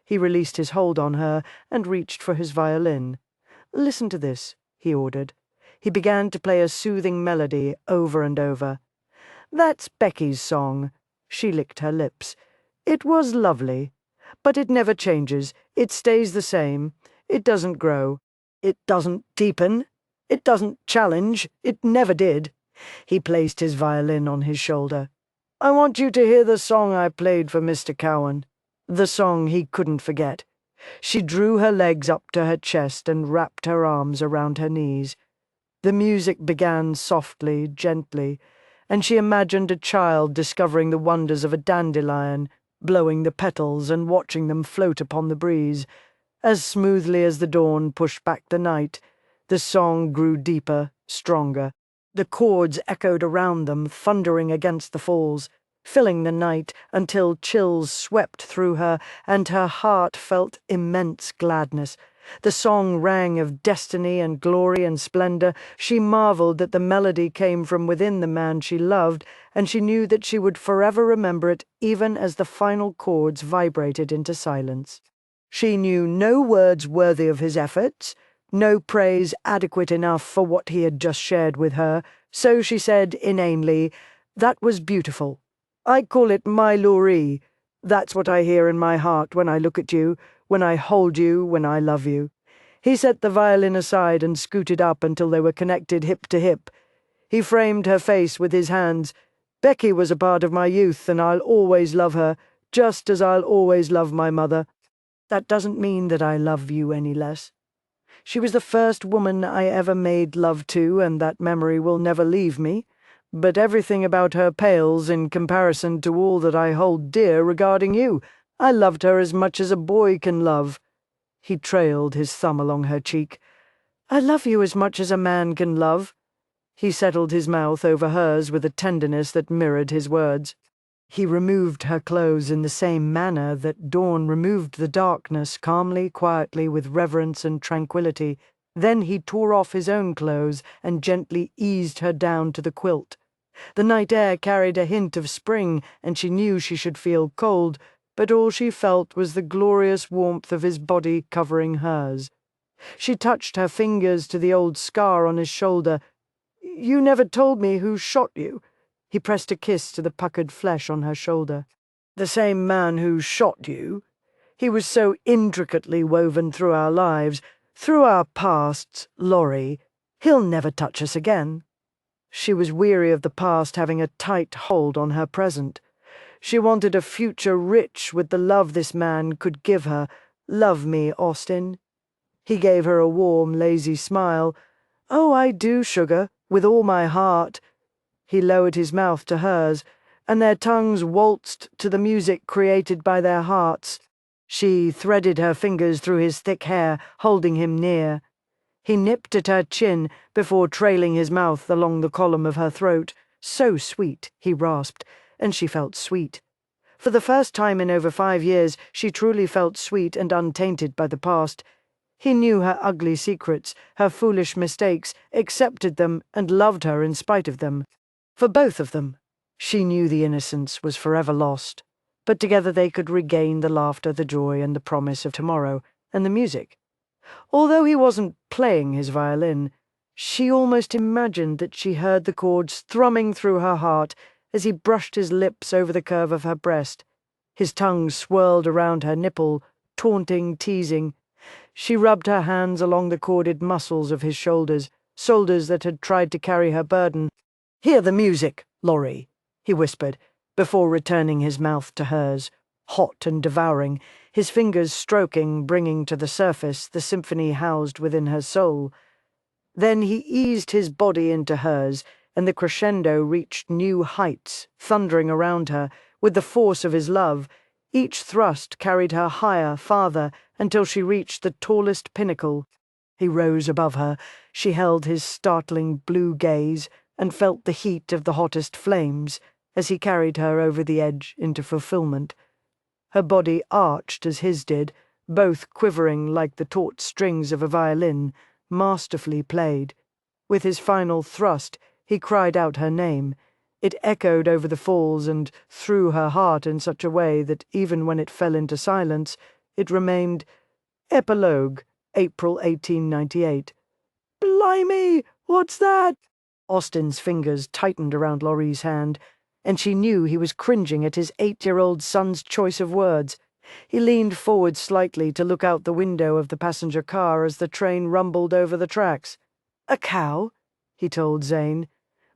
He released his hold on her and reached for his violin. "Listen to this," he ordered. He began to play a soothing melody over and over. "That's Becky's song." She licked her lips. "It was lovely. But it never changes. It stays the same. It doesn't grow. It doesn't deepen. It doesn't challenge. It never did." He placed his violin on his shoulder. "I want you to hear the song I played for Mr. Cowan. The song he couldn't forget." She drew her legs up to her chest and wrapped her arms around her knees. The music began softly, gently, and she imagined a child discovering the wonders of a dandelion, blowing the petals and watching them float upon the breeze. As smoothly as the dawn pushed back the night, the song grew deeper, stronger. The chords echoed around them, thundering against the falls, filling the night until chills swept through her and her heart felt immense gladness. The song rang of destiny and glory and splendor. She marveled that the melody came from within the man she loved, and she knew that she would forever remember it even as the final chords vibrated into silence. She knew no words worthy of his efforts, no praise adequate enough for what he had just shared with her, so she said inanely, "That was beautiful. I call it my Laurie. That's what I hear in my heart when I look at you, when I hold you, when I love you." He set the violin aside and scooted up until they were connected hip to hip. He framed her face with his hands. "Becky was a part of my youth, and I'll always love her, just as I'll always love my mother. That doesn't mean that I love you any less. She was the first woman I ever made love to, and that memory will never leave me. But everything about her pales in comparison to all that I hold dear regarding you. I loved her as much as a boy can love." He trailed his thumb along her cheek. "I love you as much as a man can love." He settled his mouth over hers with a tenderness that mirrored his words. He removed her clothes in the same manner that dawn removed the darkness, calmly, quietly, with reverence and tranquility. Then he tore off his own clothes and gently eased her down to the quilt. The night air carried a hint of spring, and she knew she should feel cold, but all she felt was the glorious warmth of his body covering hers. She touched her fingers to the old scar on his shoulder. "You never told me who shot you." He pressed a kiss to the puckered flesh on her shoulder. "The same man who shot you. He was so intricately woven through our lives, through our pasts, Laurie. He'll never touch us again." She was weary of the past having a tight hold on her present. She wanted a future rich with the love this man could give her. "Love me, Austin." He gave her a warm, lazy smile. "Oh, I do, sugar, with all my heart. He lowered his mouth to hers, and their tongues waltzed to the music created by their hearts. She threaded her fingers through his thick hair, holding him near. He nipped at her chin before trailing his mouth along the column of her throat. So sweet, he rasped, and she felt sweet. For the first time in over 5 years, she truly felt sweet and untainted by the past. He knew her ugly secrets, her foolish mistakes, accepted them, and loved her in spite of them. For both of them. She knew the innocence was forever lost, but together they could regain the laughter, the joy, and the promise of tomorrow, and the music. Although he wasn't playing his violin, she almost imagined that she heard the chords thrumming through her heart as he brushed his lips over the curve of her breast. His tongue swirled around her nipple, taunting, teasing. She rubbed her hands along the corded muscles of his shoulders that had tried to carry her burden. "Hear the music, Laurie," he whispered, before returning his mouth to hers, hot and devouring, his fingers stroking, bringing to the surface the symphony housed within her soul. Then he eased his body into hers, and the crescendo reached new heights, thundering around her, with the force of his love. Each thrust carried her higher, farther, until she reached the tallest pinnacle. He rose above her. She held his startling blue gaze, and felt the heat of the hottest flames as he carried her over the edge into fulfillment. Her body arched as his did, both quivering like the taut strings of a violin, masterfully played. With his final thrust, he cried out her name. It echoed over the falls and through her heart in such a way that even when it fell into silence, it remained. Epilogue, April 1898. "Blimey, what's that?" Austin's fingers tightened around Laurie's hand, and she knew he was cringing at his 8-year-old son's choice of words. He leaned forward slightly to look out the window of the passenger car as the train rumbled over the tracks. "A cow," he told Zane.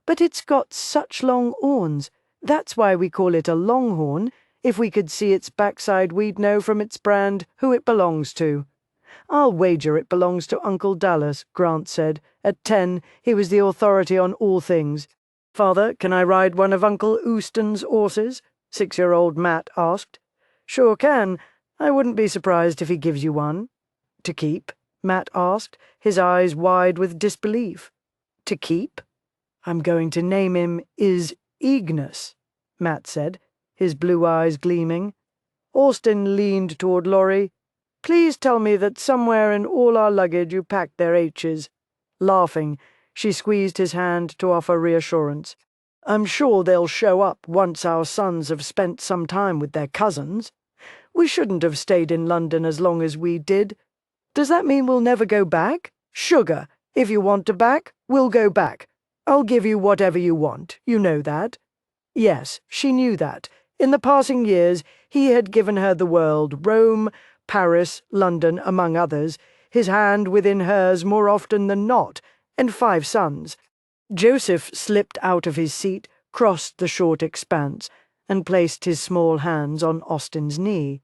"But it's got such long horns. That's why we call it a longhorn. If we could see its backside, we'd know from its brand who it belongs to." "I'll wager it belongs to Uncle Dallas," Grant said. At 10, he was the authority on all things. "Father, can I ride one of Uncle Houston's horses?" 6-year-old Matt asked. "Sure can. I wouldn't be surprised if he gives you one." "To keep?" Matt asked, his eyes wide with disbelief. "To keep? I'm going to name him Ignis," Matt said, his blue eyes gleaming. Austin leaned toward Laurie. "Please tell me that somewhere in all our luggage you packed their H's." Laughing, she squeezed his hand to offer reassurance. "I'm sure they'll show up once our sons have spent some time with their cousins. We shouldn't have stayed in London as long as we did. Does that mean we'll never go back? Sugar, if you want to back, we'll go back. I'll give you whatever you want, you know that." Yes, she knew that. In the passing years, he had given her the world, Rome, Paris, London, among others, his hand within hers more often than not, and 5 sons. Joseph slipped out of his seat, crossed the short expanse, and placed his small hands on Austin's knee.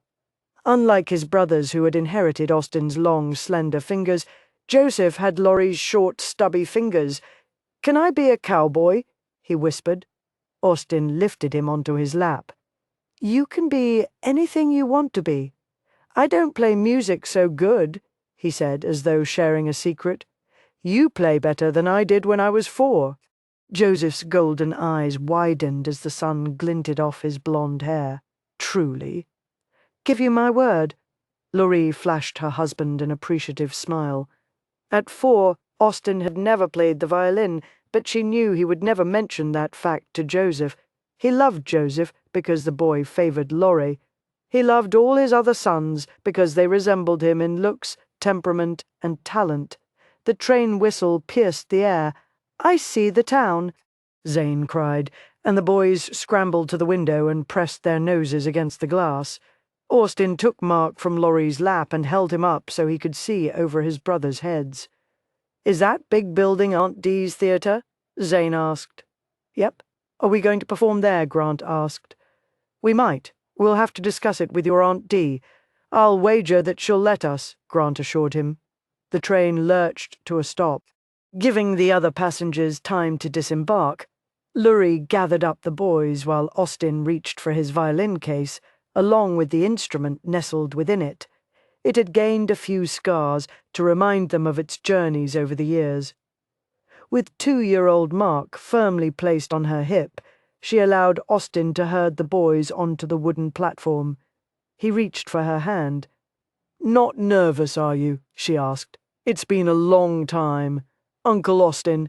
Unlike his brothers who had inherited Austin's long, slender fingers, Joseph had Laurie's short, stubby fingers. "Can I be a cowboy?" he whispered. Austin lifted him onto his lap. "You can be anything you want to be. I don't play music so good," he said, as though sharing a secret. "You play better than I did when I was 4. Joseph's golden eyes widened as the sun glinted off his blonde hair. "Truly?" "Give you my word." Laurie flashed her husband an appreciative smile. At 4, Austin had never played the violin, but she knew he would never mention that fact to Joseph. He loved Joseph because the boy favored Laurie. He loved all his other sons because they resembled him in looks, temperament, and talent. The train whistle pierced the air. "I see the town," Zane cried, and the boys scrambled to the window and pressed their noses against the glass. Austin took Mark from Laurie's lap and held him up so he could see over his brothers' heads. "Is that big building Aunt Dee's theatre?" Zane asked. "Yep. Are we going to perform there?" Grant asked. "We might. We'll have to discuss it with your Aunt Dee. I'll wager that she'll let us," Grant assured him. The train lurched to a stop, giving the other passengers time to disembark. Lurie gathered up the boys while Austin reached for his violin case, along with the instrument nestled within it. It had gained a few scars to remind them of its journeys over the years. With 2-year-old Mark firmly placed on her hip, she allowed Austin to herd the boys onto the wooden platform. He reached for her hand. "Not nervous, are you?" she asked. "It's been a long time. Uncle Austin."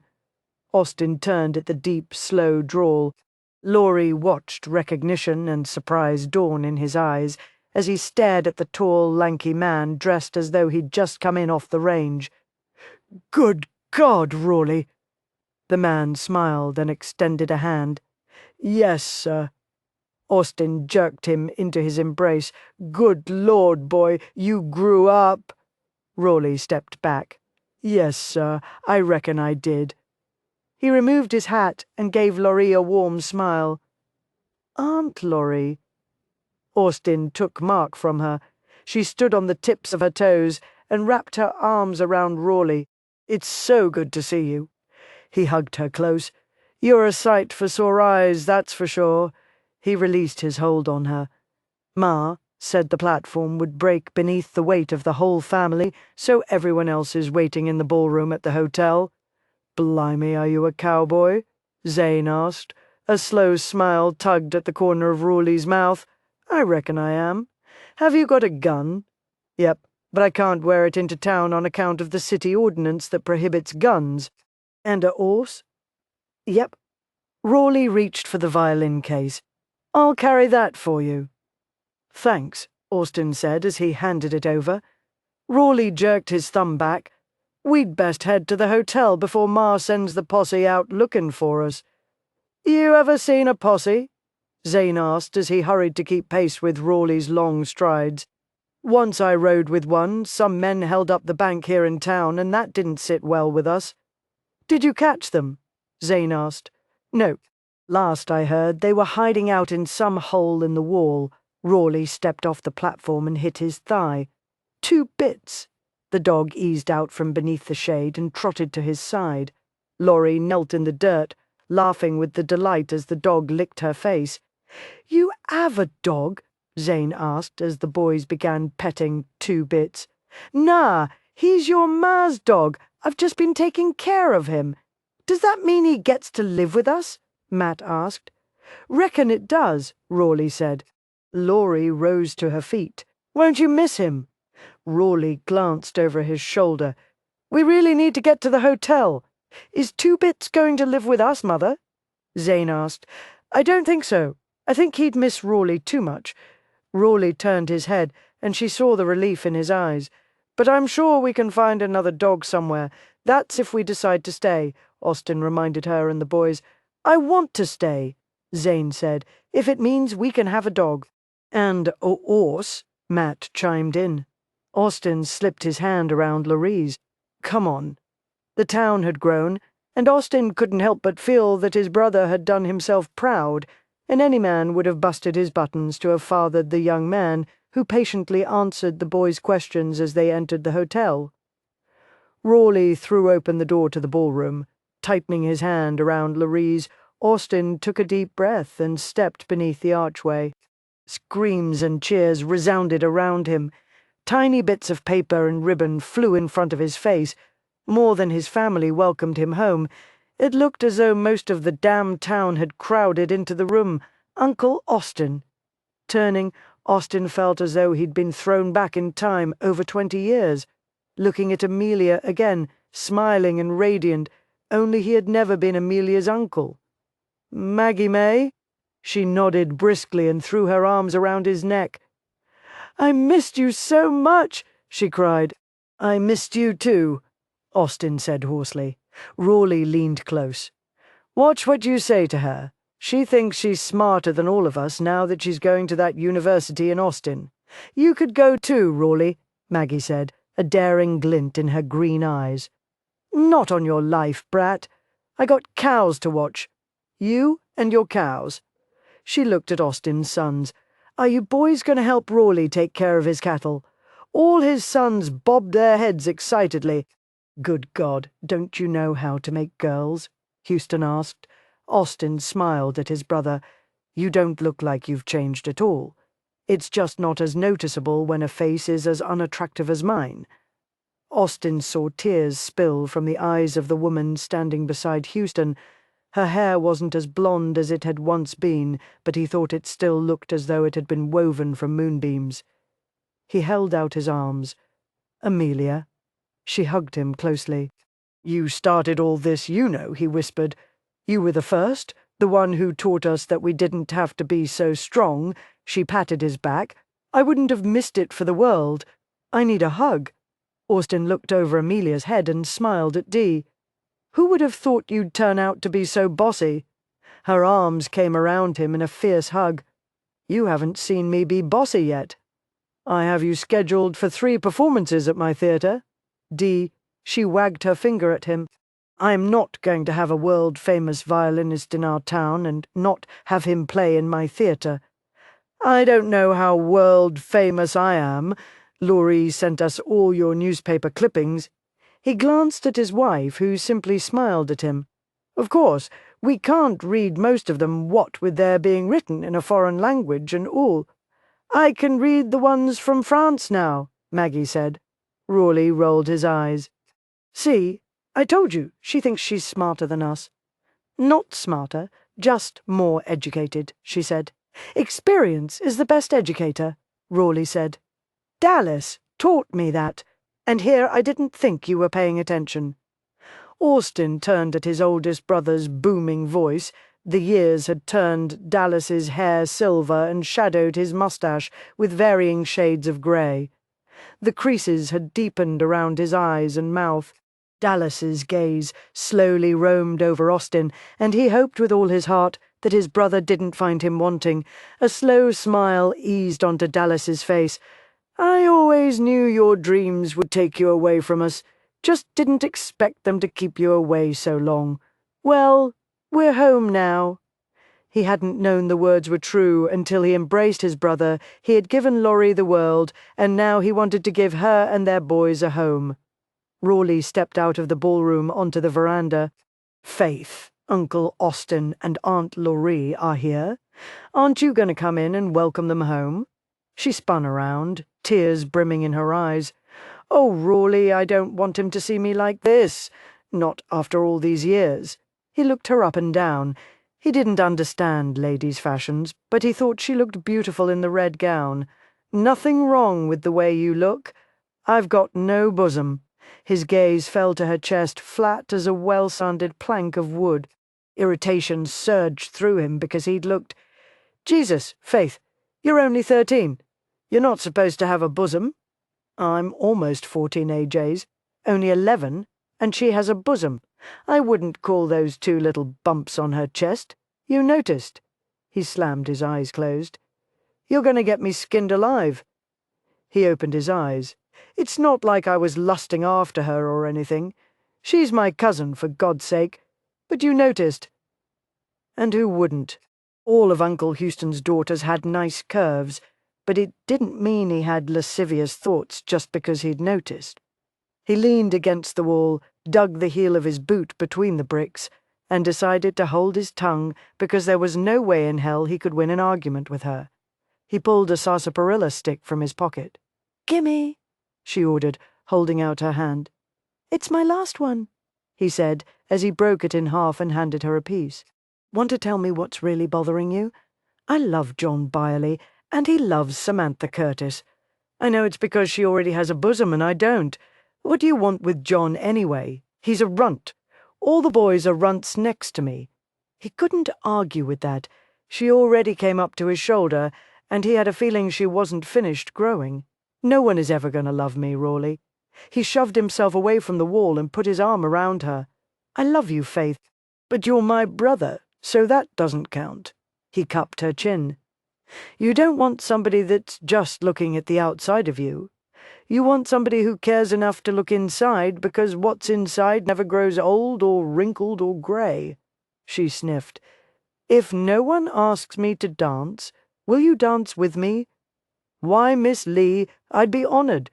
Austin turned at the deep, slow drawl. Laurie watched recognition and surprise dawn in his eyes as he stared at the tall, lanky man dressed as though he'd just come in off the range. "Good God, Rawley!" The man smiled and extended a hand. "Yes, sir." Austin jerked him into his embrace. "Good Lord, boy, you grew up." Rawley stepped back. "Yes, sir, I reckon I did." He removed his hat and gave Laurie a warm smile. "Aunt Laurie." Austin took Mark from her. She stood on the tips of her toes and wrapped her arms around Rawley. "It's so good to see you." He hugged her close. "You're a sight for sore eyes, that's for sure." He released his hold on her. Ma said the platform would break beneath the weight of the whole family, so everyone else is waiting in the ballroom at the hotel. "Blimey, are you a cowboy?" Zane asked. A slow smile tugged at the corner of Rawley's mouth. "I reckon I am." "Have you got a gun?" "Yep, but I can't wear it into town on account of the city ordinance that prohibits guns." "And a horse?" "Yep." Rawley reached for the violin case. "I'll carry that for you." "Thanks," Austin said as he handed it over. Rawley jerked his thumb back. "We'd best head to the hotel before Ma sends the posse out looking for us." "You ever seen a posse?" Zane asked as he hurried to keep pace with Rawley's long strides. "Once I rode with one. Some men held up the bank here in town, and that didn't sit well with us." "Did you catch them?" Zane asked. "No. Last I heard, they were hiding out in some hole in the wall." Rawley stepped off the platform and hit his thigh. "2 bits." The dog eased out from beneath the shade and trotted to his side. Laurie knelt in the dirt, laughing with the delight as the dog licked her face. "You have a dog?" Zane asked as the boys began petting 2 bits. "Nah, he's your ma's dog. I've just been taking care of him." "Does that mean he gets to live with us?" Matt asked. "Reckon it does," Rawley said. Laurie rose to her feet. "Won't you miss him?" Rawley glanced over his shoulder. "We really need to get to the hotel. Is 2 Bits going to live with us, Mother?" Zane asked. "I don't think so. I think he'd miss Rawley too much." Rawley turned his head, and she saw the relief in his eyes. "But I'm sure we can find another dog somewhere. That's if we decide to stay," Austin reminded her and the boys. "I want to stay," Zane said, "if it means we can have a dog." "And a horse," Matt chimed in. Austin slipped his hand around Laurie's. "Come on." The town had grown, and Austin couldn't help but feel that his brother had done himself proud, and any man would have busted his buttons to have fathered the young man who patiently answered the boys' questions as they entered the hotel. Rawley threw open the door to the ballroom. Tightening his hand around Laurie's, Austin took a deep breath and stepped beneath the archway. Screams and cheers resounded around him. Tiny bits of paper and ribbon flew in front of his face. More than his family welcomed him home. It looked as though most of the damn town had crowded into the room. Uncle Austin. Turning, Austin felt as though he'd been thrown back in time over 20 years. Looking at Amelia again, smiling and radiant, only he had never been Amelia's uncle. "Maggie May?" She nodded briskly and threw her arms around his neck. "I missed you so much," she cried. "I missed you too," Austin said hoarsely. Rawley leaned close. "Watch what you say to her. She thinks she's smarter than all of us now that she's going to that university in Austin." "You could go too, Rawley," Maggie said, a daring glint in her green eyes. "Not on your life, brat. I got cows to watch. You and your cows." She looked at Austin's sons. "Are you boys going to help Rawley take care of his cattle?" All his sons bobbed their heads excitedly. "Good God, don't you know how to make girls?" Houston asked. Austin smiled at his brother. "You don't look like you've changed at all. It's just not as noticeable when a face is as unattractive as mine." Austin saw tears spill from the eyes of the woman standing beside Houston. Her hair wasn't as blonde as it had once been, but he thought it still looked as though it had been woven from moonbeams. He held out his arms. "Amelia." She hugged him closely. "You started all this, you know," he whispered. "You were the first, the one who taught us that we didn't have to be so strong." She patted his back. "I wouldn't have missed it for the world. I need a hug." Austin looked over Amelia's head and smiled at Dee. "Who would have thought you'd turn out to be so bossy?" Her arms came around him in a fierce hug. "You haven't seen me be bossy yet. I have you scheduled for 3 performances at my theatre." Dee, she wagged her finger at him. "I'm not going to have a world-famous violinist in our town and not have him play in my theatre." "I don't know how world-famous I am. Laurie sent us all your newspaper clippings." He glanced at his wife, who simply smiled at him. "Of course, we can't read most of them, what with their being written in a foreign language and all." "I can read the ones from France now," Maggie said. Rawley rolled his eyes. "See, I told you, she thinks she's smarter than us." "Not smarter, just more educated," she said. "Experience is the best educator," Rawley said. "Dallas taught me that, and here I didn't think you were paying attention." Austin turned at his oldest brother's booming voice. The years had turned Dallas's hair silver and shadowed his mustache with varying shades of grey. The creases had deepened around his eyes and mouth. Dallas's gaze slowly roamed over Austin, and he hoped with all his heart that his brother didn't find him wanting. A slow smile eased onto Dallas's face. "I always knew your dreams would take you away from us. Just didn't expect them to keep you away so long. Well, we're home now." He hadn't known the words were true until he embraced his brother. He had given Laurie the world, and now he wanted to give her and their boys a home. Rawley stepped out of the ballroom onto the veranda. "Faith, Uncle Austin and Aunt Laurie are here. Aren't you going to come in and welcome them home?" She spun around, tears brimming in her eyes. "Oh, Rawley, I don't want him to see me like this. Not after all these years." He looked her up and down. He didn't understand ladies' fashions, but he thought she looked beautiful in the red gown. "Nothing wrong with the way you look. I've got no bosom." His gaze fell to her chest, flat as a well-sanded plank of wood. Irritation surged through him because he'd looked. "Jesus, Faith, you're only 13. You're not supposed to have a bosom." "I'm almost 14 AJs, only 11, and she has a bosom. I wouldn't call those 2 little bumps on her chest. You noticed?" He slammed his eyes closed. "You're going to get me skinned alive." He opened his eyes. "It's not like I was lusting after her or anything. She's my cousin, for God's sake. But you noticed." And who wouldn't? All of Uncle Houston's daughters had nice curves, but it didn't mean he had lascivious thoughts just because he'd noticed. He leaned against the wall, dug the heel of his boot between the bricks, and decided to hold his tongue because there was no way in hell he could win an argument with her. He pulled a sarsaparilla stick from his pocket. "Gimme," she ordered, holding out her hand. "It's my last one," he said as he broke it in half and handed her a piece. "Want to tell me what's really bothering you? I love John Byerley, and he loves Samantha Curtis. I know it's because she already has a bosom and I don't. What do you want with John anyway? He's a runt. All the boys are runts next to me." He couldn't argue with that. She already came up to his shoulder, and he had a feeling she wasn't finished growing. "No one is ever going to love me, Rawley." He shoved himself away from the wall and put his arm around her. "I love you, Faith, but you're my brother, so that doesn't count." He cupped her chin. "You don't want somebody that's just looking at the outside of you. You want somebody who cares enough to look inside, because what's inside never grows old or wrinkled or grey." She sniffed. "If no one asks me to dance, will you dance with me?" "Why, Miss Lee, I'd be honoured."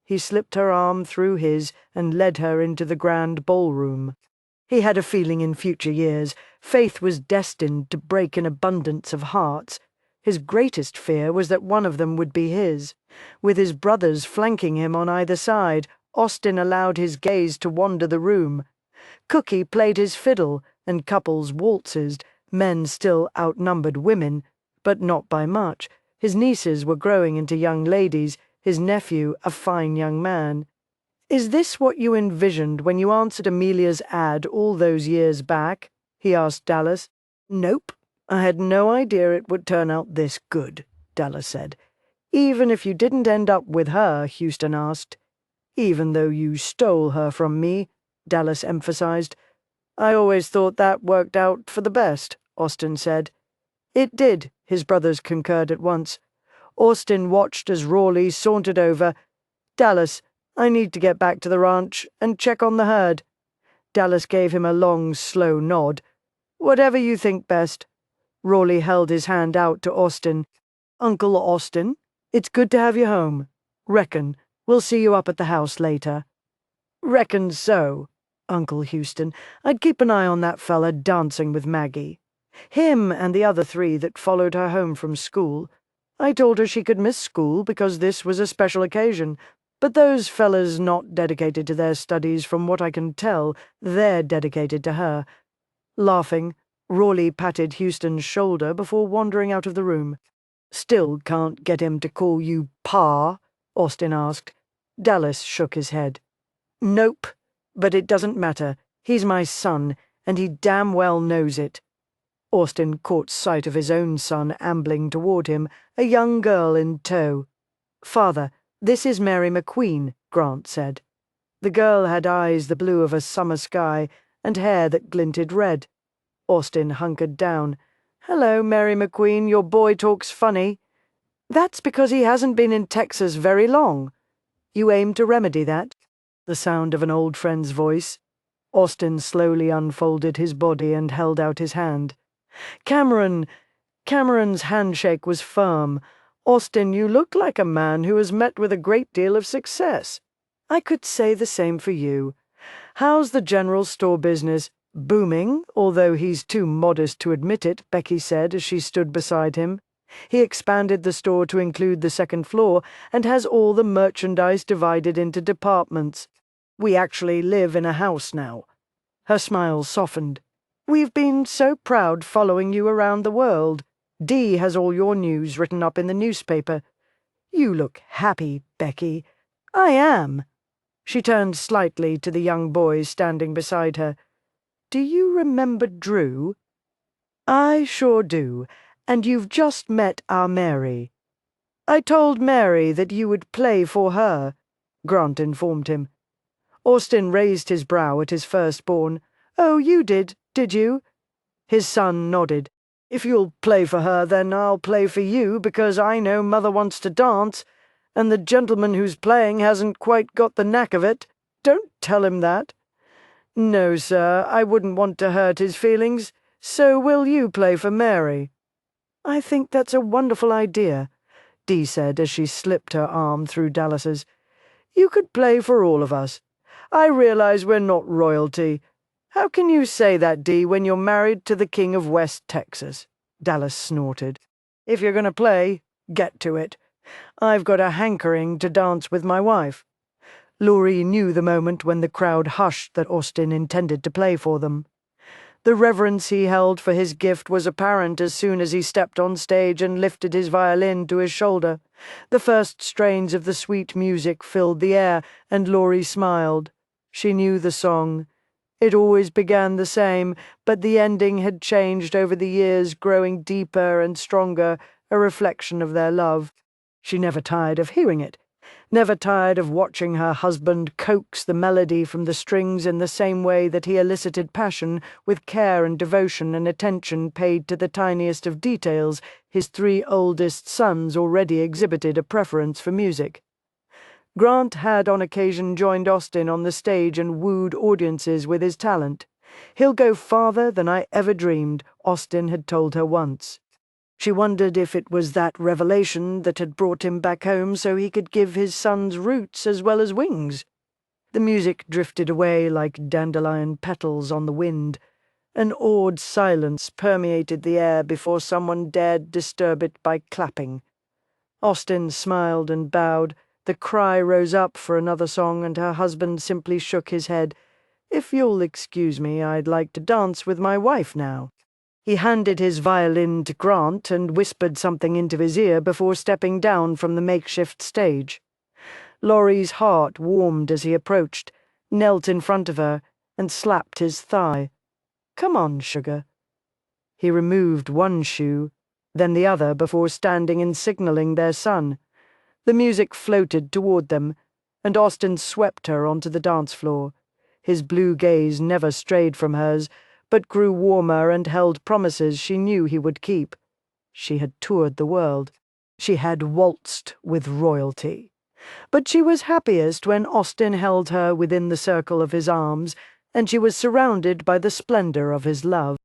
He slipped her arm through his and led her into the grand ballroom. He had a feeling in future years Faith was destined to break an abundance of hearts. His greatest fear was that one of them would be his. With his brothers flanking him on either side, Austin allowed his gaze to wander the room. Cookie played his fiddle, and couples waltzed. Men still outnumbered women, but not by much. His nieces were growing into young ladies, his nephew a fine young man. "Is this what you envisioned when you answered Amelia's ad all those years back?" he asked Dallas. "Nope. I had no idea it would turn out this good," Dallas said. "Even if you didn't end up with her," Houston asked. "Even though you stole her from me," Dallas emphasized. "I always thought that worked out for the best," Austin said. It did, his brothers concurred at once. Austin watched as Rawley sauntered over. "Dallas, I need to get back to the ranch and check on the herd." Dallas gave him a long, slow nod. "Whatever you think best." Rawley held his hand out to Austin. "Uncle Austin, it's good to have you home. Reckon we'll see you up at the house later." "Reckon so, Uncle Houston. I'd keep an eye on that fella dancing with Maggie. Him and the other three that followed her home from school. I told her she could miss school because this was a special occasion. But those fellas not dedicated to their studies, from what I can tell. They're dedicated to her." Laughing, Rawley patted Houston's shoulder before wandering out of the room. "Still can't get him to call you Pa?" Austin asked. Dallas shook his head. "Nope, but it doesn't matter. He's my son, and he damn well knows it." Austin caught sight of his own son ambling toward him, a young girl in tow. "Father, this is Mary McQueen," Grant said. The girl had eyes the blue of a summer sky and hair that glinted red. Austin hunkered down. "Hello, Mary McQueen, your boy talks funny." "That's because he hasn't been in Texas very long." "You aim to remedy that?" The sound of an old friend's voice. Austin slowly unfolded his body and held out his hand. Cameron's handshake was firm. "Austin, you look like a man who has met with a great deal of success. I could say the same for you. How's the general store business?" "Booming, although he's too modest to admit it," Becky said as she stood beside him. "He expanded the store to include the second floor and has all the merchandise divided into departments. We actually live in a house now." Her smile softened. "We've been so proud following you around the world. Dee has all your news written up in the newspaper. You look happy, Becky." "I am." She turned slightly to the young boy standing beside her. "Do you remember Drew?" "I sure do, and you've just met our Mary." "I told Mary that you would play for her," Grant informed him. Austin raised his brow at his firstborn. "Oh, you did you?" His son nodded. "If you'll play for her, then I'll play for you, because I know Mother wants to dance, and the gentleman who's playing hasn't quite got the knack of it. Don't tell him that." "No, sir, I wouldn't want to hurt his feelings. So will you play for Mary?" "I think that's a wonderful idea," Dee said as she slipped her arm through Dallas's. "You could play for all of us. I realize we're not royalty. How can you say that, Dee, when you're married to the King of West Texas?" Dallas snorted. "If you're going to play, get to it. I've got a hankering to dance with my wife." Laurie knew the moment when the crowd hushed that Austin intended to play for them. The reverence he held for his gift was apparent as soon as he stepped on stage and lifted his violin to his shoulder. The first strains of the sweet music filled the air, and Laurie smiled. She knew the song. It always began the same, but the ending had changed over the years, growing deeper and stronger, a reflection of their love. She never tired of hearing it, never tired of watching her husband coax the melody from the strings in the same way that he elicited passion, with care and devotion and attention paid to the tiniest of details. His three oldest sons already exhibited a preference for music. Grant had on occasion joined Austin on the stage and wooed audiences with his talent. "He'll go farther than I ever dreamed," Austin had told her once. She wondered if it was that revelation that had brought him back home so he could give his sons roots as well as wings. The music drifted away like dandelion petals on the wind. An awed silence permeated the air before someone dared disturb it by clapping. Austen smiled and bowed. The cry rose up for another song, and her husband simply shook his head. "If you'll excuse me, I'd like to dance with my wife now." He handed his violin to Grant and whispered something into his ear before stepping down from the makeshift stage. Laurie's heart warmed as he approached, knelt in front of her, and slapped his thigh. "Come on, sugar." He removed one shoe, then the other before standing and signaling their son. The music floated toward them, and Austen swept her onto the dance floor. His blue gaze never strayed from hers, but grew warmer and held promises she knew he would keep. She had toured the world. She had waltzed with royalty. But she was happiest when Austen held her within the circle of his arms, and she was surrounded by the splendor of his love.